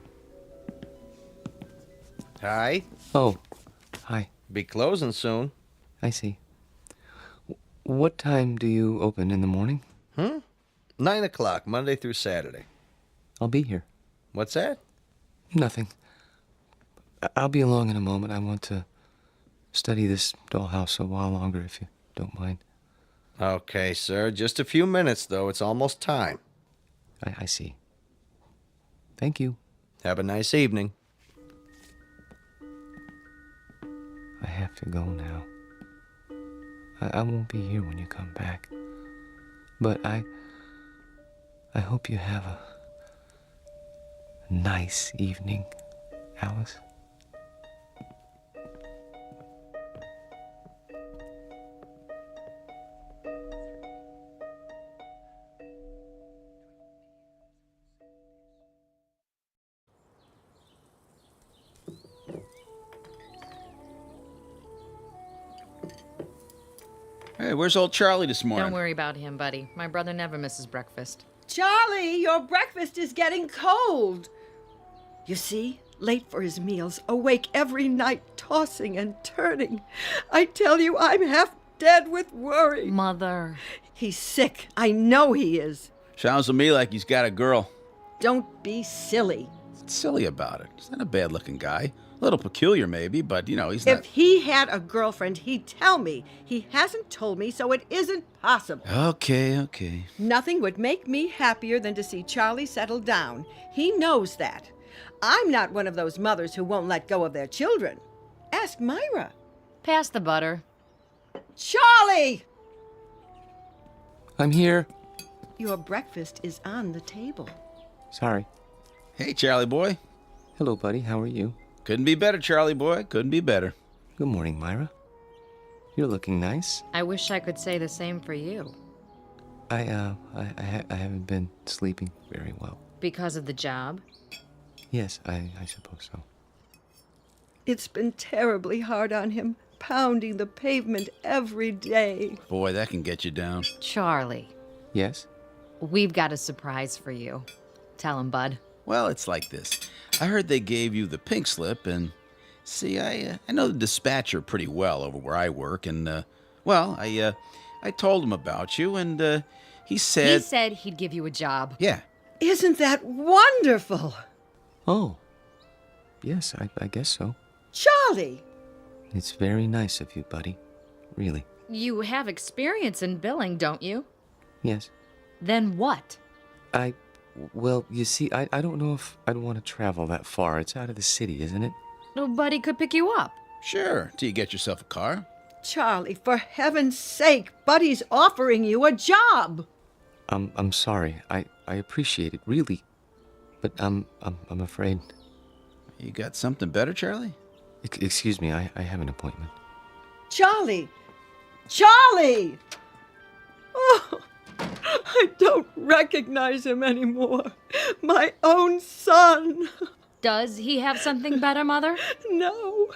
Hi. Oh, hi. Be closing soon. I see. What time do you open in the morning? 9 o'clock, Monday through Saturday. I'll be here. What's that? Nothing. I'll be along in a moment. I want to study this dollhouse a while longer, if you don't mind. Okay, sir. Just a few minutes, though. It's almost time. I see. Thank you. Have a nice evening. I have to go now. I won't be here when you come back. But I hope you have a nice evening, Alice. Hey, where's old Charlie this morning? Don't worry about him, buddy. My brother never misses breakfast. Charlie, your breakfast is getting cold. You see, late for his meals, awake every night, tossing and turning. I tell you, I'm half dead with worry. Mother. He's sick. I know he is. Sounds to me like he's got a girl. Don't be silly. What's silly about it? He's not a bad-looking guy. A little peculiar, maybe, but, he's not... If he had a girlfriend, he'd tell me. He hasn't told me, so it isn't possible. Okay. Nothing would make me happier than to see Charlie settle down. He knows that. I'm not one of those mothers who won't let go of their children. Ask Myra. Pass the butter. Charlie! I'm here. Your breakfast is on the table. Sorry. Hey, Charlie boy. Hello, buddy. How are you? Couldn't be better, Charlie boy. Couldn't be better. Good morning, Myra. You're looking nice. I wish I could say the same for you. I haven't been sleeping very well. Because of the job? Yes, I suppose so. It's been terribly hard on him, pounding the pavement every day. Boy, that can get you down. Charlie. Yes? We've got a surprise for you. Tell him, bud. Well, it's like this. I heard they gave you the pink slip, and see, I know the dispatcher pretty well over where I work, and I told him about you, and he said... He said he'd give you a job. Yeah. Isn't that wonderful? Oh, yes, I guess so. Charlie! It's very nice of you, buddy. Really. You have experience in billing, don't you? Yes. Then what? Well, you see, I don't know if I'd want to travel that far. It's out of the city, isn't it? Nobody could pick you up. Sure, till you get yourself a car. Charlie, for heaven's sake, Buddy's offering you a job. I'm sorry. I appreciate it, really. But I'm afraid. You got something better, Charlie? Excuse me, I have an appointment. Charlie! Charlie! Oh, I don't recognize him anymore. My own son. Does he have something better, Mother? No,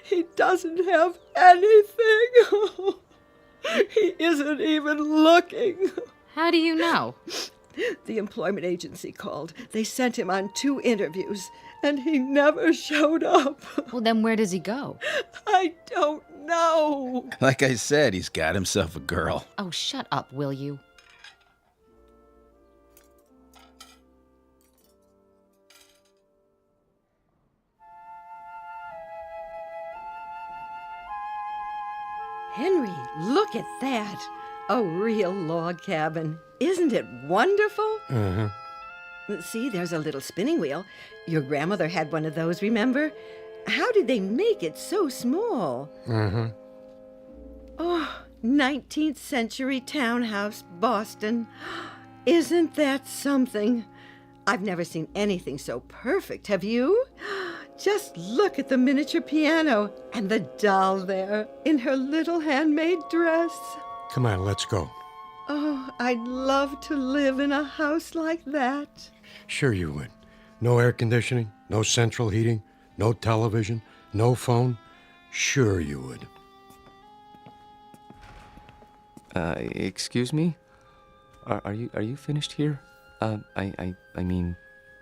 he doesn't have anything. He isn't even looking. How do you know? The employment agency called. They sent him on 2 interviews, and he never showed up. Well, then where does he go? I don't know. Like I said, he's got himself a girl. Oh, shut up, will you? Henry, look at that. A real log cabin. Isn't it wonderful? Mm-hmm. See, there's a little spinning wheel. Your grandmother had one of those, remember? How did they make it so small? Mm-hmm. Oh, 19th century townhouse, Boston. Isn't that something? I've never seen anything so perfect, have you? Just look at the miniature piano and the doll there in her little handmade dress. Come on, let's go. Oh, I'd love to live in a house like that. Sure you would. No air conditioning, no central heating, no television, no phone. Sure you would. Excuse me? Are you finished here? I mean...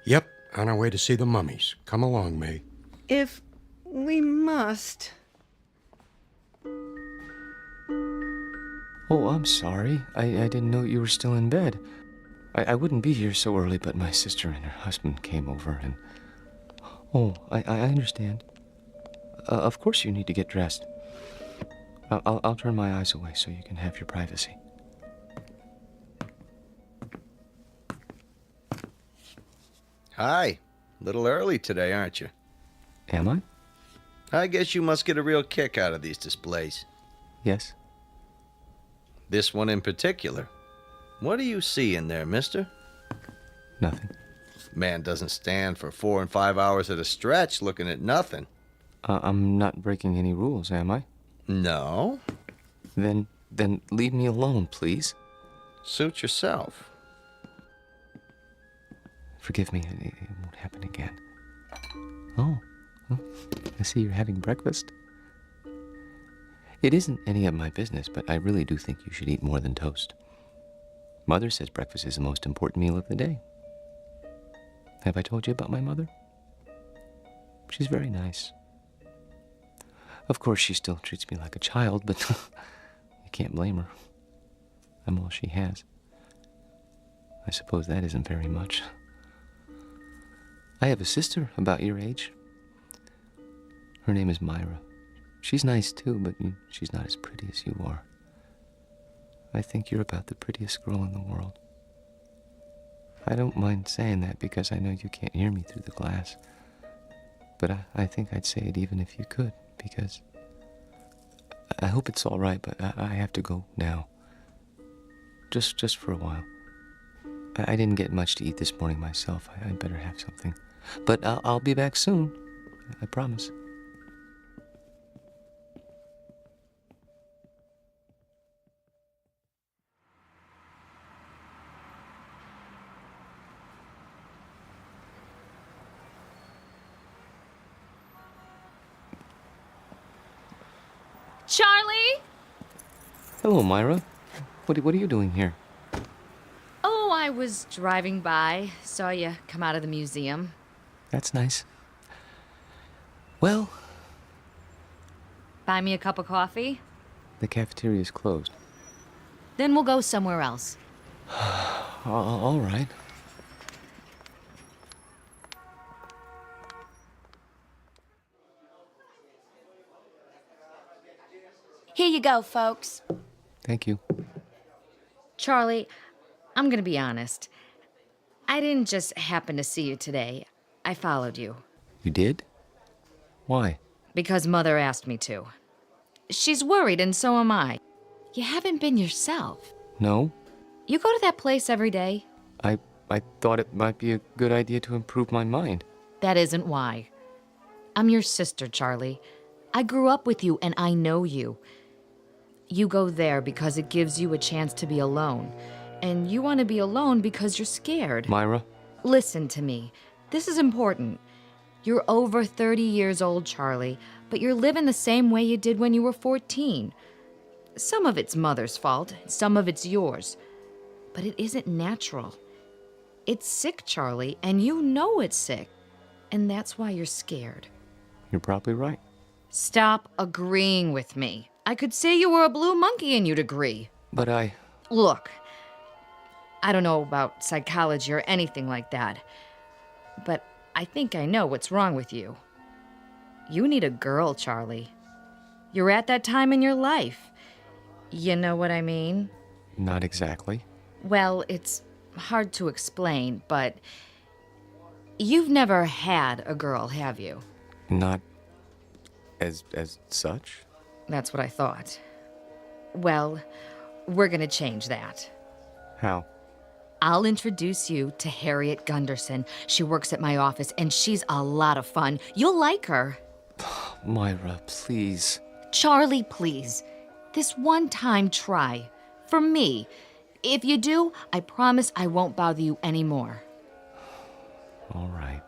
Yep, on our way to see the mummies. Come along, May. If we must. Oh, I'm sorry. I didn't know you were still in bed. I wouldn't be here so early, but my sister and her husband came over and... Oh, I understand. Of course you need to get dressed. I'll turn my eyes away so you can have your privacy. Hi. Little early today, aren't you? Am I? I guess you must get a real kick out of these displays. Yes. This one in particular. What do you see in there, mister? Nothing. Man doesn't stand for 4 and 5 hours at a stretch looking at nothing. I'm not breaking any rules, am I? No. Then leave me alone, please. Suit yourself. Forgive me, it won't happen again. Oh, I see you're having breakfast. It isn't any of my business, but I really do think you should eat more than toast. Mother says breakfast is the most important meal of the day. Have I told you about my mother? She's very nice. Of course, she still treats me like a child, but you can't blame her. I'm all she has. I suppose that isn't very much. I have a sister about your age. Her name is Myra. She's nice too, but she's not as pretty as you are. I think you're about the prettiest girl in the world. I don't mind saying that because I know you can't hear me through the glass. But I think I'd say it even if you could, because I hope it's all right, but I have to go now. Just for a while. I didn't get much to eat this morning myself. I'd better have something. But I'll be back soon. I promise. Charlie? Hello, Myra. What are you doing here? Oh, I was driving by. Saw you come out of the museum. That's nice. Well... Buy me a cup of coffee? The cafeteria's closed. Then we'll go somewhere else. All right. Here you go, folks. Thank you. Charlie, I'm gonna be honest. I didn't just happen to see you today. I followed you. You did? Why? Because Mother asked me to. She's worried, and so am I. You haven't been yourself. No? You go to that place every day? I thought it might be a good idea to improve my mind. That isn't why. I'm your sister, Charlie. I grew up with you, and I know you. You go there because it gives you a chance to be alone. And you want to be alone because you're scared. Myra? Listen to me. This is important. You're over 30 years old, Charlie, but you're living the same way you did when you were 14. Some of it's Mother's fault, some of it's yours. But it isn't natural. It's sick, Charlie, and you know it's sick. And that's why you're scared. You're probably right. Stop agreeing with me. I could say you were a blue monkey and you'd agree. But Look, I don't know about psychology or anything like that, but I think I know what's wrong with you. You need a girl, Charlie. You're at that time in your life. You know what I mean? Not exactly. Well, it's hard to explain, but you've never had a girl, have you? Not as such? That's what I thought. Well, we're gonna change that. How? I'll introduce you to Harriet Gunderson. She works at my office, and she's a lot of fun. You'll like her. Myra, please. Charlie, please. This one time, try. For me. If you do, I promise I won't bother you anymore. All right.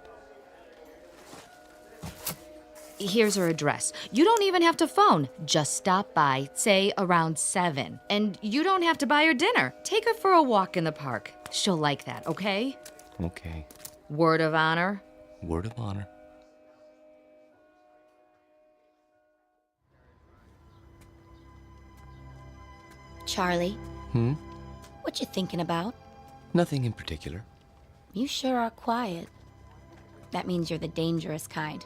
Here's her address. You don't even have to phone. Just stop by, say around 7. And you don't have to buy her dinner. Take her for a walk in the park. She'll like that, okay? Okay. Word of honor? Word of honor. Charlie, Hmm? what you thinking about? Nothing in particular. You sure are quiet. That means you're the dangerous kind.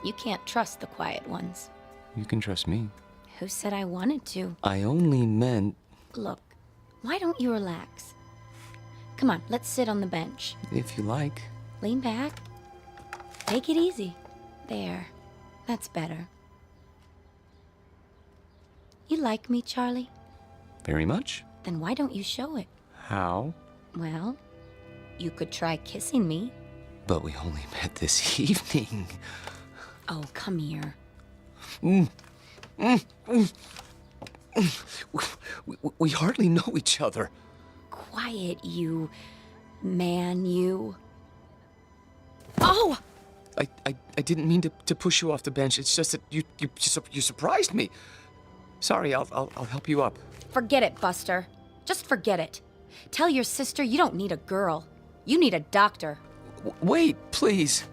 You can't trust the quiet ones. You can trust me. Who said I wanted to? I only meant... Look, why don't you relax? Come on, let's sit on the bench. If you like. Lean back. Take it easy. There. That's better. You like me, Charlie? Very much. Then why don't you show it? How? Well, you could try kissing me. But we only met this evening. Oh, come here. We hardly know each other. Quiet, you man, you. Oh! I didn't mean to push you off the bench. It's just that you surprised me. Sorry, I'll help you up. Forget it, Buster. Just forget it. Tell your sister you don't need a girl. You need a doctor. Wait, please.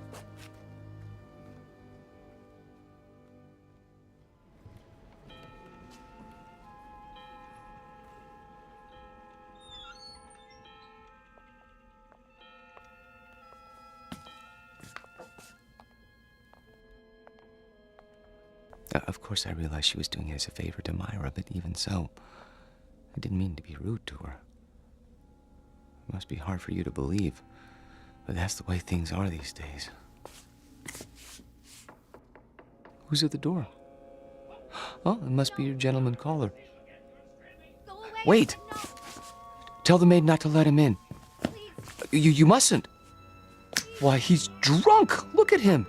Of course, I realized she was doing it as a favor to Myra, but even so, I didn't mean to be rude to her. It must be hard for you to believe, but that's the way things are these days. Who's at the door? Oh, it must be your gentleman caller. Wait! Tell the maid not to let him in. You mustn't. Why, he's drunk! Look at him!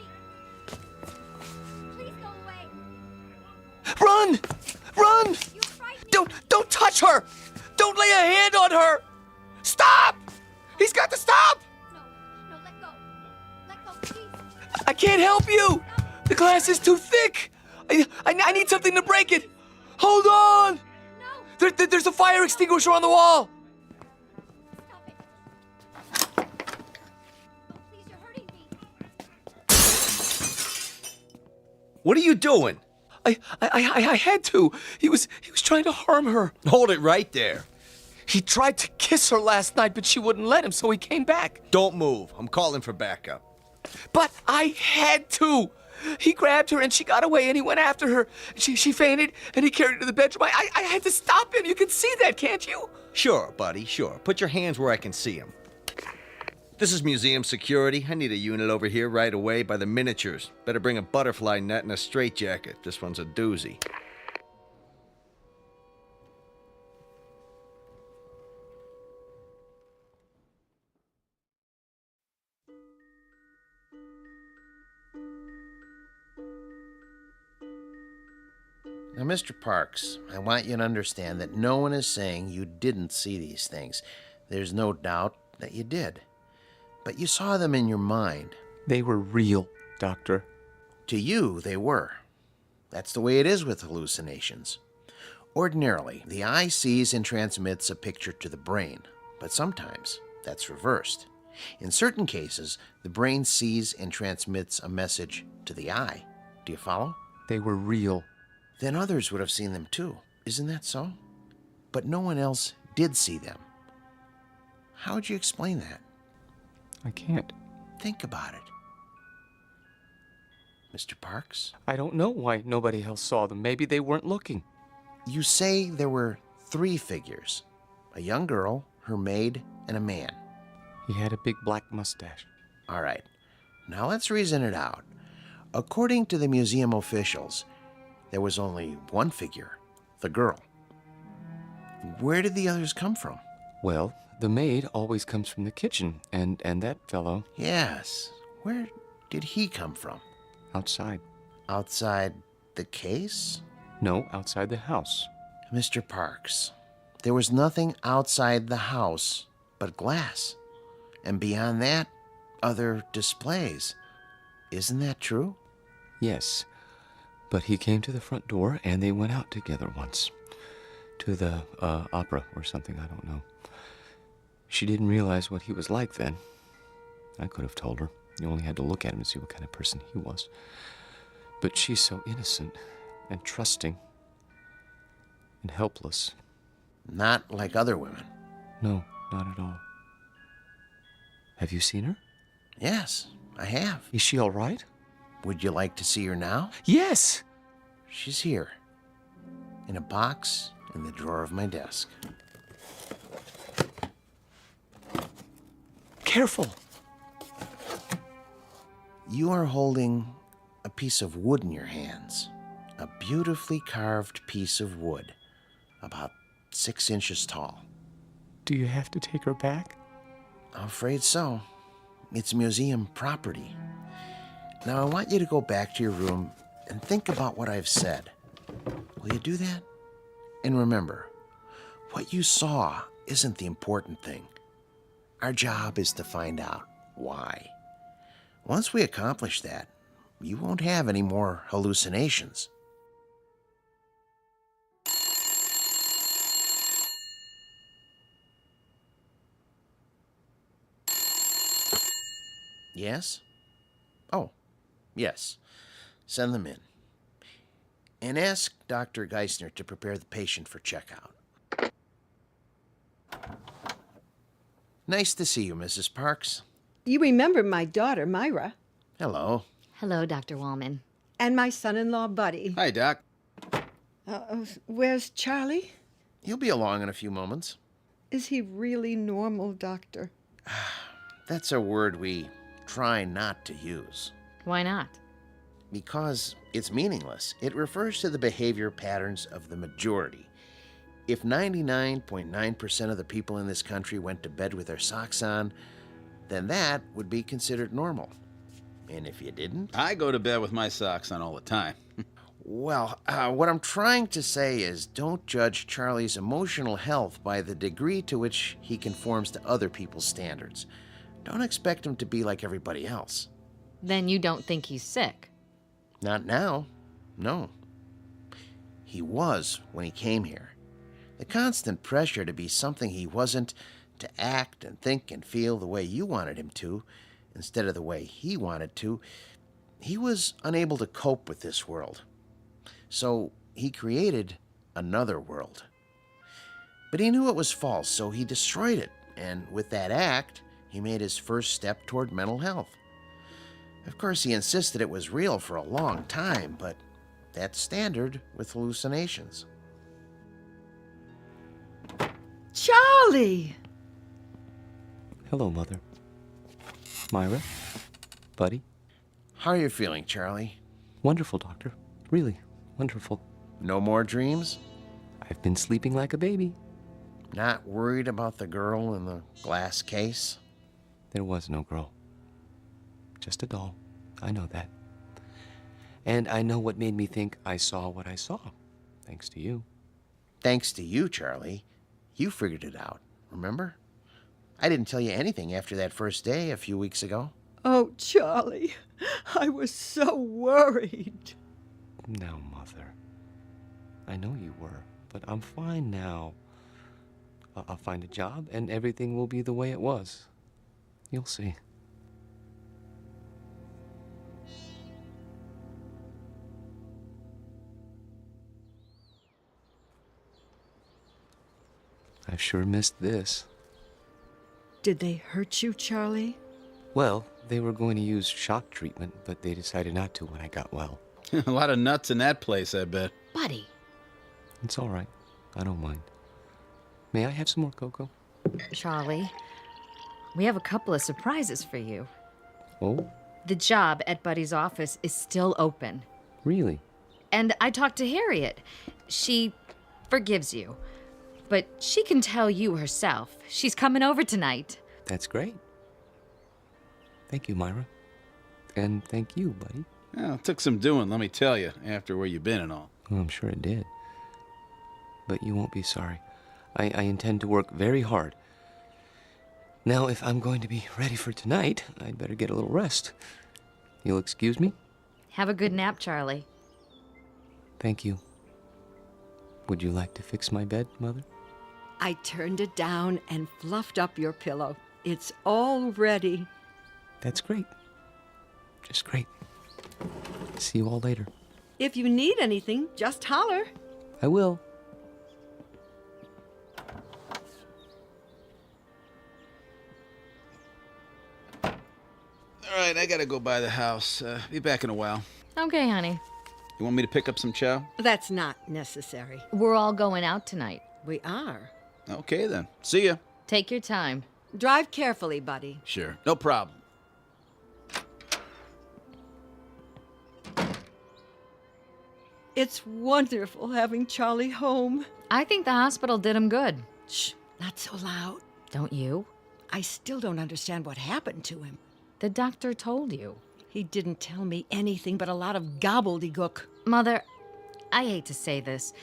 Run! Run! Don't touch her! Don't lay a hand on her! Stop! He's got to stop! No, let go. Let go, please. I can't help you! The glass is too thick! I need something to break it! Hold on! No. There's a fire extinguisher on the wall! What are you doing? I had to. He was trying to harm her. Hold it right there. He tried to kiss her last night, but she wouldn't let him, so he came back. Don't move. I'm calling for backup. But I had to. He grabbed her and she got away and he went after her. She fainted and he carried her to the bedroom. I had to stop him. You can see that, can't you? Sure, buddy, sure. Put your hands where I can see them. This is museum security. I need a unit over here right away by the miniatures. Better bring a butterfly net and a straitjacket. This one's a doozy. Now, Mr. Parks, I want you to understand that no one is saying you didn't see these things. There's no doubt that you did. But you saw them in your mind. They were real, Doctor. To you, they were. That's the way it is with hallucinations. Ordinarily, the eye sees and transmits a picture to the brain, but sometimes that's reversed. In certain cases, the brain sees and transmits a message to the eye. Do you follow? They were real. Then others would have seen them too. Isn't that so? But no one else did see them. How'd you explain that? I can't. Think about it. Mr. Parks? I don't know why nobody else saw them. Maybe they weren't looking. You say there were 3 figures. A young girl, her maid, and a man. He had a big black mustache. All right. Now let's reason it out. According to the museum officials, there was only one figure, the girl. Where did the others come from? Well, the maid always comes from the kitchen, and that fellow... Yes. Where did he come from? Outside. Outside the case? No, outside the house. Mr. Parks, there was nothing outside the house but glass. And beyond that, other displays. Isn't that true? Yes. But he came to the front door, and they went out together once. To the opera or something, I don't know. She didn't realize what he was like then. I could have told her. You only had to look at him to see what kind of person he was. But she's so innocent and trusting and helpless. Not like other women. No, not at all. Have you seen her? Yes, I have. Is she all right? Would you like to see her now? Yes! She's here. In a box in the drawer of my desk. Careful! You are holding a piece of wood in your hands. A beautifully carved piece of wood. About 6 inches tall. Do you have to take her back? I'm afraid so. It's museum property. Now I want you to go back to your room and think about what I've said. Will you do that? And remember, what you saw isn't the important thing. Our job is to find out why. Once we accomplish that, you won't have any more hallucinations. Yes? Oh, yes. Send them in. And ask Dr. Geisner to prepare the patient for checkout. Nice to see you, Mrs. Parks. You remember my daughter, Myra. Hello. Hello, Dr. Wallman. And my son-in-law, Buddy. Hi, Doc. Where's Charlie? He'll be along in a few moments. Is he really normal, Doctor? That's a word we try not to use. Why not? Because it's meaningless. It refers to the behavior patterns of the majority. If 99.9% of the people in this country went to bed with their socks on, then that would be considered normal. And if you didn't... I go to bed with my socks on all the time. Well, what I'm trying to say is don't judge Charlie's emotional health by the degree to which he conforms to other people's standards. Don't expect him to be like everybody else. Then you don't think he's sick? Not now. No. He was when he came here. The constant pressure to be something he wasn't, to act and think and feel the way you wanted him to, instead of the way he wanted to, he was unable to cope with this world. So he created another world. But he knew it was false, so he destroyed it, and with that act, he made his first step toward mental health. Of course, he insisted it was real for a long time, but that's standard with hallucinations. Charlie! Hello, Mother. Myra? Buddy? How are you feeling, Charlie? Wonderful, Doctor. Really, wonderful. No more dreams? I've been sleeping like a baby. Not worried about the girl in the glass case? There was no girl. Just a doll. I know that. And I know what made me think I saw what I saw. Thanks to you. Thanks to you, Charlie. You figured it out, remember? I didn't tell you anything after that first day a few weeks ago. Oh, Charlie, I was so worried. Now, Mother. I know you were, but I'm fine now. I'll find a job, and everything will be the way it was. You'll see. I've sure missed this. Did they hurt you, Charlie? Well, they were going to use shock treatment, but they decided not to when I got well. A lot of nuts in that place, I bet. Buddy. It's all right. I don't mind. May I have some more cocoa? Charlie, we have a couple of surprises for you. Oh? The job at Buddy's office is still open. Really? And I talked to Harriet. She forgives you. But she can tell you herself. She's coming over tonight. That's great. Thank you, Myra. And thank you, buddy. Well, it took some doing, let me tell you, after where you've been and all. Well, I'm sure it did. But you won't be sorry. I intend to work very hard. Now, if I'm going to be ready for tonight, I'd better get a little rest. You'll excuse me? Have a good nap, Charlie. Thank you. Would you like to fix my bed, Mother? I turned it down and fluffed up your pillow. It's all ready. That's great. Just great. See you all later. If you need anything, just holler. I will. All right, I gotta go by the house. Be back in a while. Okay, honey. You want me to pick up some chow? That's not necessary. We're all going out tonight. We are. Okay, then. See ya. Take your time. Drive carefully, buddy. Sure. No problem. It's wonderful having Charlie home. I think the hospital did him good. Shh, not so loud. Don't you? I still don't understand what happened to him. The doctor told you. He didn't tell me anything but a lot of gobbledygook. Mother, I hate to say this,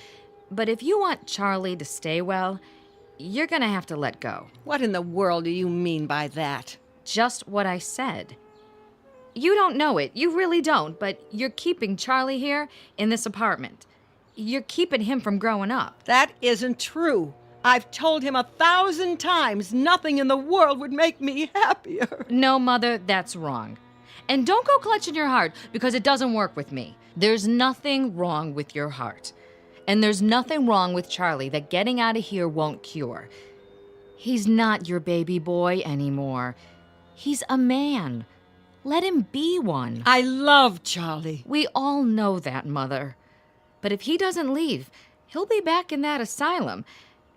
but if you want Charlie to stay well, you're gonna have to let go. What in the world do you mean by that? Just what I said. You don't know it, you really don't, but you're keeping Charlie here in this apartment. You're keeping him from growing up. That isn't true. I've told him 1,000 times nothing in the world would make me happier. No, Mother, that's wrong. And don't go clutching your heart, because it doesn't work with me. There's nothing wrong with your heart. And there's nothing wrong with Charlie that getting out of here won't cure. He's not your baby boy anymore. He's a man. Let him be one. I love Charlie. We all know that, Mother. But if he doesn't leave, he'll be back in that asylum.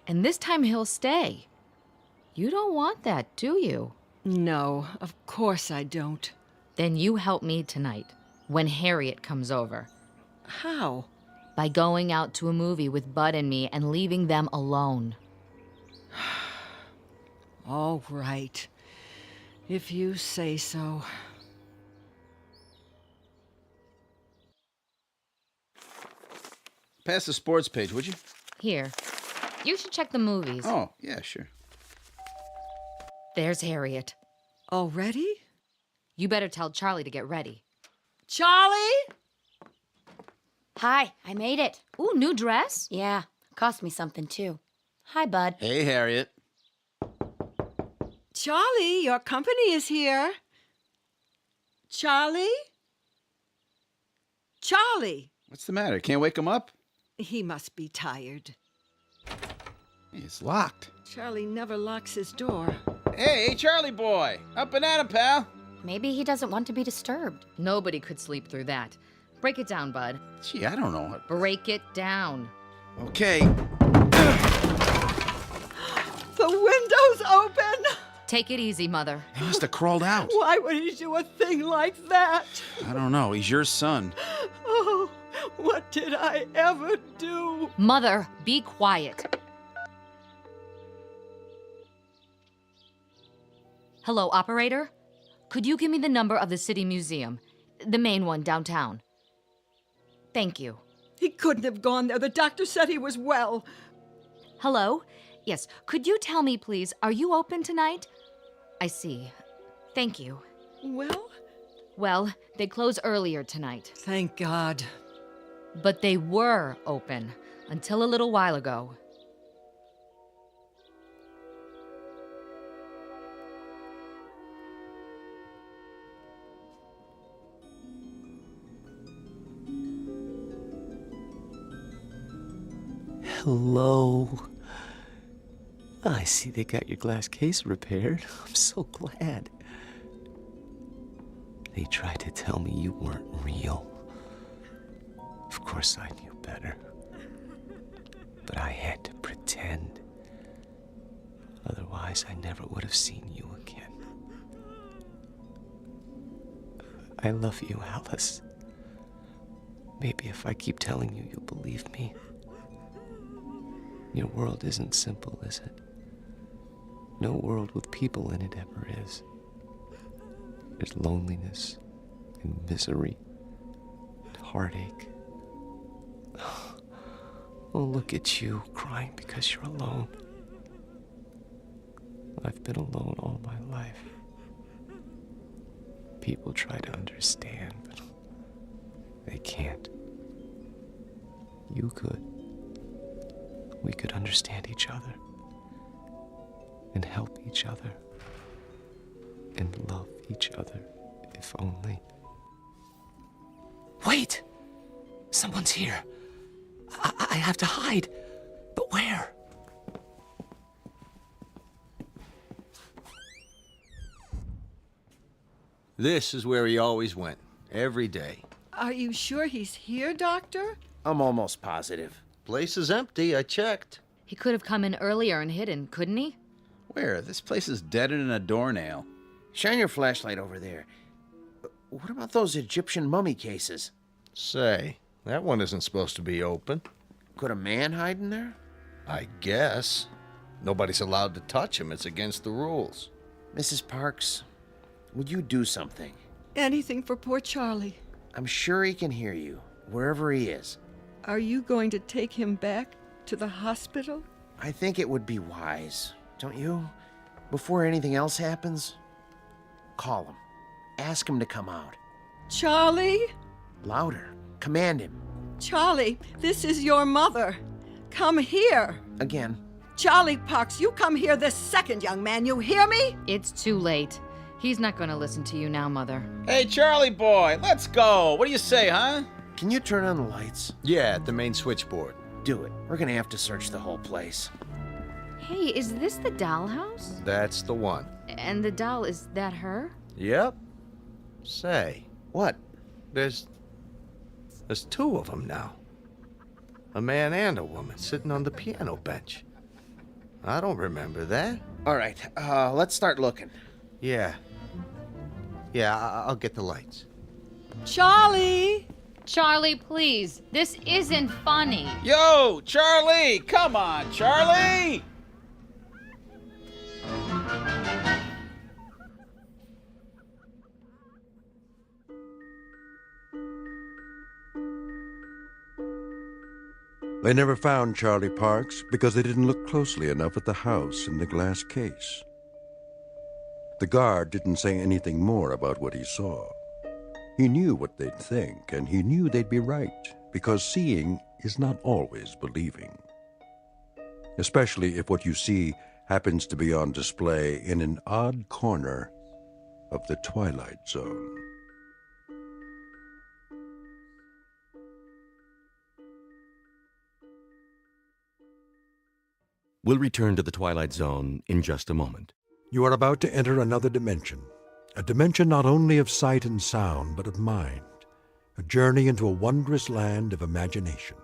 And this time he'll stay. You don't want that, do you? No, of course I don't. Then you help me tonight, when Harriet comes over. How? By going out to a movie with Bud and me and leaving them alone. All right. If you say so. Pass the sports page, would you? Here. You should check the movies. Oh, yeah, sure. There's Harriet. Already? You better tell Charlie to get ready. Charlie? Hi, I made it. Ooh, new dress? Yeah, cost me something too. Hi, Bud. Hey, Harriet. Charlie, your company is here. Charlie? Charlie? What's the matter? Can't wake him up? He must be tired. It's locked. Charlie never locks his door. Hey, Charlie boy! Up and at him, pal! Maybe he doesn't want to be disturbed. Nobody could sleep through that. Break it down, Bud. Gee, I don't know. Break it down. Okay. The window's open! Take it easy, Mother. He must have crawled out. Why would he do a thing like that? I don't know. He's your son. Oh, what did I ever do? Mother, be quiet. Hello, operator? Could you give me the number of the City Museum? The main one downtown. Thank you. He couldn't have gone there. The doctor said he was well. Hello? Yes, could you tell me, please, are you open tonight? I see. Thank you. Well? Well, they close earlier tonight. Thank God. But they were open until a little while ago. Hello. I see they got your glass case repaired. I'm so glad. They tried to tell me you weren't real. Of course I knew better. But I had to pretend. Otherwise, I never would have seen you again. I love you, Alice. Maybe if I keep telling you, you'll believe me. Your world isn't simple, is it? No world with people in it ever is. There's loneliness and misery and heartache. Oh, look at you, crying because you're alone. I've been alone all my life. People try to understand, but they can't. You could. We could understand each other and help each other and love each other, if only. Wait! Someone's here. I have to hide. But where? This is where he always went, every day. Are you sure he's here, Doctor? I'm almost positive. Place is empty, I checked. He could have come in earlier and hidden, couldn't he? Where? This place is deader than a doornail. Shine your flashlight over there. What about those Egyptian mummy cases? Say, that one isn't supposed to be open. Could a man hide in there? I guess. Nobody's allowed to touch him. It's against the rules. Mrs. Parks, would you do something? Anything for poor Charlie. I'm sure he can hear you, wherever he is. Are you going to take him back to the hospital? I think it would be wise, don't you? Before anything else happens, call him. Ask him to come out. Charlie? Louder. Command him. Charlie, this is your mother. Come here. Again. Charlie Parks, you come here this second, young man. You hear me? It's too late. He's not going to listen to you now, Mother. Hey, Charlie boy, let's go. What do you say, huh? Can you turn on the lights? Yeah, at the main switchboard. Do it. We're gonna have to search the whole place. Hey, is this the doll house? That's the one. And the doll, is that her? Yep. Say. What? There's two of them now. A man and a woman sitting on the piano bench. I don't remember that. All right, let's start looking. Yeah, I'll get the lights. Charlie! Charlie, please. This isn't funny. Yo, Charlie! Come on, Charlie! They never found Charlie Parks because they didn't look closely enough at the house in the glass case. The guard didn't say anything more about what he saw. He knew what they'd think, and he knew they'd be right, because seeing is not always believing. Especially if what you see happens to be on display in an odd corner of the Twilight Zone. We'll return to the Twilight Zone in just a moment. You are about to enter another dimension. A dimension not only of sight and sound, but of mind. A journey into a wondrous land of imagination.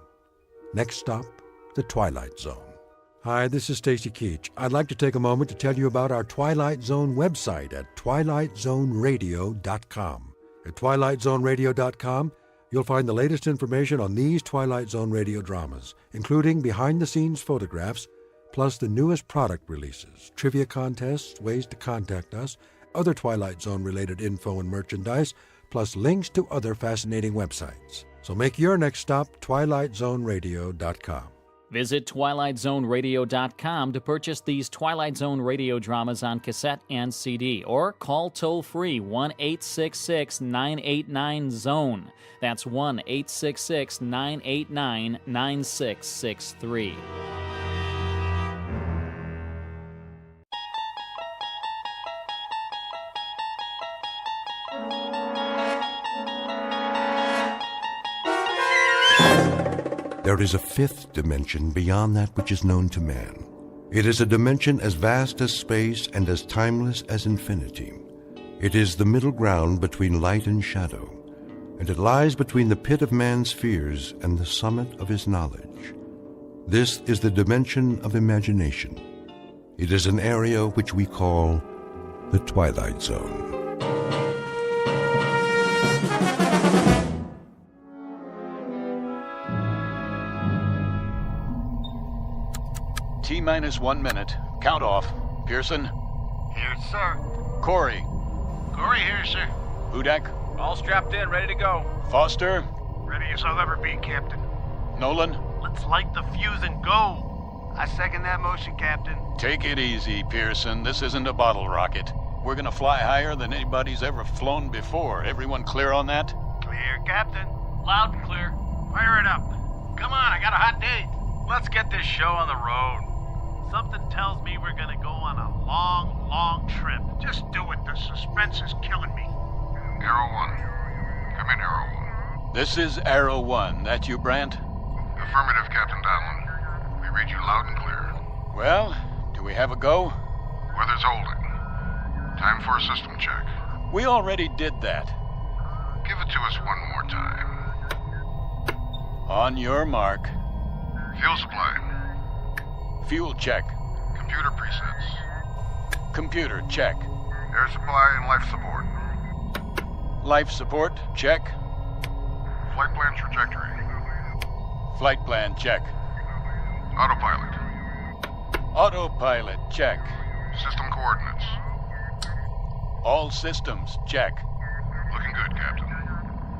Next stop, the Twilight Zone. Hi, this is Stacy Keach. I'd like to take a moment to tell you about our Twilight Zone website at twilightzoneradio.com. At twilightzoneradio.com, you'll find the latest information on these Twilight Zone radio dramas, including behind-the-scenes photographs, plus the newest product releases, trivia contests, ways to contact us, other Twilight Zone-related info and merchandise, plus links to other fascinating websites. So make your next stop twilightzoneradio.com. Visit twilightzoneradio.com to purchase these Twilight Zone radio dramas on cassette and CD, or call toll-free 1-866-989-ZONE. That's 1-866-989-9663. There is a fifth dimension beyond that which is known to man. It is a dimension as vast as space and as timeless as infinity. It is the middle ground between light and shadow, and it lies between the pit of man's fears and the summit of his knowledge. This is the dimension of imagination. It is an area which we call the Twilight Zone. T-minus 1 minute. Count off. Pearson? Here, sir. Corey? Corey here, sir. Hudak? All strapped in, ready to go. Foster? Ready as I'll ever be, Captain. Nolan? Let's light the fuse and go. I second that motion, Captain. Take it easy, Pearson. This isn't a bottle rocket. We're gonna fly higher than anybody's ever flown before. Everyone clear on that? Clear, Captain. Loud and clear. Fire it up. Come on, I got a hot date. Let's get this show on the road. Something tells me we're gonna go on a long, long trip. Just do it. The suspense is killing me. Arrow 1. Come in, Arrow 1. This is Arrow 1. That you, Brant? Affirmative, Captain Donlin. We read you loud and clear. Well, do we have a go? Weather's holding. Time for a system check. We already did that. Give it to us one more time. On your mark. Fuel supply. Fuel check. Computer presets. Computer check. Air supply and life support. Life support check. Flight plan trajectory. Flight plan check. Autopilot. Autopilot check. System coordinates. All systems check. Looking good, Captain.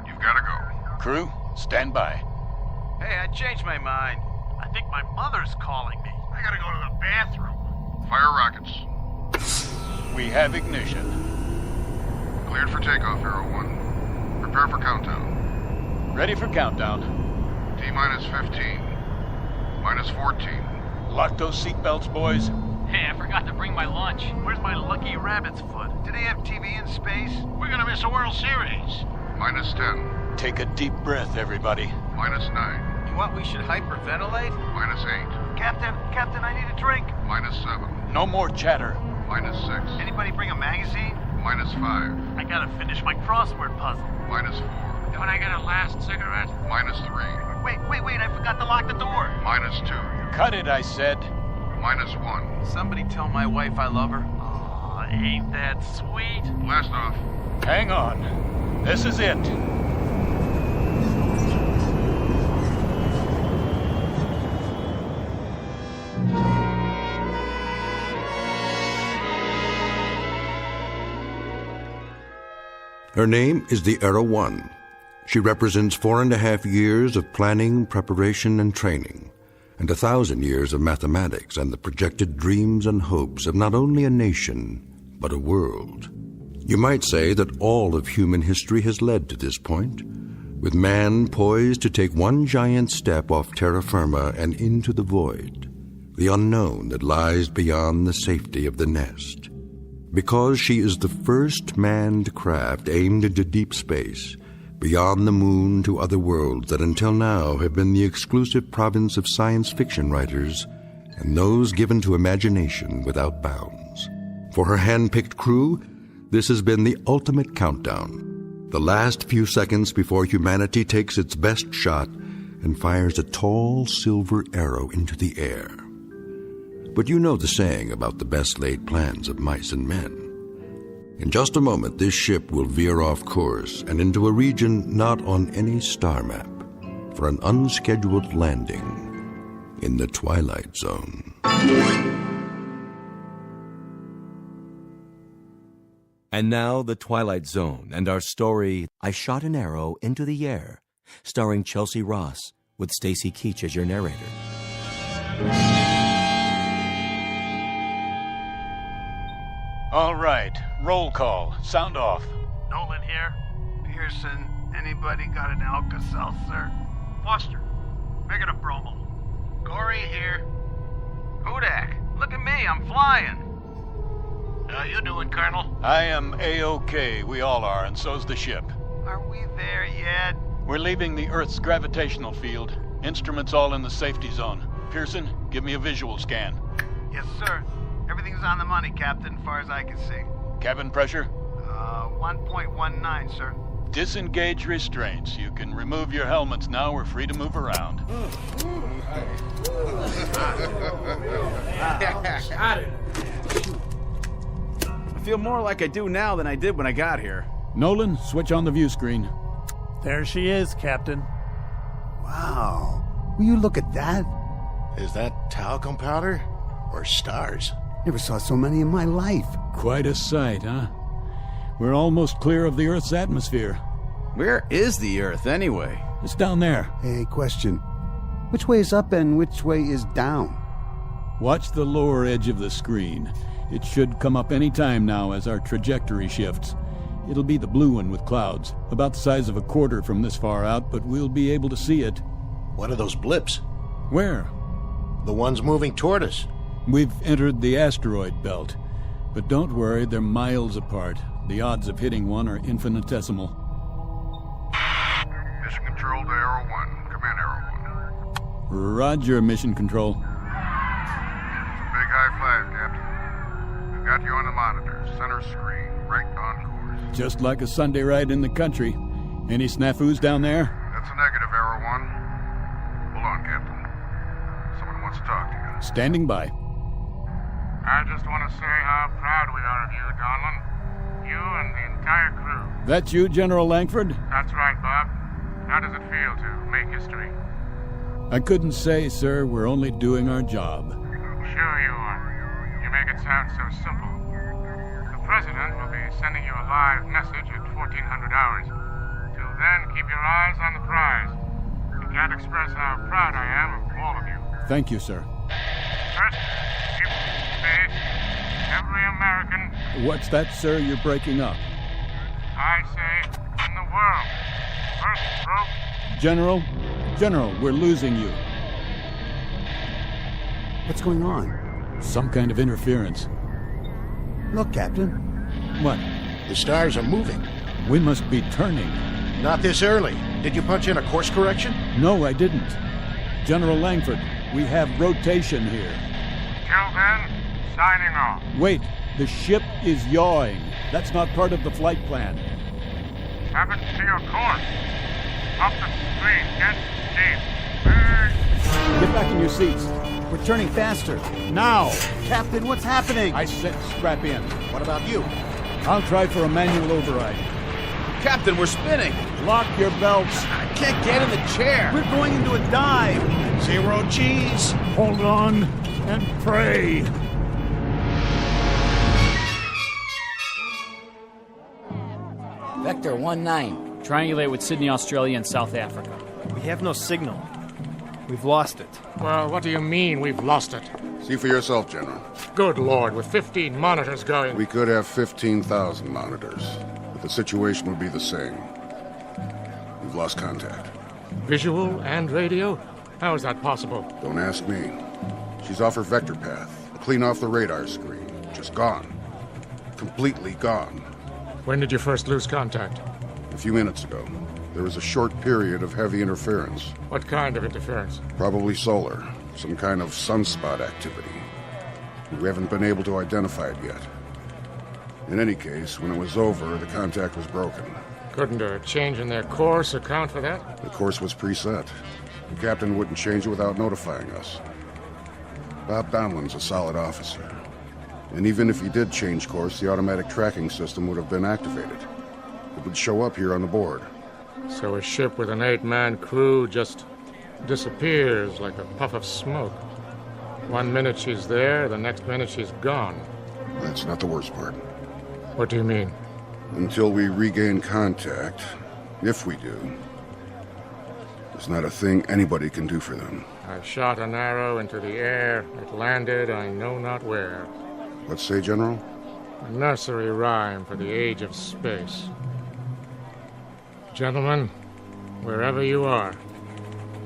You've got to go. Crew, stand by. Hey, I changed my mind. I think my mother's calling me. I gotta go to the bathroom. Fire rockets. We have ignition. Cleared for takeoff, Arrow 1. Prepare for countdown. Ready for countdown. T-minus 15. Minus 14. Lock those seatbelts, boys. Hey, I forgot to bring my lunch. Where's my lucky rabbit's foot? Do they have TV in space? We're gonna miss a World Series. Minus 10. Take a deep breath, everybody. Minus 9. You want we should hyperventilate? Minus 8. Captain, I need a drink. Minus 7. No more chatter. Minus 6. Anybody bring a magazine? Minus 5. I gotta finish my crossword puzzle. Minus 4. Don't I get a last cigarette? Minus 3. Wait, I forgot to lock the door. Minus 2. Cut it, I said. Minus 1. Somebody tell my wife I love her. Aw, ain't that sweet? Blast off. Hang on. This is it. Her name is the Arrow 1. She represents 4.5 years of planning, preparation, and training, and 1,000 years of mathematics and the projected dreams and hopes of not only a nation, but a world. You might say that all of human history has led to this point, with man poised to take one giant step off terra firma and into the void, the unknown that lies beyond the safety of the nest. Because she is the first manned craft aimed into deep space, beyond the moon to other worlds that until now have been the exclusive province of science fiction writers and those given to imagination without bounds. For her hand-picked crew, this has been the ultimate countdown, the last few seconds before humanity takes its best shot and fires a tall silver arrow into the air. But you know the saying about the best laid plans of mice and men. In just a moment, this ship will veer off course and into a region not on any star map for an unscheduled landing in the Twilight Zone. And now, The Twilight Zone and our story, I Shot an Arrow into the Air, starring Chelsea Ross, with Stacy Keach as your narrator. All right, roll call. Sound off. Nolan here. Pearson, anybody got an Alka-Seltzer? Foster, make it a bromo. Corey here. Hudak, look at me, I'm flying. How you doing, Colonel? I am A-OK. We all are, and so's the ship. Are we there yet? We're leaving the Earth's gravitational field. Instruments all in the safety zone. Pearson, give me a visual scan. Yes, sir. Everything's on the money, Captain, as far as I can see. Cabin pressure? 1.19, sir. Disengage restraints. You can remove your helmets now. We're free to move around. I feel more like I do now than I did when I got here. Nolan, switch on the view screen. There she is, Captain. Wow. Will you look at that? Is that talcum powder? or stars. Never saw so many in my life. Quite a sight, huh? We're almost clear of the Earth's atmosphere. Where is the Earth, anyway? It's down there. Hey, question. Which way is up and which way is down? Watch the lower edge of the screen. It should come up any time now as our trajectory shifts. It'll be the blue one with clouds, about the size of a quarter from this far out, but we'll be able to see it. What are those blips? Where? The ones moving toward us. We've entered the asteroid belt. But don't worry, they're miles apart. The odds of hitting one are infinitesimal. Mission Control to Arrow 1. Come in, Arrow 1. Roger, Mission Control. Big high five, Captain. We've got you on the monitor, center screen, right on course. Just like a Sunday ride in the country. Any snafus down there? That's a negative, Arrow 1. Hold on, Captain. Someone wants to talk to you. Standing by. I just want to say how proud we are of you, Donlin. You and the entire crew. That you, General Langford? That's right, Bob. How does it feel to make history? I couldn't say, sir. We're only doing our job. Sure you are. You make it sound so simple. The President will be sending you a live message at 1400 hours. Till then, keep your eyes on the prize. You can't express how proud I am of all of you. Thank you, sir. First, keep space. Every American... What's that, sir? You're breaking up. I say, in the world. First broke... General, we're losing you. What's going on? Some kind of interference. Look, Captain. What? The stars are moving. We must be turning. Not this early. Did you punch in a course correction? No, I didn't. General Langford, we have rotation here. Till then, signing off. Wait, the ship is yawing. That's not part of the flight plan. Happens to your course. Up the screen, get deep. Get back in your seats. We're turning faster. Now! Captain, what's happening? I said strap in. What about you? I'll try for a manual override. Captain, we're spinning. Lock your belts. I can't get in the chair. We're going into a dive. 0 G's. Hold on and pray. Vector 19. Triangulate with Sydney, Australia, and South Africa. We have no signal. We've lost it. Well, what do you mean we've lost it? See for yourself, General. Good Lord, with 15 monitors going... We could have 15,000 monitors, but the situation would be the same. We've lost contact. Visual and radio? How is that possible? Don't ask me. She's off her vector path, clean off the radar screen. Just gone. Completely gone. When did you first lose contact? A few minutes ago. There was a short period of heavy interference. What kind of interference? Probably solar. Some kind of sunspot activity. We haven't been able to identify it yet. In any case, when it was over, the contact was broken. Couldn't a change in their course account for that? The course was preset. The captain wouldn't change it without notifying us. Bob Donlin's a solid officer. And even if he did change course, the automatic tracking system would have been activated. It would show up here on the board. So a ship with an 8-man crew just disappears like a puff of smoke. 1 minute she's there, the next minute she's gone. That's not the worst part. What do you mean? Until we regain contact, if we do, there's not a thing anybody can do for them. I shot an arrow into the air. It landed I know not where. What say, General? A nursery rhyme for the age of space. Gentlemen, wherever you are,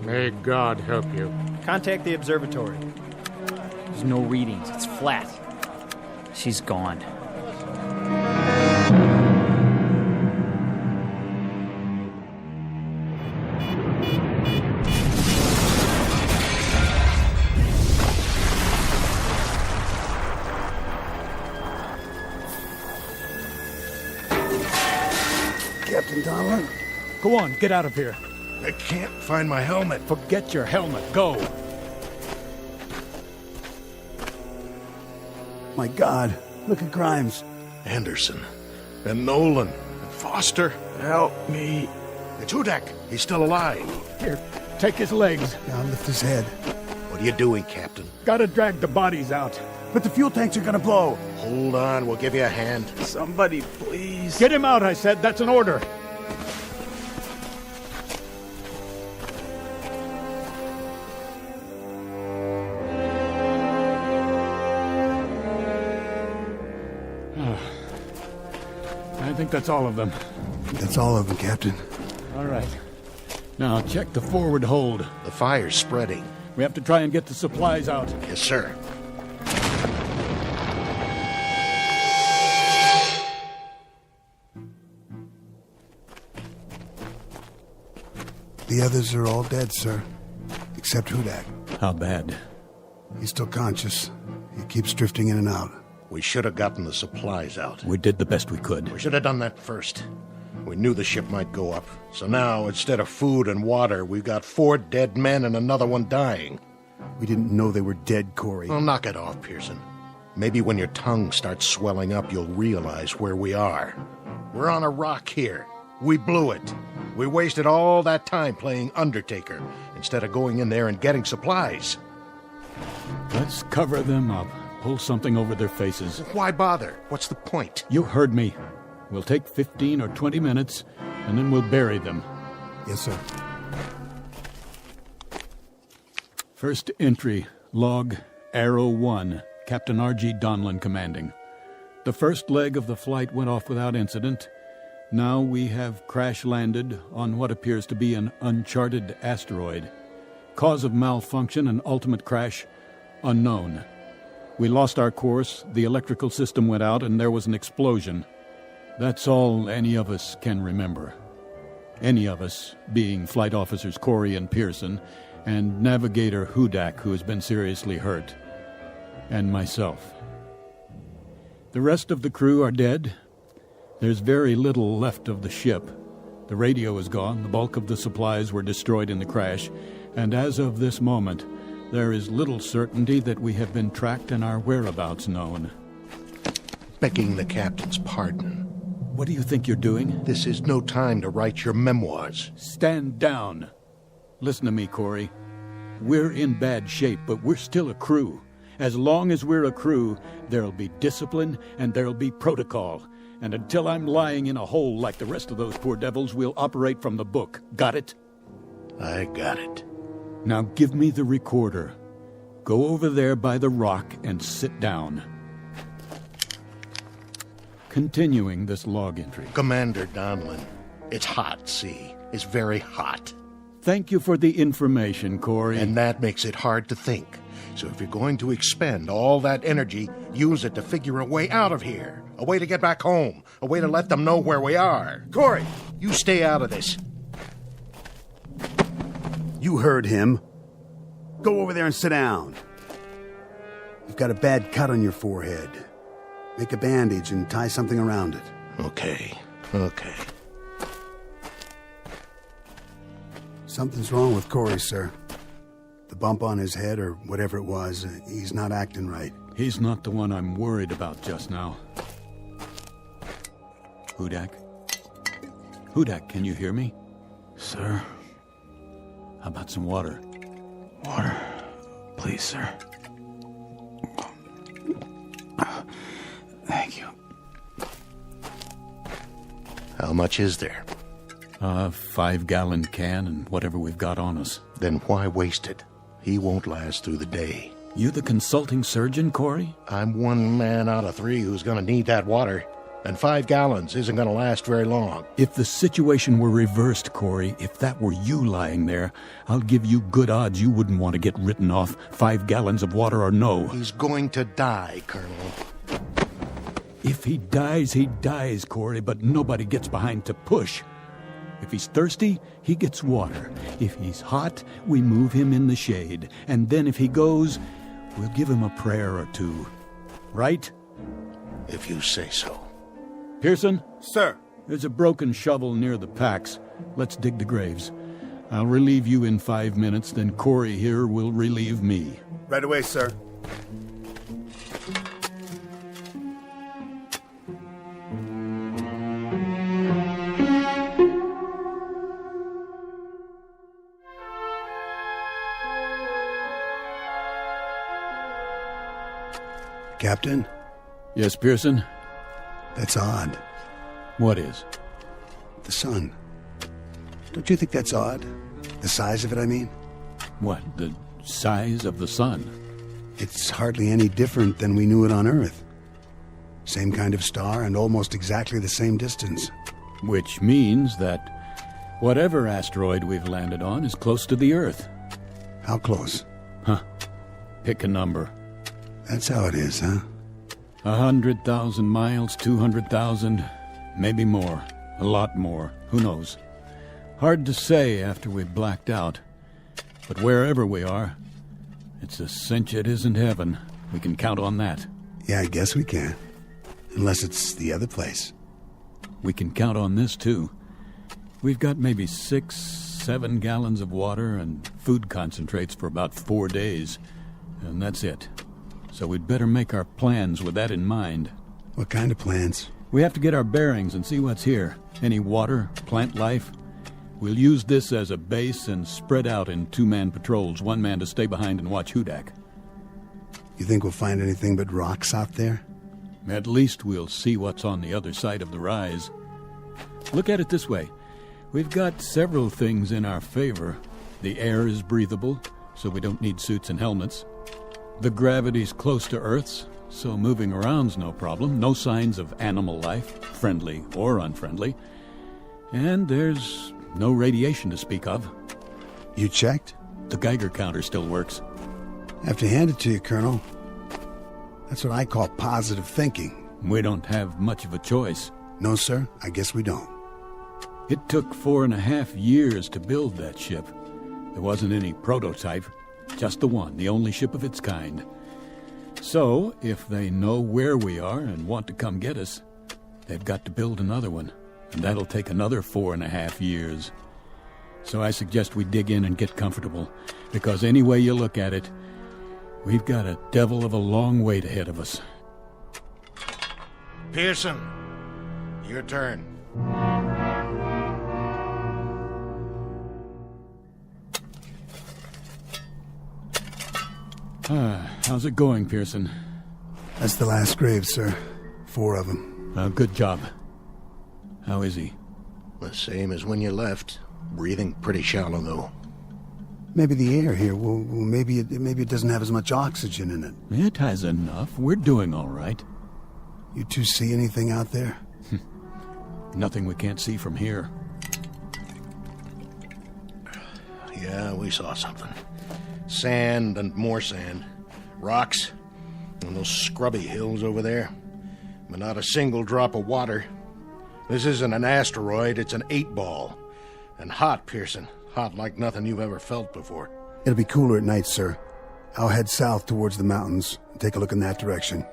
may God help you. Contact the observatory. There's no readings. It's flat. She's gone. Captain Donlin? Go on, get out of here. I can't find my helmet. Forget your helmet. Go. My God, look at Grimes. Anderson. And Nolan. And Foster. Help me. It's Hudak. He's still alive. Here, take his legs. Now lift his head. What are you doing, Captain? Gotta drag the bodies out. But the fuel tanks are gonna blow. Hold on, we'll give you a hand. Somebody, please. Get him out, I said. That's an order. I think that's all of them. That's all of them, Captain. All right. Now, check the forward hold. The fire's spreading. We have to try and get the supplies out. Yes, sir. The others are all dead, sir. Except Hudak. How bad? He's still conscious. He keeps drifting in and out. We should have gotten the supplies out. We did the best we could. We should have done that first. We knew the ship might go up. So now, instead of food and water, we've got 4 dead men and another one dying. We didn't know they were dead, Corey. Well, knock it off, Pearson. Maybe when your tongue starts swelling up, you'll realize where we are. We're on a rock here. We blew it. We wasted all that time playing Undertaker instead of going in there and getting supplies. Let's cover them up. Pull something over their faces. Why bother? What's the point? You heard me. We'll take 15 or 20 minutes, and then we'll bury them. Yes, sir. First entry, log, Arrow 1, Captain R.G. Donlin commanding. The first leg of the flight went off without incident. Now we have crash-landed on what appears to be an uncharted asteroid. Cause of malfunction and ultimate crash, unknown. We lost our course, the electrical system went out, and there was an explosion. That's all any of us can remember. Any of us, being Flight Officers Corey and Pearson, and Navigator Hudak, who has been seriously hurt, and myself. The rest of the crew are dead. There's very little left of the ship. The radio is gone, the bulk of the supplies were destroyed in the crash, and as of this moment, there is little certainty that we have been tracked and our whereabouts known. Begging the captain's pardon. What do you think you're doing? This is no time to write your memoirs. Stand down. Listen to me, Corey. We're in bad shape, but we're still a crew. As long as we're a crew, there'll be discipline and there'll be protocol. And until I'm lying in a hole like the rest of those poor devils, we'll operate from the book. Got it? I got it. Now give me the recorder. Go over there by the rock and sit down. Continuing this log entry. Commander Donlin, it's hot, see? It's very hot. Thank you for the information, Corey. And that makes it hard to think. So if you're going to expend all that energy, use it to figure a way out of here. A way to get back home. A way to let them know where we are. Corey! You stay out of this. You heard him. Go over there and sit down. You've got a bad cut on your forehead. Make a bandage and tie something around it. Okay. Something's wrong with Corey, sir. The bump on his head, or whatever it was, he's not acting right. He's not the one I'm worried about just now. Hudak? Hudak, can you hear me? Sir? How about some water? Water. Please, sir. Thank you. How much is there? 5-gallon can and whatever we've got on us. Then why waste it? He won't last through the day. You the consulting surgeon, Corey? I'm 1 man out of 3 who's going to need that water. And 5 gallons isn't going to last very long. If the situation were reversed, Corey, if that were you lying there, I'll give you good odds you wouldn't want to get written off, 5 gallons of water or no. He's going to die, Colonel. If he dies, Corey, but nobody gets behind to push. If he's thirsty, he gets water. If he's hot, we move him in the shade. And then if he goes, we'll give him a prayer or two. Right? If you say so. Pearson? Sir. There's a broken shovel near the packs. Let's dig the graves. I'll relieve you in 5 minutes, then Corey here will relieve me. Right away, sir. Captain? Yes, Pearson? That's odd. What is? The sun. Don't you think that's odd? The size of it, I mean? What, the size of the sun? It's hardly any different than we knew it on Earth. Same kind of star and almost exactly the same distance. Which means that whatever asteroid we've landed on is close to the Earth. How close? Huh. Pick a number. That's how it is, huh? 100,000 miles, 200,000, maybe more. A lot more. Who knows? Hard to say after we've blacked out. But wherever we are, it's a cinch it isn't heaven. We can count on that. Yeah, I guess we can. Unless it's the other place. We can count on this, too. We've got maybe 6-7 gallons of water and food concentrates for about 4 days. And that's it. So we'd better make our plans with that in mind. What kind of plans? We have to get our bearings and see what's here. Any water, plant life. We'll use this as a base and spread out in 2-man patrols, 1 man to stay behind and watch Hudak. You think we'll find anything but rocks out there? At least we'll see what's on the other side of the rise. Look at it this way. We've got several things in our favor. The air is breathable, so we don't need suits and helmets. The gravity's close to Earth's, so moving around's no problem. No signs of animal life, friendly or unfriendly. And there's no radiation to speak of. You checked? The Geiger counter still works. I have to hand it to you, Colonel. That's what I call positive thinking. We don't have much of a choice. No, sir, I guess we don't. It took 4.5 years to build that ship. There wasn't any prototype. Just the one, the only ship of its kind. So, if they know where we are and want to come get us, they've got to build another one, and that'll take another 4.5 years. So I suggest we dig in and get comfortable, because any way you look at it, we've got a devil of a long wait ahead of us. Pearson, your turn. How's it going, Pearson? That's the last grave, sir. 4 of them. Good job. How is he? The same as when you left. Breathing pretty shallow, though. Maybe the air here, well, maybe it doesn't have as much oxygen in it. It has enough. We're doing all right. You two see anything out there? Nothing we can't see from here. Yeah, we saw something. Sand and more sand. Rocks. And those scrubby hills over there. But not a single drop of water. This isn't an asteroid, it's an 8-ball. And hot, Pearson. Hot like nothing you've ever felt before. It'll be cooler at night, sir. I'll head south towards the mountains and take a look in that direction.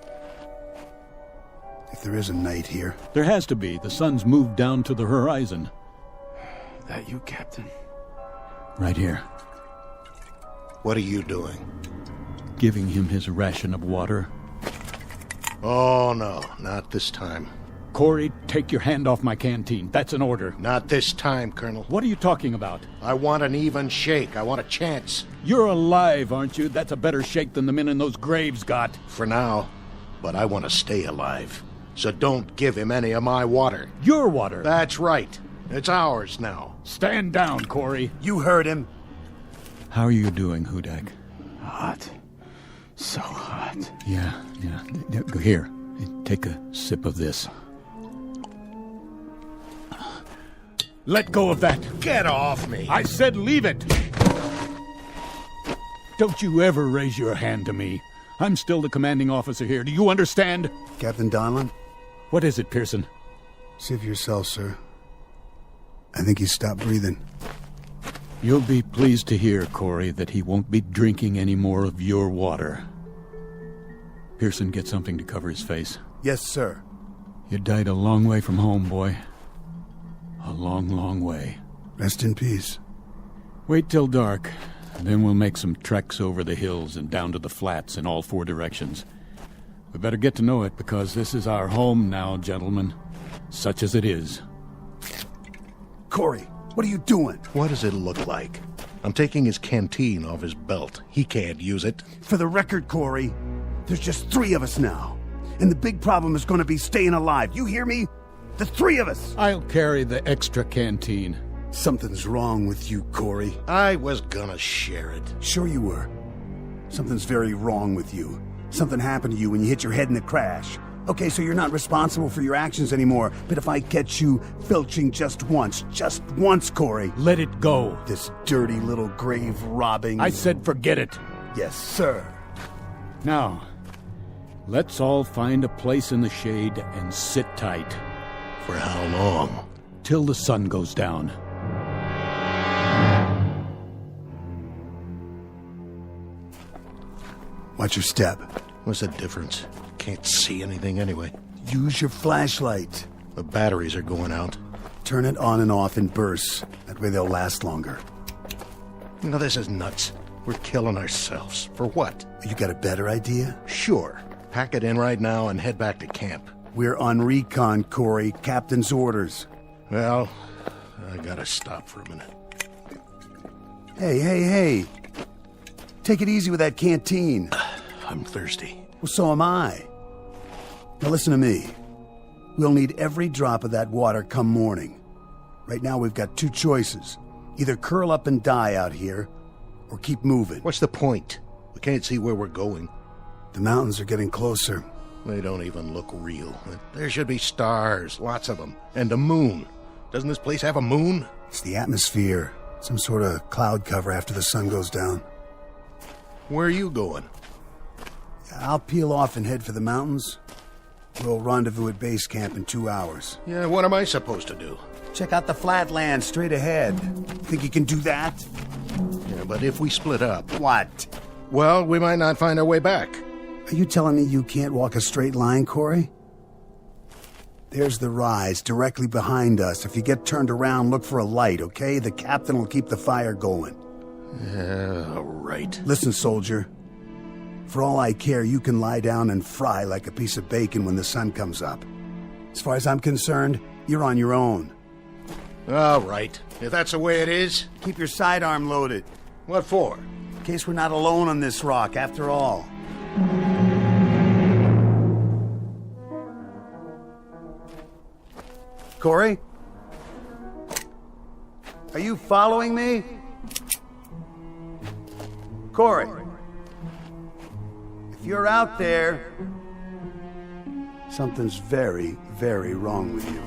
If there is a night here. There has to be. The sun's moved down to the horizon. That you, Captain? Right here. What are you doing? Giving him his ration of water. Oh, no. Not this time. Corey, take your hand off my canteen. That's an order. Not this time, Colonel. What are you talking about? I want an even shake. I want a chance. You're alive, aren't you? That's a better shake than the men in those graves got. For now. But I want to stay alive. So don't give him any of my water. Your water? That's right. It's ours now. Stand down, Corey. You heard him. How are you doing, Hudak? Hot. So hot. Yeah. Here, take a sip of this. Let go of that. Get off me. I said leave it. Don't you ever raise your hand to me. I'm still the commanding officer here. Do you understand? Captain Donlan? What is it, Pearson? See for yourself, sir. I think he stopped breathing. You'll be pleased to hear, Corey, that he won't be drinking any more of your water. Pearson, get something to cover his face. Yes, sir. You died a long way from home, boy. A long, long way. Rest in peace. Wait till dark, and then we'll make some treks over the hills and down to the flats in all 4 directions. We better get to know it, because this is our home now, gentlemen. Such as it is. Corey, what are you doing? What does it look like? I'm taking his canteen off his belt. He can't use it. For the record, Corey, There's just 3 of us now. And the big problem is going to be staying alive. You hear me? The 3 of us! I'll carry the extra canteen. Something's wrong with you, Corey. I was gonna share it. Sure you were. Something's very wrong with you. Something happened to you when you hit your head in the crash. Okay, so you're not responsible for your actions anymore, but if I catch you filching just once, Corey... Let it go. This dirty little grave robbing... I said forget it. Yes, sir. Now, let's all find a place in the shade and sit tight. For how long? Till the sun goes down. Watch your step. What's the difference? Can't see anything anyway. Use your flashlight. The batteries are going out. Turn it on and off in bursts. That way they'll last longer. You know, this is nuts. We're killing ourselves. For what? You got a better idea? Sure. Pack it in right now and head back to camp. We're on recon, Corey. Captain's orders. Well, I gotta stop for a minute. Hey. Take it easy with that canteen. I'm thirsty. Well, so am I. Now listen to me. We'll need every drop of that water come morning. Right now we've got 2 choices. Either curl up and die out here, or keep moving. What's the point? We can't see where we're going. The mountains are getting closer. They don't even look real. There should be stars, lots of them, and a moon. Doesn't this place have a moon? It's the atmosphere. Some sort of cloud cover after the sun goes down. Where are you going? I'll peel off and head for the mountains. We'll rendezvous at base camp in 2 hours. Yeah, what am I supposed to do? Check out the flatland straight ahead. Think you can do that? Yeah, but if we split up... What? Well, we might not find our way back. Are you telling me you can't walk a straight line, Corey? There's the rise directly behind us. If you get turned around, look for a light, okay? The captain will keep the fire going. Yeah, right. Listen, soldier. For all I care, you can lie down and fry like a piece of bacon when the sun comes up. As far as I'm concerned, you're on your own. All right. If that's the way it is... Keep your sidearm loaded. What for? In case we're not alone on this rock, after all. Corey? Are you following me? Corey? If you're out there, something's very, very wrong with you.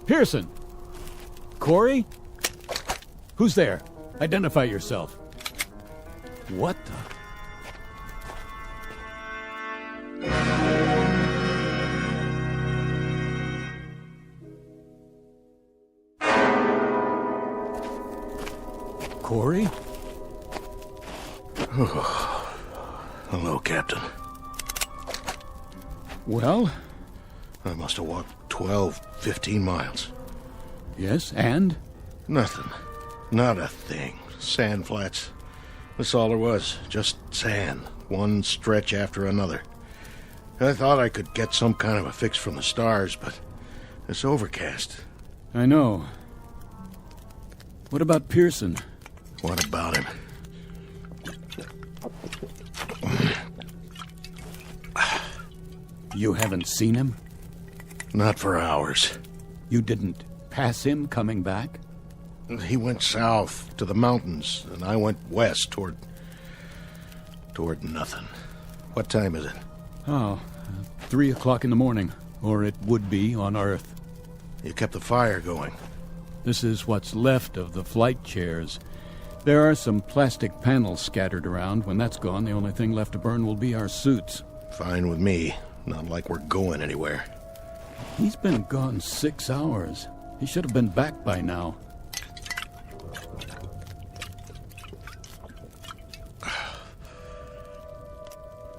Pearson! Corey? Who's there? Identify yourself. What the... Corey? Hello, Captain. Well? I must have walked 12, 15 miles. Yes, and? Nothing. Not a thing. Sand flats. That's all there was. Just sand. One stretch after another. I thought I could get some kind of a fix from the stars, but it's overcast. I know. What about Pearson? What about him? You haven't seen him? Not for hours. You didn't pass him coming back? He went south to the mountains, and I went west toward nothing. What time is it? Oh, 3 o'clock in the morning, or it would be on Earth. You kept the fire going. This is what's left of the flight chairs. There are some plastic panels scattered around. When that's gone, the only thing left to burn will be our suits. Fine with me. Not like we're going anywhere. He's been gone 6 hours. He should have been back by now.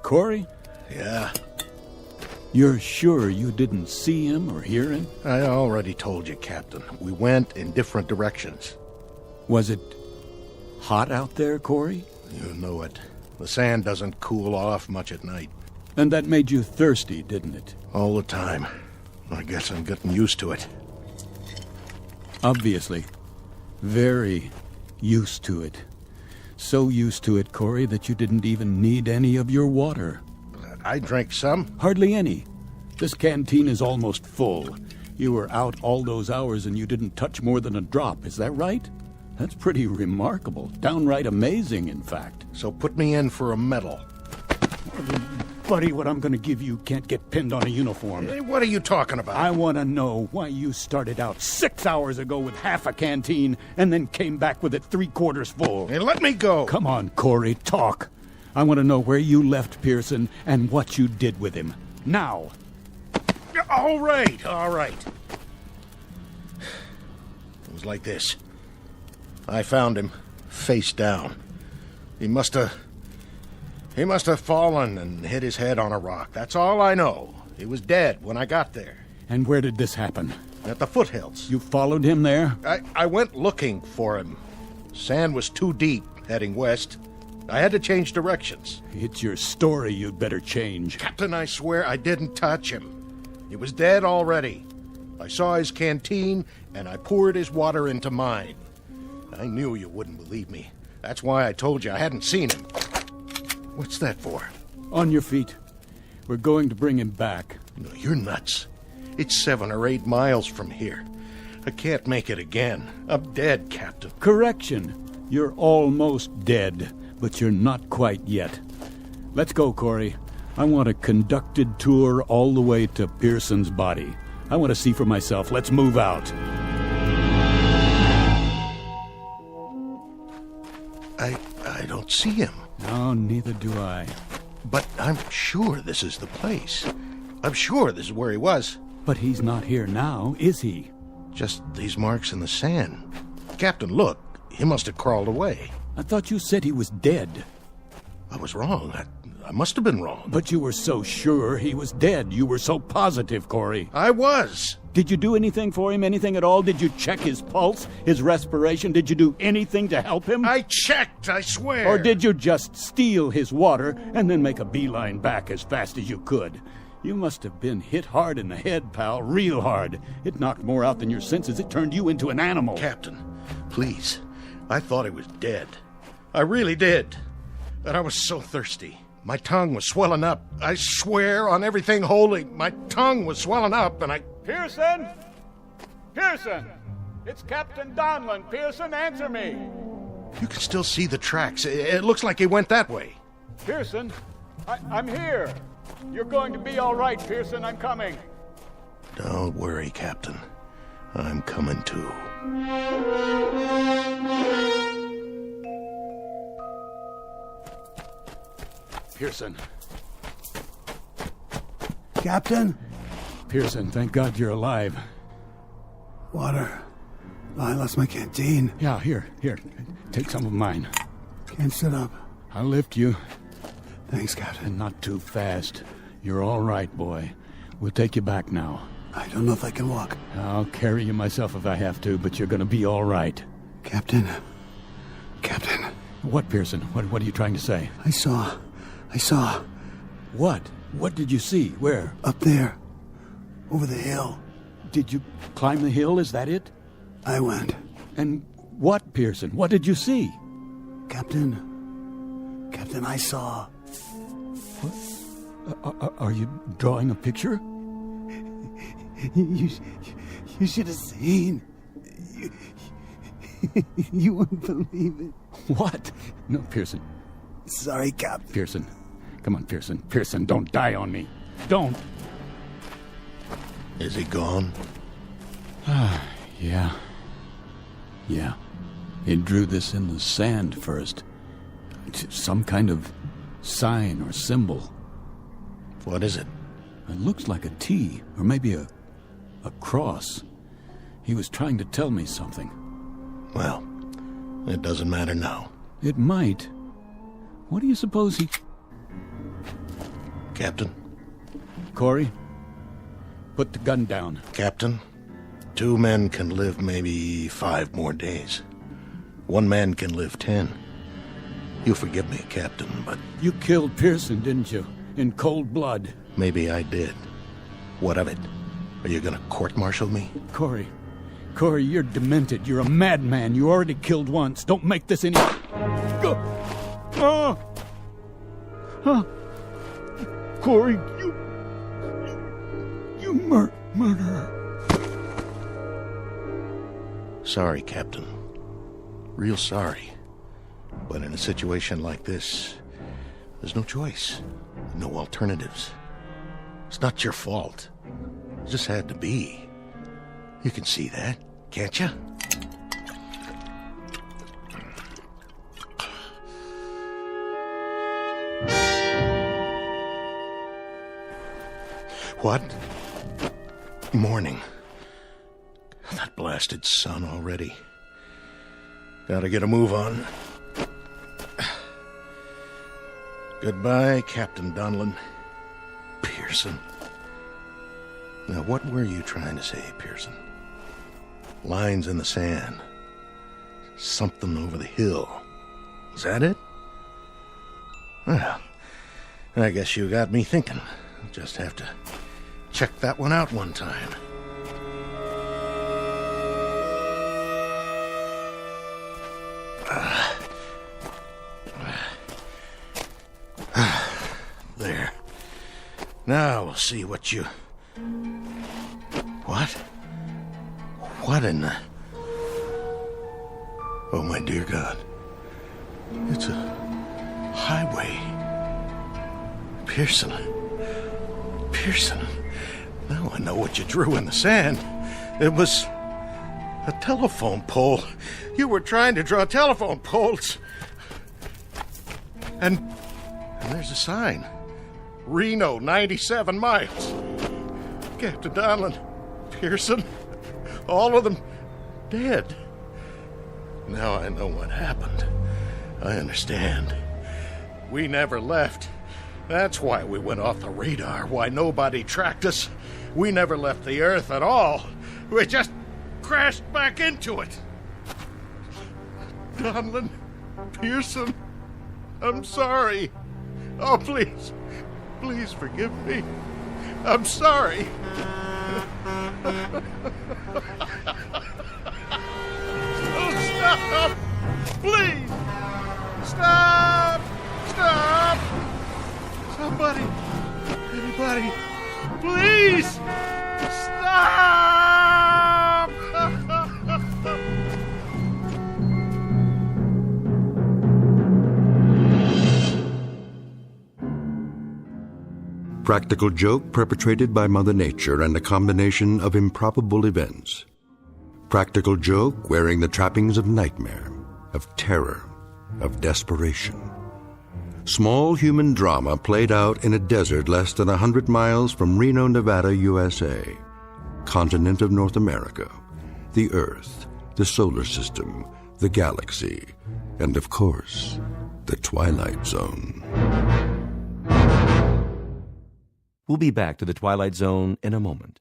Corey? Yeah? You're sure you didn't see him or hear him? I already told you, Captain. We went in different directions. Was it hot out there, Corey? You know it. The sand doesn't cool off much at night. And that made you thirsty, didn't it? All the time. I guess I'm getting used to it. Obviously. Very, Used to it. So used to it, Corey, that you didn't even need any of your water. I drank some. Hardly any. This canteen is almost full. You were out all those hours and you didn't touch more than a drop. Is that right? That's pretty remarkable. Downright amazing, in fact. So put me in for a medal. Buddy, what I'm going to give you can't get pinned on a uniform. Hey, what are you talking about? I want to know why you started out 6 hours ago with half a canteen and then came back with it 3/4 full. Hey, let me go. Come on, Corey, talk. I want to know where you left Pearson and what you did with him. Now. All right. It was like this. I found him, face down. He must have fallen and hit his head on a rock. That's all I know. He was dead when I got there. And where did this happen? At the foothills. You followed him there? I went looking for him. Sand was too deep, heading west. I had to change directions. It's your story you'd better change. Captain, I swear I didn't touch him. He was dead already. I saw his canteen, and I poured his water into mine. I knew you wouldn't believe me. That's why I told you I hadn't seen him. What's that for? On your feet. We're going to bring him back. No, you're nuts. It's 7 or 8 miles from here. I can't make it again. I'm dead, Captain. Correction. You're almost dead, but you're not quite yet. Let's go, Corey. I want a conducted tour all the way to Pearson's body. I want to see for myself. Let's move out. I don't see him. No, neither do I. But I'm sure this is the place. I'm sure this is where he was. But he's not here now, is he? Just these marks in the sand. Captain, look. He must have crawled away. I thought you said he was dead. I was wrong. I must have been wrong. But you were so sure he was dead. You were so positive, Corey. I was. Did you do anything for him? Anything at all? Did you check his pulse, his respiration? Did you do anything to help him? I checked, I swear. Or did you just steal his water and then make a beeline back as fast as you could? You must have been hit hard in the head, pal, real hard. It knocked more out than your senses. It turned you into an animal. Captain, please. I thought he was dead. I really did. And I was so thirsty. My tongue was swelling up. I swear on everything holy, my tongue was swelling up and I... Pearson! Pearson! It's Captain Donlin. Pearson, answer me! You can still see the tracks. It looks like he went that way. Pearson, I'm here. You're going to be all right, Pearson. I'm coming. Don't worry, Captain. I'm coming too. Pearson. Captain? Pearson, thank God you're alive. Water. I lost my canteen. Yeah, here. Take some of mine. Can't sit up. I'll lift you. Thanks, Captain. And not too fast. You're all right, boy. We'll take you back now. I don't know if I can walk. I'll carry you myself if I have to, but you're going to be all right. Captain. What, Pearson? What are you trying to say? I saw. What? What did you see? Where? Up there. Over the hill. Did you climb the hill? Is that it? I went. And what, Pearson? What did you see? Captain, I saw. What? Are you drawing a picture? You should have seen. You wouldn't believe it. What? No, Pearson. Sorry, Captain. Pearson. Come on, Pearson. Pearson, don't die on me. Don't. Is he gone? Yeah. He drew this in the sand first. Some kind of sign or symbol. What is it? It looks like a T, or maybe a cross. He was trying to tell me something. Well, it doesn't matter now. It might. What do you suppose he... Captain? Corey? Put the gun down. Captain, 2 men can live maybe 5 more days. 1 man can live 10. You forgive me, Captain, but... You killed Pearson, didn't you? In cold blood. Maybe I did. What of it? Are you gonna court-martial me? Corey, Corey, you're demented. You're a madman. You already killed once. Don't make this any... Corey, you murderer. Sorry, Captain. Real sorry. But in a situation like this, there's no choice. No alternatives. It's not your fault. It just had to be. You can see that, can't you? What? Morning. That blasted sun already. Gotta get a move on. Goodbye, Captain Donlin. Pearson. Now, what were you trying to say, Pearson? Lines in the sand. Something over the hill. Is that it? Well, I guess you got me thinking. I'll just have to check that one out one time. There. Now we'll see what you... What? What in the... Oh, my dear God. It's a highway. Pearson. Now I know what you drew in the sand. It was a telephone pole. You were trying to draw telephone poles. And there's a sign. Reno, 97 miles. Captain Donlin, Pearson, all of them dead. Now I know what happened. I understand. We never left. That's why we went off the radar, why nobody tracked us. We never left the Earth at all. We just crashed back into it. Donlin, Pearson, I'm sorry. Oh, please forgive me. I'm sorry. Oh, stop! Please! Stop! Somebody! Anybody! Please! Stop! Practical joke perpetrated by Mother Nature and a combination of improbable events. Practical joke wearing the trappings of nightmare, of terror, of desperation. Small human drama played out in a desert less than 100 miles from Reno, Nevada, USA. Continent of North America, the Earth, the solar system, the galaxy, and of course, the Twilight Zone. We'll be back to the Twilight Zone in a moment.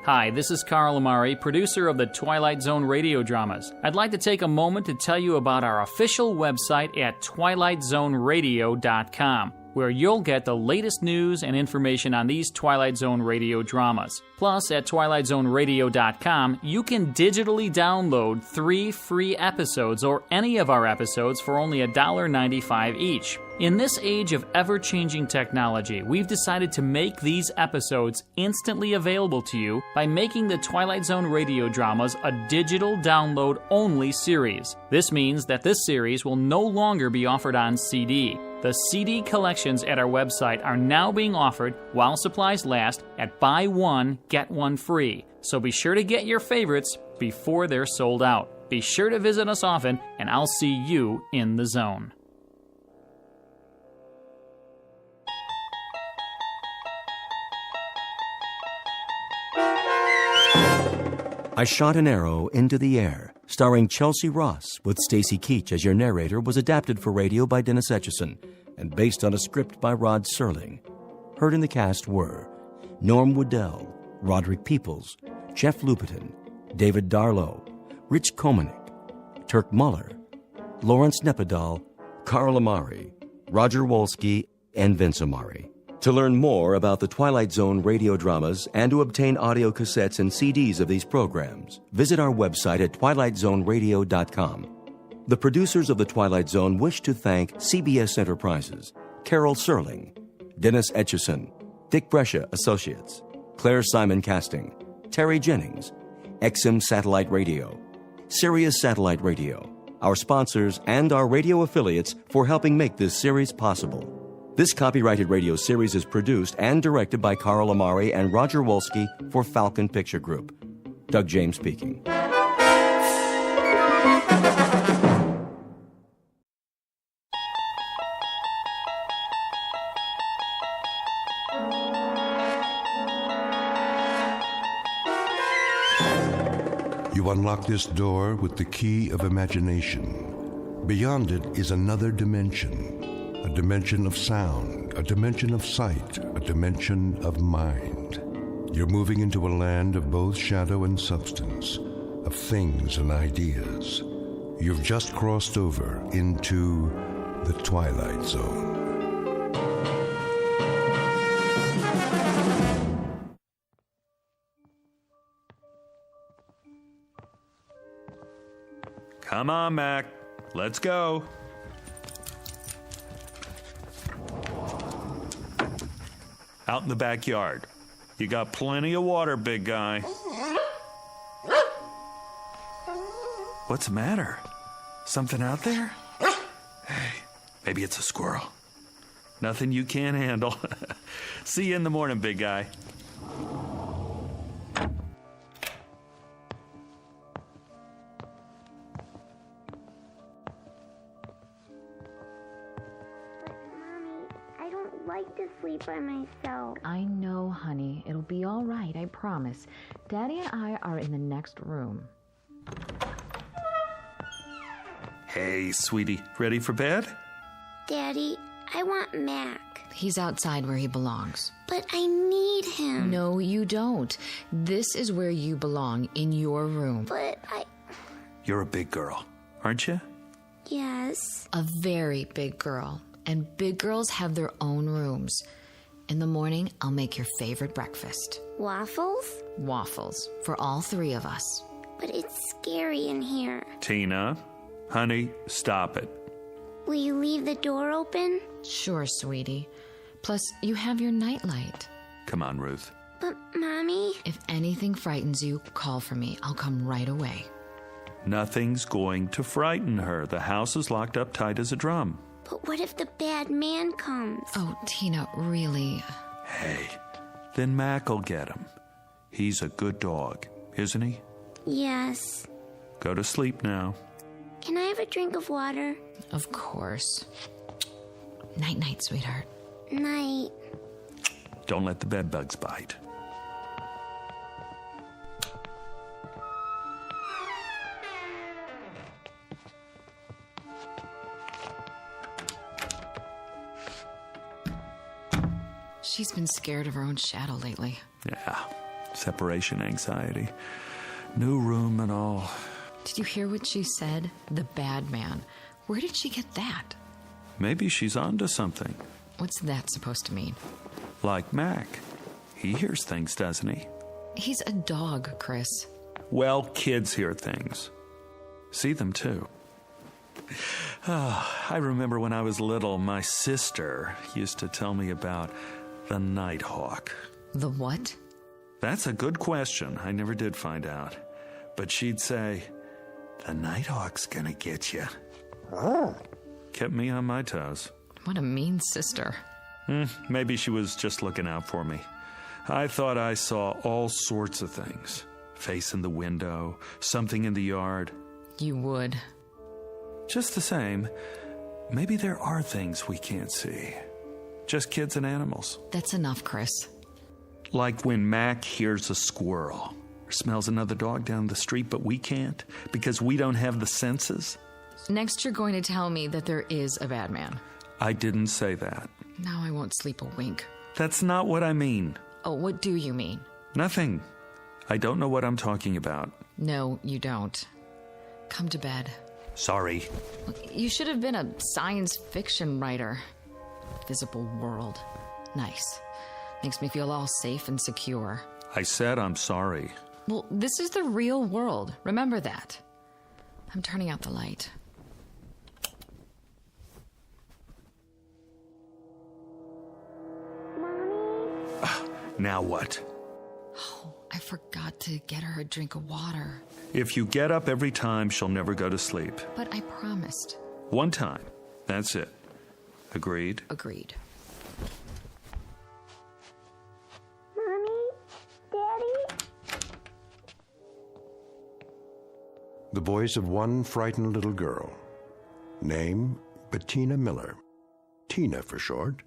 Hi, this is Carl Amari, producer of the Twilight Zone Radio Dramas. I'd like to take a moment to tell you about our official website at twilightzoneradio.com, where you'll get the latest news and information on these Twilight Zone Radio dramas. Plus, at twilightzoneradio.com, you can digitally download 3 free episodes or any of our episodes for only $1.95 each. In this age of ever-changing technology, we've decided to make these episodes instantly available to you by making the Twilight Zone Radio Dramas a digital download-only series. This means that this series will no longer be offered on CD. The CD collections at our website are now being offered, while supplies last, at buy one, get one free. So be sure to get your favorites before they're sold out. Be sure to visit us often, and I'll see you in the zone. I Shot an Arrow into the Air, starring Chelsea Ross with Stacy Keach as your narrator, was adapted for radio by Dennis Etchison and based on a script by Rod Serling. Heard in the cast were Norm Woodell, Roderick Peoples, Jeff Lupiton, David Darlow, Rich Komanek, Turk Muller, Lawrence Nepodal, Carl Amari, Roger Wolski, and Vince Amari. To learn more about the Twilight Zone radio dramas and to obtain audio cassettes and CDs of these programs, visit our website at twilightzoneradio.com. The producers of The Twilight Zone wish to thank CBS Enterprises, Carol Serling, Dennis Etchison, Dick Brescia Associates, Claire Simon Casting, Terry Jennings, XM Satellite Radio, Sirius Satellite Radio, our sponsors, and our radio affiliates for helping make this series possible. This copyrighted radio series is produced and directed by Carl Amari and Roger Wolski for Falcon Picture Group. Doug James speaking. You unlock this door with the key of imagination. Beyond it is another dimension. A dimension of sound, a dimension of sight, a dimension of mind. You're moving into a land of both shadow and substance, of things and ideas. You've just crossed over into the Twilight Zone. Come on, Mac. Let's go. Out in the backyard. You got plenty of water, big guy. What's the matter? Something out there? Hey, maybe it's a squirrel. Nothing you can't handle. See you in the morning, big guy. To sleep by myself. I know, honey. It'll be all right, I promise. Daddy and I are in the next room. Hey, sweetie, ready for bed? Daddy, I want Mac. He's outside where he belongs. But I need him. No, you don't. This is where you belong, in your room. But You're a big girl, aren't you? Yes. A very big girl. And big girls have their own rooms. In the morning, I'll make your favorite breakfast. Waffles? Waffles. For all three of us. But it's scary in here. Tina, honey, stop it. Will you leave the door open? Sure, sweetie. Plus, you have your nightlight. Come on, Ruth. But, Mommy... If anything frightens you, call for me. I'll come right away. Nothing's going to frighten her. The house is locked up tight as a drum. But what if the bad man comes? Oh, Tina, really? Hey, then Mac'll get him. He's a good dog, isn't he? Yes. Go to sleep now. Can I have a drink of water? Of course. Night-night, sweetheart. Night. Don't let the bed bugs bite. She's been scared of her own shadow lately. Yeah, separation anxiety. New room and all. Did you hear what she said? The bad man. Where did she get that? Maybe she's onto something. What's that supposed to mean? Like Mac. He hears things, doesn't he? He's a dog, Chris. Well, kids hear things. See them, too. Oh, I remember when I was little, my sister used to tell me about the Nighthawk. The what? That's a good question. I never did find out. But she'd say, the Nighthawk's gonna get you. Kept me on my toes. What a mean sister. Maybe she was just looking out for me. I thought I saw all sorts of things. Face in the window, something in the yard. You would. Just the same, maybe there are things we can't see. Just kids and animals. That's enough, Chris. Like when Mac hears a squirrel or smells another dog down the street, but we can't because we don't have the senses. Next, you're going to tell me that there is a bad man. I didn't say that. Now I won't sleep a wink. That's not what I mean. Oh, what do you mean? Nothing. I don't know what I'm talking about. No, you don't. Come to bed. Sorry. You should have been a science fiction writer. Visible world. Nice. Makes me feel all safe and secure. I said I'm sorry. Well, this is the real world. Remember that. I'm turning out the light. Now what? Oh, I forgot to get her a drink of water. If you get up every time, she'll never go to sleep. But I promised. One time. That's it. Agreed? Agreed. Mommy? Daddy? The voice of one frightened little girl. Name, Bettina Miller. Tina for short.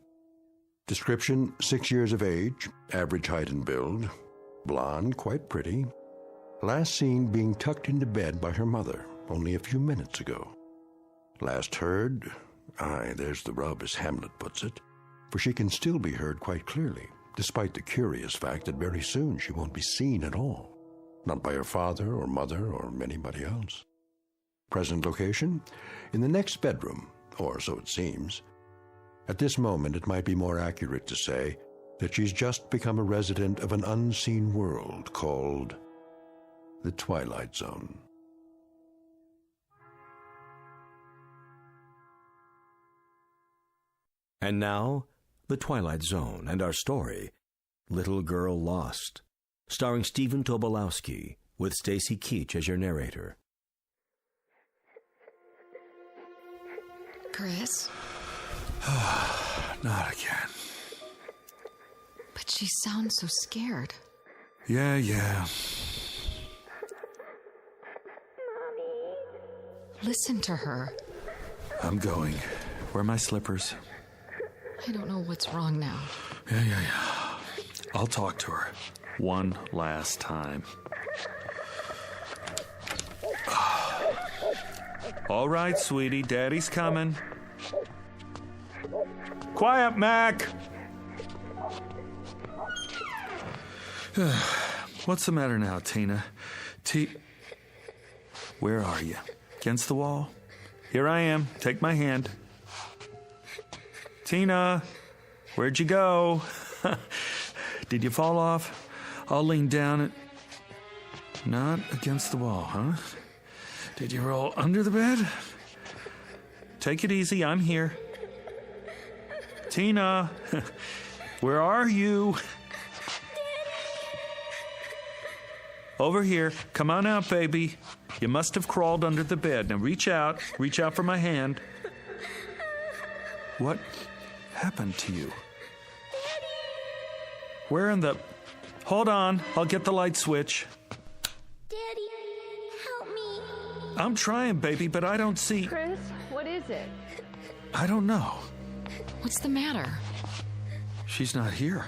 Description, 6 years of age, average height and build. Blonde, quite pretty. Last seen being tucked into bed by her mother only a few minutes ago. Last heard, there's the rub as Hamlet puts it, for she can still be heard quite clearly, despite the curious fact that very soon she won't be seen at all. Not by her father or mother or anybody else. Present location? In the next bedroom, or so it seems. At this moment, it might be more accurate to say that she's just become a resident of an unseen world called the Twilight Zone. And now, The Twilight Zone and our story, Little Girl Lost, starring Stephen Tobolowsky, with Stacy Keach as your narrator. Chris? Not again. But she sounds so scared. Yeah. Listen to her. I'm going. Where are my slippers? I don't know what's wrong now. Yeah. I'll talk to her. One last time. All right, sweetie. Daddy's coming. Quiet, Mac! What's the matter now, Tina? Where are you? Against the wall? Here I am. Take my hand. Tina, where'd you go? Did you fall off? I'll lean down and... Not against the wall, huh? Did you roll under the bed? Take it easy, I'm here. Tina, where are you? Over here. Come on out, baby. You must have crawled under the bed. Now reach out for my hand. What happened to you? Where in the... Hold on, I'll get the light switch. Daddy, help me. I'm trying, baby, but I don't see... Chris, what is it? I don't know. What's the matter? She's not here.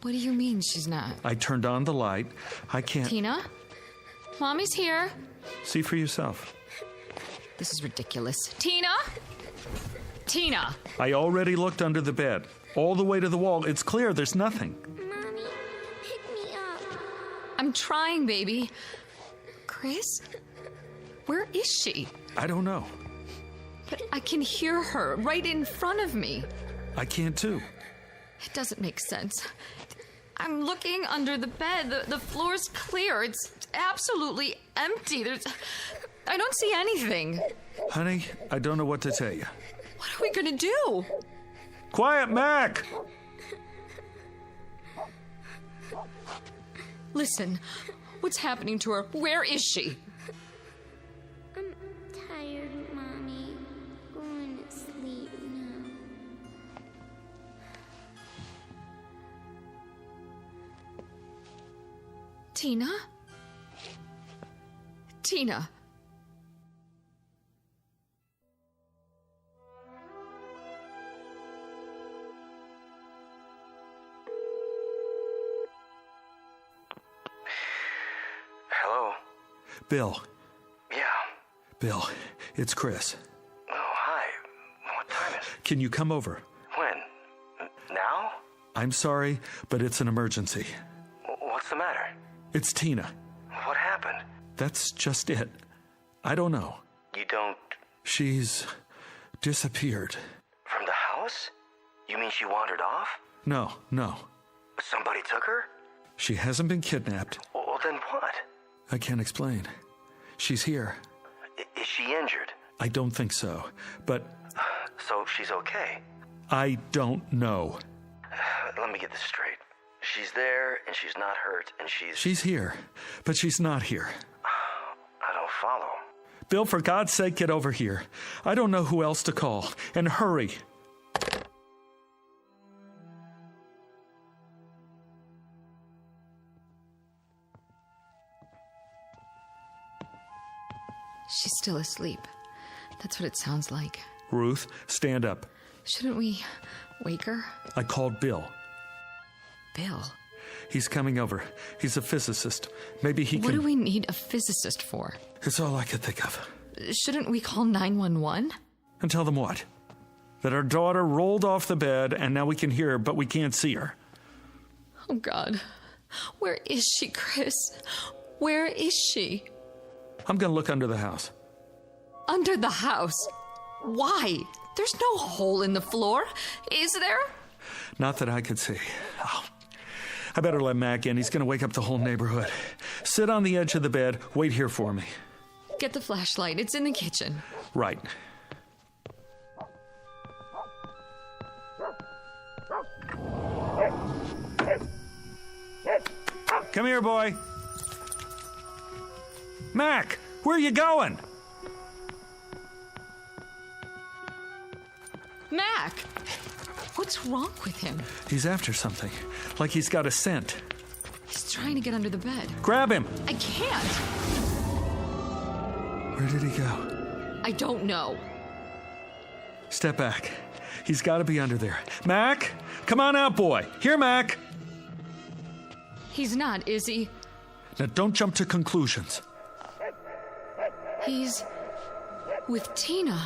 What do you mean she's not? I turned on the light. I can't... Tina? Mommy's here. See for yourself. This is ridiculous. Tina? Tina! I already looked under the bed. All the way to the wall. It's clear there's nothing. Mommy, pick me up. I'm trying, baby. Chris? Where is she? I don't know. But I can hear her right in front of me. I can't too. It doesn't make sense. I'm looking under the bed. The floor's clear. It's absolutely empty. I don't see anything. Honey, I don't know what to tell you. What are we gonna do? Quiet, Mac! Listen, what's happening to her? Where is she? I'm tired, Mommy. Going to sleep now. Tina? Tina. Hello? Bill. Yeah. Bill, it's Chris. Oh, hi. What time is it? Can you come over? When? Now? I'm sorry, but it's an emergency. What's the matter? It's Tina. What happened? That's just it. I don't know. You don't... She's disappeared. From the house? You mean she wandered off? No. Somebody took her? She hasn't been kidnapped. Well, then what? I can't explain. She's here. Is she injured? I don't think so, but So she's okay? I don't know. Let me get this straight. She's there, and she's not hurt, and She's here, but she's not here. I don't follow. Bill, for God's sake, get over here. I don't know who else to call. And hurry. She's still asleep. That's what it sounds like. Ruth, stand up. Shouldn't we wake her? I called Bill. Bill? He's coming over. He's a physicist. Maybe he can... What do we need a physicist for? It's all I could think of. Shouldn't we call 911? And tell them what? That our daughter rolled off the bed and now we can hear her, but we can't see her. Oh, God. Where is she, Chris? Where is she? I'm going to look under the house. Under the house? Why? There's no hole in the floor, is there? Not that I could see. Oh, I better let Mac in. He's going to wake up the whole neighborhood. Sit on the edge of the bed. Wait here for me. Get the flashlight. It's in the kitchen. Right. Come here, boy. Mac, where are you going? Mac! What's wrong with him? He's after something. Like he's got a scent. He's trying to get under the bed. Grab him! I can't! Where did he go? I don't know. Step back. He's got to be under there. Mac, come on out, boy. Here, Mac. He's not, is he? Now, don't jump to conclusions. He's with Tina.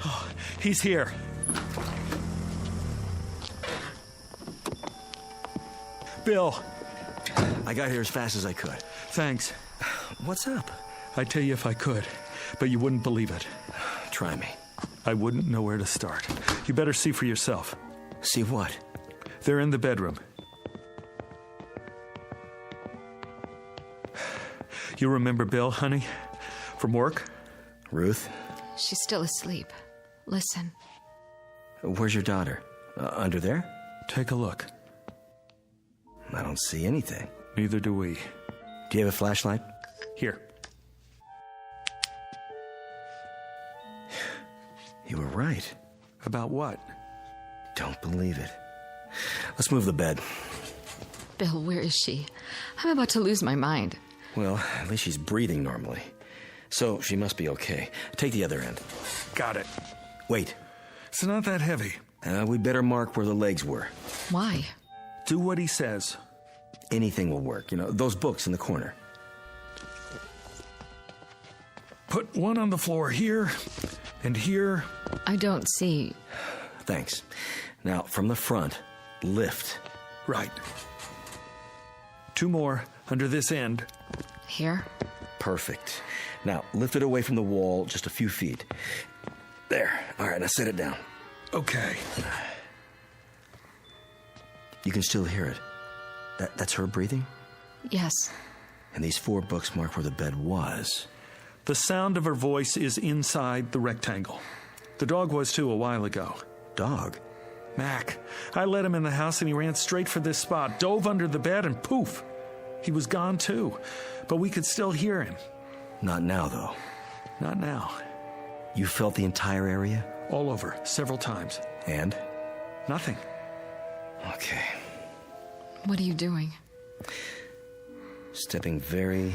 Oh, he's here. Bill. I got here as fast as I could. Thanks. What's up? I'd tell you if I could, but you wouldn't believe it. Try me. I wouldn't know where to start. You better see for yourself. See what? They're in the bedroom. You remember Bill, honey? From work? Ruth? She's still asleep. Listen. Where's your daughter? Under there? Take a look. I don't see anything. Neither do we. Do you have a flashlight? Here. You were right. About what? Don't believe it. Let's move the bed. Bill, where is she? I'm about to lose my mind. Well, at least she's breathing normally. So she must be okay. Take the other end. Got it. Wait. It's not that heavy. We better mark where the legs were. Why? Do what he says. Anything will work. You know, those books in the corner. Put one on the floor here and here. I don't see. Thanks. Now, from the front, lift. Right. Two more under this end. Here? Perfect. Now, lift it away from the wall just a few feet. There. All right, now set it down. Okay. You can still hear it. That's her breathing? Yes. And these 4 books mark where the bed was. The sound of her voice is inside the rectangle. The dog was too a while ago. Dog? Mac. I let him in the house and he ran straight for this spot, dove under the bed, and poof. He was gone too. But we could still hear him. Not now, though. Not now. You felt the entire area? All over, several times. And? Nothing. Okay. What are you doing? Stepping very,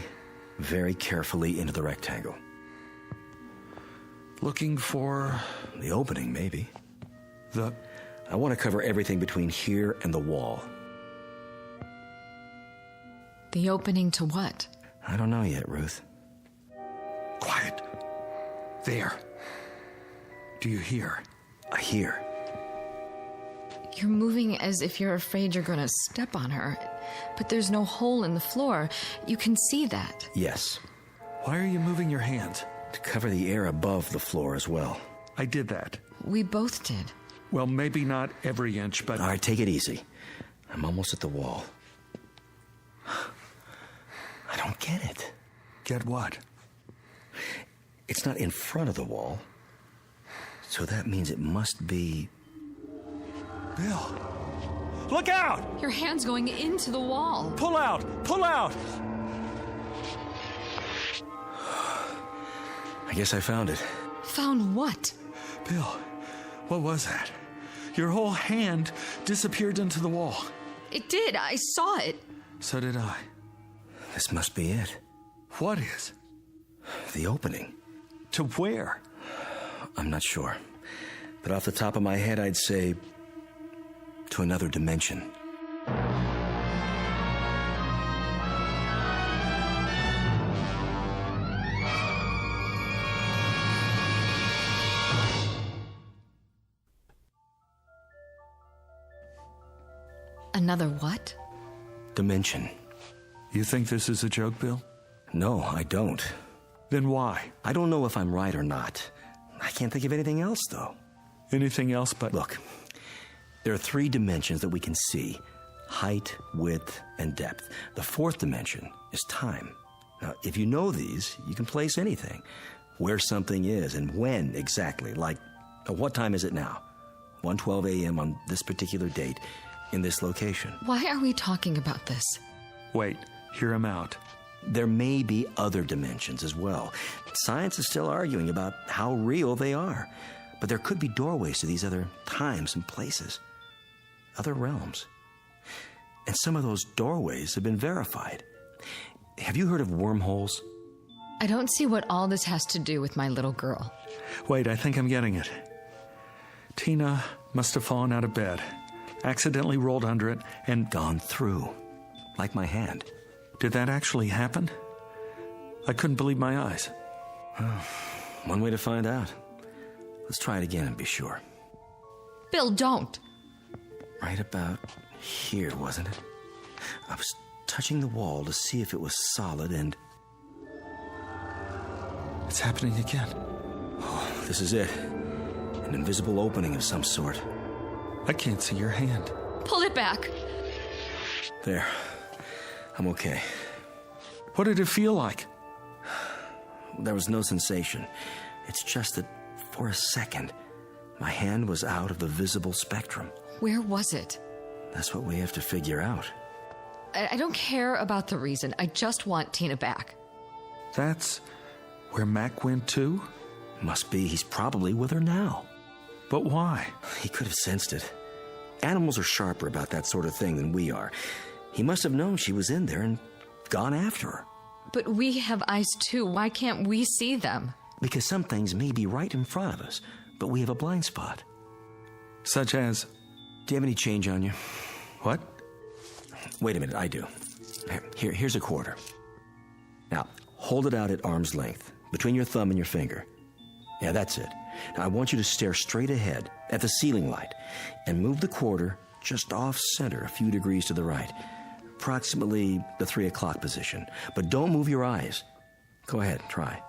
very carefully into the rectangle. Looking for... the opening, maybe. I want to cover everything between here and the wall. The opening to what? I don't know yet, Ruth. Quiet. There. Do you hear? I hear. You're moving as if you're afraid you're going to step on her. But there's no hole in the floor. You can see that. Yes. Why are you moving your hands? To cover the air above the floor as well. I did that. We both did. Well, maybe not every inch, but... All right, take it easy. I'm almost at the wall. I don't get it. Get what? It's not in front of the wall. So that means it must be... Bill! Look out! Your hand's going into the wall. Pull out! Pull out! I guess I found it. Found what? Bill, what was that? Your whole hand disappeared into the wall. It did. I saw it. So did I. This must be it. What is? The opening. To where? I'm not sure. But off the top of my head, I'd say... to another dimension. Another what? Dimension. You think this is a joke, Bill? No, I don't. Then why? I don't know if I'm right or not. I can't think of anything else, though. Anything else but... Look, there are 3 dimensions that we can see. Height, width, and depth. The 4th dimension is time. Now, if you know these, you can place anything. Where something is and when exactly. Like, what time is it now? 1:12 a.m. on this particular date in this location. Why are we talking about this? Wait, hear him out. There may be other dimensions as well. Science is still arguing about how real they are. But there could be doorways to these other times and places. Other realms. And some of those doorways have been verified. Have you heard of wormholes? I don't see what all this has to do with my little girl. Wait, I think I'm getting it. Tina must have fallen out of bed, accidentally rolled under it, and gone through. Like my hand. Did that actually happen? I couldn't believe my eyes. One way to find out. Let's try it again and be sure. Bill, don't. Right about here, wasn't it? I was touching the wall to see if it was solid and... It's happening again. Oh, this is it. An invisible opening of some sort. I can't see your hand. Pull it back. There. I'm okay. What did it feel like? There was no sensation. It's just that for a second, my hand was out of the visible spectrum. Where was it? That's what we have to figure out. I don't care about the reason. I just want Tina back. That's where Mac went too? Must be. He's probably with her now. But why? He could have sensed it. Animals are sharper about that sort of thing than we are. He must have known she was in there and gone after her. But we have eyes too. Why can't we see them? Because some things may be right in front of us, but we have a blind spot. Such as? Do you have any change on you? What? Wait a minute, I do. Here's a quarter. Now, hold it out at arm's length, between your thumb and your finger. Yeah, that's it. Now, I want you to stare straight ahead at the ceiling light and move the quarter just off-center a few degrees to the right, approximately the 3 o'clock position. But don't move your eyes. Go ahead, try.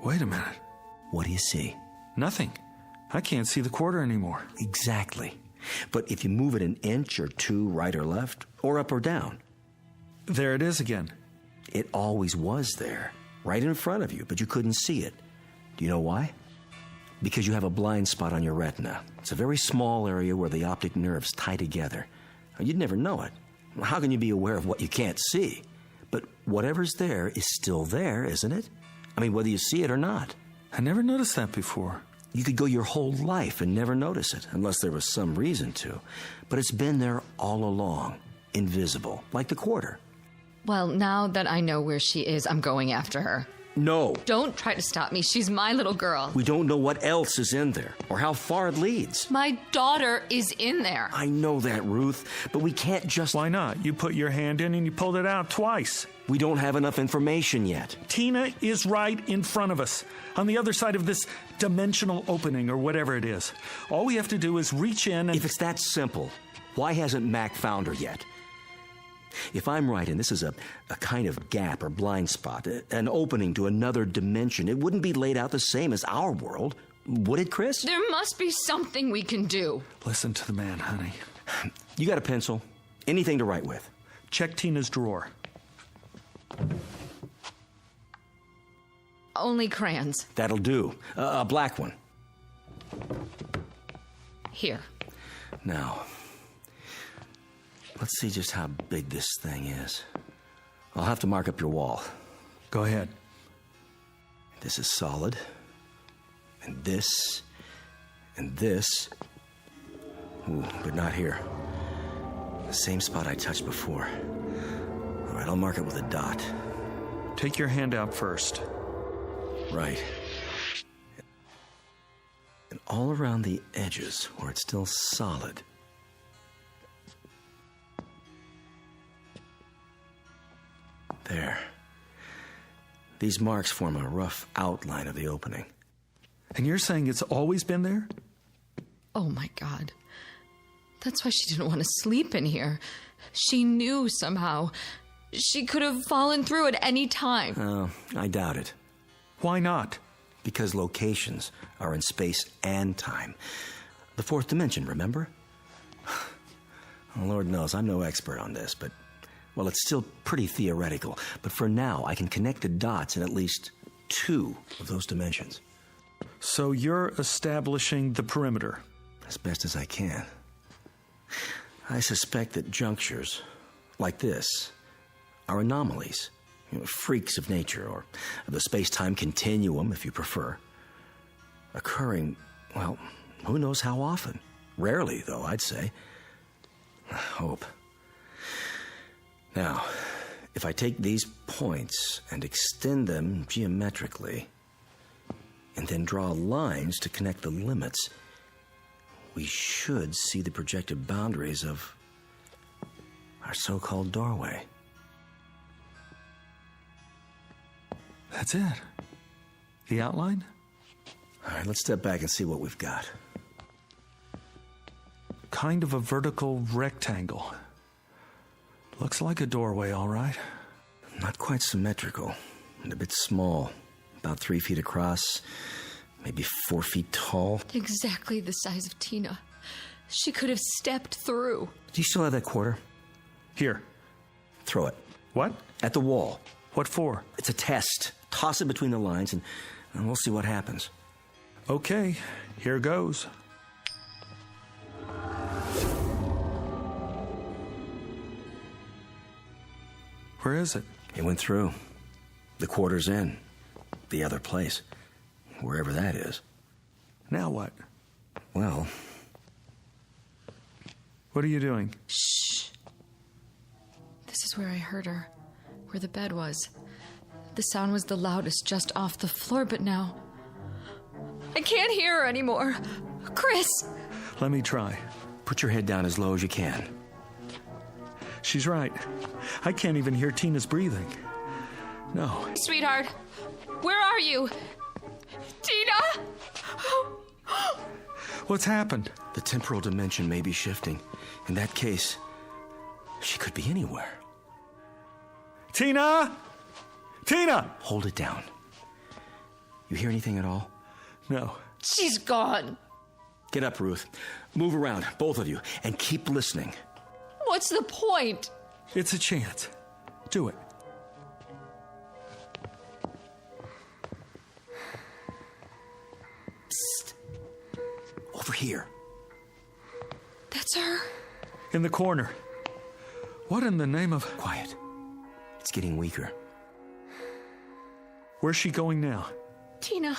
Wait a minute. What do you see? Nothing. I can't see the quarter anymore. Exactly. But if you move it an inch or 2 right or left, or up or down. There it is again. It always was there, right in front of you, but you couldn't see it. Do you know why? Because you have a blind spot on your retina. It's a very small area where the optic nerves tie together. You'd never know it. How can you be aware of what you can't see? But whatever's there is still there, isn't it? I mean, whether you see it or not. I never noticed that before. You could go your whole life and never notice it, unless there was some reason to. But it's been there all along, invisible, like the quarter. Well, now that I know where she is, I'm going after her. No. Don't try to stop me. She's my little girl. We don't know what else is in there, or how far it leads. My daughter is in there. I know that, Ruth, but we can't just... Why not? You put your hand in and you pulled it out twice. We don't have enough information yet. Tina is right in front of us, on the other side of this dimensional opening, or whatever it is. All we have to do is reach in and... If it's that simple, why hasn't Mac found her yet? If I'm right, and this is a kind of gap or blind spot, an opening to another dimension, it wouldn't be laid out the same as our world, would it, Chris? There must be something we can do. Listen to the man, honey. You got a pencil? Anything to write with? Check Tina's drawer. Only crayons. That'll do. A black one. Here. Now, let's see just how big this thing is. I'll have to mark up your wall. Go ahead. This is solid. And this. And this. Ooh, but not here. The same spot I touched before. All right, I'll mark it with a dot. Take your hand out first. Right. And all around the edges where it's still solid. There. These marks form a rough outline of the opening. And you're saying it's always been there? Oh, my God. That's why she didn't want to sleep in here. She knew somehow. She could have fallen through at any time. Oh, I doubt it. Why not? Because locations are in space and time. The fourth dimension, remember? Oh, Lord knows, I'm no expert on this, but, well, it's still pretty theoretical. But for now, I can connect the dots in at least 2 of those dimensions. So you're establishing the perimeter? As best as I can. I suspect that junctures like this are anomalies. Freaks of nature, or of the space-time continuum, if you prefer. Occurring, well, who knows how often? Rarely, though, I'd say. I hope. Now, if I take these points and extend them geometrically, and then draw lines to connect the limits, we should see the projected boundaries of our so-called doorway. That's it. The outline? All right, let's step back and see what we've got. Kind of a vertical rectangle. Looks like a doorway, all right. Not quite symmetrical, and a bit small. About 3 feet across, maybe 4 feet tall. Exactly the size of Tina. She could have stepped through. Do you still have that quarter? Here. Throw it. What? At the wall. What for? It's a test. Toss it between the lines, and we'll see what happens. Okay, here goes. Where is it? It went through. The quarter's in. The other place. Wherever that is. Now what? Well... What are you doing? Shh. This is where I heard her. Where the bed was. The sound was the loudest just off the floor, but now... I can't hear her anymore. Chris! Let me try. Put your head down as low as you can. She's right. I can't even hear Tina's breathing. No. Sweetheart, where are you? Tina! What's happened? The temporal dimension may be shifting. In that case, she could be anywhere. Tina! Tina! Hold it down. You hear anything at all? No. She's gone. Get up, Ruth. Move around, both of you, and keep listening. What's the point? It's a chance. Do it. Psst. Over here. That's her. In the corner. What in the name of... Quiet. It's getting weaker. Where's she going now? Tina,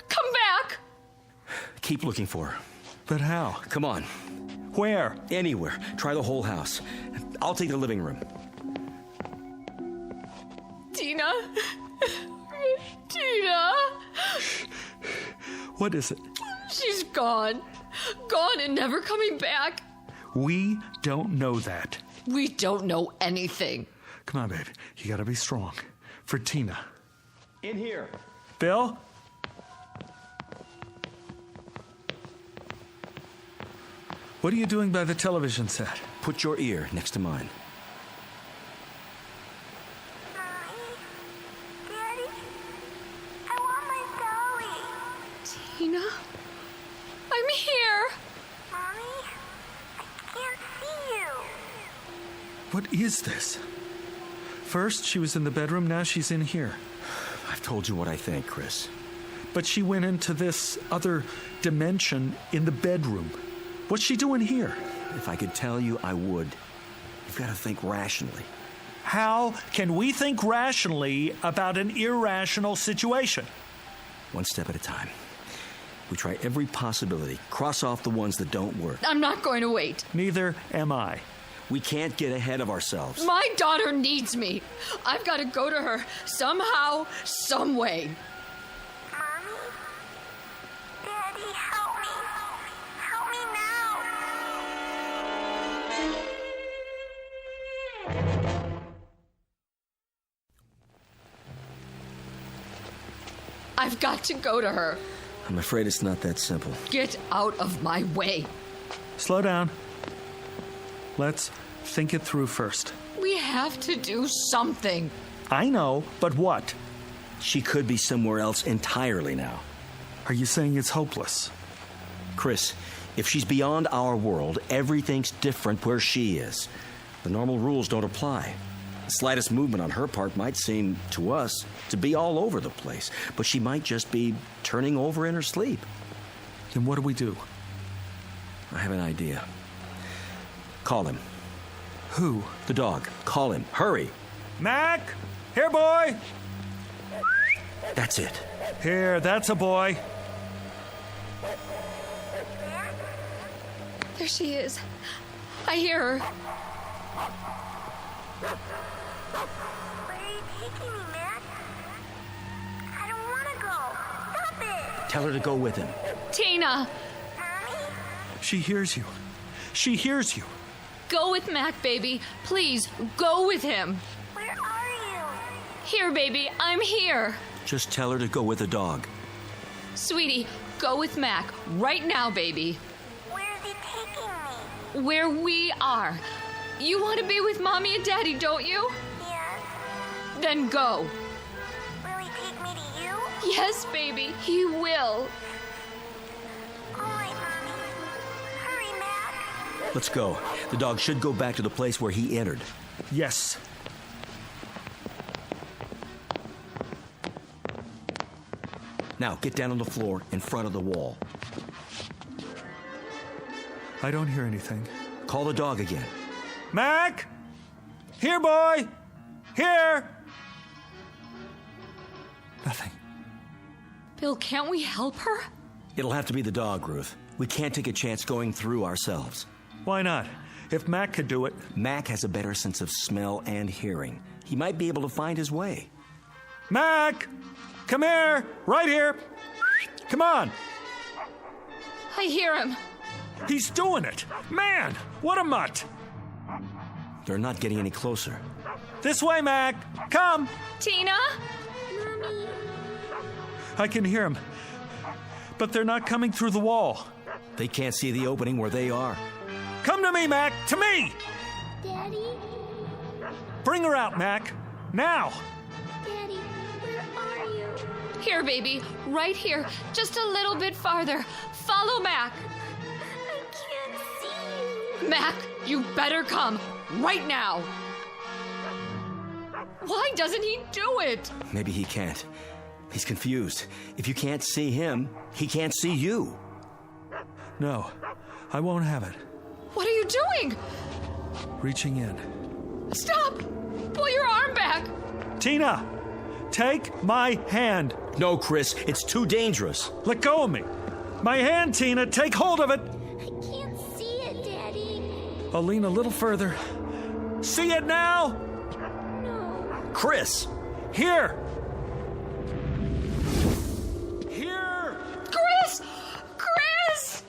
come back! Keep looking for her. But how? Come on. Where? Anywhere. Try the whole house. I'll take the living room. Tina? Tina? What is it? She's gone. Gone and never coming back. We don't know that. We don't know anything. Come on, babe. You gotta be strong. For Tina. In here. Bill? What are you doing by the television set? Put your ear next to mine. Tina? I'm here! Mommy, I can't see you. What is this? First, she was in the bedroom, now she's in here. I've told you what I think, Chris. But she went into this other dimension in the bedroom. What's she doing here? If I could tell you, I would. You've got to think rationally. How can we think rationally about an irrational situation? One step at a time. We try every possibility, cross off the ones that don't work. I'm not going to wait. Neither am I. We can't get ahead of ourselves. My daughter needs me. I've got to go to her somehow, some way. Mommy? Daddy, help me. Help me now. I've got to go to her. I'm afraid it's not that simple. Get out of my way. Slow down. Let's think it through first. We have to do something. I know, but what? She could be somewhere else entirely now. Are you saying it's hopeless? Chris, if she's beyond our world, everything's different where she is. The normal rules don't apply. The slightest movement on her part might seem, to us, to be all over the place, but she might just be turning over in her sleep. Then what do we do? I have an idea. Call him. Who? The dog. Call him. Hurry. Mac! Here, boy! That's it. Here, that's a boy. There she is. I hear her. Where are you taking me, Mac? I don't want to go. Stop it. Tell her to go with him. Tina! Mommy? She hears you. She hears you. Go with Mac, baby. Please, go with him. Where are you? Here, baby. I'm here. Just tell her to go with the dog. Sweetie, go with Mac. Right now, baby. Where is he taking me? Where we are. You want to be with Mommy and Daddy, don't you? Yes. Then go. Will he take me to you? Yes, baby. He will. All right, Mommy. Hurry, Mac. Let's go. The dog should go back to the place where he entered. Yes. Now, get down on the floor in front of the wall. I don't hear anything. Call the dog again. Mac! Here, boy! Here! Nothing. Bill, can't we help her? It'll have to be the dog, Ruth. We can't take a chance going through ourselves. Why not? If Mac could do it. Mac has a better sense of smell and hearing. He might be able to find his way. Mac! Come here! Right here! Come on! I hear him. He's doing it! Man! What a mutt! They're not getting any closer. This way, Mac! Come! Tina? Mommy. I can hear him. But they're not coming through the wall. They can't see the opening where they are. Come to me, Mac! To me! Daddy? Bring her out, Mac! Now! Daddy, where are you? Here, baby. Right here. Just a little bit farther. Follow Mac. I can't see you. Mac, you better come. Right now. Why doesn't he do it? Maybe he can't. He's confused. If you can't see him, he can't see you. No, I won't have it. What are you doing? Reaching in. Stop! Pull your arm back. Tina! Take my hand. No, Chris, it's too dangerous. Let go of me. My hand, Tina. Take hold of it. I can't see it, Daddy. I'll lean a little further. See it now? No. Chris! Here! Here! Chris! Chris!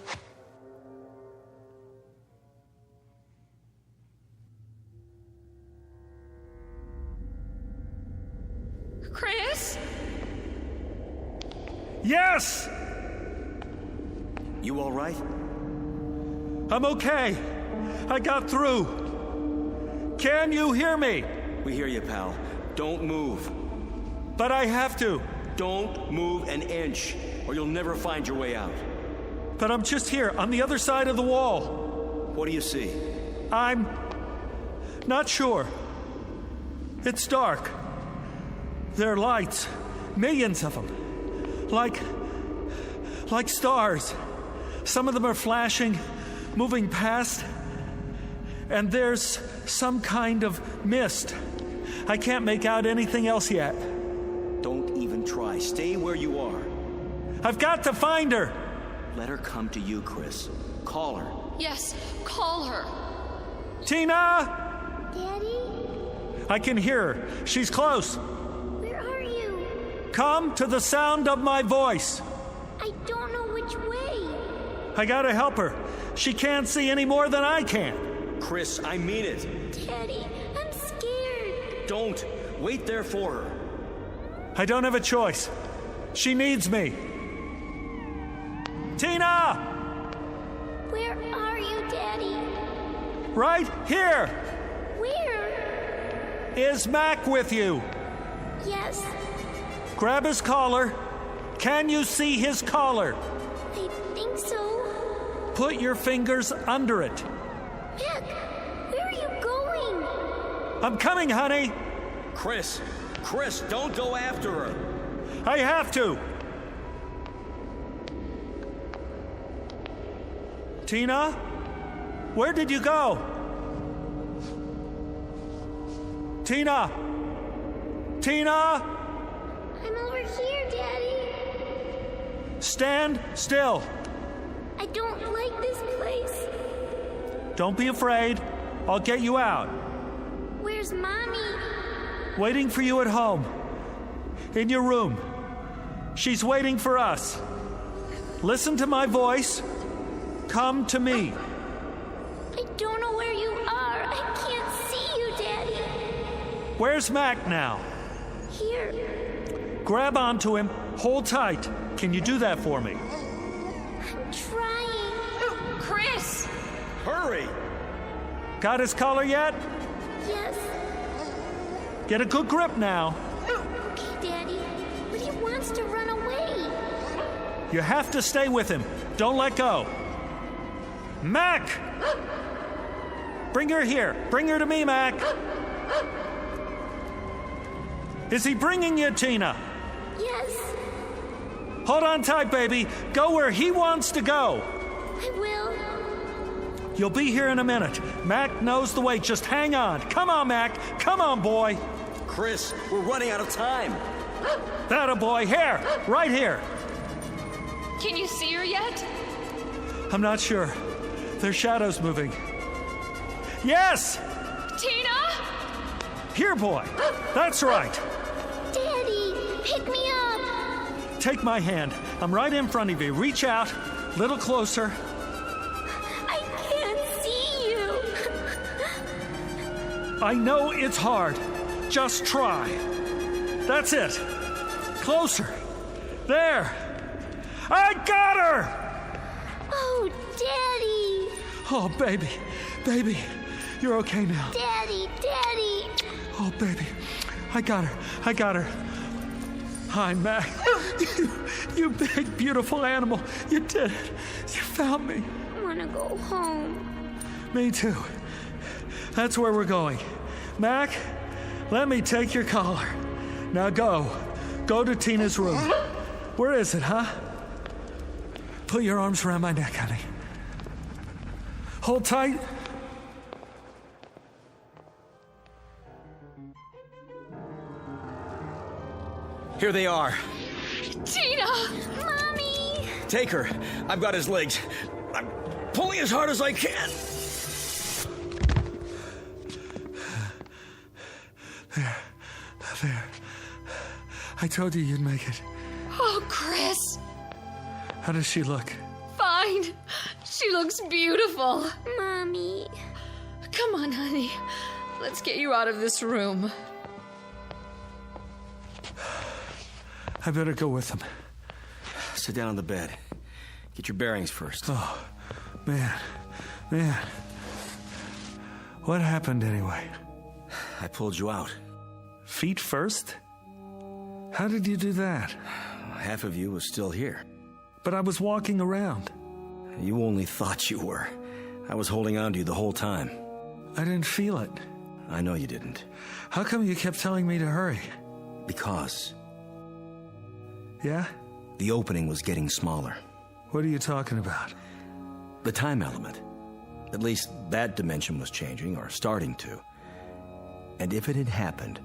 Chris? Yes! You all right? I'm okay. I got through. Can you hear me? We hear you, pal. Don't move. But I have to. Don't move an inch, or you'll never find your way out. But I'm just here, on the other side of the wall. What do you see? I'm not sure. It's dark. There are lights, millions of them, like stars. Some of them are flashing, moving past, and there's some kind of mist. I can't make out anything else yet. Don't even try. Stay where you are. I've got to find her. Let her come to you, Chris. Call her. Yes, call her. Tina! Daddy? I can hear her. She's close. Where are you? Come to the sound of my voice. I don't know which way. I gotta help her. She can't see any more than I can. Chris, I mean it. Daddy, I'm scared. Don't. Wait there for her. I don't have a choice. She needs me. Tina! Where are you, Daddy? Right here. Where? Is Mac with you? Yes. Grab his collar. Can you see his collar? I think so. Put your fingers under it. Mac, where are you going? I'm coming, honey. Chris, don't go after her. I have to. Tina? Where did you go? Tina! Tina! I'm over here, Daddy. Stand still. I don't like this place. Don't be afraid. I'll get you out. Where's Mommy? Waiting for you at home. In your room. She's waiting for us. Listen to my voice. Come to me. I don't know where you are. I can't see you, Daddy. Where's Mac now? Here. Grab onto him. Hold tight. Can you do that for me? I'm trying. Chris! Hurry! Got his collar yet? Yes. Get a good grip now. Okay, Daddy. But he wants to run away. You have to stay with him. Don't let go. Mac! Bring her here. Bring her to me, Mac. Is he bringing you, Tina? Yes. Hold on tight, baby. Go where he wants to go. I will. You'll be here in a minute. Mac knows the way. Just hang on. Come on, Mac. Come on, boy. Chris, we're running out of time. That a boy. Here. Right here. Can you see her yet? I'm not sure. There's shadows moving. Yes! Tina? Here, boy. That's right. Daddy, pick me up. Take my hand. I'm right in front of you. Reach out. Little closer. I can't see you. I know it's hard. Just try. That's it. Closer. There. I got her! Oh, Daddy. Oh, baby. Baby. You're okay now. Daddy, Daddy. Oh, baby. I got her. I got her. Hi, Mac. You big, beautiful animal. You did it. You found me. I want to go home. Me too. That's where we're going. Mac, let me take your collar. Now go. Go to Tina's room. Where is it, huh? Put your arms around my neck, honey. Hold tight. Here they are. Tina! Mommy! Take her. I've got his legs. I'm pulling as hard as I can. There. I told you you'd make it. Oh, Chris. How does she look? Fine. She looks beautiful. Mommy. Come on, honey. Let's get you out of this room. I better go with him. Sit down on the bed. Get your bearings first. Oh, man. What happened anyway? I pulled you out. Feet first? How did you do that? Half of you was still here. But I was walking around. You only thought you were. I was holding on to you the whole time. I didn't feel it. I know you didn't. How come you kept telling me to hurry? Because. Yeah? The opening was getting smaller. What are you talking about? The time element. At least that dimension was changing, or starting to. And if it had happened,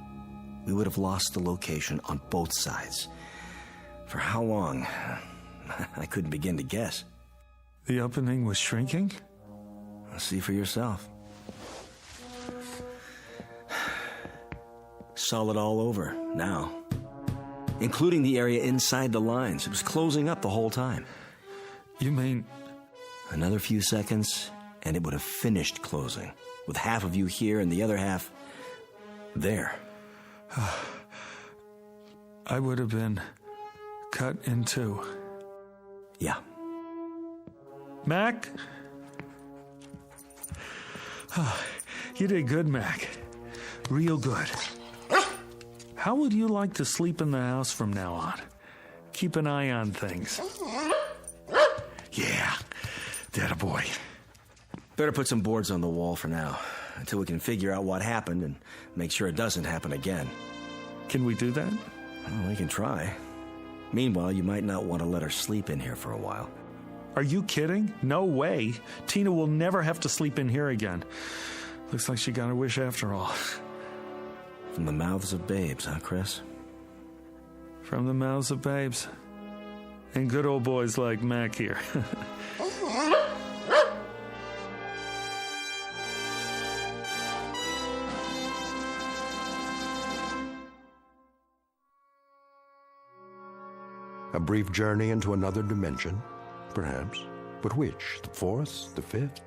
we would have lost the location on both sides. For how long? I couldn't begin to guess. The opening was shrinking? See for yourself. Solid all over, now. Including the area inside the lines. It was closing up the whole time. You mean... Another few seconds, and it would have finished closing. With half of you here and the other half... there. I would have been cut in two. Yeah. Mac? You did good, Mac. Real good. How would you like to sleep in the house from now on? Keep an eye on things. Yeah, that a boy. Better put some boards on the wall for now, until we can figure out what happened and make sure it doesn't happen again. Can we do that? Well, we can try. Meanwhile, you might not want to let her sleep in here for a while. Are you kidding? No way. Tina will never have to sleep in here again. Looks like she got her wish after all. From the mouths of babes, huh, Chris? From the mouths of babes. And good old boys like Mac here. A brief journey into another dimension, perhaps. But which? The fourth? The fifth?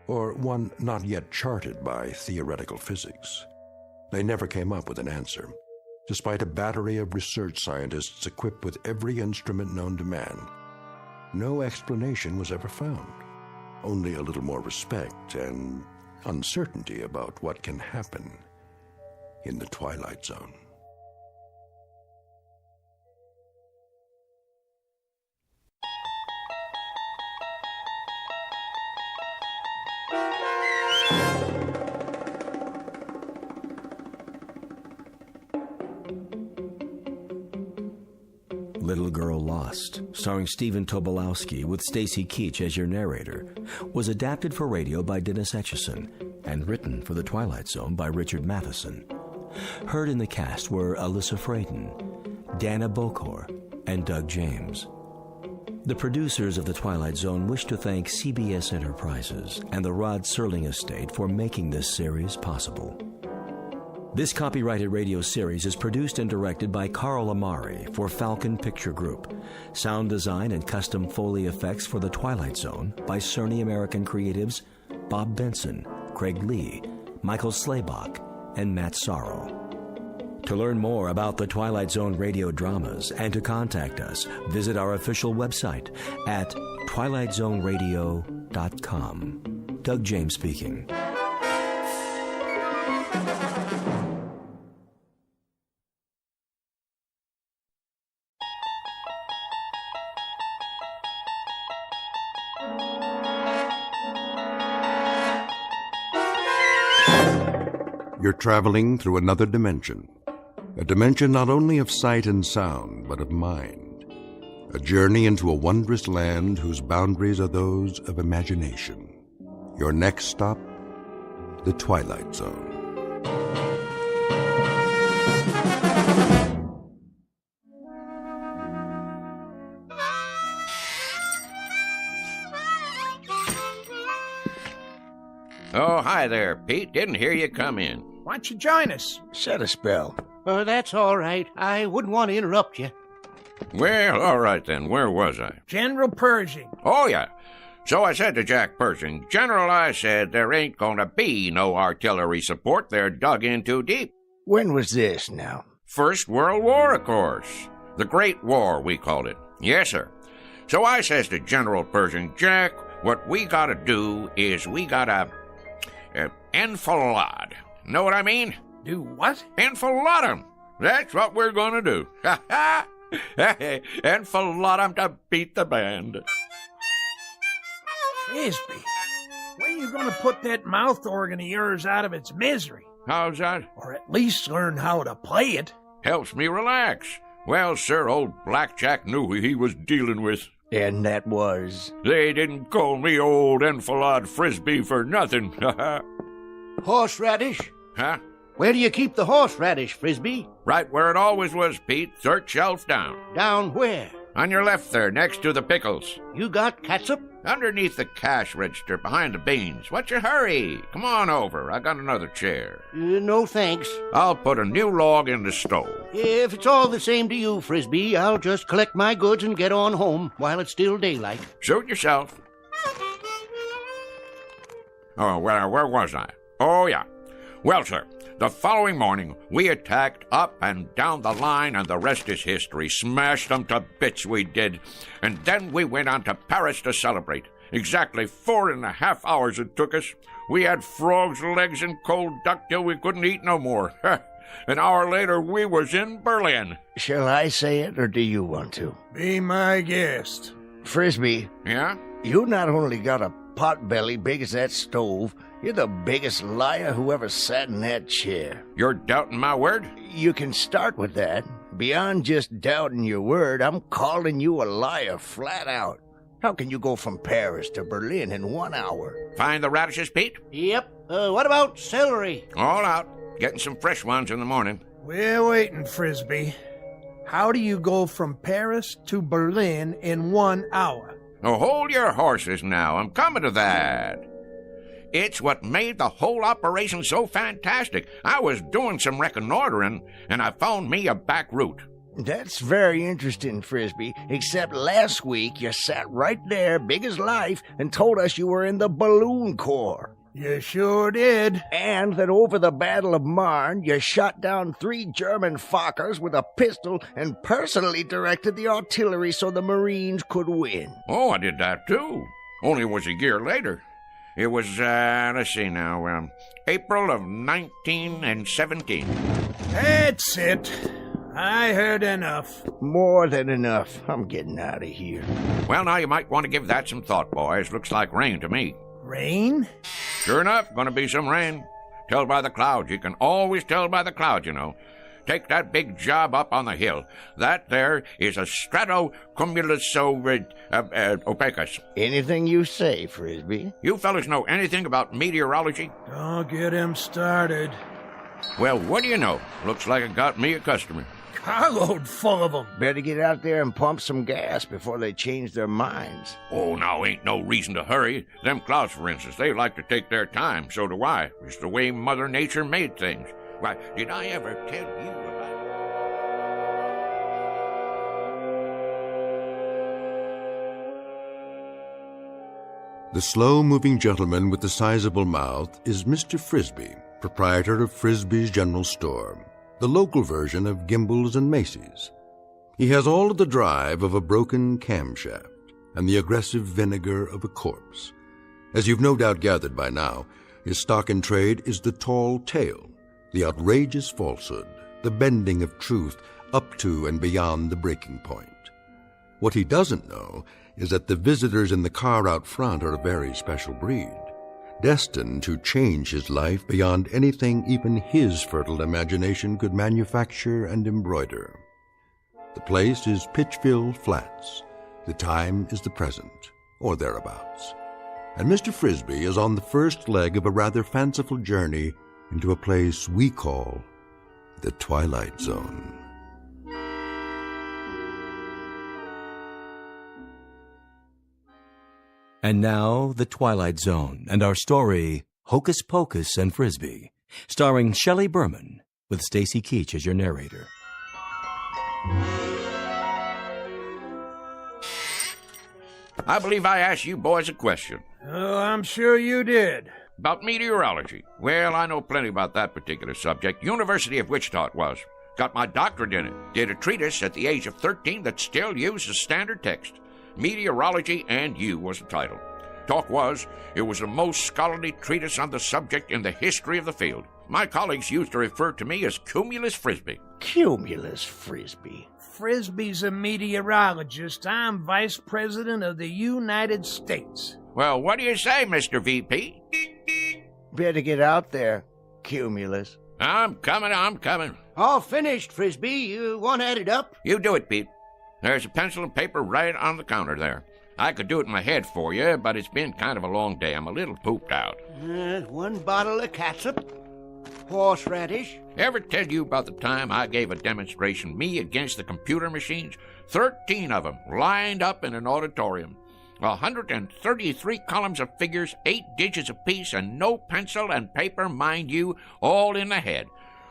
Or one not yet charted by theoretical physics? They never came up with an answer, despite a battery of research scientists equipped with every instrument known to man. No explanation was ever found, only a little more respect and uncertainty about what can happen in the Twilight Zone. Little Girl Lost, starring Stephen Tobolowsky with Stacy Keach as your narrator, was adapted for radio by Dennis Etchison and written for The Twilight Zone by Richard Matheson. Heard in the cast were Alyssa Fraden, Dana Bokor, and Doug James. The producers of The Twilight Zone wish to thank CBS Enterprises and the Rod Serling Estate for making this series possible. This copyrighted radio series is produced and directed by Carl Amari for Falcon Picture Group. Sound design and custom Foley effects for The Twilight Zone by Cerny American creatives Bob Benson, Craig Lee, Michael Slaybach, and Matt Sorrow. To learn more about The Twilight Zone radio dramas and to contact us, visit our official website at twilightzoneradio.com. Doug James speaking. You're traveling through another dimension. A dimension not only of sight and sound, but of mind. A journey into a wondrous land whose boundaries are those of imagination. Your next stop, the Twilight Zone. Oh, hi there, Pete. Didn't hear you come in. Why don't you join us? Set a spell. That's all right. I wouldn't want to interrupt you. Well, all right then. Where was I? General Pershing. Oh, yeah. So I said to Jack Pershing, General, I said, there ain't gonna be no artillery support. They're dug in too deep. When was this now? First World War, of course. The Great War, we called it. Yes, sir. So I says to General Pershing, Jack, what we gotta do is we gotta enfilade. Know what I mean? Do what? Enfilade 'em. That's what we're going to do. And for them to beat the band. Frisbee, when are you going to put that mouth organ of yours out of its misery? How's that? Or at least learn how to play it. Helps me relax. Well, sir, old Blackjack knew who he was dealing with. And that was? They didn't call me old Enfilade Frisbee for nothing. Horseradish? Huh? Where do you keep the horseradish, Frisbee? Right where it always was, Pete. Third shelf down. Down where? On your left there, next to the pickles. You got catsup? Underneath the cash register, behind the beans. What's your hurry? Come on over. I got another chair. No, thanks. I'll put a new log in the stove. If it's all the same to you, Frisbee, I'll just collect my goods and get on home while it's still daylight. Suit yourself. Oh, well, where was I? Oh, yeah. Well, sir, the following morning, we attacked up and down the line, and the rest is history. Smashed them to bits, we did. And then we went on to Paris to celebrate. Exactly 4.5 hours it took us. We had frogs' legs and cold duck till we couldn't eat no more. An hour later, we was in Berlin. Shall I say it, or do you want to? Be my guest. Frisbee. Yeah? You not only got a pot belly big as that stove, you're the biggest liar who ever sat in that chair. You're doubting my word? You can start with that. Beyond just doubting your word, I'm calling you a liar flat out. How can you go from Paris to Berlin in 1 hour? Find the radishes, Pete? Yep. What about celery? All out. Getting some fresh ones in the morning. We're waiting, Frisbee. How do you go from Paris to Berlin in 1 hour? Oh, hold your horses now. I'm coming to that. It's what made the whole operation so fantastic. I was doing some reconnoitering, and I found me a back route. That's very interesting, Frisbee, except last week you sat right there, big as life, and told us you were in the Balloon Corps. You sure did. And that over the Battle of Marne, you shot down 3 German Fokkers with a pistol and personally directed the artillery so the Marines could win. Oh, I did that too. Only it was a year later. It was, let's see now, April of 1917. That's it. I heard enough. More than enough. I'm getting out of here. Well, now you might want to give that some thought, boys. Looks like rain to me. Rain? Sure enough, gonna be some rain. Tell by the clouds. You can always tell by the clouds, you know. Take that big job up on the hill. That there is a stratocumulus opacus. Anything you say, Frisbee. You fellas know anything about meteorology? Don't get him started. Well, what do you know? Looks like it got me a customer. Carload full of them. Better get out there and pump some gas before they change their minds. Oh, now ain't no reason to hurry. Them clouds, for instance, they like to take their time. So do I. It's the way Mother Nature made things. Why, did I ever tell you about... The slow-moving gentleman with the sizable mouth is Mr. Frisbee, proprietor of Frisbee's General Store, the local version of Gimbel's and Macy's. He has all of the drive of a broken camshaft and the aggressive vinegar of a corpse. As you've no doubt gathered by now, his stock in trade is the tall tale, the outrageous falsehood, the bending of truth up to and beyond the breaking point. What he doesn't know is that the visitors in the car out front are a very special breed, destined to change his life beyond anything even his fertile imagination could manufacture and embroider. The place is Pitchville Flats. The time is the present, or thereabouts. And Mr. Frisbee is on the first leg of a rather fanciful journey into a place we call the Twilight Zone. And now, The Twilight Zone, and our story, Hocus Pocus and Frisbee, starring Shelley Berman, with Stacy Keach as your narrator. I believe I asked you boys a question. Oh, I'm sure you did. About meteorology. Well, I know plenty about that particular subject. University of Wichita it was. Got my doctorate in it. Did a treatise at the age of 13 that still uses standard text. Meteorology and You was the title. Talk was, it was the most scholarly treatise on the subject in the history of the field. My colleagues used to refer to me as Cumulus Frisbee. Cumulus Frisbee. Frisbee's a meteorologist. I'm Vice President of the United States. Well, what do you say, Mr. VP? Better get out there, Cumulus. I'm coming. All finished, Frisbee. You want to add it up? You do it, Pete. There's a pencil and paper right on the counter there. I could do it in my head for you, but it's been kind of a long day. I'm a little pooped out. 1 bottle of catsup. Horseradish. Ever tell you about the time I gave a demonstration, me against the computer machines? 13 of them, lined up in an auditorium. 133 columns of figures, 8 digits apiece, and no pencil and paper, mind you, all in the head.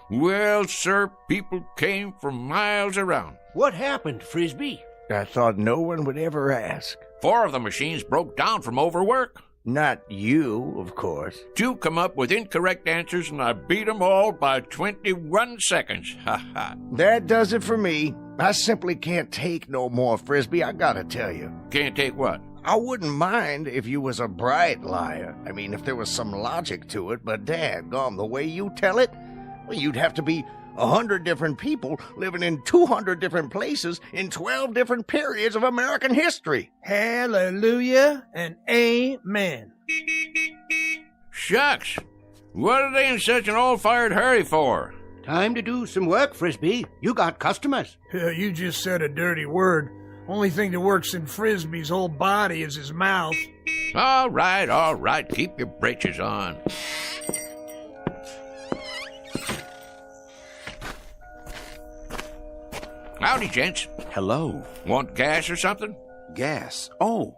Well, sir, people came from miles around. What happened, Frisbee? I thought no one would ever ask. 4 of the machines broke down from overwork. Not you, of course. 2 come up with incorrect answers, and I beat them all by 21 seconds. Ha ha. That does it for me. I simply can't take no more, Frisbee, I gotta tell you. Can't take what? I wouldn't mind if you was a bright liar. I mean, if there was some logic to it, but daggone, the way you tell it, well, you'd have to be 100 different people living in 200 different places in 12 different periods of American history. Hallelujah and amen. Shucks. What are they in such an all-fired hurry for? Time to do some work, Frisbee. You got customers. You just said a dirty word. Only thing that works in Frisbee's whole body is his mouth. All right. Keep your britches on. Howdy, gents. Hello. Want gas or something? Gas? Oh,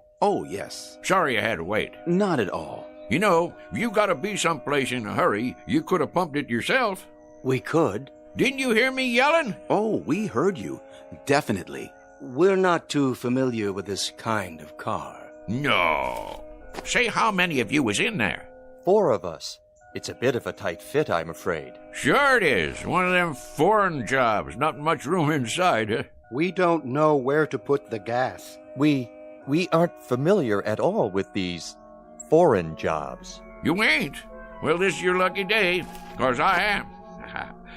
yes. Sorry you had to wait. Not at all. You know, if you gotta be someplace in a hurry, you could have pumped it yourself. We could. Didn't you hear me yelling? Oh, we heard you. Definitely. We're not too familiar with this kind of car. No. Say, how many of you was in there? 4 of us. It's a bit of a tight fit, I'm afraid. Sure it is. One of them foreign jobs. Not much room inside, huh? We don't know where to put the gas. We aren't familiar at all with these foreign jobs. You ain't? Well, this is your lucky day, 'cause I am.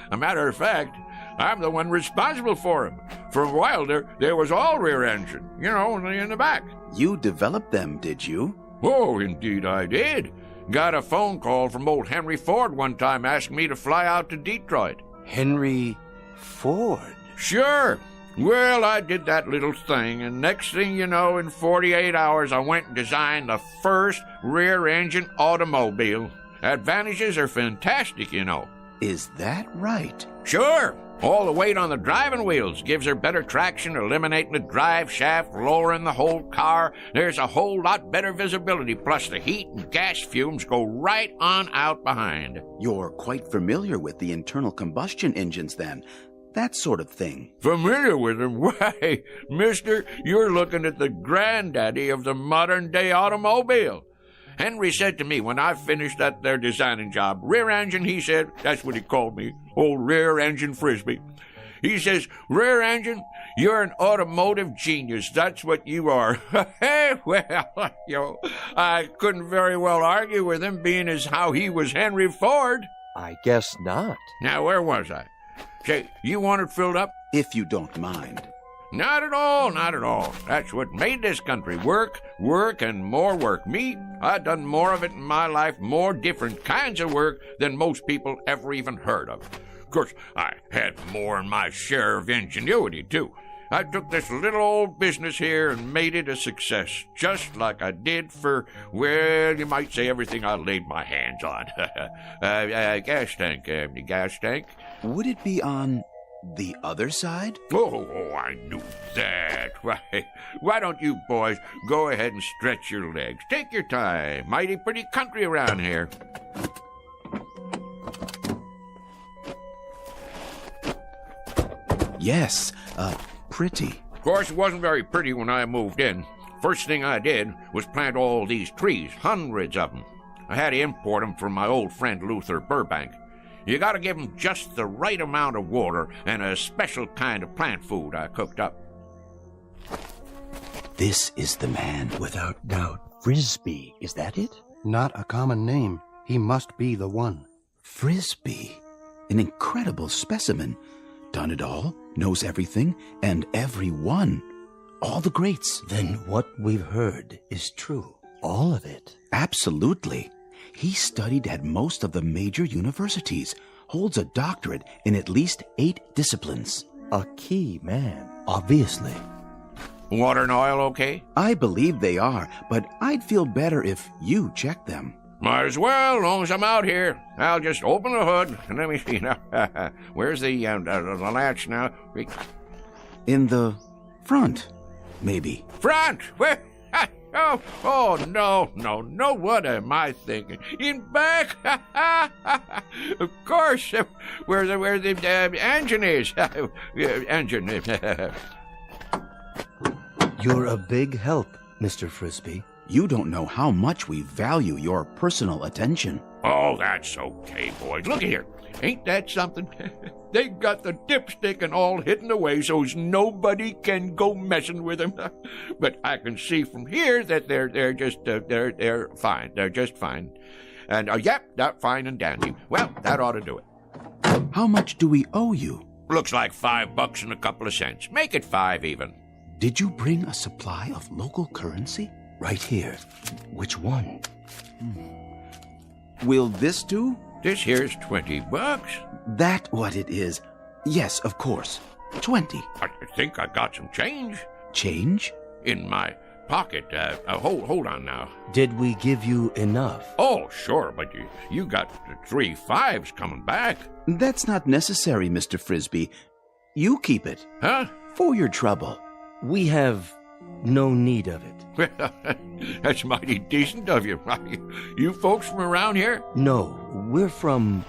A matter of fact, I'm the one responsible for 'em. For a while there was all rear engine, only in the back. You developed them, did you? Oh, indeed I did. Got a phone call from old Henry Ford one time asking me to fly out to Detroit. Henry Ford? Sure. Well, I did that little thing, and next thing you know, in 48 hours, I went and designed the first rear-engine automobile. Advantages are fantastic, Is that right? Sure. All the weight on the driving wheels gives her better traction, eliminating the drive shaft, lowering the whole car. There's a whole lot better visibility, plus the heat and gas fumes go right on out behind. You're quite familiar with the internal combustion engines, then. That sort of thing. Familiar with them? Why, mister, you're looking at the granddaddy of the modern-day automobile. Henry said to me when I finished that there designing job, rear engine, he said, that's what he called me, old rear engine Frisbee. He says, rear engine, you're an automotive genius. That's what you are. Well, I couldn't very well argue with him, being as how he was Henry Ford. I guess not. Now, where was I? Say, you want it filled up? If you don't mind. Not at all. That's what made this country work, and more work. Me, I done more of it in my life, more different kinds of work than most people ever even heard of. Of course, I had more than my share of ingenuity, too. I took this little old business here and made it a success, just like I did for, well, you might say everything I laid my hands on. Gas tank. Would it be on the other side? Oh, I knew that. Why don't you boys go ahead and stretch your legs? Take your time. Mighty pretty country around here. Yes, pretty. Of course, it wasn't very pretty when I moved in. First thing I did was plant all these trees, hundreds of them. I had to import them from my old friend Luther Burbank. You gotta give them just the right amount of water and a special kind of plant food I cooked up. This is the man, without doubt. Frisbee, is that it? Not a common name. He must be the one. Frisbee. An incredible specimen. Done it all, knows everything, and everyone. All the greats. Then what we've heard is true. All of it. Absolutely. He studied at most of the major universities, holds a doctorate in at least 8 disciplines. A key man, obviously. Water and oil okay? I believe they are, but I'd feel better if you checked them. Might as well, long as I'm out here. I'll just open the hood and let me see now. Where's the latch now? In the front, maybe. Front? Where? Oh, no, what am I thinking? In back? Of course, where the engine is. Engine. You're a big help, Mr. Frisbee. You don't know how much we value your personal attention. Oh, that's okay, boys. Look here. Ain't that something? They got the dipstick and all hidden away so's nobody can go messing with them. But I can see from here that they're just fine. They're just fine. And yep, that's fine and dandy. Well, that ought to do it. How much do we owe you? Looks like $5 and a couple of cents. Make it 5 even. Did you bring a supply of local currency? Right here. Which one? Will this do? This here's $20. That what it is? Yes, of course. 20. I think I got some change. Change? In my pocket. Hold on now. Did we give you enough? Oh, sure, but you got 3 5s coming back. That's not necessary, Mr. Frisbee. You keep it. Huh? For your trouble. We have no need of it. That's mighty decent of you. You folks from around here? No, we're from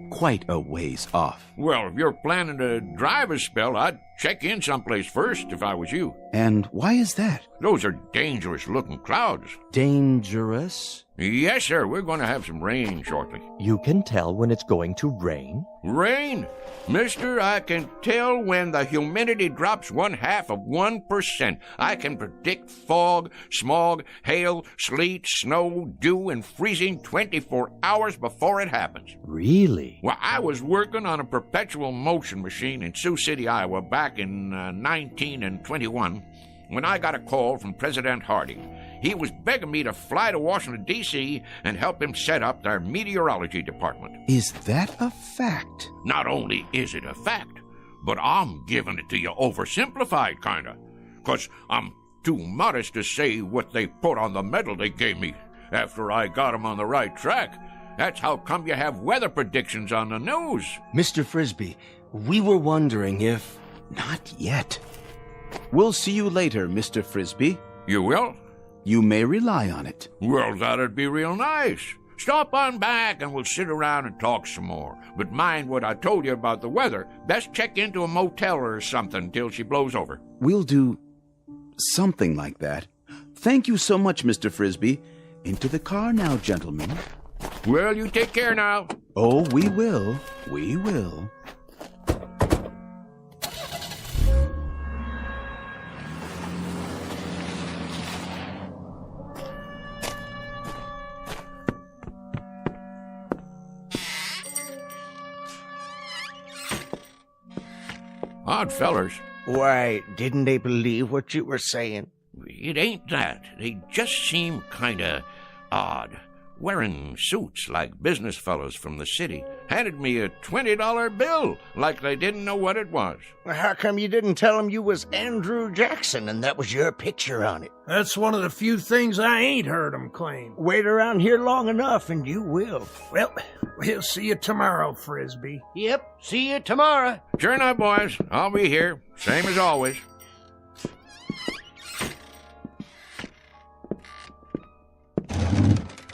quite a ways off. Well, if you're planning to drive a spell, I'd check in someplace first if I was you. And why is that? Those are dangerous-looking clouds. Dangerous? Yes, sir. We're going to have some rain shortly. You can tell when it's going to rain? Rain? Mister, I can tell when the humidity drops 0.5%. I can predict fog, smog, hail, sleet, snow, dew, and freezing 24 hours before it happens. Really? Well, I was working on a perpetual motion machine in Sioux City, Iowa, back in 1921, when I got a call from President Harding. He was begging me to fly to Washington, D.C. and help him set up their meteorology department. Is that a fact? Not only is it a fact, but I'm giving it to you oversimplified, kinda. 'Cause I'm too modest to say what they put on the medal they gave me after I got 'em on the right track. That's how come you have weather predictions on the news. Mr. Frisbee, we were wondering if... Not yet. We'll see you later, Mr. Frisbee. You will? You may rely on it. Well, that'd be real nice. Stop on back and we'll sit around and talk some more. But mind what I told you about the weather. Best check into a motel or something till she blows over. We'll do something like that. Thank you so much, Mr. Frisbee. Into the car now, gentlemen. Well, you take care now. Oh, we will. We will. Odd fellers. Why, didn't they believe what you were saying? It ain't that. They just seem kinda odd. Wearing suits like business fellows from the city. Handed me a $20 bill like they didn't know what it was. Well, how come you didn't tell them you was Andrew Jackson and that was your picture on it? That's one of the few things I ain't heard them claim. Wait around here long enough and you will. Well, we'll see you tomorrow, Frisbee. Yep, see you tomorrow. Sure enough, boys. I'll be here. Same as always.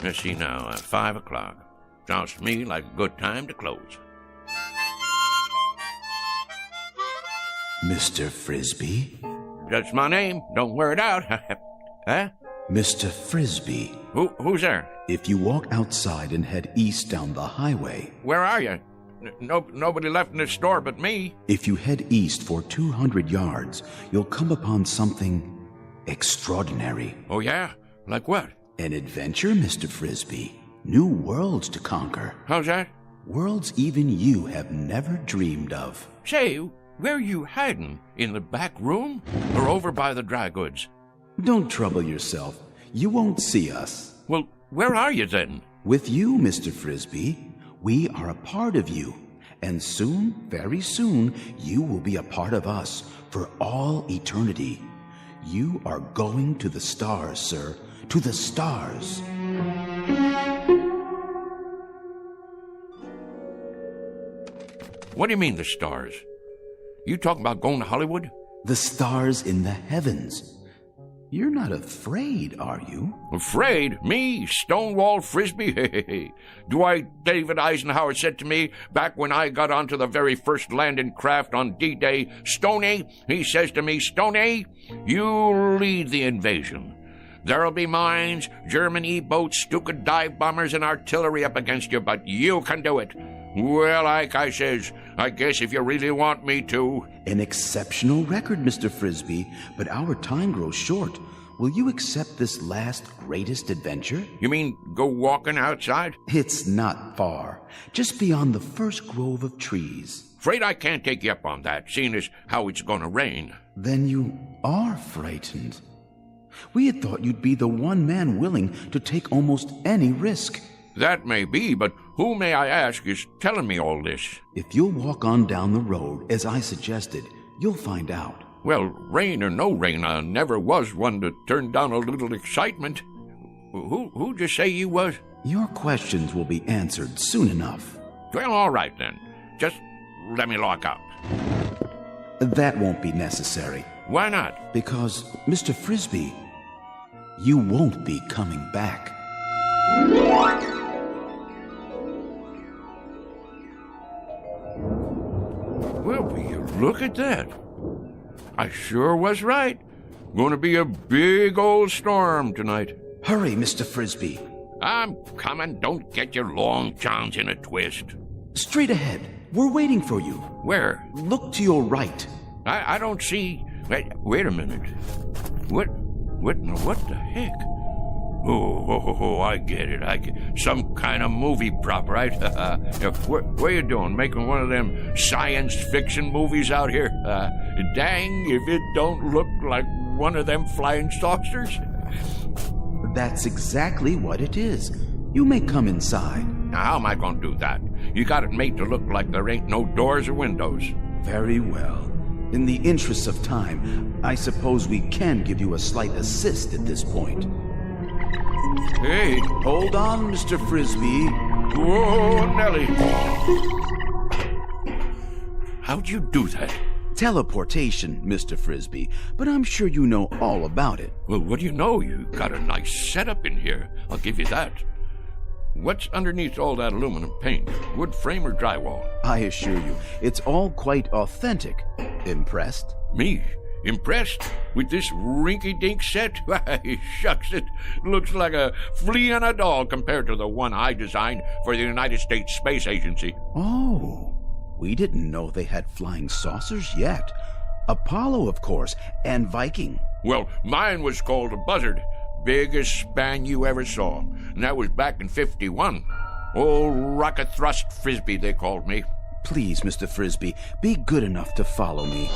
Let's see now, 5 o'clock. Sounds to me like a good time to close. Mr. Frisbee? That's my name. Don't wear it out. Huh? Mr. Frisbee. Who's there? If you walk outside and head east down the highway... Where are you? Nobody left in this store but me. If you head east for 200 yards, you'll come upon something extraordinary. Oh, yeah? Like what? An adventure, Mr. Frisbee. New worlds to conquer. How's that? Worlds even you have never dreamed of. Say, where you hiding? In the back room? Or over by the dry goods? Don't trouble yourself. You won't see us. Well, where are you then? With you, Mr. Frisbee. We are a part of you. And soon, very soon, you will be a part of us for all eternity. You are going to the stars, sir. To the stars. What do you mean, the stars? You talking about going to Hollywood? The stars in the heavens. You're not afraid, are you? Afraid? Me? Stonewall Frisbee? Do I, David Eisenhower said to me back when I got onto the very first landing craft on D-Day, Stoney, he says to me, Stoney, you lead the invasion. There'll be mines, German E-boats, Stuka dive bombers, and artillery up against you, but you can do it. Well, Ike, I says, I guess if you really want me to. An exceptional record, Mr. Frisbee, but our time grows short. Will you accept this last greatest adventure? You mean go walking outside? It's not far. Just beyond the first grove of trees. Afraid I can't take you up on that, seeing as how it's gonna rain. Then you are frightened. We had thought you'd be the one man willing to take almost any risk. That may be, but who, may I ask, is telling me all this? If you'll walk on down the road, as I suggested, you'll find out. Well, rain or no rain, I never was one to turn down a little excitement. Who'd you say you was? Your questions will be answered soon enough. Well, all right then. Just let me lock up. That won't be necessary. Why not? Because, Mr. Frisbee, you won't be coming back. Well, will you look at that? I sure was right. Gonna be a big old storm tonight. Hurry, Mr. Frisbee. I'm coming. Don't get your long johns in a twist. Straight ahead. We're waiting for you. Where? Look to your right. I don't see... Wait a minute. What the heck? Oh, I get it. Some kind of movie prop, right? What are you doing? Making one of them science fiction movies out here? Dang, if it don't look like one of them flying saucers. That's exactly what it is. You may come inside. Now, how am I going to do that? You got it made to look like there ain't no doors or windows. Very well. In the interests of time, I suppose we can give you a slight assist at this point. Hey! Hold on, Mr. Frisbee. Whoa, Nellie! How'd you do that? Teleportation, Mr. Frisbee, but I'm sure you know all about it. Well, what do you know? You got a nice setup in here. I'll give you that. What's underneath all that aluminum paint? Wood frame or drywall? I assure you, it's all quite authentic. Impressed? Me? Impressed? With this rinky-dink set? Why, shucks, it looks like a flea on a doll compared to the one I designed for the United States Space Agency. Oh, we didn't know they had flying saucers yet. Apollo, of course, and Viking. Well, mine was called a Buzzard. Biggest span you ever saw. And that was back in 51. Old Rocket Thrust Frisbee, they called me. Please, Mr. Frisbee, be good enough to follow me.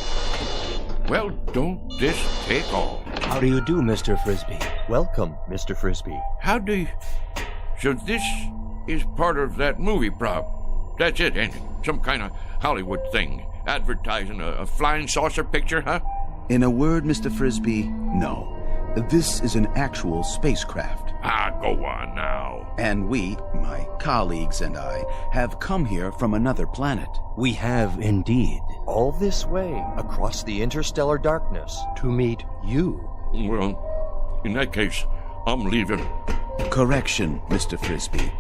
Well, don't this take all? How do you do, Mr. Frisbee? Welcome, Mr. Frisbee. How do you... So this is part of that movie prop. That's it, ain't it? Some kind of Hollywood thing. Advertising a flying saucer picture, huh? In a word, Mr. Frisbee, no. This is an actual spacecraft. Go on now. And we, my colleagues and I, have come here from another planet. We have indeed. All this way, across the interstellar darkness, to meet you. Well, in that case, I'm leaving. Correction, Mr. Frisbee.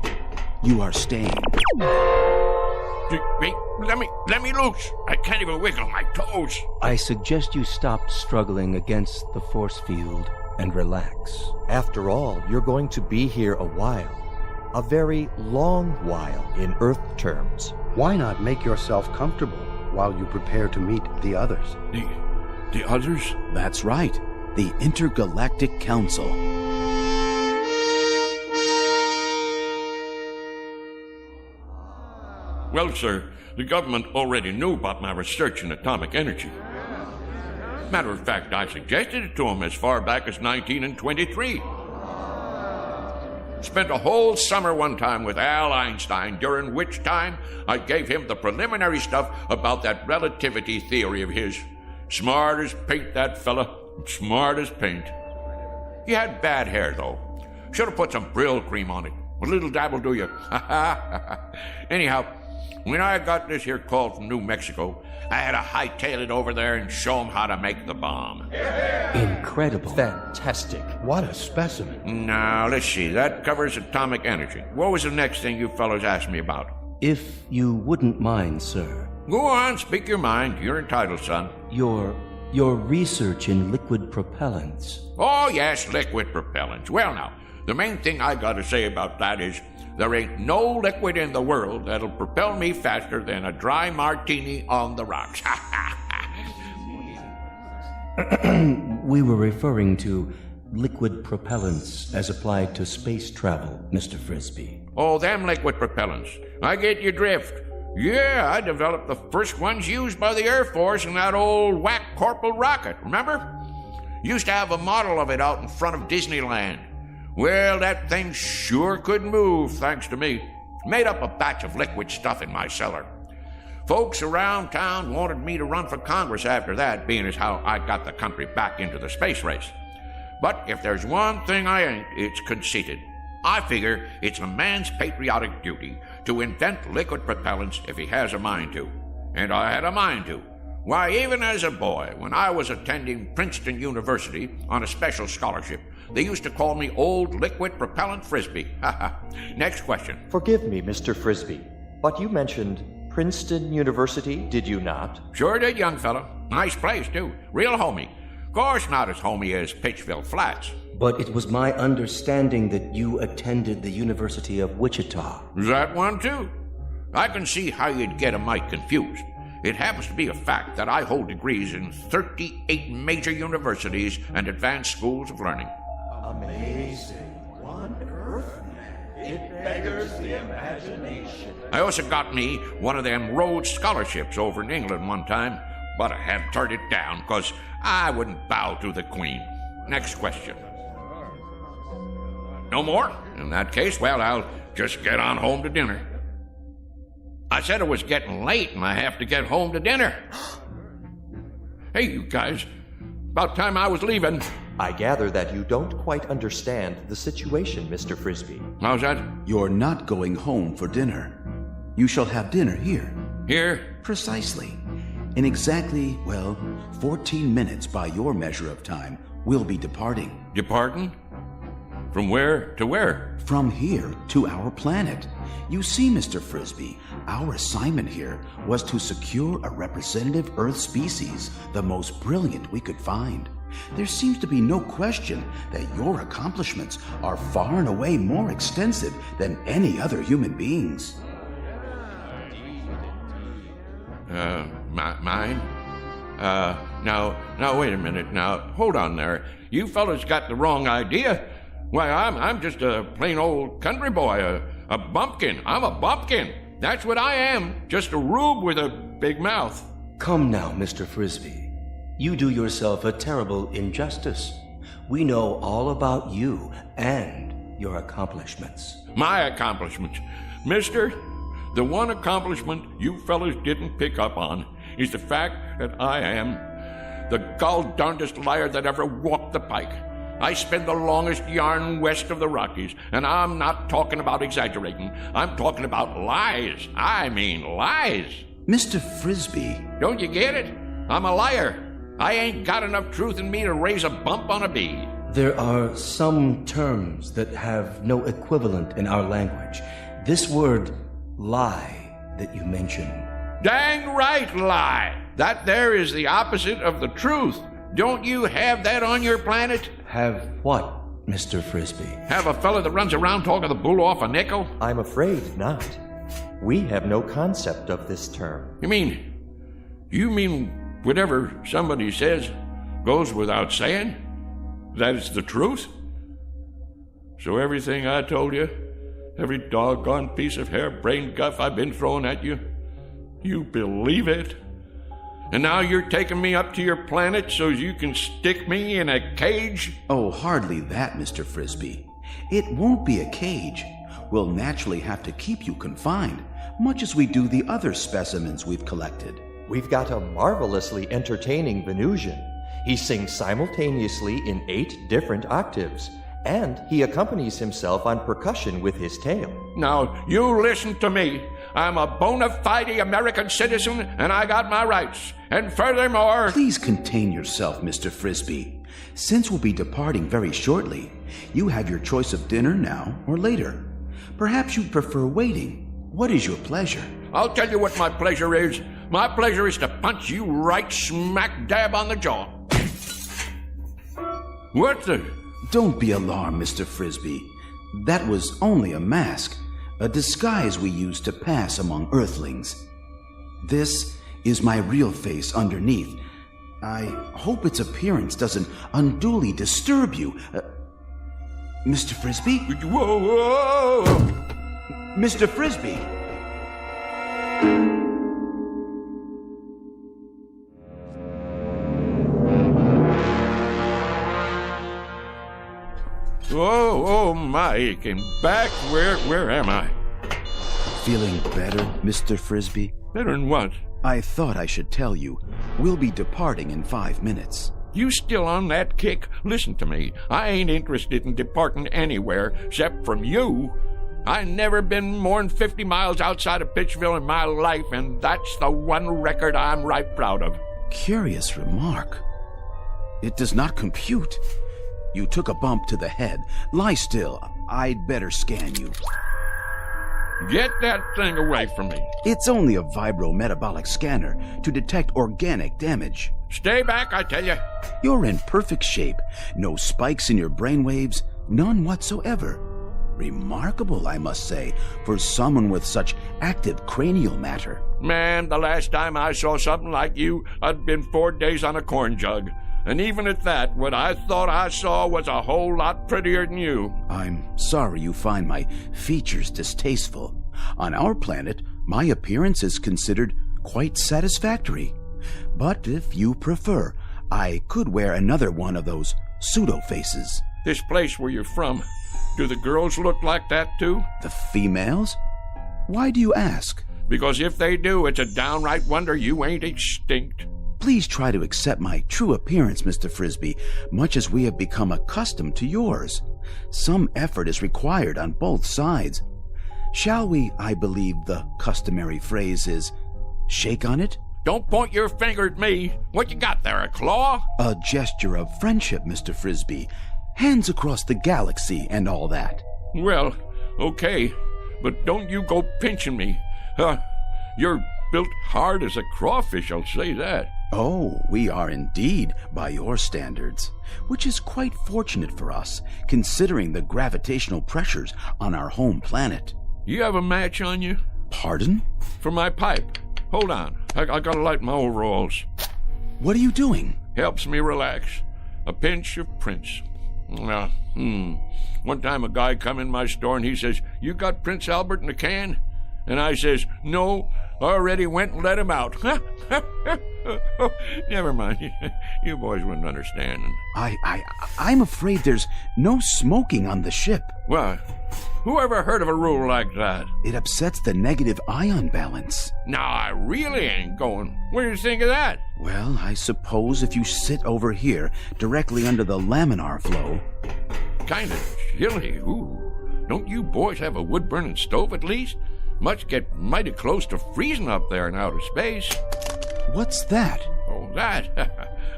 You are staying. Wait, let me loose. I can't even wiggle my toes. I suggest you stop struggling against the force field and relax. After all, you're going to be here a while. A very long while in Earth terms. Why not make yourself comfortable while you prepare to meet the others? The others? That's right. The Intergalactic Council. Well, sir, the government already knew about my research in atomic energy. Matter of fact, I suggested it to them as far back as 1923. Spent a whole summer one time with Al Einstein, during which time I gave him the preliminary stuff about that relativity theory of his. Smart as paint, that fella. Smart as paint. He had bad hair, though. Should have put some Brill cream on it. A little dab will do you. Anyhow, when I got this here call from New Mexico, I had to hightail it over there and show him how to make the bomb. Incredible. Fantastic. What a specimen. Now, let's see. That covers atomic energy. What was the next thing you fellows asked me about? If you wouldn't mind, sir. Go on, speak your mind. You're entitled, son. Your research in liquid propellants. Oh, yes, liquid propellants. Well, now, the main thing I gotta say about that is there ain't no liquid in the world that'll propel me faster than a dry martini on the rocks. We were referring to liquid propellants as applied to space travel, Mr. Frisbee. Oh, them liquid propellants. I get your drift. Yeah, I developed the first ones used by the Air Force in that old whack Corporal rocket, remember? Used to have a model of it out in front of Disneyland. Well, that thing sure could move, thanks to me. Made up a batch of liquid stuff in my cellar. Folks around town wanted me to run for Congress after that, being as how I got the country back into the space race. But if there's one thing I ain't, it's conceited. I figure it's a man's patriotic duty to invent liquid propellants if he has a mind to. And I had a mind to. Why, even as a boy, when I was attending Princeton University on a special scholarship, they used to call me Old Liquid Propellant Frisbee. Next question. Forgive me, Mr. Frisbee, but you mentioned Princeton University, did you not? Sure did, young fella. Nice place, too. Real homey. Of course not as homey as Pittsville Flats. But it was my understanding that you attended the University of Wichita. That one, too. I can see how you'd get a mite confused. It happens to be a fact that I hold degrees in 38 major universities and advanced schools of learning. Amazing. What on earth? It beggars the imagination. I also got me one of them Rhodes scholarships over in England one time, but I had to turn it down because I wouldn't bow to the Queen. Next question. No more? In that case, well, I'll just get on home to dinner. I said it was getting late and I have to get home to dinner. Hey, you guys. About time I was leaving. I gather that you don't quite understand the situation, Mr. Frisbee. How's that? You're not going home for dinner. You shall have dinner here. Here? Precisely. In exactly, 14 minutes by your measure of time, we'll be departing. Departing? From where to where? From here to our planet. You see, Mr. Frisbee, our assignment here was to secure a representative Earth species, the most brilliant we could find. There seems to be no question that your accomplishments are far and away more extensive than any other human beings. Mine? Now, wait a minute. Now, hold on there. You fellas got the wrong idea. Why, I'm just a plain old country boy, a bumpkin. I'm a bumpkin. That's what I am. Just a rube with a big mouth. Come now, Mr. Frisbee. You do yourself a terrible injustice. We know all about you and your accomplishments. My accomplishments. Mister, the one accomplishment you fellas didn't pick up on is the fact that I am the gall-darndest liar that ever walked the pike. I spin the longest yarn west of the Rockies, and I'm not talking about exaggerating. I'm talking about lies. I mean lies. Mr. Frisbee. Don't you get it? I'm a liar. I ain't got enough truth in me to raise a bump on a bee. There are some terms that have no equivalent in our language. This word, lie, that you mention. Dang right, lie. That there is the opposite of the truth. Don't you have that on your planet? Have what, Mr. Frisbee? Have a fella that runs around talking the bull off a nickel? I'm afraid not. We have no concept of this term. You mean whatever somebody says goes without saying? That is the truth? So everything I told you Every doggone piece of harebrained guff I've been throwing at you. You believe it? And now you're taking me up to your planet so you can stick me in a cage? Oh, hardly that, Mr. Frisbee. It won't be a cage. We'll naturally have to keep you confined, much as we do the other specimens we've collected. We've got a marvelously entertaining Venusian. He sings simultaneously in 8 different octaves, and he accompanies himself on percussion with his tail. Now, you listen to me. I'm a bona fide American citizen, and I got my rights. And furthermore... Please contain yourself, Mr. Frisbee. Since we'll be departing very shortly, you have your choice of dinner now or later. Perhaps you'd prefer waiting. What is your pleasure? I'll tell you what my pleasure is. My pleasure is to punch you right smack dab on the jaw. What the... Don't be alarmed, Mr. Frisbee. That was only a mask, a disguise we use to pass among Earthlings. This is my real face underneath. I hope its appearance doesn't unduly disturb you. Mr. Frisbee? Whoa, whoa! Mr. Frisbee! Oh, my, and back, where am I? Feeling better, Mr. Frisbee? Better than what? I thought I should tell you. We'll be departing in 5 minutes. You still on that kick? Listen to me. I ain't interested in departing anywhere except from you. I never been more than 50 miles outside of Pittsville in my life, and that's the one record I'm right proud of. Curious remark. It does not compute. You took a bump to the head. Lie still. I'd better scan you. Get that thing away from me. It's only a vibrometabolic scanner to detect organic damage. Stay back, I tell you. You're in perfect shape. No spikes in your brainwaves. None whatsoever. Remarkable, I must say, for someone with such active cranial matter. Man, the last time I saw something like you, I'd been 4 days on a corn jug. And even at that, what I thought I saw was a whole lot prettier than you. I'm sorry you find my features distasteful. On our planet, my appearance is considered quite satisfactory. But if you prefer, I could wear another one of those pseudo-faces. This place where you're from, do the girls look like that too? The females? Why do you ask? Because if they do, it's a downright wonder you ain't extinct. Please try to accept my true appearance, Mr. Frisbee, much as we have become accustomed to yours. Some effort is required on both sides. Shall we, I believe the customary phrase is, shake on it? Don't point your finger at me. What you got there, a claw? A gesture of friendship, Mr. Frisbee. Hands across the galaxy and all that. Well, okay, but don't you go pinching me. You're built hard as a crawfish, I'll say that. Oh, we are indeed, by your standards, which is quite fortunate for us, considering the gravitational pressures on our home planet. You have a match on you? Pardon? For my pipe. Hold on, I gotta light my overalls. What are you doing? Helps me relax. A pinch of Prince. One time a guy come in my store and he says, "You got Prince Albert in a can?" And I says, "No, already went and let him out." Never mind. You boys wouldn't understand. I'm afraid there's no smoking on the ship. Well, who ever heard of a rule like that? It upsets the negative ion balance. No, I really ain't going. What do you think of that? Well, I suppose if you sit over here, directly under the laminar flow. Kind of chilly. Ooh. Don't you boys have a wood-burning stove at least? Must get mighty close to freezing up there in outer space. What's that? Oh, that?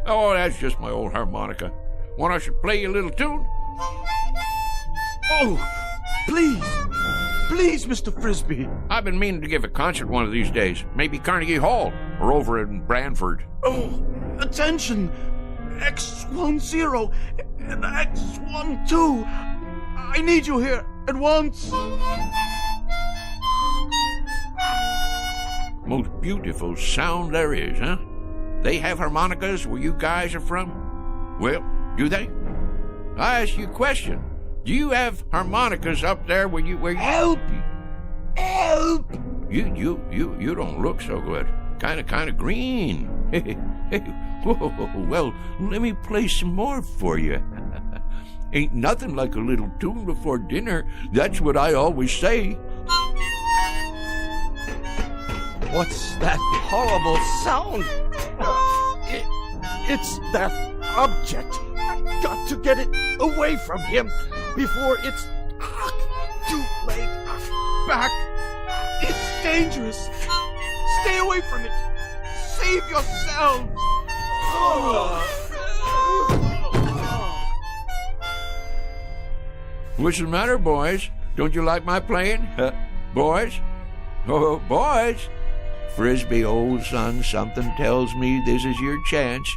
Oh, that's just my old harmonica. Want I should play you a little tune? Oh, please. Please, Mr. Frisbee. I've been meaning to give a concert one of these days. Maybe Carnegie Hall or over in Branford. Oh, attention. X10 and X12. I need you here at once. Most beautiful sound there is, huh? They have harmonicas where you guys are from? Well, do they? I ask you a question. Do you have harmonicas up there where you Help! Help! You don't look so good. Kind of green. Hey, whoa, well, let me play some more for you. Ain't nothing like a little tune before dinner. That's what I always say. What's that horrible sound? It's that object. Got to get it away from him before it's too late. Back. It's dangerous. Stay away from it. Save yourselves. What's the matter, boys? Don't you like my playing? Boys? Oh, boys! Frisbee, old son, something tells me this is your chance.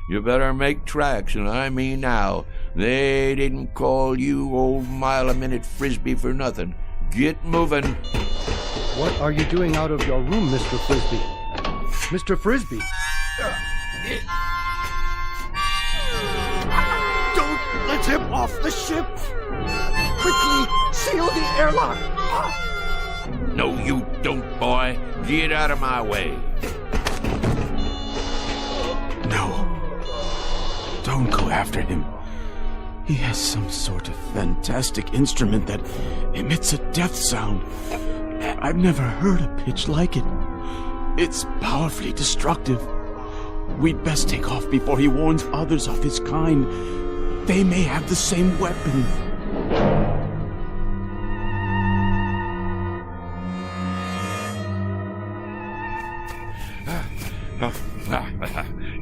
You better make tracks, and I mean now. They didn't call you old mile-a-minute Frisbee for nothing. Get moving. What are you doing out of your room, Mr. Frisbee? Mr. Frisbee! Don't let him off the ship. Quickly, seal the airlock. No, you don't, boy. Get out of my way. No. Don't go after him. He has some sort of fantastic instrument that emits a death sound. I've never heard a pitch like it. It's powerfully destructive. We'd best take off before he warns others of his kind. They may have the same weapon.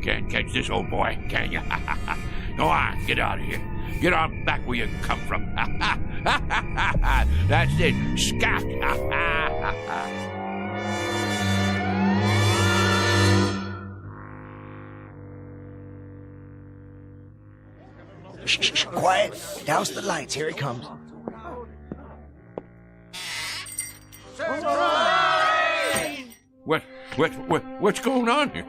Can't catch this old boy, can you? Go on, get out of here. Get on back where you come from. That's it. Scat. Shh, quiet. Douse the lights. Here he comes. What's going on here?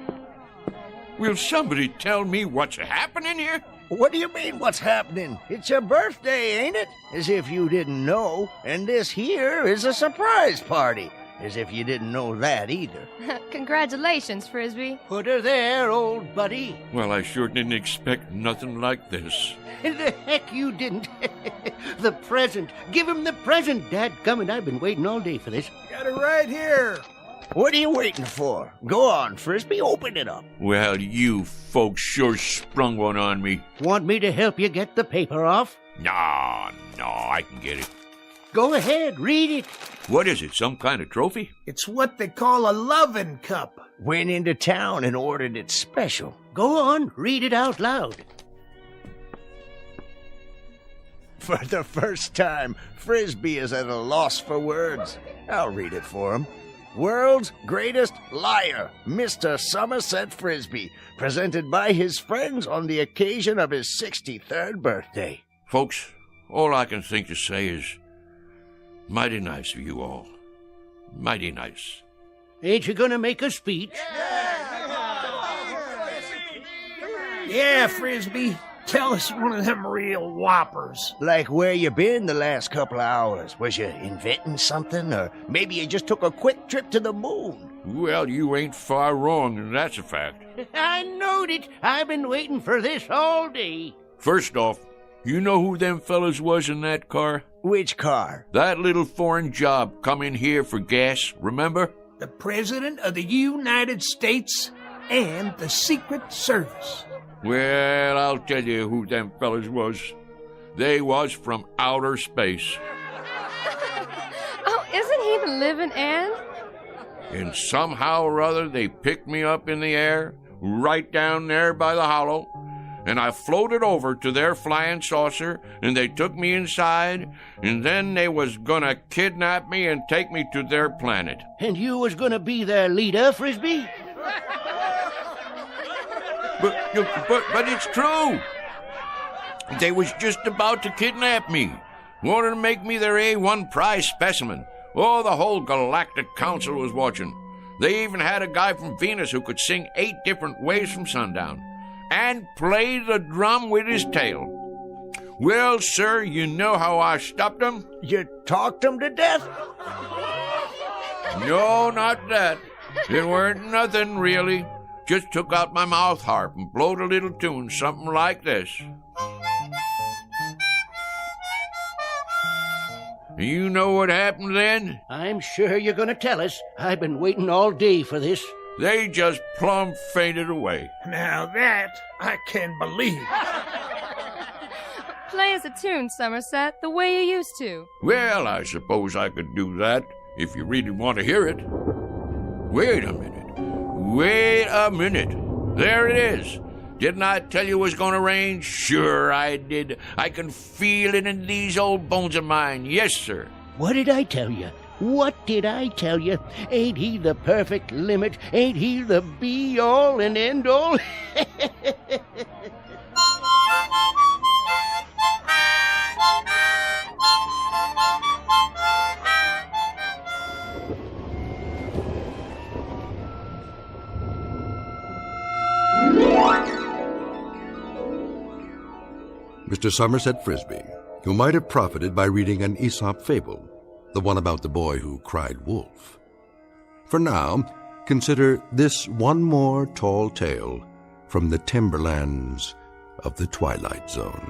Will somebody tell me what's happening here? What do you mean, what's happening? It's your birthday, ain't it? As if you didn't know. And this here is a surprise party. As if you didn't know that either. Congratulations, Frisbee. Put her there, old buddy. Well, I sure didn't expect nothing like this. The heck you didn't. The present. Give him the present, dadgummit. I've been waiting all day for this. Got it right here. What are you waiting for? Go on, Frisbee, open it up. Well, you folks sure sprung one on me. Want me to help you get the paper off? No, I can get it. Go ahead, read it. What is it, some kind of trophy? It's what they call a lovin' cup. Went into town and ordered it special. Go on, read it out loud. For the first time, Frisbee is at a loss for words. I'll read it for him. World's greatest liar, Mr. Somerset Frisbee, presented by his friends on the occasion of his 63rd birthday. Folks, all I can think to say is, mighty nice of you all. Mighty nice. Ain't you gonna make a speech? Yeah, Frisbee. Tell us one of them real whoppers. Like where you been the last couple of hours? Was you inventing something? Or maybe you just took a quick trip to the moon? Well, you ain't far wrong, and that's a fact. I knowed it. I've been waiting for this all day. First off, you know who them fellas was in that car? Which car? That little foreign job come in here for gas, remember? The President of the United States and the Secret Service. Well, I'll tell you who them fellas was. They was from outer space. Oh, isn't he the living end? And somehow or other they picked me up in the air, right down there by the hollow, and I floated over to their flying saucer, and they took me inside, and then they was gonna kidnap me and take me to their planet. And you was gonna be their leader, Frisbee? But it's true. They was just about to kidnap me. Wanted to make me their A1 prize specimen. Oh, the whole Galactic Council was watching. They even had a guy from Venus who could sing 8 different ways from sundown and play the drum with his tail. Well, sir, you know how I stopped them? You talked them to death? No, not that. It weren't nothing, really. Just took out my mouth harp and blowed a little tune, something like this. You know what happened then? I'm sure you're going to tell us. I've been waiting all day for this. They just plumb fainted away. Now that I can believe. Play us a tune, Somerset, the way you used to. Well, I suppose I could do that if you really want to hear it. Wait a minute. There it is. Didn't I tell you it was going to rain? Sure I did. I can feel it in these old bones of mine. Yes, sir. What did I tell you? What did I tell you? Ain't he the perfect limit? Ain't he the be-all and end-all? Mr. Somerset Frisby, who might have profited by reading an Aesop fable, the one about the boy who cried wolf. For now, consider this one more tall tale from the timberlands of the Twilight Zone.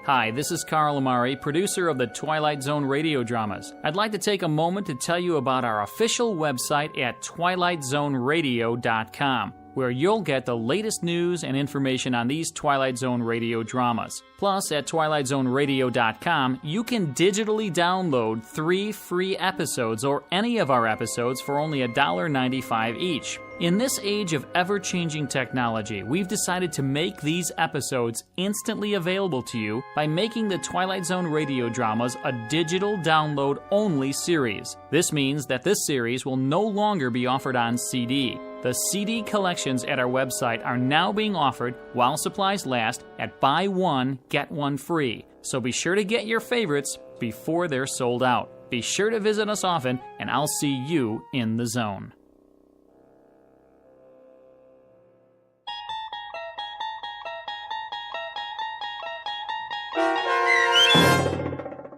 Hi, this is Carl Amari, producer of the Twilight Zone Radio Dramas. I'd like to take a moment to tell you about our official website at twilightzoneradio.com, where you'll get the latest news and information on these Twilight Zone radio dramas. Plus, at twilightzoneradio.com, you can digitally download 3 free episodes or any of our episodes for only $1.95 each. In this age of ever-changing technology, we've decided to make these episodes instantly available to you by making the Twilight Zone radio dramas a digital download-only series. This means that this series will no longer be offered on CD. The CD collections at our website are now being offered while supplies last at buy one, get one free. So be sure to get your favorites before they're sold out. Be sure to visit us often, and I'll see you in the zone.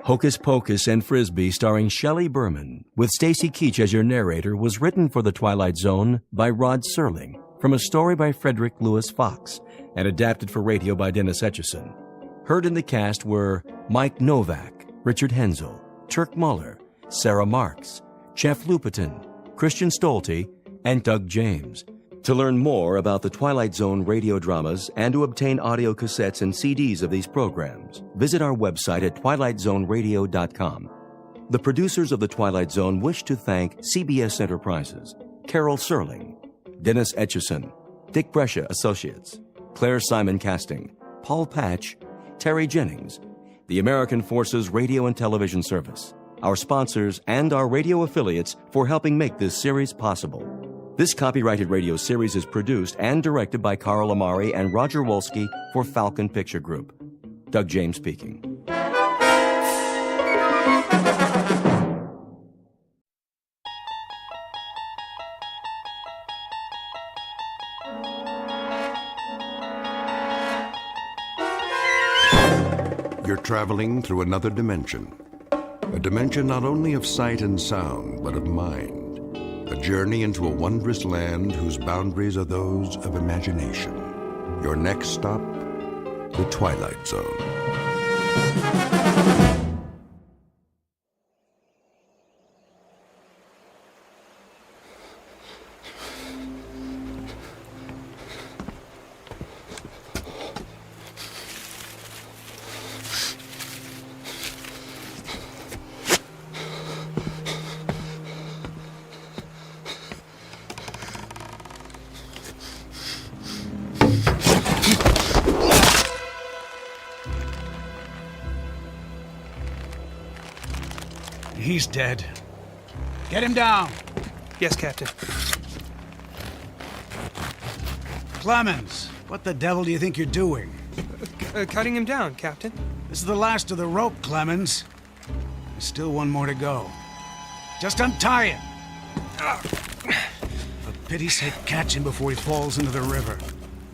Hocus Pocus and Frisbee, starring Shelley Berman, with Stacy Keach as your narrator, was written for The Twilight Zone by Rod Serling, from a story by Frederick Lewis Fox, and adapted for radio by Dennis Etchison. Heard in the cast were Mike Novak, Richard Hensel, Turk Muller, Sarah Marks, Jeff Lupetin, Christian Stolte, and Doug James. To learn more about the Twilight Zone radio dramas and to obtain audio cassettes and CDs of these programs, visit our website at twilightzoneradio.com. The producers of The Twilight Zone wish to thank CBS Enterprises, Carol Serling, Dennis Etchison, Dick Brescia Associates, Claire Simon Casting, Paul Patch, Terry Jennings, the American Forces Radio and Television Service, our sponsors, and our radio affiliates for helping make this series possible. This copyrighted radio series is produced and directed by Carl Amari and Roger Wolski for Falcon Picture Group. Doug James speaking. You're traveling through another dimension. A dimension not only of sight and sound, but of mind. A journey into a wondrous land whose boundaries are those of imagination. Your next stop, the Twilight Zone. He's dead. Get him down. Yes, Captain. Clemens, what the devil do you think you're doing? Cutting him down, Captain. This is the last of the rope, Clemens. There's still one more to go. Just untie it. Pity sake, catch him before he falls into the river.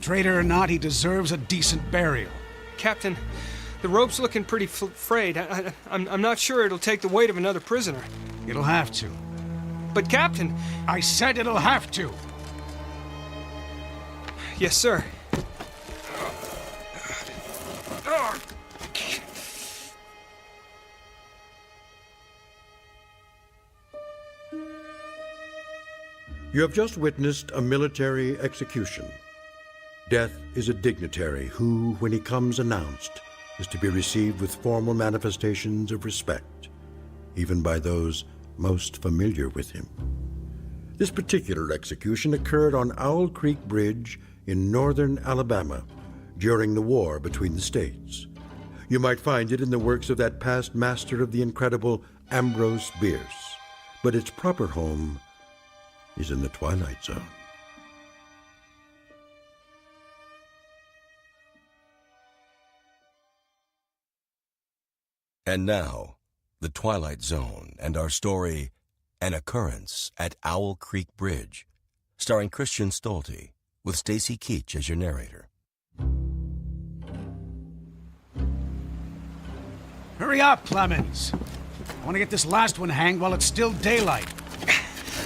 Traitor or not, he deserves a decent burial. Captain, the rope's looking pretty frayed. I'm not sure it'll take the weight of another prisoner. It'll have to. But, Captain... I said it'll have to. Yes, sir. You have just witnessed a military execution. Death is a dignitary who, when he comes announced, is to be received with formal manifestations of respect, even by those most familiar with him. This particular execution occurred on Owl Creek Bridge in northern Alabama during the war between the states. You might find it in the works of that past master of the incredible Ambrose Bierce, but its proper home is in the Twilight Zone. And now, the Twilight Zone and our story, An Occurrence at Owl Creek Bridge, starring Christian Stolte, with Stacy Keach as your narrator. Hurry up, Clemens. I want to get this last one hanged while it's still daylight.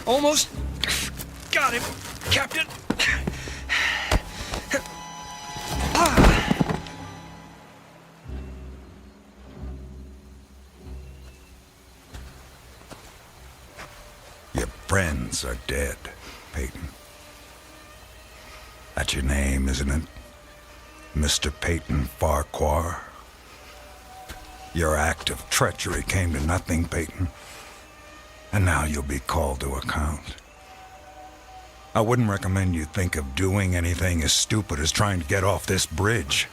Almost got him, Captain. Your friends are dead, Peyton. That's your name, isn't it? Mr. Peyton Farquhar. Your act of treachery came to nothing, Peyton. And now you'll be called to account. I wouldn't recommend you think of doing anything as stupid as trying to get off this bridge.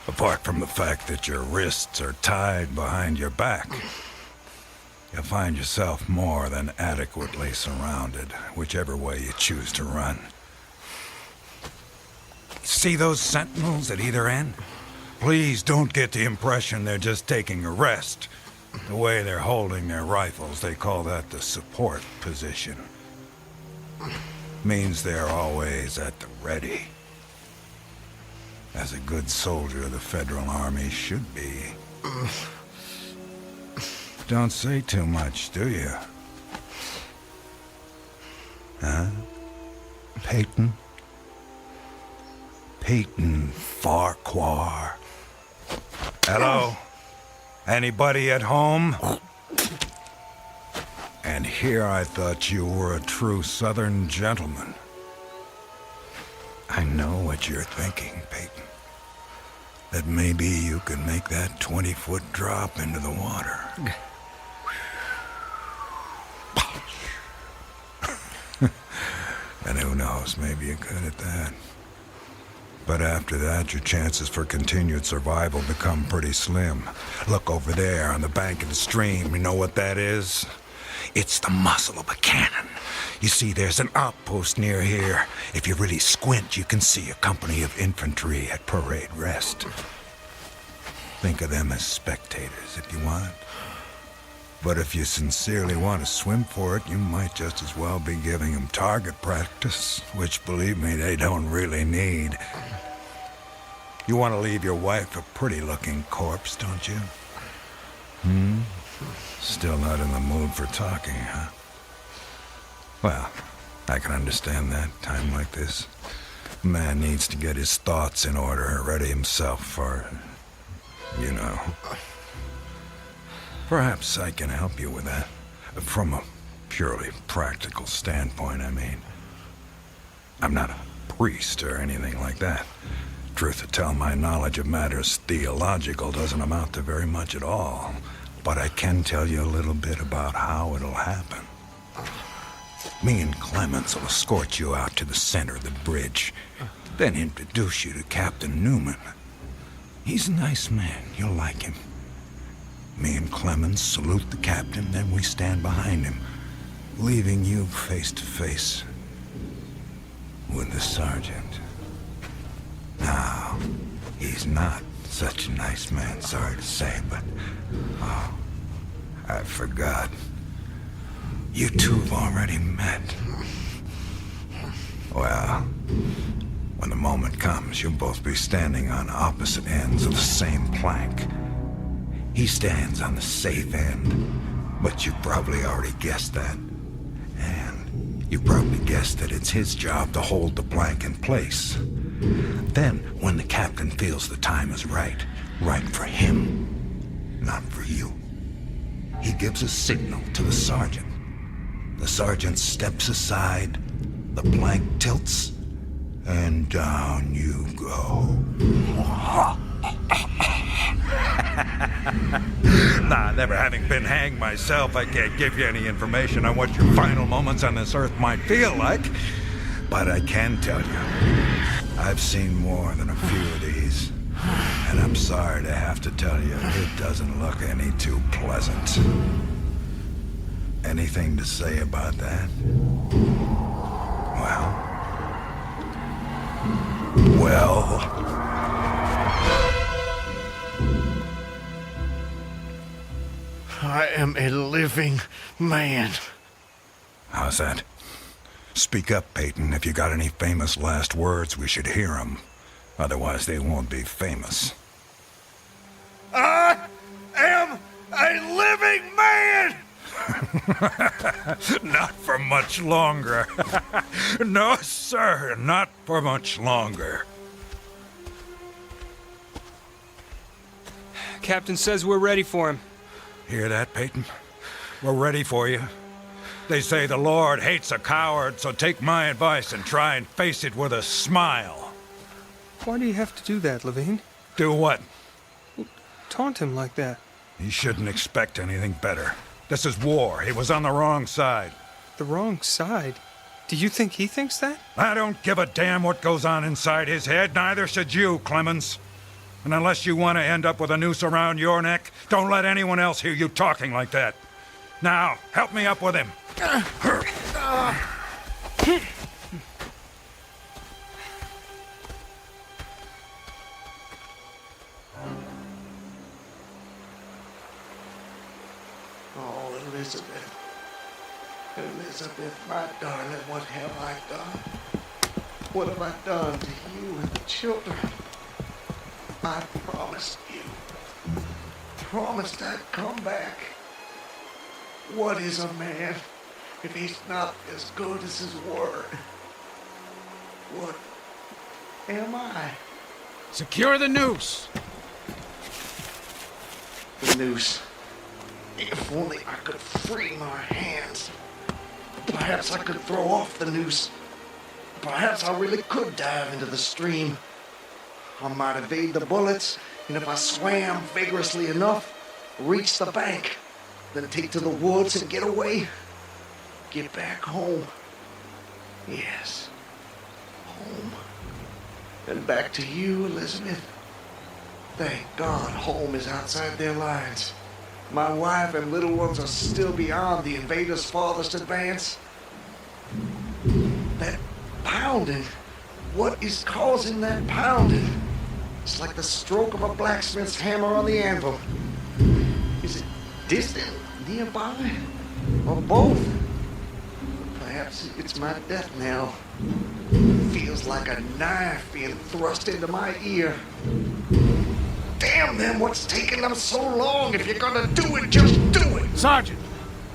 Apart from the fact that your wrists are tied behind your back, you'll find yourself more than adequately surrounded, whichever way you choose to run. See those sentinels at either end? Please don't get the impression they're just taking a rest. The way they're holding their rifles, they call that the support position. Means they're always at the ready. As a good soldier of the Federal Army should be. Don't say too much, do you? Huh? Peyton? Peyton Farquhar. Hello? Anybody at home? And here I thought you were a true Southern gentleman. I know what you're thinking, Peyton. That maybe you could make that 20-foot drop into the water. And who knows, maybe you could at that. But after that, your chances for continued survival become pretty slim. Look over there on the bank of the stream. You know what that is? It's the muzzle of a cannon. You see, there's an outpost near here. If you really squint, you can see a company of infantry at parade rest. Think of them as spectators if you want. But if you sincerely want to swim for it, you might just as well be giving them target practice, which, believe me, they don't really need. You want to leave your wife a pretty-looking corpse, don't you? Still not in the mood for talking, huh? Well, I can understand that, time like this. A man needs to get his thoughts in order, ready himself for, you know. Perhaps I can help you with that. From a purely practical standpoint, I mean. I'm not a priest or anything like that. Truth to tell, my knowledge of matters theological doesn't amount to very much at all. But I can tell you a little bit about how it'll happen. Me and Clemens will escort you out to the center of the bridge, then introduce you to Captain Newman. He's a nice man. You'll like him. Me and Clemens salute the captain, then we stand behind him, leaving you face to face with the sergeant. Now, he's not such a nice man, sorry to say, but... Oh, I forgot. You two have already met. moment comes, you'll both be standing on opposite ends of the same plank. He stands on the safe end, but you probably already guessed that. And you probably guessed that it's his job to hold the plank in place. Then, when the captain feels the time is right for him, not for you, he gives a signal to the sergeant. The sergeant steps aside, the plank tilts, and down you go. Nah, never having been hanged myself, I can't give you any information on what your final moments on this earth might feel like. But I can tell you, I've seen more than a few of these. And I'm sorry to have to tell you, it doesn't look any too pleasant. Anything to say about that? Well. I am a living man. How's that? Speak up, Peyton. If you got any famous last words, we should hear them. Otherwise, they won't be famous. I am a living man! Not for much longer. No, sir, not for much longer. Captain says we're ready for him. Hear that, Peyton? We're ready for you. They say the Lord hates a coward, so take my advice and try and face it with a smile. Why do you have to do that, Levine? Do what? Taunt him like that. You shouldn't expect anything better. This is war. He was on the wrong side. The wrong side? Do you think he thinks that? I don't give a damn what goes on inside his head. Neither should you, Clemens. And unless you want to end up with a noose around your neck, don't let anyone else hear you talking like that. Now, help me up with him. Oh, Elizabeth. Elizabeth, my darling, what have I done? What have I done to you and the children? I promised you. Promised I'd come back. What is a man if he's not as good as his word? What am I? Secure the noose. The noose. If only I could free my hands. Perhaps I could throw off the noose. Perhaps I really could dive into the stream. I might evade the bullets, and if I swam vigorously enough, reach the bank, then take to the woods and get away. Get back home. Yes, home. And back to you, Elizabeth. Thank God home is outside their lines. My wife and little ones are still beyond the invaders' farthest advance. That pounding. What is causing that pounding? It's like the stroke of a blacksmith's hammer on the anvil. Is it distant, nearby, or both? Perhaps it's my death knell. Feels like a knife being thrust into my ear. Damn them, what's taking them so long? If you're gonna do it, just do it! Sergeant,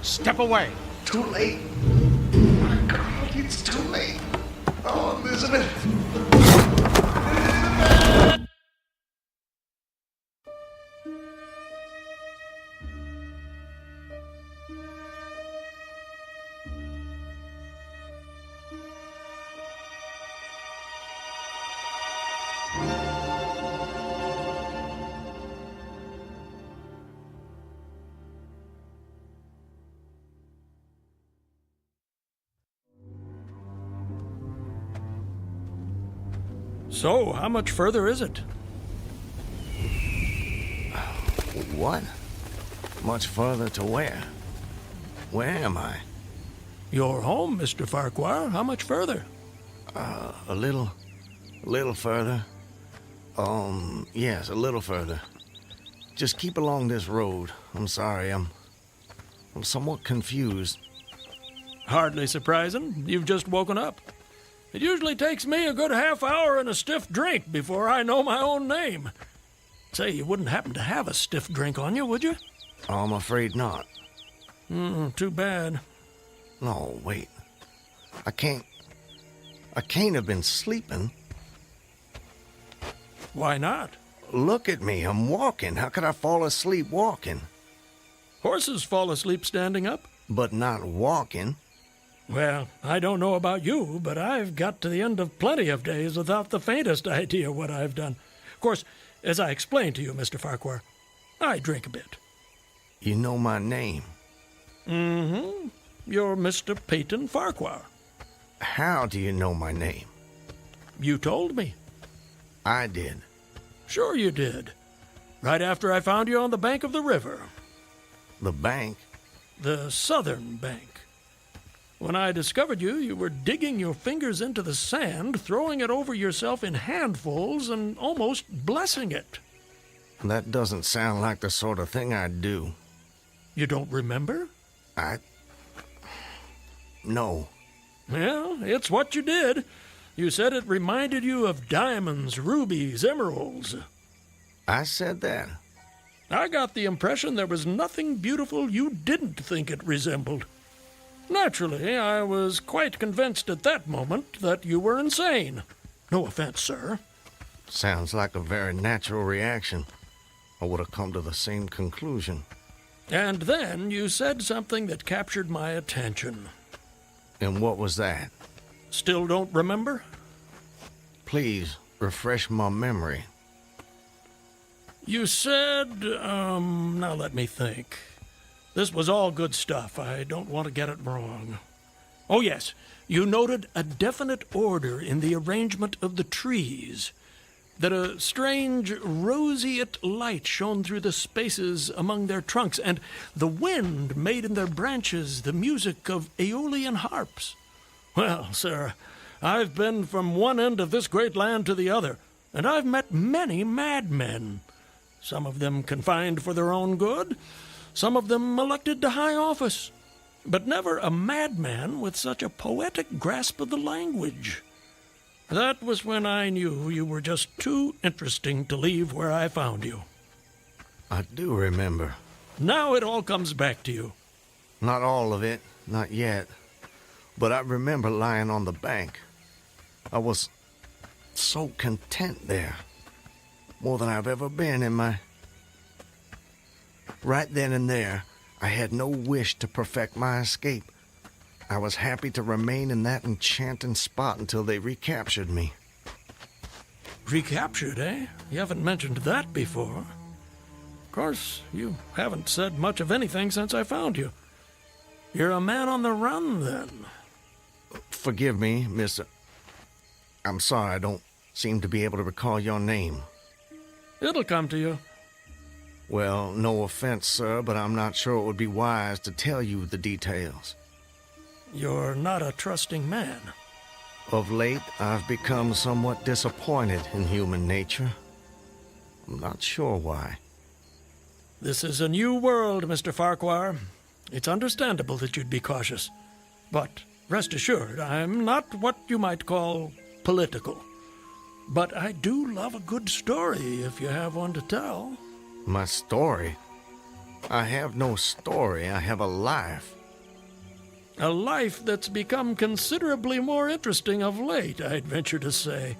step away. Too late. My God, it's too late. Oh, Elizabeth. So, how much further is it? What? Much further to where? Where am I? You're home, Mr. Farquhar. How much further? A little further. Yes, a little further. Just keep along this road. I'm sorry, I'm somewhat confused. Hardly surprising. You've just woken up. It usually takes me a good half hour and a stiff drink before I know my own name. Say, you wouldn't happen to have a stiff drink on you, would you? I'm afraid not. Too bad. No, wait. I can't have been sleeping. Why not? Look at me, I'm walking. How could I fall asleep walking? Horses fall asleep standing up. But not walking. Well, I don't know about you, but I've got to the end of plenty of days without the faintest idea what I've done. Of course, as I explained to you, Mr. Farquhar, I drink a bit. You know my name? Mm-hmm. You're Mr. Peyton Farquhar. How do you know my name? You told me. I did. Sure you did. Right after I found you on the bank of the river. The bank? The southern bank. When I discovered you, you were digging your fingers into the sand, throwing it over yourself in handfuls, and almost blessing it. That doesn't sound like the sort of thing I'd do. You don't remember? No. Well, it's what you did. You said it reminded you of diamonds, rubies, emeralds. I said that? I got the impression there was nothing beautiful you didn't think it resembled. Naturally, I was quite convinced at that moment that you were insane. No offense, sir. Sounds like a very natural reaction. I would have come to the same conclusion. And then you said something that captured my attention. And what was that? Still don't remember? Please, refresh my memory. You said, now let me think. This was all good stuff. I don't want to get it wrong. Oh, yes. You noted a definite order in the arrangement of the trees. That a strange roseate light shone through the spaces among their trunks, and the wind made in their branches the music of Aeolian harps. Well, sir, I've been from one end of this great land to the other, and I've met many madmen. Some of them confined for their own good, some of them elected to high office, but never a madman with such a poetic grasp of the language. That was when I knew you were just too interesting to leave where I found you. I do remember. Now it all comes back to you. Not all of it, not yet. But I remember lying on the bank. I was so content there. More than I've ever been in my... Right then and there, I had no wish to perfect my escape. I was happy to remain in that enchanting spot until they recaptured me. Recaptured, eh? You haven't mentioned that before. Of course, you haven't said much of anything since I found you. You're a man on the run, then. Forgive me, Miss... I'm sorry, I don't seem to be able to recall your name. It'll come to you. Well, no offense, sir, but I'm not sure it would be wise to tell you the details. You're not a trusting man. Of late, I've become somewhat disappointed in human nature. I'm not sure why. This is a new world, Mr. Farquhar. It's understandable that you'd be cautious. But rest assured, I'm not what you might call political. But I do love a good story if you have one to tell. My story? I have no story. I have a life. A life that's become considerably more interesting of late, I'd venture to say.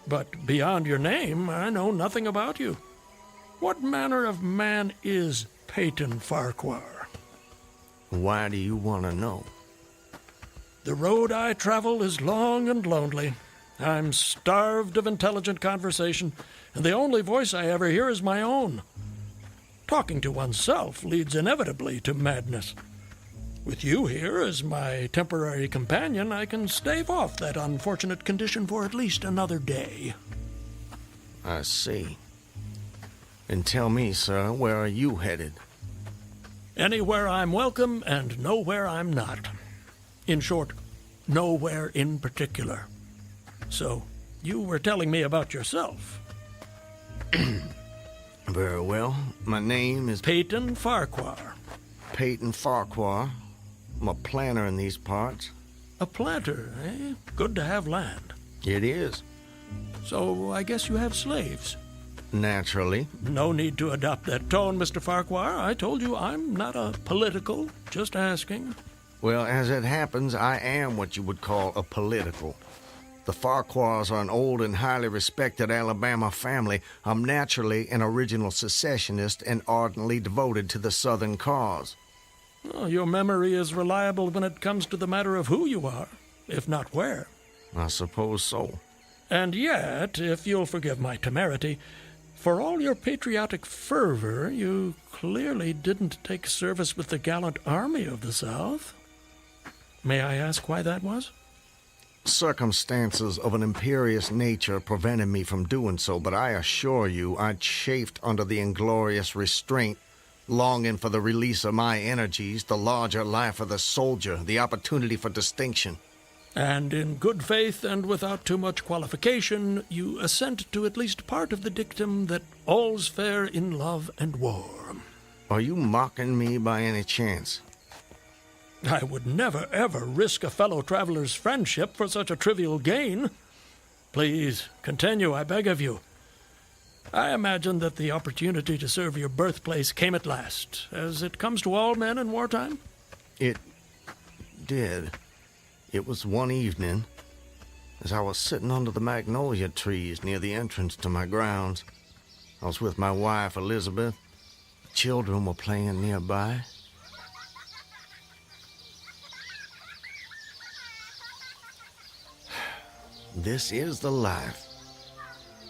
But beyond your name, I know nothing about you. What manner of man is Peyton Farquhar? Why do you want to know? The road I travel is long and lonely. I'm starved of intelligent conversation, and the only voice I ever hear is my own. Talking to oneself leads inevitably to madness. With you here as my temporary companion, I can stave off that unfortunate condition for at least another day. I see. And tell me, sir, where are you headed? Anywhere I'm welcome and nowhere I'm not. In short, nowhere in particular. So, you were telling me about yourself. Very well. My name is... Peyton Farquhar. Peyton Farquhar. I'm a planner in these parts. A planter, eh? Good to have land. It is. So I guess you have slaves. Naturally. No need to adopt that tone, Mr. Farquhar. I told you I'm not a political, just asking. Well, as it happens, I am what you would call a political. The Farquhars are an old and highly respected Alabama family. I'm naturally an original secessionist and ardently devoted to the Southern cause. Oh, your memory is reliable when it comes to the matter of who you are, if not where. I suppose so. And yet, if you'll forgive my temerity, for all your patriotic fervor, you clearly didn't take service with the gallant army of the South. May I ask why that was? Circumstances of an imperious nature prevented me from doing so, but I assure you I chafed under the inglorious restraint, longing for the release of my energies, the larger life of the soldier, the opportunity for distinction. And in good faith and without too much qualification, you assent to at least part of the dictum that all's fair in love and war. Are you mocking me by any chance? I would never, ever risk a fellow traveler's friendship for such a trivial gain. Please, continue, I beg of you. I imagine that the opportunity to serve your birthplace came at last, as it comes to all men in wartime. It did. It was one evening, as I was sitting under the magnolia trees near the entrance to my grounds. I was with my wife, Elizabeth. The children were playing nearby. This is the life.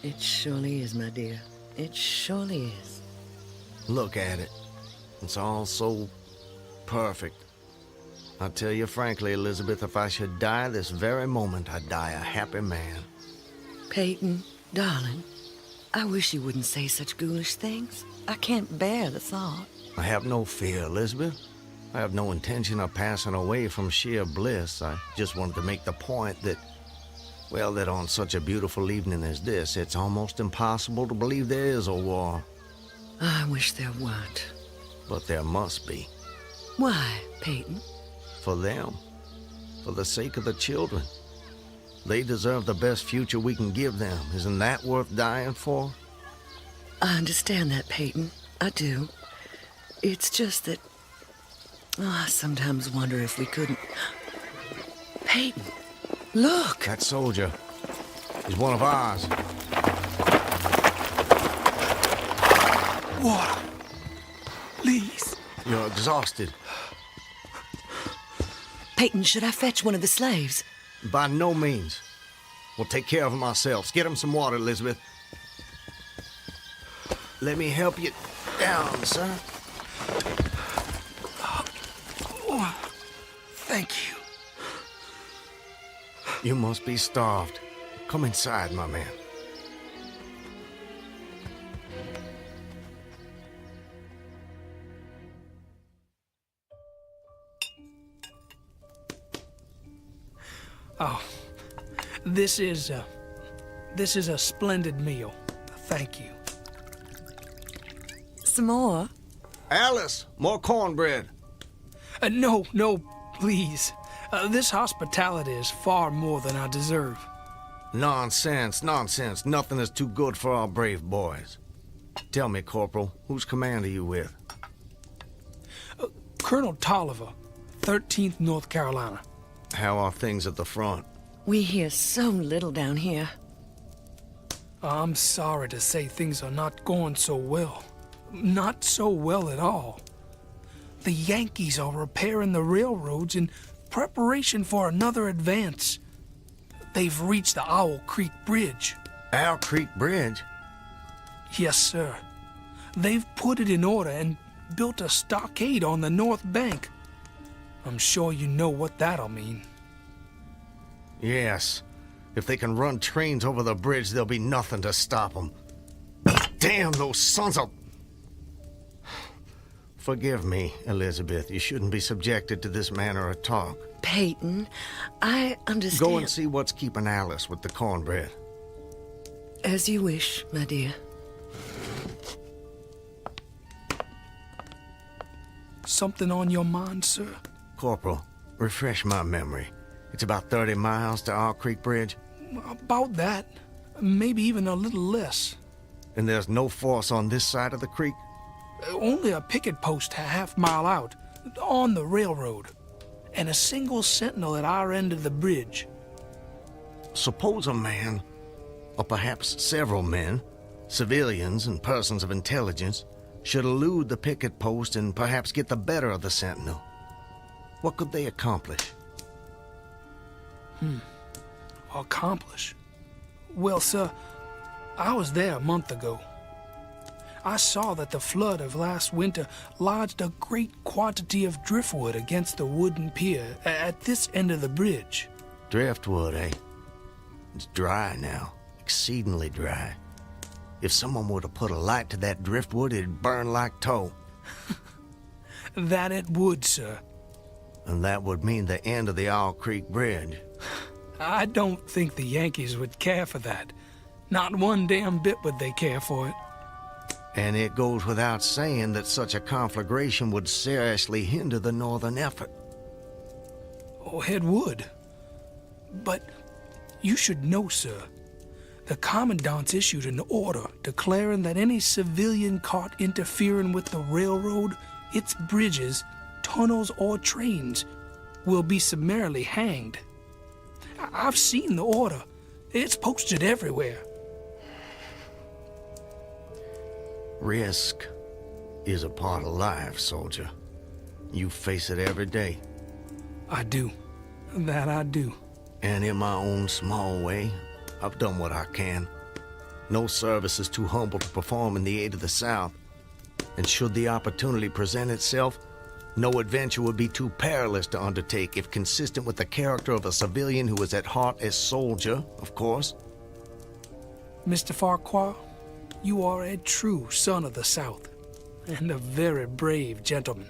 It surely is, my dear. It surely is. Look at it. It's all so perfect. I tell you frankly, Elizabeth, if I should die this very moment, I'd die a happy man. Peyton, darling, I wish you wouldn't say such ghoulish things. I can't bear the thought. I have no fear, Elizabeth. I have no intention of passing away from sheer bliss. I just wanted to make the point that, well, that on such a beautiful evening as this, it's almost impossible to believe there is a war. I wish there weren't. But there must be. Why, Peyton? For them. For the sake of the children. They deserve the best future we can give them. Isn't that worth dying for? I understand that, Peyton. I do. It's just that... I sometimes wonder if we couldn't... Peyton, look! That soldier. He's one of ours. Water. Please. You're exhausted. Peyton, should I fetch one of the slaves? By no means. We'll take care of him ourselves. Get him some water, Elizabeth. Let me help you down, sir. Oh, thank you. You must be starved. Come inside, my man. Oh, this is a splendid meal. Thank you. Some more? Alice, more cornbread. No, please. This hospitality is far more than I deserve. Nonsense. Nothing is too good for our brave boys. Tell me, Corporal, whose command are you with? Colonel Tolliver, 13th North Carolina. How are things at the front? We hear so little down here. I'm sorry to say things are not going so well. Not so well at all. The Yankees are repairing the railroads in preparation for another advance. They've reached the Owl Creek Bridge. Owl Creek Bridge? Yes, sir. They've put it in order and built a stockade on the north bank. I'm sure you know what that'll mean. Yes. If they can run trains over the bridge, there'll be nothing to stop them. Damn those sons of... Forgive me, Elizabeth. You shouldn't be subjected to this manner of talk. Peyton, I understand... Go and see what's keeping Alice with the cornbread. As you wish, my dear. Something on your mind, sir? Corporal, refresh my memory. It's about 30 miles to Owl Creek Bridge. About that. Maybe even a little less. And there's no force on this side of the creek? Only a picket post a half-mile out, on the railroad, and a single sentinel at our end of the bridge. Suppose a man, or perhaps several men, civilians and persons of intelligence, should elude the picket post and perhaps get the better of the sentinel. What could they accomplish? Accomplish? Well, sir, I was there a month ago. I saw that the flood of last winter lodged a great quantity of driftwood against the wooden pier at this end of the bridge. Driftwood, eh? It's dry now, exceedingly dry. If someone were to put a light to that driftwood, it'd burn like tow. That it would, sir. And that would mean the end of the Owl Creek Bridge. I don't think the Yankees would care for that. Not one damn bit would they care for it. And it goes without saying that such a conflagration would seriously hinder the northern effort. Oh, it would. But you should know, sir, the commandant's issued an order declaring that any civilian caught interfering with the railroad, its bridges, tunnels, or trains will be summarily hanged. I've seen the order. It's posted everywhere. Risk is a part of life, soldier. You face it every day. I do. That I do. And in my own small way, I've done what I can. No service is too humble to perform in the aid of the South. And should the opportunity present itself, no adventure would be too perilous to undertake if consistent with the character of a civilian who is at heart a soldier, of course. Mr. Farquhar, you are a true son of the South, and a very brave gentleman.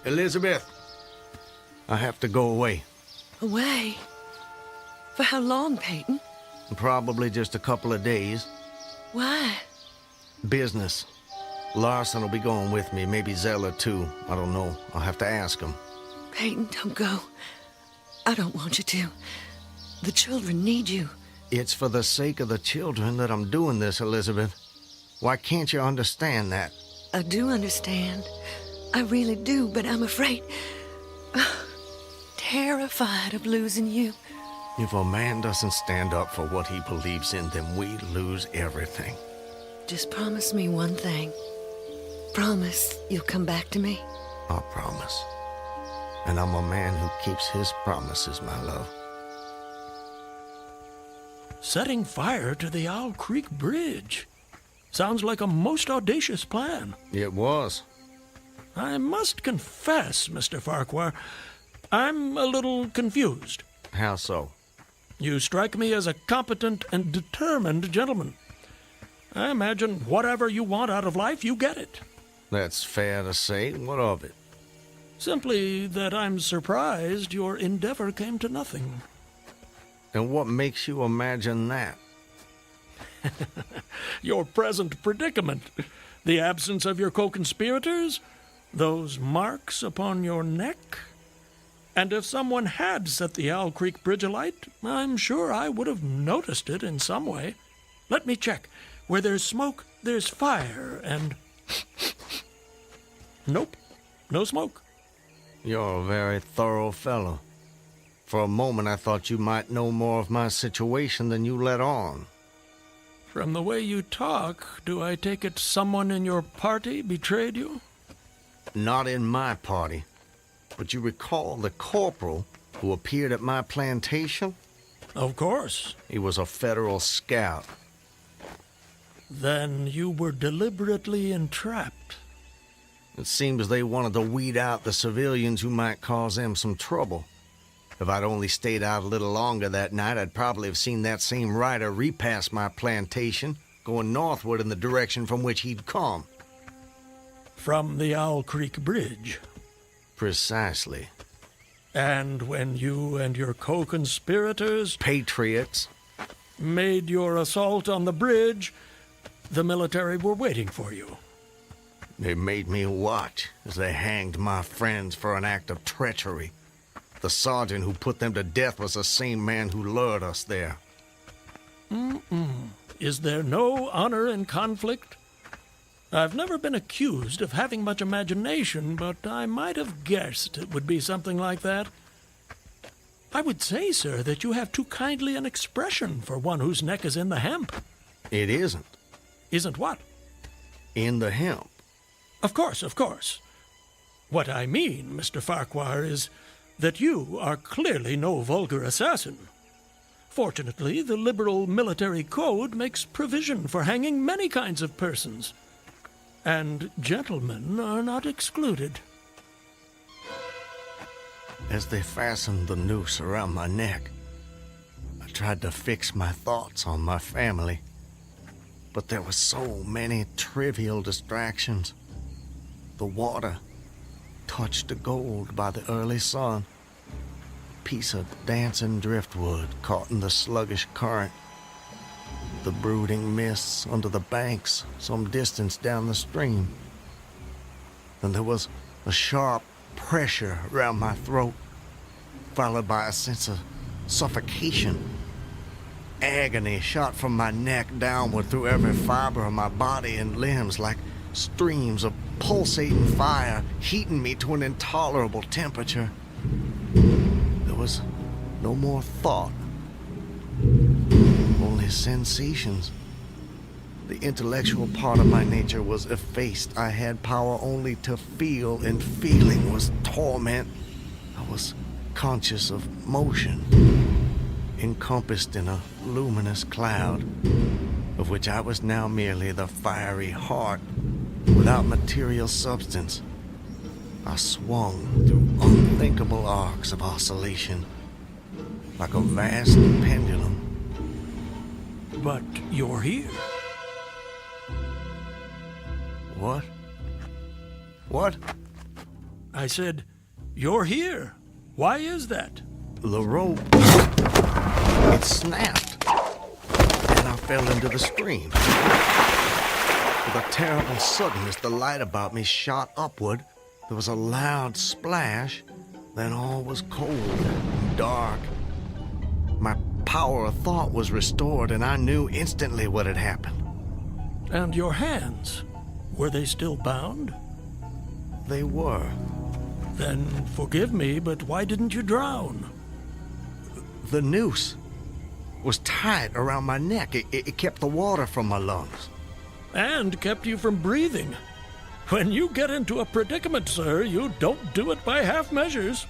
Elizabeth, I have to go away. Away? For how long, Peyton? Probably just a couple of days. Why? Business. Larson will be going with me, maybe Zeller too. I don't know. I'll have to ask him. Peyton, don't go. I don't want you to. The children need you. It's for the sake of the children that I'm doing this, Elizabeth. Why can't you understand that? I do understand. I really do, but I'm afraid... terrified of losing you. If a man doesn't stand up for what he believes in, then we lose everything. Just promise me one thing. Promise you'll come back to me. I promise. And I'm a man who keeps his promises, my love. Setting fire to the Owl Creek Bridge. Sounds like a most audacious plan. It was. I must confess, Mr. Farquhar, I'm a little confused. How so? You strike me as a competent and determined gentleman. I imagine whatever you want out of life, you get it. That's fair to say. What of it? Simply that I'm surprised your endeavor came to nothing. And what makes you imagine that? Your present predicament. The absence of your co-conspirators. Those marks upon your neck. And if someone had set the Owl Creek Bridge alight, I'm sure I would have noticed it in some way. Let me check. Where there's smoke, there's fire, and... Nope, no smoke. You're a very thorough fellow. For a moment I thought you might know more of my situation than you let on. From the way you talk, do I take it someone in your party betrayed you? Not in my party. But you recall the corporal who appeared at my plantation? Of course. He was a federal scout. Then you were deliberately entrapped. It seems they wanted to weed out the civilians who might cause them some trouble. If I'd only stayed out a little longer that night, I'd probably have seen that same rider repass my plantation, going northward in the direction from which he'd come. From the Owl Creek Bridge. Precisely. And when you and your co-conspirators... Patriots. ...made your assault on the bridge, the military were waiting for you. They made me watch as they hanged my friends for an act of treachery. The sergeant who put them to death was the same man who lured us there. Is there no honor in conflict? I've never been accused of having much imagination, but I might have guessed it would be something like that. I would say, sir, that you have too kindly an expression for one whose neck is in the hemp. It isn't. Isn't what? In the hemp. Of course, of course. What I mean, Mr. Farquhar, is that you are clearly no vulgar assassin. Fortunately, the liberal military code makes provision for hanging many kinds of persons, and gentlemen are not excluded. As they fastened the noose around my neck, I tried to fix my thoughts on my family, but there were so many trivial distractions. The water, touched to gold by the early sun, a piece of dancing driftwood caught in the sluggish current, the brooding mists under the banks some distance down the stream. Then there was a sharp pressure around my throat, followed by a sense of suffocation. Agony shot from my neck downward through every fiber of my body and limbs like streams of pulsating fire, heating me to an intolerable temperature. There was no more thought, only sensations. The intellectual part of my nature was effaced. I had power only to feel, and feeling was torment. I was conscious of motion, encompassed in a luminous cloud, of which I was now merely the fiery heart, without material substance. I swung through unthinkable arcs of oscillation, like a vast pendulum. But you're here. What? What? I said, you're here. Why is that? The rope, it snapped, and I fell into the stream. With a terrible suddenness, the light about me shot upward. There was a loud splash, then all was cold and dark. My power of thought was restored, and I knew instantly what had happened. And your hands? Were they still bound? They were. Then forgive me, but why didn't you drown? The noose was tight around my neck. It kept the water from my lungs. And kept you from breathing. When you get into a predicament, sir, you don't do it by half measures.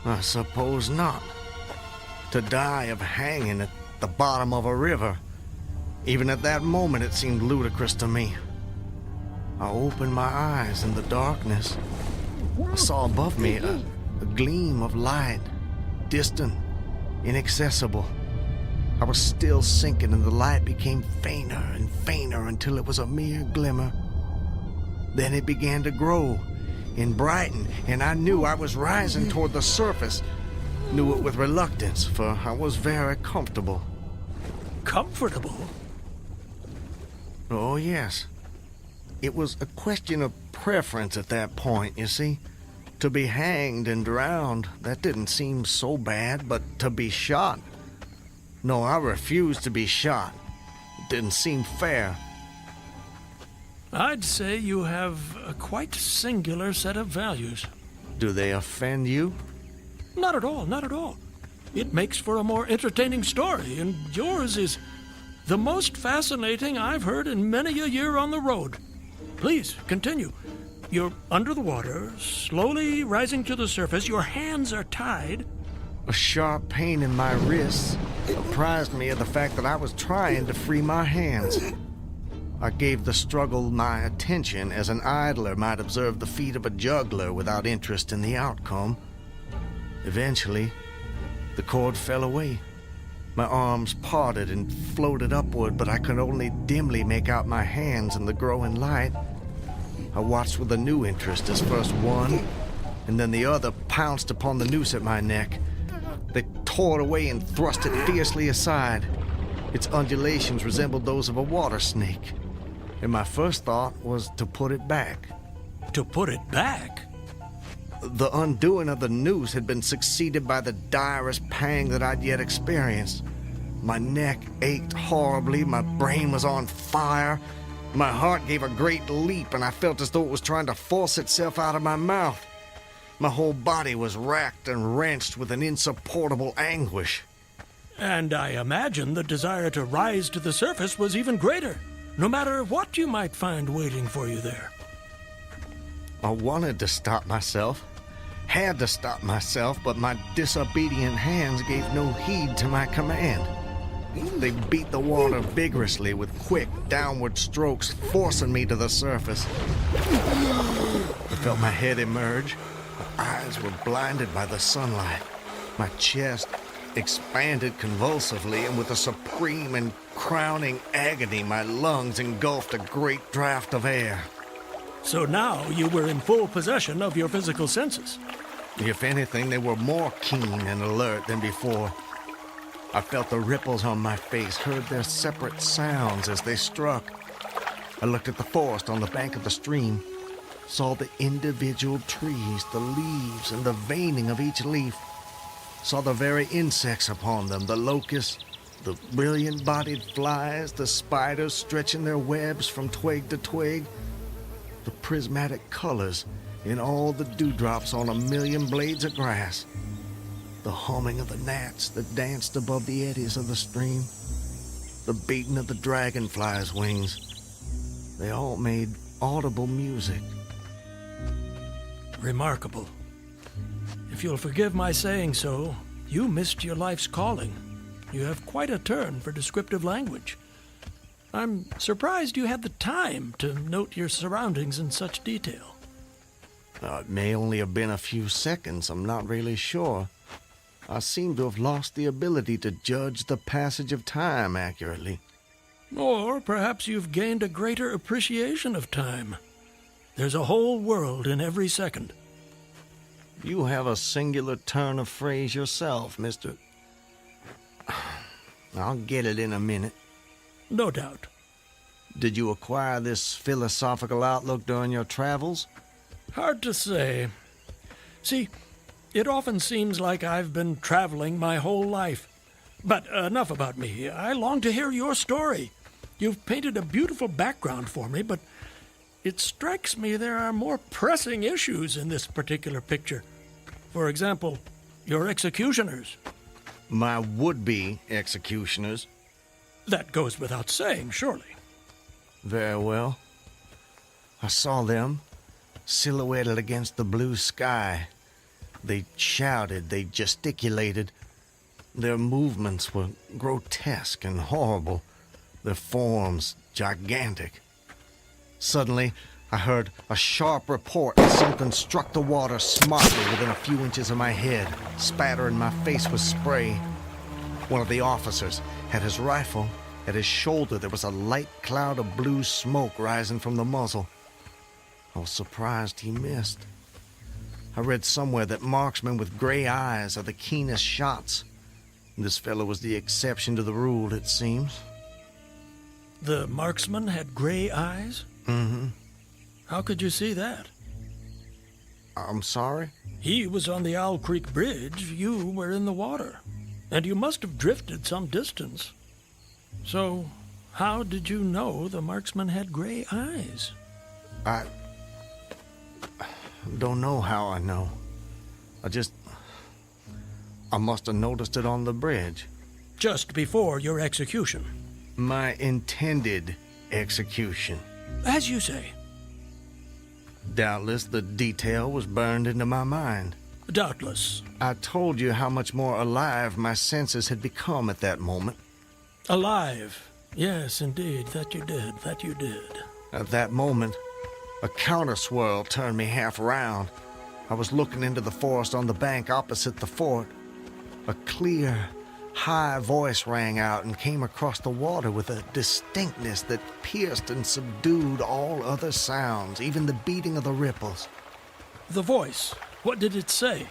I suppose not. To die of hanging at the bottom of a river, even at that moment it seemed ludicrous to me. I opened my eyes in the darkness. I saw above me a gleam of light, distant, inaccessible. I was still sinking, and the light became fainter and fainter until it was a mere glimmer. Then it began to grow and brighten, and I knew I was rising toward the surface. Knew it with reluctance, for I was very comfortable. Comfortable? Oh, yes. It was a question of preference at that point, you see. To be hanged and drowned, that didn't seem so bad, but to be shot? No, I refused to be shot. It didn't seem fair. I'd say you have a quite singular set of values. Do they offend you? Not at all, not at all. It makes for a more entertaining story, and yours is the most fascinating I've heard in many a year on the road. Please, continue. You're under the water, slowly rising to the surface. Your hands are tied. A sharp pain in my wrists apprised me of the fact that I was trying to free my hands. I gave the struggle my attention as an idler might observe the feat of a juggler without interest in the outcome. Eventually, the cord fell away. My arms parted and floated upward, but I could only dimly make out my hands in the growing light. I watched with a new interest as first one and then the other pounced upon the noose at my neck. They tore it away and thrust it fiercely aside. Its undulations resembled those of a water snake, and my first thought was to put it back. to put it back. The undoing of the noose had been succeeded by the direst pang that I'd yet experienced. My neck ached horribly, my brain was on fire, my heart gave a great leap, and I felt as though it was trying to force itself out of my mouth. My whole body was racked and wrenched with an insupportable anguish. And I imagine the desire to rise to the surface was even greater, no matter what you might find waiting for you there. I wanted to stop myself, had to stop myself, but my disobedient hands gave no heed to my command. They beat the water vigorously with quick, downward strokes, forcing me to the surface. I felt my head emerge. My eyes were blinded by the sunlight. My chest expanded convulsively, and with a supreme and crowning agony, my lungs engulfed a great draught of air. So now you were in full possession of your physical senses. If anything, they were more keen and alert than before. I felt the ripples on my face, heard their separate sounds as they struck. I looked at the forest on the bank of the stream, saw the individual trees, the leaves, and the veining of each leaf, saw the very insects upon them, the locusts, the brilliant-bodied flies, the spiders stretching their webs from twig to twig, the prismatic colors in all the dewdrops on a million blades of grass, the humming of the gnats that danced above the eddies of the stream, the beating of the dragonflies' wings. They all made audible music. Remarkable. If you'll forgive my saying so, you missed your life's calling. You have quite a turn for descriptive language. I'm surprised you had the time to note your surroundings in such detail. It may only have been a few seconds, I'm not really sure. I seem to have lost the ability to judge the passage of time accurately. Or perhaps you've gained a greater appreciation of time. There's a whole world in every second. You have a singular turn of phrase yourself, Mr. I'll get it in a minute. No doubt. Did you acquire this philosophical outlook during your travels? Hard to say. See, it often seems like I've been traveling my whole life. But enough about me. I long to hear your story. You've painted a beautiful background for me, but it strikes me there are more pressing issues in this particular picture. For example, your executioners. My would-be executioners. That goes without saying, surely. Very well. I saw them, silhouetted against the blue sky. They shouted, they gesticulated. Their movements were grotesque and horrible, their forms gigantic. Suddenly, I heard a sharp report and something struck the water smartly within a few inches of my head, spattering my face with spray. One of the officers had his rifle. At his shoulder, there was a light cloud of blue smoke rising from the muzzle. I was surprised he missed. I read somewhere that marksmen with gray eyes are the keenest shots. This fellow was the exception to the rule, it seems. The marksman had gray eyes? Mm-hmm. How could you see that? I'm sorry? He was on the Owl Creek Bridge. You were in the water. And you must have drifted some distance. So, how did you know the marksman had gray eyes? I don't know how I know. I must have noticed it on the bridge. Just before your execution? My intended execution. As you say. Doubtless the detail was burned into my mind. Doubtless. I told you how much more alive my senses had become at that moment. Alive. Yes, indeed. That you did. At that moment, a counter-swirl turned me half around. I was looking into the forest on the bank opposite the fort. A clear, high voice rang out and came across the water with a distinctness that pierced and subdued all other sounds, even the beating of the ripples. The voice, what did it say?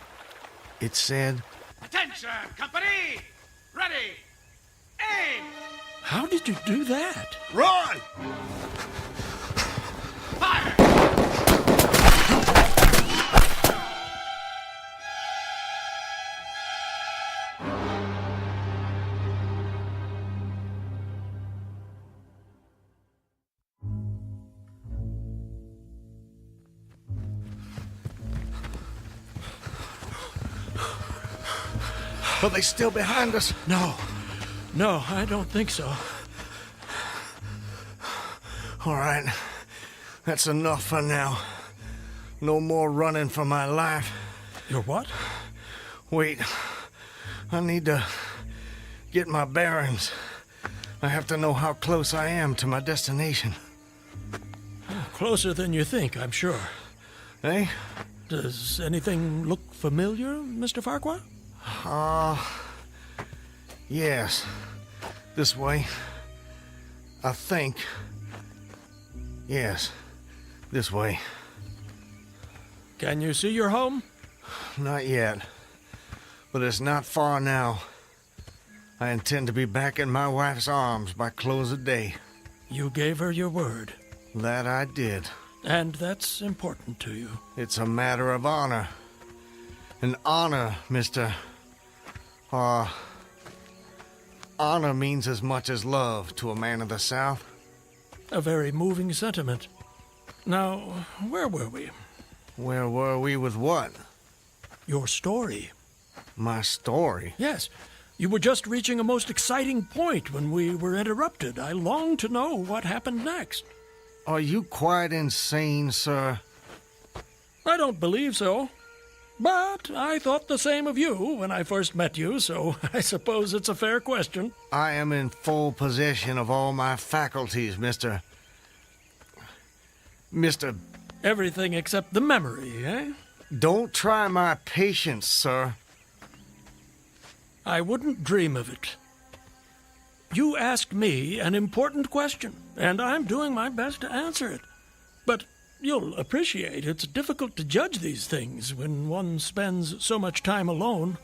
It said, "Attention, company! Ready! Aim!" How did you do that? Run! Fire! Are they still behind us? No, I don't think so. All right. That's enough for now. No more running for my life. Your what? Wait. I need to get my bearings. I have to know how close I am to my destination. Closer than you think, I'm sure. Eh? Does anything look familiar, Mr. Farquhar? Yes. This way. I think. Yes. This way. Can you see your home? Not yet. But it's not far now. I intend to be back in my wife's arms by close of day. You gave her your word. That I did. And that's important to you. It's a matter of honor. And honor, Mr. Honor means as much as love to a man of the South. A very moving sentiment. Now, where were we? Where were we with what? Your story. My story? Yes. You were just reaching a most exciting point when we were interrupted. I long to know what happened next. Are you quite insane, sir? I don't believe so. But I thought the same of you when I first met you, so I suppose it's a fair question. I am in full possession of all my faculties, Mr. Everything except the memory, eh? Don't try my patience, sir. I wouldn't dream of it. You asked me an important question, and I'm doing my best to answer it. But you'll appreciate it's difficult to judge these things when one spends so much time alone.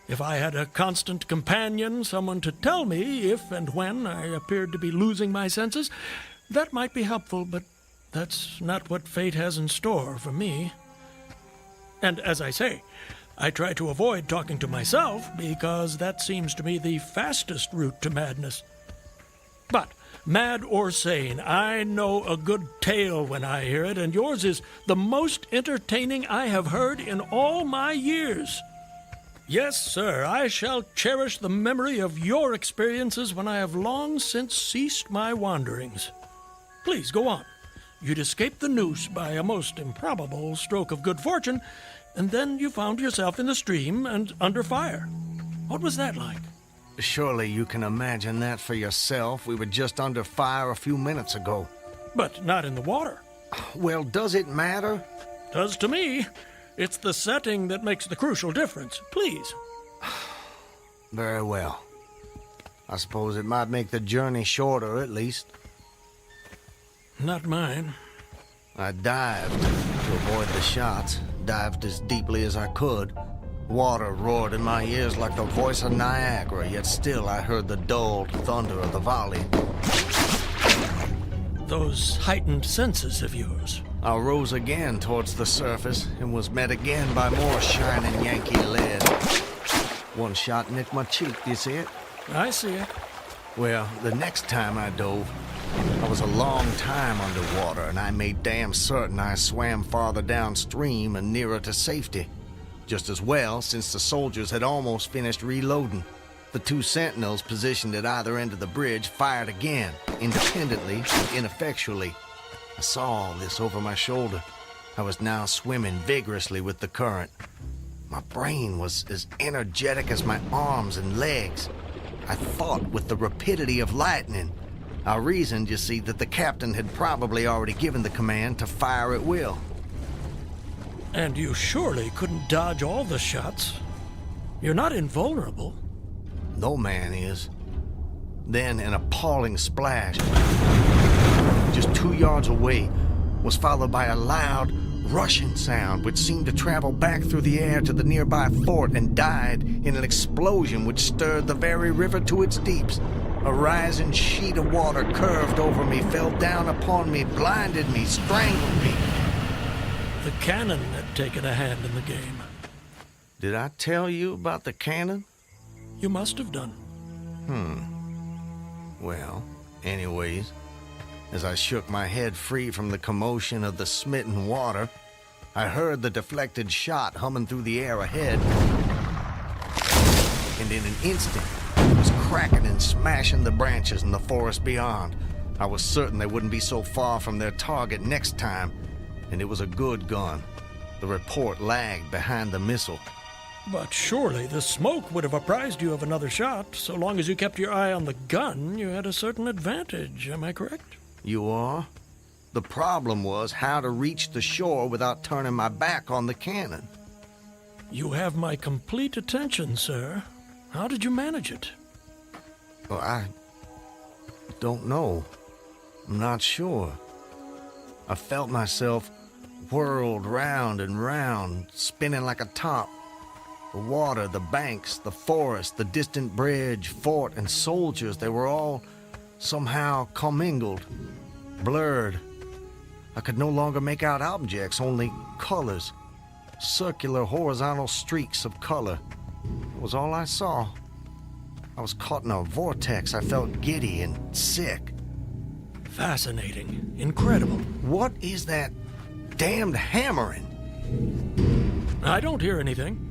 If I had a constant companion, someone to tell me if and when I appeared to be losing my senses, that might be helpful, but that's not what fate has in store for me. And as I say, I try to avoid talking to myself because that seems to me the fastest route to madness. But, mad or sane, I know a good tale when I hear it, and yours is the most entertaining I have heard in all my years. Yes, sir, I shall cherish the memory of your experiences when I have long since ceased my wanderings. Please, go on. You'd escaped the noose by a most improbable stroke of good fortune, and then you found yourself in the stream and under fire. What was that like? Surely you can imagine that for yourself. We were just under fire a few minutes ago. But not in the water. Well, does it matter? Does to me. It's the setting that makes the crucial difference. Please. Very well. I suppose it might make the journey shorter, at least. Not mine. I dived to avoid the shots, dived as deeply as I could. Water roared in my ears like the voice of Niagara, yet still I heard the dulled thunder of the volley. Those heightened senses of yours. I rose again towards the surface and was met again by more shining Yankee lead. One shot nicked my cheek, do you see it? I see it. Well, the next time I dove, I was a long time underwater, and I made damn certain I swam farther downstream and nearer to safety. Just as well, since the soldiers had almost finished reloading. The two sentinels positioned at either end of the bridge fired again, independently and ineffectually. I saw all this over my shoulder. I was now swimming vigorously with the current. My brain was as energetic as my arms and legs. I fought with the rapidity of lightning. I reasoned, you see, that the captain had probably already given the command to fire at will. And you surely couldn't dodge all the shots. You're not invulnerable. No man is. Then an appalling splash, just 2 yards away, was followed by a loud, rushing sound which seemed to travel back through the air to the nearby fort and died in an explosion which stirred the very river to its deeps. A rising sheet of water curved over me, fell down upon me, blinded me, strangled me. The cannon had taken a hand in the game. Did I tell you about the cannon? You must have done. Well, anyways, as I shook my head free from the commotion of the smitten water, I heard the deflected shot humming through the air ahead. and in an instant, it was cracking and smashing the branches in the forest beyond. I was certain they wouldn't be so far from their target next time, and it was a good gun. The report lagged behind the missile. But surely the smoke would have apprised you of another shot. So long as you kept your eye on the gun, you had a certain advantage. Am I correct? You are? The problem was how to reach the shore without turning my back on the cannon. You have my complete attention, sir. How did you manage it? Well, I don't know. I'm not sure. I felt myself whirled round and round, spinning like a top. The water, the banks, the forest, the distant bridge, fort, and soldiers, they were all somehow commingled, blurred. I could no longer make out objects, only colors. Circular, horizontal streaks of color. It was all I saw. I was caught in a vortex. I felt giddy and sick. Fascinating. Incredible. What is that damned hammering? I don't hear anything.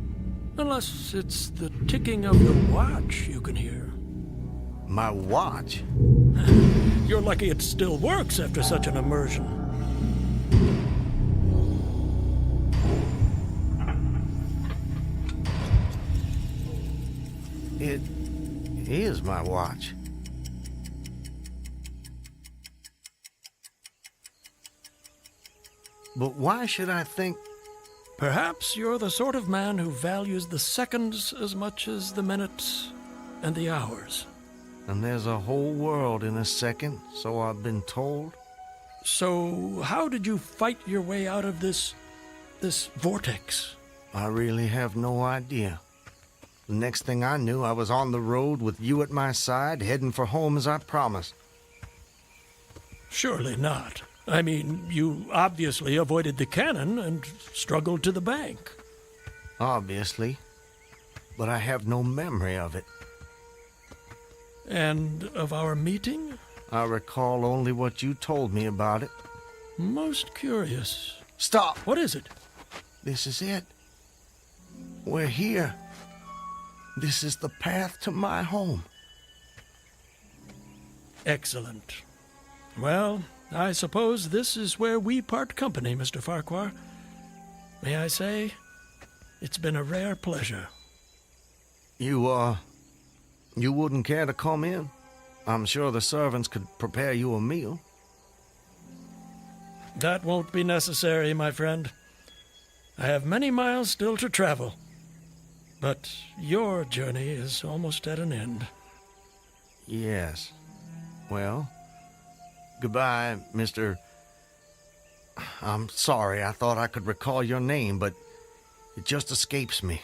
Unless it's the ticking of your watch you can hear. My watch? You're lucky it still works after such an immersion. It is my watch. But why should I think... Perhaps you're the sort of man who values the seconds as much as the minutes and the hours. And there's a whole world in a second, so I've been told. So how did you fight your way out of this vortex? I really have no idea. The next thing I knew, I was on the road with you at my side, heading for home as I promised. Surely not. I mean, you obviously avoided the cannon and struggled to the bank. Obviously. But I have no memory of it. And of our meeting? I recall only what you told me about it. Most curious. Stop! What is it? This is it. We're here. This is the path to my home. Excellent. Well, I suppose this is where we part company, Mr. Farquhar. May I say, it's been a rare pleasure. You wouldn't care to come in? I'm sure the servants could prepare you a meal. That won't be necessary, my friend. I have many miles still to travel. But your journey is almost at an end. Yes. Well, goodbye, Mr. I'm sorry, I thought I could recall your name, but it just escapes me.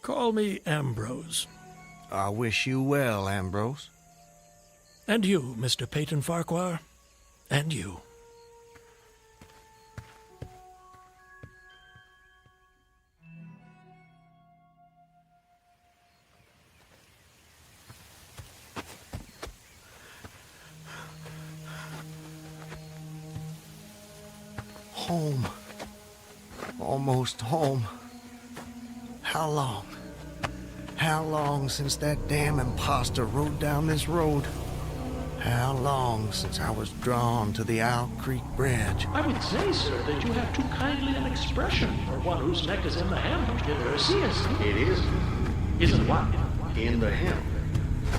Call me Ambrose. I wish you well, Ambrose. And you, Mr. Peyton Farquhar. And you. Home. Almost home. How long? How long since that damn imposter rode down this road? How long since I was drawn to the Owl Creek Bridge? I would say, sir, that you have too kindly an expression for one whose neck is in the hem. Seriously. It is. Isn't what? In the hem.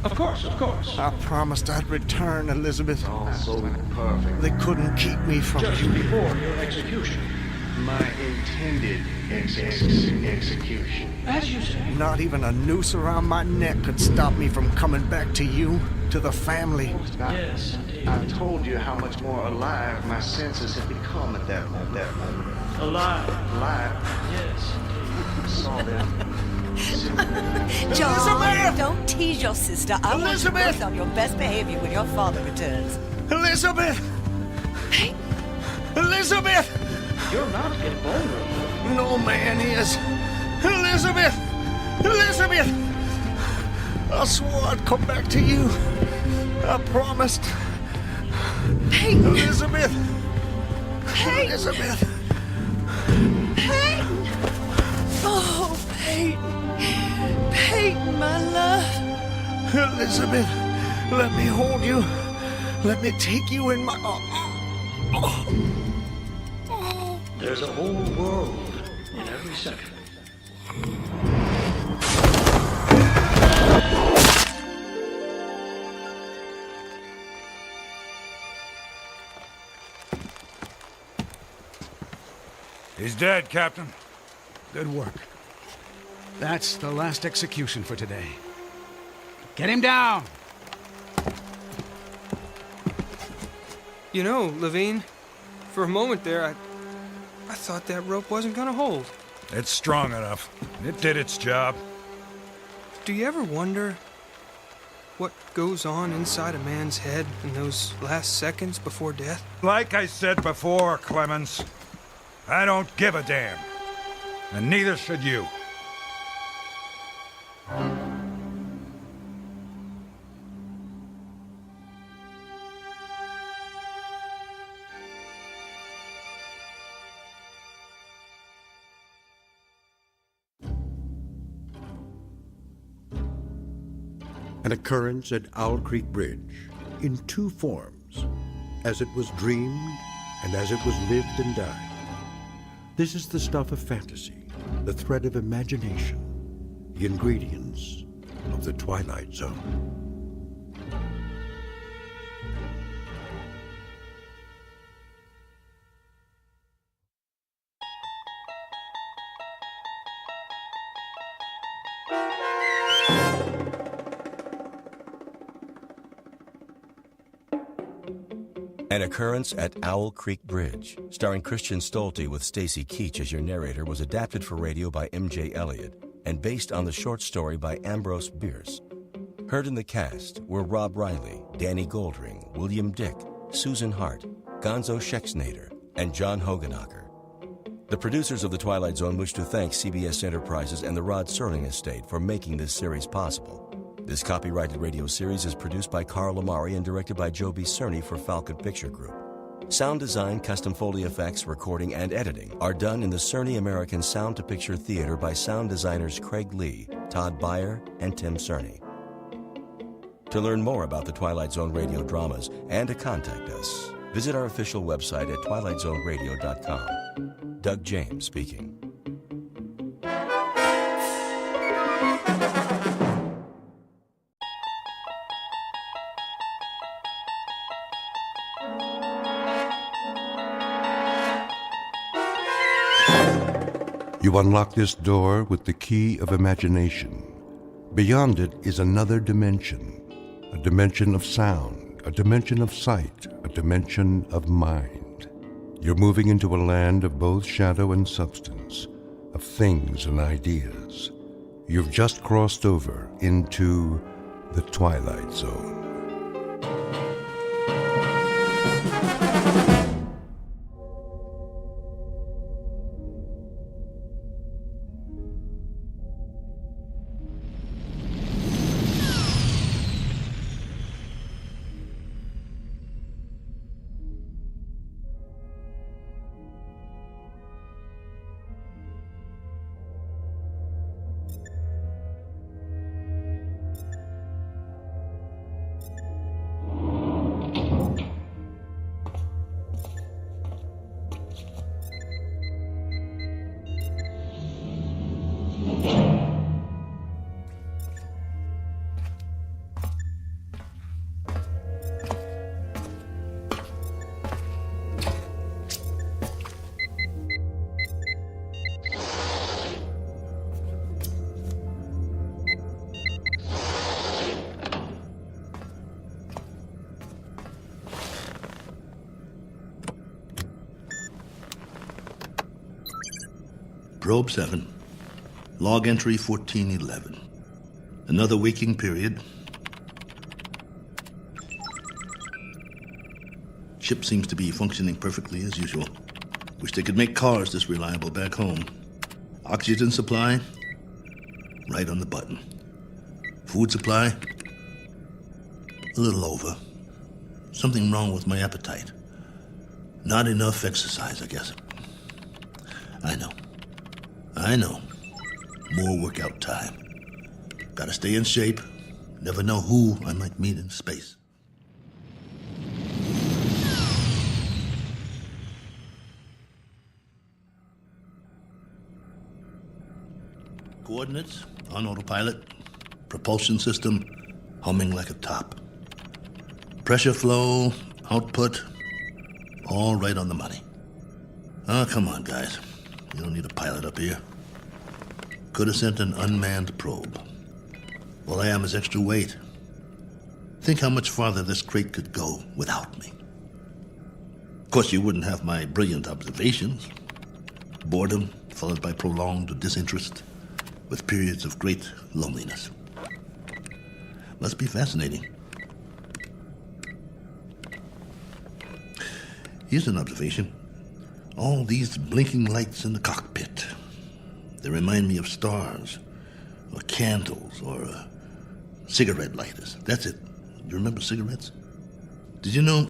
Of course, of course. I promised I'd return, Elizabeth. All so perfect. They couldn't keep me from Just you. before your execution. My intended execution. As you say. Not even a noose around my neck could stop me from coming back to you, to the family. Yes, indeed. I told you how much more alive my senses had become at that moment. Alive. Yes. I saw them. John, don't tease your sister. I want you Elizabeth! both on your best behavior when your father returns. Elizabeth! Hey! Elizabeth! You're not invulnerable. No man is. Elizabeth! Elizabeth! I swore I'd come back to you. I promised. Peyton! Elizabeth! Peyton! Elizabeth! Peyton! Oh, Peyton! Peyton, my love. Elizabeth, let me hold you. Let me take you in my... There's a whole world in every second. He's dead, Captain. Good work. That's the last execution for today. Get him down! You know, Levine, for a moment there, I thought that rope wasn't gonna hold. It's strong enough. It did its job. Do you ever wonder what goes on inside a man's head in those last seconds before death? Like I said before, Clemens, I don't give a damn. And neither should you. An occurrence at Owl Creek Bridge in two forms, as it was dreamed and as it was lived and died. This is the stuff of fantasy, the thread of imagination, the ingredients of the Twilight Zone. An Occurrence at Owl Creek Bridge, starring Christian Stolte with Stacy Keach as your narrator, was adapted for radio by M.J. Elliott and based on the short story by Ambrose Bierce. Heard in the cast were Rob Riley, Danny Goldring, William Dick, Susan Hart, Gonzo Schexnader, and John Hoganacker. The producers of The Twilight Zone wish to thank CBS Enterprises and the Rod Serling Estate for making this series possible. This copyrighted radio series is produced by Carl Amari and directed by Joe B. Cerny for Falcon Picture Group. Sound design, custom Foley effects, recording, and editing are done in the Cerny American Sound to Picture Theater by sound designers Craig Lee, Todd Beyer, and Tim Cerny. To learn more about the Twilight Zone radio dramas and to contact us, visit our official website at twilightzoneradio.com. Doug James speaking. You unlock this door with the key of imagination. Beyond it is another dimension, a dimension of sound, a dimension of sight, a dimension of mind. You're moving into a land of both shadow and substance, of things and ideas. You've just crossed over into the Twilight Zone. Probe 7. Log entry 1411. Another waking period. Ship seems to be functioning perfectly as usual. Wish they could make cars this reliable back home. Oxygen supply, right on the button. Food supply, a little over. Something wrong with my appetite. Not enough exercise, I guess. I know. More workout time. Gotta stay in shape. Never know who I might meet in space. Coordinates on autopilot. Propulsion system humming like a top. Pressure flow, output, all right on the money. Oh, come on, guys. You don't need a pilot up here. Could have sent an unmanned probe. All I am is extra weight. Think how much farther this crate could go without me. Of course, you wouldn't have my brilliant observations. Boredom followed by prolonged disinterest, with periods of great loneliness. Must be fascinating. Here's an observation. All these blinking lights in the cockpit. They remind me of stars, or candles, or cigarette lighters. That's it. You remember cigarettes? Did you know